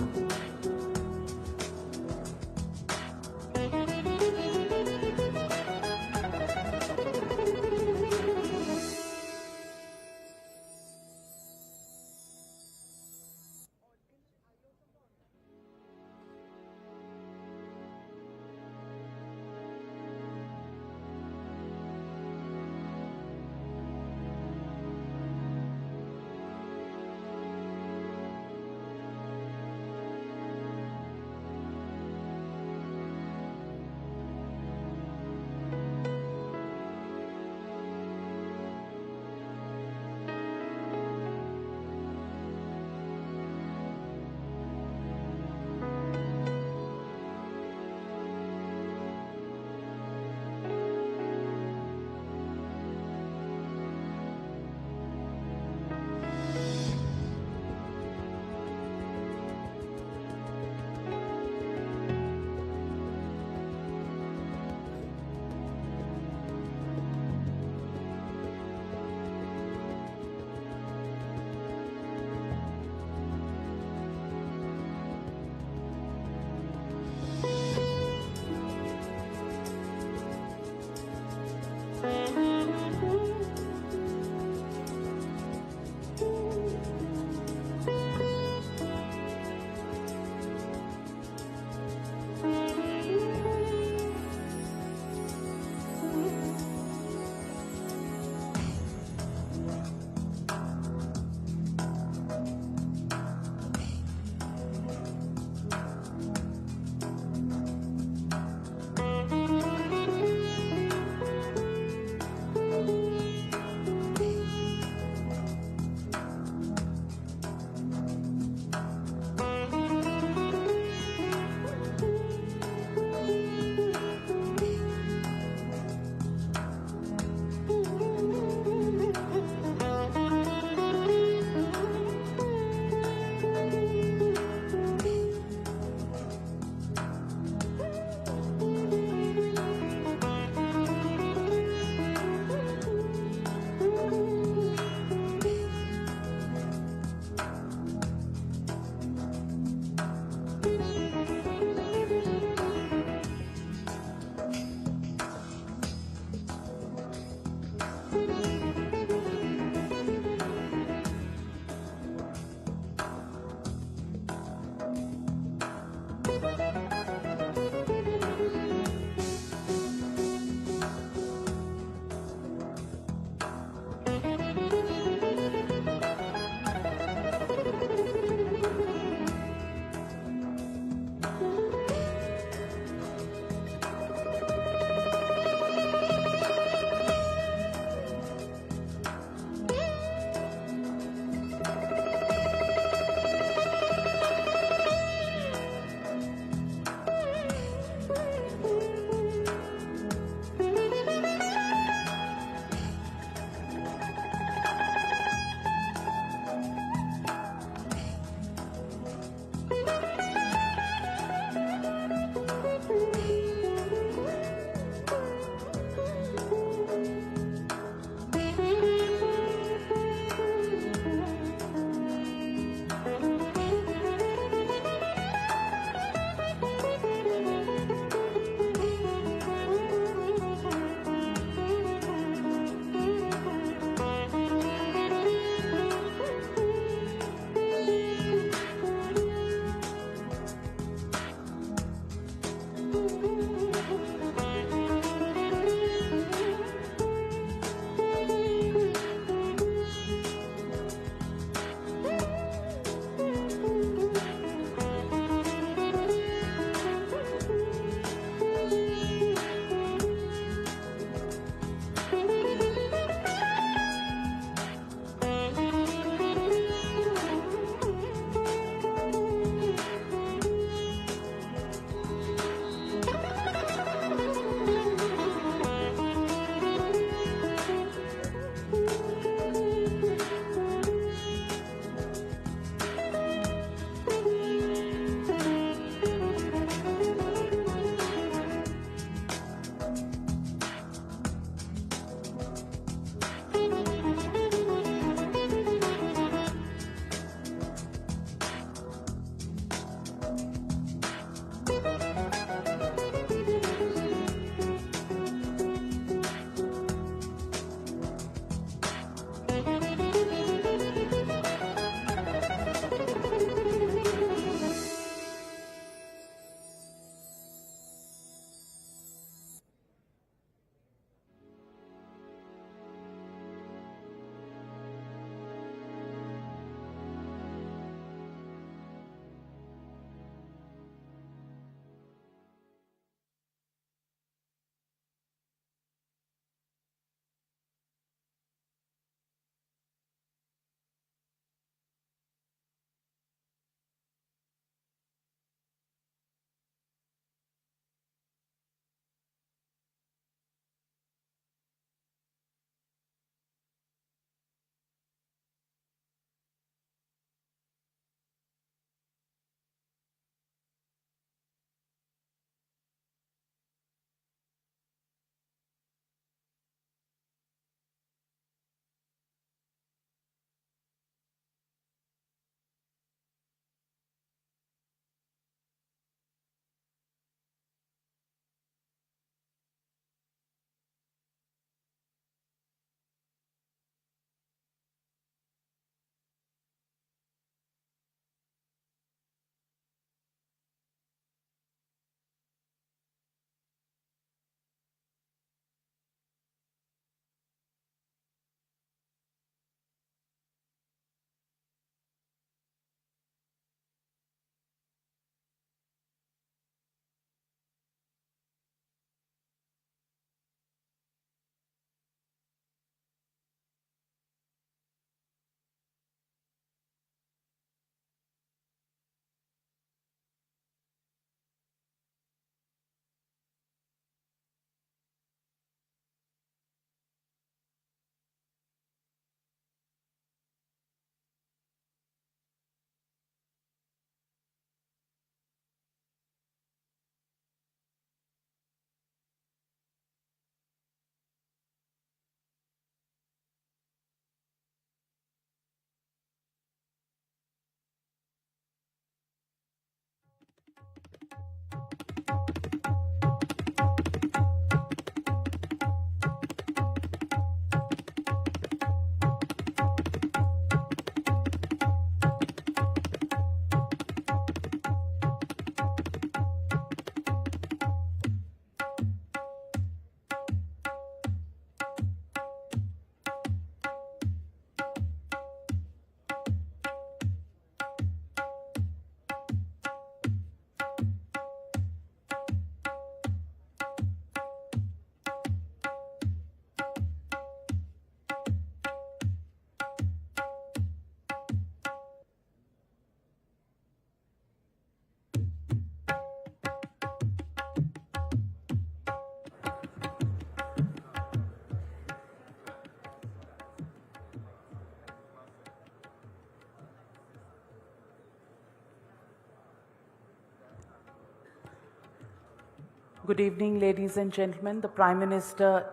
Good evening, ladies and gentlemen. The Prime Minister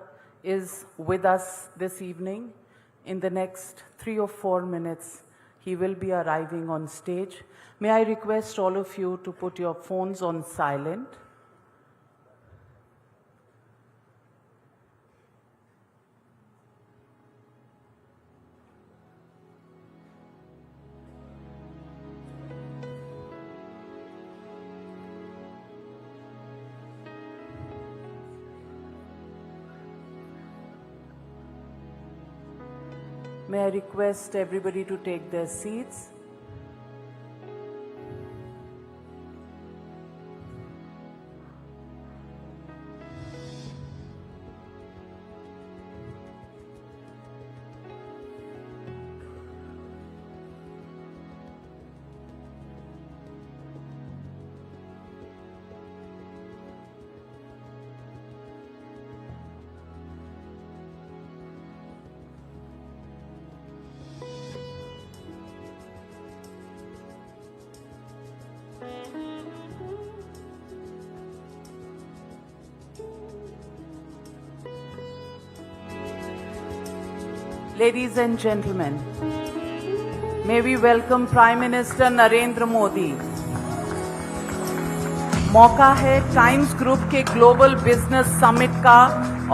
is with us this evening. In the next 3 or 4 minutes, he will be arriving on stage. May I request all of you to put your phones on silent. May I request everybody to take their seats? Ladies and gentlemen, may we welcome Prime Minister Narendra Modi. मौका है times group के global business summit का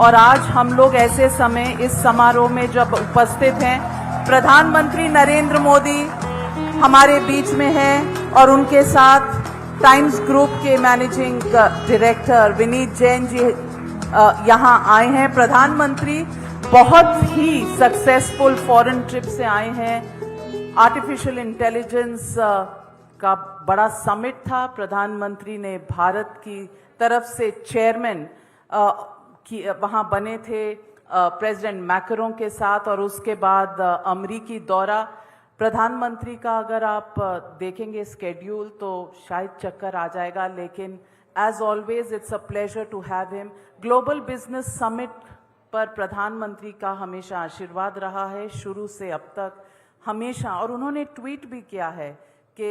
और आज हम लोग ऐसे समय इस समारोह में जब उपस्थित हैं, प्रधानमंत्री नरेंद्र मोदी हमारे बीच में हैं और उनके साथ टाइम्स ग्रुप के मैनेजिंग डायरेक्टर विनीत जैन जी यहाँ आए हैं। प्रधानमंत्री बहुत ही सक्सेसफुल फॉरेन ट्रिप से आए हैं। आर्टिफिशियल इंटेलिजेंस का बड़ा समिट था। प्रधानमंत्री ने भारत की तरफ से चेयरमैन वहां बने थे प्रेसिडेंट मैक्रों के साथ और उसके बाद अमेरिकी दौरा। प्रधानमंत्री का अगर आप देखेंगे स्केड्यूल तो शायद चक्कर आ जाएगा, लेकिन as always it's a pleasure to have him. Global business summit पर प्रधानमंत्री का हमेशा आशीर्वाद रहा है शुरू से अब तक हमेशा, और उन्होंने ट्वीट भी किया है कि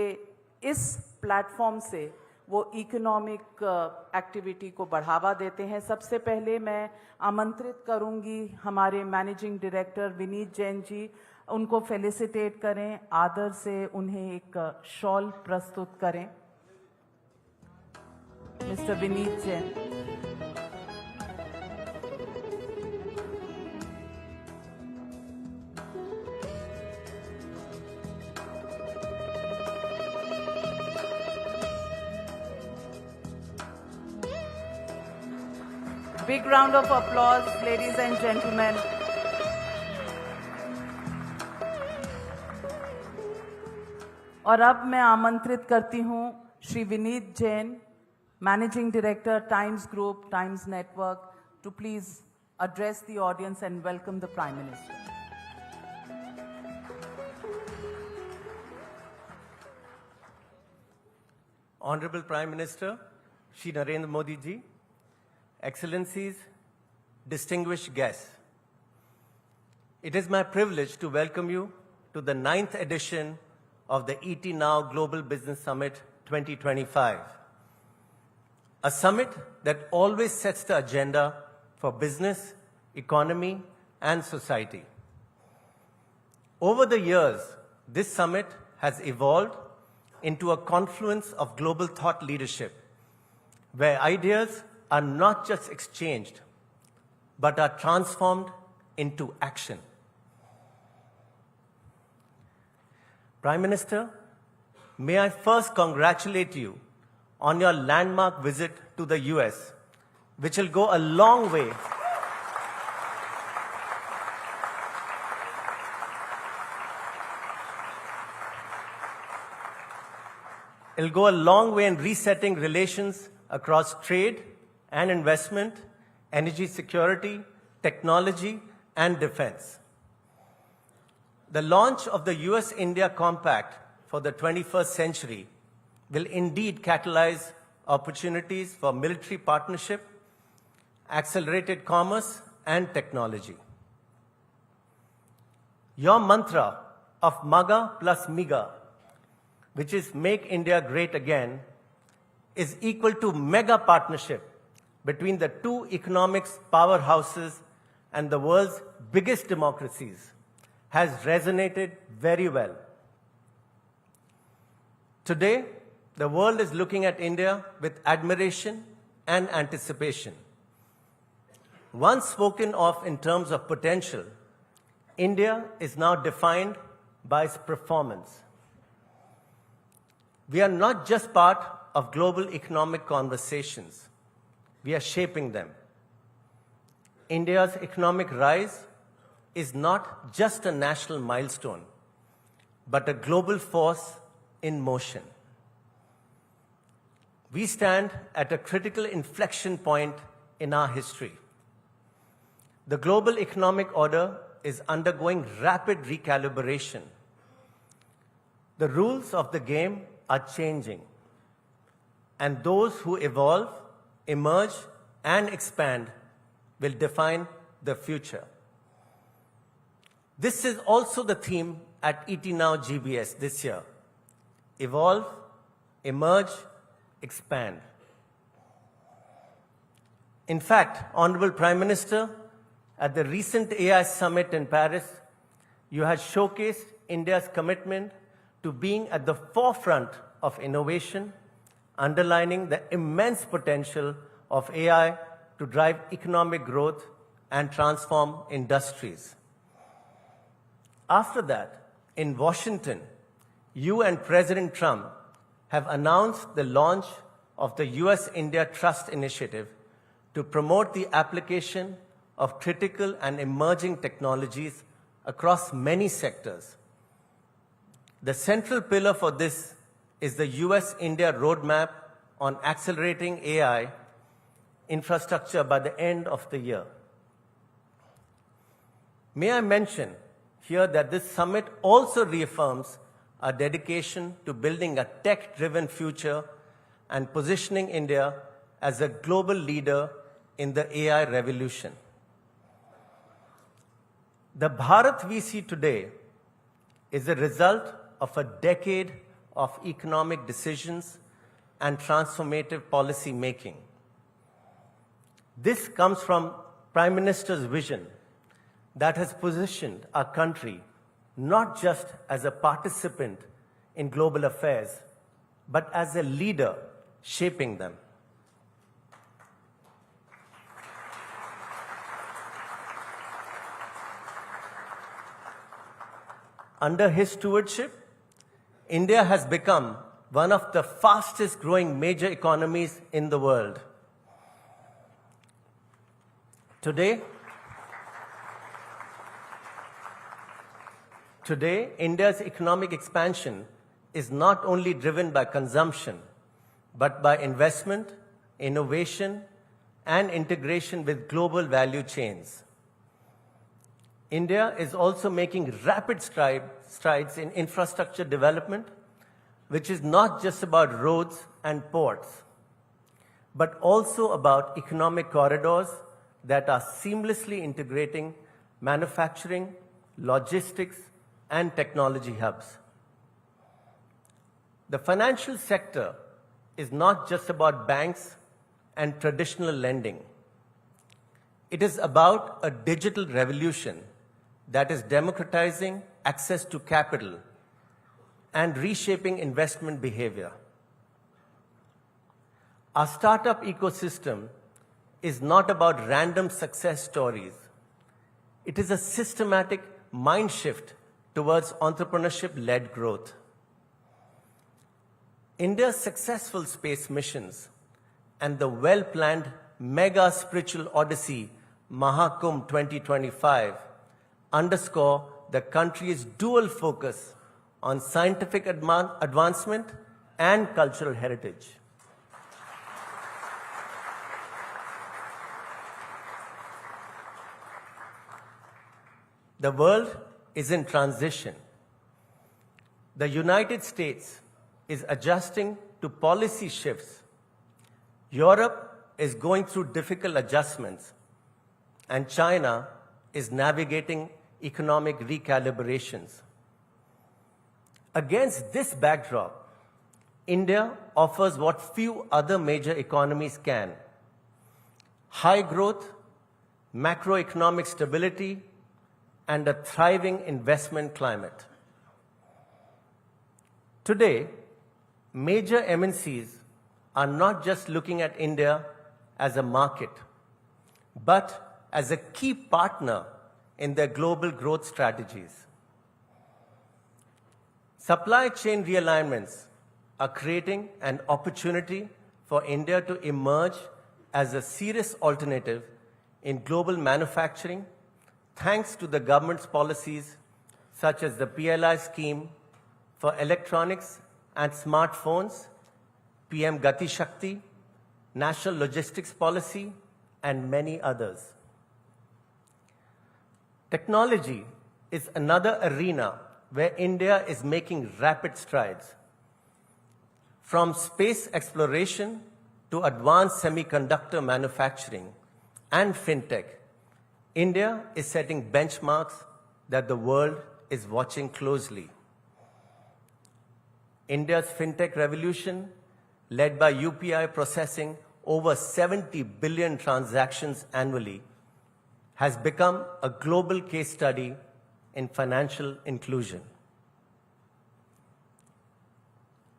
इस प्लेटफॉर्म से वो इकोनॉमिक एक्टिविटी को बढ़ावा देते हैं। सबसे पहले मैं आमंत्रित करूंगी हमारे मैनेजिंग डायरेक्टर विनीत जैन जी, उनको फेलिसिटेट करें, आदर से उन्हें एक शॉल प्रस्तुत करें। Mister Vineet Jain. Big round of applause, ladies and gentlemen. और अब मैं आमंत्रित करती हूं Shri Vineet Jain, managing director times group, times network, to please address the audience and welcome the Prime Minister. Honorable Prime Minister, Shri Narendra Modi ji, Excellencies, distinguished guests, it is my privilege to welcome you to the 9th edition of the ET Now Global Business Summit 2025, a summit that always sets the agenda for business, economy, and society. Over the years, this summit has evolved into a confluence of global thought leadership, where ideas are not just exchanged, but are transformed into action. Prime Minister, may I first congratulate you on your landmark visit to the US, which will go a long way in resetting relations across trade and investment, energy security, technology, and defense. The launch of the US-India Compact for the 21st century will indeed catalyze opportunities for military partnership, accelerated commerce, and technology. Your mantra of MAGA plus MIGA, which is Make India Great Again, is equal to mega partnership between the two economics powerhouses and the world's biggest democracies has resonated very well. Today, the world is looking at India with admiration and anticipation. Once spoken of in terms of potential, India is now defined by its performance. We are not just part of global economic conversations. We are shaping them. India's economic rise is not just a national milestone, but a global force in motion. We stand at a critical inflection point in our history. The global economic order is undergoing rapid recalibration. The rules of the game are changing, and those who evolve, emerge, and expand will define the future. This is also the theme at ET Now GBS this year. Evolve, emerge, expand. In fact, Honorable Prime Minister, at the recent AI Summit in Paris, you had showcased India's commitment to being at the forefront of innovation, underlining the immense potential of AI to drive economic growth and transform industries. After that, in Washington, you and President Trump have announced the launch of the US-India Trust Initiative to promote the application of critical and emerging technologies across many sectors. The central pillar for this is the US-India roadmap on accelerating AI infrastructure by the end of the year. May I mention here that this summit also reaffirms our dedication to building a tech-driven future and positioning India as a global leader in the AI revolution. The Bharat we see today is a result of a decade of economic decisions and transformative policy making. This comes from Prime Minister's vision that has positioned our country not just as a participant in global affairs, but as a leader shaping them. Under his stewardship, India has become one of the fastest growing major economies in the world. Today, India's economic expansion is not only driven by consumption, but by investment, innovation, and integration with global value chains. India is also making rapid strides in infrastructure development, which is not just about roads and ports, but also about economic corridors that are seamlessly integrating manufacturing, logistics, and technology hubs. The financial sector is not just about banks and traditional lending. It is about a digital revolution that is democratizing access to capital and reshaping investment behavior. Our startup ecosystem is not about random success stories. It is a systematic mind shift towards entrepreneurship-led growth. India's successful space missions and the well-planned mega spiritual odyssey Mahakumbh 2025 underscore the country's dual focus on scientific advancement and cultural heritage. The world is in transition. The United States is adjusting to policy shifts. Europe is going through difficult adjustments, and China is navigating economic recalibrations. Against this backdrop, India offers what few other major economies can: high growth, macroeconomic stability, and a thriving investment climate. Today, major MNCs are not just looking at India as a market, but as a key partner in their global growth strategies. Supply chain realignments are creating an opportunity for India to emerge as a serious alternative in global manufacturing, thanks to the government's policies such as the PLI scheme for electronics and smartphones, PM Gati Shakti, National Logistics Policy, and many others. Technology is another arena where India is making rapid strides. From space exploration to advanced semiconductor manufacturing and fintech, India is setting benchmarks that the world is watching closely. India's fintech revolution, led by UPI processing over 70 billion transactions annually, has become a global case study in financial inclusion.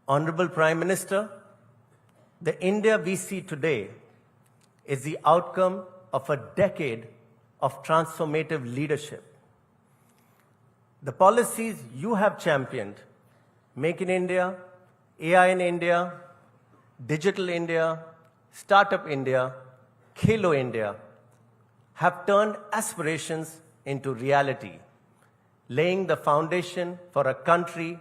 Honorable Prime Minister, the India we see today is the outcome of a decade of transformative leadership. The policies you have championed, Make in India, AI in India, Digital India, Startup India, Khelo India, have turned aspirations into reality, laying the foundation for a country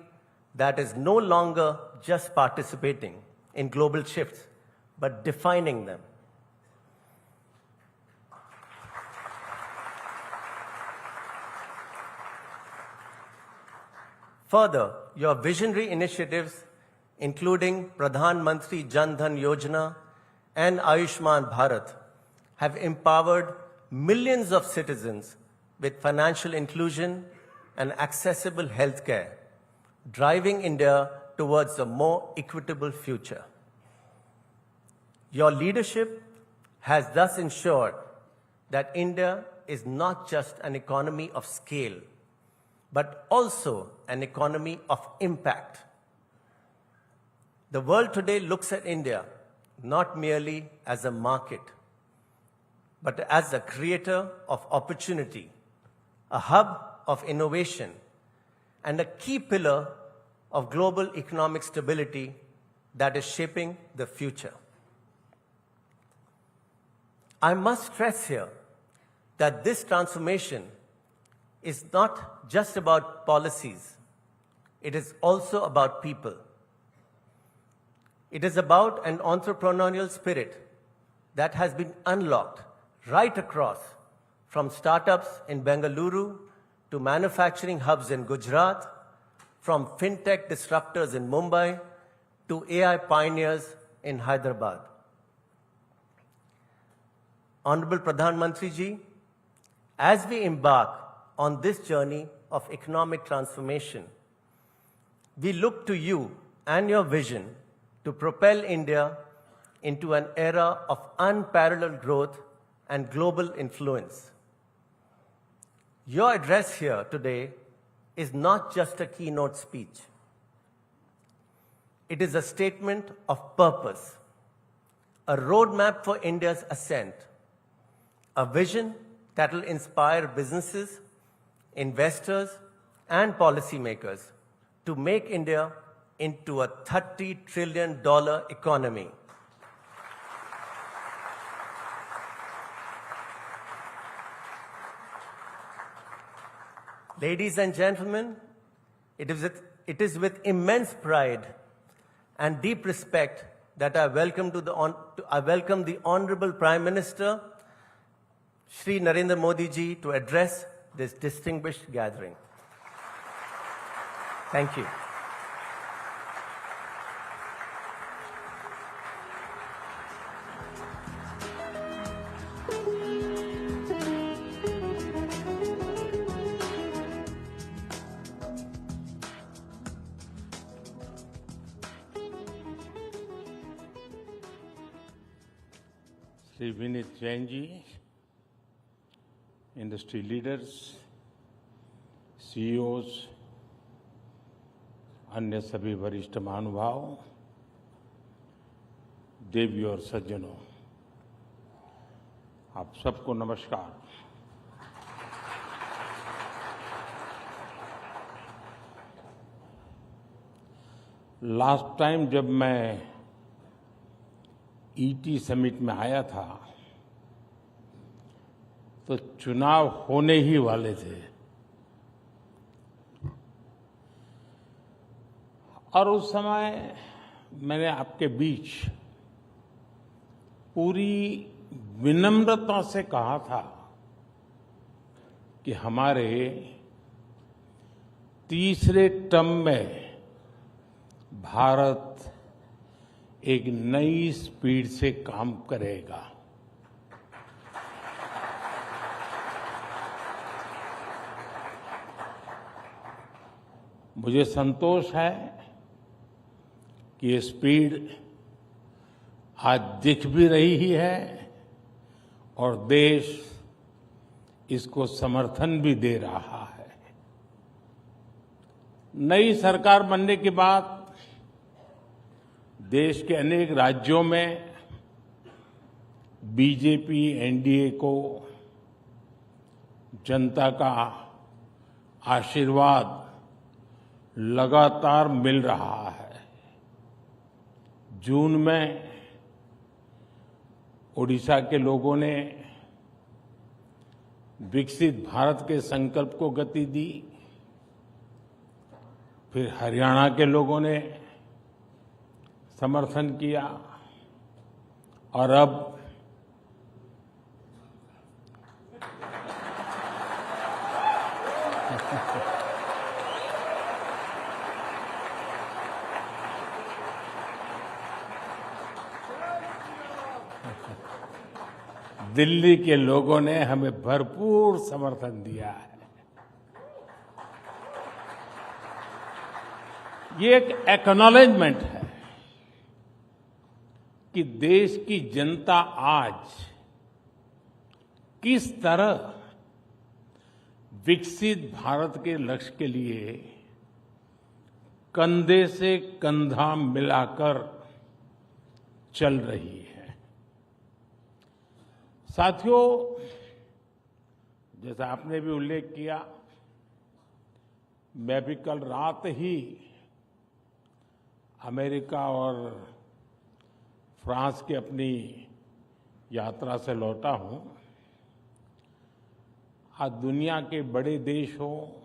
that is no longer just participating in global shifts, but defining them. Further, your visionary initiatives, including Pradhan Mantri Jan Dhan Yojana and Ayushman Bharat, have empowered millions of citizens with financial inclusion and accessible healthcare, driving India towards a more equitable future. Your leadership has thus ensured that India is not just an economy of scale, but also an economy of impact. The world today looks at India not merely as a market, but as a creator of opportunity, a hub of innovation, and a key pillar of global economic stability that is shaping the future. I must stress here that this transformation is not just about policies. It is also about people. It is about an entrepreneurial spirit that has been unlocked right across, from startups in Bengaluru to manufacturing hubs in Gujarat, from fintech disruptors in Mumbai to AI pioneers in Hyderabad. Honorable Pradhan Mantri Ji, as we embark on this journey of economic transformation, we look to you and your vision to propel India into an era of unparalleled growth and global influence. Your address here today is not just a keynote speech. It is a statement of purpose, a roadmap for India's ascent, a vision that will inspire businesses, investors, and policymakers to make India into a $30 trillion economy. Ladies and gentlemen, it is with immense pride and deep respect that I welcome the Honorable Prime Minister, Shri Narendra Modi Ji, to address this distinguished gathering. Thank you. Shri Vineet Jain ji, industry leaders, CEOs, अन्य सभी वरिष्ठ महानुभाव, देवी और सज्जनों, आप सबको नमस्कार। Last time जब मैं ईटी समिट में आया था तो चुनाव होने ही वाले थे और उस समय मैंने आपके बीच पूरी विनम्रता से कहा था कि हमारे तीसरे टर्म में भारत एक नई स्पीड से काम करेगा। मुझे संतोष है कि ये स्पीड आज दिख भी रही है और देश इसको समर्थन भी दे रहा है। नई सरकार बनने के बाद देश के अनेक राज्यों में बीजेपी एनडीए को जनता का आशीर्वाद लगातार मिल रहा है। जून में ओडिशा के लोगों ने विकसित भारत के संकल्प को गति दी, फिर हरियाणा के लोगों ने समर्थन किया और अब दिल्ली के लोगों ने हमें भरपूर समर्थन दिया है। ये एक एक्नॉलेजमेंट है कि देश की जनता आज किस तरह विकसित भारत के लक्ष्य के लिए कंधे से कंधा मिलाकर चल रही है। साथियों, जैसा आपने भी उल्लेख किया, मैं भी कल रात ही अमेरिका और फ्रांस की अपनी यात्रा से लौटा हूं। आज दुनिया के बड़े देश हो,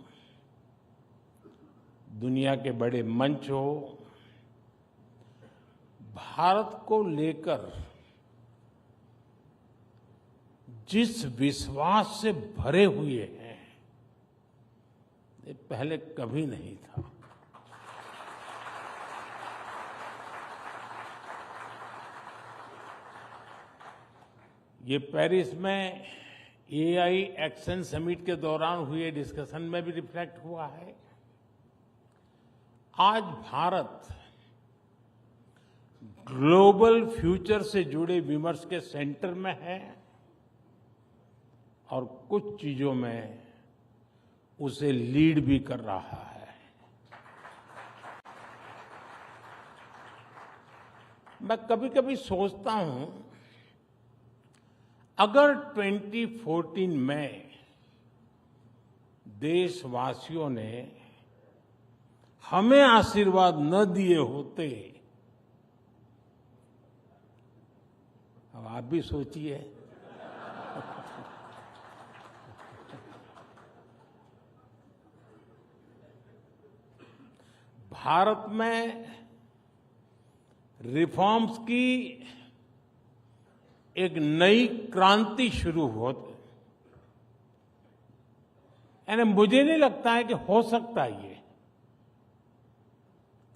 दुनिया के बड़े मंच हो, भारत को लेकर जिस विश्वास से भरे हुए हैं, ये पहले कभी नहीं था। ये पेरिस में एआई एक्शन समिट के दौरान हुए डिस्कशन में भी रिफ्लेक्ट हुआ है। आज भारत ग्लोबल फ्यूचर से जुड़े विमर्श के सेंटर में है और कुछ चीजों में उसे लीड भी कर रहा है। मैं कभी-कभी सोचता हूं, अगर 2014 में देशवासियों ने हमें आशीर्वाद न दिए होते, अब आप भी सोचिए, भारत में रिफॉर्म्स की एक नई क्रांति शुरू होती, यानी मुझे नहीं लगता है कि हो सकता है, ये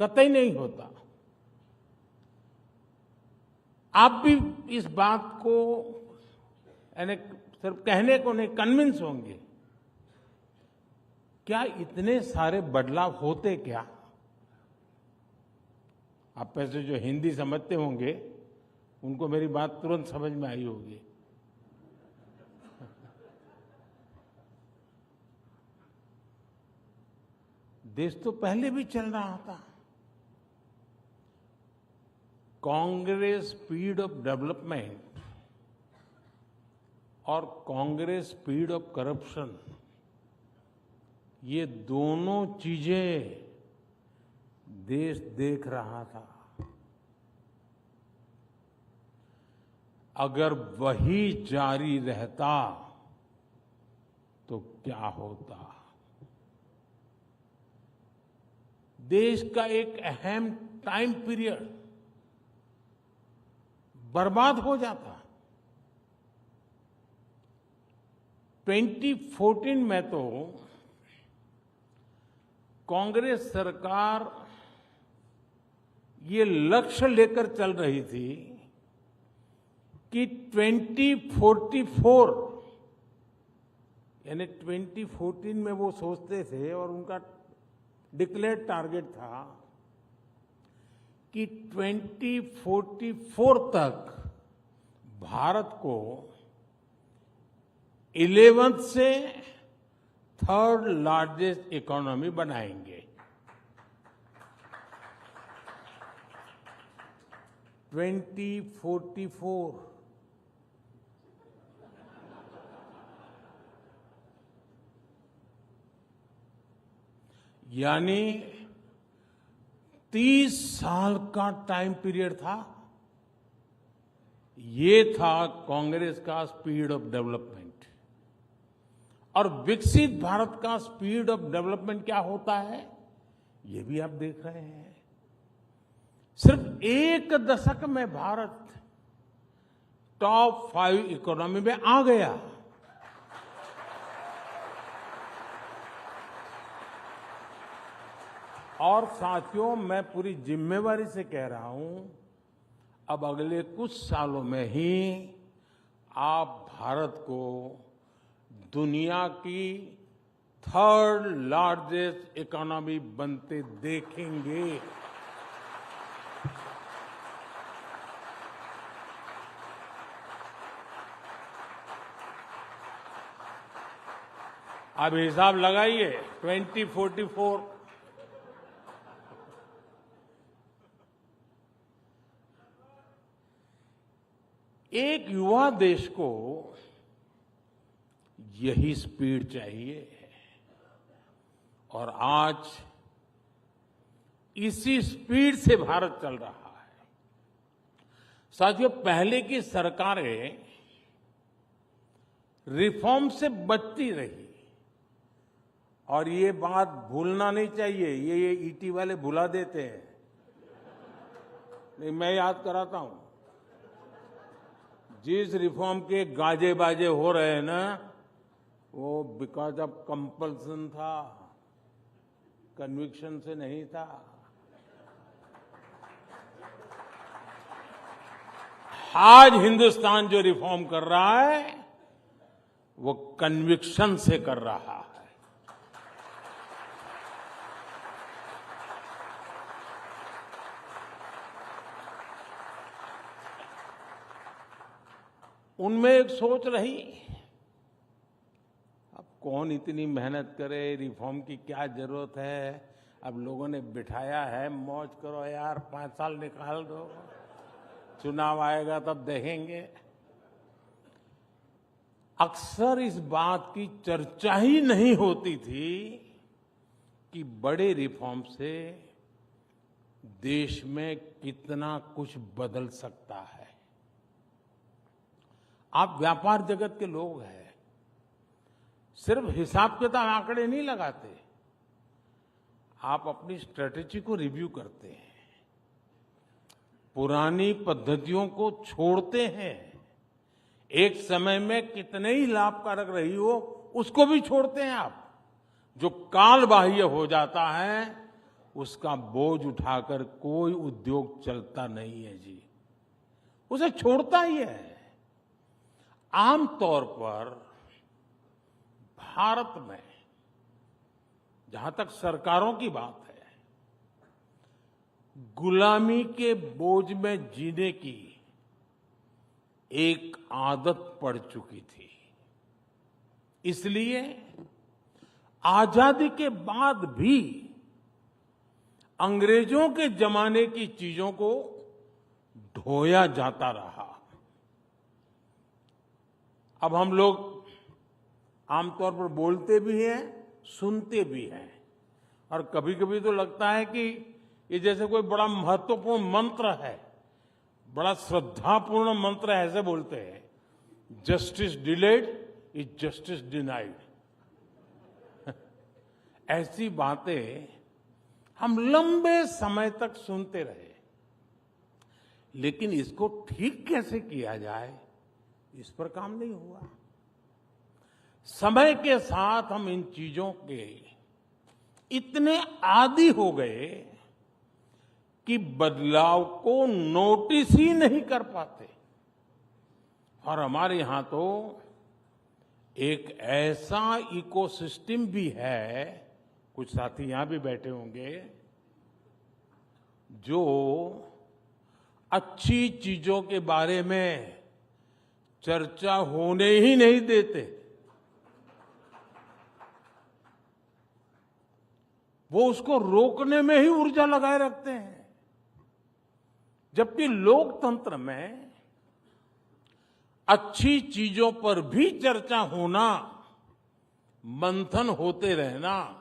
कतई नहीं होता। आप भी इस बात को यानी सिर्फ कहने को नहीं, कन्विंस होंगे। क्या इतने सारे बदलाव होते क्या? आप में से जो हिंदी समझते होंगे उनको मेरी बात तुरंत समझ में आई होगी। देश तो पहले भी चल रहा था। कांग्रेस स्पीड ऑफ डेवलपमेंट और कांग्रेस स्पीड ऑफ करप्शन, ये दोनों चीजें देश देख रहा था। अगर वही जारी रहता तो क्या होता। देश का एक अहम टाइम पीरियड बर्बाद हो जाता। 2014 में तो कांग्रेस सरकार ये लक्ष्य लेकर चल रही थी कि 2044, यानी 2014 में वो सोचते थे और उनका डिक्लेयर्ड टारगेट था कि 2044 तक भारत को 11th से 3rd लार्जेस्ट इकोनॉमी बनाएंगे। 2044 यानी 30 साल का टाइम पीरियड था। ये था कांग्रेस का स्पीड ऑफ डेवलपमेंट। और विकसित भारत का स्पीड ऑफ डेवलपमेंट क्या होता है, ये भी आप देख रहे हैं। सिर्फ एक दशक में भारत टॉप 5 इकोनॉमी में आ गया। और साथियों, मैं पूरी जिम्मेवारी से कह रहा हूं, अब अगले कुछ सालों में ही आप भारत को दुनिया की 3rd लार्जेस्ट इकोनॉमी बनते देखेंगे। अब हिसाब लगाइए, 2044 एक युवा देश को यही स्पीड चाहिए और आज इसी स्पीड से भारत चल रहा है। साथियों, पहले की सरकारें रिफॉर्म से बचती रही और ये बात भूलना नहीं चाहिए। ये ईटी वाले भुला देते हैं, नहीं मैं याद कराता हूं। जिस रिफॉर्म के गाजे बाजे हो रहे हैं ना, वो बिकॉज ऑफ कंपल्सन था, कन्विक्शन से नहीं था। आज हिंदुस्तान जो रिफॉर्म कर रहा है वो कन्विक्शन से कर रहा है। उनमें एक सोच रही, अब कौन इतनी मेहनत करे, रिफॉर्म की क्या जरूरत है। अब लोगों ने बिठाया है, मौज करो यार, 5 साल निकाल दो, चुनाव आएगा तब देखेंगे। अक्सर इस बात की चर्चा ही नहीं होती थी कि बड़े रिफॉर्म से देश में कितना कुछ बदल सकता है। आप व्यापार जगत के लोग हैं, सिर्फ हिसाब किताब आंकड़े नहीं लगाते, आप अपनी स्ट्रेटेजी को रिव्यू करते हैं, पुरानी पद्धतियों को छोड़ते हैं। एक समय में कितने ही लाभकारक रही हो उसको भी छोड़ते हैं आप। जो काल बाह्य हो जाता है उसका बोझ उठाकर कोई उद्योग चलता नहीं है जी, उसे छोड़ता ही है। आमतौर पर भारत में, जहां तक सरकारों की बात है, गुलामी के बोझ में जीने की एक आदत पड़ चुकी थी। इसलिए आजादी के बाद भी अंग्रेजों के जमाने की चीजों को ढोया जाता रहा। अब हम लोग आमतौर पर बोलते भी हैं, सुनते भी हैं, और कभी-कभी तो लगता है कि ये जैसे कोई बड़ा महत्वपूर्ण मंत्र है, बड़ा श्रद्धापूर्ण मंत्र है, ऐसे बोलते हैं, justice delayed is justice denied. ऐसी बातें हम लंबे समय तक सुनते रहे, लेकिन इसको ठीक कैसे किया जाए, इस पर काम नहीं हुआ। समय के साथ हम इन चीजों के इतने आदी हो गए कि बदलाव को नोटिस ही नहीं कर पाते। और हमारे यहां तो एक ऐसा इकोसिस्टम भी है, कुछ साथी यहां भी बैठे होंगे, जो अच्छी चीजों के बारे में चर्चा होने ही नहीं देते। वो उसको रोकने में ही ऊर्जा लगाए रखते हैं, जबकि लोकतंत्र में अच्छी चीजों पर भी चर्चा होना, मंथन होते रहना,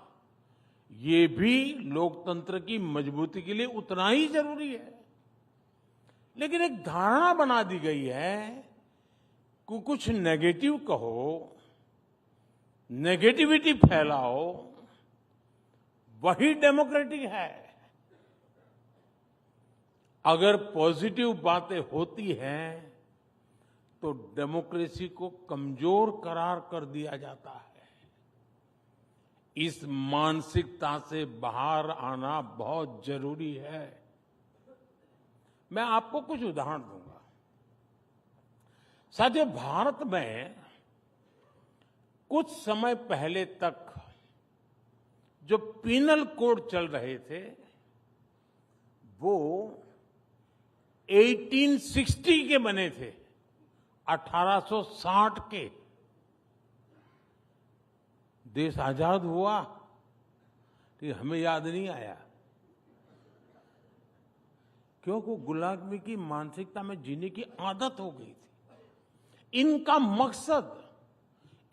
ये भी लोकतंत्र की मजबूती के लिए उतना ही जरूरी है। लेकिन एक धारणा बना दी गई है कि कुछ नेगेटिव कहो, नेगेटिविटी फैलाओ, वही डेमोक्रेटिक है। अगर पॉजिटिव बातें होती हैं तो डेमोक्रेसी को कमजोर करार कर दिया जाता है। इस मानसिकता से बाहर आना बहुत जरूरी है। मैं आपको कुछ उदाहरण दूंगा। साथियों, भारत में कुछ समय पहले तक जो पीनल कोड चल रहे थे, वो 1860 के बने थे, 1860 के। देश आजाद हुआ कि हमें याद नहीं आया, क्योंकि गुलामी की मानसिकता में जीने की आदत हो गई थी। इनका मकसद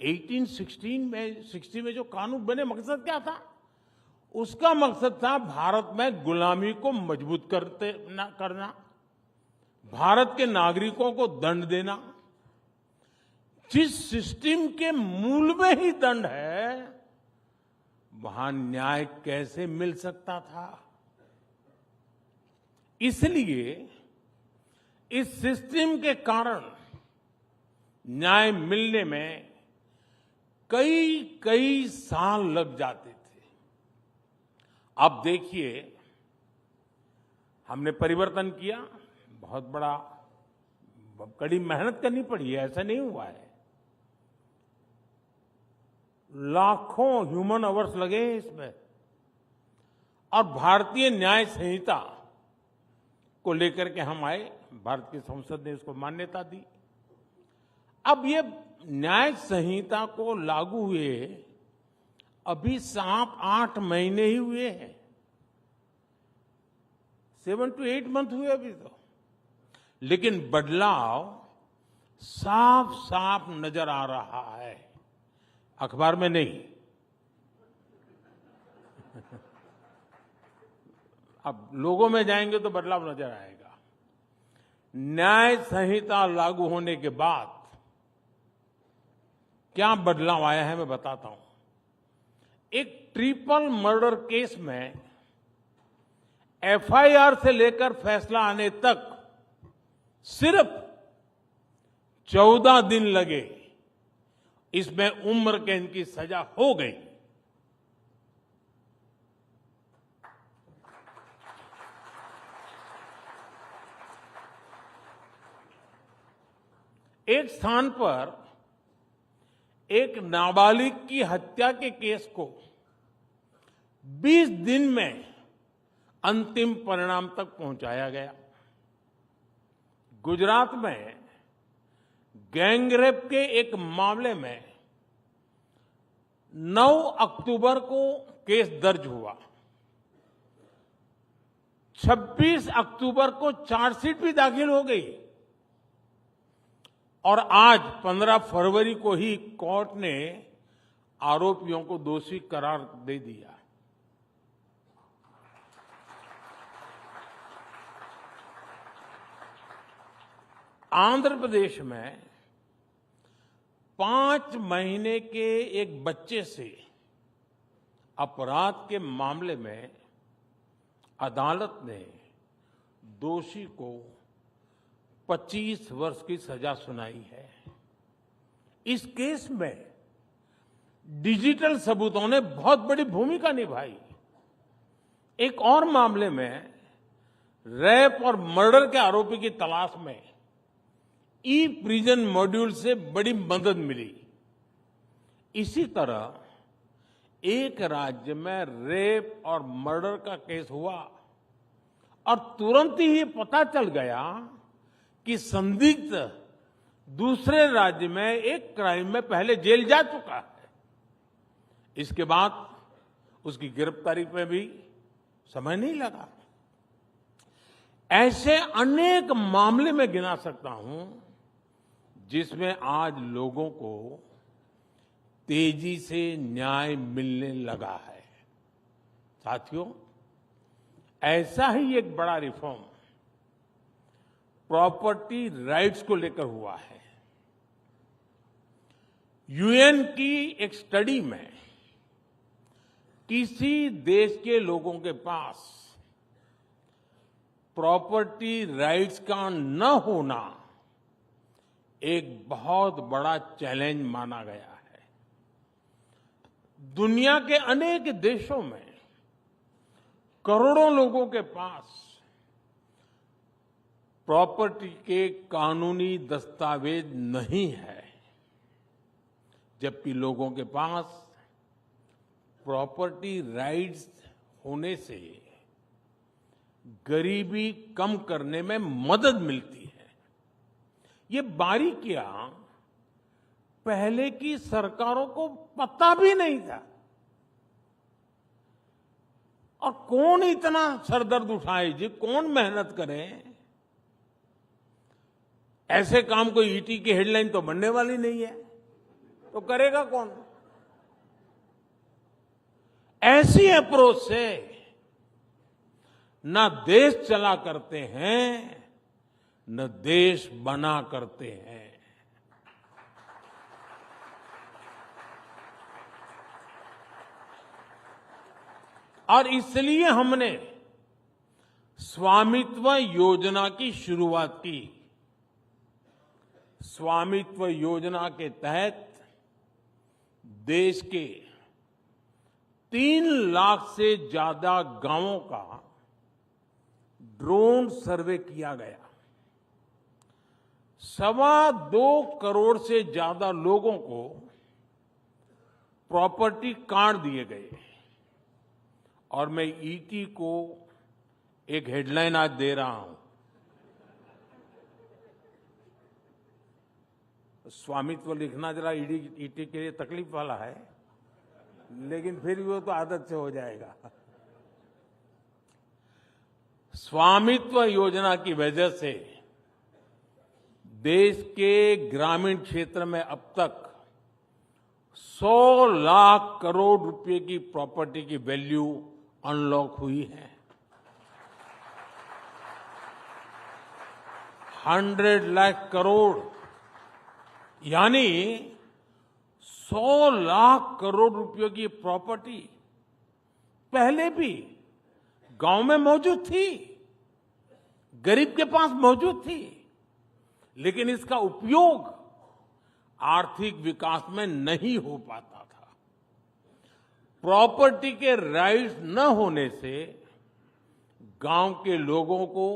1860 में जो कानून बने, मकसद क्या था? उसका मकसद था भारत में गुलामी को मजबूत करना, भारत के नागरिकों को दंड देना। जिस सिस्टम के मूल में ही दंड है, वहां न्याय कैसे मिल सकता था? इसलिए इस सिस्टम के कारण न्याय मिलने में कई साल लग जाते थे। अब देखिए, हमने परिवर्तन किया, बहुत बड़ा कड़ी मेहनत करनी पड़ी है, ऐसा नहीं हुआ है। लाखों ह्यूमन आवर्स लगे इसमें, और भारतीय न्याय संहिता को लेकर के हम आए, भारत की संसद ने इसको मान्यता दी। अब ये न्याय संहिता को लागू हुए अभी 7-8 महीने ही हुए हैं, 7 to 8 मंथ हुए अभी तो, लेकिन बदलाव साफ साफ नजर आ रहा है, अखबार में नहीं। अब लोगों में जाएंगे तो बदलाव नजर आएगा। न्याय संहिता लागू होने के बाद क्या बदलाव आया है, मैं बताता हूं। एक ट्रिपल मर्डर केस में एफआईआर से लेकर फैसला आने तक सिर्फ 14 दिन लगे। इसमें उम्र कैद की सजा हो गई। एक स्थान पर एक नाबालिग की हत्या के केस को 20 दिन में अंतिम परिणाम तक पहुंचाया गया। गुजरात में गैंगरेप के एक मामले में 9 अक्टूबर को केस दर्ज हुआ। 26 अक्टूबर को चार्जशीट भी दाखिल हो गई और आज 15 फरवरी को ही कोर्ट ने आरोपियों को दोषी करार दे दिया। आंध्र प्रदेश में 5 महीने के एक बच्चे से अपराध के मामले में अदालत ने दोषी को 25 वर्ष की सजा सुनाई है। इस केस में डिजिटल सबूतों ने बहुत बड़ी भूमिका निभाई। एक और मामले में रेप और मर्डर के आरोपी की तलाश में ई प्रिजन मॉड्यूल से बड़ी मदद मिली। इसी तरह एक राज्य में रेप और मर्डर का केस हुआ और तुरंत ही पता चल गया कि संदिग्ध दूसरे राज्य में एक क्राइम में पहले जेल जा चुका है। इसके बाद उसकी गिरफ्तारी में भी समय नहीं लगा। ऐसे अनेक मामले में गिना सकता हूं जिसमें आज लोगों को तेजी से न्याय मिलने लगा है। साथियों, ऐसा ही एक बड़ा रिफॉर्म प्रॉपर्टी राइट्स को लेकर हुआ है। यूएन की एक स्टडी में किसी देश के लोगों के पास प्रॉपर्टी राइट्स का न होना एक बहुत बड़ा चैलेंज माना गया है। दुनिया के अनेक देशों में करोड़ों लोगों के पास प्रॉपर्टी के कानूनी दस्तावेज नहीं है, जबकि लोगों के पास प्रॉपर्टी राइट्स होने से गरीबी कम करने में मदद मिलती है। ये बारीकियां पहले की सरकारों को पता भी नहीं था। और कौन इतना सरदर्द उठाए जी, कौन मेहनत करे? ऐसे काम कोई ईटी की हेडलाइन तो बनने वाली नहीं है, तो करेगा कौन? ऐसी अप्रोच से न देश चला करते हैं न देश बना करते हैं। और इसलिए हमने स्वामित्व योजना की शुरुआत की। स्वामित्व योजना के तहत देश के 3 लाख से ज्यादा गांवों का ड्रोन सर्वे किया गया। 2.25 करोड़ से ज्यादा लोगों को प्रॉपर्टी कार्ड दिए गए। और मैं ईटी को एक हेडलाइन आज दे रहा हूं। स्वामित्व लिखना जरा ईटी के लिए तकलीफ वाला है, लेकिन फिर भी वो तो आदत से हो जाएगा। स्वामित्व योजना की वजह से देश के ग्रामीण क्षेत्र में अब तक 100 लाख करोड़ रुपए की प्रॉपर्टी की वैल्यू अनलॉक हुई है। 100 लाख करोड़ यानी 100 लाख करोड़ रुपयों की प्रॉपर्टी पहले भी गांव में मौजूद थी, गरीब के पास मौजूद थी, लेकिन इसका उपयोग आर्थिक विकास में नहीं हो पाता था। प्रॉपर्टी के राइट्स न होने से गांव के लोगों को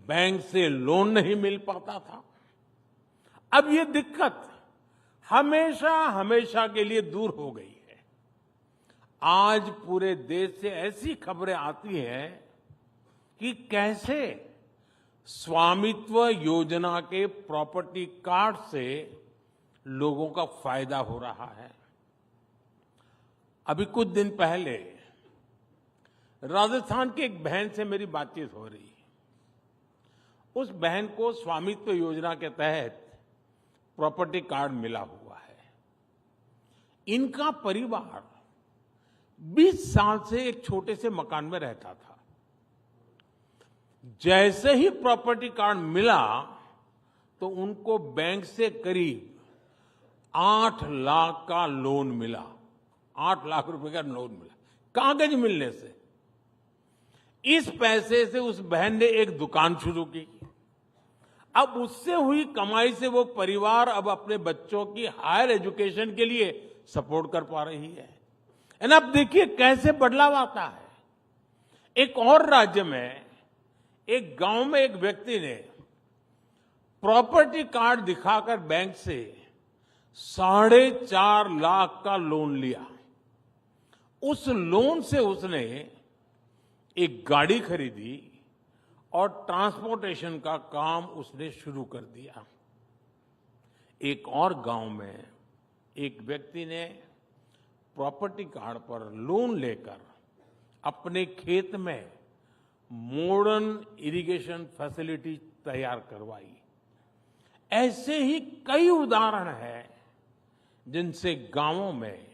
बैंक से लोन नहीं मिल पाता था। अब ये दिक्कत हमेशा हमेशा के लिए दूर हो गई है। आज पूरे देश से ऐसी खबरें आती हैं कि कैसे स्वामित्व योजना के प्रॉपर्टी कार्ड से लोगों का फायदा हो रहा है। अभी कुछ दिन पहले राजस्थान की एक बहन से मेरी बातचीत हो रही। उस बहन को स्वामित्व योजना के तहत प्रॉपर्टी कार्ड मिला हुआ है। इनका परिवार 20 साल से एक छोटे से मकान में रहता था। जैसे ही प्रॉपर्टी कार्ड मिला तो उनको बैंक से करीब 8 लाख का लोन मिला। 8 लाख रुपए का लोन मिला कागज मिलने से। इस पैसे से उस बहन ने एक दुकान शुरू की। अब उससे हुई कमाई से वो परिवार अब अपने बच्चों की हायर एजुकेशन के लिए सपोर्ट कर पा रही है। एंड अब देखिए कैसे बदलाव आता है। एक और राज्य में एक गांव में एक व्यक्ति ने प्रॉपर्टी कार्ड दिखाकर बैंक से 4.5 लाख का लोन लिया। उस लोन से उसने एक गाड़ी खरीदी और ट्रांसपोर्टेशन का काम उसने शुरू कर दिया। एक और गांव में एक व्यक्ति ने प्रॉपर्टी कार्ड पर लोन लेकर अपने खेत में मॉडर्न इरिगेशन फैसिलिटी तैयार करवाई। ऐसे ही कई उदाहरण हैं जिनसे गांवों में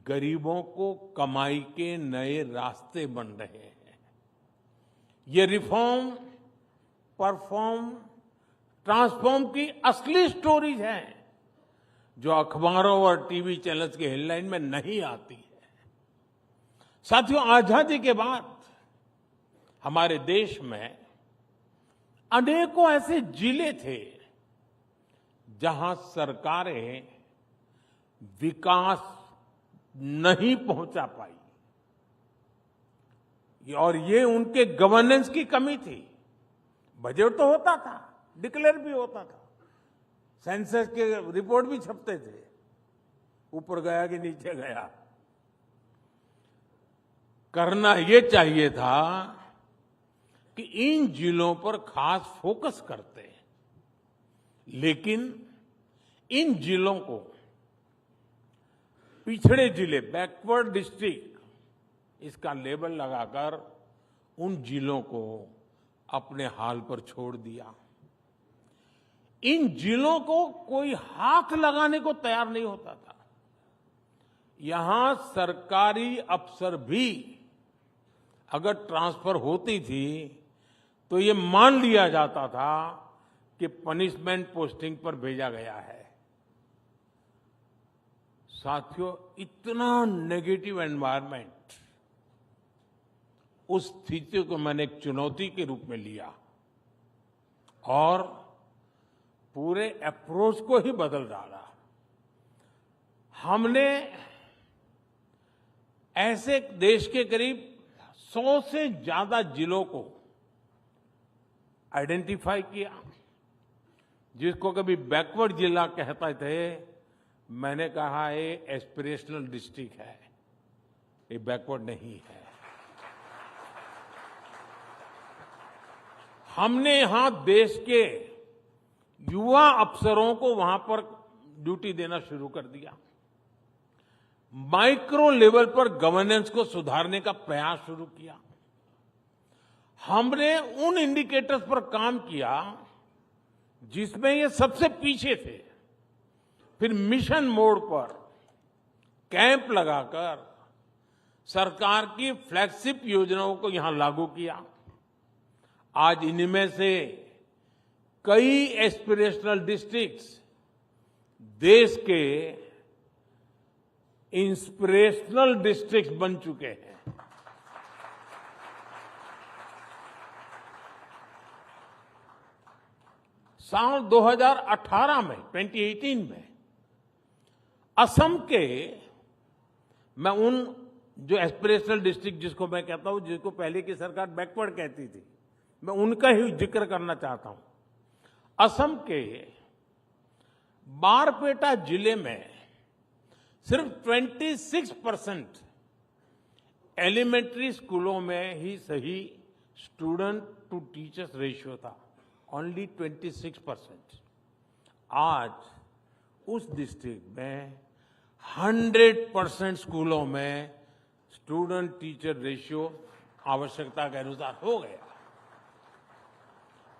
गरीबों को कमाई के नए रास्ते बन रहे हैं। ये रिफॉर्म, परफॉर्म, ट्रांसफॉर्म की असली स्टोरीज हैं जो अखबारों और टीवी चैनल्स के हेडलाइन में नहीं आती है। साथियों, आजादी के बाद हमारे देश में अनेकों ऐसे जिले थे जहां सरकारें विकास नहीं पहुंचा पाई और ये उनके गवर्नेंस की कमी थी। बजट तो होता था, डिक्लेयर भी होता था, सेंसस के रिपोर्ट भी छपते थे, ऊपर गया कि नीचे गया। करना ये चाहिए था कि इन जिलों पर खास फोकस करते, लेकिन इन जिलों को पिछड़े जिले, बैकवर्ड डिस्ट्रिक्ट, इसका लेबल लगाकर उन जिलों को अपने हाल पर छोड़ दिया। इन जिलों को कोई हाथ लगाने को तैयार नहीं होता था। यहां सरकारी अफसर भी अगर ट्रांसफर होती थी तो ये मान लिया जाता था कि पनिशमेंट पोस्टिंग पर भेजा गया है। साथियों, इतना नेगेटिव एनवायरनमेंट, उस स्थिति को मैंने एक चुनौती के रूप में लिया और पूरे अप्रोच को ही बदल डाला। हमने ऐसे देश के करीब 100 से ज्यादा जिलों को आइडेंटिफाई किया, जिसको कभी बैकवर्ड जिला कहते थे। मैंने कहा ये एस्पिरेशनल डिस्ट्रिक्ट है, ये बैकवर्ड नहीं है। हमने यहां देश के युवा अफसरों को वहां पर ड्यूटी देना शुरू कर दिया। माइक्रो लेवल पर गवर्नेंस को सुधारने का प्रयास शुरू किया। हमने उन इंडिकेटर्स पर काम किया जिसमें ये सबसे पीछे थे। फिर मिशन मोड पर कैंप लगाकर सरकार की फ्लैगशिप योजनाओं को यहां लागू किया। आज इनमें से कई एस्पिरेशनल डिस्ट्रिक्ट्स देश के इंस्पिरेशनल डिस्ट्रिक्ट्स बन चुके हैं। साल 2018 में, 2018 में असम के, मैं उन जो एस्पिरेशनल डिस्ट्रिक्ट जिसको मैं कहता हूं, जिसको पहले की सरकार बैकवर्ड कहती थी, मैं उनका ही जिक्र करना चाहता हूं। असम के बारपेटा जिले में सिर्फ 26% एलिमेंट्री स्कूलों में ही सही स्टूडेंट टू टीचर्स रेशियो था ओनली 26%। आज उस डिस्ट्रिक्ट में 100% स्कूलों में स्टूडेंट टीचर रेशियो आवश्यकता के अनुसार हो गया।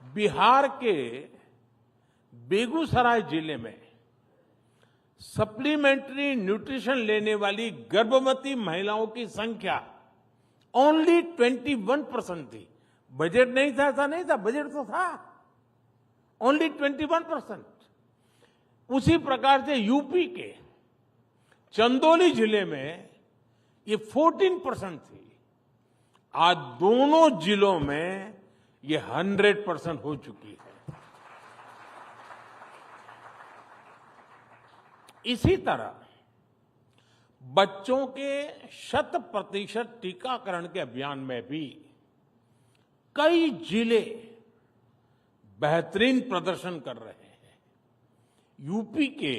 बिहार के बेगूसराय जिले में सप्लीमेंट्री न्यूट्रिशन लेने वाली गर्भवती महिलाओं की संख्या ओनली 21% थी। बजट नहीं था, ऐसा नहीं था, बजट तो था, ओनली 21%। उसी प्रकार से यूपी के चंदौली जिले में ये 14% थी। आज दोनों जिलों में ये 100% हो चुकी है। इसी तरह बच्चों के 100% टीकाकरण के अभियान में भी कई जिले बेहतरीन प्रदर्शन कर रहे हैं। यूपी के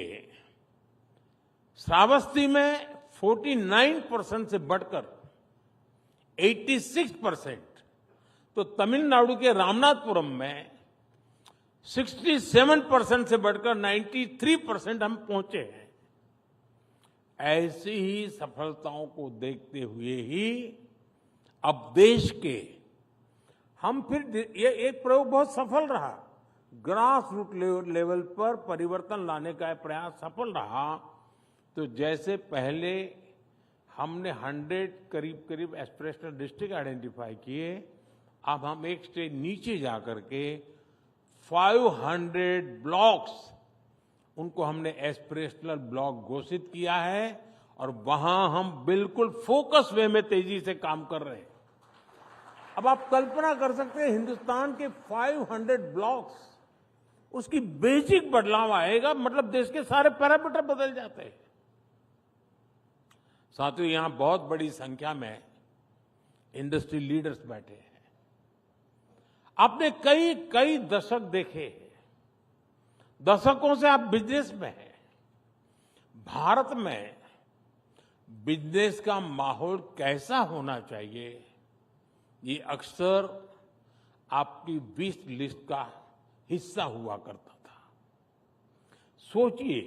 श्रावस्ती में 49% से बढ़कर 86%, तो तमिलनाडु के रामनाथपुरम में 67% से बढ़कर 93% हम पहुंचे हैं। ऐसी ही सफलताओं को देखते हुए ही अब देश के हम फिर ये एक प्रयोग बहुत सफल रहा, ग्रास रूट लेवल पर परिवर्तन लाने का प्रयास सफल रहा। तो जैसे पहले हमने 100 करीब एस्पिरेशनल डिस्ट्रिक्ट आइडेंटिफाई किए, अब हम एक स्टेज नीचे जाकर के 500 ब्लॉक्स, उनको हमने एस्पिरेशनल ब्लॉक घोषित किया है और वहां हम बिल्कुल फोकस वे में तेजी से काम कर रहे हैं। अब आप कल्पना कर सकते हैं हिंदुस्तान के 500 ब्लॉक्स, उसकी बेसिक बदलाव आएगा, मतलब देश के सारे पैरामीटर बदल जाते हैं। साथियों, यहां बहुत बड़ी संख्या में इंडस्ट्री लीडर्स बैठे हैं। आपने कई दशक देखे हैं, दशकों से आप बिजनेस में हैं। भारत में बिजनेस का माहौल कैसा होना चाहिए, ये अक्सर आपकी विश लिस्ट का हिस्सा हुआ करता था। सोचिए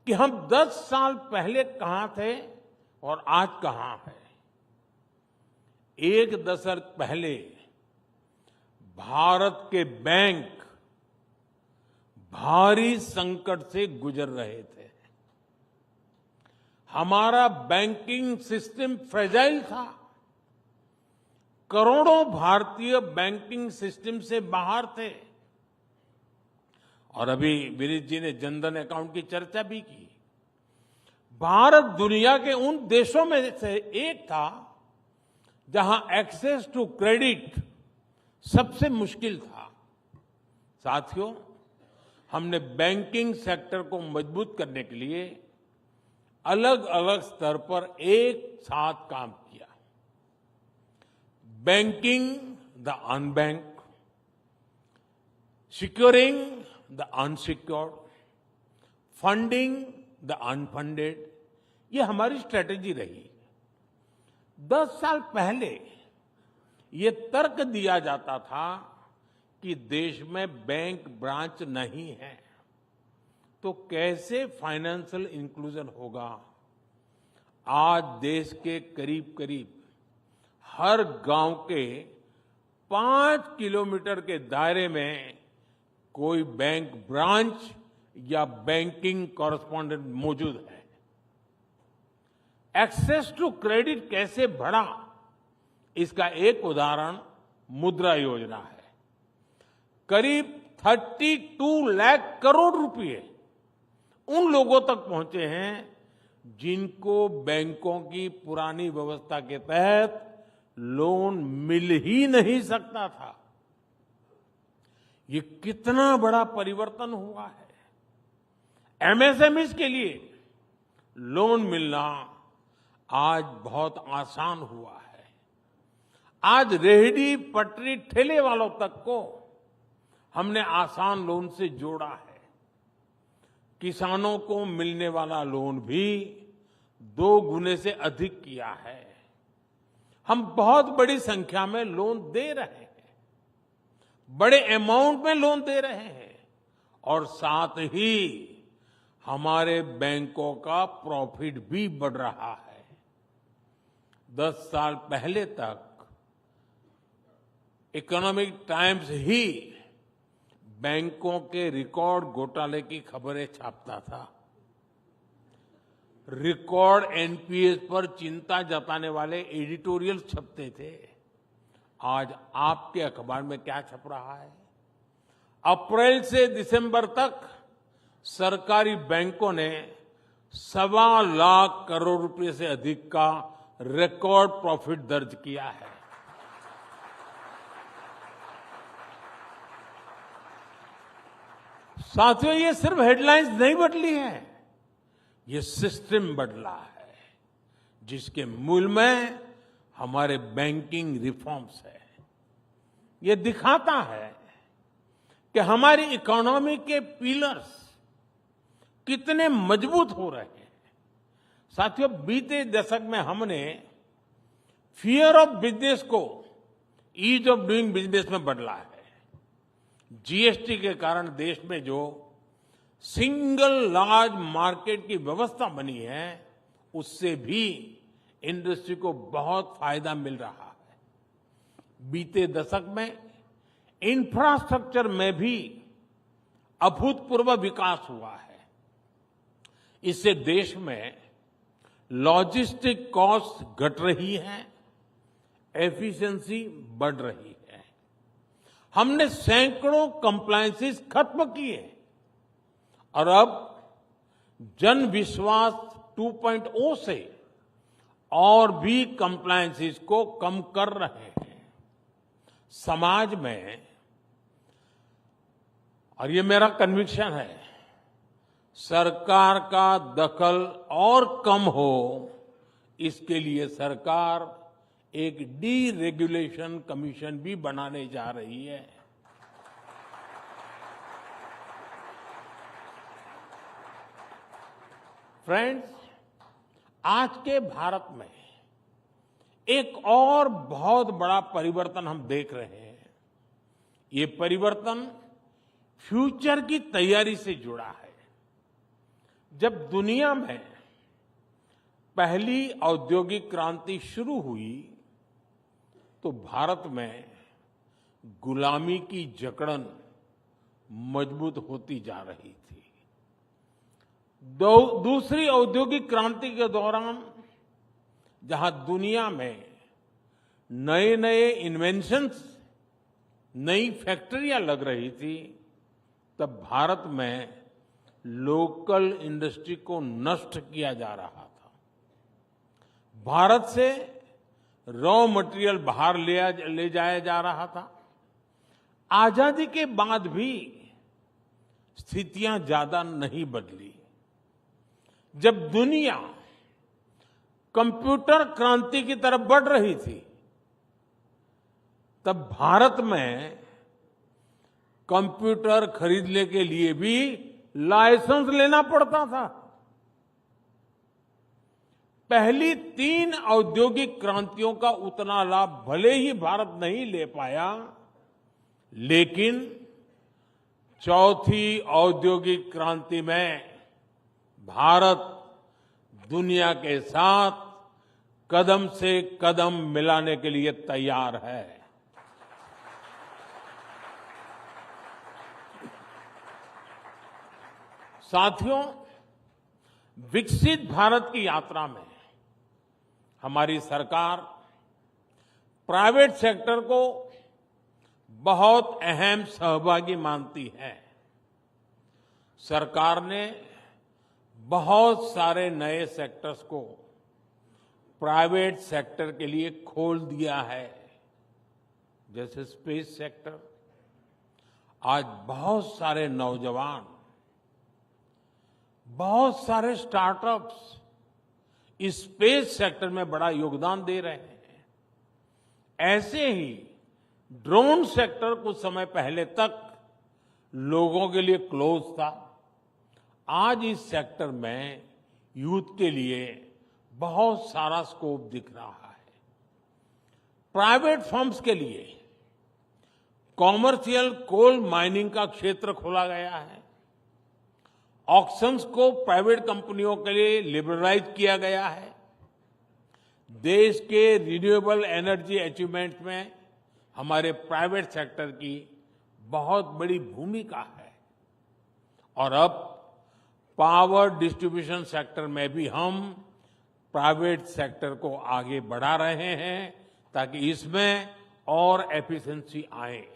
कि हम 10 साल पहले कहां थे और आज कहां हैं। एक दशक पहले भारत के बैंक भारी संकट से गुजर रहे थे। हमारा बैंकिंग सिस्टम फ्रेजाइल था। करोड़ों भारतीय बैंकिंग सिस्टम से बाहर थे। और अभी विनीत जी ने जनधन अकाउंट की चर्चा भी की। भारत दुनिया के उन देशों में से एक था जहां एक्सेस टू क्रेडिट सबसे मुश्किल था। साथियों, हमने बैंकिंग सेक्टर को मजबूत करने के लिए अलग अलग स्तर पर एक साथ काम किया। Banking the unbanked, securing the unsecured, funding the unfunded, ये हमारी स्ट्रेटेजी रही। 10 साल पहले ये तर्क दिया जाता था कि देश में बैंक ब्रांच नहीं है तो कैसे फाइनेंशियल इंक्लूजन होगा। आज देश के करीब हर गांव के 5 किलोमीटर के दायरे में कोई बैंक ब्रांच या बैंकिंग कॉरेस्पॉन्डेंट मौजूद है। एक्सेस टू क्रेडिट कैसे बढ़ा, इसका एक उदाहरण मुद्रा योजना है। करीब 32 लाख करोड़ रुपए उन लोगों तक पहुंचे हैं जिनको बैंकों की पुरानी व्यवस्था के तहत लोन मिल ही नहीं सकता था। ये कितना बड़ा परिवर्तन हुआ है। एमएसएमईज के लिए लोन मिलना आज बहुत आसान हुआ है। आज रेहड़ी पटरी ठेले वालों तक को हमने आसान लोन से जोड़ा है। किसानों को मिलने वाला लोन भी 2 गुने से अधिक किया है। हम बहुत बड़ी संख्या में लोन दे रहे हैं, बड़े अमाउंट में लोन दे रहे हैं और साथ ही हमारे बैंकों का प्रॉफिट भी बढ़ रहा है। 10 साल पहले तक इकोनॉमिक टाइम्स ही बैंकों के रिकॉर्ड घोटाले की खबरें छापता था। रिकॉर्ड एनपीएस पर चिंता जताने वाले एडिटोरियल छपते थे। आज आपके अखबार में क्या छप रहा है? अप्रैल से दिसंबर तक सरकारी बैंकों ने 1.25 लाख करोड़ रुपए से अधिक का रिकॉर्ड प्रॉफिट दर्ज किया है। साथियों, ये सिर्फ हेडलाइंस नहीं बदली है, ये सिस्टम बदला है, जिसके मूल में हमारे बैंकिंग रिफॉर्म्स है। ये दिखाता है कि हमारी इकोनॉमी के पिलर्स कितने मजबूत हो रहे हैं। साथियों, बीते दशक में हमने फियर ऑफ बिजनेस को ईज ऑफ डूइंग बिजनेस में बदला है। जीएसटी के कारण देश में जो सिंगल लार्ज मार्केट की व्यवस्था बनी है, उससे भी इंडस्ट्री को बहुत फायदा मिल रहा है। बीते दशक में इंफ्रास्ट्रक्चर में भी अभूतपूर्व विकास हुआ है। इससे देश में लॉजिस्टिक कॉस्ट घट रही है, एफिशिएंसी बढ़ रही है। हमने सैकड़ों कंप्लायंसेस खत्म किए और अब जन विश्वास 2.0 से और भी कंप्लायंसेस को कम कर रहे हैं। समाज में, और ये मेरा कन्विक्शन है, सरकार का दखल और कम हो, इसके लिए सरकार एक डीरेगुलेशन कमीशन भी बनाने जा रही है। फ्रेंड्स, आज के भारत में एक और बहुत बड़ा परिवर्तन हम देख रहे हैं। ये परिवर्तन फ्यूचर की तैयारी से जुड़ा है। जब दुनिया में पहली औद्योगिक क्रांति शुरू हुई, तो भारत में गुलामी की जकड़न मजबूत होती जा रही थी। दूसरी औद्योगिक क्रांति के दौरान जहां दुनिया में नए नए इन्वेंशंस, नई फैक्ट्रियां लग रही थी, तब भारत में लोकल इंडस्ट्री को नष्ट किया जा रहा था। भारत से रॉ मटेरियल बाहर ले जाया जा रहा था। आजादी के बाद भी स्थितियां ज्यादा नहीं बदली। जब दुनिया कंप्यूटर क्रांति की तरफ बढ़ रही थी, तब भारत में कंप्यूटर खरीदने के लिए भी लाइसेंस लेना पड़ता था। पहली 3 औद्योगिक क्रांतियों का उतना लाभ भले ही भारत नहीं ले पाया, लेकिन चौथी औद्योगिक क्रांति में भारत दुनिया के साथ कदम से कदम मिलाने के लिए तैयार है। साथियों, विकसित भारत की यात्रा में हमारी सरकार प्राइवेट सेक्टर को बहुत अहम सहभागी मानती है। सरकार ने बहुत सारे नए सेक्टर्स को प्राइवेट सेक्टर के लिए खोल दिया है, जैसे स्पेस सेक्टर। आज बहुत सारे नौजवान, बहुत सारे स्टार्टअप्स इस स्पेस सेक्टर में बड़ा योगदान दे रहे हैं। ऐसे ही ड्रोन सेक्टर कुछ समय पहले तक लोगों के लिए क्लोज था। आज इस सेक्टर में यूथ के लिए बहुत सारा स्कोप दिख रहा है। प्राइवेट फर्म्स के लिए कॉमर्शियल कोल माइनिंग का क्षेत्र खोला गया है। ऑक्शंस को प्राइवेट कंपनियों के लिए लिबरलाइज किया गया है। देश के रिन्यूएबल एनर्जी अचीवमेंट में हमारे प्राइवेट सेक्टर की बहुत बड़ी भूमिका है। और अब पावर डिस्ट्रीब्यूशन सेक्टर में भी हम प्राइवेट सेक्टर को आगे बढ़ा रहे हैं ताकि इसमें और एफिशिएंसी आए।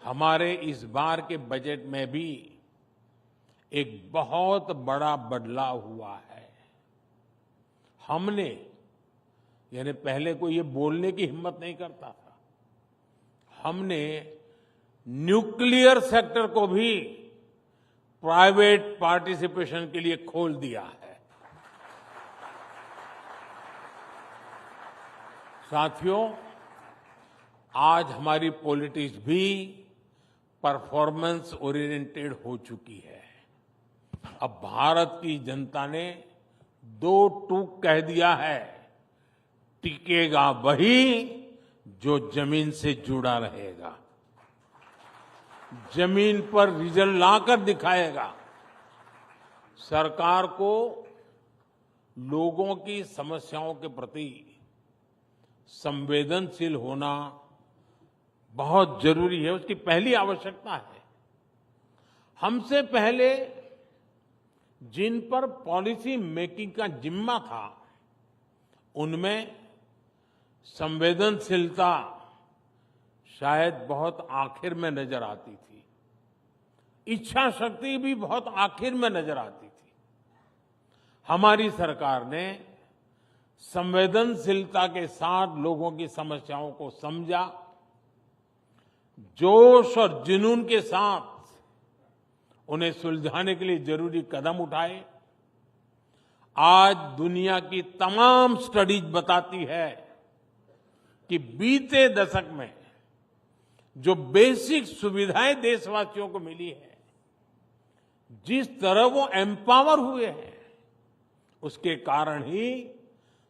हमारे इस बार के बजट में भी एक बहुत बड़ा बदलाव हुआ है। हमने यानी पहले कोई ये बोलने की हिम्मत नहीं करता था, हमने न्यूक्लियर सेक्टर को भी प्राइवेट पार्टिसिपेशन के लिए खोल दिया है। साथियों, आज हमारी पॉलिटिक्स भी परफॉर्मेंस ओरिएंटेड हो चुकी है। अब भारत की जनता ने 2 टूक कह दिया है, टिकेगा वही जो जमीन से जुड़ा रहेगा, जमीन पर रिजल्ट लाकर दिखाएगा। सरकार को लोगों की समस्याओं के प्रति संवेदनशील होना बहुत जरूरी है, उसकी पहली आवश्यकता है। हमसे पहले जिन पर पॉलिसी मेकिंग का जिम्मा था, उनमें संवेदनशीलता शायद बहुत आखिर में नजर आती थी, इच्छा शक्ति भी बहुत आखिर में नजर आती थी। हमारी सरकार ने संवेदनशीलता के साथ लोगों की समस्याओं को समझा, जोश और जुनून के साथ उन्हें सुलझाने के लिए जरूरी कदम उठाए। आज दुनिया की तमाम स्टडीज बताती है कि बीते दशक में जो बेसिक सुविधाएं देशवासियों को मिली है, जिस तरह वो एम्पावर हुए हैं, उसके कारण ही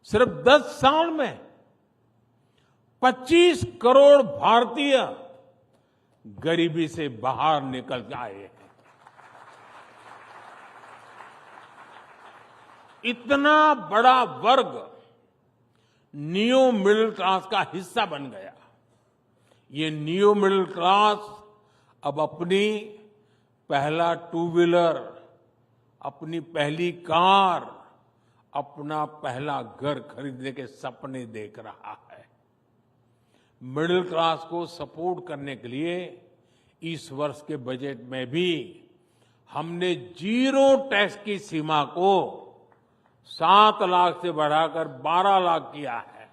सिर्फ 10 साल में 25 करोड़ भारतीय गरीबी से बाहर निकल आए हैं। इतना बड़ा वर्ग नियो मिडिल क्लास का हिस्सा बन गया। ये नियो मिडिल क्लास अब अपनी पहला 2 व्हीलर, अपनी पहली कार, अपना पहला घर खरीदने के सपने देख रहा है। मिडिल क्लास को सपोर्ट करने के लिए इस वर्ष के बजट में भी हमने 0 टैक्स की सीमा को 7 लाख से बढ़ाकर 12 लाख किया है।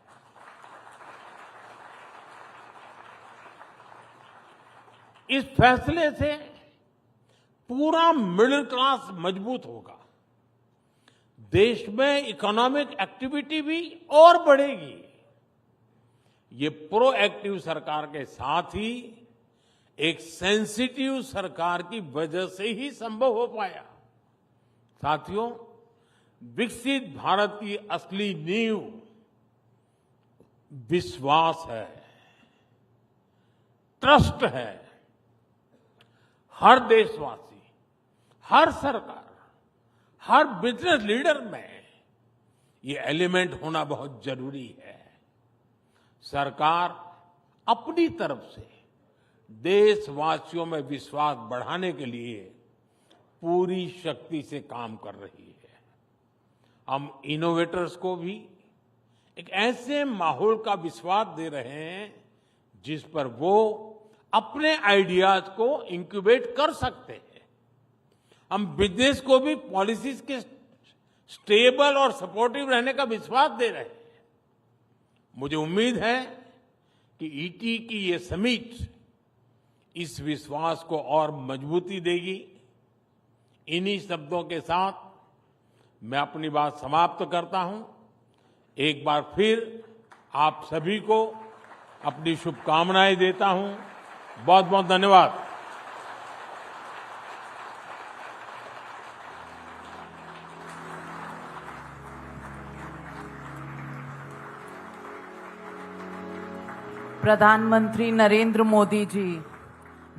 इस फैसले से पूरा मिडिल क्लास मजबूत होगा, देश में इकोनॉमिक एक्टिविटी भी और बढ़ेगी। ये प्रोएक्टिव सरकार के साथ ही एक सेंसिटिव सरकार की वजह से ही संभव हो पाया। साथियों, विकसित भारत की असली नींव विश्वास है, ट्रस्ट है। हर देशवासी, हर सरकार, हर बिजनेस लीडर में ये एलिमेंट होना बहुत जरूरी है। सरकार अपनी तरफ से देशवासियों में विश्वास बढ़ाने के लिए पूरी शक्ति से काम कर रही है। हम इनोवेटर्स को भी एक ऐसे माहौल का विश्वास दे रहे हैं जिस पर वो अपने आइडियाज को इंक्यूबेट कर सकते हैं। हम बिजनेस को भी पॉलिसीज के स्टेबल और सपोर्टिव रहने का विश्वास दे रहे हैं। मुझे उम्मीद है कि ईटी की ये समिट इस विश्वास को और मजबूती देगी। इन्हीं शब्दों के साथ मैं अपनी बात समाप्त करता हूं। एक बार फिर आप सभी को अपनी शुभकामनाएं देता हूं। बहुत बहुत धन्यवाद। प्रधानमंत्री नरेंद्र मोदी जी,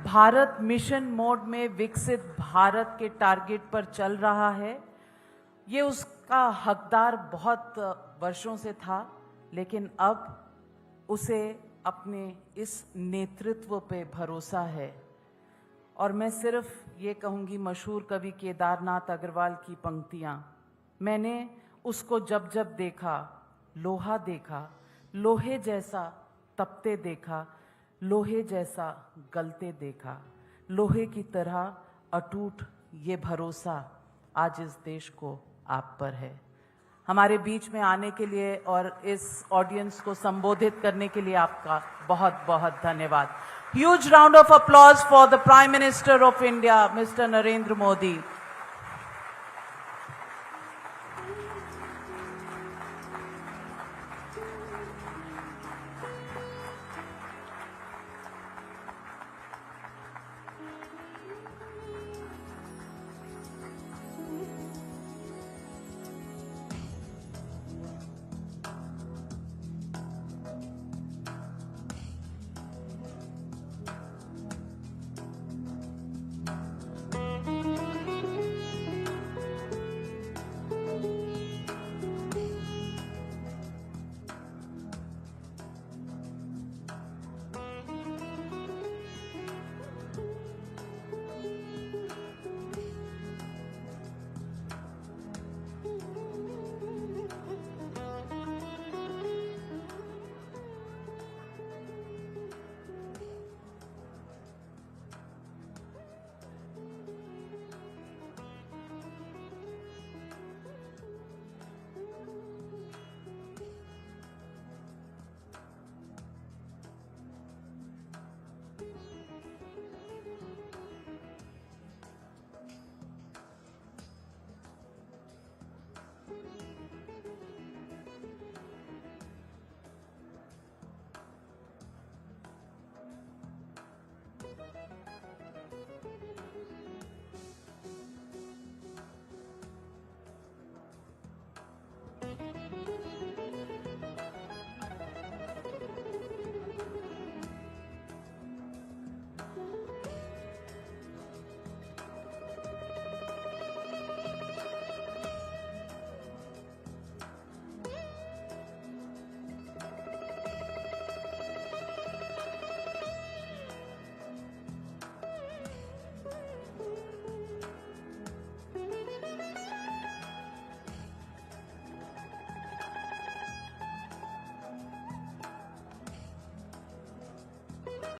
भारत मिशन मोड में विकसित भारत के टारगेट पर चल रहा है। ये उसका हकदार बहुत वर्षों से था, लेकिन अब उसे अपने इस नेतृत्व पे भरोसा है। और मैं सिर्फ ये कहूँगी, मशहूर कवि केदारनाथ अग्रवाल की पंक्तियाँ, मैंने उसको जब जब देखा, लोहा देखा, लोहे जैसा तपते देखा, लोहे जैसा गलते देखा, लोहे की तरह अटूट ये भरोसा आज इस देश को आप पर है। हमारे बीच में आने के लिए और इस ऑडियंस को संबोधित करने के लिए आपका बहुत बहुत धन्यवाद। Huge round of applause for the Prime Minister of India, Mr. Narendra Modi.